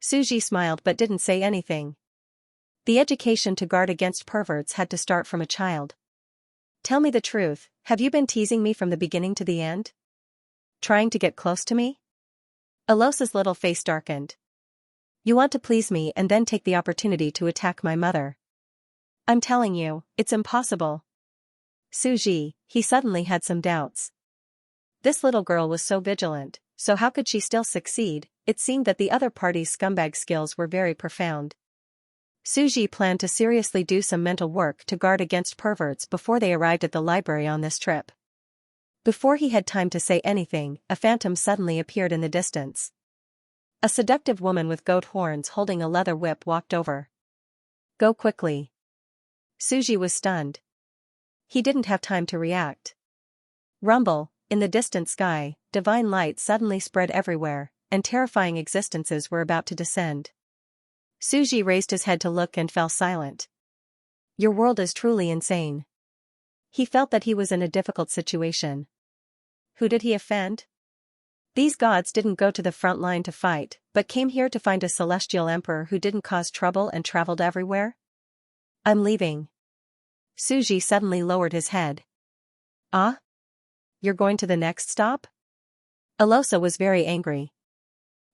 Suji smiled but didn't say anything. The education to guard against perverts had to start from a child. Tell me the truth, have you been teasing me from the beginning to the end? Trying to get close to me? Alosa's little face darkened. You want to please me and then take the opportunity to attack my mother. I'm telling you, it's impossible. Suji, he suddenly had some doubts. This little girl was so vigilant, so how could she still succeed? It seemed that the other party's scumbag skills were very profound. Suji planned to seriously do some mental work to guard against perverts before they arrived at the library on this trip. Before he had time to say anything, a phantom suddenly appeared in the distance. A seductive woman with goat horns holding a leather whip walked over. Go quickly. Suji was stunned. He didn't have time to react. Rumble, in the distant sky, divine light suddenly spread everywhere, and terrifying existences were about to descend. Suji raised his head to look and fell silent. Your world is truly insane. He felt that he was in a difficult situation. Who did he offend? These gods didn't go to the front line to fight, but came here to find a celestial emperor who didn't cause trouble and traveled everywhere? I'm leaving. Suji suddenly lowered his head. Ah? You're going to the next stop? Alosa was very angry.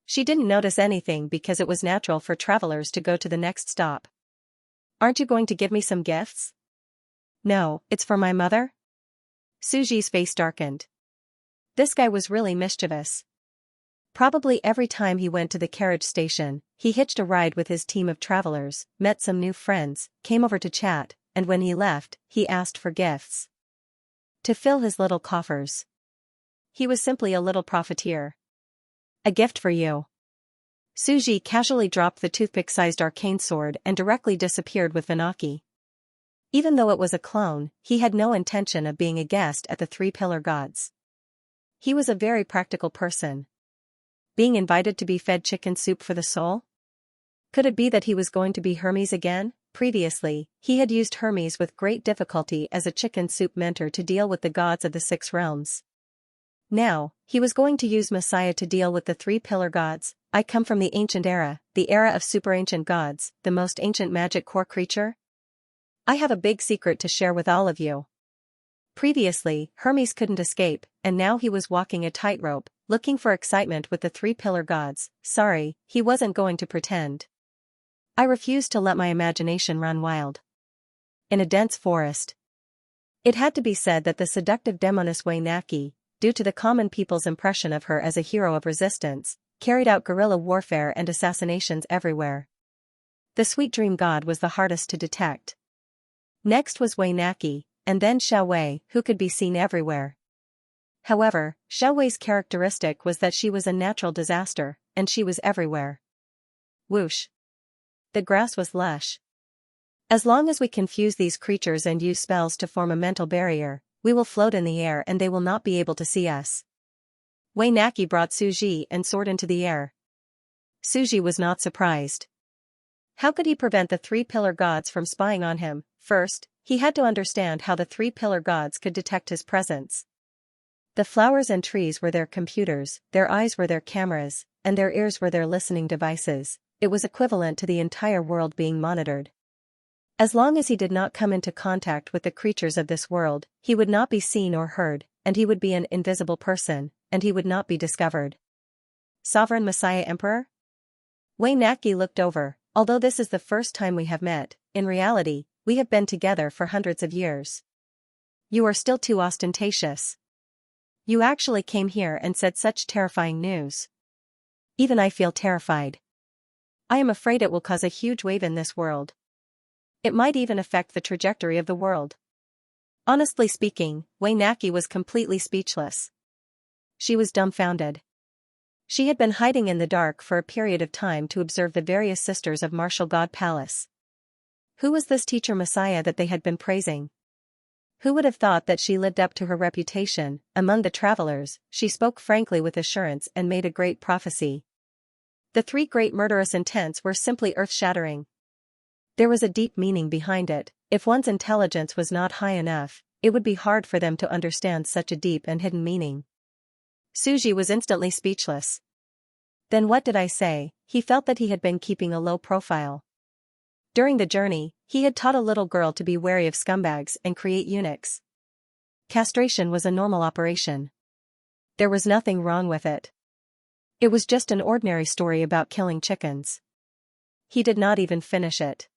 She didn't notice anything because it was natural for travelers to go to the next stop. Aren't you going to give me some gifts? No, it's for my mother? Suji's face darkened. This guy was really mischievous. Probably every time he went to the carriage station, he hitched a ride with his team of travelers, met some new friends, came over to chat, and when he left, he asked for gifts. To fill his little coffers. He was simply a little profiteer. A gift for you. Suji casually dropped the toothpick-sized arcane sword and directly disappeared with Vinaki. Even though it was a clone, he had no intention of being a guest at the Three-Pillar Gods. He was a very practical person. Being invited to be fed chicken soup for the soul? Could it be that he was going to be Hermes again? Previously, he had used Hermes with great difficulty as a chicken soup mentor to deal with the gods of the six realms. Now, he was going to use Messiah to deal with the Three-Pillar Gods. I come from the ancient era, the era of super-ancient gods, the most ancient magic core creature. I have a big secret to share with all of you. Previously, Hermes couldn't escape, and now he was walking a tightrope, looking for excitement with the Three-Pillar Gods. Sorry, he wasn't going to pretend. I refused to let my imagination run wild. In a dense forest. It had to be said that the seductive demoness Xianxia, due to the common people's impression of her as a hero of resistance, carried out guerrilla warfare and assassinations everywhere. The sweet dream god was the hardest to detect. Next was Xianxia, and then Xiaowei, who could be seen everywhere. However, Xiaowei's characteristic was that she was a natural disaster, and she was everywhere. Whoosh. The grass was lush. As long as we confuse these creatures and use spells to form a mental barrier, we will float in the air and they will not be able to see us. Xianxia brought Suji and sword into the air. Suji was not surprised. How could he prevent the Three-Pillar Gods from spying on him? First, he had to understand how the Three-Pillar Gods could detect his presence. The flowers and trees were their computers, their eyes were their cameras, and their ears were their listening devices. It was equivalent to the entire world being monitored. As long as he did not come into contact with the creatures of this world, he would not be seen or heard, and he would be an invisible person, and he would not be discovered. Sovereign Messiah Emperor? Xianxia looked over. Although this is the first time we have met, in reality, we have been together for hundreds of years. You are still too ostentatious. You actually came here and said such terrifying news. Even I feel terrified. I am afraid it will cause a huge wave in this world. It might even affect the trajectory of the world. Honestly speaking, Xianxia was completely speechless. She was dumbfounded. She had been hiding in the dark for a period of time to observe the various sisters of Martial God Palace. Who was this teacher Messiah that they had been praising? Who would have thought that she lived up to her reputation? Among the travelers, she spoke frankly with assurance and made a great prophecy. The three great murderous intents were simply earth-shattering. There was a deep meaning behind it. If one's intelligence was not high enough, it would be hard for them to understand such a deep and hidden meaning. Suji was instantly speechless. Then what did I say? He felt that he had been keeping a low profile. During the journey, he had taught a little girl to be wary of scumbags and create eunuchs. Castration was a normal operation. There was nothing wrong with it. It was just an ordinary story about killing chickens. He did not even finish it.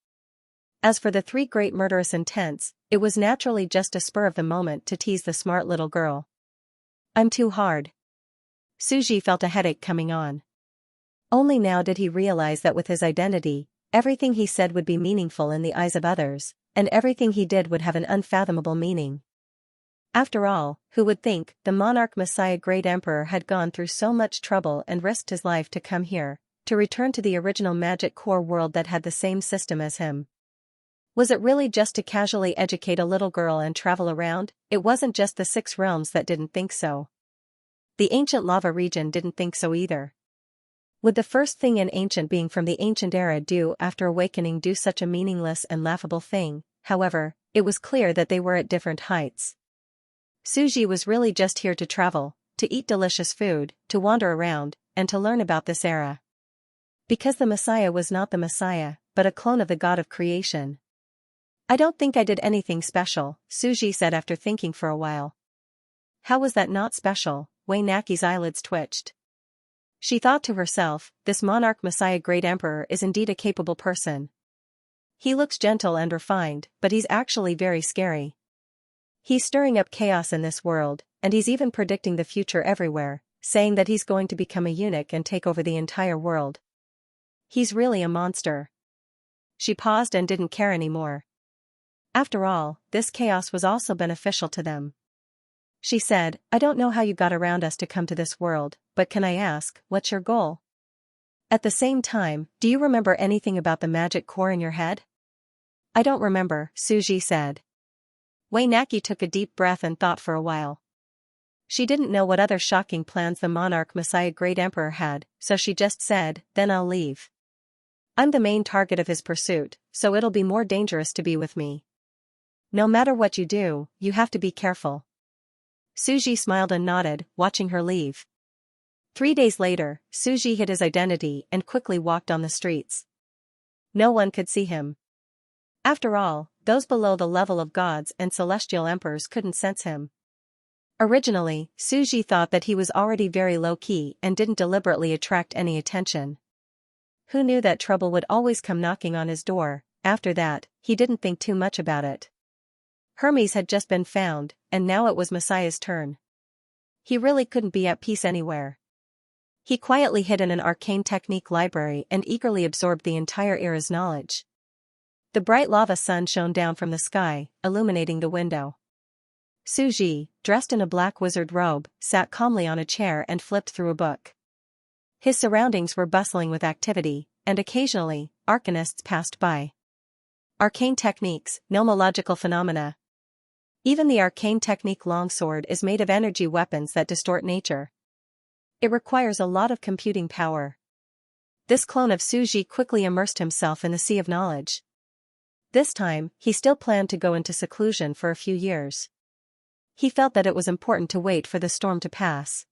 As for the three great murderous intents, it was naturally just a spur of the moment to tease the smart little girl. I'm too hard. Suji felt a headache coming on. Only now did he realize that with his identity, everything he said would be meaningful in the eyes of others, and everything he did would have an unfathomable meaning. After all, who would think the monarch Messiah Great Emperor had gone through so much trouble and risked his life to come here, to return to the original magic core world that had the same system as him? Was it really just to casually educate a little girl and travel around? It wasn't just the 6 realms that didn't think so. The ancient lava region didn't think so either. Would the first thing an ancient being from the ancient era do after awakening do such a meaningless and laughable thing? However, it was clear that they were at different heights. Suji was really just here to travel, to eat delicious food, to wander around, and to learn about this era. Because the Messiah was not the Messiah, but a clone of the god of creation. I don't think I did anything special, Suji said after thinking for a while. How was that not special? Wei Naki's eyelids twitched. She thought to herself, this monarch Messiah Great Emperor is indeed a capable person. He looks gentle and refined, but he's actually very scary. He's stirring up chaos in this world, and he's even predicting the future everywhere, saying that he's going to become a eunuch and take over the entire world. He's really a monster. She paused and didn't care anymore. After all, this chaos was also beneficial to them. She said, I don't know how you got around us to come to this world, but can I ask, what's your goal? At the same time, do you remember anything about the magic core in your head? I don't remember, Suji said. Wei Naki took a deep breath and thought for a while. She didn't know what other shocking plans the monarch Messiah Great Emperor had, so she just said, then I'll leave. I'm the main target of his pursuit, so it'll be more dangerous to be with me. No matter what you do, you have to be careful. Suji smiled and nodded, watching her leave. 3 days later, Suji hid his identity and quickly walked on the streets. No one could see him. After all, those below the level of gods and celestial emperors couldn't sense him. Originally, Suji thought that he was already very low-key and didn't deliberately attract any attention. Who knew that trouble would always come knocking on his door? After that, he didn't think too much about it. Hermes had just been found, and now it was Messiah's turn. He really couldn't be at peace anywhere. He quietly hid in an arcane technique library and eagerly absorbed the entire era's knowledge. The bright lava sun shone down from the sky, illuminating the window. Suji, dressed in a black wizard robe, sat calmly on a chair and flipped through a book. His surroundings were bustling with activity, and occasionally, arcanists passed by. Arcane techniques, nomological phenomena. Even the arcane technique longsword is made of energy weapons that distort nature. It requires a lot of computing power. This clone of Suji quickly immersed himself in the sea of knowledge. This time, he still planned to go into seclusion for a few years. He felt that it was important to wait for the storm to pass.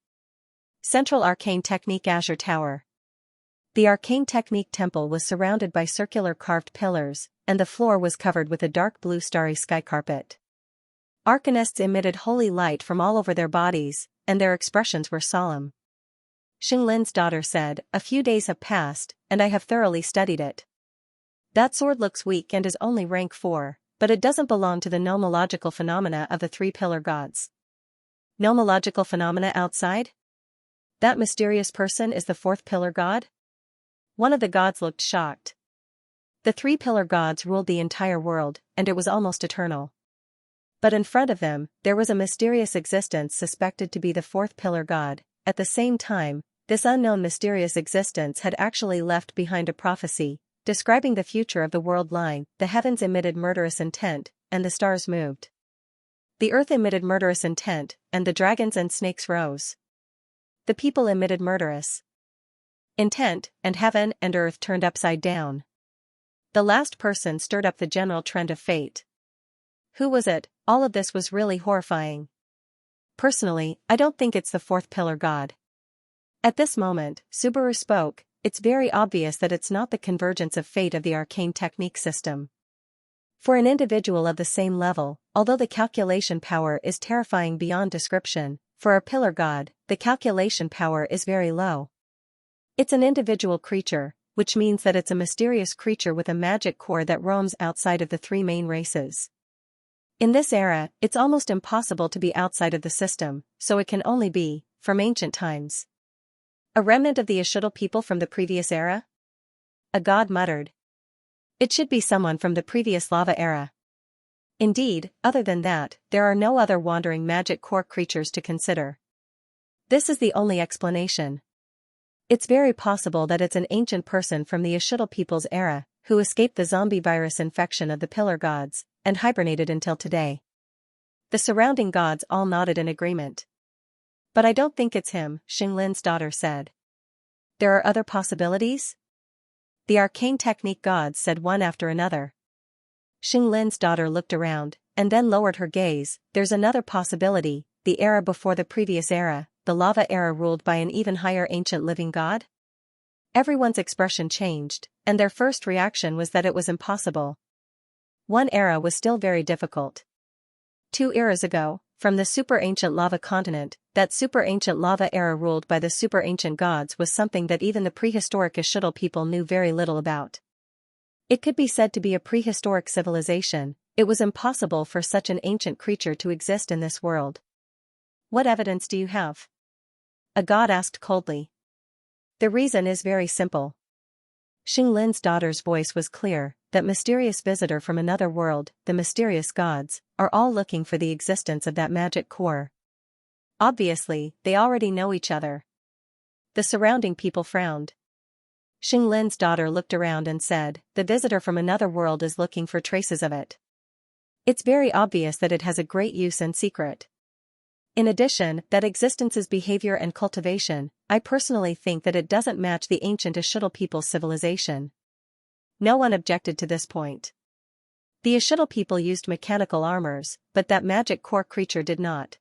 Central Arcane Technique Azure Tower. The Arcane Technique Temple was surrounded by circular carved pillars, and the floor was covered with a dark blue starry sky carpet. Arcanists emitted holy light from all over their bodies, and their expressions were solemn. Xinglin's daughter said, a few days have passed, and I have thoroughly studied it. That sword looks weak and is only rank 4, but it doesn't belong to the nomological phenomena of the 3 pillar gods. Nomological phenomena outside? That mysterious person is the 4th pillar god? One of the gods looked shocked. The 3 pillar gods ruled the entire world, and it was almost eternal. But in front of them, there was a mysterious existence suspected to be the 4th pillar god. At the same time, this unknown mysterious existence had actually left behind a prophecy, describing the future of the world line. The heavens emitted murderous intent, and the stars moved. The earth emitted murderous intent, and the dragons and snakes rose. The people emitted murderous intent, and heaven and earth turned upside down. The last person stirred up the general trend of fate. Who was it? All of this was really horrifying. Personally, I don't think it's the 4th pillar god. At this moment, Subaru spoke. It's very obvious that it's not the convergence of fate of the arcane technique system. For an individual of the same level, although the calculation power is terrifying beyond description, for a pillar god, the calculation power is very low. It's an individual creature, which means that it's a mysterious creature with a magic core that roams outside of the 3 main races. In this era, it's almost impossible to be outside of the system, so it can only be, from ancient times. A remnant of the Ashuttal people from the previous era? A god muttered. It should be someone from the previous lava era. Indeed, other than that, there are no other wandering magic core creatures to consider. This is the only explanation. It's very possible that it's an ancient person from the Ashuttal people's era, who escaped the zombie virus infection of the Pillar Gods, and hibernated until today. The surrounding gods all nodded in agreement. But I don't think it's him, Xinglin's daughter said. There are other possibilities? The arcane technique gods said one after another. Xinglin's daughter looked around, and then lowered her gaze. There's another possibility, the era before the previous era, the lava era ruled by an even higher ancient living god? Everyone's expression changed, and their first reaction was that it was impossible. One era was still very difficult. 2 eras ago, from the super ancient lava continent, that super ancient lava era ruled by the super ancient gods was something that even the prehistoric Ashuttal people knew very little about. It could be said to be a prehistoric civilization. It was impossible for such an ancient creature to exist in this world. What evidence do you have? A god asked coldly. The reason is very simple. Xinglin's daughter's voice was clear. That mysterious visitor from another world, the mysterious gods, are all looking for the existence of that magic core. Obviously, they already know each other. The surrounding people frowned. Xinglin's daughter looked around and said, the visitor from another world is looking for traces of it. It's very obvious that it has a great use and secret. In addition, that existence's behavior and cultivation, I personally think that it doesn't match the ancient Ashuttal people's civilization. No one objected to this point. The Ashuttal people used mechanical armors, but that magic core creature did not.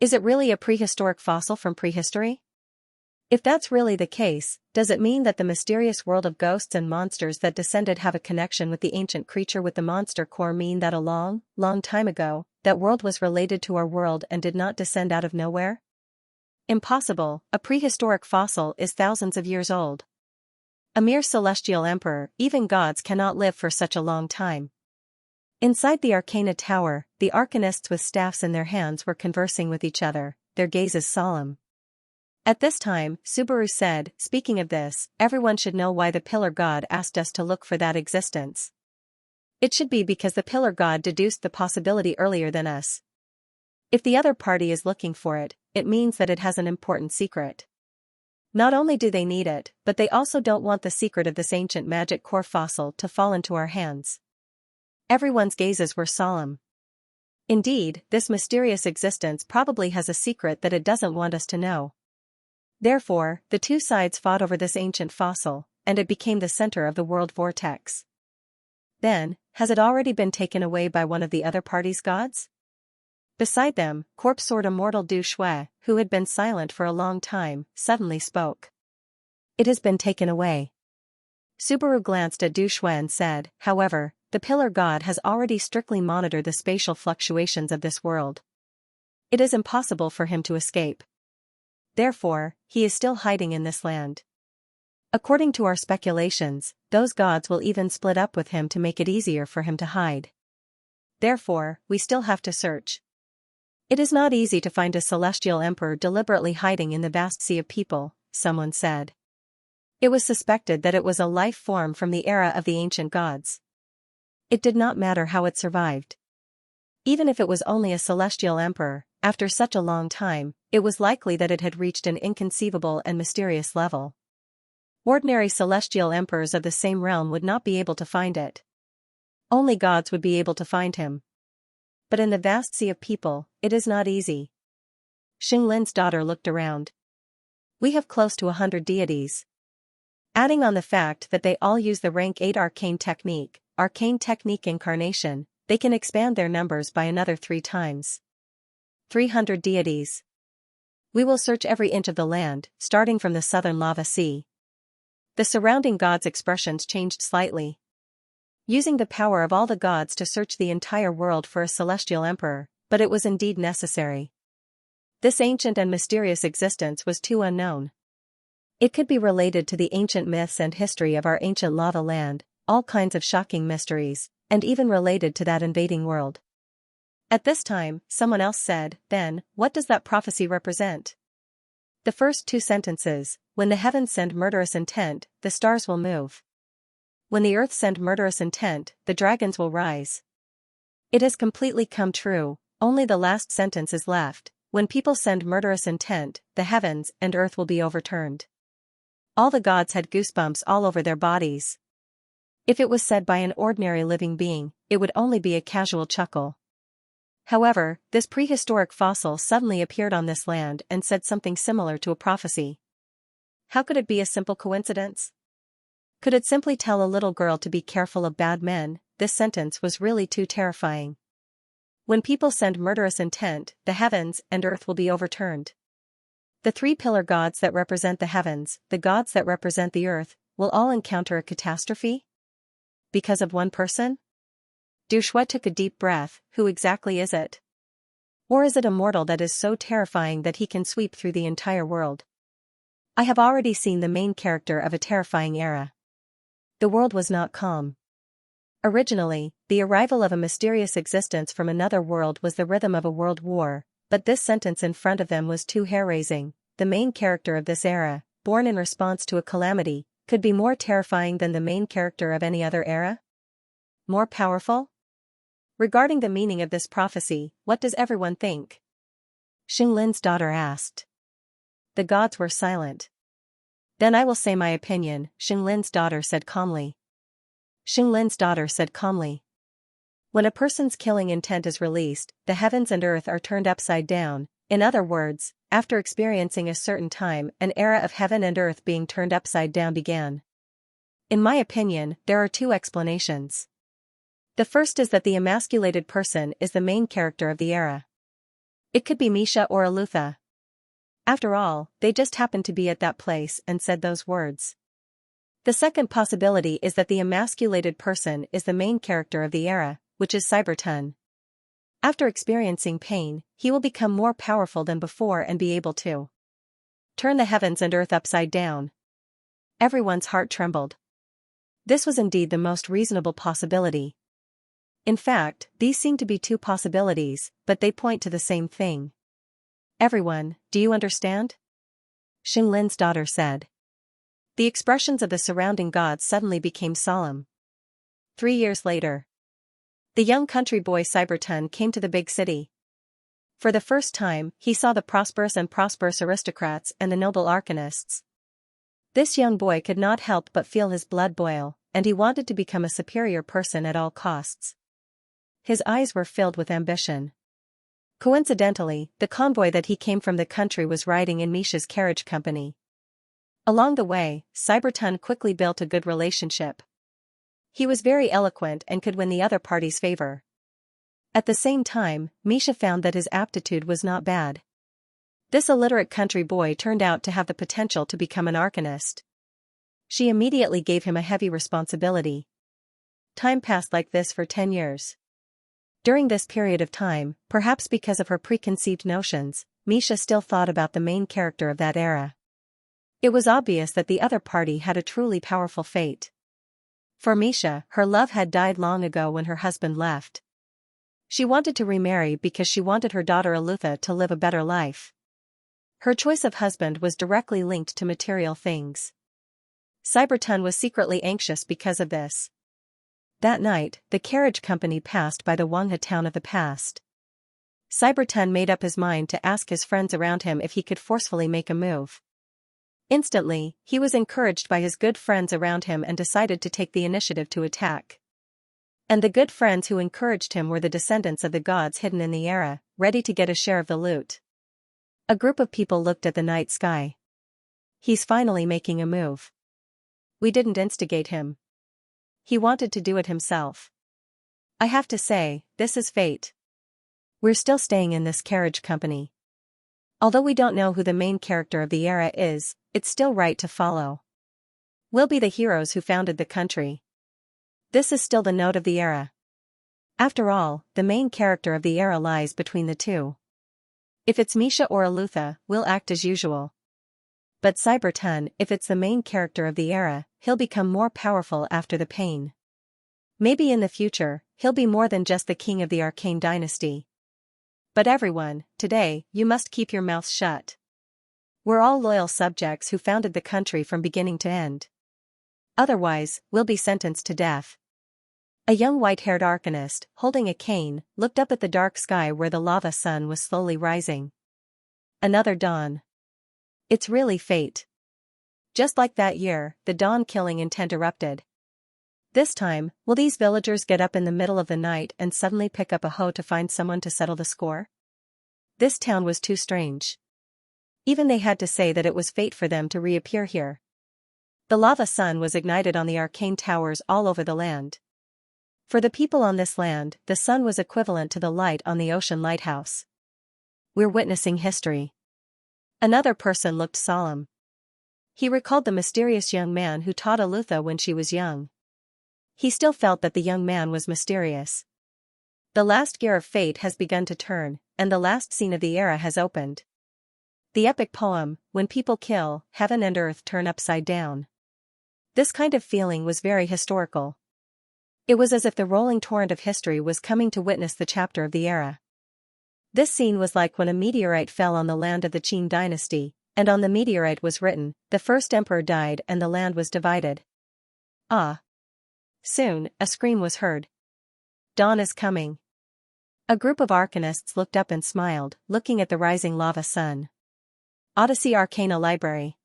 Is it really a prehistoric fossil from prehistory? If that's really the case, does it mean that the mysterious world of ghosts and monsters that descended have a connection with the ancient creature with the monster core mean that a long, long time ago, that world was related to our world and did not descend out of nowhere? Impossible, a prehistoric fossil is thousands of years old. A mere celestial emperor, even gods cannot live for such a long time. Inside the Arcana Tower, the arcanists with staffs in their hands were conversing with each other, their gazes solemn. At this time, Subaru said, speaking of this, everyone should know why the Pillar God asked us to look for that existence. It should be because the Pillar God deduced the possibility earlier than us. If the other party is looking for it, it means that it has an important secret. Not only do they need it, but they also don't want the secret of this ancient magic core fossil to fall into our hands. Everyone's gazes were solemn. Indeed, this mysterious existence probably has a secret that it doesn't want us to know. Therefore, the two sides fought over this ancient fossil, and it became the center of the world vortex. Then, has it already been taken away by one of the other party's gods? Beside them, corpse-sword immortal Du Shui, who had been silent for a long time, suddenly spoke. It has been taken away. Subaru glanced at Du Shui and said, however, the Pillar God has already strictly monitored the spatial fluctuations of this world. It is impossible for him to escape. Therefore, he is still hiding in this land. According to our speculations, those gods will even split up with him to make it easier for him to hide. Therefore, we still have to search. It is not easy to find a celestial emperor deliberately hiding in the vast sea of people, someone said. It was suspected that it was a life form from the era of the ancient gods. It did not matter how it survived. Even if it was only a celestial emperor, after such a long time, it was likely that it had reached an inconceivable and mysterious level. Ordinary celestial emperors of the same realm would not be able to find it. Only gods would be able to find him. But in the vast sea of people, it is not easy. Xinglin's daughter looked around. We have close to 100 deities. Adding on the fact that they all use the rank 8 arcane technique incarnation, they can expand their numbers by another 3 times. 300 deities. We will search every inch of the land, starting from the southern lava sea. The surrounding gods' expressions changed slightly. Using the power of all the gods to search the entire world for a celestial emperor, but it was indeed necessary. This ancient and mysterious existence was too unknown. It could be related to the ancient myths and history of our ancient lava land, all kinds of shocking mysteries, and even related to that invading world. At this time, someone else said, then, what does that prophecy represent? The first two sentences: when the heavens send murderous intent, the stars will move. When the earth send murderous intent, the dragons will rise. It has completely come true, only the last sentence is left: when people send murderous intent, the heavens and earth will be overturned. All the gods had goosebumps all over their bodies. If it was said by an ordinary living being, it would only be a casual chuckle. However, this prehistoric fossil suddenly appeared on this land and said something similar to a prophecy. How could it be a simple coincidence? Could it simply tell a little girl to be careful of bad men? This sentence was really too terrifying. When people send murderous intent, the heavens and earth will be overturned. The three pillar gods that represent the heavens, the gods that represent the earth, will all encounter a catastrophe? Because of one person? Du Shui took a deep breath. Who exactly is it? Or is it a mortal that is so terrifying that he can sweep through the entire world? I have already seen the main character of a terrifying era. The world was not calm. Originally, the arrival of a mysterious existence from another world was the rhythm of a world war, but this sentence in front of them was too hair-raising. The main character of this era, born in response to a calamity, could be more terrifying than the main character of any other era? More powerful? Regarding the meaning of this prophecy, what does everyone think? Xinglin's daughter asked. The gods were silent. Then I will say my opinion, Xinglin's daughter said calmly. Xinglin's daughter said calmly. When a person's killing intent is released, the heavens and earth are turned upside down. In other words, after experiencing a certain time, an era of heaven and earth being turned upside down began. In my opinion, there are two explanations. The first is that the emasculated person is the main character of the era. It could be Misha or Alutha. After all, they just happened to be at that place and said those words. The second possibility is that the emasculated person is the main character of the era, which is Cyberton. After experiencing pain, he will become more powerful than before and be able to turn the heavens and earth upside down. Everyone's heart trembled. This was indeed the most reasonable possibility. In fact, these seem to be two possibilities, but they point to the same thing. Everyone, do you understand? Xinglin's daughter said. The expressions of the surrounding gods suddenly became solemn. 3 years later, the young country boy Cyberton came to the big city. For the first time, he saw the prosperous aristocrats and the noble arcanists. This young boy could not help but feel his blood boil, and he wanted to become a superior person at all costs. His eyes were filled with ambition. Coincidentally, the convoy that he came from the country was riding in Misha's carriage company. Along the way, Cyberton quickly built a good relationship. He was very eloquent and could win the other party's favor. At the same time, Misha found that his aptitude was not bad. This illiterate country boy turned out to have the potential to become an arcanist. She immediately gave him a heavy responsibility. Time passed like this for 10 years. During this period of time, perhaps because of her preconceived notions, Misha still thought about the main character of that era. It was obvious that the other party had a truly powerful fate. For Misha, her love had died long ago when her husband left. She wanted to remarry because she wanted her daughter Alutha to live a better life. Her choice of husband was directly linked to material things. Cyberton was secretly anxious because of this. That night, the carriage company passed by the Wanghe town of the past. Cyberton made up his mind to ask his friends around him if he could forcefully make a move. Instantly, he was encouraged by his good friends around him and decided to take the initiative to attack. And the good friends who encouraged him were the descendants of the gods hidden in the era, ready to get a share of the loot. A group of people looked at the night sky. He's finally making a move. We didn't instigate him. He wanted to do it himself. I have to say, this is fate. We're still staying in this carriage company. Although we don't know who the main character of the era is, it's still right to follow. We'll be the heroes who founded the country. This is still the note of the era. After all, the main character of the era lies between the two. If it's Misha or Alutha, we'll act as usual. But Cyberton, if it's the main character of the era, he'll become more powerful after the pain. Maybe in the future, he'll be more than just the king of the arcane dynasty. But everyone, today, you must keep your mouths shut. We're all loyal subjects who founded the country from beginning to end. Otherwise, we'll be sentenced to death. A young white-haired arcanist, holding a cane, looked up at the dark sky where the lava sun was slowly rising. Another dawn. It's really fate. Just like that year, the dawn killing intent erupted. This time, will these villagers get up in the middle of the night and suddenly pick up a hoe to find someone to settle the score? This town was too strange. Even they had to say that it was fate for them to reappear here. The lava sun was ignited on the arcane towers all over the land. For the people on this land, the sun was equivalent to the light on the ocean lighthouse. We're witnessing history. Another person looked solemn. He recalled the mysterious young man who taught Alutha when she was young. He still felt that the young man was mysterious. The last gear of fate has begun to turn, and the last scene of the era has opened. The epic poem, When People Kill, Heaven and Earth Turn Upside Down. This kind of feeling was very historical. It was as if the rolling torrent of history was coming to witness the chapter of the era. This scene was like when a meteorite fell on the land of the Qin dynasty, and on the meteorite was written, the first emperor died and the land was divided. Ah! Soon, a scream was heard. Dawn is coming. A group of arcanists looked up and smiled, looking at the rising lava sun. Odyssey Arcana Library.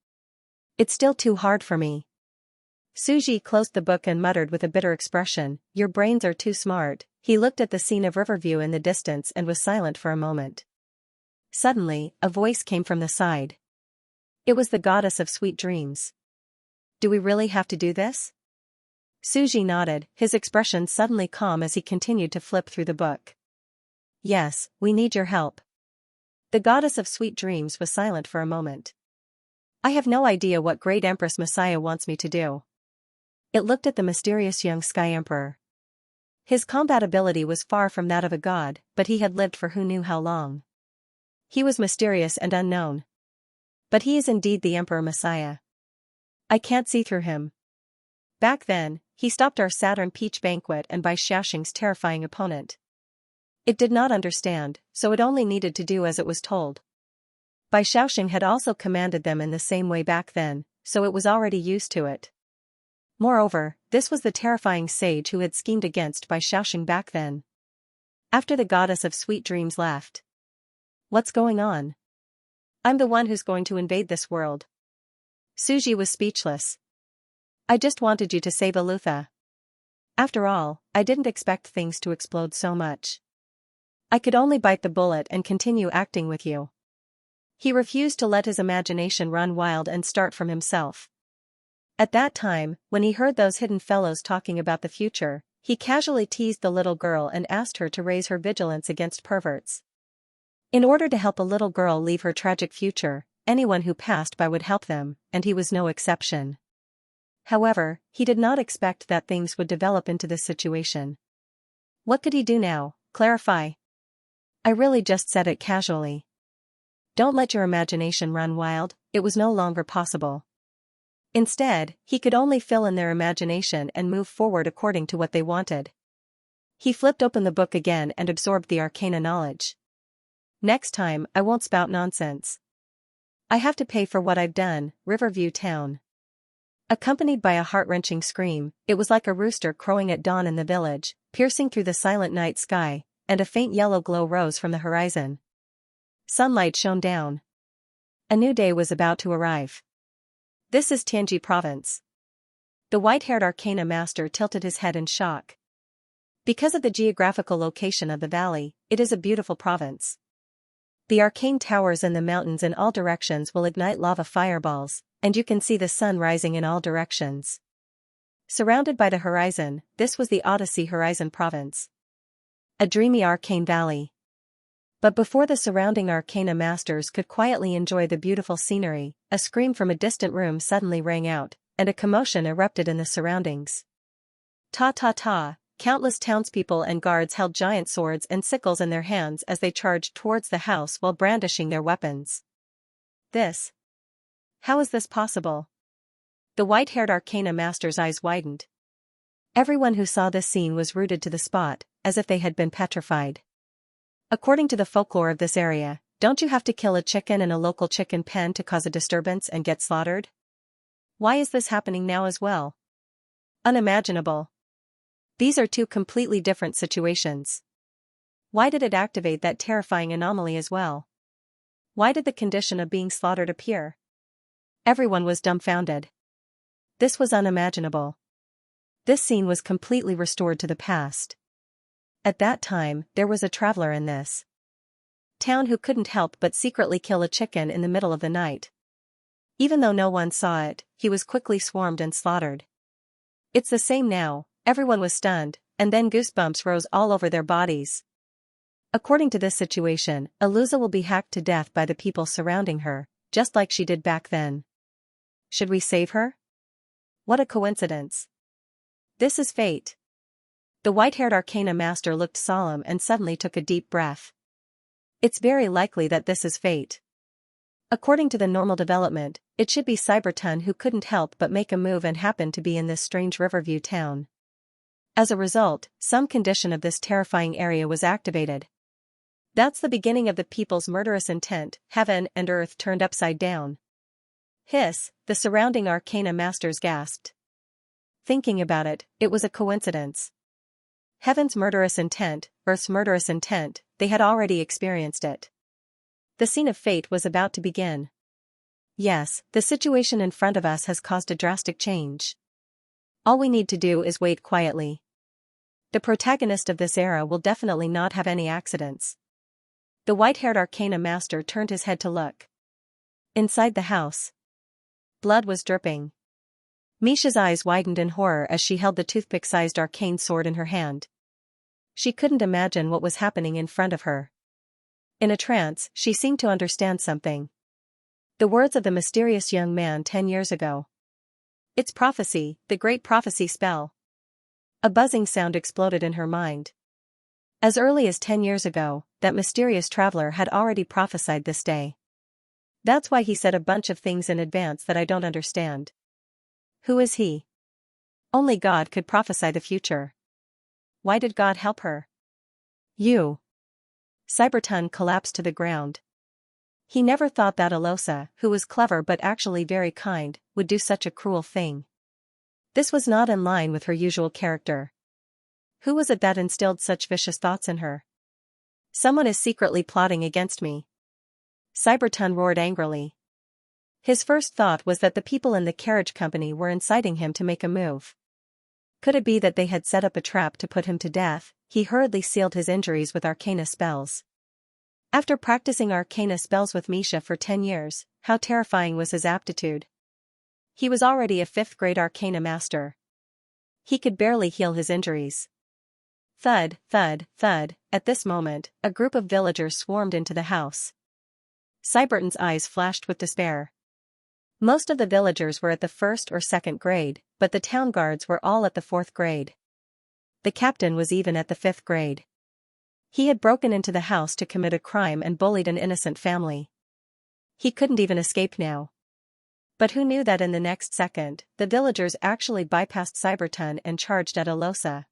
It's still too hard for me. Suji closed the book and muttered with a bitter expression, your brains are too smart. He looked at the scene of Riverview in the distance and was silent for a moment. Suddenly, a voice came from the side. It was the goddess of sweet dreams. Do we really have to do this? Suji nodded, his expression suddenly calm as he continued to flip through the book. Yes, we need your help. The goddess of sweet dreams was silent for a moment. I have no idea what Great Empress Messiah wants me to do. It looked at the mysterious young Sky Emperor. His combat ability was far from that of a god, but he had lived for who knew how long. He was mysterious and unknown. But he is indeed the Emperor Messiah. I can't see through him. Back then, he stopped our Saturn Peach banquet and by Xiaoxing's terrifying opponent. It did not understand, so it only needed to do as it was told. Bai Xiaoxing had also commanded them in the same way back then, so it was already used to it. Moreover, this was the terrifying sage who had schemed against Bai Xiaoxing back then. After the goddess of sweet dreams left. What's going on? I'm the one who's going to invade this world. Suji was speechless. I just wanted you to save Alutha. After all, I didn't expect things to explode so much. I could only bite the bullet and continue acting with you. He refused to let his imagination run wild and start from himself. At that time, when he heard those hidden fellows talking about the future, he casually teased the little girl and asked her to raise her vigilance against perverts. In order to help a little girl leave her tragic future, anyone who passed by would help them, and he was no exception. However, he did not expect that things would develop into this situation. What could he do now? Clarify. I really just said it casually. Don't let your imagination run wild, it was no longer possible. Instead, he could only fill in their imagination and move forward according to what they wanted. He flipped open the book again and absorbed the arcana knowledge. Next time, I won't spout nonsense. I have to pay for what I've done, Riverview Town. Accompanied by a heart-wrenching scream, it was like a rooster crowing at dawn in the village, piercing through the silent night sky, and a faint yellow glow rose from the horizon. Sunlight shone down. A new day was about to arrive. This is Tianji Province. The white-haired arcana master tilted his head in shock. Because of the geographical location of the valley, it is a beautiful province. The arcane towers and the mountains in all directions will ignite lava fireballs, and you can see the sun rising in all directions. Surrounded by the horizon, this was the Odyssey Horizon Province. A dreamy arcane valley. But before the surrounding arcana masters could quietly enjoy the beautiful scenery, a scream from a distant room suddenly rang out, and a commotion erupted in the surroundings. Ta-ta-ta, countless townspeople and guards held giant swords and sickles in their hands as they charged towards the house while brandishing their weapons. How is this possible? The white-haired arcana master's eyes widened. Everyone who saw this scene was rooted to the spot, as if they had been petrified. According to the folklore of this area, Don't you have to kill a chicken in a local chicken pen to cause a disturbance and get slaughtered? Why is this happening now as well? Unimaginable. These are two completely different situations. Why did it activate that terrifying anomaly as well? Why did the condition of being slaughtered appear? Everyone was dumbfounded. This was unimaginable. This scene was completely restored to the past. At that time, there was a traveler in this town who couldn't help but secretly kill a chicken in the middle of the night. Even though no one saw it, he was quickly swarmed and slaughtered. It's the same now. Everyone was stunned, and then goosebumps rose all over their bodies. According to this situation, Alusa will be hacked to death by the people surrounding her, just like she did back then. Should we save her? What a coincidence. This is fate. The white-haired Arcana Master looked solemn and suddenly took a deep breath. It's very likely that this is fate. According to the normal development, it should be Cyberton who couldn't help but make a move and happened to be in this strange Riverview town. As a result, some condition of this terrifying area was activated. That's the beginning of the people's murderous intent. Heaven and earth turned upside down. Hiss, the surrounding Arcana Masters gasped. Thinking about it, it was a coincidence. Heaven's murderous intent, earth's murderous intent, they had already experienced it. The scene of fate was about to begin. Yes, the situation in front of us has caused a drastic change. All we need to do is wait quietly. The protagonist of this era will definitely not have any accidents. The white-haired Arcana Master turned his head to look. Inside the house, blood was dripping. Misha's eyes widened in horror as she held the toothpick-sized arcane sword in her hand. She couldn't imagine what was happening in front of her. In a trance, she seemed to understand something. The words of the mysterious young man 10 years ago. It's prophecy, the great prophecy spell. A buzzing sound exploded in her mind. As early as 10 years ago, that mysterious traveler had already prophesied this day. That's why he said a bunch of things in advance that I don't understand. Who is he? Only God could prophesy the future. Why did God help her? You. Cyberton collapsed to the ground. He never thought that Alosa, who was clever but actually very kind, would do such a cruel thing. This was not in line with her usual character. Who was it that instilled such vicious thoughts in her? Someone is secretly plotting against me. Cyberton roared angrily. His first thought was that the people in the carriage company were inciting him to make a move. Could it be that they had set up a trap to put him to death? He hurriedly sealed his injuries with arcana spells. After practicing arcana spells with Misha for 10 years, how terrifying was his aptitude. He was already a 5th-grade arcana master. He could barely heal his injuries. Thud, thud, thud. At this moment, a group of villagers swarmed into the house. Cyberton's eyes flashed with despair. Most of the villagers were at the 1st or 2nd grade, but the town guards were all at the 4th grade. The captain was even at the 5th grade. He had broken into the house to commit a crime and bullied an innocent family. He couldn't even escape now. But who knew that in the next second, the villagers actually bypassed Cyberton and charged at Alosa.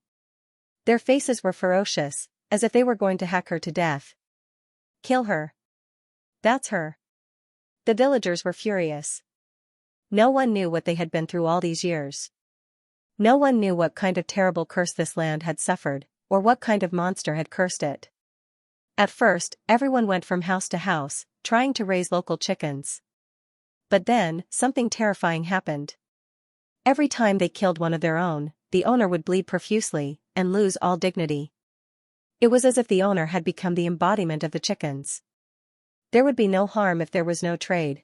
Their faces were ferocious, as if they were going to hack her to death. Kill her. That's her. The villagers were furious. No one knew what they had been through all these years. No one knew what kind of terrible curse this land had suffered, or what kind of monster had cursed it. At first, everyone went from house to house, trying to raise local chickens. But then, something terrifying happened. Every time they killed one of their own, the owner would bleed profusely, and lose all dignity. It was as if the owner had become the embodiment of the chickens. There would be no harm if there was no trade.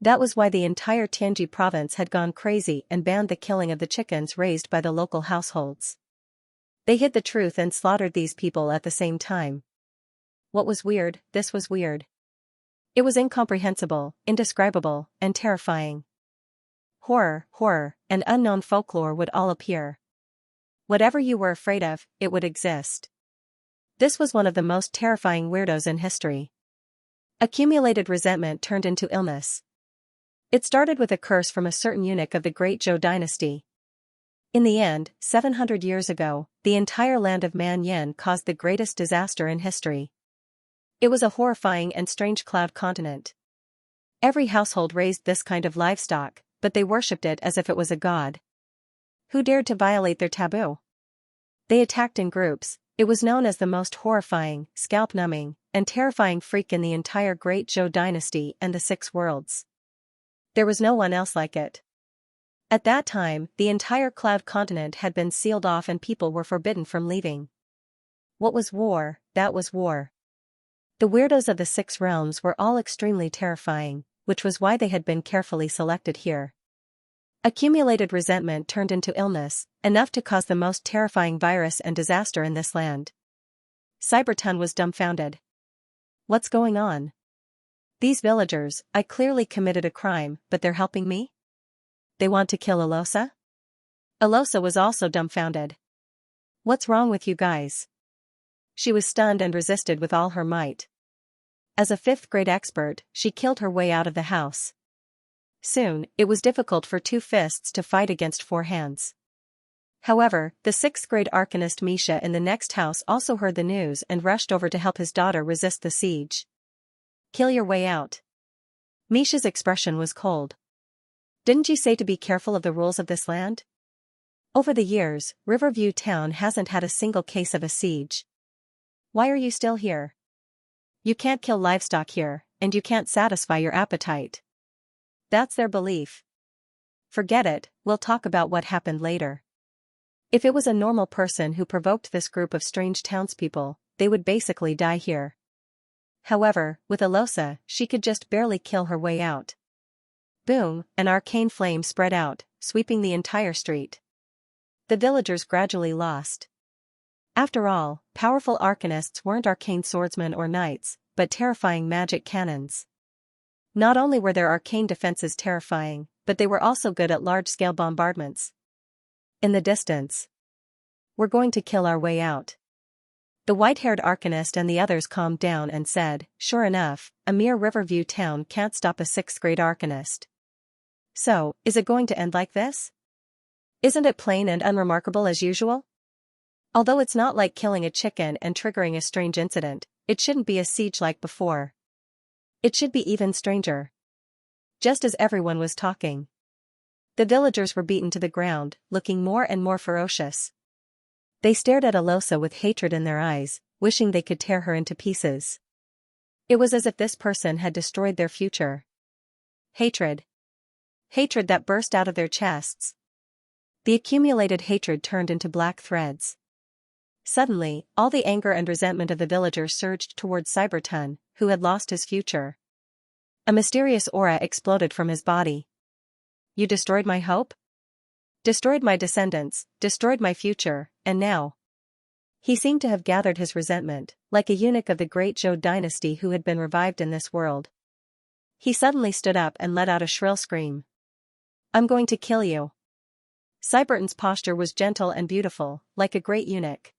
That was why the entire Tianji province had gone crazy and banned the killing of the chickens raised by the local households. They hid the truth and slaughtered these people at the same time. What was weird? This was weird. It was incomprehensible, indescribable, and terrifying. Horror, horror, and unknown folklore would all appear. Whatever you were afraid of, it would exist. This was one of the most terrifying weirdos in history. Accumulated resentment turned into illness. It started with a curse from a certain eunuch of the Great Zhou dynasty. In the end, 700 years ago, the entire land of Man Yen caused the greatest disaster in history. It was a horrifying and strange cloud continent. Every household raised this kind of livestock, but they worshipped it as if it was a god. Who dared to violate their taboo? They attacked in groups. It was known as the most horrifying, scalp-numbing, and terrifying freak in the entire Great Zhou dynasty and the Six Worlds. There was no one else like it. At that time, the entire cloud continent had been sealed off and people were forbidden from leaving. What was war? That was war. The weirdos of the Six Realms were all extremely terrifying, which was why they had been carefully selected here. Accumulated resentment turned into illness, enough to cause the most terrifying virus and disaster in this land. Cyberton was dumbfounded. What's going on? These villagers, I clearly committed a crime, but they're helping me? They want to kill Alosa? Alosa was also dumbfounded. What's wrong with you guys? She was stunned and resisted with all her might. As a 5th grade expert, she killed her way out of the house. Soon, it was difficult for 2 fists to fight against 4 hands. However, the 6th grade arcanist Misha in the next house also heard the news and rushed over to help his daughter resist the siege. Kill your way out. Misha's expression was cold. Didn't you say to be careful of the rules of this land? Over the years, Riverview Town hasn't had a single case of a siege. Why are you still here? You can't kill livestock here, and you can't satisfy your appetite. That's their belief. Forget it, we'll talk about what happened later. If it was a normal person who provoked this group of strange townspeople, they would basically die here. However, with Alosa, she could just barely kill her way out. Boom, an arcane flame spread out, sweeping the entire street. The villagers gradually lost. After all, powerful arcanists weren't arcane swordsmen or knights, but terrifying magic cannons. Not only were their arcane defenses terrifying, but they were also good at large-scale bombardments. In the distance. We're going to kill our way out. The white-haired arcanist and the others calmed down and said, sure enough, a mere Riverview Town can't stop a 6th grade arcanist. So, is it going to end like this? Isn't it plain and unremarkable as usual? Although it's not like killing a chicken and triggering a strange incident, it shouldn't be a siege like before. It should be even stranger. Just as everyone was talking, the villagers were beaten to the ground, looking more and more ferocious. They stared at Alosa with hatred in their eyes, wishing they could tear her into pieces. It was as if this person had destroyed their future. Hatred. Hatred that burst out of their chests. The accumulated hatred turned into black threads. Suddenly, all the anger and resentment of the villagers surged towards Cyberton, who had lost his future. A mysterious aura exploded from his body. You destroyed my hope? Destroyed my descendants, destroyed my future, and now. He seemed to have gathered his resentment, like a eunuch of the Great Zhou dynasty who had been revived in this world. He suddenly stood up and let out a shrill scream. I'm going to kill you. Cyberton's posture was gentle and beautiful, like a great eunuch.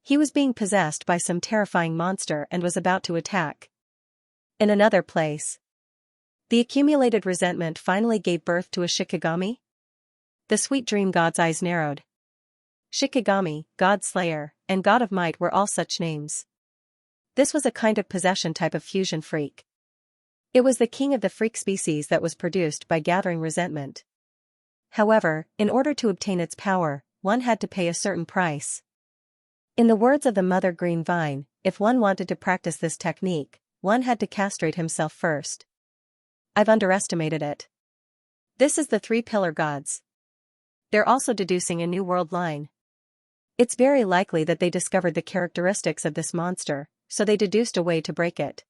He was being possessed by some terrifying monster and was about to attack. In another place, the accumulated resentment finally gave birth to a Shikigami. The sweet dream god's eyes narrowed. Shikigami, god slayer, and god of might were all such names. This was a kind of possession type of fusion freak. It was the king of the freak species that was produced by gathering resentment. However, in order to obtain its power, one had to pay a certain price. In the words of the Mother Green Vine, if one wanted to practice this technique, one had to castrate himself first. I've underestimated it. This is the 3 pillar gods. They're also deducing a new world line. It's very likely that they discovered the characteristics of this monster, so they deduced a way to break it.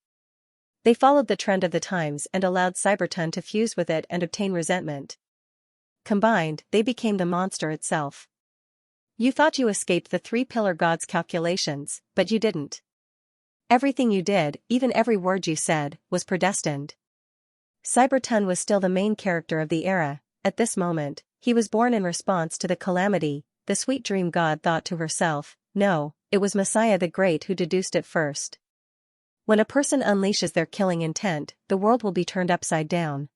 They followed the trend of the times and allowed Cyberton to fuse with it and obtain resentment. Combined, they became the monster itself. You thought you escaped the 3 pillar gods' calculations, but you didn't. Everything you did, even every word you said, was predestined. Cyberton was still the main character of the era. At this moment, he was born in response to the calamity. The sweet dream god thought to herself, no, it was Messiah the Great who deduced it first. When a person unleashes their killing intent, the world will be turned upside down.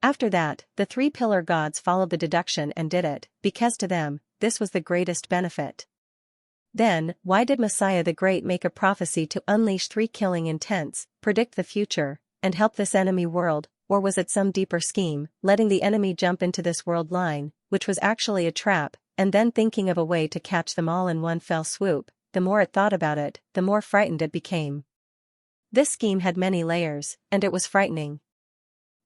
After that, the 3 pillar gods followed the deduction and did it, because to them, this was the greatest benefit. Then, why did Messiah the Great make a prophecy to unleash 3 killing intents, predict the future, and help this enemy world, or was it some deeper scheme, letting the enemy jump into this world line, which was actually a trap, and then thinking of a way to catch them all in one fell swoop? The more it thought about it, the more frightened it became. This scheme had many layers, and it was frightening.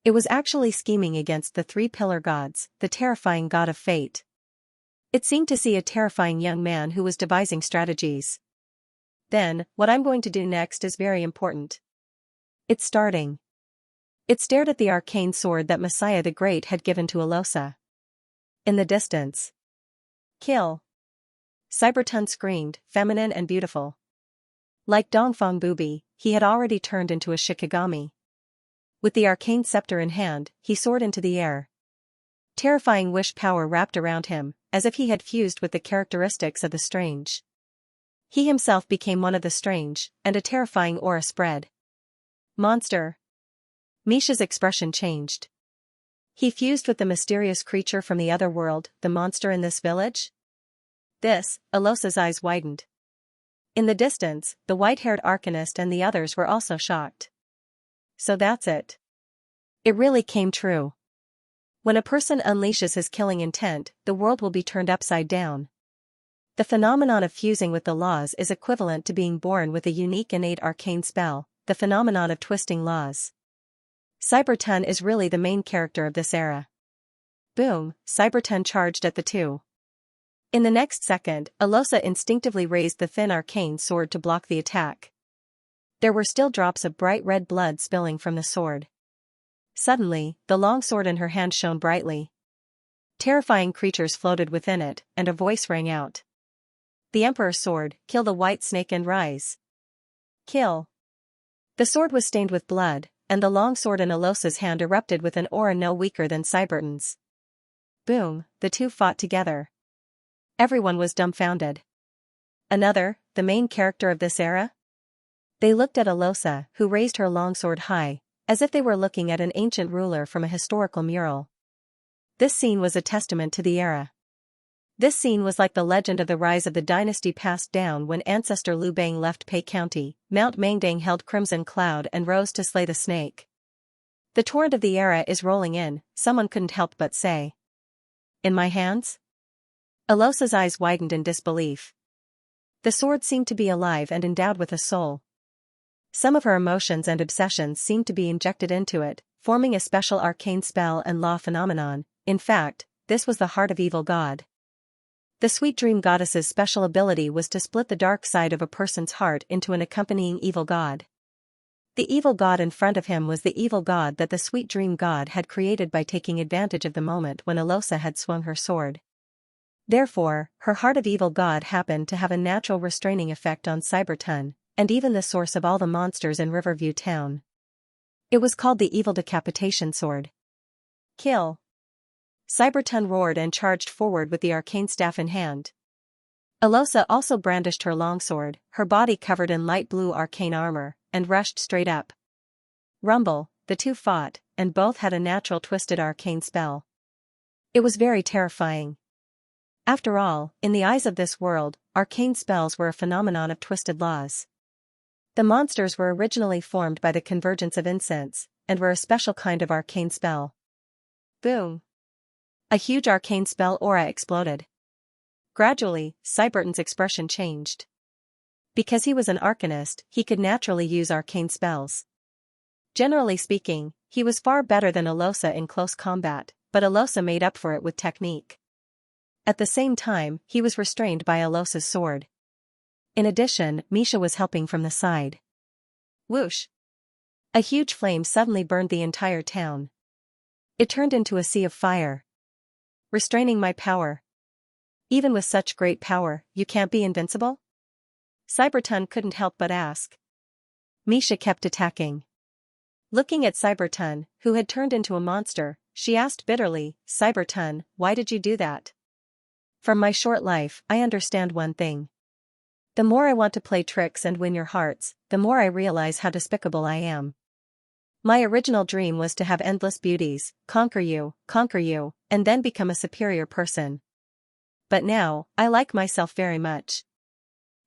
It was actually scheming against the 3 pillar gods, the terrifying god of fate. It seemed to see a terrifying young man who was devising strategies. Then, what I'm going to do next is very important. It's starting. It stared at the arcane sword that Messiah the Great had given to Alosa. In the distance. Kill. Cyberton screamed, feminine and beautiful. Like Dongfang Bubi, he had already turned into a Shikigami. With the arcane scepter in hand, he soared into the air. Terrifying wish power wrapped around him, as if he had fused with the characteristics of the strange. He himself became one of the strange, and a terrifying aura spread. Monster. Misha's expression changed. He fused with the mysterious creature from the other world, the monster in this village? Alosa's eyes widened. In the distance, the white-haired arcanist and the others were also shocked. So that's it. It really came true. When a person unleashes his killing intent, the world will be turned upside down. The phenomenon of fusing with the laws is equivalent to being born with a unique innate arcane spell, the phenomenon of twisting laws. Cyberton is really the main character of this era. Boom, Cyberton charged at the 2. In the next second, Alosa instinctively raised the thin arcane sword to block the attack. There were still drops of bright red blood spilling from the sword. Suddenly, the long sword in her hand shone brightly. Terrifying creatures floated within it, and a voice rang out. The Emperor's sword, kill the white snake and rise. Kill. The sword was stained with blood, and the long sword in Alosa's hand erupted with an aura no weaker than Cyberton's. Boom, the 2 fought together. Everyone was dumbfounded. Another, the main character of this era? They looked at Alosa, who raised her longsword high, as if they were looking at an ancient ruler from a historical mural. This scene was a testament to the era. This scene was like the legend of the rise of the dynasty passed down when ancestor Liu Bang left Pei County, Mount Mangdang held Crimson Cloud and rose to slay the snake. The torrent of the era is rolling in, someone couldn't help but say. In my hands? Alosa's eyes widened in disbelief. The sword seemed to be alive and endowed with a soul. Some of her emotions and obsessions seemed to be injected into it, forming a special arcane spell and law phenomenon. In fact, this was the heart of evil god. The sweet dream goddess's special ability was to split the dark side of a person's heart into an accompanying evil god. The evil god in front of him was the evil god that the sweet dream god had created by taking advantage of the moment when Alosa had swung her sword. Therefore, her heart of evil god happened to have a natural restraining effect on Cyberton, and even the source of all the monsters in Riverview Town. It was called the Evil Decapitation Sword. Kill. Cyberton roared and charged forward with the arcane staff in hand. Alosa also brandished her longsword, her body covered in light blue arcane armor, and rushed straight up. Rumble, the 2 fought, and both had a natural twisted arcane spell. It was very terrifying. After all, in the eyes of this world, arcane spells were a phenomenon of twisted laws. The monsters were originally formed by the convergence of incense, and were a special kind of arcane spell. Boom! A huge arcane spell aura exploded. Gradually, Cyberton's expression changed. Because he was an arcanist, he could naturally use arcane spells. Generally speaking, he was far better than Alosa in close combat, but Alosa made up for it with technique. At the same time, he was restrained by Alosa's sword. In addition, Misha was helping from the side. Whoosh! A huge flame suddenly burned the entire town. It turned into a sea of fire. Restraining my power. Even with such great power, you can't be invincible? Cyberton couldn't help but ask. Misha kept attacking. Looking at Cyberton, who had turned into a monster, she asked bitterly, Cyberton, why did you do that? From my short life, I understand one thing. The more I want to play tricks and win your hearts, the more I realize how despicable I am. My original dream was to have endless beauties, conquer you, and then become a superior person. But now, I like myself very much.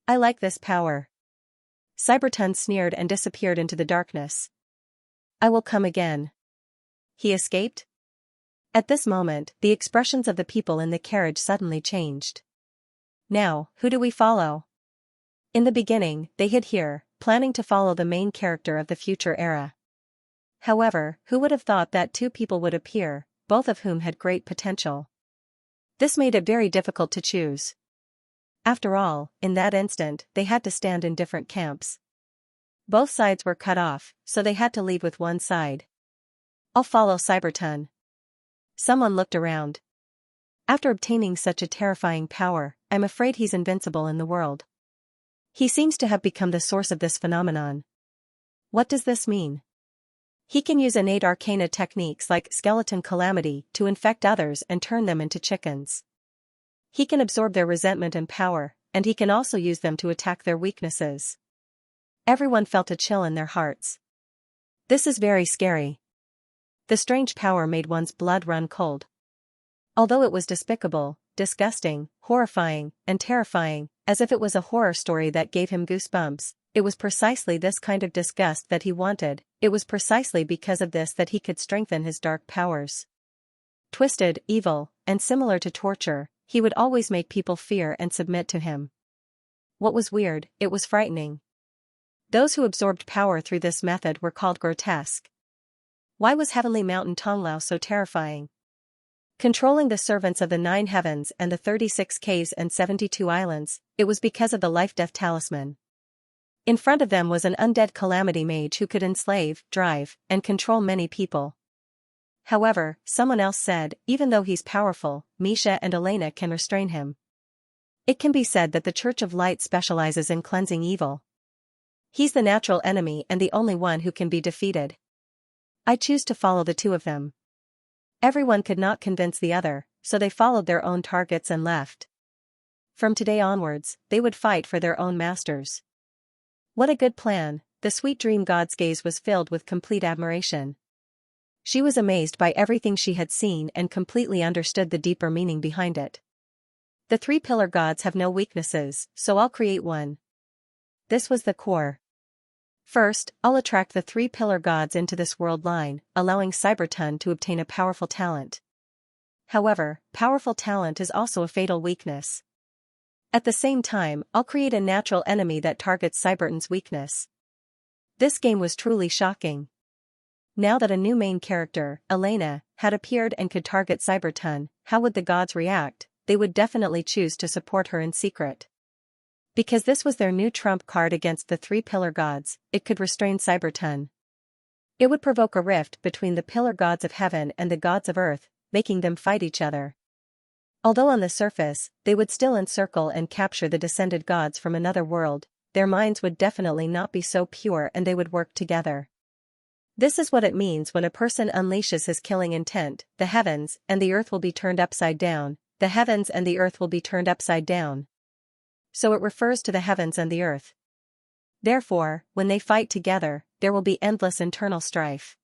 I like this power. Cyberton sneered and disappeared into the darkness. I will come again. He escaped? At this moment, the expressions of the people in the carriage suddenly changed. Now, who do we follow? In the beginning, they hid here, planning to follow the main character of the future era. However, who would have thought that two people would appear, both of whom had great potential? This made it very difficult to choose. After all, in that instant, they had to stand in different camps. Both sides were cut off, so they had to leave with one side. I'll follow Cyberton. Someone looked around. After obtaining such a terrifying power, I'm afraid he's invincible in the world. He seems to have become the source of this phenomenon. What does this mean? He can use innate arcana techniques like skeleton calamity to infect others and turn them into chickens. He can absorb their resentment and power, and he can also use them to attack their weaknesses. Everyone felt a chill in their hearts. This is very scary. The strange power made one's blood run cold. Although it was despicable, disgusting, horrifying, and terrifying, as if it was a horror story that gave him goosebumps, it was precisely this kind of disgust that he wanted. It was precisely because of this that he could strengthen his dark powers. Twisted, evil, and similar to torture, he would always make people fear and submit to him. What was weird, it was frightening. Those who absorbed power through this method were called grotesque. Why was Heavenly Mountain Tonglao so terrifying? Controlling the servants of the 9 heavens and the 36 caves and 72 islands, it was because of the life-death talisman. In front of them was an undead calamity mage who could enslave, drive, and control many people. However, someone else said, even though he's powerful, Misha and Elena can restrain him. It can be said that the Church of Light specializes in cleansing evil. He's the natural enemy and the only one who can be defeated. I choose to follow the two of them. Everyone could not convince the other, so they followed their own targets and left. From today onwards, they would fight for their own masters. What a good plan. The sweet dream god's gaze was filled with complete admiration. She was amazed by everything she had seen and completely understood the deeper meaning behind it. The 3 pillar gods have no weaknesses, so I'll create one. This was the core. First, I'll attract the 3 pillar gods into this world line, allowing Cyberton to obtain a powerful talent. However, powerful talent is also a fatal weakness. At the same time, I'll create a natural enemy that targets Cyberton's weakness. This game was truly shocking. Now that a new main character, Elena, had appeared and could target Cyberton, how would the gods react? They would definitely choose to support her in secret. Because this was their new trump card against the 3 pillar gods, it could restrain Cyberton. It would provoke a rift between the pillar gods of heaven and the gods of earth, making them fight each other. Although on the surface, they would still encircle and capture the descended gods from another world, their minds would definitely not be so pure and they would work together. This is what it means when a person unleashes his killing intent. The heavens and the earth will be turned upside down. The heavens and the earth will be turned upside down. So it refers to the heavens and the earth. Therefore, when they fight together, there will be endless internal strife.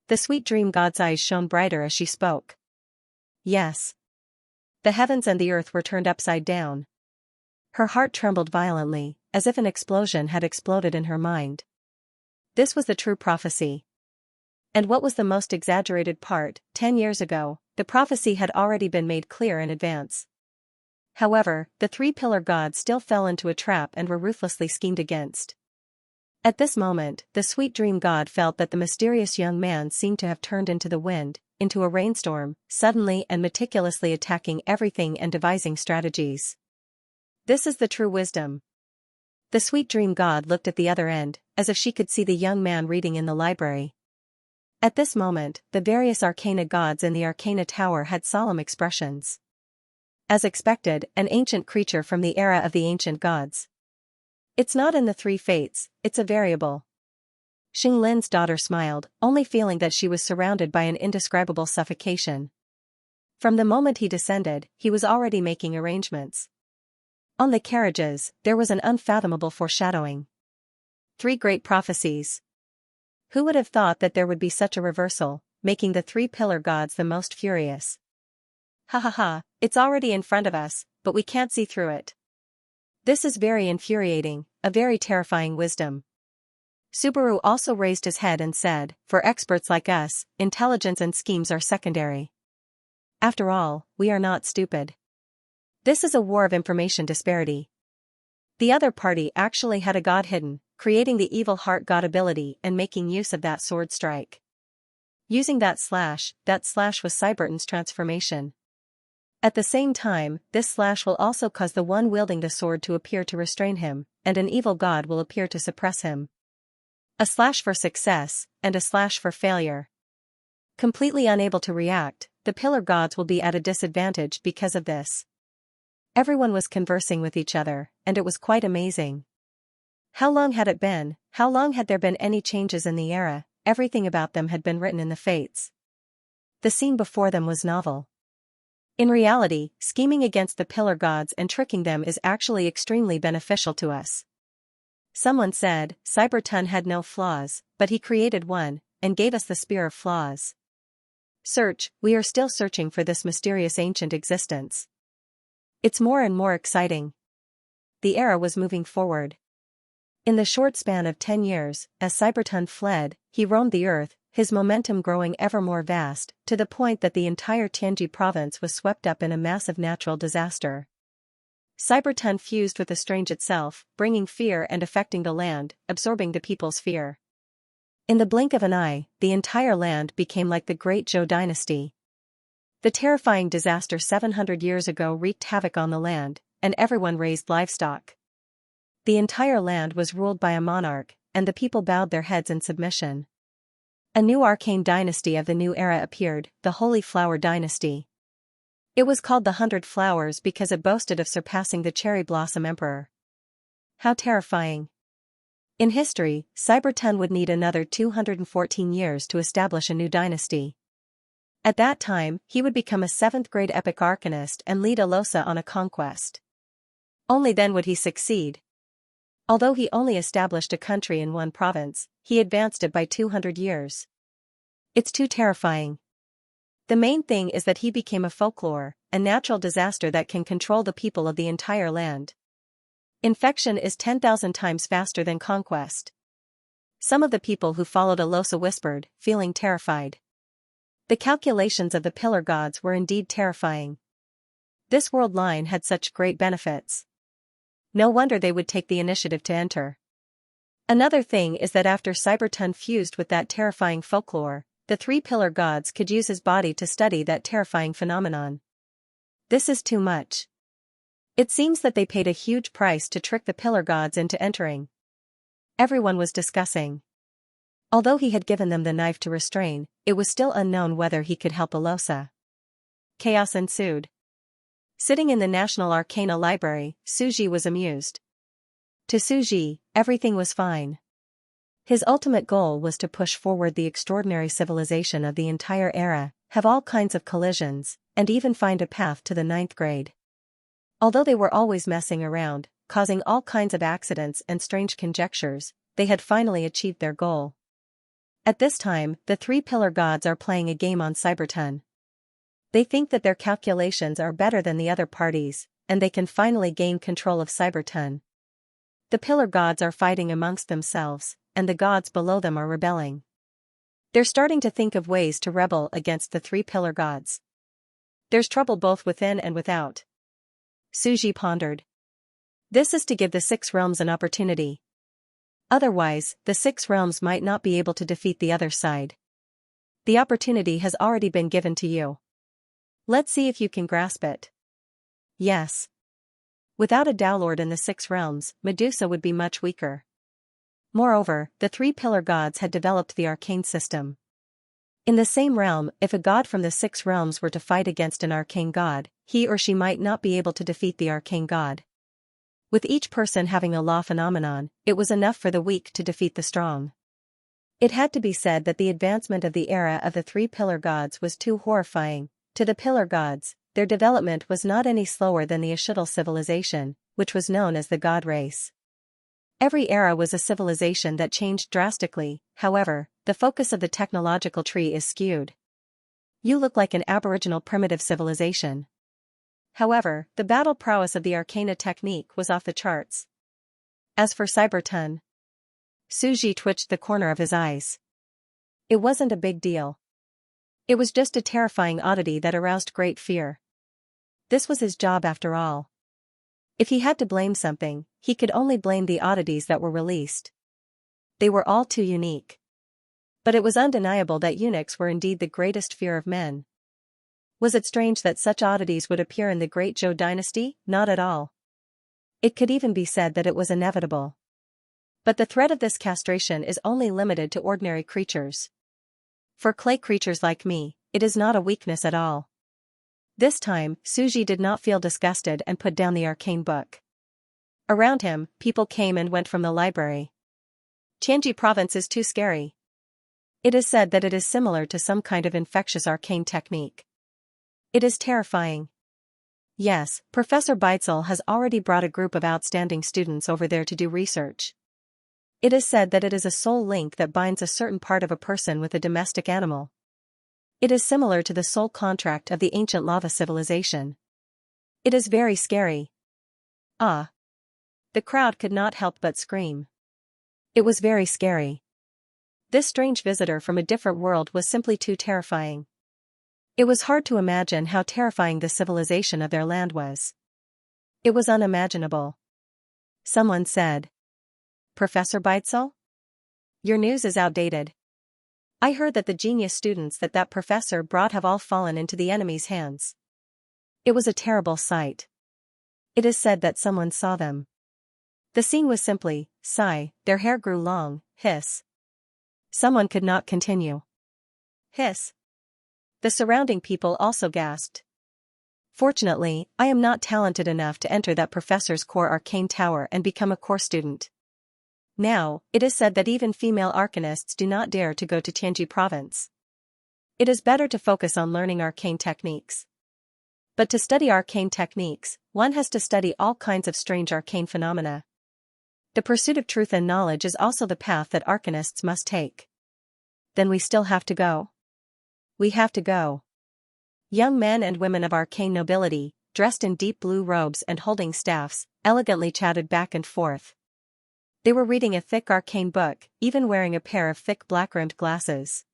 The sweet dream god's eyes shone brighter as she spoke. Yes. The heavens and the earth were turned upside down. Her heart trembled violently, as if an explosion had exploded in her mind. This was the true prophecy. And what was the most exaggerated part? 10 years ago, the prophecy had already been made clear in advance. However, the 3 pillar gods still fell into a trap and were ruthlessly schemed against. At this moment, the sweet dream god felt that the mysterious young man seemed to have turned into the wind, into a rainstorm, suddenly and meticulously attacking everything and devising strategies. This is the true wisdom. The sweet dream god looked at the other end, as if she could see the young man reading in the library. At this moment, the various arcana gods in the arcana tower had solemn expressions. As expected, an ancient creature from the era of the ancient gods. It's not in the 3 fates, it's a variable. Xing Lin's daughter smiled, only feeling that she was surrounded by an indescribable suffocation. From the moment he descended, he was already making arrangements. On the carriages, there was an unfathomable foreshadowing. 3 great prophecies. Who would have thought that there would be such a reversal, making the 3 pillar gods the most furious? Ha ha ha, it's already in front of us, but we can't see through it. This is very infuriating, a very terrifying wisdom. Subaru also raised his head and said, for experts like us, intelligence and schemes are secondary. After all, we are not stupid. This is a war of information disparity. The other party actually had a god hidden, creating the evil heart god ability and making use of that sword strike. Using that slash was Cyberton's transformation. At the same time, this slash will also cause the one wielding the sword to appear to restrain him, and an evil god will appear to suppress him. A slash for success, and a slash for failure. Completely unable to react, the pillar gods will be at a disadvantage because of this. Everyone was conversing with each other, and it was quite amazing. How long had it been? How long had there been any changes in the era? Everything about them had been written in the fates. The scene before them was novel. In reality, scheming against the pillar gods and tricking them is actually extremely beneficial to us. Someone said, Cyberton had no flaws, but he created one, and gave us the spear of flaws. Search, we are still searching for this mysterious ancient existence. It's more and more exciting. The era was moving forward. In the short span of 10 years, as Cyberton fled, he roamed the earth, his momentum growing ever more vast, to the point that the entire Tianji province was swept up in a massive natural disaster. Cyberton fused with the strange itself, bringing fear and affecting the land, absorbing the people's fear. In the blink of an eye, the entire land became like the Great Zhou dynasty. The terrifying disaster 700 years ago wreaked havoc on the land, and everyone raised livestock. The entire land was ruled by a monarch, and the people bowed their heads in submission. A new arcane dynasty of the new era appeared, the Holy Flower dynasty. It was called the 100 Flowers because it boasted of surpassing the Cherry Blossom Emperor. How terrifying. In history, Cyberton would need another 214 years to establish a new dynasty. At that time, he would become a 7th-grade epic arcanist and lead Alosa on a conquest. Only then would he succeed. Although he only established a country in one province, he advanced it by 200 years. It's too terrifying. The main thing is that he became a folklore, a natural disaster that can control the people of the entire land. Infection is 10,000 times faster than conquest. Some of the people who followed Alosa whispered, feeling terrified. The calculations of the pillar gods were indeed terrifying. This world line had such great benefits. No wonder they would take the initiative to enter. Another thing is that after Cyberton fused with that terrifying folklore, the 3 pillar gods could use his body to study that terrifying phenomenon. This is too much. It seems that they paid a huge price to trick the pillar gods into entering. Everyone was discussing. Although he had given them the knife to restrain, it was still unknown whether he could help Alosa. Chaos ensued. Sitting in the National Arcana Library, Suji was amused. To Suji, everything was fine. His ultimate goal was to push forward the extraordinary civilization of the entire era, have all kinds of collisions, and even find a path to the 9th grade. Although they were always messing around, causing all kinds of accidents and strange conjectures, they had finally achieved their goal. At this time, the 3 pillar gods are playing a game on Cyberton. They think that their calculations are better than the other parties, and they can finally gain control of Cyberton. The pillar gods are fighting amongst themselves, and the gods below them are rebelling. They're starting to think of ways to rebel against the 3 pillar gods. There's trouble both within and without. Suji pondered. This is to give the 6 realms an opportunity. Otherwise, the 6 realms might not be able to defeat the other side. The opportunity has already been given to you. Let's see if you can grasp it. Yes. Without a Dowlord in the 6 realms, Medusa would be much weaker. Moreover, the 3 pillar gods had developed the arcane system. In the same realm, if a god from the 6 realms were to fight against an arcane god, he or she might not be able to defeat the arcane god. With each person having a law phenomenon, it was enough for the weak to defeat the strong. It had to be said that the advancement of the era of the 3 pillar gods was too horrifying. To the pillar gods, their development was not any slower than the Ashuttal civilization, which was known as the god race. Every era was a civilization that changed drastically, however, the focus of the technological tree is skewed. You look like an aboriginal primitive civilization. However, the battle prowess of the Arcana technique was off the charts. As for Cyberton, Suji twitched the corner of his eyes. It wasn't a big deal. It was just a terrifying oddity that aroused great fear. This was his job after all. If he had to blame something, he could only blame the oddities that were released. They were all too unique. But it was undeniable that eunuchs were indeed the greatest fear of men. Was it strange that such oddities would appear in the Great Zhou dynasty? Not at all. It could even be said that it was inevitable. But the threat of this castration is only limited to ordinary creatures. For clay creatures like me, it is not a weakness at all. This time, Suji did not feel disgusted and put down the arcane book. Around him, people came and went from the library. Xianxia province is too scary. It is said that it is similar to some kind of infectious arcane technique. It is terrifying. Yes, Professor Beitzel has already brought a group of outstanding students over there to do research. It is said that it is a soul link that binds a certain part of a person with a domestic animal. It is similar to the soul contract of the ancient lava civilization. It is very scary. Ah! The crowd could not help but scream. It was very scary. This strange visitor from a different world was simply too terrifying. It was hard to imagine how terrifying the civilization of their land was. It was unimaginable. Someone said, "Professor Beitzel? Your news is outdated. I heard that the genius students that professor brought have all fallen into the enemy's hands." It was a terrible sight. It is said that someone saw them. The scene was simply, sigh, their hair grew long, hiss. Someone could not continue. Hiss. The surrounding people also gasped. Fortunately, I am not talented enough to enter that professor's core arcane tower and become a core student. Now, it is said that even female arcanists do not dare to go to Xianxia province. It is better to focus on learning arcane techniques. But to study arcane techniques, one has to study all kinds of strange arcane phenomena. The pursuit of truth and knowledge is also the path that arcanists must take. Then we still have to go. We have to go. Young men and women of arcane nobility, dressed in deep blue robes and holding staffs, elegantly chatted back and forth. They were reading a thick arcane book, even wearing a pair of thick black-rimmed glasses.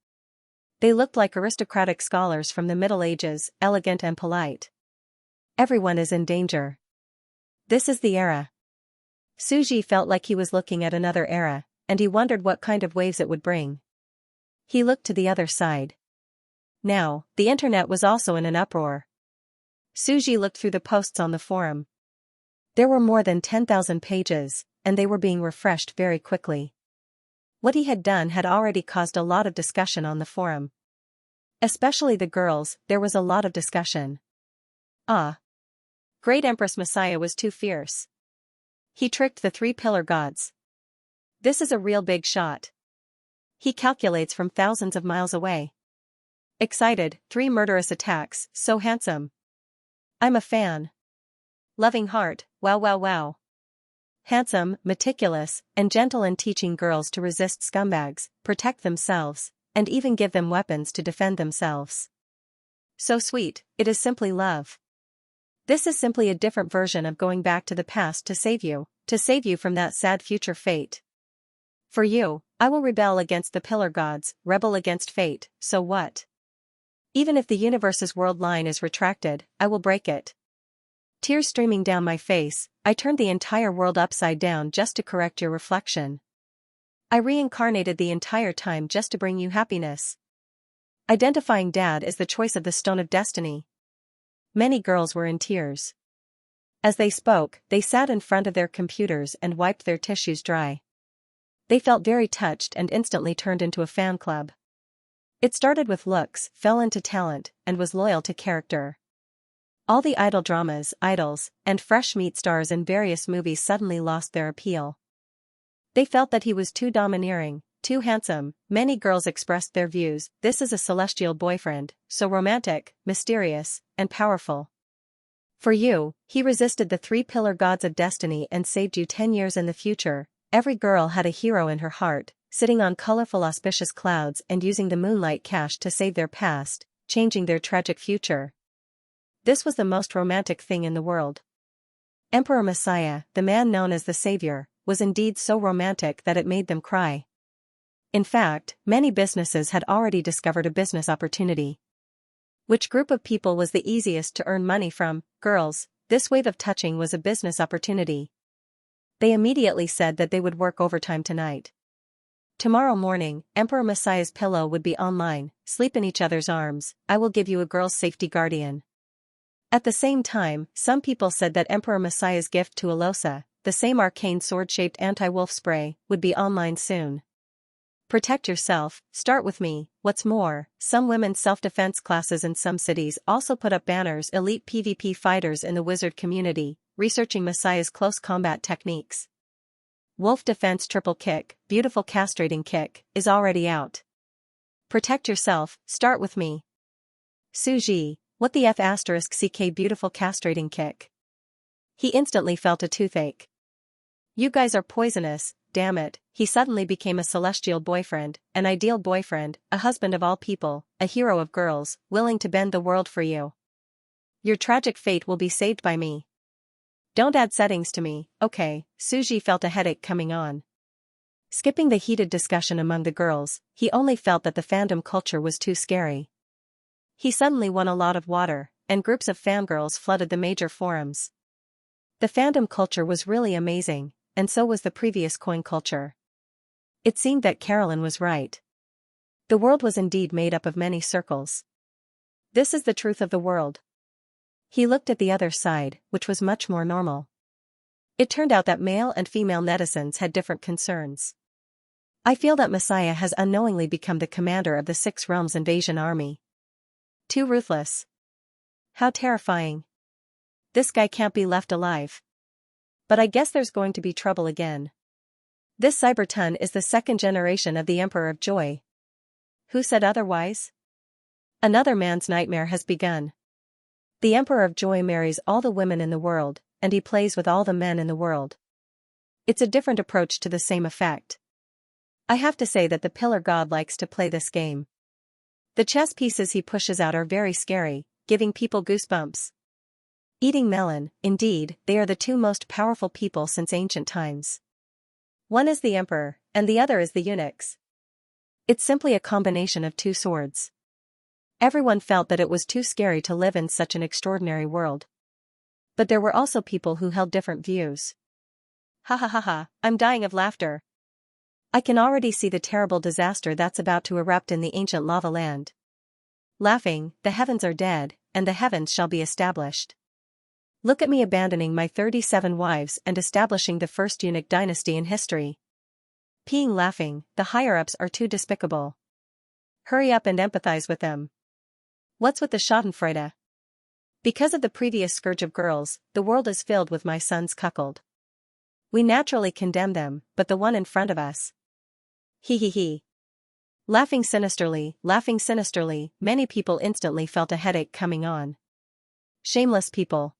They looked like aristocratic scholars from the Middle Ages, elegant and polite. Everyone is in danger. This is the era. Suji felt like he was looking at another era, and he wondered what kind of waves it would bring. He looked to the other side. Now, the internet was also in an uproar. Suji looked through the posts on the forum. There were more than 10,000 pages, and they were being refreshed very quickly. What he had done had already caused a lot of discussion on the forum. Especially the girls, there was a lot of discussion. Ah! Great Empress Messiah was too fierce. He tricked the 3 pillar gods. This is a real big shot. He calculates from thousands of miles away. Excited, 3 murderous attacks, so handsome. I'm a fan. Loving heart, wow wow wow. Handsome, meticulous, and gentle in teaching girls to resist scumbags, protect themselves, and even give them weapons to defend themselves. So sweet, it is simply love. This is simply a different version of going back to the past to save you from that sad future fate. For you, I will rebel against the pillar gods, rebel against fate, so what? Even if the universe's world line is retracted, I will break it. Tears streaming down my face, I turned the entire world upside down just to correct your reflection. I reincarnated the entire time just to bring you happiness. Identifying Dad is the choice of the Stone of Destiny. Many girls were in tears. As they spoke, they sat in front of their computers and wiped their tissues dry. They felt very touched and instantly turned into a fan club. It started with looks, fell into talent, and was loyal to character. All the idol dramas, idols, and fresh meat stars in various movies suddenly lost their appeal. They felt that he was too domineering, too handsome. Many girls expressed their views. This is a celestial boyfriend, so romantic, mysterious, and powerful. For you, he resisted the 3 pillar gods of destiny and saved you 10 years in the future. Every girl had a hero in her heart, sitting on colorful auspicious clouds and using the moonlight cash to save their past, changing their tragic future. This was the most romantic thing in the world. Emperor Messiah, the man known as the Savior, was indeed so romantic that it made them cry. In fact, many businesses had already discovered a business opportunity. Which group of people was the easiest to earn money from? Girls. This wave of touching was a business opportunity. They immediately said that they would work overtime tonight. Tomorrow morning, Emperor Messiah's pillow would be online. Sleep in each other's arms. I will give you a girl's safety guardian. At the same time, some people said that Emperor Messiah's gift to Alosa, the same arcane sword-shaped anti-wolf spray, would be online soon. Protect yourself, start with me. What's more, some women's self-defense classes in some cities also put up banners. Elite PvP fighters in the wizard community, researching Messiah's close combat techniques. Wolf defense triple kick, beautiful castrating kick, is already out. Protect yourself, start with me. Suji, what the F*** CK beautiful castrating kick. He instantly felt a toothache. You guys are poisonous, damn it. He suddenly became a celestial boyfriend, an ideal boyfriend, a husband of all people, a hero of girls, willing to bend the world for you. Your tragic fate will be saved by me. Don't add settings to me, okay. Suji felt a headache coming on. Skipping the heated discussion among the girls, he only felt that the fandom culture was too scary. He suddenly won a lot of water, and groups of fangirls flooded the major forums. The fandom culture was really amazing, and so was the previous coin culture. It seemed that Carolyn was right. The world was indeed made up of many circles. This is the truth of the world. He looked at the other side, which was much more normal. It turned out that male and female netizens had different concerns. I feel that Messiah has unknowingly become the commander of the Six Realms invasion army. Too ruthless. How terrifying. This guy can't be left alive. But I guess there's going to be trouble again. This Cyberton is the second generation of the Emperor of Joy. Who said otherwise? Another man's nightmare has begun. The Emperor of Joy marries all the women in the world, and he plays with all the men in the world. It's a different approach to the same effect. I have to say that the Pillar God likes to play this game. The chess pieces he pushes out are very scary, giving people goosebumps. Eating melon, indeed, they are the two most powerful people since ancient times. One is the emperor, and the other is the eunuchs. It's simply a combination of two swords. Everyone felt that it was too scary to live in such an extraordinary world. But there were also people who held different views. Ha ha ha ha, I'm dying of laughter. I can already see the terrible disaster that's about to erupt in the ancient lava land. Laughing, the heavens are dead, and the heavens shall be established. Look at me abandoning my 37 wives and establishing the first eunuch dynasty in history. Peeing laughing, the higher-ups are too despicable. Hurry up and empathize with them. What's with the schadenfreude? Because of the previous scourge of girls, the world is filled with my sons cuckold. We naturally condemn them, but the one in front of us. He he he. Laughing sinisterly, many people instantly felt a headache coming on. Shameless people.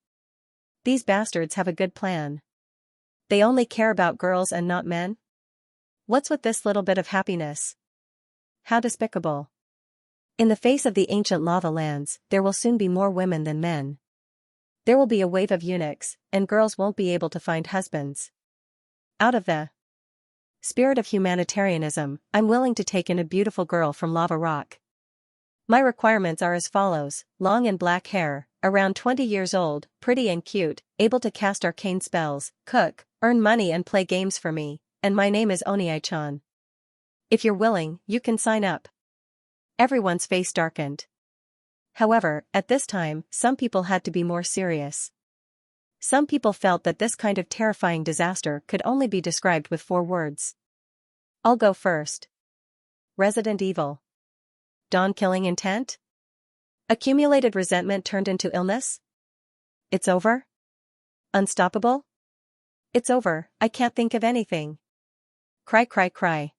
These bastards have a good plan. They only care about girls and not men? What's with this little bit of happiness? How despicable. In the face of the ancient lava lands, there will soon be more women than men. There will be a wave of eunuchs, and girls won't be able to find husbands. Out of the spirit of humanitarianism, I'm willing to take in a beautiful girl from Lava Rock. My requirements are as follows: long and black hair, around 20 years old, pretty and cute, able to cast arcane spells, cook, earn money and play games for me, and my name is Oniai-chan. If you're willing, you can sign up. Everyone's face darkened. However, at this time, some people had to be more serious. Some people felt that this kind of terrifying disaster could only be described with 4 words. I'll go first. Resident Evil. Dawn-killing intent? Accumulated resentment turned into illness? It's over? Unstoppable? It's over, I can't think of anything. Cry cry cry.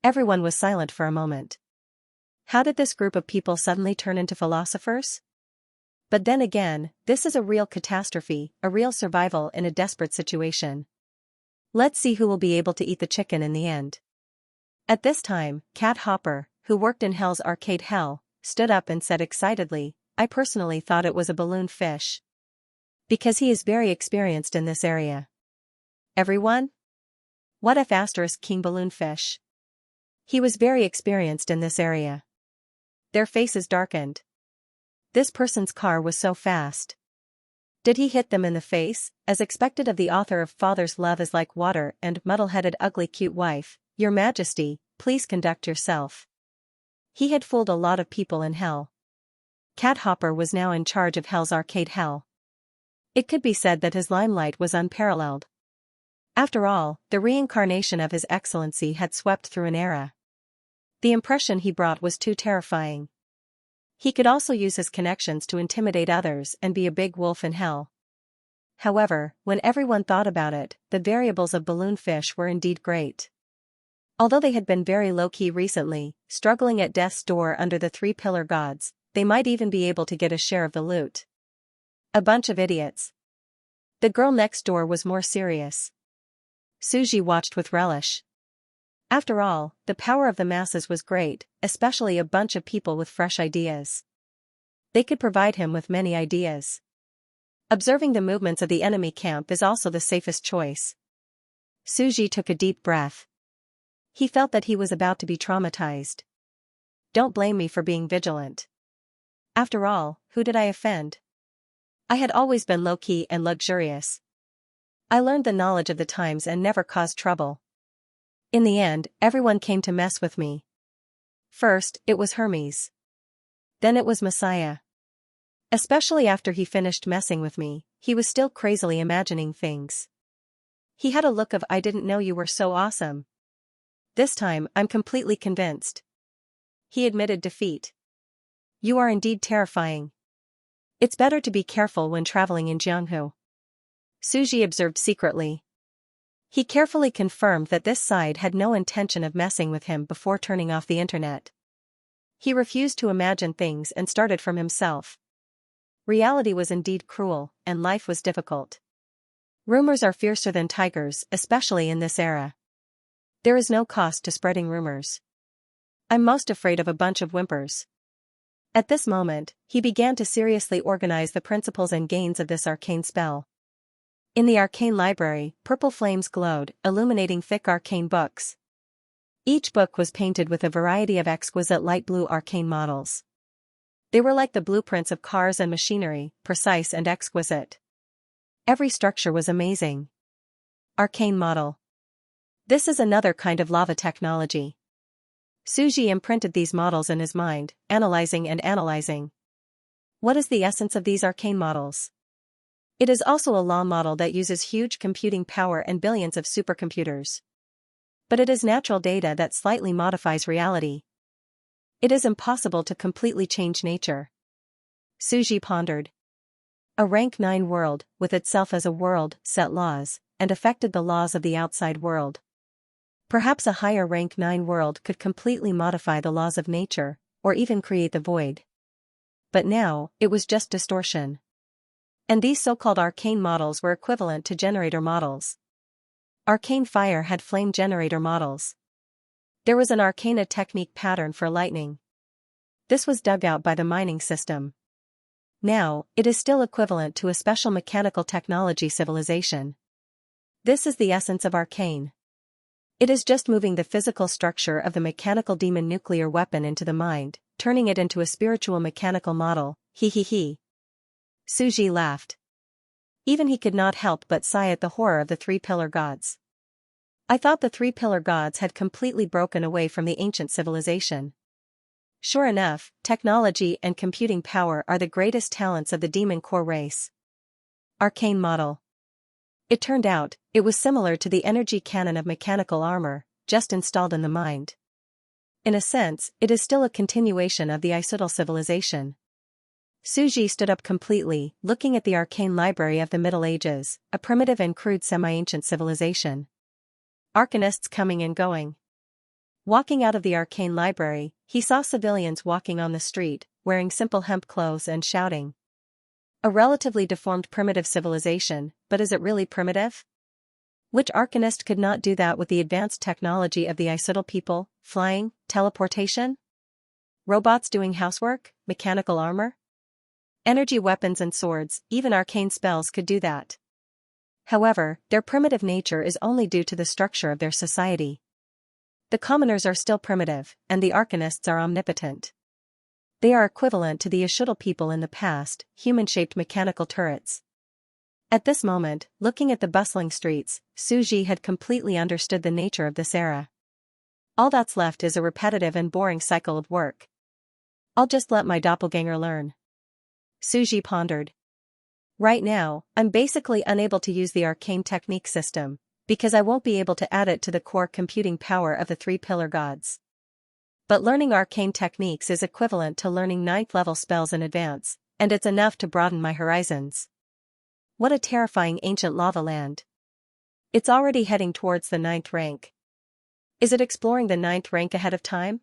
Everyone was silent for a moment. How did this group of people suddenly turn into philosophers? But then again, this is a real catastrophe, a real survival in a desperate situation. Let's see who will be able to eat the chicken in the end. At this time, Cat Hopper, who worked in Hell's Arcade Hell, stood up and said excitedly, I personally thought it was a balloon fish. Because he is very experienced in this area. Everyone? What if * king balloonfish? He was very experienced in this area. Their faces darkened. This person's car was so fast. Did he hit them in the face, as expected of the author of Father's Love is Like Water and Muddle-Headed Ugly Cute Wife, Your Majesty, please conduct yourself. He had fooled a lot of people in hell. Cat Hopper was now in charge of Hell's Arcade Hell. It could be said that his limelight was unparalleled. After all, the reincarnation of His Excellency had swept through an era. The impression he brought was too terrifying. He could also use his connections to intimidate others and be a big wolf in hell. However, when everyone thought about it, the variables of balloonfish were indeed great. Although they had been very low-key recently, struggling at death's door under the three-pillar gods, they might even be able to get a share of the loot. A bunch of idiots. The girl next door was more serious. Suji watched with relish. After all, the power of the masses was great, especially a bunch of people with fresh ideas. They could provide him with many ideas. Observing the movements of the enemy camp is also the safest choice. Suji took a deep breath. He felt that he was about to be traumatized. Don't blame me for being vigilant. After all, who did I offend? I had always been low-key and luxurious. I learned the knowledge of the times and never caused trouble. In the end, everyone came to mess with me. First, it was Hermes. Then it was Messiah. Especially after he finished messing with me, he was still crazily imagining things. He had a look of "I didn't know you were so awesome." This time, I'm completely convinced. He admitted defeat. You are indeed terrifying. It's better to be careful when traveling in Jianghu. Suji observed secretly. He carefully confirmed that this side had no intention of messing with him before turning off the internet. He refused to imagine things and started from himself. Reality was indeed cruel, and life was difficult. Rumors are fiercer than tigers, especially in this era. There is no cost to spreading rumors. I'm most afraid of a bunch of whimpers. At this moment, he began to seriously organize the principles and gains of this arcane spell. In the arcane library, purple flames glowed, illuminating thick arcane books. Each book was painted with a variety of exquisite light blue arcane models. They were like the blueprints of cars and machinery, precise and exquisite. Every structure was amazing. Arcane model. This is another kind of lava technology. Suji imprinted these models in his mind, analyzing and analyzing. What is the essence of these arcane models? It is also a law model that uses huge computing power and billions of supercomputers. But it is natural data that slightly modifies reality. It is impossible to completely change nature. Suji pondered. A rank 9 world, with itself as a world, set laws, and affected the laws of the outside world. Perhaps a higher rank 9 world could completely modify the laws of nature, or even create the void. But now, it was just distortion. And these so-called arcane models were equivalent to generator models. Arcane fire had flame generator models. There was an arcana technique pattern for lightning. This was dug out by the mining system. Now, it is still equivalent to a special mechanical technology civilization. This is the essence of arcane. It is just moving the physical structure of the mechanical demon nuclear weapon into the mind, turning it into a spiritual mechanical model, he. Suji laughed. Even he could not help but sigh at the horror of the three-pillar gods. I thought the three-pillar gods had completely broken away from the ancient civilization. Sure enough, technology and computing power are the greatest talents of the demon core race. Arcane model. It turned out, it was similar to the energy cannon of mechanical armor, just installed in the mind. In a sense, it is still a continuation of the Isudal civilization. Suji stood up completely, looking at the arcane library of the Middle Ages, a primitive and crude semi-ancient civilization. Arcanists coming and going. Walking out of the arcane library, he saw civilians walking on the street, wearing simple hemp clothes and shouting. A relatively deformed primitive civilization, but is it really primitive? Which arcanist could not do that with the advanced technology of the Isudal people, flying, teleportation? Robots doing housework, mechanical armor? Energy weapons and swords, even arcane spells could do that. However, their primitive nature is only due to the structure of their society. The commoners are still primitive, and the arcanists are omnipotent. They are equivalent to the Ashuttal people in the past, human-shaped mechanical turrets. At this moment, looking at the bustling streets, Suji had completely understood the nature of this era. All that's left is a repetitive and boring cycle of work. I'll just let my doppelganger learn. Suji pondered. Right now, I'm basically unable to use the arcane technique system, because I won't be able to add it to the core computing power of the three pillar gods. But learning arcane techniques is equivalent to learning 9th level spells in advance, and it's enough to broaden my horizons. What a terrifying ancient lava land. It's already heading towards the 9th rank. Is it exploring the 9th rank ahead of time?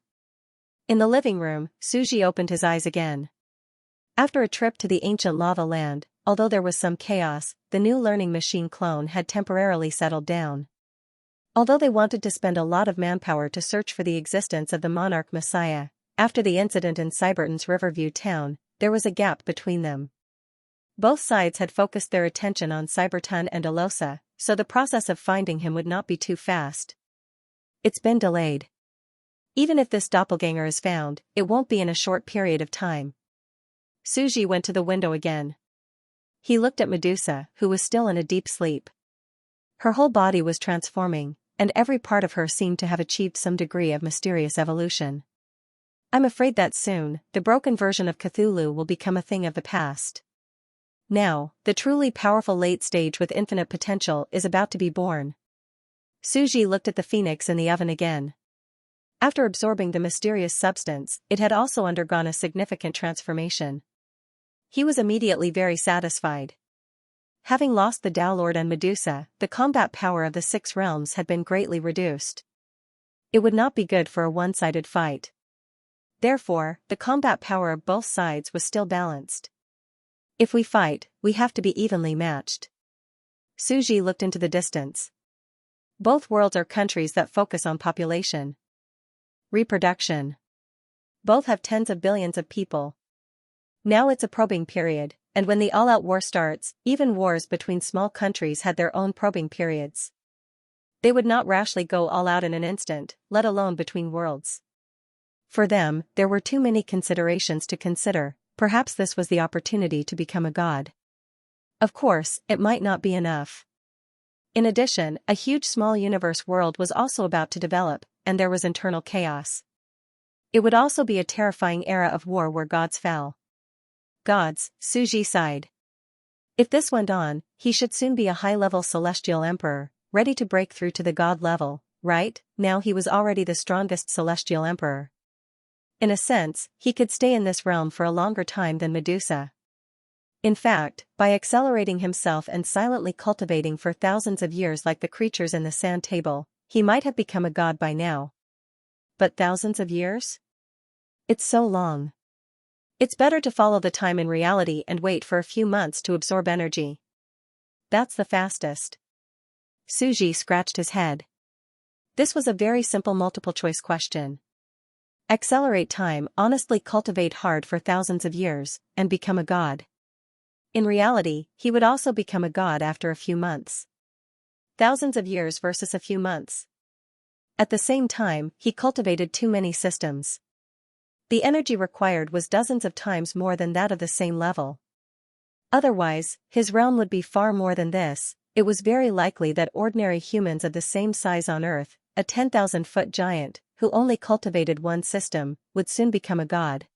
In the living room, Suji opened his eyes again. After a trip to the ancient lava land, although there was some chaos, the new learning machine clone had temporarily settled down. Although they wanted to spend a lot of manpower to search for the existence of the monarch Messiah, after the incident in Cyberton's Riverview town, there was a gap between them. Both sides had focused their attention on Cyberton and Alosa, so the process of finding him would not be too fast. It's been delayed. Even if this doppelganger is found, it won't be in a short period of time. Suji went to the window again. He looked at Medusa, who was still in a deep sleep. Her whole body was transforming, and every part of her seemed to have achieved some degree of mysterious evolution. I'm afraid that soon, the broken version of Cthulhu will become a thing of the past. Now, the truly powerful late stage with infinite potential is about to be born. Suji looked at the phoenix in the oven again. After absorbing the mysterious substance, it had also undergone a significant transformation. He was immediately very satisfied. Having lost the Tao Lord and Medusa, the combat power of the 6 realms had been greatly reduced. It would not be good for a one-sided fight. Therefore, the combat power of both sides was still balanced. If we fight, we have to be evenly matched. Suji looked into the distance. Both worlds are countries that focus on population. Reproduction. Both have tens of billions of people. Now it's a probing period, and when the all-out war starts, even wars between small countries had their own probing periods. They would not rashly go all out in an instant, let alone between worlds. For them, there were too many considerations to consider. Perhaps this was the opportunity to become a god. Of course, it might not be enough. In addition, a huge small universe world was also about to develop, and there was internal chaos. It would also be a terrifying era of war where gods fell. Gods, Suji sighed. If this went on, he should soon be a high-level celestial emperor, ready to break through to the god level. Right now he was already the strongest celestial emperor. In a sense, he could stay in this realm for a longer time than Medusa. In fact, by accelerating himself and silently cultivating for thousands of years like the creatures in the sand table, he might have become a god by now. But thousands of years? It's so long. It's better to follow the time in reality and wait for a few months to absorb energy. That's the fastest. Suji scratched his head. This was a very simple multiple-choice question. Accelerate time, honestly cultivate hard for thousands of years, and become a god. In reality, he would also become a god after a few months. Thousands of years versus a few months. At the same time, he cultivated too many systems. The energy required was dozens of times more than that of the same level. Otherwise, his realm would be far more than this. It was very likely that ordinary humans of the same size on Earth, a 10,000-foot giant, who only cultivated one system, would soon become a god.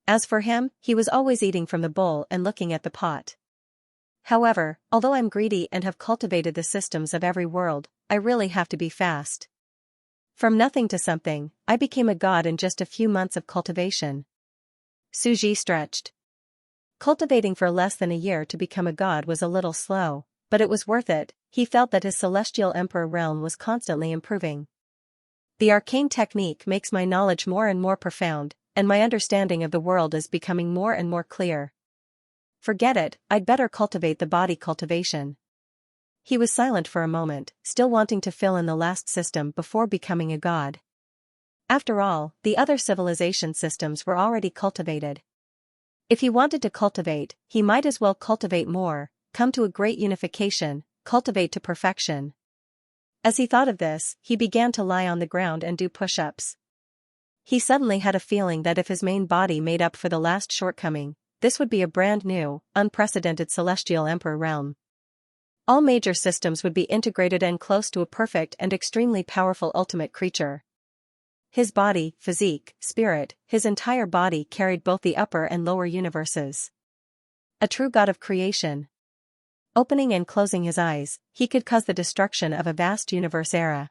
As for him, he was always eating from the bowl and looking at the pot. However, although I'm greedy and have cultivated the systems of every world, I really have to be fast. From nothing to something, I became a god in just a few months of cultivation. Suji stretched. Cultivating for less than a year to become a god was a little slow, but it was worth it. He felt that his celestial emperor realm was constantly improving. The arcane technique makes my knowledge more and more profound, and my understanding of the world is becoming more and more clear. Forget it, I'd better cultivate the body cultivation. He was silent for a moment, still wanting to fill in the last system before becoming a god. After all, the other civilization systems were already cultivated. If he wanted to cultivate, he might as well cultivate more, come to a great unification, cultivate to perfection. As he thought of this, he began to lie on the ground and do push-ups. He suddenly had a feeling that if his main body made up for the last shortcoming, this would be a brand new, unprecedented celestial emperor realm. All major systems would be integrated and close to a perfect and extremely powerful ultimate creature. His body, physique, spirit, his entire body carried both the upper and lower universes. A true god of creation. Opening and closing his eyes, he could cause the destruction of a vast universe era.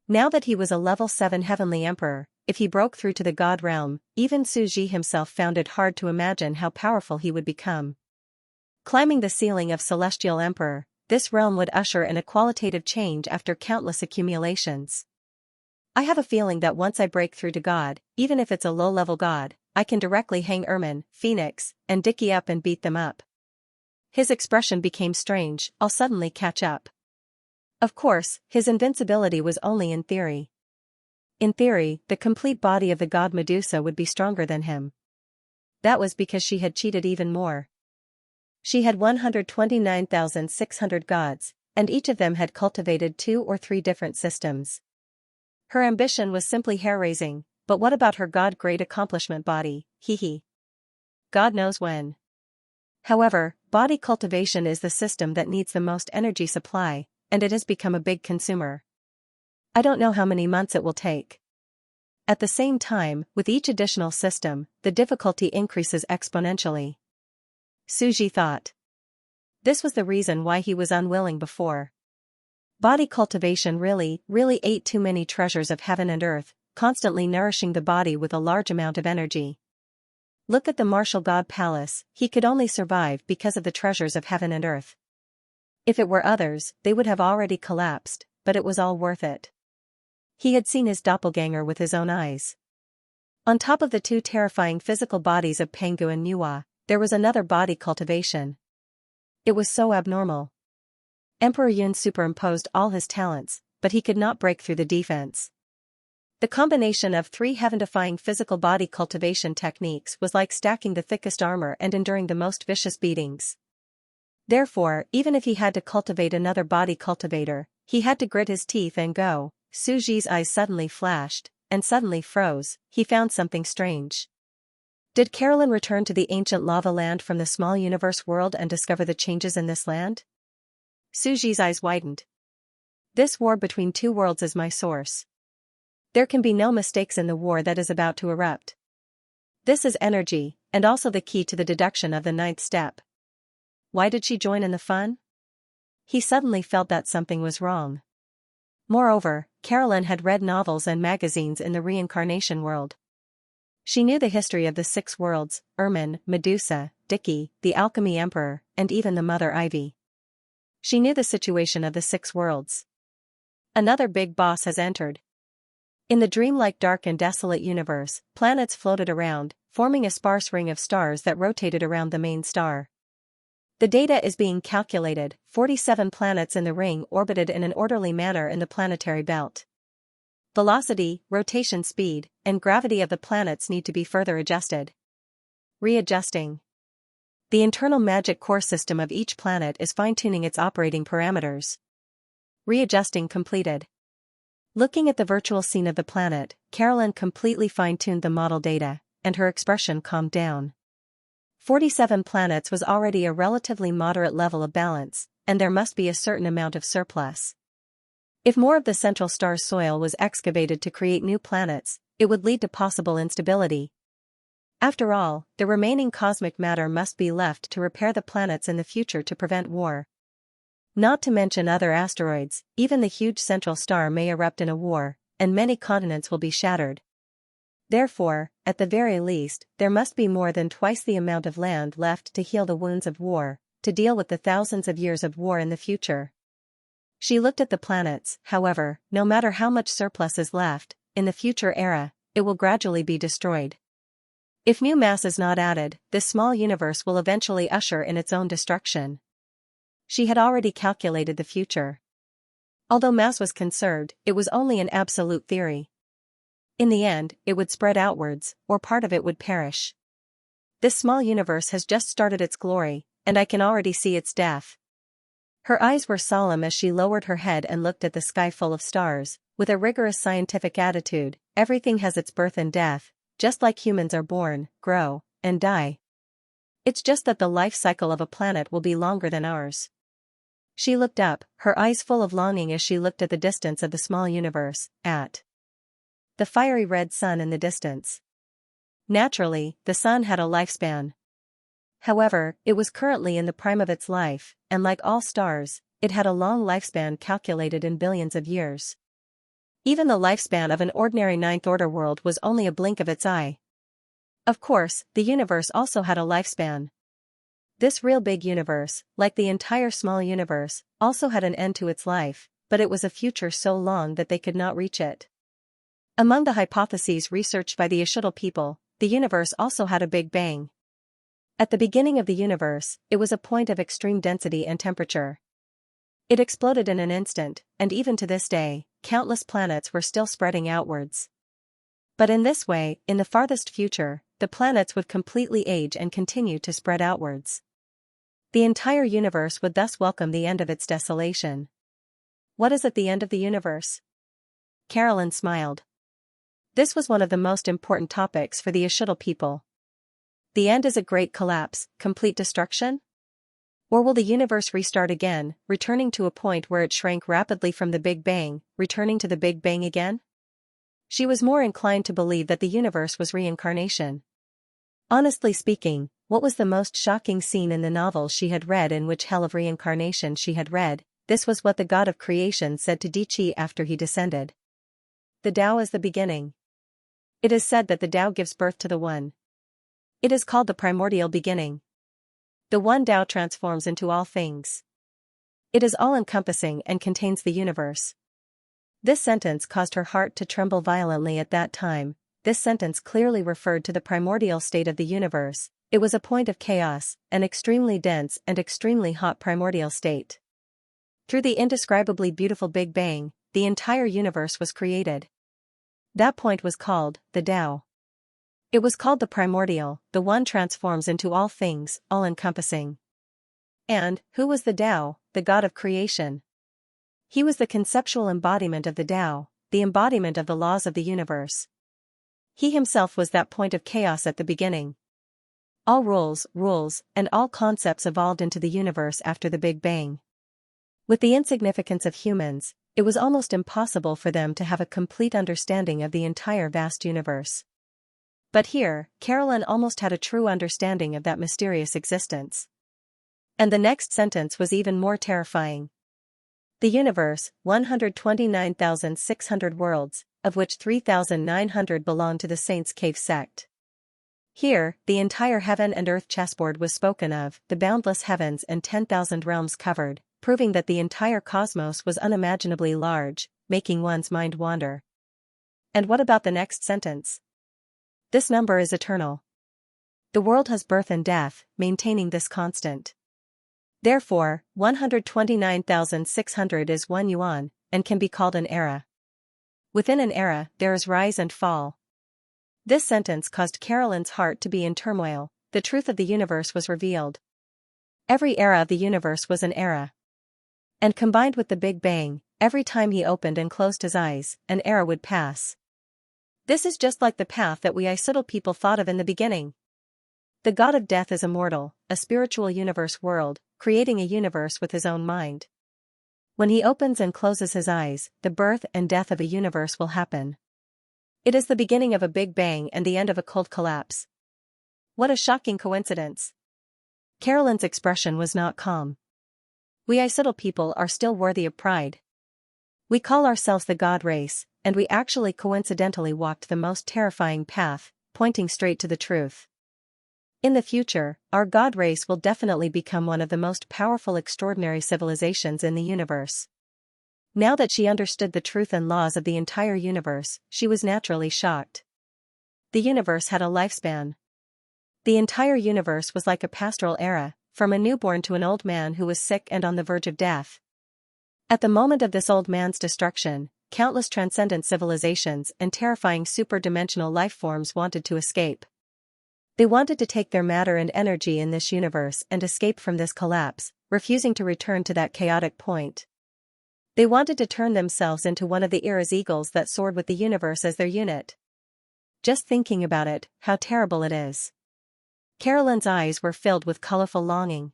Now that he was a level 7 heavenly emperor, if he broke through to the god realm, even Su Ji himself found it hard to imagine how powerful he would become. Climbing the ceiling of celestial emperor, this realm would usher in a qualitative change after countless accumulations. I have a feeling that once I break through to God, even if it's a low-level god, I can directly hang Ermin, Phoenix, and Dicky up and beat them up. His expression became strange. I'll suddenly catch up. Of course, his invincibility was only in theory. In theory, the complete body of the god Medusa would be stronger than him. That was because she had cheated even more. She had 129,600 gods, and each of them had cultivated 2 or 3 different systems. Her ambition was simply hair-raising, but what about her god-grade accomplishment body, God knows when. However, body cultivation is the system that needs the most energy supply, and it has become a big consumer. I don't know how many months it will take. At the same time, with each additional system, the difficulty increases exponentially. Su Ji thought. This was the reason why he was unwilling before. Body cultivation really ate too many treasures of heaven and earth, constantly nourishing the body with a large amount of energy. Look at the martial god palace, he could only survive because of the treasures of heaven and earth. If it were others, they would have already collapsed, but it was all worth it. He had seen his doppelganger with his own eyes. On top of the 2 terrifying physical bodies of Pengu and Nuwa, there was another body cultivation. It was so abnormal. Emperor Yun superimposed all his talents, but he could not break through the defense. The combination of 3 heaven-defying physical body cultivation techniques was like stacking the thickest armor and enduring the most vicious beatings. Therefore, even if he had to cultivate another body cultivator, he had to grit his teeth and go. Su Ji's eyes suddenly flashed, and suddenly froze. He found something strange. Did Carolyn return to the ancient lava land from the small universe world and discover the changes in this land? Su Ji's eyes widened. This war between 2 worlds is my source. There can be no mistakes in the war that is about to erupt. This is energy, and also the key to the deduction of the 9th step. Why did she join in the fun? He suddenly felt that something was wrong. Moreover, Carolyn had read novels and magazines in the reincarnation world. She knew the history of the 6 worlds, Ermin, Medusa, Dicky, the Alchemy Emperor, and even the Mother Ivy. She knew the situation of the 6 worlds. Another big boss has entered. In the dreamlike dark and desolate universe, planets floated around, forming a sparse ring of stars that rotated around the main star. The data is being calculated. 47 planets in the ring orbited in an orderly manner in the planetary belt. Velocity, rotation speed, and gravity of the planets need to be further adjusted. Readjusting. The internal magic core system of each planet is fine-tuning its operating parameters. Readjusting completed. Looking at the virtual scene of the planet, Carolyn completely fine-tuned the model data, and her expression calmed down. 47 planets was already a relatively moderate level of balance, and there must be a certain amount of surplus. If more of the central star's soil was excavated to create new planets, it would lead to possible instability. After all, the remaining cosmic matter must be left to repair the planets in the future to prevent war. Not to mention other asteroids, even the huge central star may erupt in a war, and many continents will be shattered. Therefore, at the very least, there must be more than twice the amount of land left to heal the wounds of war, to deal with the thousands of years of war in the future. She looked at the planets. However, no matter how much surplus is left, in the future era, it will gradually be destroyed. If new mass is not added, this small universe will eventually usher in its own destruction. She had already calculated the future. Although mass was conserved, it was only an absolute theory. In the end, it would spread outwards, or part of it would perish. This small universe has just started its glory, and I can already see its death. Her eyes were solemn as she lowered her head and looked at the sky full of stars, with a rigorous scientific attitude. Everything has its birth and death, just like humans are born, grow, and die. It's just that the life cycle of a planet will be longer than ours. She looked up, her eyes full of longing as she looked at the distance of the small universe, at the fiery red sun in the distance. Naturally, the sun had a lifespan. However, it was currently in the prime of its life, and like all stars, it had a long lifespan calculated in billions of years. Even the lifespan of an ordinary ninth-order world was only a blink of its eye. Of course, the universe also had a lifespan. This real big universe, like the entire small universe, also had an end to its life, but it was a future so long that they could not reach it. Among the hypotheses researched by the Xianxia people, the universe also had a Big Bang. At the beginning of the universe, it was a point of extreme density and temperature. It exploded in an instant, and even to this day, countless planets were still spreading outwards. But in this way, in the farthest future, the planets would completely age and continue to spread outwards. The entire universe would thus welcome the end of its desolation. What is at the end of the universe? Carolyn smiled. This was one of the most important topics for the Xianxia people. The end is a great collapse, complete destruction? Or will the universe restart again, returning to a point where it shrank rapidly from the Big Bang, returning to the Big Bang again? She was more inclined to believe that the universe was reincarnation. Honestly speaking, what was the most shocking scene in the novels she had read in which hell of reincarnation she had read? This was what the god of creation said to Diqi after he descended. The Tao is the beginning. It is said that the Tao gives birth to the One. It is called the primordial beginning. The One Tao transforms into all things. It is all-encompassing and contains the universe. This sentence caused her heart to tremble violently at that time. This sentence clearly referred to the primordial state of the universe. It was a point of chaos, an extremely dense and extremely hot primordial state. Through the indescribably beautiful Big Bang, the entire universe was created. That point was called the Tao. It was called the primordial. The One transforms into all things, all-encompassing. And, who was the Tao, the god of creation? He was the conceptual embodiment of the Tao, the embodiment of the laws of the universe. He himself was that point of chaos at the beginning. All rules, and all concepts evolved into the universe after the Big Bang. With the insignificance of humans, it was almost impossible for them to have a complete understanding of the entire vast universe. But here, Carolyn almost had a true understanding of that mysterious existence. And the next sentence was even more terrifying. The universe, 129,600 worlds, of which 3,900 belong to the Saints' Cave sect. Here, the entire heaven and earth chessboard was spoken of, the boundless heavens and 10,000 realms covered, proving that the entire cosmos was unimaginably large, making one's mind wander. And what about the next sentence? This number is eternal. The world has birth and death, maintaining this constant. Therefore, 129,600 is one yuan, and can be called an era. Within an era, there is rise and fall. This sentence caused Carolyn's heart to be in turmoil. The truth of the universe was revealed. Every era of the universe was an era. And combined with the Big Bang, every time he opened and closed his eyes, an era would pass. This is just like the path that we Xianxia people thought of in the beginning. The god of death is immortal, a spiritual universe world, creating a universe with his own mind. When he opens and closes his eyes, the birth and death of a universe will happen. It is the beginning of a Big Bang and the end of a cold collapse. What a shocking coincidence. Carolyn's expression was not calm. We Xianxia people are still worthy of pride. We call ourselves the God race, and we actually coincidentally walked the most terrifying path, pointing straight to the truth. In the future, our God race will definitely become one of the most powerful extraordinary civilizations in the universe. Now that she understood the truth and laws of the entire universe, she was naturally shocked. The universe had a lifespan. The entire universe was like a pastoral era, from a newborn to an old man who was sick and on the verge of death. At the moment of this old man's destruction, countless transcendent civilizations and terrifying super-dimensional life forms wanted to escape. They wanted to take their matter and energy in this universe and escape from this collapse, refusing to return to that chaotic point. They wanted to turn themselves into one of the era's eagles that soared with the universe as their unit. Just thinking about it, how terrible it is. Carolyn's eyes were filled with colorful longing.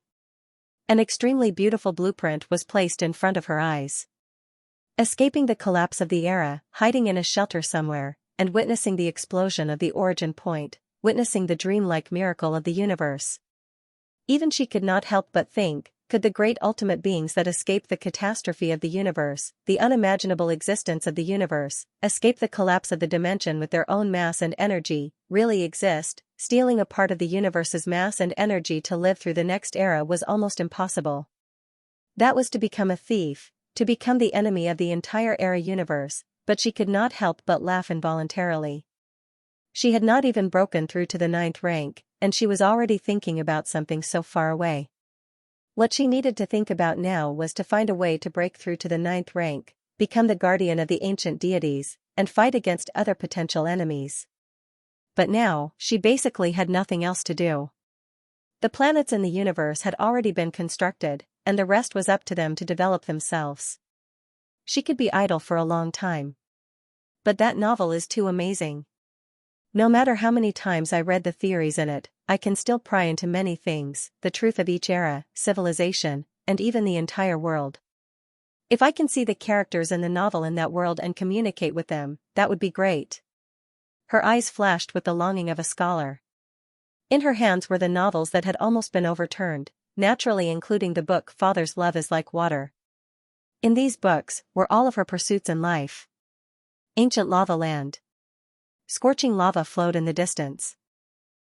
An extremely beautiful blueprint was placed in front of her eyes. Escaping the collapse of the era, hiding in a shelter somewhere, and witnessing the explosion of the origin point, witnessing the dreamlike miracle of the universe. Even she could not help but think, could the great ultimate beings that escape the catastrophe of the universe, the unimaginable existence of the universe, escape the collapse of the dimension with their own mass and energy, really exist? Stealing a part of the universe's mass and energy to live through the next era was almost impossible. That was to become a thief, to become the enemy of the entire era universe, but she could not help but laugh involuntarily. She had not even broken through to the 9th rank, and she was already thinking about something so far away. What she needed to think about now was to find a way to break through to the 9th rank, become the guardian of the ancient deities, and fight against other potential enemies. But now, she basically had nothing else to do. The planets in the universe had already been constructed, and the rest was up to them to develop themselves. She could be idle for a long time. But that novel is too amazing. No matter how many times I read the theories in it, I can still pry into many things, the truth of each era, civilization, and even the entire world. If I can see the characters in the novel in that world and communicate with them, that would be great. Her eyes flashed with the longing of a scholar. In her hands were the novels that had almost been overturned, naturally including the book Father's Love is Like Water. In these books were all of her pursuits in life. Ancient lava land. Scorching lava flowed in the distance.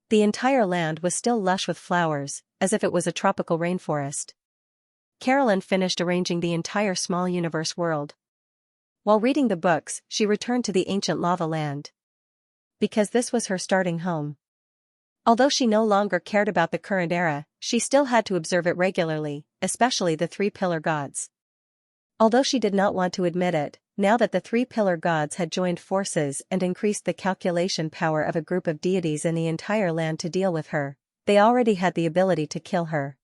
The entire land was still lush with flowers, as if it was a tropical rainforest. Carolyn finished arranging the entire small universe world. While reading the books, she returned to the ancient lava land. Because this was her starting home. Although she no longer cared about the current era, she still had to observe it regularly, especially the 3 pillar gods. Although she did not want to admit it, now that the 3 pillar gods had joined forces and increased the calculation power of a group of deities in the entire land to deal with her, they already had the ability to kill her.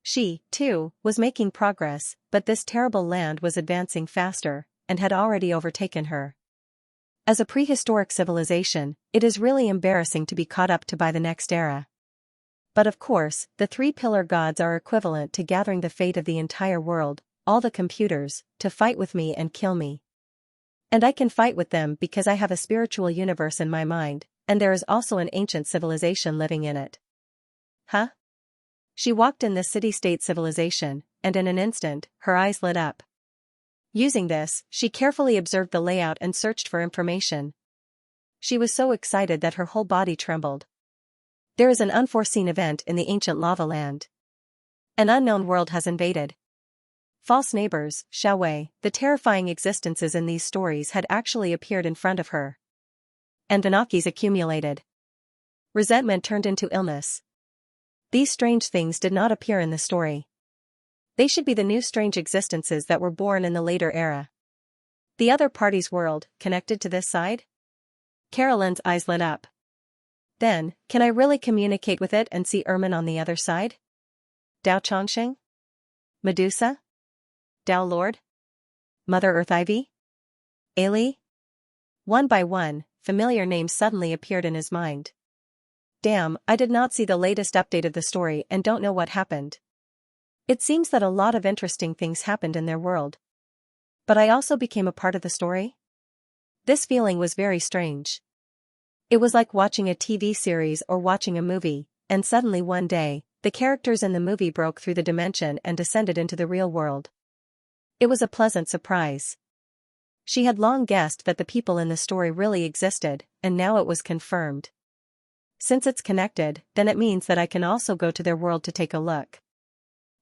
She, too, was making progress, but this terrible land was advancing faster, and had already overtaken her. As a prehistoric civilization, it is really embarrassing to be caught up to by the next era. But of course, the 3 pillar gods are equivalent to gathering the fate of the entire world, all the computers, to fight with me and kill me. And I can fight with them because I have a spiritual universe in my mind, and there is also an ancient civilization living in it. Huh? She walked in this city-state civilization, and in an instant, her eyes lit up. Using this, she carefully observed the layout and searched for information. She was so excited that her whole body trembled. There is an unforeseen event in the ancient lava land. An unknown world has invaded. False neighbors, Xiaowei, the terrifying existences in these stories had actually appeared in front of her. And Anakis accumulated. Resentment turned into illness. These strange things did not appear in the story. They should be the new strange existences that were born in the later era. The other party's world, connected to this side? Carolyn's eyes lit up. Then, can I really communicate with it and see Ermin on the other side? Dao Chongsheng? Medusa? Dao Lord? Mother Earth Ivy? Ailey? One by one, familiar names suddenly appeared in his mind. Damn, I did not see the latest update of the story and don't know what happened. It seems that a lot of interesting things happened in their world. But I also became a part of the story? This feeling was very strange. It was like watching a TV series or watching a movie, and suddenly one day, the characters in the movie broke through the dimension and descended into the real world. It was a pleasant surprise. She had long guessed that the people in the story really existed, and now it was confirmed. Since it's connected, then it means that I can also go to their world to take a look.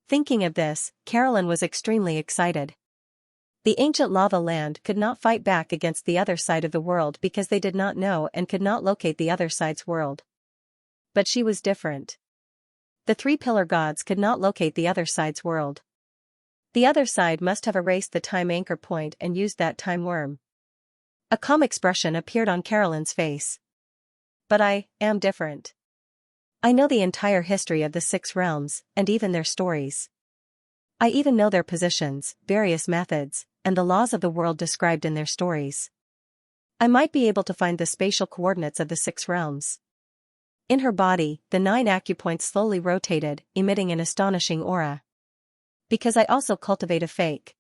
Thinking of this, Carolyn was extremely excited. The ancient lava land could not fight back against the other side of the world because they did not know and could not locate the other side's world. But she was different. The 3 pillar gods could not locate the other side's world. The other side must have erased the time anchor point and used that time worm. A calm expression appeared on Carolyn's face. But I am different. I know the entire history of the 6 realms, and even their stories. I even know their positions, various methods, and the laws of the world described in their stories. I might be able to find the spatial coordinates of the 6 realms. In her body, the 9 acupoints slowly rotated, emitting an astonishing aura. Because I also cultivate a fake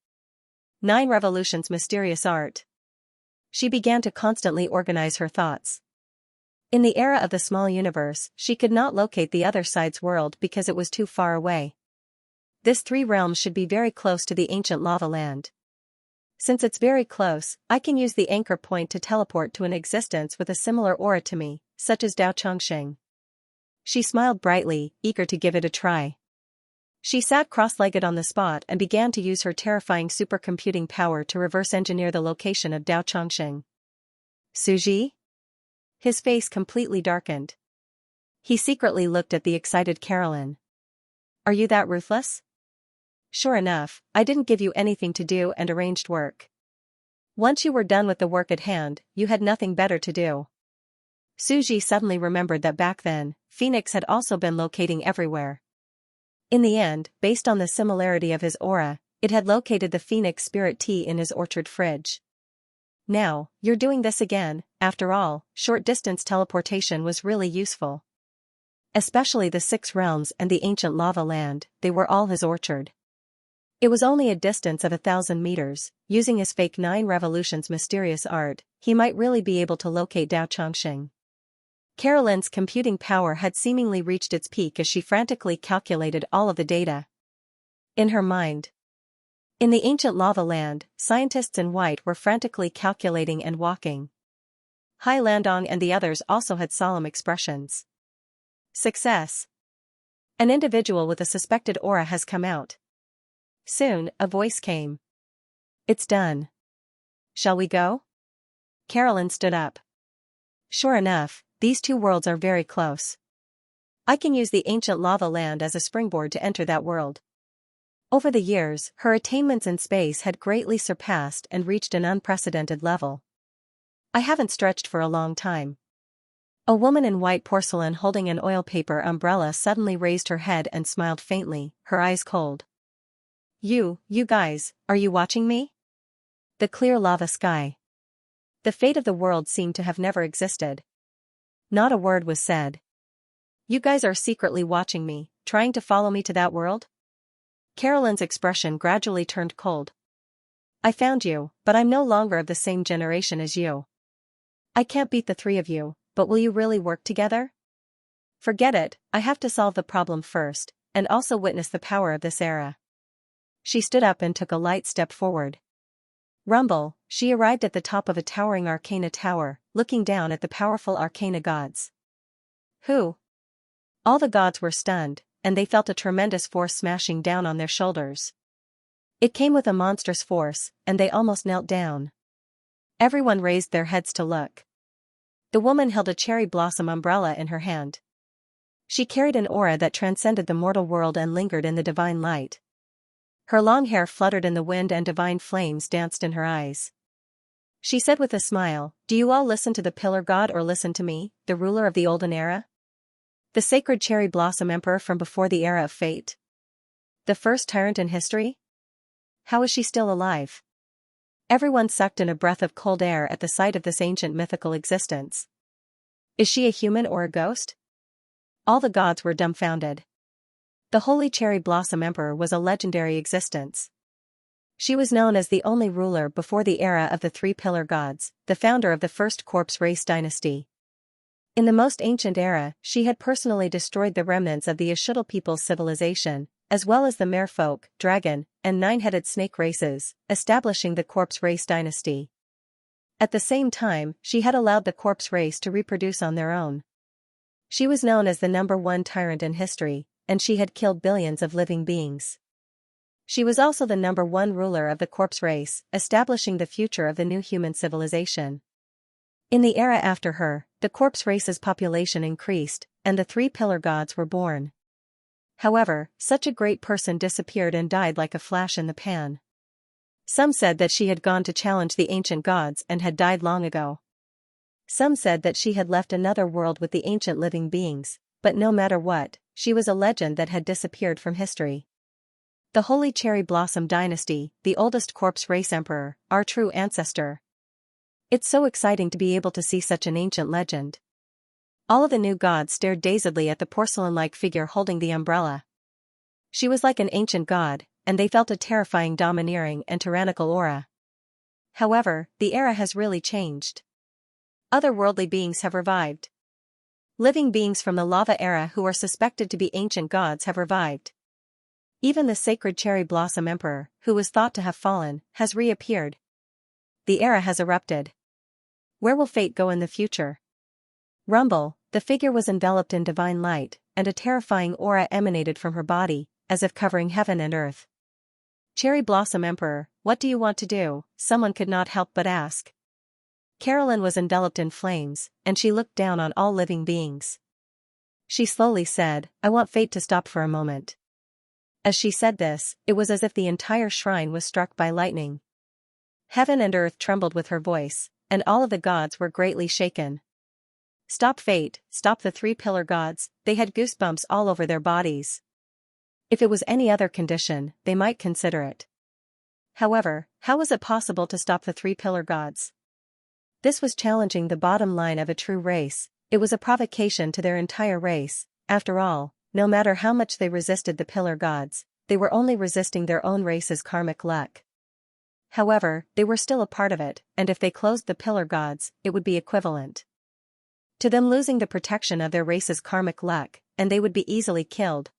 9 revolutions mysterious art. She began to constantly organize her thoughts. In the era of the small universe, she could not locate the other side's world because it was too far away. This 3 realms should be very close to the ancient lava land. Since it's very close, I can use the anchor point to teleport to an existence with a similar aura to me, such as Dao Chongqing. She smiled brightly, eager to give it a try. She sat cross-legged on the spot and began to use her terrifying supercomputing power to reverse engineer the location of Dao Chongqing. Suji? His face completely darkened. He secretly looked at the excited Carolyn. Are you that ruthless? Sure enough, I didn't give you anything to do and arranged work. Once you were done with the work at hand, you had nothing better to do. Suji suddenly remembered that back then, Phoenix had also been locating everywhere. In the end, based on the similarity of his aura, it had located the Phoenix spirit tea in his orchard fridge. Now, you're doing this again. After all, short-distance teleportation was really useful. Especially the 6 realms and the ancient lava land, they were all his orchard. It was only a distance of 1,000 meters. Using his fake 9 revolutions mysterious art, he might really be able to locate Dao Chongqing. Carolyn's computing power had seemingly reached its peak as she frantically calculated all of the data in her mind. In the ancient lava land, scientists in white were frantically calculating and walking. Hai Landong and the others also had solemn expressions. Success. An individual with a suspected aura has come out. Soon, a voice came. It's done. Shall we go? Carolyn stood up. Sure enough, these 2 worlds are very close. I can use the ancient lava land as a springboard to enter that world. Over the years, her attainments in space had greatly surpassed and reached an unprecedented level. I haven't stretched for a long time. A woman in white porcelain holding an oil paper umbrella suddenly raised her head and smiled faintly, her eyes cold. You guys, are you watching me? The clear lava sky. The fate of the world seemed to have never existed. Not a word was said. You guys are secretly watching me, trying to follow me to that world? Carolyn's expression gradually turned cold. I found you, but I'm no longer of the same generation as you. I can't beat the 3 of you, but will you really work together? Forget it, I have to solve the problem first, and also witness the power of this era. She stood up and took a light step forward. Rumble, she arrived at the top of a towering arcana tower, looking down at the powerful arcana gods. Who? All the gods were stunned, and they felt a tremendous force smashing down on their shoulders. It came with a monstrous force, and they almost knelt down. Everyone raised their heads to look. The woman held a cherry blossom umbrella in her hand. She carried an aura that transcended the mortal world and lingered in the divine light. Her long hair fluttered in the wind and divine flames danced in her eyes. She said with a smile, Do you all listen to the pillar god or listen to me, the ruler of the olden era? The sacred cherry blossom emperor from before the era of fate? The first tyrant in history? How is she still alive? Everyone sucked in a breath of cold air at the sight of this ancient mythical existence. Is she a human or a ghost? All the gods were dumbfounded. The Holy Cherry Blossom Emperor was a legendary existence. She was known as the only ruler before the era of the 3 pillar gods, the founder of the first corpse race dynasty. In the most ancient era, she had personally destroyed the remnants of the Ashutl people's civilization, as well as the merfolk, dragon, and 9-headed snake races, establishing the corpse race dynasty. At the same time, she had allowed the corpse race to reproduce on their own. She was known as the #1 tyrant in history, and she had killed billions of living beings. She was also the #1 ruler of the corpse race, establishing the future of the new human civilization. In the era after her, the corpse race's population increased, and the 3 pillar gods were born. However, such a great person disappeared and died like a flash in the pan. Some said that she had gone to challenge the ancient gods and had died long ago. Some said that she had left another world with the ancient living beings, But no matter what, she was a legend that had disappeared from history. The Holy Cherry Blossom Dynasty, the oldest corpse race emperor, our true ancestor. It's so exciting to be able to see such an ancient legend. All of the new gods stared dazedly at the porcelain-like figure holding the umbrella. She was like an ancient god, and they felt a terrifying domineering and tyrannical aura. However, the era has really changed. Otherworldly beings have revived. Living beings from the lava era who are suspected to be ancient gods have revived. Even the sacred cherry blossom emperor, who was thought to have fallen, has reappeared. The era has erupted. Where will fate go in the future? Rumble, the figure was enveloped in divine light, and a terrifying aura emanated from her body, as if covering heaven and earth. Cherry Blossom Emperor, what do you want to do? Someone could not help but ask. Carolyn was enveloped in flames, and she looked down on all living beings. She slowly said, I want fate to stop for a moment. As she said this, it was as if the entire shrine was struck by lightning. Heaven and earth trembled with her voice, and all of the gods were greatly shaken. Stop fate, stop the three-pillar gods, they had goosebumps all over their bodies. If it was any other condition, they might consider it. However, how was it possible to stop the three-pillar gods? This was challenging the bottom line of a true race, it was a provocation to their entire race. After all, no matter how much they resisted the pillar gods, they were only resisting their own race's karmic luck. However, they were still a part of it, and if they closed the pillar gods, it would be equivalent to them losing the protection of their race's karmic luck, and they would be easily killed.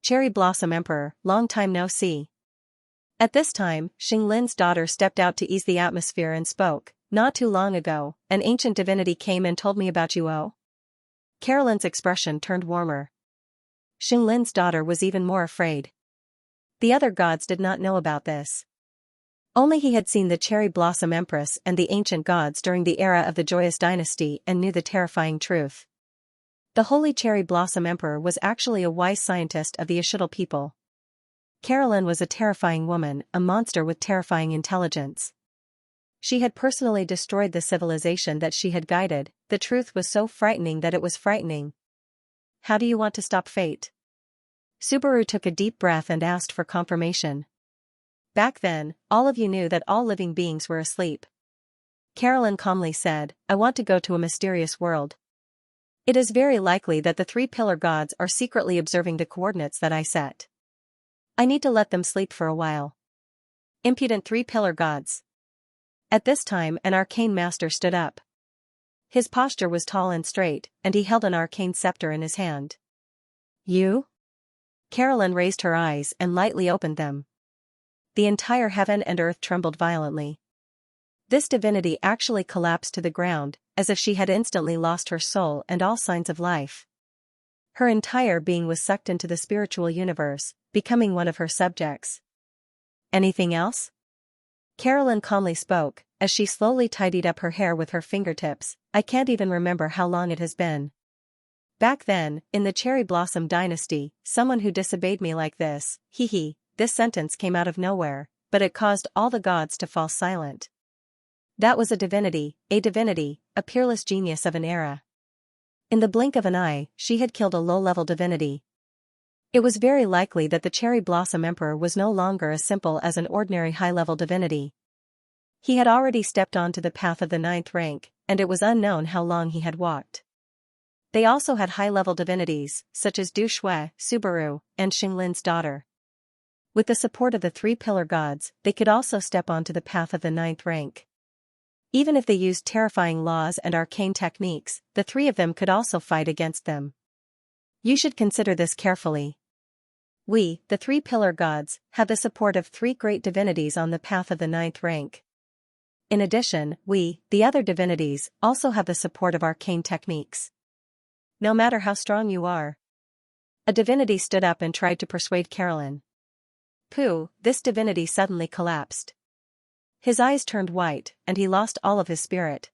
Cherry Blossom Emperor, long time no see. At this time, Xinglin's daughter stepped out to ease the atmosphere and spoke, not too long ago, an ancient divinity came and told me about you. Oh. Carolyn's expression turned warmer. Xinglin's daughter was even more afraid. The other gods did not know about this. Only he had seen the Cherry Blossom Empress and the ancient gods during the era of the Joyous Dynasty and knew the terrifying truth. The Holy Cherry Blossom Emperor was actually a wise scientist of the Ashidal people. Carolyn was a terrifying woman, a monster with terrifying intelligence. She had personally destroyed the civilization that she had guided. The truth was so frightening that it was frightening. How do you want to stop fate? Subaru took a deep breath and asked for confirmation. Back then, all of you knew that all living beings were asleep. Carolyn calmly said, I want to go to a mysterious world. It is very likely that the three-pillar gods are secretly observing the coordinates that I set. I need to let them sleep for a while. Impudent three-pillar gods. At this time an arcane master stood up. His posture was tall and straight, and he held an arcane scepter in his hand. You? Carolyn raised her eyes and lightly opened them. The entire heaven and earth trembled violently. This divinity actually collapsed to the ground, as if she had instantly lost her soul and all signs of life. Her entire being was sucked into the spiritual universe, becoming one of her subjects. Anything else? Carolyn calmly spoke, as she slowly tidied up her hair with her fingertips. I can't even remember how long it has been. Back then, in the Cherry Blossom Dynasty, someone who disobeyed me like this, this sentence came out of nowhere, but it caused all the gods to fall silent. That was a divinity, a peerless genius of an era. In the blink of an eye, she had killed a low-level divinity. It was very likely that the Cherry Blossom Emperor was no longer as simple as an ordinary high-level divinity. He had already stepped onto the path of the 9th rank, and it was unknown how long he had walked. They also had high-level divinities, such as Du Shui, Subaru, and Xinglin's daughter. With the support of the three-pillar gods, they could also step onto the path of the 9th rank. Even if they used terrifying laws and arcane techniques, the three of them could also fight against them. You should consider this carefully. We, the three-pillar gods, have the support of three great divinities on the path of the 9th rank. In addition, we, the other divinities, also have the support of arcane techniques. No matter how strong you are. A divinity stood up and tried to persuade Carolyn. Pooh, this divinity suddenly collapsed. His eyes turned white, and he lost all of his spirit.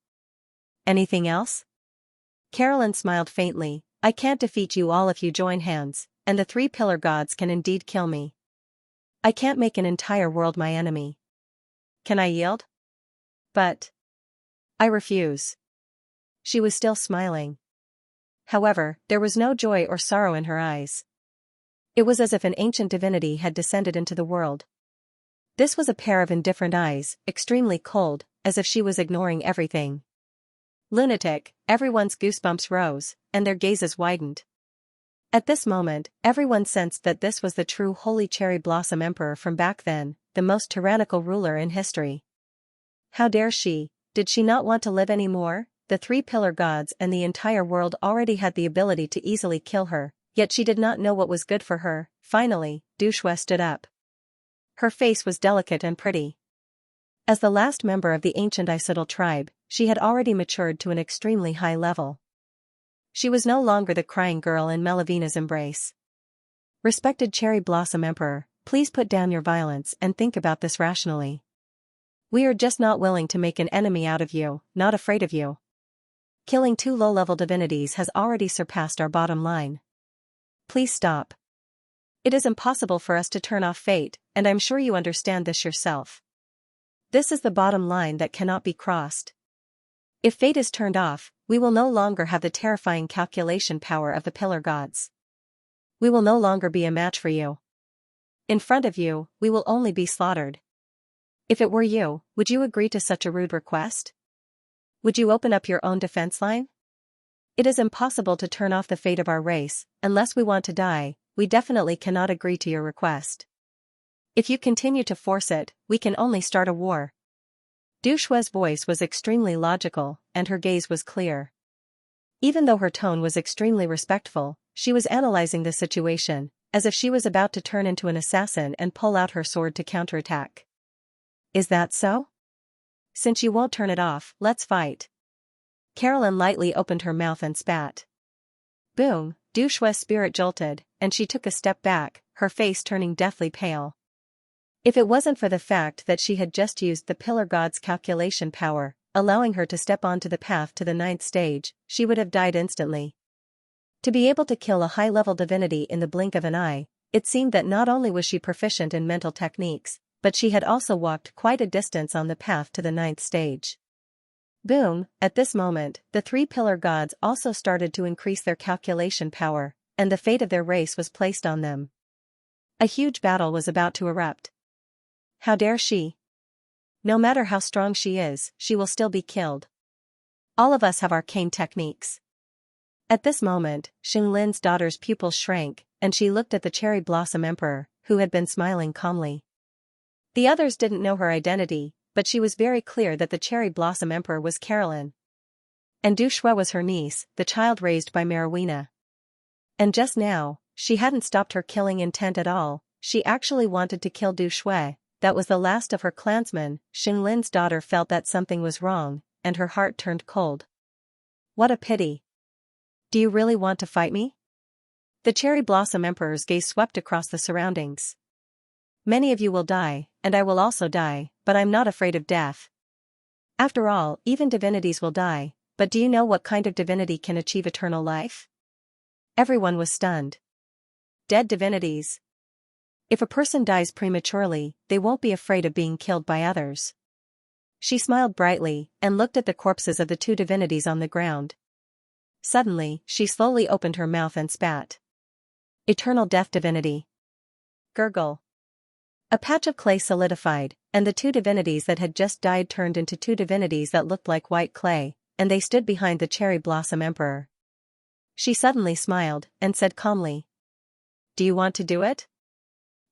Anything else? Carolyn smiled faintly. I can't defeat you all if you join hands, and the three-pillar gods can indeed kill me. I can't make an entire world my enemy. Can I yield? But I refuse. She was still smiling. However, there was no joy or sorrow in her eyes. It was as if an ancient divinity had descended into the world. This was a pair of indifferent eyes, extremely cold, as if she was ignoring everything. Lunatic, everyone's goosebumps rose, and their gazes widened. At this moment, everyone sensed that this was the true Holy Cherry Blossom Emperor from back then, the most tyrannical ruler in history. How dare she? Did she not want to live anymore? The three pillar gods and the entire world already had the ability to easily kill her, yet she did not know what was good for her. Finally, Du Shui stood up. Her face was delicate and pretty. As the last member of the ancient Isidal tribe, she had already matured to an extremely high level. She was no longer the crying girl in Melavina's embrace. Respected Cherry Blossom Emperor, please put down your violence and think about this rationally. We are just not willing to make an enemy out of you, not afraid of you. Killing two low-level divinities has already surpassed our bottom line. Please stop. It is impossible for us to turn off fate, and I'm sure you understand this yourself. This is the bottom line that cannot be crossed. If fate is turned off, we will no longer have the terrifying calculation power of the pillar gods. We will no longer be a match for you. In front of you, we will only be slaughtered. If it were you, would you agree to such a rude request? Would you open up your own defense line? It is impossible to turn off the fate of our race, unless we want to die. We definitely cannot agree to your request. If you continue to force it, we can only start a war. Du Shui's voice was extremely logical, and her gaze was clear. Even though her tone was extremely respectful, she was analyzing the situation, as if she was about to turn into an assassin and pull out her sword to counterattack. Is that so? Since you won't turn it off, let's fight. Carolyn lightly opened her mouth and spat. Boom, Du Shui's spirit jolted, and she took a step back, her face turning deathly pale. If it wasn't for the fact that she had just used the pillar god's calculation power, allowing her to step onto the path to the 9th stage, she would have died instantly. To be able to kill a high-level divinity in the blink of an eye, it seemed that not only was she proficient in mental techniques, but she had also walked quite a distance on the path to the 9th stage. Boom, at this moment, the three pillar gods also started to increase their calculation power, and the fate of their race was placed on them. A huge battle was about to erupt. How dare she? No matter how strong she is, she will still be killed. All of us have arcane techniques. At this moment, Xinglin's daughter's pupils shrank, and she looked at the Cherry Blossom Emperor, who had been smiling calmly. The others didn't know her identity, but she was very clear that the Cherry Blossom Emperor was Carolyn. And Du Shui was her niece, the child raised by Marawina. And just now, she hadn't stopped her killing intent at all, she actually wanted to kill Du Shui. That was the last of her clansmen. Xinglin's daughter felt that something was wrong, and her heart turned cold. What a pity. Do you really want to fight me? The Cherry Blossom Emperor's gaze swept across the surroundings. Many of you will die, and I will also die, but I'm not afraid of death. After all, even divinities will die, but do you know what kind of divinity can achieve eternal life? Everyone was stunned. Dead divinities. If a person dies prematurely, they won't be afraid of being killed by others. She smiled brightly, and looked at the corpses of the two divinities on the ground. Suddenly, she slowly opened her mouth and spat. Eternal death divinity. Gurgle. A patch of clay solidified, and the two divinities that had just died turned into two divinities that looked like white clay, and they stood behind the Cherry Blossom Emperor. She suddenly smiled, and said calmly. Do you want to do it?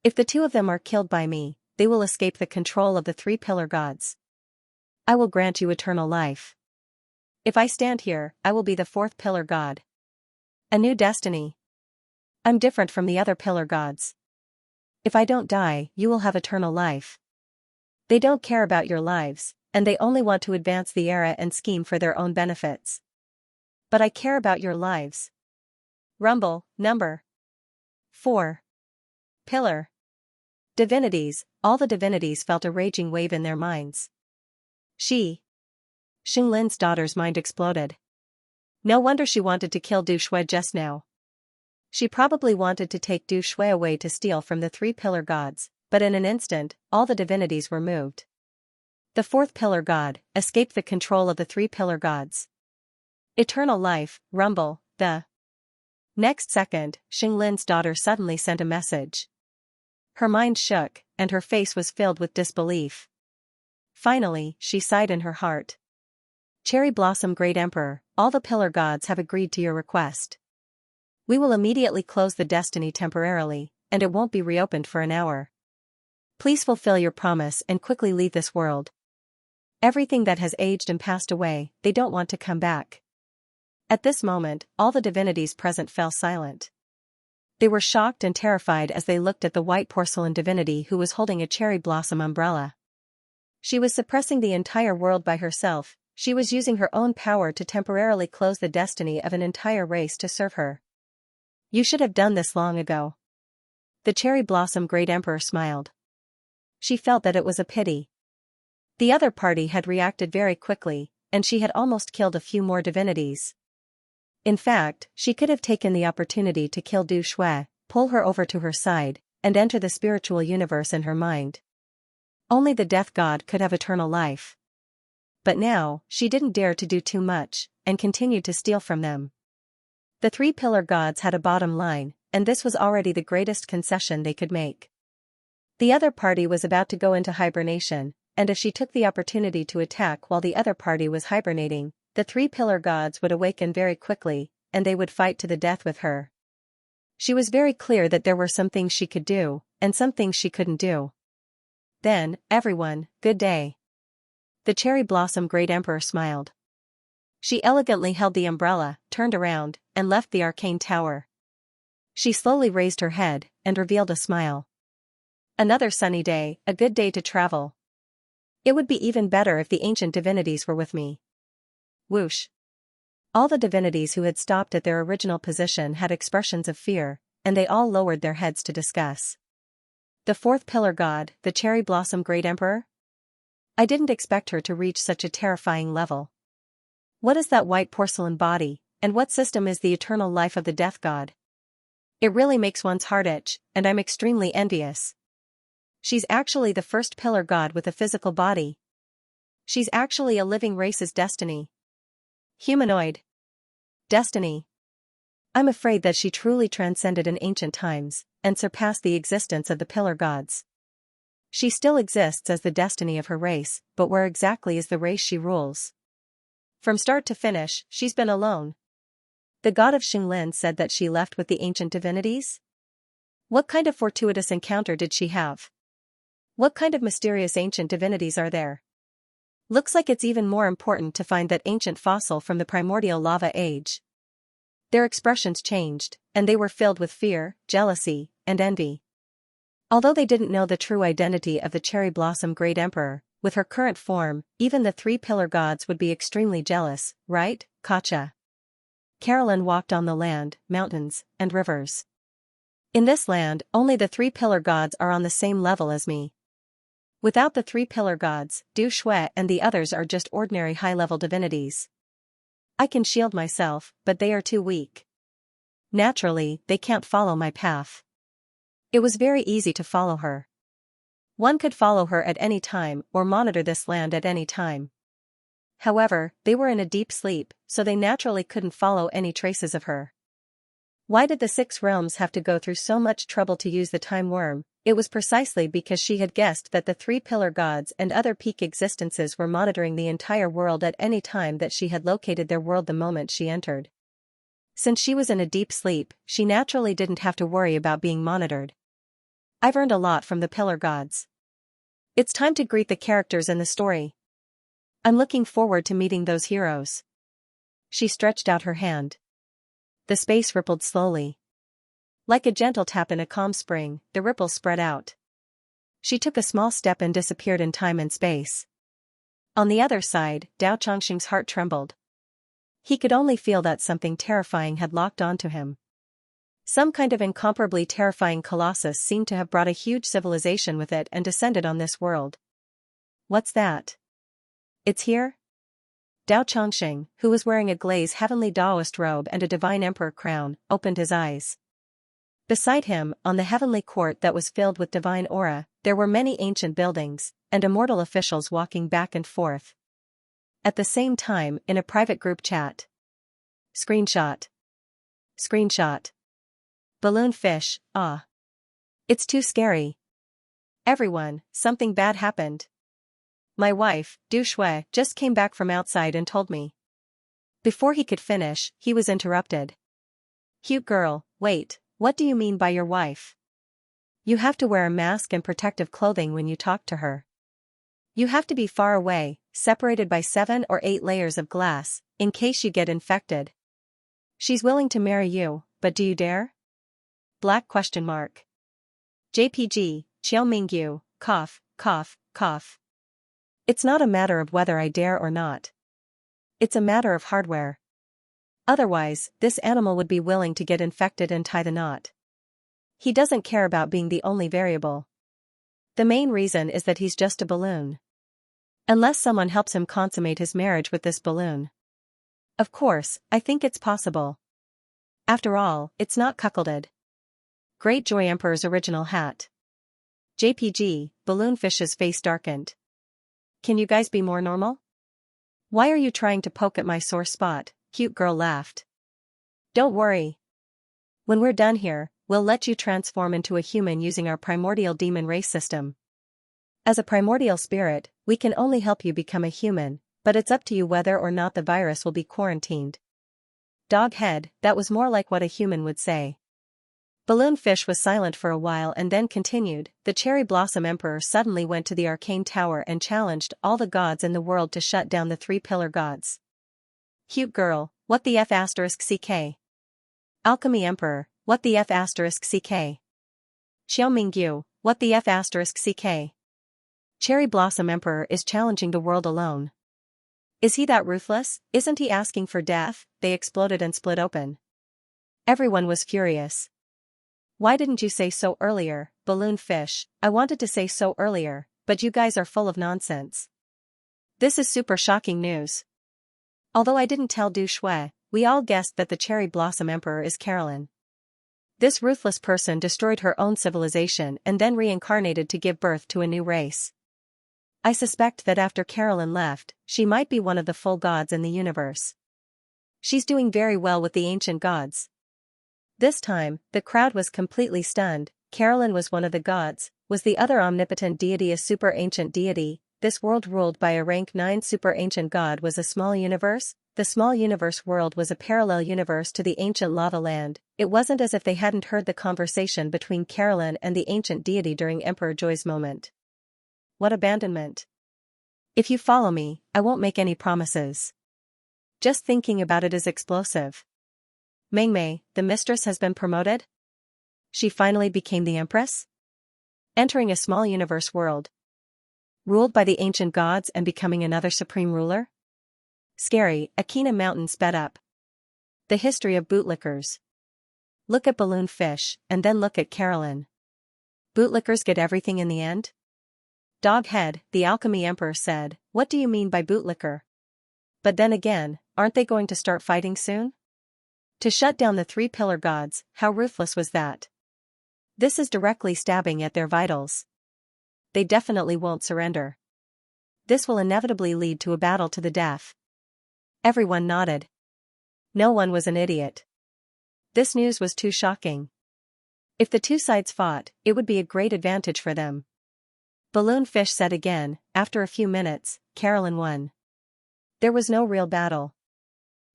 If the two of them are killed by me, they will escape the control of the three pillar gods. I will grant you eternal life. If I stand here, I will be the fourth pillar god. A new destiny. I'm different from the other pillar gods. If I don't die, you will have eternal life. They don't care about your lives, and they only want to advance the era and scheme for their own benefits. But I care about your lives. Rumble, number 4. Pillar. Divinities, all the divinities felt a raging wave in their minds. Xinglin's daughter's mind exploded. No wonder she wanted to kill Du Shui just now. She probably wanted to take Du Shui away to steal from the three pillar gods, but in an instant, all the divinities were moved. The fourth pillar god escaped the control of the three pillar gods. Eternal life, rumble, The next second, Xinglin's daughter suddenly sent a message. Her mind shook, and her face was filled with disbelief. Finally, she sighed in her heart. Cherry Blossom Great Emperor, all the pillar gods have agreed to your request. We will immediately close the destiny temporarily, and it won't be reopened for an hour. Please fulfill your promise and quickly leave this world. Everything that has aged and passed away, they don't want to come back. At this moment, all the divinities present fell silent. They were shocked and terrified as they looked at the white porcelain divinity who was holding a cherry blossom umbrella. She was suppressing the entire world by herself. She was using her own power to temporarily close the destiny of an entire race to serve her. You should have done this long ago. The cherry blossom Great Emperor smiled. She felt that it was a pity. The other party had reacted very quickly, and she had almost killed a few more divinities. In fact, she could have taken the opportunity to kill Du Shui, pull her over to her side, and enter the spiritual universe in her mind. Only the death god could have eternal life. But now, she didn't dare to do too much, and continued to steal from them. The three pillar gods had a bottom line, and this was already the greatest concession they could make. The other party was about to go into hibernation, and if she took the opportunity to attack while the other party was hibernating, the three pillar gods would awaken very quickly, and they would fight to the death with her. She was very clear that there were some things she could do, and some things she couldn't do. Then, everyone, good day. The cherry blossom Great Emperor smiled. She elegantly held the umbrella, turned around, and left the arcane tower. She slowly raised her head, and revealed a smile. Another sunny day, a good day to travel. It would be even better if the ancient divinities were with me. Whoosh. All the divinities who had stopped at their original position had expressions of fear, and they all lowered their heads to discuss. The fourth pillar god, the cherry blossom Great Emperor? I didn't expect her to reach such a terrifying level. What is that white porcelain body, and what system is the eternal life of the death god? It really makes one's heart itch, and I'm extremely envious. She's actually the first pillar god with a physical body. She's actually a living race's destiny. Humanoid. Destiny. I'm afraid that she truly transcended in ancient times, and surpassed the existence of the pillar gods. She still exists as the destiny of her race, but where exactly is the race she rules? From start to finish, she's been alone. The god of Xinglin said that she left with the ancient divinities? What kind of fortuitous encounter did she have? What kind of mysterious ancient divinities are there? Looks like it's even more important to find that ancient fossil from the primordial lava age. Their expressions changed, and they were filled with fear, jealousy, and envy. Although they didn't know the true identity of the cherry blossom Great Emperor, with her current form, even the three pillar gods would be extremely jealous, right, Katja? Carolyn walked on the land, mountains, and rivers. In this land, only the three pillar gods are on the same level as me. Without the three pillar gods, Du Shui and the others are just ordinary high-level divinities. I can shield myself, but they are too weak. Naturally, they can't follow my path. It was very easy to follow her. One could follow her at any time or monitor this land at any time. However, they were in a deep sleep, so they naturally couldn't follow any traces of her. Why did the six realms have to go through so much trouble to use the time worm? It was precisely because she had guessed that the three pillar gods and other peak existences were monitoring the entire world at any time that she had located their world the moment she entered. Since she was in a deep sleep, she naturally didn't have to worry about being monitored. I've earned a lot from the pillar gods. It's time to greet the characters in the story. I'm looking forward to meeting those heroes. She stretched out her hand. The space rippled slowly. Like a gentle tap in a calm spring, the ripples spread out. She took a small step and disappeared in time and space. On the other side, Dao Chongqing's heart trembled. He could only feel that something terrifying had locked onto him. Some kind of incomparably terrifying colossus seemed to have brought a huge civilization with it and descended on this world. What's that? It's here? Dao Chongqing, who was wearing a glaze heavenly Taoist robe and a divine emperor crown, opened his eyes. Beside him, on the heavenly court that was filled with divine aura, there were many ancient buildings, and immortal officials walking back and forth. At the same time, in a private group chat. Screenshot. Screenshot. Balloon fish, ah. It's too scary. Everyone, something bad happened. My wife, Du Shui, just came back from outside and told me. Before he could finish, he was interrupted. Cute girl, wait, what do you mean by your wife? You have to wear a mask and protective clothing when you talk to her. You have to be far away, separated by 7 or 8 layers of glass, in case you get infected. She's willing to marry you, but do you dare? Black question mark. JPG, Xiaomingyu, cough, cough, cough. It's not a matter of whether I dare or not. It's a matter of hardware. Otherwise, this animal would be willing to get infected and tie the knot. He doesn't care about being the only variable. The main reason is that he's just a balloon. Unless someone helps him consummate his marriage with this balloon. Of course, I think it's possible. After all, it's not cuckolded. Great Joy Emperor's original hat. JPG, Balloonfish's face darkened. Can you guys be more normal? Why are you trying to poke at my sore spot? Cute girl laughed. Don't worry. When we're done here, we'll let you transform into a human using our primordial demon race system. As a primordial spirit, we can only help you become a human, but it's up to you whether or not the virus will be quarantined. Dog head, that was more like what a human would say. Balloonfish was silent for a while and then continued. The Cherry Blossom Emperor suddenly went to the arcane tower and challenged all the gods in the world to shut down the 3 pillar gods. Cute girl, what the F asterisk CK? Alchemy Emperor, what the F asterisk CK? Xiaomingyu, what the F asterisk CK? Cherry Blossom Emperor is challenging the world alone. Is he that ruthless? Isn't he asking for death? They exploded and split open. Everyone was furious. Why didn't you say so earlier, Balloon Fish? I wanted to say so earlier, but you guys are full of nonsense. This is super shocking news. Although I didn't tell Du Shui, we all guessed that the Cherry Blossom Emperor is Carolyn. This ruthless person destroyed her own civilization and then reincarnated to give birth to a new race. I suspect that after Carolyn left, she might be one of the full gods in the universe. She's doing very well with the ancient gods. This time, the crowd was completely stunned. Carolyn was one of the gods. Was the other omnipotent deity a super ancient deity? This world ruled by a rank 9 super ancient god was a small universe. The small universe world was a parallel universe to the ancient lava land. It wasn't as if they hadn't heard the conversation between Carolyn and the ancient deity during Emperor Joy's moment. What abandonment. If you follow me, I won't make any promises. Just thinking about it is explosive. Mengmei, the mistress has been promoted? She finally became the empress? Entering a small universe world. Ruled by the ancient gods and becoming another supreme ruler? Scary, Akina Mountain sped up. The history of bootlickers. Look at Balloon Fish, and then look at Carolyn. Bootlickers get everything in the end? Doghead, the Alchemy Emperor said, what do you mean by bootlicker? But then again, aren't they going to start fighting soon? To shut down the 3 pillar gods, how ruthless was that? This is directly stabbing at their vitals. They definitely won't surrender. This will inevitably lead to a battle to the death. Everyone nodded. No one was an idiot. This news was too shocking. If the two sides fought, it would be a great advantage for them. Balloon Fish said again. After a few minutes, Carolyn won. There was no real battle.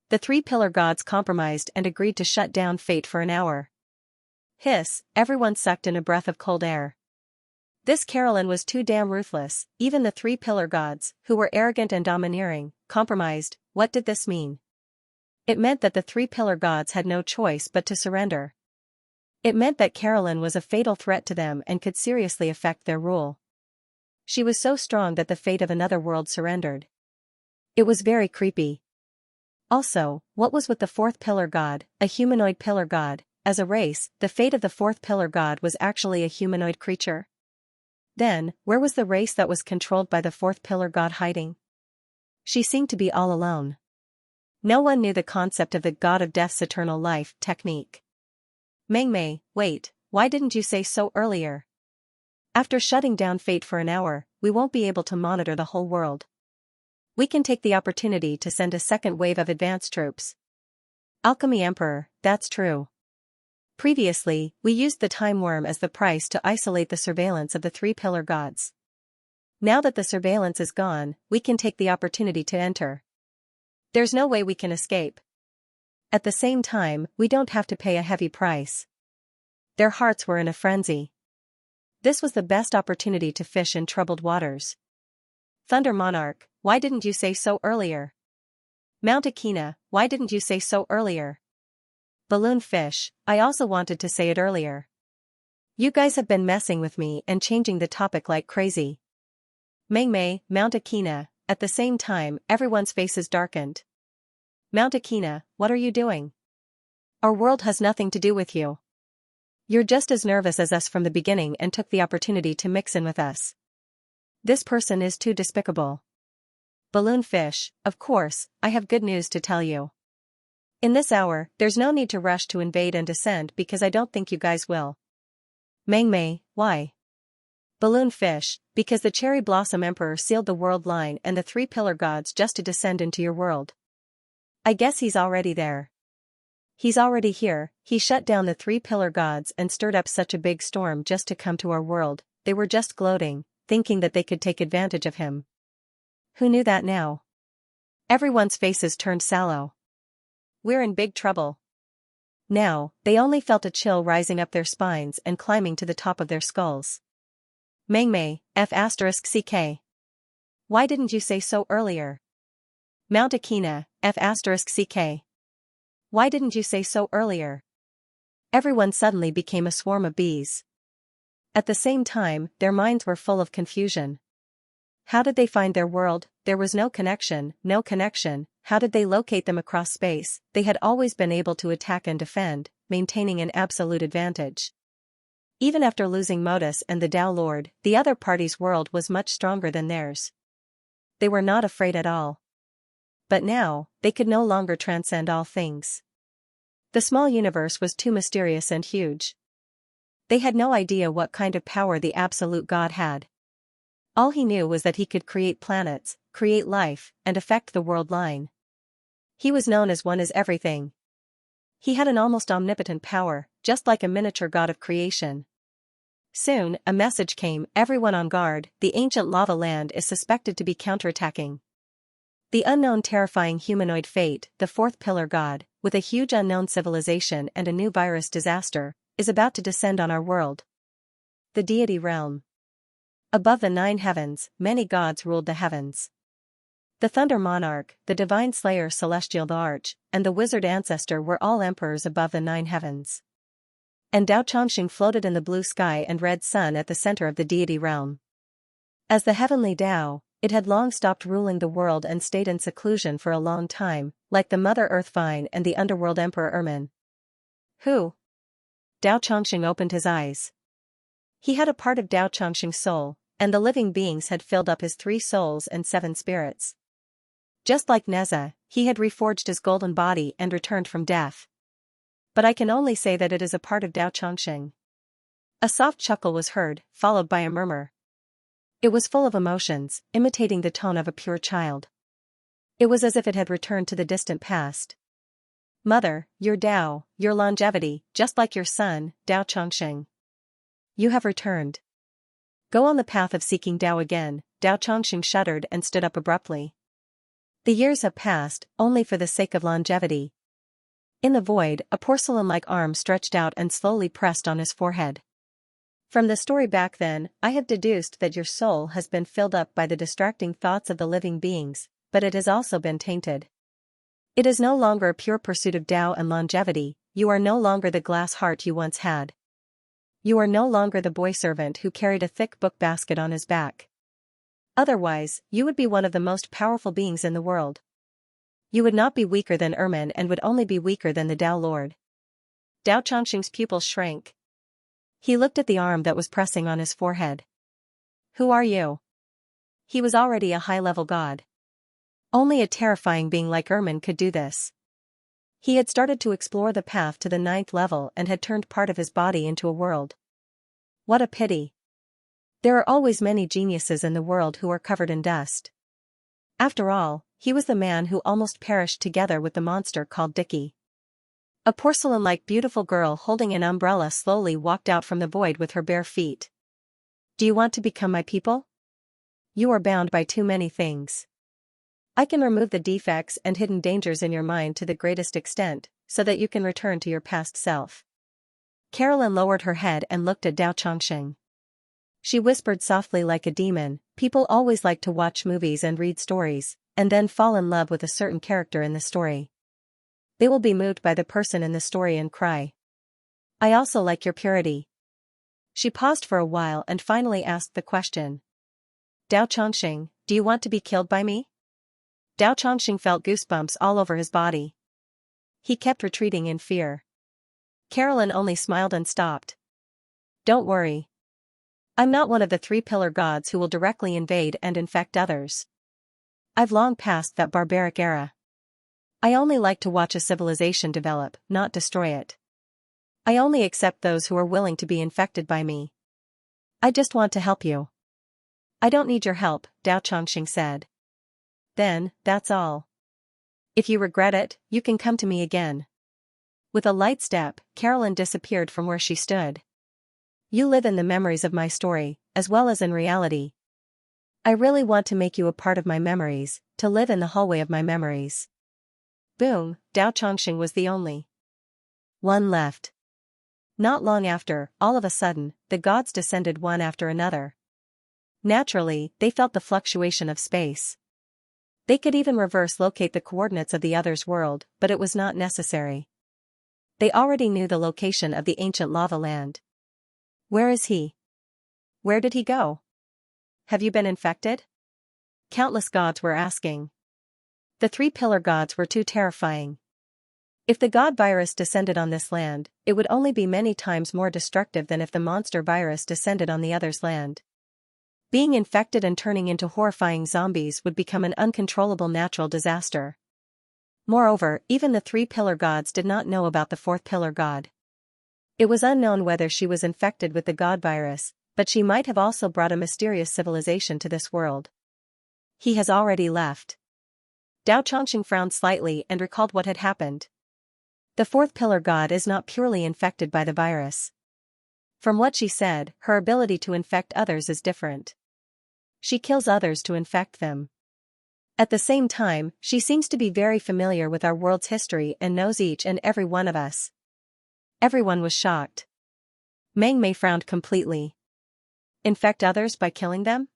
The 3 pillar gods compromised and agreed to shut down fate for an hour. Hiss, everyone sucked in a breath of cold air. This Carolyn was too damn ruthless. Even the 3 pillar gods, who were arrogant and domineering, compromised. What did this mean? It meant that the 3 pillar gods had no choice but to surrender. It meant that Carolyn was a fatal threat to them and could seriously affect their rule. She was so strong that the fate of another world surrendered. It was very creepy. Also, what was with the 4th pillar god, a humanoid pillar god? As a race, the fate of the 4th pillar god was actually a humanoid creature. Then, where was the race that was controlled by the 4th pillar god hiding? She seemed to be all alone. No one knew the concept of the god of death's eternal life technique. Mengmei, wait, why didn't you say so earlier? After shutting down fate for an hour, we won't be able to monitor the whole world. We can take the opportunity to send a second wave of advance troops. Alchemy Emperor, that's true. Previously, we used the time worm as the price to isolate the surveillance of the three pillar gods. Now that the surveillance is gone, we can take the opportunity to enter. There's no way we can escape. At the same time, we don't have to pay a heavy price. Their hearts were in a frenzy. This was the best opportunity to fish in troubled waters. Thunder Monarch, why didn't you say so earlier? Mount Akina, why didn't you say so earlier? Balloon Fish, I also wanted to say it earlier. You guys have been messing with me and changing the topic like crazy. Mei, Mount Akina, at the same time, everyone's faces darkened. Mount Akina, what are you doing? Our world has nothing to do with you. You're just as nervous as us from the beginning and took the opportunity to mix in with us. This person is too despicable. Balloon Fish, of course, I have good news to tell you. In this hour, there's no need to rush to invade and descend because I don't think you guys will. Mei, why? Balloon Fish, because the Cherry Blossom Emperor sealed the world line and the three pillar gods just to descend into your world. I guess he's already there. He's already here. He shut down the three pillar gods and stirred up such a big storm just to come to our world. They were just gloating, thinking that they could take advantage of him. Who knew that now? Everyone's faces turned sallow. We're in big trouble. Now, they only felt a chill rising up their spines and climbing to the top of their skulls. Mei, F***CK. Why didn't you say so earlier? Mount Akina, F***CK. Why didn't you say so earlier? Everyone suddenly became a swarm of bees. At the same time, their minds were full of confusion. How did they find their world? There was no connection. How did they locate them across space? They had always been able to attack and defend, maintaining an absolute advantage. Even after losing Modus and the Tao Lord, the other party's world was much stronger than theirs. They were not afraid at all. But now, they could no longer transcend all things. The small universe was too mysterious and huge. They had no idea what kind of power the absolute God had. All he knew was that he could create planets, create life, and affect the world line. He was known as One is Everything. He had an almost omnipotent power, just like a miniature god of creation. Soon, a message came, everyone on guard, the ancient lava land is suspected to be counterattacking. The unknown terrifying humanoid fate, the fourth pillar god, with a huge unknown civilization and a new virus disaster, is about to descend on our world. The deity realm. Above the 9 heavens, many gods ruled the heavens. The Thunder Monarch, the Divine Slayer Celestial the Arch, and the Wizard Ancestor were all emperors above the 9 heavens. And Dao Changxing floated in the blue sky and red sun at the center of the deity realm. As the heavenly Tao, it had long stopped ruling the world and stayed in seclusion for a long time, like the Mother Earth Vine and the Underworld Emperor Ermin. Who? Dao Changxing opened his eyes. He had a part of Dao Changxing's soul, and the living beings had filled up his 3 souls and 7 spirits. Just like Neza, he had reforged his golden body and returned from death. But I can only say that it is a part of Dao Changxing. A soft chuckle was heard, followed by a murmur. It was full of emotions, imitating the tone of a pure child. It was as if it had returned to the distant past. Mother, your Dao, your longevity, just like your son, Dao Changxing. You have returned. Go on the path of seeking Dao again. Dao Changxing shuddered and stood up abruptly. The years have passed, only for the sake of longevity. In the void, a porcelain-like arm stretched out and slowly pressed on his forehead. From the story back then, I have deduced that your soul has been filled up by the distracting thoughts of the living beings, but it has also been tainted. It is no longer a pure pursuit of Tao and longevity. You are no longer the glass heart you once had. You are no longer the boy servant who carried a thick book basket on his back. Otherwise, you would be one of the most powerful beings in the world. You would not be weaker than Ermin and would only be weaker than the Tao Lord. Dao Changxing's pupils shrank. He looked at the arm that was pressing on his forehead. Who are you? He was already a high-level god. Only a terrifying being like Ermin could do this. He had started to explore the path to the 9th level and had turned part of his body into a world. What a pity. There are always many geniuses in the world who are covered in dust. After all, he was the man who almost perished together with the monster called Dicky. A porcelain-like beautiful girl holding an umbrella slowly walked out from the void with her bare feet. Do you want to become my people? You are bound by too many things. I can remove the defects and hidden dangers in your mind to the greatest extent, so that you can return to your past self. Carolyn lowered her head and looked at Dao Chongqing. She whispered softly like a demon, people always like to watch movies and read stories, and then fall in love with a certain character in the story. They will be moved by the person in the story and cry. I also like your purity. She paused for a while and finally asked the question. Dao Chongqing, do you want to be killed by me? Dao Chongqing felt goosebumps all over his body. He kept retreating in fear. Carolyn only smiled and stopped. Don't worry. I'm not one of the 3 pillar gods who will directly invade and infect others. I've long passed that barbaric era. I only like to watch a civilization develop, not destroy it. I only accept those who are willing to be infected by me. I just want to help you. I don't need your help, Dao Chongqing said. Then, that's all. If you regret it, you can come to me again. With a light step, Carolyn disappeared from where she stood. You live in the memories of my story, as well as in reality. I really want to make you a part of my memories, to live in the hallway of my memories. Boom, Dao Chongqing was the only one left. Not long after, all of a sudden, the gods descended one after another. Naturally, they felt the fluctuation of space. They could even reverse locate the coordinates of the other's world, but it was not necessary. They already knew the location of the ancient lava land. Where is he? Where did he go? Have you been infected? Countless gods were asking. The 3 pillar gods were too terrifying. If the god virus descended on this land, it would only be many times more destructive than if the monster virus descended on the other's land. Being infected and turning into horrifying zombies would become an uncontrollable natural disaster. Moreover, even the 3 pillar gods did not know about the 4th pillar god. It was unknown whether she was infected with the god virus, but she might have also brought a mysterious civilization to this world. He has already left. Dao Chongqing frowned slightly and recalled what had happened. The 4th pillar god is not purely infected by the virus. From what she said, her ability to infect others is different. She kills others to infect them. At the same time, she seems to be very familiar with our world's history and knows each and every one of us. Everyone was shocked. Meng Mei frowned completely. Infect others by killing them?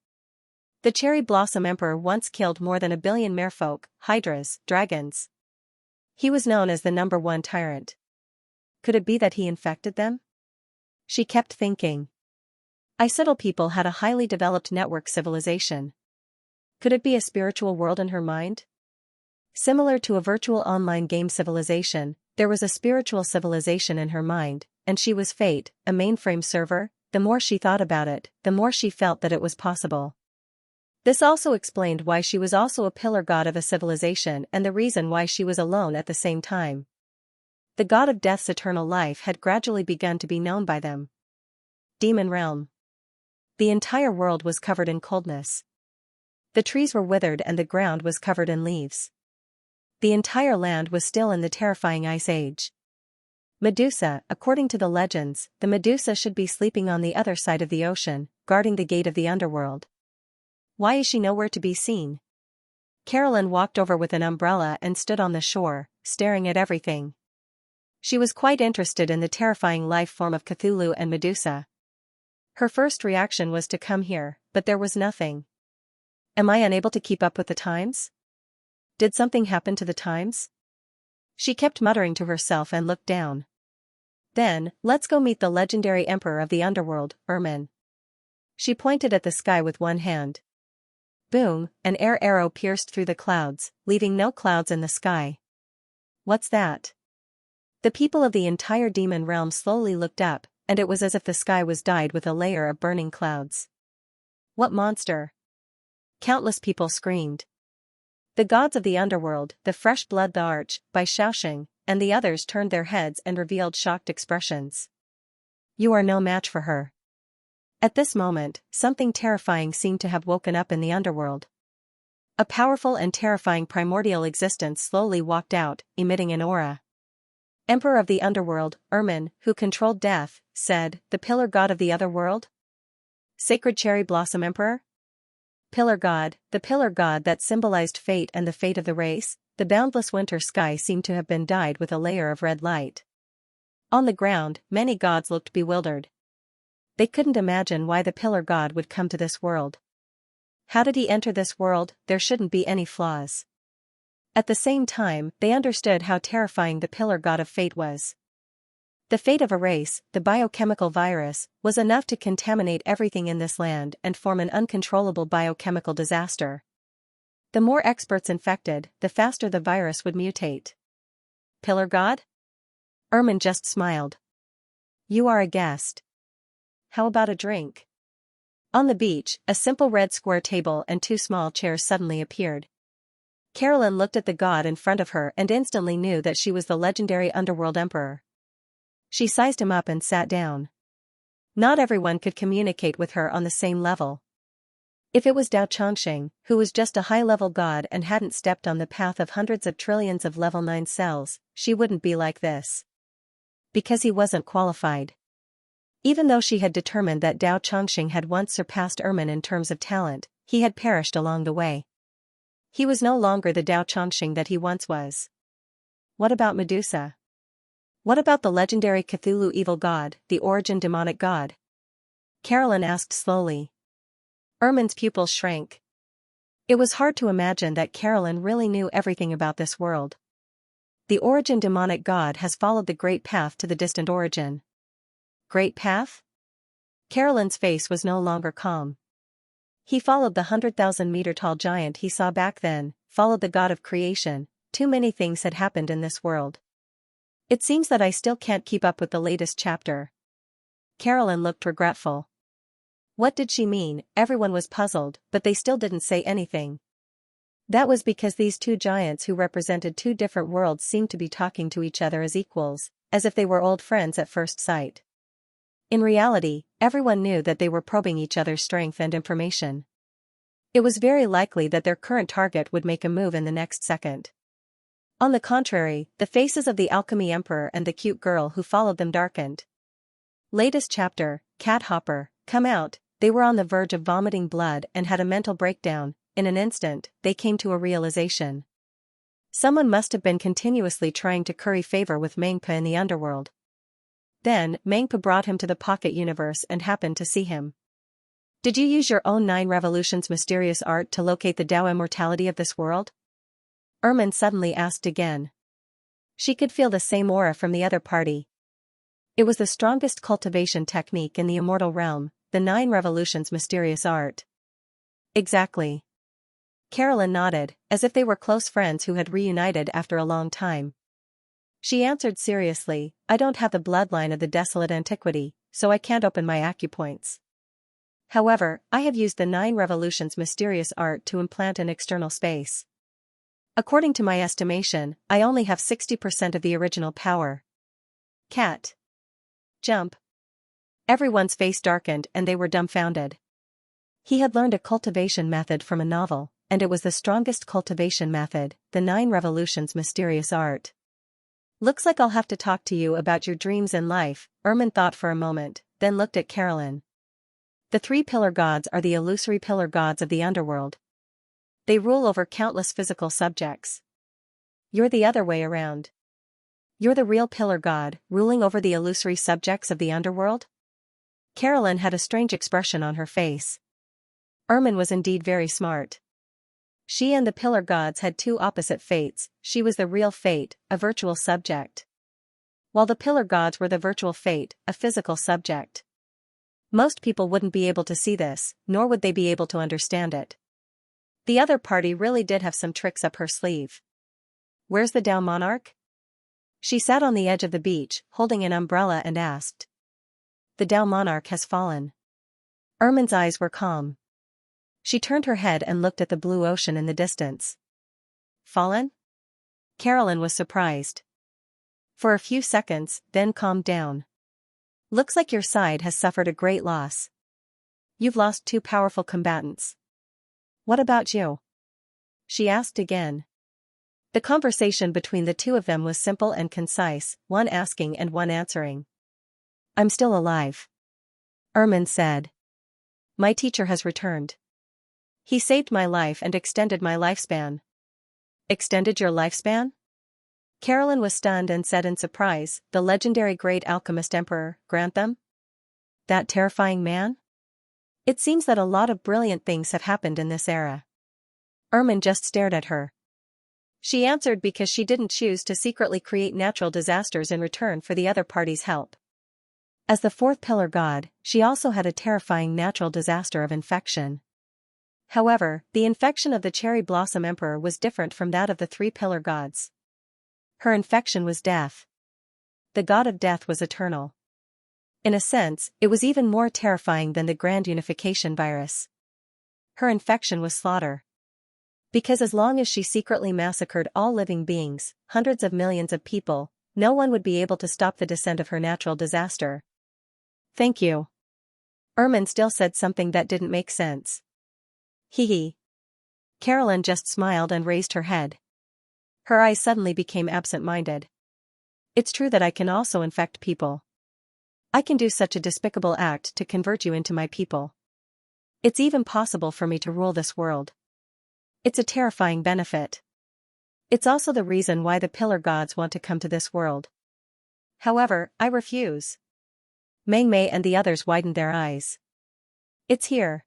The Cherry Blossom Emperor once killed more than 1 billion merfolk, hydras, dragons. He was known as the #1 tyrant. Could it be that he infected them? She kept thinking. Isidal people had a highly developed network civilization. Could it be a spiritual world in her mind? Similar to a virtual online game civilization, there was a spiritual civilization in her mind, and she was Fate, a mainframe server. The more she thought about it, the more she felt that it was possible. This also explained why she was also a pillar god of a civilization and the reason why she was alone at the same time. The god of death's eternal life had gradually begun to be known by them. Demon realm. The entire world was covered in coldness. The trees were withered and the ground was covered in leaves. The entire land was still in the terrifying ice age. Medusa, according to the legends, the Medusa should be sleeping on the other side of the ocean, guarding the gate of the underworld. Why is she nowhere to be seen? Carolyn walked over with an umbrella and stood on the shore, staring at everything. She was quite interested in the terrifying life form of Cthulhu and Medusa. Her first reaction was to come here, but there was nothing. Am I unable to keep up with the times? Did something happen to the times? She kept muttering to herself and looked down. Then, let's go meet the legendary emperor of the underworld, Ermin. She pointed at the sky with one hand. Boom, an air arrow pierced through the clouds, leaving no clouds in the sky. What's that? The people of the entire demon realm slowly looked up, and it was as if the sky was dyed with a layer of burning clouds. What monster? Countless people screamed. The gods of the underworld, the fresh blood the arch, by Xiaoxing, and the others turned their heads and revealed shocked expressions. You are no match for her. At this moment, something terrifying seemed to have woken up in the underworld. A powerful and terrifying primordial existence slowly walked out, emitting an aura. Emperor of the underworld, Ermin, who controlled death, said, the pillar god of the other world? Sacred cherry blossom emperor? Pillar god, the pillar god that symbolized fate and the fate of the race. The boundless winter sky seemed to have been dyed with a layer of red light. On the ground, many gods looked bewildered. They couldn't imagine why the pillar god would come to this world. How did he enter this world? There shouldn't be any flaws. At the same time, they understood how terrifying the pillar god of fate was. The fate of a race, the biochemical virus, was enough to contaminate everything in this land and form an uncontrollable biochemical disaster. The more experts infected, the faster the virus would mutate. Pillar god? Ermin just smiled. You are a guest. How about a drink? On the beach, a simple red square table and 2 small chairs suddenly appeared. Carolyn looked at the god in front of her and instantly knew that she was the legendary underworld emperor. She sized him up and sat down. Not everyone could communicate with her on the same level. If it was Xianxia, who was just a high-level god and hadn't stepped on the path of hundreds of trillions of level 9 cells, she wouldn't be like this. Because he wasn't qualified. Even though she had determined that Xianxia had once surpassed Ermin in terms of talent, he had perished along the way. He was no longer the Xianxia that he once was. What about Medusa? What about the legendary Cthulhu evil god, the origin demonic god? Carolyn asked slowly. Ermin's pupils shrank. It was hard to imagine that Carolyn really knew everything about this world. The origin demonic god has followed the great path to the distant origin. Great path? Carolyn's face was no longer calm. He followed the 100,000-meter-tall giant he saw back then, followed the god of creation. Too many things had happened in this world. It seems that I still can't keep up with the latest chapter. Carolyn looked regretful. What did she mean? Everyone was puzzled, but they still didn't say anything. That was because these 2 giants who represented 2 different worlds seemed to be talking to each other as equals, as if they were old friends at first sight. In reality, everyone knew that they were probing each other's strength and information. It was very likely that their current target would make a move in the next second. On the contrary, the faces of the Alchemy Emperor and the cute girl who followed them darkened. Latest chapter, Cat Hopper, come out. They were on the verge of vomiting blood and had a mental breakdown. In an instant, they came to a realization. Someone must have been continuously trying to curry favor with Mengpa in the underworld. Then, Mengpa brought him to the pocket universe and happened to see him. Did you use your own 9 revolutions mysterious art to locate the Tao immortality of this world? Ermin suddenly asked again. She could feel the same aura from the other party. It was the strongest cultivation technique in the immortal realm, the 9 revolutions mysterious art. Exactly. Carolyn nodded, as if they were close friends who had reunited after a long time. She answered seriously, I don't have the bloodline of the desolate antiquity, so I can't open my acupoints. However, I have used the 9 revolutions mysterious art to implant an external space. According to my estimation, I only have 60% of the original power. Cat. Jump. Everyone's face darkened and they were dumbfounded. He had learned a cultivation method from a novel, and it was the strongest cultivation method, the 9 revolutions mysterious art. Looks like I'll have to talk to you about your dreams in life, Ermin thought for a moment, then looked at Carolyn. The 3 pillar gods are the illusory pillar gods of the underworld. They rule over countless physical subjects. You're the other way around. You're the real pillar god, ruling over the illusory subjects of the underworld? Carolyn had a strange expression on her face. Ermin was indeed very smart. She and the pillar gods had 2 opposite fates. She was the real fate, a virtual subject. While the pillar gods were the virtual fate, a physical subject. Most people wouldn't be able to see this, nor would they be able to understand it. The other party really did have some tricks up her sleeve. Where's the Tao monarch? She sat on the edge of the beach, holding an umbrella and asked. The Tao monarch has fallen. Ermin's eyes were calm. She turned her head and looked at the blue ocean in the distance. Fallen? Carolyn was surprised. For a few seconds, then calmed down. Looks like your side has suffered a great loss. You've lost 2 powerful combatants. What about you? She asked again. The conversation between the two of them was simple and concise, one asking and one answering. "I'm still alive," Ermin said. "My teacher has returned. He saved my life and extended my lifespan." "Extended your lifespan?" Carolyn was stunned and said in surprise, "The legendary great alchemist emperor, Grantham? That terrifying man? It seems that a lot of brilliant things have happened in this era." Ermin just stared at her. She answered because she didn't choose to secretly create natural disasters in return for the other party's help. As the fourth pillar god, she also had a terrifying natural disaster of infection. However, the infection of the Cherry Blossom Emperor was different from that of the three pillar gods. Her infection was death. The god of death was eternal. In a sense, it was even more terrifying than the Grand Unification virus. Her infection was slaughter. Because as long as she secretly massacred all living beings, hundreds of millions of people, no one would be able to stop the descent of her natural disaster. "Thank you." Ermin still said something that didn't make sense. "Hee hee." Carolyn just smiled and raised her head. Her eyes suddenly became absent-minded. "It's true that I can also infect people. I can do such a despicable act to convert you into my people. It's even possible for me to rule this world. It's a terrifying benefit. It's also the reason why the pillar gods want to come to this world. However, I refuse." Meng Mei and the others widened their eyes. "It's here.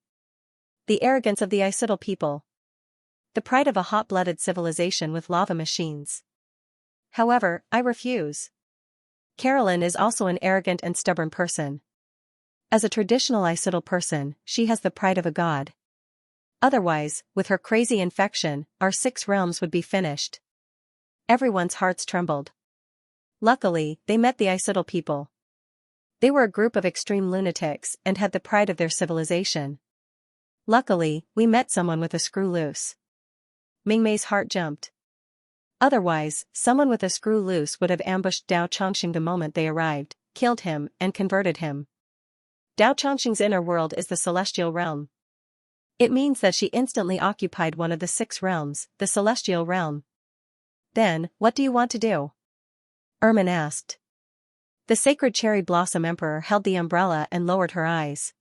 The arrogance of the Isidal people. The pride of a hot-blooded civilization with lava machines. However, I refuse. Carolyn is also an arrogant and stubborn person. As a traditional Isidal person, she has the pride of a god. Otherwise, with her crazy infection, our 6 realms would be finished." Everyone's hearts trembled. Luckily, they met the Isidal people. They were a group of extreme lunatics and had the pride of their civilization. Luckily, we met someone with a screw loose. Ming Mei's heart jumped. Otherwise, someone with a screw loose would have ambushed Dao Chongqing the moment they arrived, killed him, and converted him. Dao Chongqing's inner world is the celestial realm. It means that she instantly occupied one of the 6 realms, the celestial realm. "Then, what do you want to do?" Ermin asked. The sacred Cherry Blossom Emperor held the umbrella and lowered her eyes.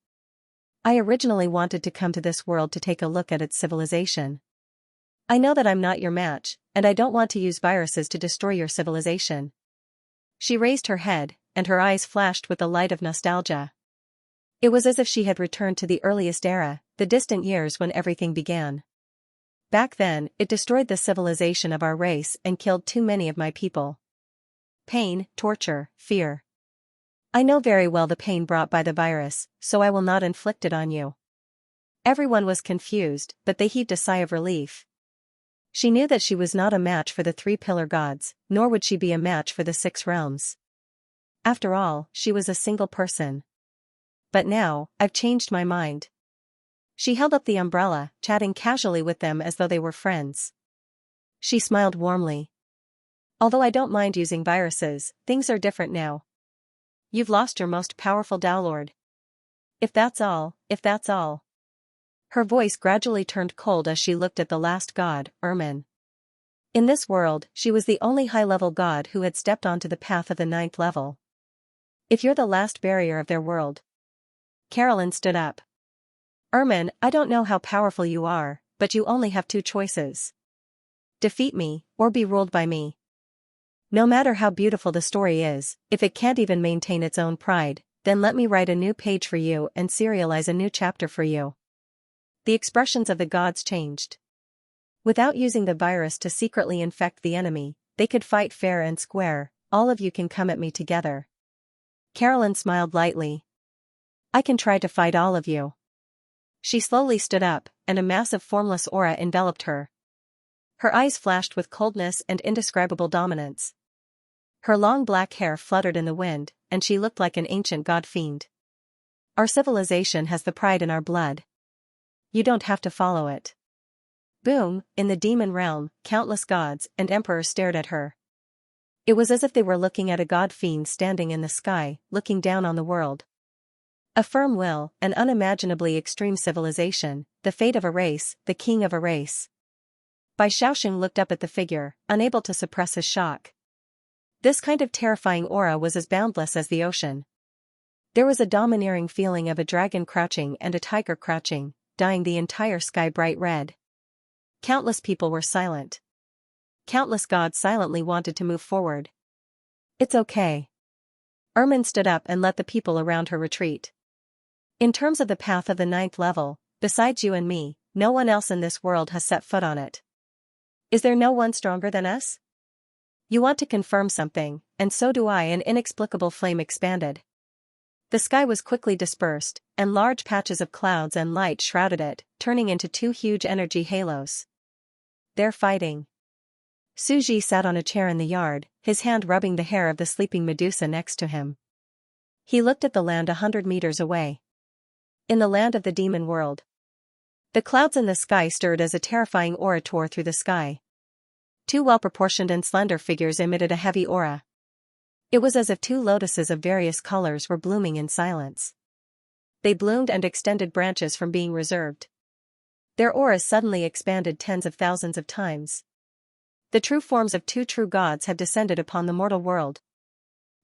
"I originally wanted to come to this world to take a look at its civilization. I know that I'm not your match, and I don't want to use viruses to destroy your civilization." She raised her head, and her eyes flashed with the light of nostalgia. It was as if she had returned to the earliest era, the distant years when everything began. "Back then, it destroyed the civilization of our race and killed too many of my people. Pain, torture, fear. I know very well the pain brought by the virus, so I will not inflict it on you." Everyone was confused, but they heaved a sigh of relief. She knew that she was not a match for the 3 pillar gods, nor would she be a match for the 6 realms. After all, she was a single person. "But now, I've changed my mind." She held up the umbrella, chatting casually with them as though they were friends. She smiled warmly. "Although I don't mind using viruses, things are different now. You've lost your most powerful Downlord. If that's all. Her voice gradually turned cold as she looked at the last god, Ermin. In this world, she was the only high-level god who had stepped onto the path of the 9th level. "If you're the last barrier of their world." Carolyn stood up. "Ermin, I don't know how powerful you are, but you only have 2 choices. Defeat me, or be ruled by me. No matter how beautiful the story is, if it can't even maintain its own pride, then let me write a new page for you and serialize a new chapter for you." The expressions of the gods changed. Without using the virus to secretly infect the enemy, they could fight fair and square. "All of you can come at me together." Carolyn smiled lightly. "I can try to fight all of you." She slowly stood up, and a massive formless aura enveloped her. Her eyes flashed with coldness and indescribable dominance. Her long black hair fluttered in the wind, and she looked like an ancient god-fiend. "Our civilization has the pride in our blood. You don't have to follow it." Boom, in the demon realm, countless gods and emperors stared at her. It was as if they were looking at a god-fiend standing in the sky, looking down on the world. A firm will, an unimaginably extreme civilization, the fate of a race, the king of a race. Bai Shaoxing looked up at the figure, unable to suppress his shock. This kind of terrifying aura was as boundless as the ocean. There was a domineering feeling of a dragon crouching and a tiger crouching, dyeing the entire sky bright red. Countless people were silent. Countless gods silently wanted to move forward. It's okay. Ermin stood up and let the people around her retreat. In terms of the path of the 9th level, besides you and me, no one else in this world has set foot on it. Is there no one stronger than us? You want to confirm something, and so do I. An inexplicable flame expanded. The sky was quickly dispersed, and large patches of clouds and light shrouded it, turning into 2 huge energy halos. They're fighting. Suji sat on a chair in the yard, his hand rubbing the hair of the sleeping Medusa next to him. He looked at the land 100 meters away. In the land of the demon world. The clouds in the sky stirred as a terrifying aura tore through the sky. 2 well-proportioned and slender figures emitted a heavy aura. It was as if 2 lotuses of various colors were blooming in silence. They bloomed and extended branches from being reserved. Their auras suddenly expanded tens of thousands of times. The true forms of 2 true gods had descended upon the mortal world.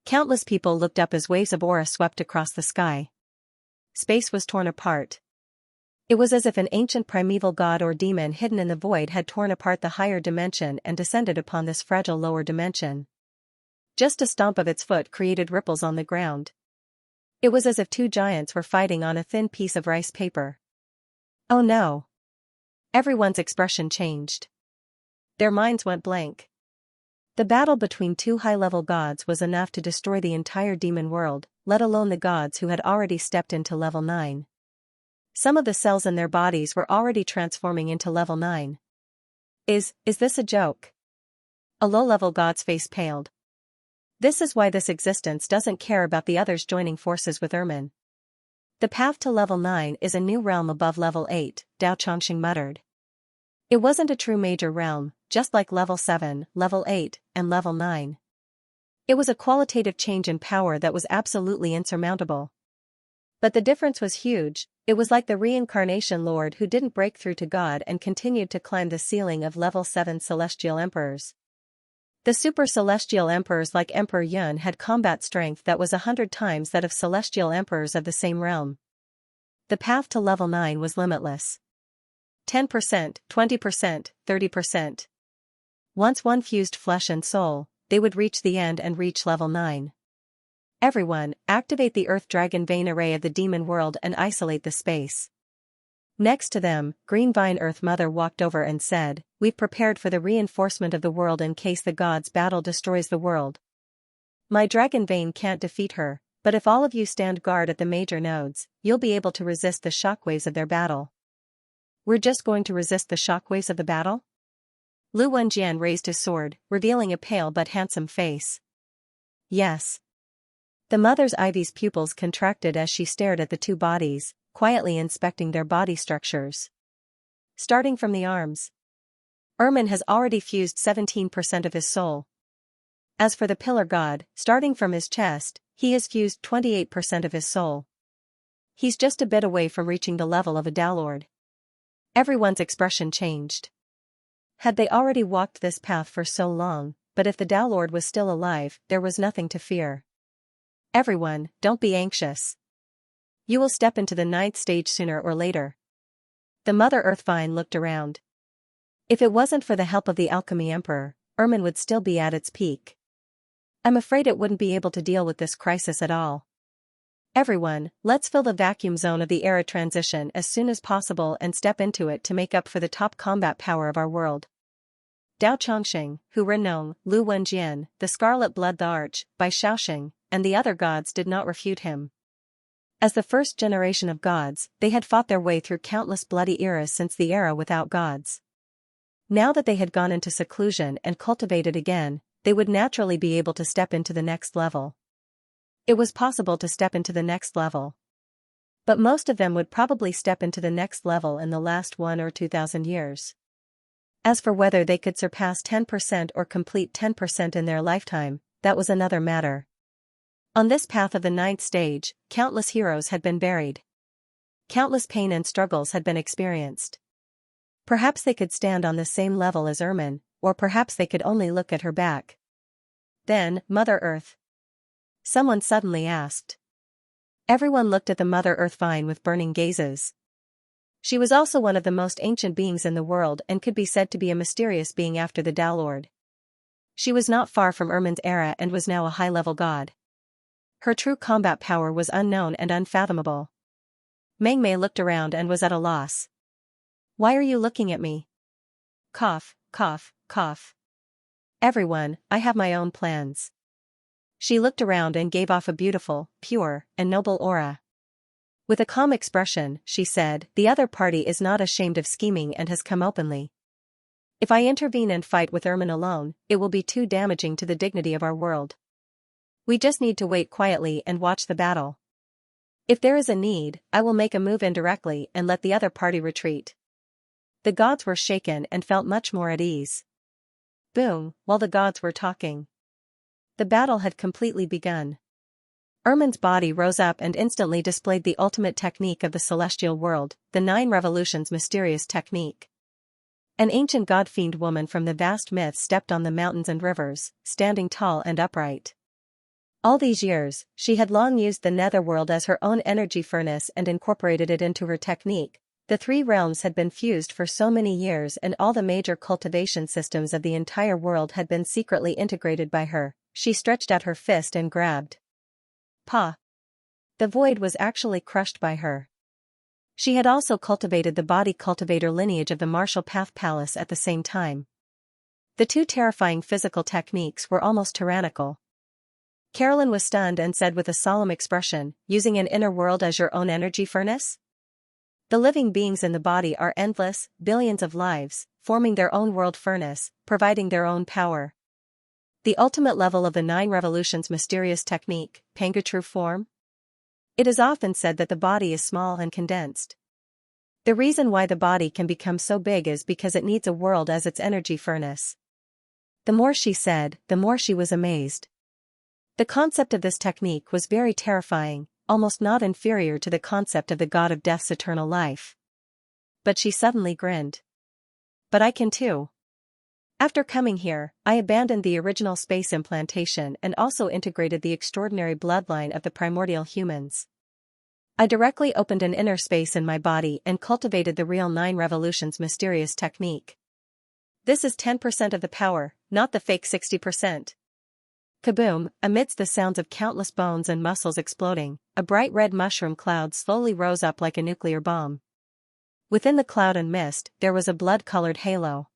Countless people looked up as waves of aura swept across the sky. Space was torn apart. It was as if an ancient primeval god or demon hidden in the void had torn apart the higher dimension and descended upon this fragile lower dimension. Just a stomp of its foot created ripples on the ground. It was as if 2 giants were fighting on a thin piece of rice paper. Oh no! Everyone's expression changed. Their minds went blank. The battle between 2 high-level gods was enough to destroy the entire demon world, let alone the gods who had already stepped into level 9. Some of the cells in their bodies were already transforming into level 9. Is this a joke? A low-level god's face paled. This is why this existence doesn't care about the others joining forces with Ermin. The path to level 9 is a new realm above level 8, Dao Chongqing muttered. It wasn't a true major realm, just like level 7, level 8, and level 9. It was a qualitative change in power that was absolutely insurmountable. But the difference was huge. It was like the reincarnation lord who didn't break through to God and continued to climb the ceiling of level 7 celestial emperors. The super celestial emperors like Emperor Yun had combat strength that was 100 times that of celestial emperors of the same realm. The path to level 9 was limitless. 10%, 20%, 30%. Once one fused flesh and soul, they would reach the end and reach level 9. Everyone, activate the Earth Dragon Vein array of the demon world and isolate the space. Next to them, Green Vine Earth Mother walked over and said, "We've prepared for the reinforcement of the world in case the gods' battle destroys the world. My Dragon Vein can't defeat her, but if all of you stand guard at the major nodes, you'll be able to resist the shockwaves of their battle." We're just going to resist the shockwaves of the battle? Lu Wenjian raised his sword, revealing a pale but handsome face. Yes. The mother's Ivy's pupils contracted as she stared at the 2 bodies, quietly inspecting their body structures. Starting from the arms. Ermin has already fused 17% of his soul. As for the pillar god, starting from his chest, he has fused 28% of his soul. He's just a bit away from reaching the level of a Dao Lord. Everyone's expression changed. Had they already walked this path for so long, but if the Dao Lord was still alive, there was nothing to fear. Everyone, don't be anxious. You will step into the 9th stage sooner or later. The Mother Earth Vine looked around. If it wasn't for the help of the Alchemy Emperor, Ermin would still be at its peak. I'm afraid it wouldn't be able to deal with this crisis at all. Everyone, let's fill the vacuum zone of the era transition as soon as possible and step into it to make up for the top combat power of our world. Dao Chongqing, Hu Renong, Lu Wenjian, the Scarlet Blood the Arch, Bai Shaoxing, and the other gods did not refute him. As the first generation of gods, they had fought their way through countless bloody eras since the era without gods. Now that they had gone into seclusion and cultivated again, they would naturally be able to step into the next level. It was possible to step into the next level. But most of them would probably step into the next level in the last 1 or 2,000 years. As for whether they could surpass 10% or complete 10% in their lifetime, that was another matter. On this path of the 9th stage, countless heroes had been buried. Countless pain and struggles had been experienced. Perhaps they could stand on the same level as Ermin, or perhaps they could only look at her back. Then, Mother Earth? Someone suddenly asked. Everyone looked at the Mother Earth vine with burning gazes. She was also one of the most ancient beings in the world and could be said to be a mysterious being after the Tao Lord. She was not far from Ermin's era and was now a high-level god. Her true combat power was unknown and unfathomable. Meng Mei looked around and was at a loss. Why are you looking at me? Cough, cough, cough. Everyone, I have my own plans. She looked around and gave off a beautiful, pure, and noble aura. With a calm expression, she said, the other party is not ashamed of scheming and has come openly. If I intervene and fight with Ermin alone, it will be too damaging to the dignity of our world. We just need to wait quietly and watch the battle. If there is a need, I will make a move indirectly and let the other party retreat. The gods were shaken and felt much more at ease. Boom, while the gods were talking. The battle had completely begun. Ermin's body rose up and instantly displayed the ultimate technique of the celestial world, the 9 revolutions mysterious technique. An ancient god-fiend woman from the vast myth stepped on the mountains and rivers, standing tall and upright. All these years, she had long used the netherworld as her own energy furnace and incorporated it into her technique. The 3 realms had been fused for so many years and all the major cultivation systems of the entire world had been secretly integrated by her. She stretched out her fist and grabbed. Pa! The void was actually crushed by her. She had also cultivated the body cultivator lineage of the Martial Path Palace at the same time. The 2 terrifying physical techniques were almost tyrannical. Carolyn was stunned and said with a solemn expression, using an inner world as your own energy furnace? The living beings in the body are endless, billions of lives, forming their own world furnace, providing their own power. The ultimate level of the 9 revolutions mysterious technique, Pangu form? It is often said that the body is small and condensed. The reason why the body can become so big is because it needs a world as its energy furnace. The more she said, the more she was amazed. The concept of this technique was very terrifying, almost not inferior to the concept of the god of death's eternal life. But she suddenly grinned. But I can too. After coming here, I abandoned the original space implantation and also integrated the extraordinary bloodline of the primordial humans. I directly opened an inner space in my body and cultivated the real 9 revolutions mysterious technique. This is 10% of the power, not the fake 60%. Kaboom, amidst the sounds of countless bones and muscles exploding, a bright red mushroom cloud slowly rose up like a nuclear bomb. Within the cloud and mist, there was a blood-colored halo.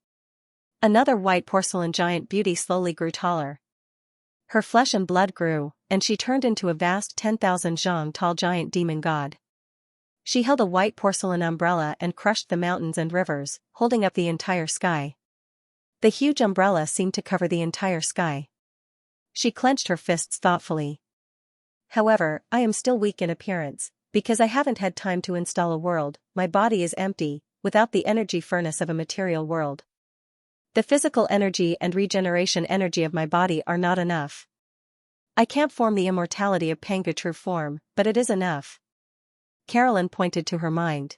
Another white porcelain giant beauty slowly grew taller. Her flesh and blood grew, and she turned into a vast 10,000 zhang tall giant demon god. She held a white porcelain umbrella and crushed the mountains and rivers, holding up the entire sky. The huge umbrella seemed to cover the entire sky. She clenched her fists thoughtfully. However, I am still weak in appearance, because I haven't had time to install a world. My body is empty, without the energy furnace of a material world. The physical energy and regeneration energy of my body are not enough. I can't form the immortality of Pangu true form, but it is enough. Carolyn pointed to her mind.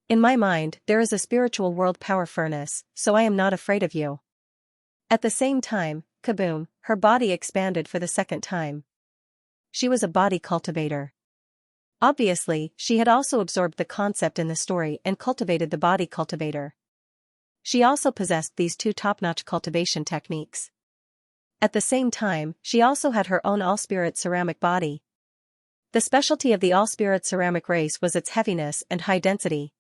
In my mind, there is a spiritual world power furnace, so I am not afraid of you. At the same time, kaboom, her body expanded for the 2nd time. She was a body cultivator. Obviously, she had also absorbed the concept in the story and cultivated the body cultivator. She also possessed these 2 top-notch cultivation techniques. At the same time, she also had her own all-spirit ceramic body. The specialty of the all-spirit ceramic race was its heaviness and high density.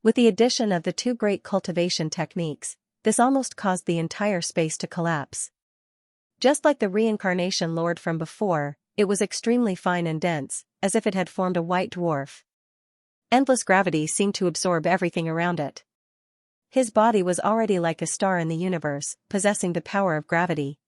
With the addition of the 2 great cultivation techniques, this almost caused the entire space to collapse. Just like the reincarnation lord from before, it was extremely fine and dense, as if it had formed a white dwarf. Endless gravity seemed to absorb everything around it. His body was already like a star in the universe, possessing the power of gravity.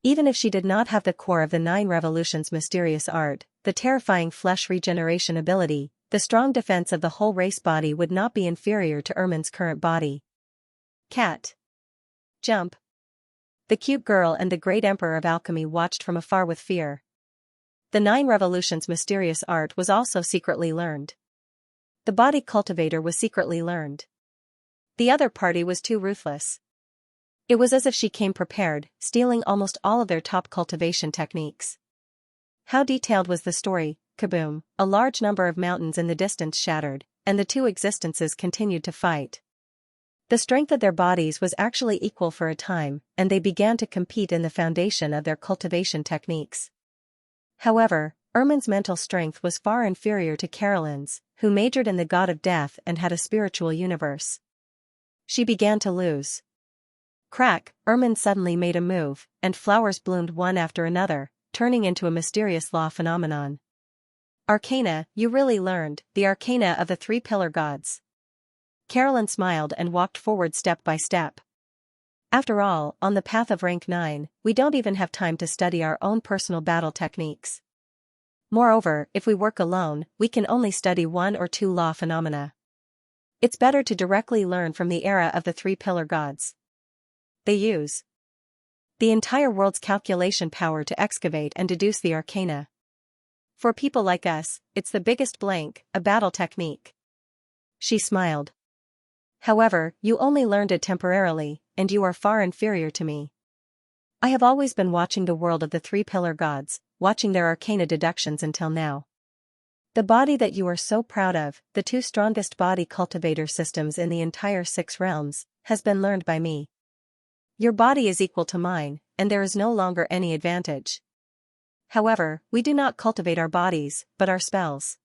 Even if she did not have the core of the 9 revolutions mysterious art, the terrifying flesh regeneration ability, the strong defense of the whole race body would not be inferior to Ermin's current body. Cat. Jump. The cute girl and the great emperor of alchemy watched from afar with fear. The 9 revolutions mysterious art was also secretly learned. The body cultivator was secretly learned. The other party was too ruthless. It was as if she came prepared, stealing almost all of their top cultivation techniques. How detailed was the story? Kaboom! A large number of mountains in the distance shattered, and the two existences continued to fight. The strength of their bodies was actually equal for a time, and they began to compete in the foundation of their cultivation techniques. However, Ermin's mental strength was far inferior to Carolyn's, who majored in the god of death and had a spiritual universe. She began to lose. Crack! Ermin suddenly made a move, and flowers bloomed one after another, turning into a mysterious law phenomenon. Arcana, you really learned, the arcana of the three-pillar gods. Carolyn smiled and walked forward step by step. After all, on the path of rank 9, we don't even have time to study our own personal battle techniques. Moreover, if we work alone, we can only study one or two law phenomena. It's better to directly learn from the era of the three-pillar gods. They use the entire world's calculation power to excavate and deduce the arcana. For people like us, it's the biggest blank, a battle technique. She smiled. However, you only learned it temporarily, and you are far inferior to me. I have always been watching the world of the three-pillar gods, watching their arcana deductions until now. The body that you are so proud of, the two strongest body cultivator systems in the entire 6 realms, has been learned by me. Your body is equal to mine, and there is no longer any advantage. However, we do not cultivate our bodies, but our spells.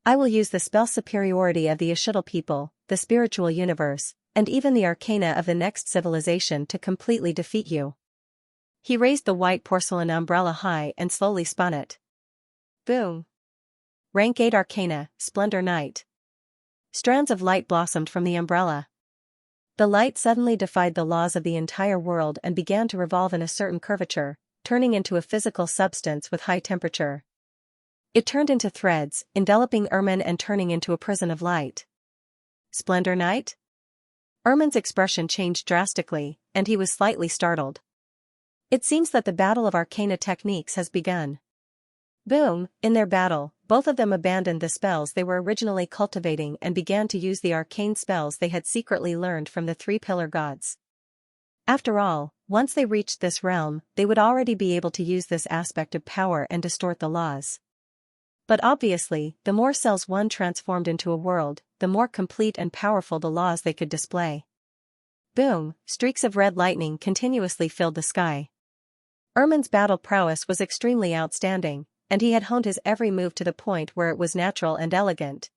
I will use the spell superiority of the Ashidal people, the spiritual universe, and even the arcana of the next civilization to completely defeat you. He raised the white porcelain umbrella high and slowly spun it. Boom! Rank 8 Arcana, Splendor Night. Strands of light blossomed from the umbrella. The light suddenly defied the laws of the entire world and began to revolve in a certain curvature, turning into a physical substance with high temperature. It turned into threads, enveloping Ermin and turning into a prison of light. Splendor Night? Ermin's expression changed drastically, and he was slightly startled. It seems that the battle of arcana techniques has begun. Boom! In their battle, both of them abandoned the spells they were originally cultivating and began to use the arcane spells they had secretly learned from the three-pillar gods. After all, once they reached this realm, they would already be able to use this aspect of power and distort the laws. But obviously, the more cells one transformed into a world, the more complete and powerful the laws they could display. Boom! Streaks of red lightning continuously filled the sky. Ermin's battle prowess was extremely outstanding, and he had honed his every move to the point where it was natural and elegant.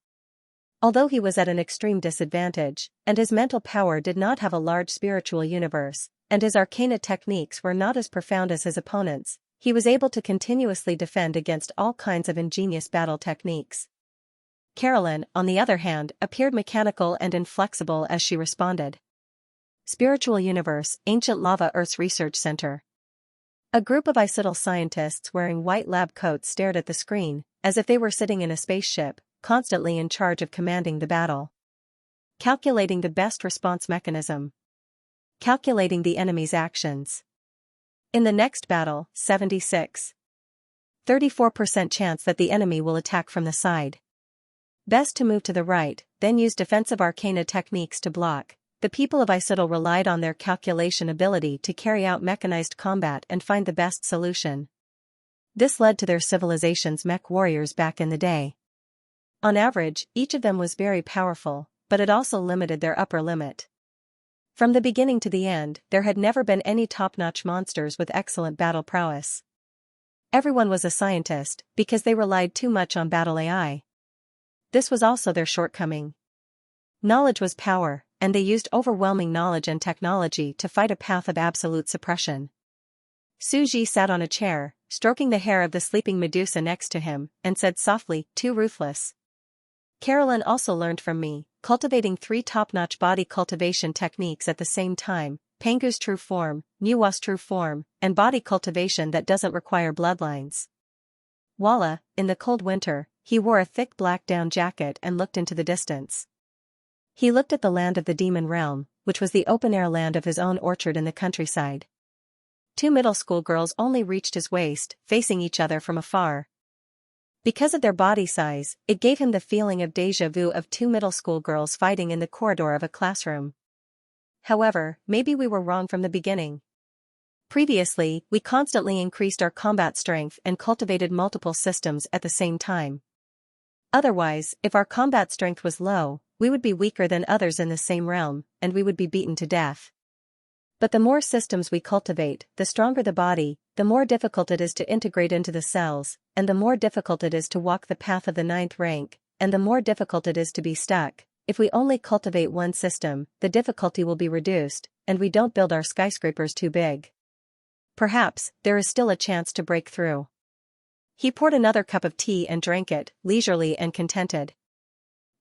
Although he was at an extreme disadvantage, and his mental power did not have a large spiritual universe, and his arcana techniques were not as profound as his opponents, he was able to continuously defend against all kinds of ingenious battle techniques. Carolyn, on the other hand, appeared mechanical and inflexible as she responded. Spiritual Universe, Ancient Lava Earth's Research Center. A group of Isidal scientists wearing white lab coats stared at the screen, as if they were sitting in a spaceship, constantly in charge of commanding the battle. Calculating the best response mechanism. Calculating the enemy's actions. In the next battle, 76. 34% chance that the enemy will attack from the side. Best to move to the right, then use defensive arcana techniques to block. The people of Isidal relied on their calculation ability to carry out mechanized combat and find the best solution. This led to their civilization's mech warriors back in the day. On average, each of them was very powerful, but it also limited their upper limit. From the beginning to the end, there had never been any top-notch monsters with excellent battle prowess. Everyone was a scientist, because they relied too much on battle AI. This was also their shortcoming. Knowledge was power, and they used overwhelming knowledge and technology to fight a path of absolute suppression. Suji sat on a chair, stroking the hair of the sleeping Medusa next to him, and said softly, "Too ruthless." Carolyn also learned from me, cultivating 3 top-notch body cultivation techniques at the same time, Pangu's true form, Nuwa's true form, and body cultivation that doesn't require bloodlines. Walla, in the cold winter, he wore a thick black down jacket and looked into the distance. He looked at the land of the demon realm, which was the open-air land of his own orchard in the countryside. 2 middle school girls only reached his waist, facing each other from afar. Because of their body size, it gave him the feeling of déjà vu of two middle school girls fighting in the corridor of a classroom. However, maybe we were wrong from the beginning. Previously, we constantly increased our combat strength and cultivated multiple systems at the same time. Otherwise, if our combat strength was low, we would be weaker than others in the same realm, and we would be beaten to death. But the more systems we cultivate, the stronger the body, the more difficult it is to integrate into the cells, and the more difficult it is to walk the path of the 9th rank, and the more difficult it is to be stuck. If we only cultivate one system, the difficulty will be reduced, and we don't build our skyscrapers too big. Perhaps, there is still a chance to break through. He poured another cup of tea and drank it, leisurely and contented.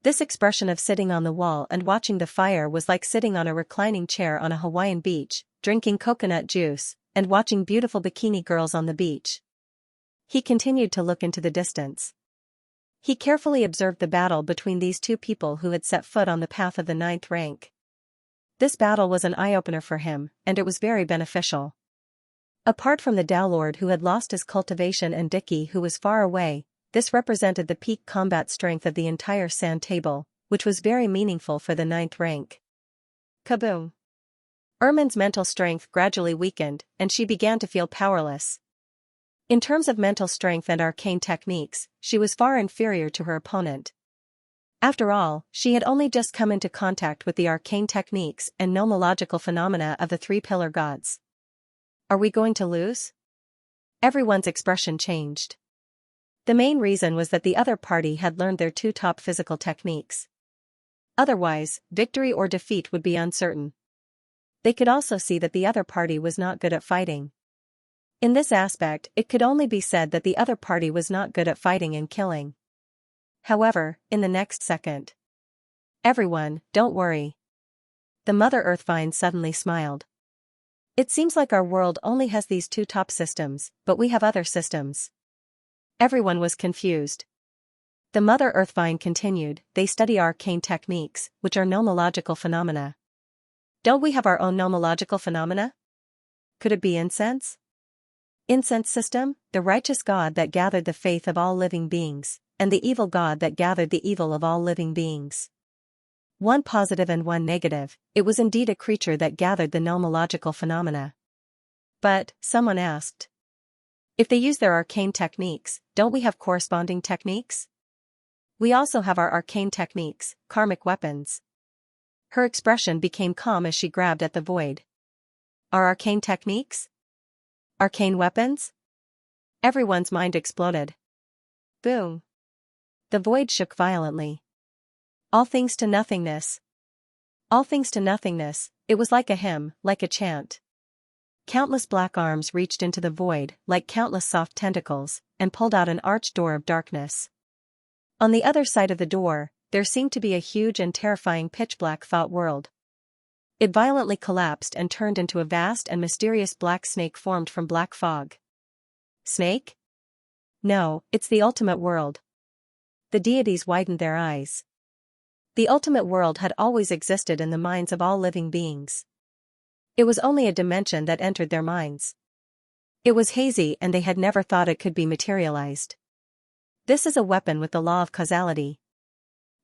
This expression of sitting on the wall and watching the fire was like sitting on a reclining chair on a Hawaiian beach, drinking coconut juice, and watching beautiful bikini girls on the beach. He continued to look into the distance. He carefully observed the battle between these two people who had set foot on the path of the 9th rank. This battle was an eye-opener for him, and it was very beneficial. Apart from the Dowlord who had lost his cultivation and Dicky who was far away, this represented the peak combat strength of the entire sand table, which was very meaningful for the 9th rank. Kaboom! Ermin's mental strength gradually weakened, and she began to feel powerless. In terms of mental strength and arcane techniques, she was far inferior to her opponent. After all, she had only just come into contact with the arcane techniques and nomological phenomena of the three-pillar gods. Are we going to lose? Everyone's expression changed. The main reason was that the other party had learned their two top physical techniques. Otherwise, victory or defeat would be uncertain. They could also see that the other party was not good at fighting. In this aspect, it could only be said that the other party was not good at fighting and killing. However, in the next second. Everyone, don't worry. The Mother Earth Vine suddenly smiled. It seems like our world only has these two top systems, but we have other systems. Everyone was confused. The Mother Earth Vine continued, they study arcane techniques, which are nomological phenomena. Don't we have our own nomological phenomena? Could it be incense? Incense system, the righteous God that gathered the faith of all living beings, and the evil God that gathered the evil of all living beings. One positive and one negative, it was indeed a creature that gathered the nomological phenomena. But, someone asked. If they use their arcane techniques, don't we have corresponding techniques? We also have our arcane techniques, karmic weapons. Her expression became calm as she grabbed at the void. Our arcane techniques? Arcane weapons? Everyone's mind exploded. Boom. The void shook violently. All things to nothingness. All things to nothingness, it was like a hymn, like a chant. Countless black arms reached into the void, like countless soft tentacles, and pulled out an arched door of darkness. On the other side of the door, there seemed to be a huge and terrifying pitch-black thought world. It violently collapsed and turned into a vast and mysterious black snake formed from black fog. Snake? No, it's the ultimate world. The deities widened their eyes. The ultimate world had always existed in the minds of all living beings. It was only a dimension that entered their minds. It was hazy and they had never thought it could be materialized. This is a weapon with the law of causality.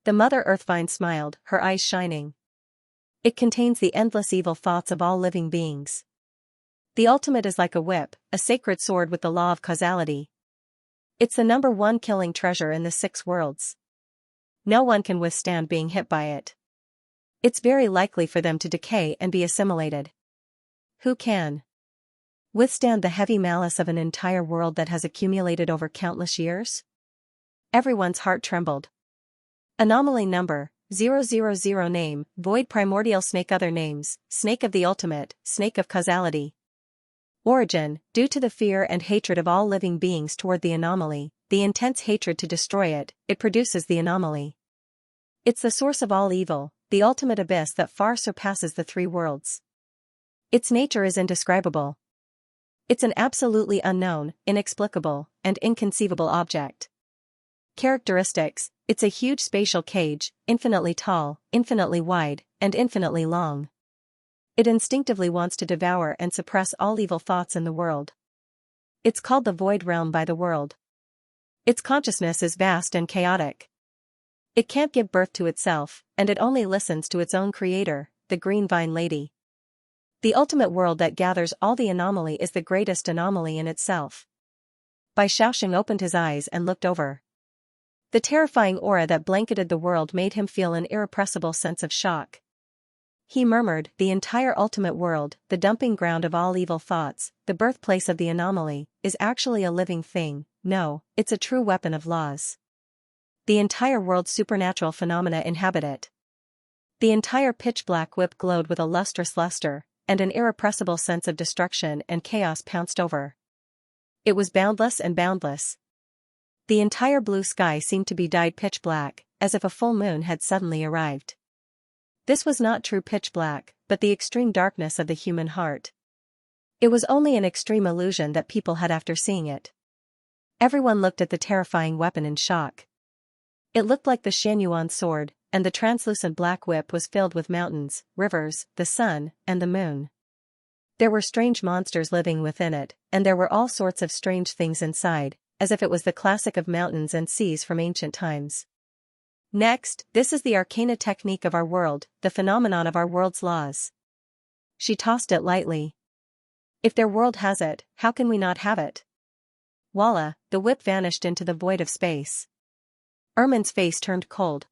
The Mother Earth Vine smiled, her eyes shining. It contains the endless evil thoughts of all living beings. The ultimate is like a whip, a sacred sword with the law of causality. It's the number one killing treasure in the 6 worlds. No one can withstand being hit by it. It's very likely for them to decay and be assimilated. Who can withstand the heavy malice of an entire world that has accumulated over countless years? Everyone's heart trembled. Anomaly number 000 name, void primordial snake other names, snake of the ultimate, snake of causality. Origin, due to the fear and hatred of all living beings toward the anomaly, the intense hatred to destroy it, it produces the anomaly. It's the source of all evil, the ultimate abyss that far surpasses the 3 worlds. Its nature is indescribable. It's an absolutely unknown, inexplicable, and inconceivable object. Characteristics, it's a huge spatial cage, infinitely tall, infinitely wide, and infinitely long. It instinctively wants to devour and suppress all evil thoughts in the world. It's called the Void Realm by the world. Its consciousness is vast and chaotic. It can't give birth to itself, and it only listens to its own creator, the Green Vine Lady. The ultimate world that gathers all the anomaly is the greatest anomaly in itself. Bai Shaoxing opened his eyes and looked over. The terrifying aura that blanketed the world made him feel an irrepressible sense of shock. He murmured, the entire ultimate world, the dumping ground of all evil thoughts, the birthplace of the anomaly, is actually a living thing. No, it's a true weapon of laws. The entire world's supernatural phenomena inhabit it. The entire pitch-black whip glowed with a lustrous luster, and an irrepressible sense of destruction and chaos pounced over. It was boundless and boundless. The entire blue sky seemed to be dyed pitch black, as if a full moon had suddenly arrived. This was not true pitch black, but the extreme darkness of the human heart. It was only an extreme illusion that people had after seeing it. Everyone looked at the terrifying weapon in shock. It looked like the Xianyuan sword, and the translucent black whip was filled with mountains, rivers, the sun, and the moon. There were strange monsters living within it, and there were all sorts of strange things inside, as if it was the classic of mountains and seas from ancient times. Next, this is the arcana technique of our world, the phenomenon of our world's laws. She tossed it lightly. If their world has it, how can we not have it? Voila, the whip vanished into the void of space. Ermin's face turned cold.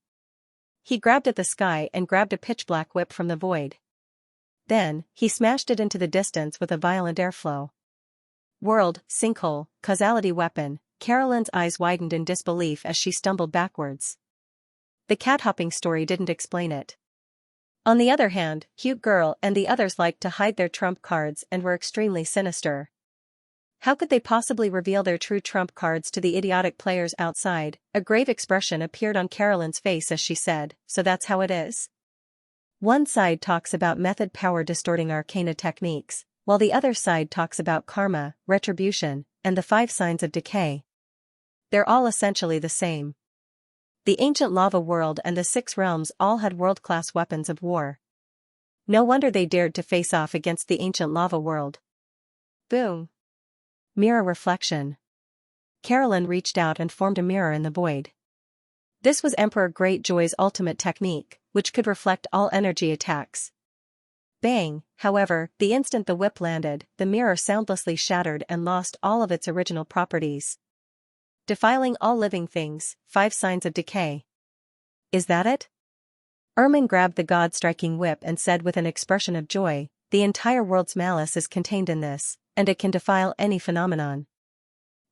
He grabbed at the sky and grabbed a pitch-black whip from the void. Then, he smashed it into the distance with a violent airflow. World, sinkhole, causality weapon. Carolyn's eyes widened in disbelief as she stumbled backwards. The cat-hopping story didn't explain it. On the other hand, Cute Girl and the others liked to hide their trump cards and were extremely sinister. How could they possibly reveal their true trump cards to the idiotic players outside? A grave expression appeared on Carolyn's face as she said, so that's how it is? One side talks about method power distorting arcana techniques, while the other side talks about karma, retribution, and the 5 signs of decay. They're all essentially the same. The ancient lava world and the 6 realms all had world-class weapons of war. No wonder they dared to face off against the ancient lava world. Boom. Mirror reflection. Carolyn reached out and formed a mirror in the void. This was Emperor Greatjoy's ultimate technique, which could reflect all energy attacks. Bang, however, the instant the whip landed, the mirror soundlessly shattered and lost all of its original properties. Defiling all living things, 5 signs of decay. Is that it? Ermin grabbed the god-striking whip and said with an expression of joy, the entire world's malice is contained in this, and it can defile any phenomenon.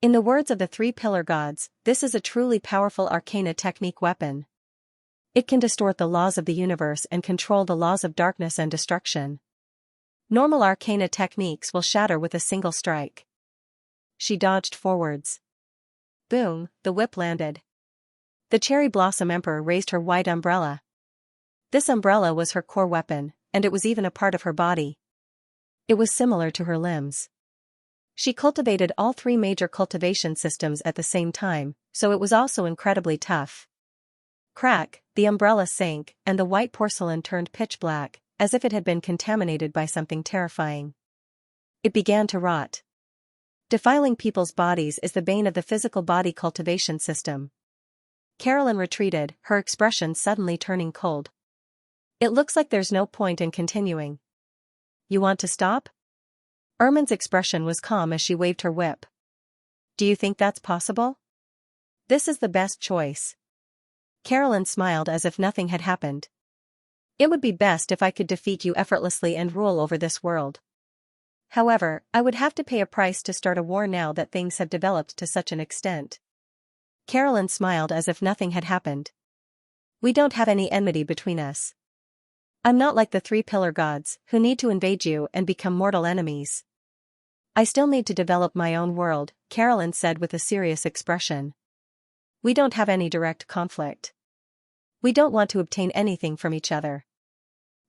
In the words of the 3 pillar gods, this is a truly powerful arcana technique weapon. It can distort the laws of the universe and control the laws of darkness and destruction. Normal arcana techniques will shatter with a single strike. She dodged forwards. Boom, the whip landed. The Cherry Blossom Emperor raised her white umbrella. This umbrella was her core weapon, and it was even a part of her body. It was similar to her limbs. She cultivated all 3 major cultivation systems at the same time, so it was also incredibly tough. Crack, the umbrella sank, and the white porcelain turned pitch black, as if it had been contaminated by something terrifying. It began to rot. Defiling people's bodies is the bane of the physical body cultivation system. Carolyn retreated, her expression suddenly turning cold. It looks like there's no point in continuing. You want to stop? Ermin's expression was calm as she waved her whip. Do you think that's possible? This is the best choice. Carolyn smiled as if nothing had happened. It would be best if I could defeat you effortlessly and rule over this world. However, I would have to pay a price to start a war now that things have developed to such an extent. Carolyn smiled as if nothing had happened. We don't have any enmity between us. I'm not like the 3 pillar gods, who need to invade you and become mortal enemies. I still need to develop my own world, Carolyn said with a serious expression. We don't have any direct conflict. We don't want to obtain anything from each other.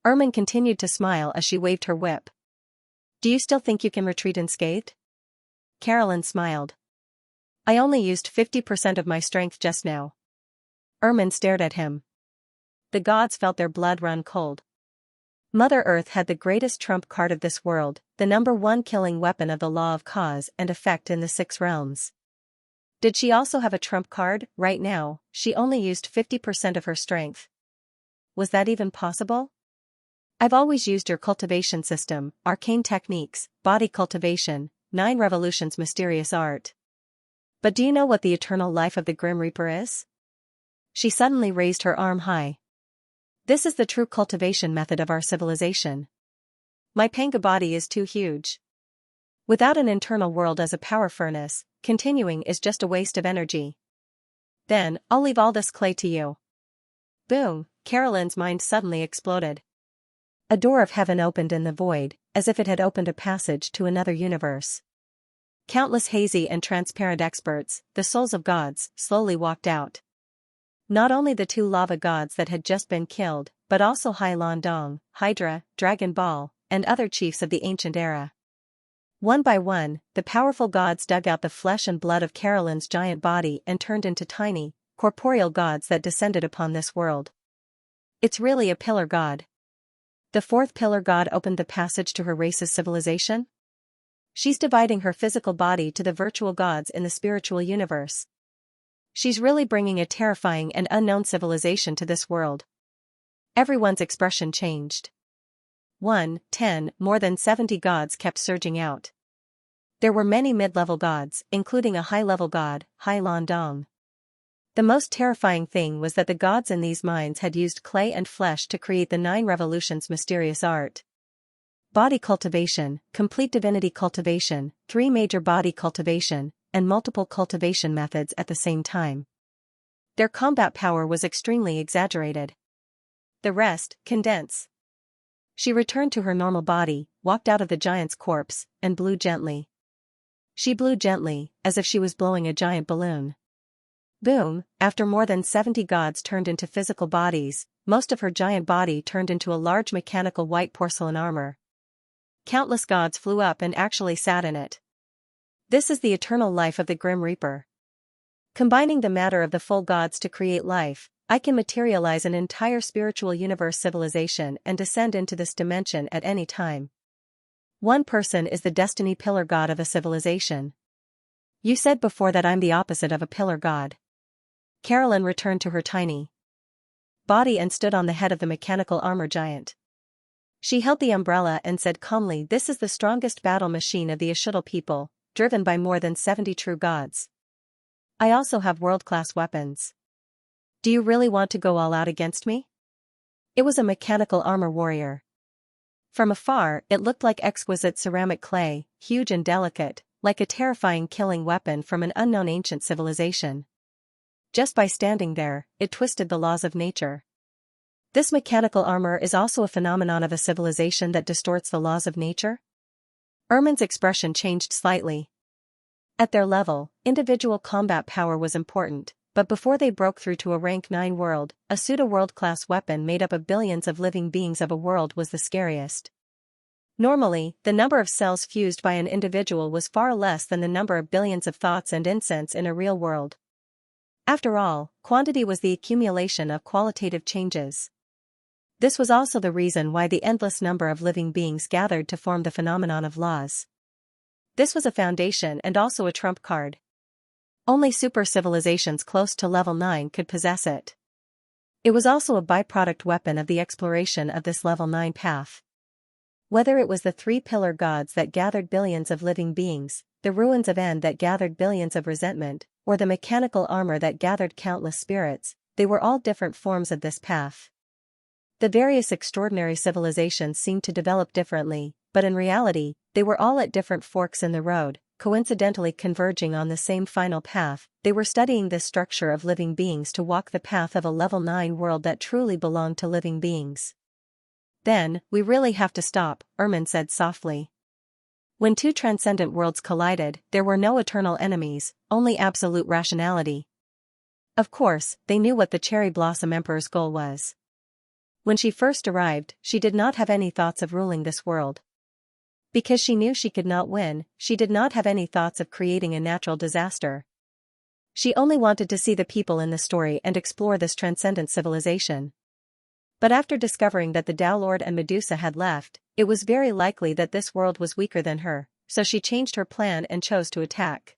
Ermin continued to smile as she waved her whip. Do you still think you can retreat unscathed? Carolyn smiled. I only used 50% of my strength just now. Ermin stared at him. The gods felt their blood run cold. Mother Earth had the greatest trump card of this world, the #1 killing weapon of the law of cause and effect in the 6 realms. Did she also have a trump card? Right now, she only used 50% of her strength. Was that even possible? I've always used your cultivation system, arcane techniques, body cultivation, 9 revolutions mysterious art. But do you know what the eternal life of the Grim Reaper is? She suddenly raised her arm high. This is the true cultivation method of our civilization. My Panga body is too huge. Without an internal world as a power furnace, continuing is just a waste of energy. Then, I'll leave all this clay to you. Boom, Carolyn's mind suddenly exploded. A door of heaven opened in the void, as if it had opened a passage to another universe. Countless hazy and transparent experts, the souls of gods, slowly walked out. Not only the 2 lava gods that had just been killed, but also Hai Lan Dong, Hydra, Dragon Ball, and other chiefs of the ancient era. One by one, the powerful gods dug out the flesh and blood of Carolyn's giant body and turned into tiny, corporeal gods that descended upon this world. It's really a pillar god. The 4th pillar god opened the passage to her race's civilization? She's dividing her physical body to the virtual gods in the spiritual universe. She's really bringing a terrifying and unknown civilization to this world. Everyone's expression changed. 1, 10, more than 70 gods kept surging out. There were many mid-level gods, including a high-level god, Hai Lan Dong. The most terrifying thing was that the gods in these mines had used clay and flesh to create the 9 revolutions mysterious art. Body cultivation, complete divinity cultivation, 3 major body cultivation, and multiple cultivation methods at the same time. Their combat power was extremely exaggerated. The rest, condense. She returned to her normal body, walked out of the giant's corpse, and blew gently. She blew gently, as if she was blowing a giant balloon. Boom, after more than 70 gods turned into physical bodies, most of her giant body turned into a large mechanical white porcelain armor. Countless gods flew up and actually sat in it. This is the eternal life of the Grim Reaper. Combining the matter of the full gods to create life, I can materialize an entire spiritual universe civilization and descend into this dimension at any time. One person is the destiny pillar god of a civilization. You said before that I'm the opposite of a pillar god. Carolyn returned to her tiny body and stood on the head of the mechanical armor giant. She held the umbrella and said calmly, "This is the strongest battle machine of the Ashutl people, driven by more than 70 true gods. I also have world-class weapons. Do you really want to go all out against me?" It was a mechanical armor warrior. From afar, it looked like exquisite ceramic clay, huge and delicate, like a terrifying killing weapon from an unknown ancient civilization. Just by standing there, it twisted the laws of nature. This mechanical armor is also a phenomenon of a civilization that distorts the laws of nature? Ermin's expression changed slightly. At their level, individual combat power was important, but before they broke through to a rank 9 world, a pseudo-world-class weapon made up of billions of living beings of a world was the scariest. Normally, the number of cells fused by an individual was far less than the number of billions of thoughts and incense in a real world. After all, quantity was the accumulation of qualitative changes. This was also the reason why the endless number of living beings gathered to form the phenomenon of laws. This was a foundation and also a trump card. Only super civilizations close to level 9 could possess it. It was also a byproduct weapon of the exploration of this level 9 path. Whether it was the 3 pillar gods that gathered billions of living beings, the ruins of End that gathered billions of resentment, or the mechanical armor that gathered countless spirits, they were all different forms of this path. The various extraordinary civilizations seemed to develop differently, but in reality, they were all at different forks in the road, coincidentally converging on the same final path. They were studying this structure of living beings to walk the path of a level 9 world that truly belonged to living beings. Then, we really have to stop, Ermin said softly. When 2 transcendent worlds collided, there were no eternal enemies, only absolute rationality. Of course, they knew what the Cherry Blossom Emperor's goal was. When she first arrived, she did not have any thoughts of ruling this world. Because she knew she could not win, she did not have any thoughts of creating a natural disaster. She only wanted to see the people in the story and explore this transcendent civilization. But after discovering that the Tao Lord and Medusa had left, it was very likely that this world was weaker than her, so she changed her plan and chose to attack.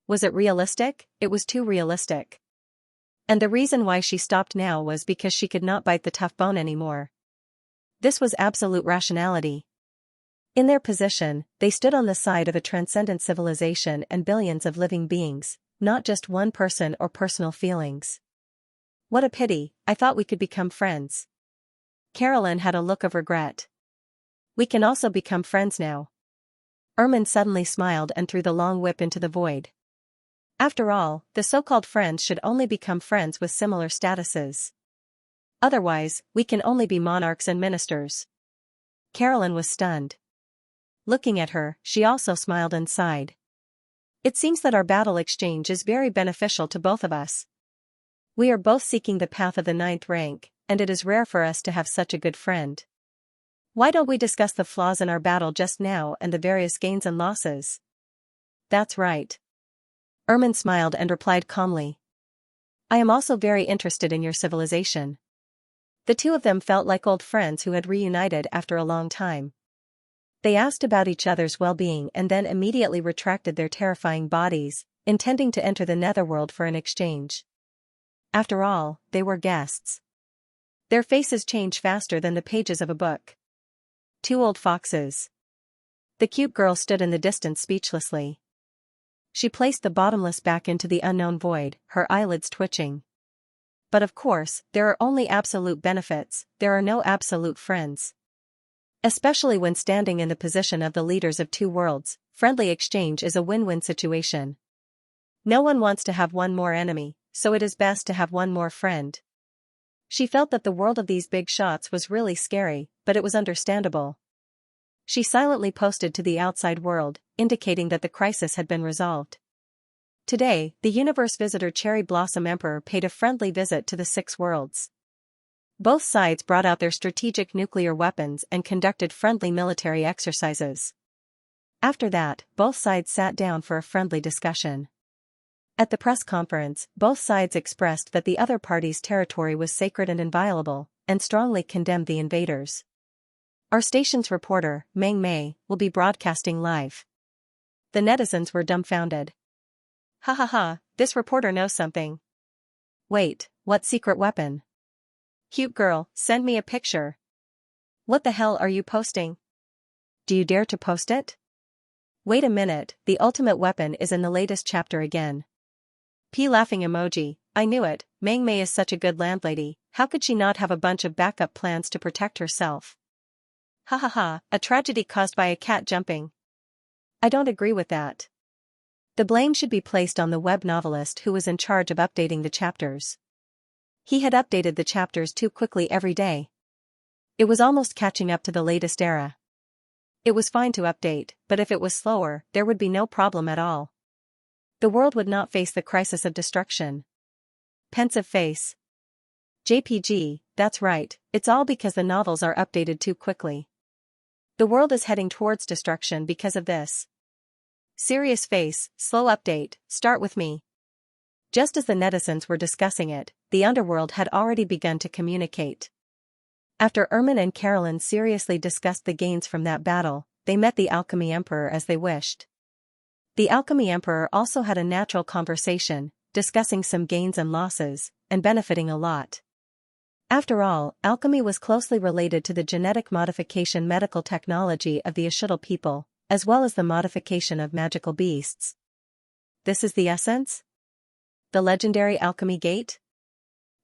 Was it realistic? It was too realistic. And the reason why she stopped now was because she could not bite the tough bone anymore. This was absolute rationality. In their position, they stood on the side of a transcendent civilization and billions of living beings, not just one person or personal feelings. What a pity, I thought we could become friends. Carolyn had a look of regret. We can also become friends now. Ermin suddenly smiled and threw the long whip into the void. After all, the so-called friends should only become friends with similar statuses. Otherwise, we can only be monarchs and ministers. Carolyn was stunned. Looking at her, she also smiled and sighed. It seems that our battle exchange is very beneficial to both of us. We are both seeking the path of the 9th rank, and it is rare for us to have such a good friend. Why don't we discuss the flaws in our battle just now and the various gains and losses? That's right. Ermin smiled and replied calmly. I am also very interested in your civilization. The two of them felt like old friends who had reunited after a long time. They asked about each other's well-being and then immediately retracted their terrifying bodies, intending to enter the netherworld for an exchange. After all, they were guests. Their faces change faster than the pages of a book. Two old foxes. The cute girl stood in the distance speechlessly. She placed the bottomless back into the unknown void, her eyelids twitching. But of course, there are only absolute benefits, there are no absolute friends. Especially when standing in the position of the leaders of two worlds, friendly exchange is a win-win situation. No one wants to have one more enemy, so it is best to have one more friend. She felt that the world of these big shots was really scary, but it was understandable. She silently posted to the outside world, indicating that the crisis had been resolved. Today, the Universe Visitor Cherry Blossom Emperor paid a friendly visit to the 6 worlds. Both sides brought out their strategic nuclear weapons and conducted friendly military exercises. After that, both sides sat down for a friendly discussion. At the press conference, both sides expressed that the other party's territory was sacred and inviolable, and strongly condemned the invaders. Our station's reporter, Meng Mei, will be broadcasting live. The netizens were dumbfounded. Ha ha ha, this reporter knows something. Wait, what secret weapon? Cute girl, send me a picture. What the hell are you posting? Do you dare to post it? Wait a minute, the ultimate weapon is in the latest chapter again. P laughing emoji, I knew it, Meng Mei is such a good landlady, how could she not have a bunch of backup plans to protect herself? Ha ha ha, a tragedy caused by a cat jumping. I don't agree with that. The blame should be placed on the web novelist who was in charge of updating the chapters. He had updated the chapters too quickly every day. It was almost catching up to the latest era. It was fine to update, but if it was slower, there would be no problem at all. The world would not face the crisis of destruction. Pensive face. JPG, that's right, it's all because the novels are updated too quickly. The world is heading towards destruction because of this. Serious face, slow update, start with me. Just as the netizens were discussing it, the underworld had already begun to communicate. After Ermin and Carolyn seriously discussed the gains from that battle, they met the Alchemy Emperor as they wished. The Alchemy Emperor also had a natural conversation, discussing some gains and losses, and benefiting a lot. After all, alchemy was closely related to the genetic modification medical technology of the Ashutl people, as well as the modification of magical beasts. This is the essence? The legendary alchemy gate?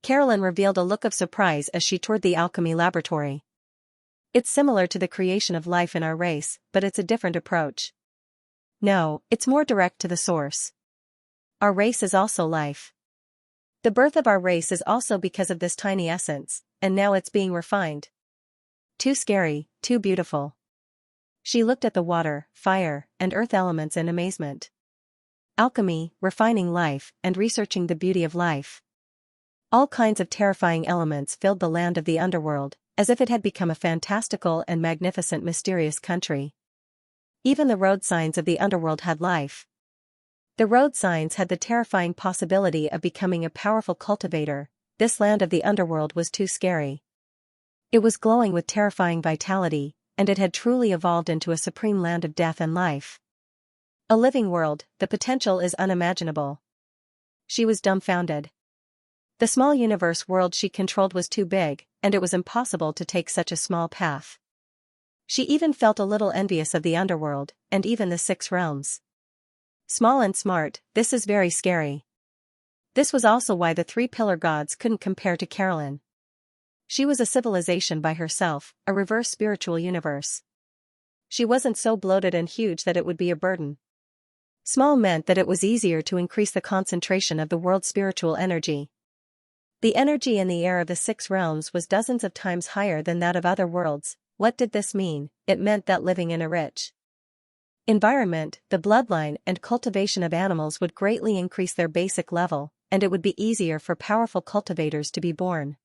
Carolyn revealed a look of surprise as she toured the alchemy laboratory. It's similar to the creation of life in our race, but it's a different approach. No, it's more direct to the source. Our race is also life. The birth of our race is also because of this tiny essence, and now it's being refined. Too scary, too beautiful. She looked at the water, fire, and earth elements in amazement. Alchemy, refining life, and researching the beauty of life. All kinds of terrifying elements filled the land of the underworld, as if it had become a fantastical and magnificent mysterious country. Even the road signs of the underworld had life. The road signs had the terrifying possibility of becoming a powerful cultivator. This land of the underworld was too scary. It was glowing with terrifying vitality, and it had truly evolved into a supreme land of death and life. A living world, the potential is unimaginable. She was dumbfounded. The small universe world she controlled was too big, and it was impossible to take such a small path. She even felt a little envious of the underworld, and even the 6 realms. Small and smart, this is very scary. This was also why the 3 pillar gods couldn't compare to Carolyn. She was a civilization by herself, a reverse spiritual universe. She wasn't so bloated and huge that it would be a burden. Small meant that it was easier to increase the concentration of the world's spiritual energy. The energy in the air of the 6 realms was dozens of times higher than that of other worlds. What did this mean? It meant that living in a rich environment, the bloodline and cultivation of animals would greatly increase their basic level, and it would be easier for powerful cultivators to be born.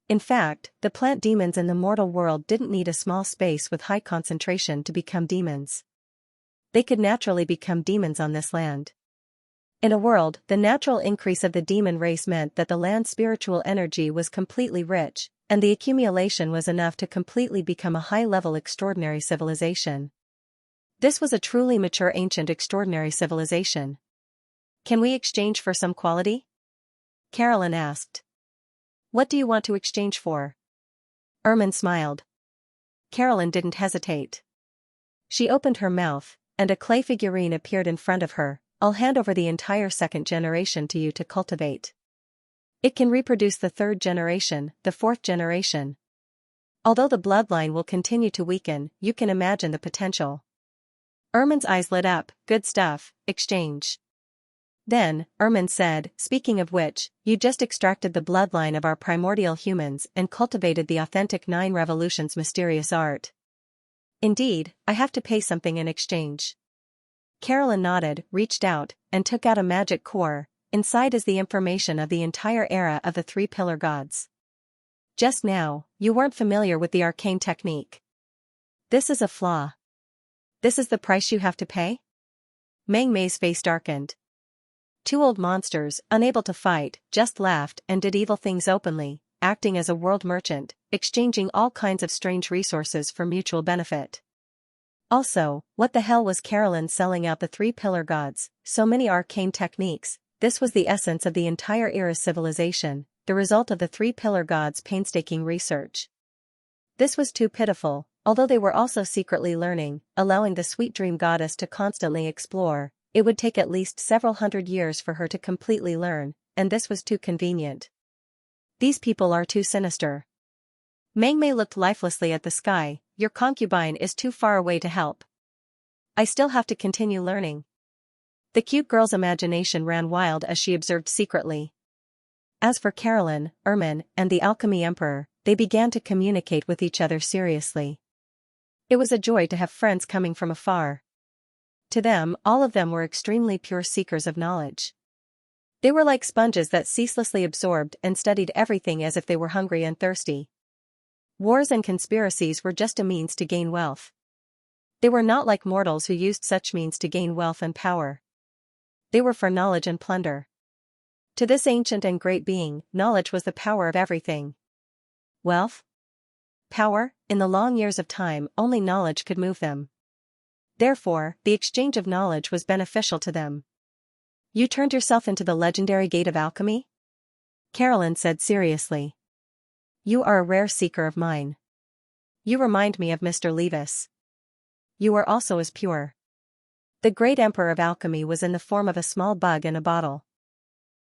In fact, the plant demons in the mortal world didn't need a small space with high concentration to become demons. They could naturally become demons on this land. In a world, the natural increase of the demon race meant that the land's spiritual energy was completely rich, and the accumulation was enough to completely become a high-level extraordinary civilization. This was a truly mature ancient extraordinary civilization. Can we exchange for some quality? Carolyn asked. What do you want to exchange for? Ermin smiled. Carolyn didn't hesitate. She opened her mouth, and a clay figurine appeared in front of her. I'll hand over the entire 2nd generation to you to cultivate. It can reproduce the 3rd generation, the 4th generation. Although the bloodline will continue to weaken, you can imagine the potential. Ermin's eyes lit up. Good stuff, exchange. Then, Ermin said, speaking of which, you just extracted the bloodline of our primordial humans and cultivated the authentic 9 revolutions mysterious art. Indeed, I have to pay something in exchange. Carolyn nodded, reached out, and took out a magic core. Inside is the information of the entire era of the 3 pillar gods. Just now, you weren't familiar with the arcane technique. This is a flaw. This is the price you have to pay? Meng Mei's face darkened. 2 old monsters, unable to fight, just laughed and did evil things openly, acting as a world merchant, exchanging all kinds of strange resources for mutual benefit. Also, what the hell was Carolyn selling out the 3 pillar gods? So many arcane techniques. This was the essence of the entire era's civilization, the result of the 3 pillar gods' painstaking research. This was too pitiful, although they were also secretly learning, allowing the sweet dream goddess to constantly explore. It would take at least several hundred years for her to completely learn, and this was too convenient. These people are too sinister. Meng Mei looked lifelessly at the sky. Your concubine is too far away to help. I still have to continue learning. The cute girl's imagination ran wild as she observed secretly. As for Carolyn, Ermin, and the Alchemy Emperor, they began to communicate with each other seriously. It was a joy to have friends coming from afar. To them, all of them were extremely pure seekers of knowledge. They were like sponges that ceaselessly absorbed and studied everything as if they were hungry and thirsty. Wars and conspiracies were just a means to gain wealth. They were not like mortals who used such means to gain wealth and power. They were for knowledge and plunder. To this ancient and great being, knowledge was the power of everything. Wealth? Power? In the long years of time, only knowledge could move them. Therefore, the exchange of knowledge was beneficial to them. You turned yourself into the legendary Gate of Alchemy? Carolyn said seriously. You are a rare seeker of mine. You remind me of Mr. Levis. You are also as pure. The great emperor of alchemy was in the form of a small bug in a bottle.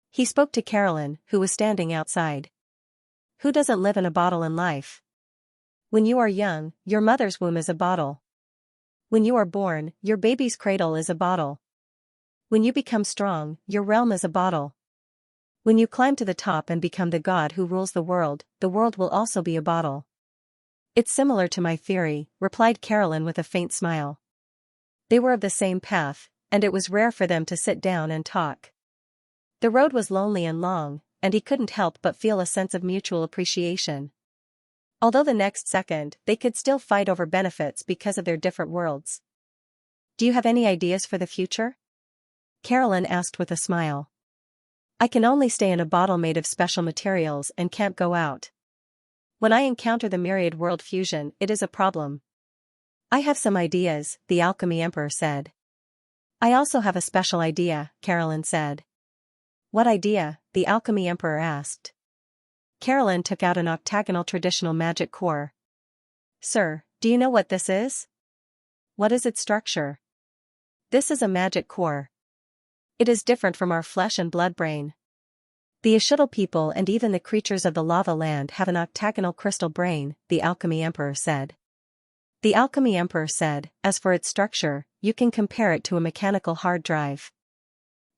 He spoke to Carolyn, who was standing outside. Who doesn't live in a bottle in life? When you are young, your mother's womb is a bottle. When you are born, your baby's cradle is a bottle. When you become strong, your realm is a bottle. When you climb to the top and become the god who rules the world will also be a bottle. It's similar to my theory, replied Carolyn with a faint smile. They were of the same path, and it was rare for them to sit down and talk. The road was lonely and long, and he couldn't help but feel a sense of mutual appreciation. Although the next second, they could still fight over benefits because of their different worlds. Do you have any ideas for the future? Carolyn asked with a smile. I can only stay in a bottle made of special materials and can't go out. When I encounter the myriad world fusion, it is a problem. I have some ideas, the Alchemy Emperor said. I also have a special idea, Carolyn said. What idea? The Alchemy Emperor asked. Carolyn took out an octagonal traditional magic core. Sir, do you know what this is? What is its structure? This is a magic core. It is different from our flesh and blood brain. The Ashutl people and even the creatures of the lava land have an octagonal crystal brain, the Alchemy Emperor said. The Alchemy Emperor said, as for its structure, you can compare it to a mechanical hard drive.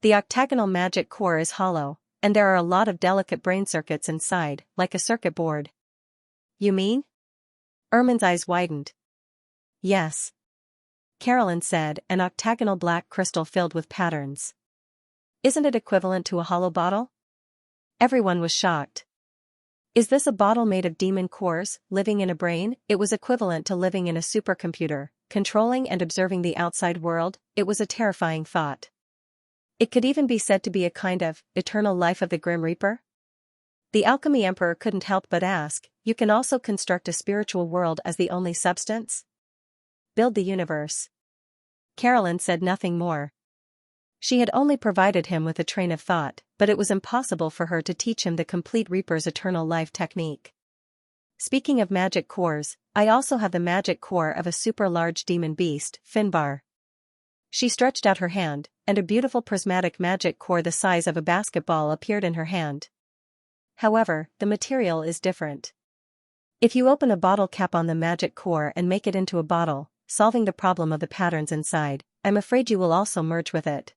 The octagonal magic core is hollow, and there are a lot of delicate brain circuits inside, like a circuit board. You mean? Ermin's eyes widened. Yes. Carolyn said, an octagonal black crystal filled with patterns. Isn't it equivalent to a hollow bottle? Everyone was shocked. Is this a bottle made of demon cores, living in a brain? It was equivalent to living in a supercomputer, controlling and observing the outside world. It was a terrifying thought. It could even be said to be a kind of eternal life of the Grim Reaper? The Alchemy Emperor couldn't help but ask, you can also construct a spiritual world as the only substance? Build the universe. Carolyn said nothing more. She had only provided him with a train of thought, but it was impossible for her to teach him the complete Reaper's eternal life technique. Speaking of magic cores, I also have the magic core of a super-large demon beast, Finbar. She stretched out her hand, and a beautiful prismatic magic core the size of a basketball appeared in her hand. However, the material is different. If you open a bottle cap on the magic core and make it into a bottle, solving the problem of the patterns inside, I'm afraid you will also merge with it.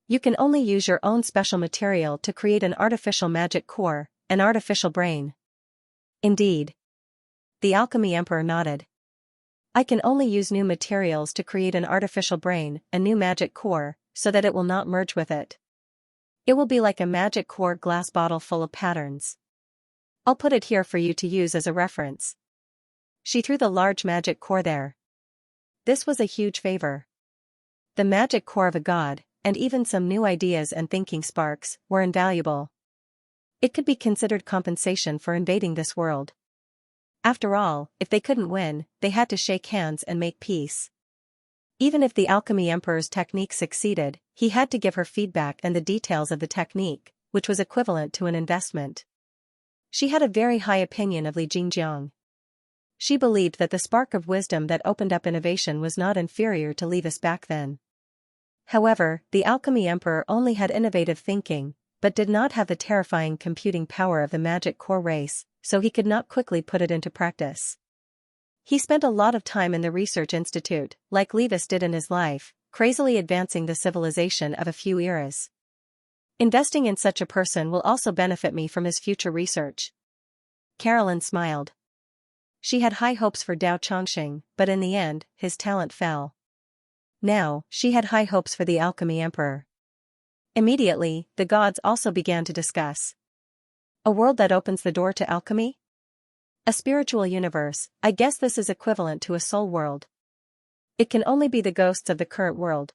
You can only use your own special material to create an artificial magic core, an artificial brain. Indeed. The Alchemy Emperor nodded. I can only use new materials to create an artificial brain, a new magic core, so that it will not merge with it. It will be like a magic core glass bottle full of patterns. I'll put it here for you to use as a reference. She threw the large magic core there. This was a huge favor. The magic core of a god, and even some new ideas and thinking sparks, were invaluable. It could be considered compensation for invading this world. After all, if they couldn't win, they had to shake hands and make peace. Even if the Alchemy Emperor's technique succeeded, he had to give her feedback and the details of the technique, which was equivalent to an investment. She had a very high opinion of Li Jingjiang. She believed that the spark of wisdom that opened up innovation was not inferior to Levis back then. However, the Alchemy Emperor only had innovative thinking, but did not have the terrifying computing power of the magic core race, so he could not quickly put it into practice. He spent a lot of time in the research institute, like Levis did in his life, crazily advancing the civilization of a few eras. Investing in such a person will also benefit me from his future research. Carolyn smiled. She had high hopes for Dao Chongqing, but in the end, his talent fell. Now, she had high hopes for the Alchemy Emperor. Immediately, the gods also began to discuss. A world that opens the door to alchemy? A spiritual universe, I guess this is equivalent to a soul world. It can only be the ghosts of the current world.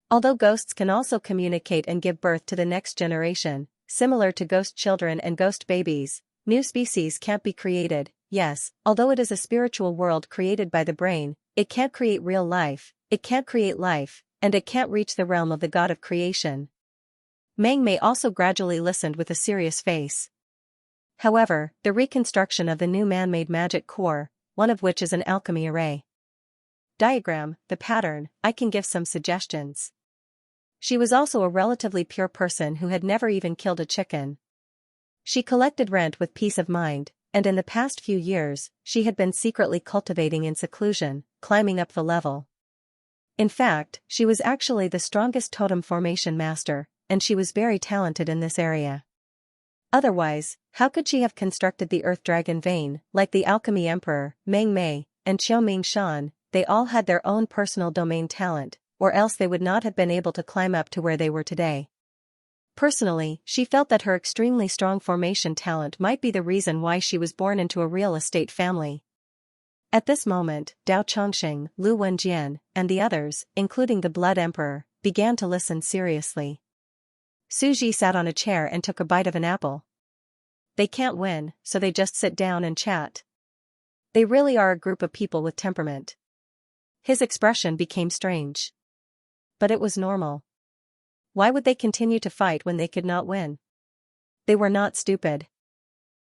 Although ghosts can also communicate and give birth to the next generation, similar to ghost children and ghost babies, new species can't be created. Yes, although it is a spiritual world created by the brain, it can't create real life, it can't create life, and it can't reach the realm of the god of creation. Meng Mei also gradually listened with a serious face. However, the reconstruction of the new man-made magic core, one of which is an alchemy array diagram, the pattern, I can give some suggestions. She was also a relatively pure person who had never even killed a chicken. She collected rent with peace of mind, and in the past few years, she had been secretly cultivating in seclusion, climbing up the level. In fact, she was actually the strongest totem formation master, and she was very talented in this area. Otherwise, how could she have constructed the Earth Dragon vein? Like the Alchemy Emperor, Meng Mei, and Qiu Mingshan, they all had their own personal domain talent, or else they would not have been able to climb up to where they were today. Personally, she felt that her extremely strong formation talent might be the reason why she was born into a real estate family. At this moment, Dao Chongqing, Lu Wenjian, and the others, including the Blood Emperor, began to listen seriously. Su Ji sat on a chair and took a bite of an apple. They can't win, so they just sit down and chat. They really are a group of people with temperament. His expression became strange. but it was normal. Why would they continue to fight when they could not win? They were not stupid.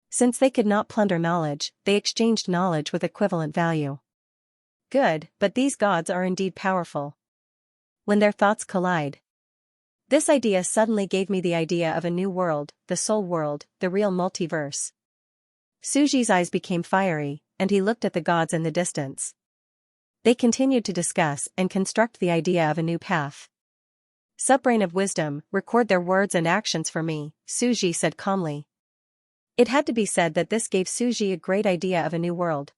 Since they could not plunder knowledge, they exchanged knowledge with equivalent value. Good, but these gods are indeed powerful. When their thoughts collide. This idea suddenly gave me the idea of a new world, the soul world, the real multiverse. Suji's eyes became fiery, and he looked at the gods in the distance. They continued to discuss and construct the idea of a new path. Subbrain of wisdom, record their words and actions for me, Suji said calmly. It had to be said that this gave Suji a great idea of a new world.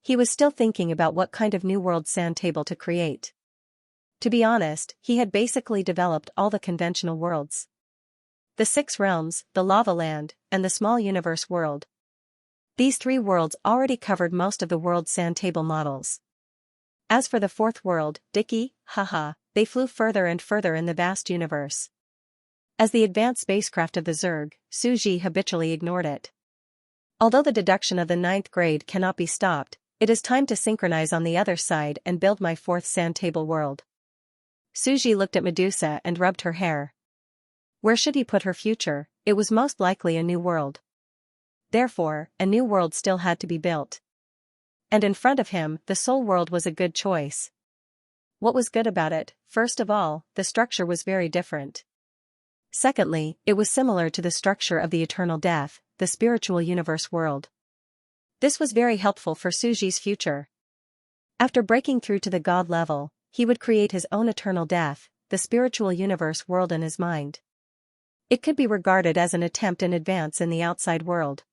He was still thinking about what kind of new world sand table to create. To be honest, he had basically developed all the conventional worlds. The 6 realms, the lava land, and the small universe world. These 3 worlds already covered most of the world's sand table models. As for the 4th world, Dicky, haha, they flew further and further in the vast universe. As the advanced spacecraft of the Zerg, Suji habitually ignored it. Although the deduction of the 9th grade cannot be stopped, it is time to synchronize on the other side and build my 4th sand table world. Suji looked at Medusa and rubbed her hair. Where should he put her future? It was most likely a new world. Therefore, a new world still had to be built. And in front of him, the soul world was a good choice. What was good about it? First of all, the structure was very different. Secondly, it was similar to the structure of the eternal death, the spiritual universe world. This was very helpful for Suji's future. After breaking through to the god level, he would create his own eternal death, the spiritual universe world in his mind. It could be regarded as an attempt in advance in the outside world.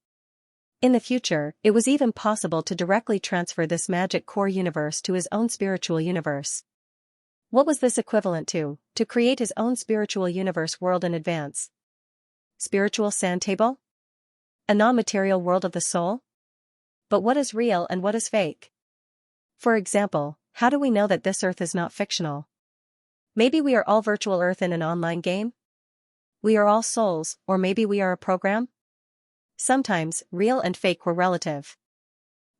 In the future, it was even possible to directly transfer this magic core universe to his own spiritual universe. What was this equivalent to? To create his own spiritual universe world in advance. Spiritual sand table? A non-material world of the soul? But what is real and what is fake? For example, how do we know that this Earth is not fictional? Maybe we are all virtual Earth in an online game? We are all souls, or maybe we are a program? Sometimes, real and fake were relative.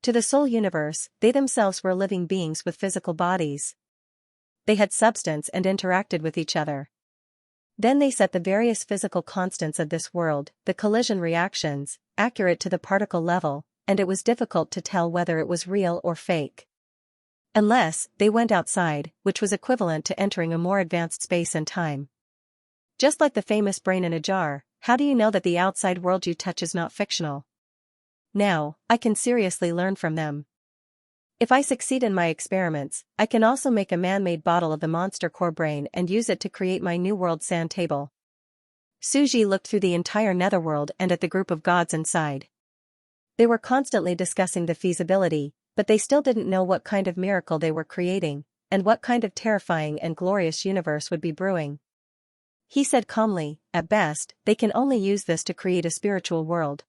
To the soul universe, they themselves were living beings with physical bodies. They had substance and interacted with each other. Then they set the various physical constants of this world, the collision reactions, accurate to the particle level, and it was difficult to tell whether it was real or fake. Unless, they went outside, which was equivalent to entering a more advanced space and time. Just like the famous brain in a jar, how do you know that the outside world you touch is not fictional? Now, I can seriously learn from them. If I succeed in my experiments, I can also make a man-made bottle of the monster core brain and use it to create my new world sand table. Suji looked through the entire netherworld and at the group of gods inside. They were constantly discussing the feasibility, but they still didn't know what kind of miracle they were creating, and what kind of terrifying and glorious universe would be brewing. He said calmly, at best, they can only use this to create a spiritual world.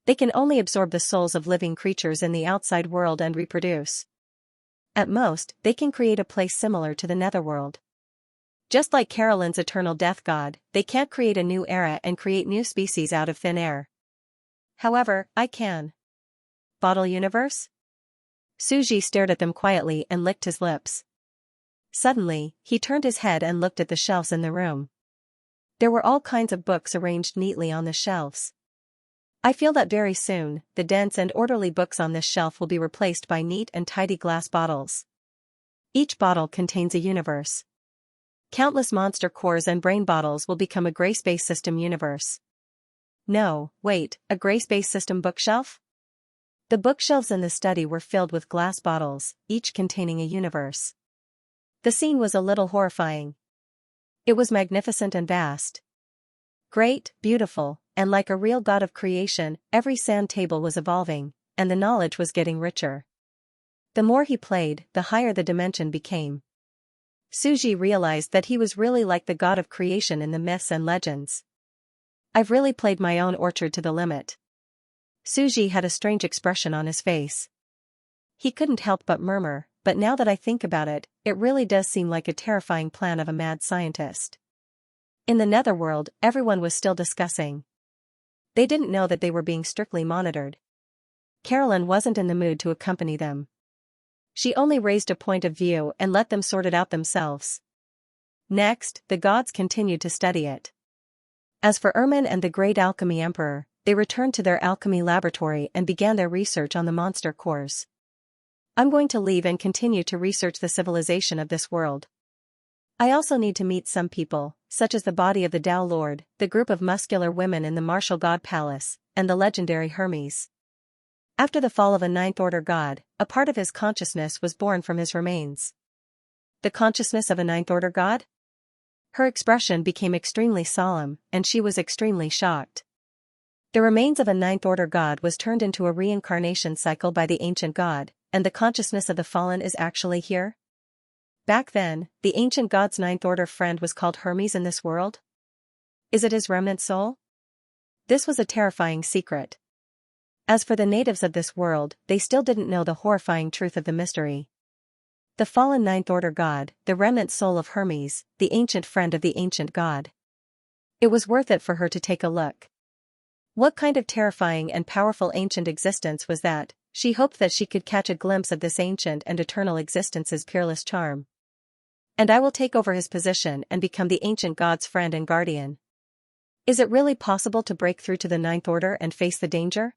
They can only absorb the souls of living creatures in the outside world and reproduce. At most, they can create a place similar to the netherworld. Just like Carolyn's eternal death god, they can't create a new era and create new species out of thin air. However, I can. Bottle universe? Suji stared at them quietly and licked his lips. Suddenly, he turned his head and looked at the shelves in the room. There were all kinds of books arranged neatly on the shelves. I feel that very soon, the dense and orderly books on this shelf will be replaced by neat and tidy glass bottles. Each bottle contains a universe. Countless monster cores and brain bottles will become a gray space system universe. No, wait, a gray space system bookshelf? The bookshelves in the study were filled with glass bottles, each containing a universe. The scene was a little horrifying. It was magnificent and vast. Great, beautiful, and like a real god of creation, every sand table was evolving, and the knowledge was getting richer. The more he played, the higher the dimension became. Suji realized that he was really like the god of creation in the myths and legends. I've really played my own orchard to the limit. Suji had a strange expression on his face. He couldn't help but murmur, but now that I think about it, it really does seem like a terrifying plan of a mad scientist. In the netherworld, everyone was still discussing. They didn't know that they were being strictly monitored. Carolyn wasn't in the mood to accompany them. She only raised a point of view and let them sort it out themselves. Next, the gods continued to study it. As for Ermin and the great alchemy emperor, they returned to their alchemy laboratory and began their research on the monster cores. I'm going to leave and continue to research the civilization of this world. I also need to meet some people, such as the body of the Tao Lord, the group of muscular women in the martial god palace, and the legendary Hermes. After the fall of a Ninth Order god, a part of his consciousness was born from his remains. The consciousness of a Ninth Order god? Her expression became extremely solemn, and she was extremely shocked. The remains of a Ninth Order god was turned into a reincarnation cycle by the ancient god, and the consciousness of the fallen is actually here? Back then, the ancient god's Ninth Order friend was called Hermes in this world? Is it his remnant soul? This was a terrifying secret. As for the natives of this world, they still didn't know the horrifying truth of the mystery. The fallen Ninth Order god, the remnant soul of Hermes, the ancient friend of the ancient god. It was worth it for her to take a look. What kind of terrifying and powerful ancient existence was that? She hoped that she could catch a glimpse of this ancient and eternal existence's peerless charm. And I will take over his position and become the ancient god's friend and guardian. Is it really possible to break through to the Ninth Order and face the danger?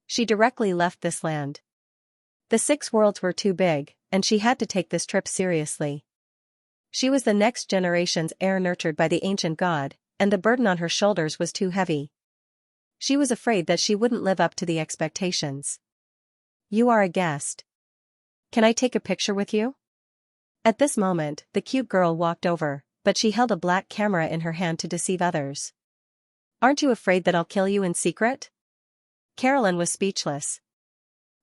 She directly left this land. The 6 worlds were too big, and she had to take this trip seriously. She was the next generation's heir nurtured by the ancient god, and the burden on her shoulders was too heavy. She was afraid that she wouldn't live up to the expectations. You are a guest. Can I take a picture with you? At this moment, the cute girl walked over, but she held a black camera in her hand to deceive others. Aren't you afraid that I'll kill you in secret? Carolyn was speechless.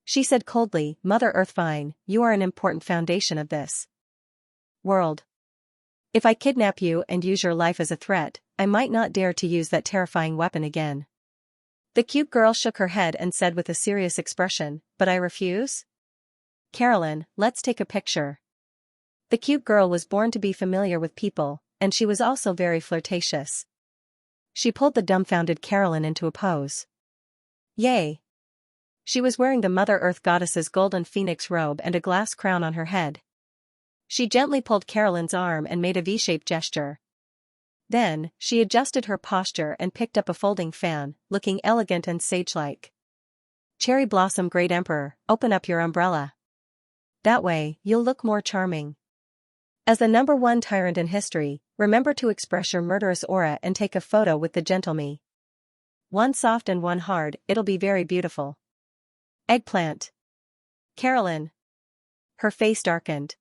She said coldly, Mother Earthvine, you are an important foundation of this world. If I kidnap you and use your life as a threat, I might not dare to use that terrifying weapon again. The cute girl shook her head and said with a serious expression, but I refuse? Carolyn, let's take a picture. The cute girl was born to be familiar with people, and she was also very flirtatious. She pulled the dumbfounded Carolyn into a pose. Yay! She was wearing the Mother Earth goddess's golden phoenix robe and a glass crown on her head. She gently pulled Carolyn's arm and made a V-shaped gesture. Then, she adjusted her posture and picked up a folding fan, looking elegant and sage-like. Cherry Blossom Great Emperor, open up your umbrella. That way, you'll look more charming. As the #1 tyrant in history, remember to express your murderous aura and take a photo with the gentle me. One soft and one hard, it'll be very beautiful. Eggplant. Carolyn. Her face darkened.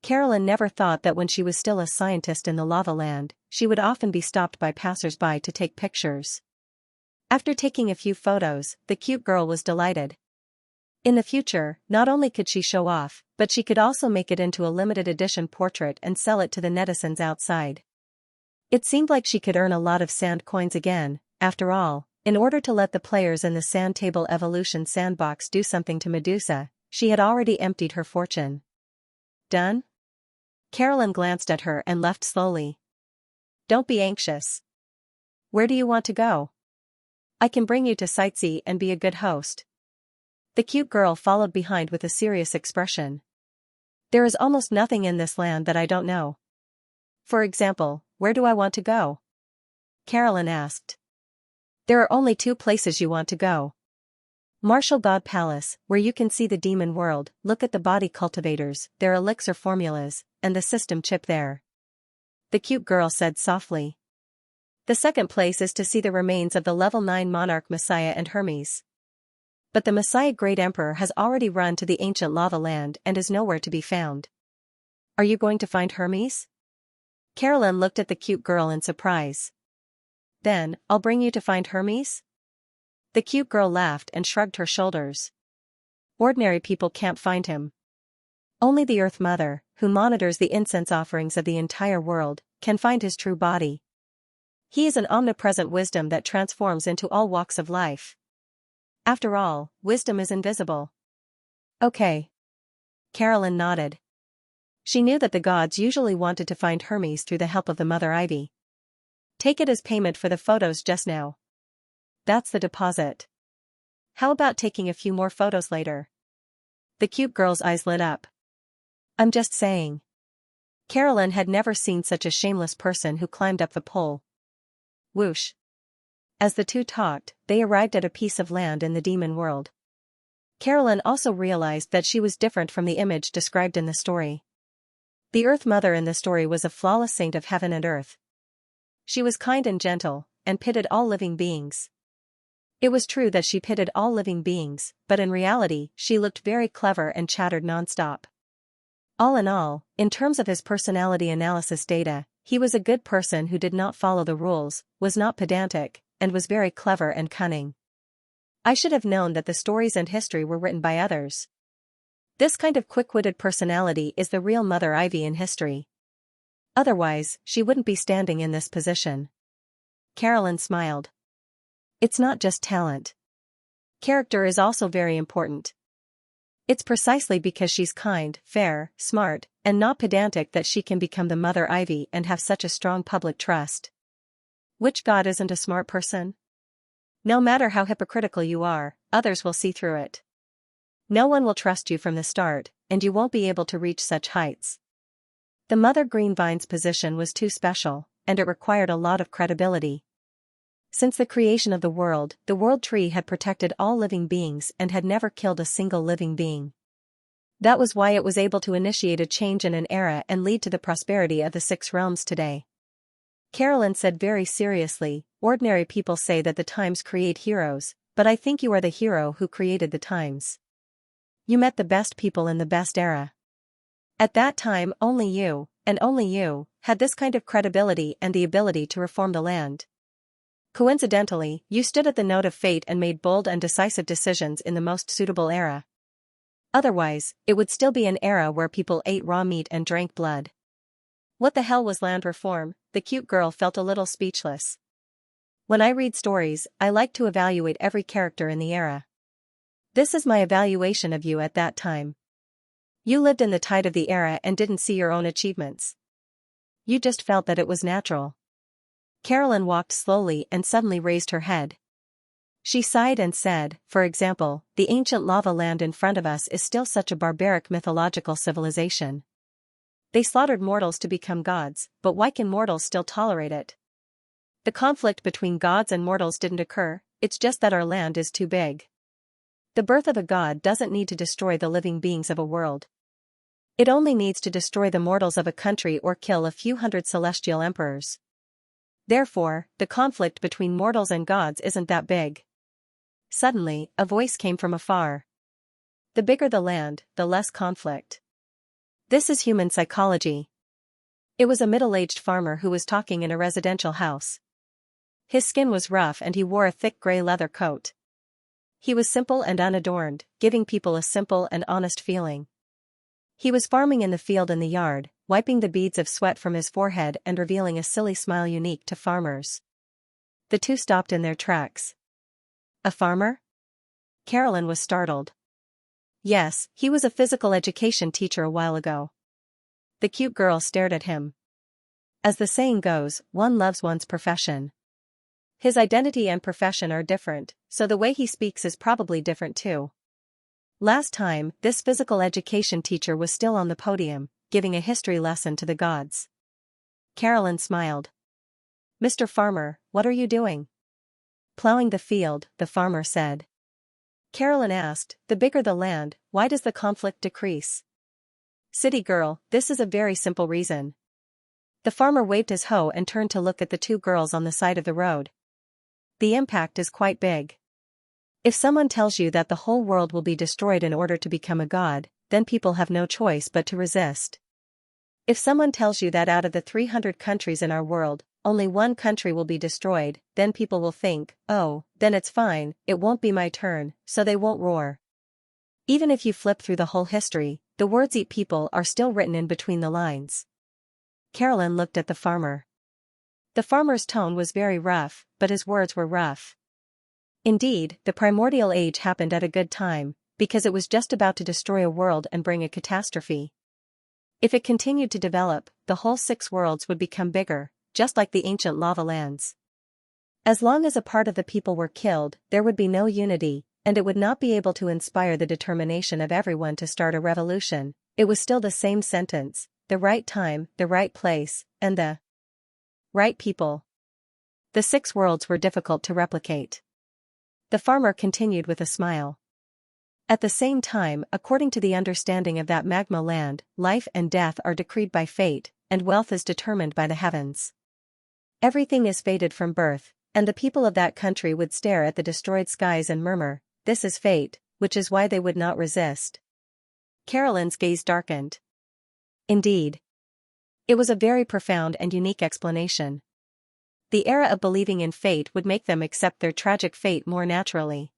Carolyn never thought that when she was still a scientist in the lava land, she would often be stopped by passers-by to take pictures. After taking a few photos, the cute girl was delighted. In the future, not only could she show off, but she could also make it into a limited edition portrait and sell it to the netizens outside. It seemed like she could earn a lot of sand coins again. After all, in order to let the players in the Sand Table Evolution sandbox do something to Medusa, she had already emptied her fortune. Done? Carolyn glanced at her and left slowly. Don't be anxious. Where do you want to go? I can bring you to sightsee and be a good host. The cute girl followed behind with a serious expression. There is almost nothing in this land that I don't know. For example, where do I want to go? Carolyn asked. There are only 2 places you want to go. Martial God Palace, where you can see the demon world, look at the body cultivators, their elixir formulas, and the system chip there. The cute girl said softly. The second place is to see the remains of the level 9 monarch Messiah and Hermes. But the Messiah Great Emperor has already run to the ancient lava land and is nowhere to be found. Are you going to find Hermes? Carolyn looked at the cute girl in surprise. Then, I'll bring you to find Hermes? The cute girl laughed and shrugged her shoulders. Ordinary people can't find him. Only the Earth Mother, who monitors the incense offerings of the entire world, can find his true body. He is an omnipresent wisdom that transforms into all walks of life. After all, wisdom is invisible. Okay. Carolyn nodded. She knew that the gods usually wanted to find Hermes through the help of the Mother Ivy. Take it as payment for the photos just now. That's the deposit. How about taking a few more photos later? The cute girl's eyes lit up. I'm just saying. Carolyn had never seen such a shameless person who climbed up the pole. Whoosh. As the two talked, they arrived at a piece of land in the demon world. Carolyn also realized that she was different from the image described in the story. The Earth Mother in the story was a flawless saint of heaven and earth. She was kind and gentle, and pitted all living beings. It was true that she pitted all living beings, but in reality, she looked very clever and chattered nonstop. All in all, in terms of his personality analysis data, he was a good person who did not follow the rules, was not pedantic, and was very clever and cunning. I should have known that the stories and history were written by others. This kind of quick-witted personality is the real Mother Ivy in history. Otherwise, she wouldn't be standing in this position. Carolyn smiled. It's not just talent. Character is also very important. It's precisely because she's kind, fair, smart, and not pedantic that she can become the Mother Ivy and have such a strong public trust. Which god isn't a smart person? No matter how hypocritical you are, others will see through it. No one will trust you from the start, and you won't be able to reach such heights. The Mother Greenvine's position was too special, and it required a lot of credibility. Since the creation of the world tree had protected all living beings and had never killed a single living being. That was why it was able to initiate a change in an era and lead to the prosperity of the six realms today. Carolyn said very seriously, ordinary people say that the times create heroes, but I think you are the hero who created the times. You met the best people in the best era. At that time only you, and only you, had this kind of credibility and the ability to reform the land. Coincidentally, you stood at the note of fate and made bold and decisive decisions in the most suitable era. Otherwise, it would still be an era where people ate raw meat and drank blood. What the hell was land reform? The cute girl felt a little speechless. When I read stories, I like to evaluate every character in the era. This is my evaluation of you at that time. You lived in the tide of the era and didn't see your own achievements. You just felt that it was natural. Carolyn walked slowly and suddenly raised her head. She sighed and said, for example, the ancient lava land in front of us is still such a barbaric mythological civilization. They slaughtered mortals to become gods, but why can mortals still tolerate it? The conflict between gods and mortals didn't occur, it's just that our land is too big. The birth of a god doesn't need to destroy the living beings of a world. It only needs to destroy the mortals of a country or kill a few hundred celestial emperors. Therefore, the conflict between mortals and gods isn't that big. Suddenly, a voice came from afar. The bigger the land, the less conflict. This is human psychology. It was a middle-aged farmer who was talking in a residential house. His skin was rough and he wore a thick gray leather coat. He was simple and unadorned, giving people a simple and honest feeling. He was farming in the field in the yard, wiping the beads of sweat from his forehead and revealing a silly smile unique to farmers. The two stopped in their tracks. A farmer? Carolyn was startled. Yes, he was a physical education teacher a while ago. The cute girl stared at him. As the saying goes, one loves one's profession. His identity and profession are different, so the way he speaks is probably different too. Last time, this physical education teacher was still on the podium, giving a history lesson to the gods. Carolyn smiled. Mr. Farmer, what are you doing? Plowing the field, the farmer said. Carolyn asked, the bigger the land, why does the conflict decrease? City girl, this is a very simple reason. The farmer waved his hoe and turned to look at the two girls on the side of the road. The impact is quite big. If someone tells you that the whole world will be destroyed in order to become a god, then people have no choice but to resist. If someone tells you that out of the 300 countries in our world, only one country will be destroyed, then people will think, oh, then it's fine, it won't be my turn, so they won't roar. Even if you flip through the whole history, the words eat people are still written in between the lines. Carolyn looked at the farmer. The farmer's tone was very rough, but his words were rough. Indeed, the primordial age happened at a good time, because it was just about to destroy a world and bring a catastrophe. If it continued to develop, the whole 6 worlds would become bigger, just like the ancient lava lands. As long as a part of the people were killed, there would be no unity, and it would not be able to inspire the determination of everyone to start a revolution. It was still the same sentence, the right time, the right place, and the right people. The 6 worlds were difficult to replicate. The farmer continued with a smile. At the same time, according to the understanding of that magma land, life and death are decreed by fate, and wealth is determined by the heavens. Everything is fated from birth, and the people of that country would stare at the destroyed skies and murmur, "This is fate," which is why they would not resist. Carolyn's gaze darkened. Indeed. It was a very profound and unique explanation. The era of believing in fate would make them accept their tragic fate more naturally.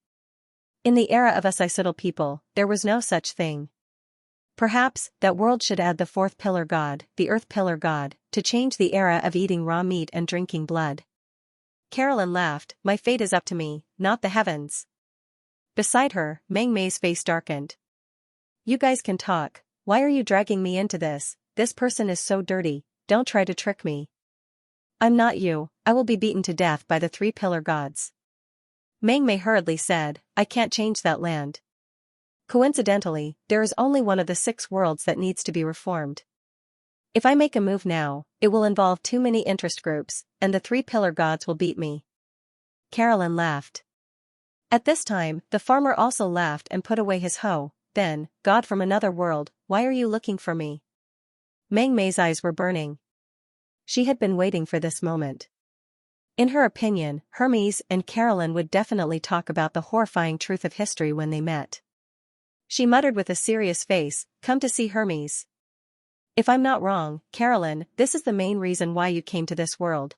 In the era of us icidal people, there was no such thing. Perhaps, that world should add the 4th pillar god, the earth pillar god, to change the era of eating raw meat and drinking blood. Carolyn laughed, "My fate is up to me, not the heavens." Beside her, Meng Mei's face darkened. "You guys can talk, why are you dragging me into this? This person is so dirty, don't try to trick me. I'm not you, I will be beaten to death by the 3 pillar gods." Meng Mei hurriedly said, "I can't change that land. Coincidentally, there is only one of the 6 worlds that needs to be reformed. If I make a move now, it will involve too many interest groups, and the 3 pillar gods will beat me." Carolyn laughed. At this time, the farmer also laughed and put away his hoe. Then, "God from another world, why are you looking for me?" Meng Mei's eyes were burning. She had been waiting for this moment. In her opinion, Hermes and Carolyn would definitely talk about the horrifying truth of history when they met. She muttered with a serious face, "Come to see Hermes. If I'm not wrong, Carolyn, this is the main reason why you came to this world."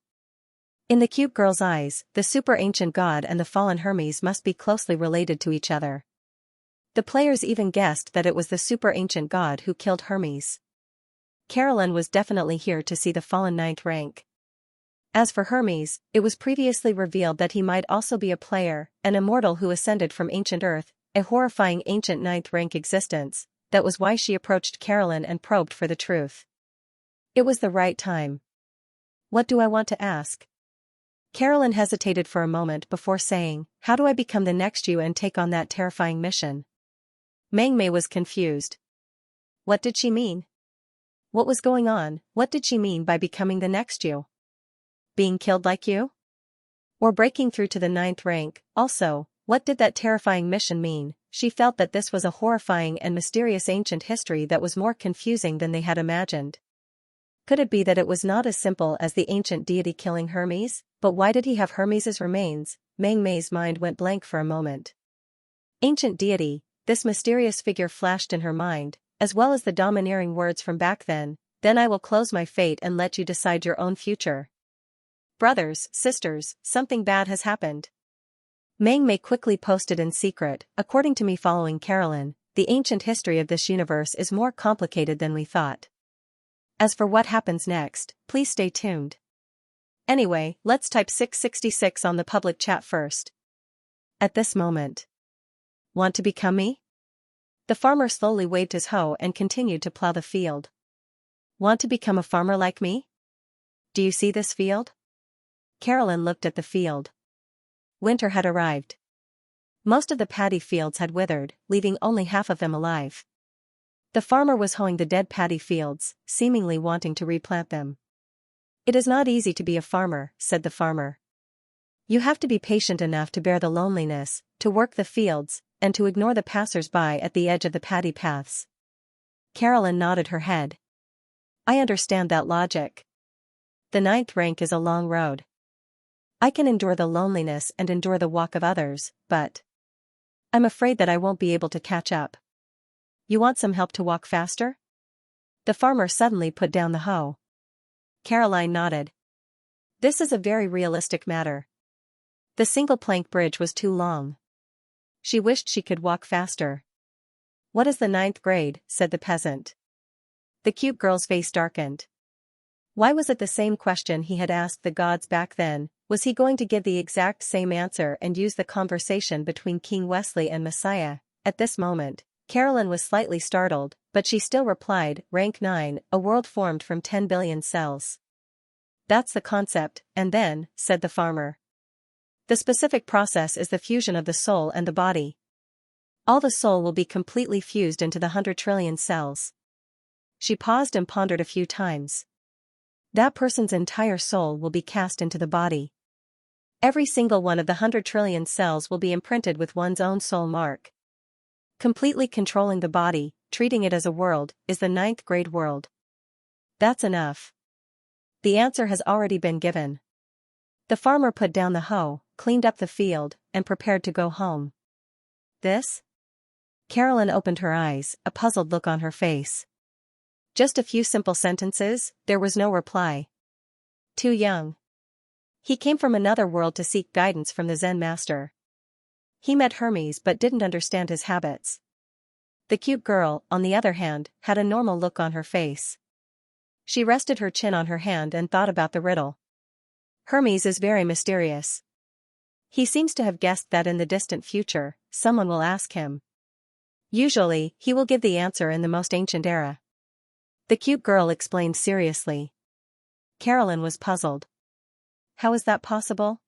In the cute girl's eyes, the super ancient god and the fallen Hermes must be closely related to each other. The players even guessed that it was the super ancient god who killed Hermes. Carolyn was definitely here to see the fallen 9th rank. As for Hermes, it was previously revealed that he might also be a player, an immortal who ascended from ancient Earth, a horrifying ancient 9th rank existence. That was why she approached Carolyn and probed for the truth. It was the right time. "What do I want to ask?" Carolyn hesitated for a moment before saying, "How do I become the next you and take on that terrifying mission?" Meng Mei was confused. What did she mean? What was going on? What did she mean by becoming the next you? Being killed like you? Or breaking through to the 9th rank? Also, what did that terrifying mission mean? She felt that this was a horrifying and mysterious ancient history that was more confusing than they had imagined. Could it be that it was not as simple as the ancient deity killing Hermes? But why did he have Hermes's remains? Meng Mei's mind went blank for a moment. Ancient deity, this mysterious figure flashed in her mind, as well as the domineering words from back then, "Then I will close my fate and let you decide your own future." "Brothers, sisters, something bad has happened." Meng Mei quickly posted in secret, "According to me following Carolyn, the ancient history of this universe is more complicated than we thought. As for what happens next, please stay tuned. Anyway, let's type 666 on the public chat first." At this moment. "Want to become me?" The farmer slowly waved his hoe and continued to plow the field. "Want to become a farmer like me? Do you see this field?" Carolyn looked at the field. Winter had arrived. Most of the paddy fields had withered, leaving only half of them alive. The farmer was hoeing the dead paddy fields, seemingly wanting to replant them. "It is not easy to be a farmer," said the farmer. "You have to be patient enough to bear the loneliness, to work the fields, and to ignore the passers-by at the edge of the paddy paths." Carolyn nodded her head. "I understand that logic. The 9th rank is a long road. I can endure the loneliness and endure the walk of others, but I'm afraid that I won't be able to catch up." "You want some help to walk faster?" The farmer suddenly put down the hoe. Caroline nodded. "This is a very realistic matter. The single-plank bridge was too long. She wished she could walk faster." "What is the 9th grade?" said the peasant. The cute girl's face darkened. Why was it the same question he had asked the gods back then? Was he going to give the exact same answer and use the conversation between King Wesley and Messiah? At this moment, Carolyn was slightly startled, but she still replied, "Rank 9, a world formed from 10 billion cells." "That's the concept," and then, said the farmer. "The specific process is the fusion of the soul and the body. All the soul will be completely fused into the 100 trillion cells. she paused and pondered a few times. That person's entire soul will be cast into the body. Every single one of the 100 trillion cells will be imprinted with one's own soul mark. Completely controlling the body, treating it as a world, is the 9th grade world. That's enough. The answer has already been given. The farmer put down the hoe, cleaned up the field, and prepared to go home. This? Carolyn opened her eyes, a puzzled look on her face. Just a few simple sentences, there was no reply. Too young. He came from another world to seek guidance from the Zen master. He met Hermes but didn't understand his habits. The cute girl, on the other hand, had a normal look on her face. She rested her chin on her hand and thought about the riddle. Hermes is very mysterious. He seems to have guessed that in the distant future, someone will ask him. Usually, he will give the answer in the most ancient era. The cute girl explained seriously. Carolyn was puzzled. How is that possible?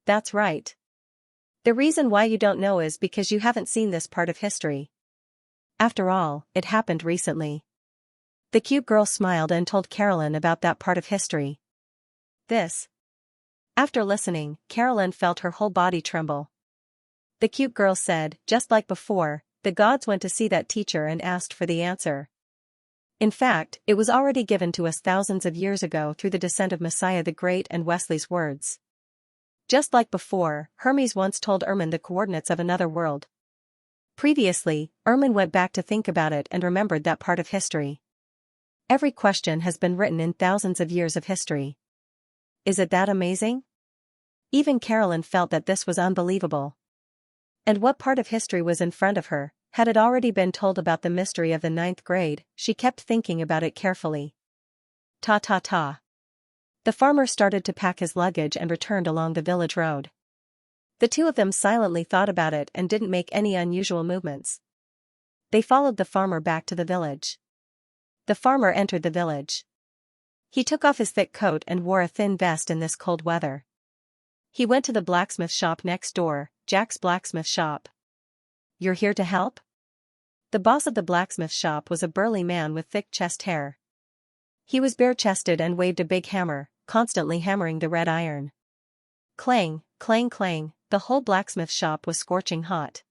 That's right. The reason why you don't know is because you haven't seen this part of history. After all, it happened recently. The cute girl smiled and told Carolyn about that part of history. This. After listening, Carolyn felt her whole body tremble. The cute girl said, just like before, the gods went to see that teacher and asked for the answer. In fact, it was already given to us thousands of years ago through the descent of Messiah the Great and Wesley's words. Just like before, Hermes once told Ermin the coordinates of another world. Previously, Ermin went back to think about it and remembered that part of history. Every question has been written in thousands of years of history. Is it that amazing? Even Carolyn felt that this was unbelievable. And what part of history was in front of her? Had it already been told about the mystery of the 9th grade? She kept thinking about it carefully. Ta. The farmer started to pack his luggage and returned along the village road. The two of them silently thought about it and didn't make any unusual movements. They followed the farmer back to the village. The farmer entered the village. He took off his thick coat and wore a thin vest in this cold weather. He went to the blacksmith shop next door, Jack's blacksmith shop. You're here to help? The boss of the blacksmith shop was a burly man with thick chest hair. He was bare-chested and waved a big hammer, constantly hammering the red iron. Clang, clang, clang, the whole blacksmith shop was scorching hot.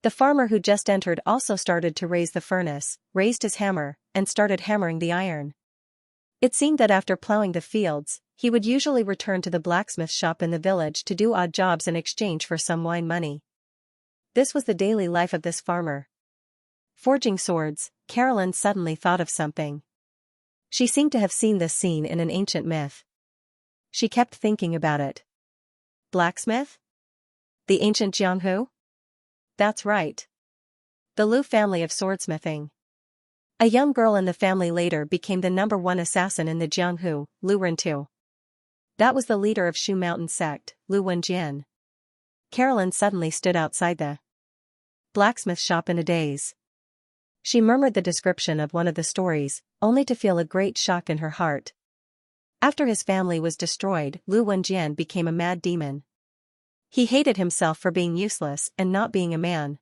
The farmer who just entered also started to raise the furnace, raised his hammer, and started hammering the iron. It seemed that after plowing the fields, he would usually return to the blacksmith shop in the village to do odd jobs in exchange for some wine money. This was the daily life of this farmer. Forging swords, Carolyn suddenly thought of something. She seemed to have seen this scene in an ancient myth. She kept thinking about it. Blacksmith? The ancient Jianghu? That's right. The Liu family of swordsmithing. A young girl in the family later became the #1 assassin in the Jianghu, Liu Rentu. That was the leader of Shu Mountain sect, Liu Wenjian. Carolyn suddenly stood outside the blacksmith shop in a daze. She murmured the description of one of the stories, only to feel a great shock in her heart. After his family was destroyed, Liu Wenjian became a mad demon. He hated himself for being useless and not being a man.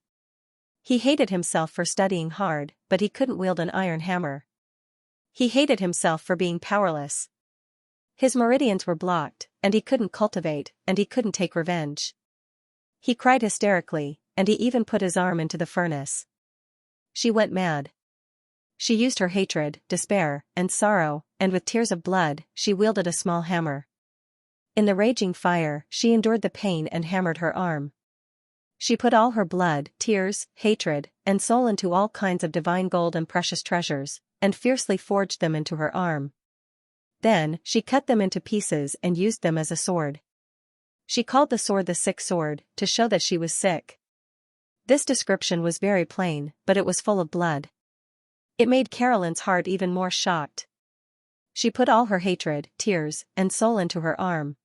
He hated himself for studying hard, but he couldn't wield an iron hammer. He hated himself for being powerless. His meridians were blocked, and he couldn't cultivate, and he couldn't take revenge. He cried hysterically, and he even put his arm into the furnace. She went mad. She used her hatred, despair, and sorrow, and with tears of blood, she wielded a small hammer. In the raging fire, she endured the pain and hammered her arm. She put all her blood, tears, hatred, and soul into all kinds of divine gold and precious treasures, and fiercely forged them into her arm. Then, she cut them into pieces and used them as a sword. She called the sword the sick sword, to show that she was sick. This description was very plain, but it was full of blood. It made Carolyn's heart even more shocked. She put all her hatred, tears, and soul into her arm.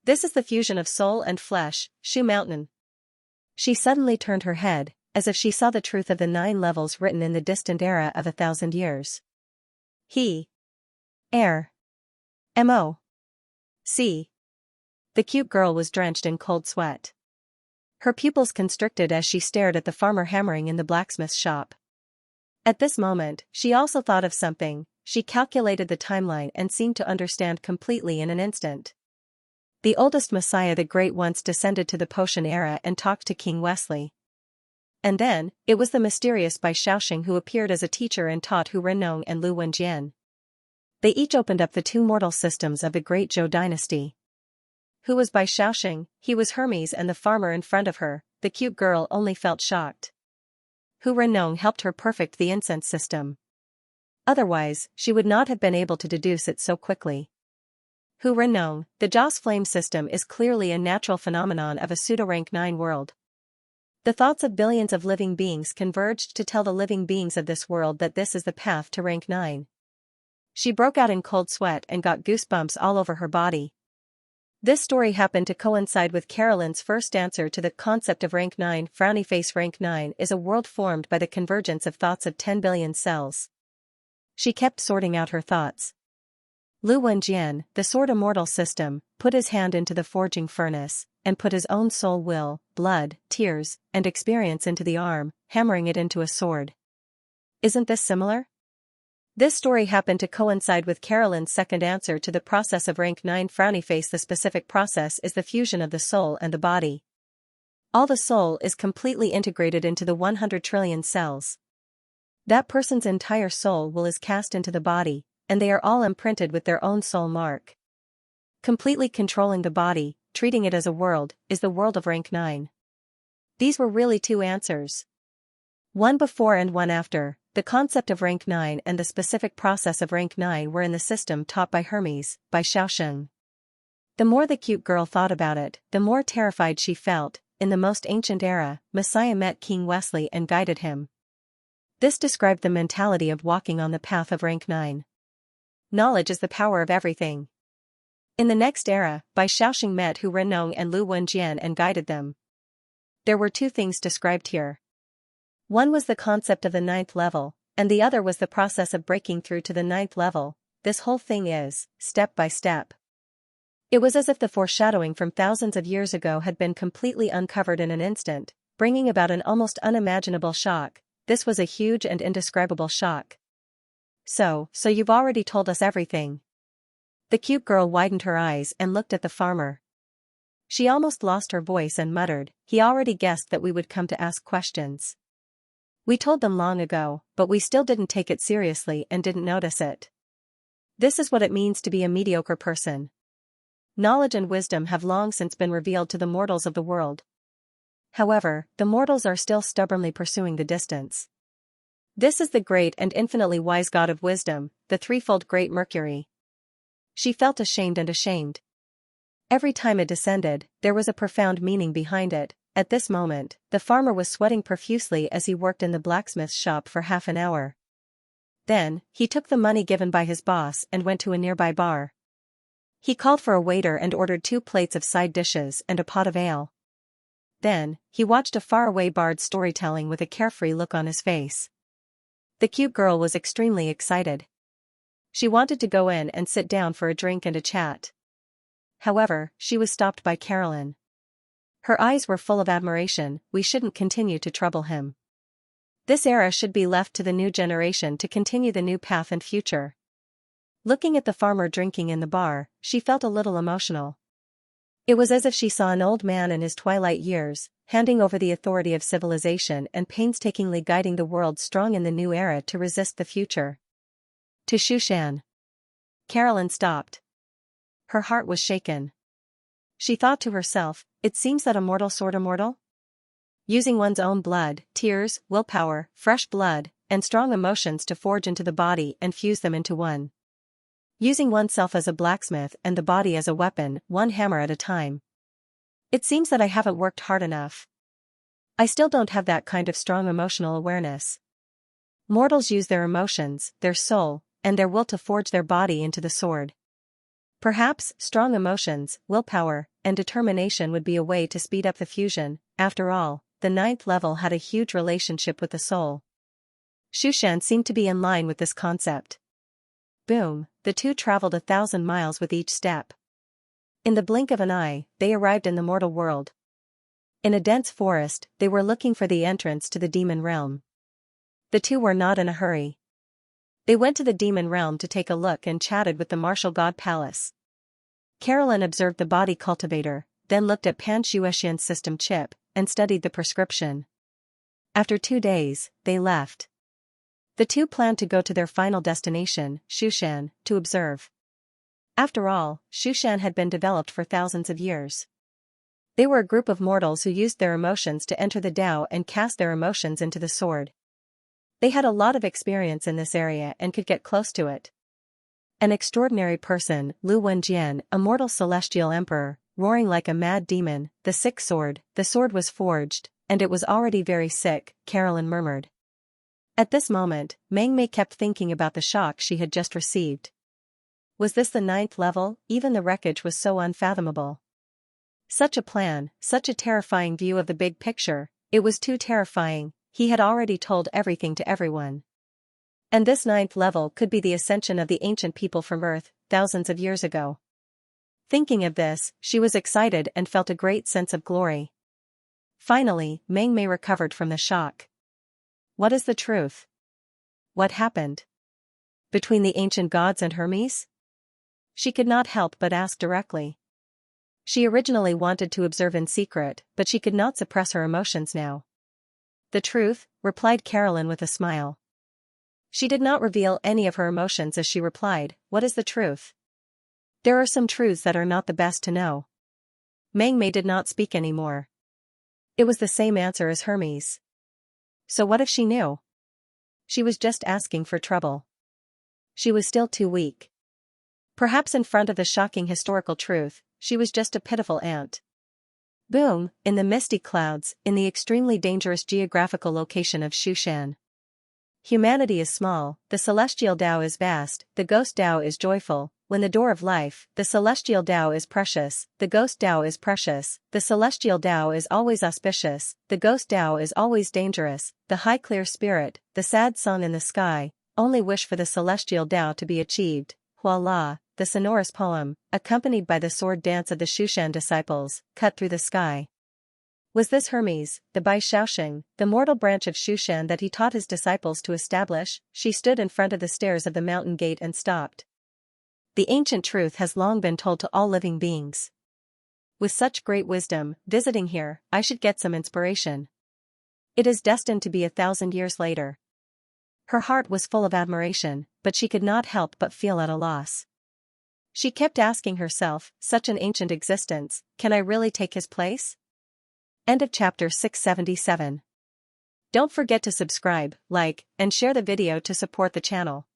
This is the fusion of soul and flesh, Shu Mountain. She suddenly turned her head, as if she saw the truth of the 9 levels written in the distant era of 1,000 years. He. Air. M.O. C. The cute girl was drenched in cold sweat. Her pupils constricted as she stared at the farmer hammering in the blacksmith's shop. At this moment, she also thought of something. She calculated the timeline and seemed to understand completely in an instant. The oldest Messiah the Great once descended to the Potion era and talked to King Wesley. And then, it was the mysterious Bai Shaoxing who appeared as a teacher and taught Hu Renong and Lu Wenjian. They each opened up the two mortal systems of the Great Zhou dynasty. Who was Bai Shaoxing? He was Hermes, and the farmer in front of her, the cute girl, only felt shocked. Hu Renong helped her perfect the incense system. Otherwise, she would not have been able to deduce it so quickly. Hu Renong, the Joss flame system is clearly a natural phenomenon of a pseudo-rank 9 world. The thoughts of billions of living beings converged to tell the living beings of this world that this is the path to rank 9. She broke out in cold sweat and got goosebumps all over her body. This story happened to coincide with Carolyn's first answer to the concept of rank 9. Frowny face. Rank 9 is a world formed by the convergence of thoughts of 10 billion cells. She kept sorting out her thoughts. Lu Wenjian, the sword immortal system, put his hand into the forging furnace, and put his own soul, will, blood, tears, and experience into the arm, hammering it into a sword. Isn't this similar? This story happened to coincide with Carolyn's second answer to the process of rank 9. Frowny face. The specific process is the fusion of the soul and the body. All the soul is completely integrated into the 100 trillion cells. That person's entire soul will is cast into the body, and they are all imprinted with their own soul mark. Completely controlling the body, treating it as a world, is the world of rank 9. These were really two answers. One before and one after. The concept of rank 9 and the specific process of rank 9 were in the system taught by Hermes, by Xiaoxing. The more the cute girl thought about it, the more terrified she felt. In the most ancient era, Messiah met King Wesley and guided him. This described the mentality of walking on the path of rank 9. Knowledge is the power of everything. In the next era, Bai Shaoxing met Hu Renong and Lu Wenjian and guided them. There were two things described here. One was the concept of the 9th level, and the other was the process of breaking through to the 9th level. This whole thing is, step by step. It was as if the foreshadowing from thousands of years ago had been completely uncovered in an instant, bringing about an almost unimaginable shock. This was a huge and indescribable shock. So you've already told us everything. The cute girl widened her eyes and looked at the farmer. She almost lost her voice and muttered, "He already guessed that we would come to ask questions. We told them long ago, but we still didn't take it seriously and didn't notice it. This is what it means to be a mediocre person. Knowledge and wisdom have long since been revealed to the mortals of the world. However, the mortals are still stubbornly pursuing the distance. This is the great and infinitely wise God of wisdom, the threefold great Mercury." She felt ashamed and ashamed. Every time it descended, there was a profound meaning behind it. At this moment, the farmer was sweating profusely as he worked in the blacksmith's shop for half an hour. Then, he took the money given by his boss and went to a nearby bar. He called for a waiter and ordered 2 plates of side dishes and a pot of ale. Then, he watched a faraway bard's storytelling with a carefree look on his face. The cute girl was extremely excited. She wanted to go in and sit down for a drink and a chat. However, she was stopped by Carolyn. Her eyes were full of admiration. "We shouldn't continue to trouble him. This era should be left to the new generation to continue the new path and future." Looking at the farmer drinking in the bar, she felt a little emotional. It was as if she saw an old man in his twilight years, handing over the authority of civilization and painstakingly guiding the world strong in the new era to resist the future. To Shushan. Carolyn stopped. Her heart was shaken. She thought to herself, "It seems that a mortal sword immortal? Using one's own blood, tears, willpower, fresh blood, and strong emotions to forge into the body and fuse them into one. Using oneself as a blacksmith and the body as a weapon, one hammer at a time. It seems that I haven't worked hard enough. I still don't have that kind of strong emotional awareness. Mortals use their emotions, their soul, and their will to forge their body into the sword. Perhaps strong emotions, willpower, and determination would be a way to speed up the fusion. After all, the 9th level had a huge relationship with the soul." Shushan seemed to be in line with this concept. Boom, the two traveled 1,000 miles with each step. In the blink of an eye, they arrived in the mortal world. In a dense forest, they were looking for the entrance to the demon realm. The two were not in a hurry. They went to the demon realm to take a look and chatted with the martial god palace. Carolyn observed the body cultivator, then looked at Pan Shuexian's system chip, and studied the prescription. After 2 days, they left. The two planned to go to their final destination, Shushan, to observe. After all, Shushan had been developed for thousands of years. They were a group of mortals who used their emotions to enter the Tao and cast their emotions into the sword. They had a lot of experience in this area and could get close to it. An extraordinary person, Lu Wenjian, a mortal celestial emperor, roaring like a mad demon, the sick sword. The sword was forged, and it was already very sick, Carolyn murmured. At this moment, Meng Mei kept thinking about the shock she had just received. Was this the 9th level? Even the wreckage was so unfathomable. Such a plan, such a terrifying view of the big picture, it was too terrifying. He had already told everything to everyone. And this 9th level could be the ascension of the ancient people from Earth, thousands of years ago. Thinking of this, she was excited and felt a great sense of glory. Finally, Meng Mei recovered from the shock. What is the truth? What happened between the ancient gods and Hermes? She could not help but ask directly. She originally wanted to observe in secret, but she could not suppress her emotions now. The truth, replied Carolyn with a smile. She did not reveal any of her emotions as she replied, what is the truth? There are some truths that are not the best to know. Meng Mei did not speak anymore. It was the same answer as Hermes. So what if she knew? She was just asking for trouble. She was still too weak. Perhaps in front of the shocking historical truth, she was just a pitiful ant. Boom, in the misty clouds, in the extremely dangerous geographical location of Shushan. Humanity is small, the celestial Tao is vast, the ghost Tao is joyful. When the door of life, the celestial Tao is precious, the ghost Tao is precious, the celestial Tao is always auspicious, the ghost Tao is always dangerous, the high clear spirit, the sad sun in the sky, only wish for the celestial Tao to be achieved. Voila, the sonorous poem, accompanied by the sword dance of the Shushan disciples, cut through the sky. Was this Hermes, the Bai Shaoxing, the mortal branch of Shushan that he taught his disciples to establish? She stood in front of the stairs of the mountain gate and stopped. The ancient truth has long been told to all living beings. With such great wisdom, visiting here, I should get some inspiration. It is destined to be 1,000 years later. Her heart was full of admiration, but she could not help but feel at a loss. She kept asking herself, such an ancient existence, can I really take his place? End of chapter 677. Don't forget to subscribe, like, and share the video to support the channel.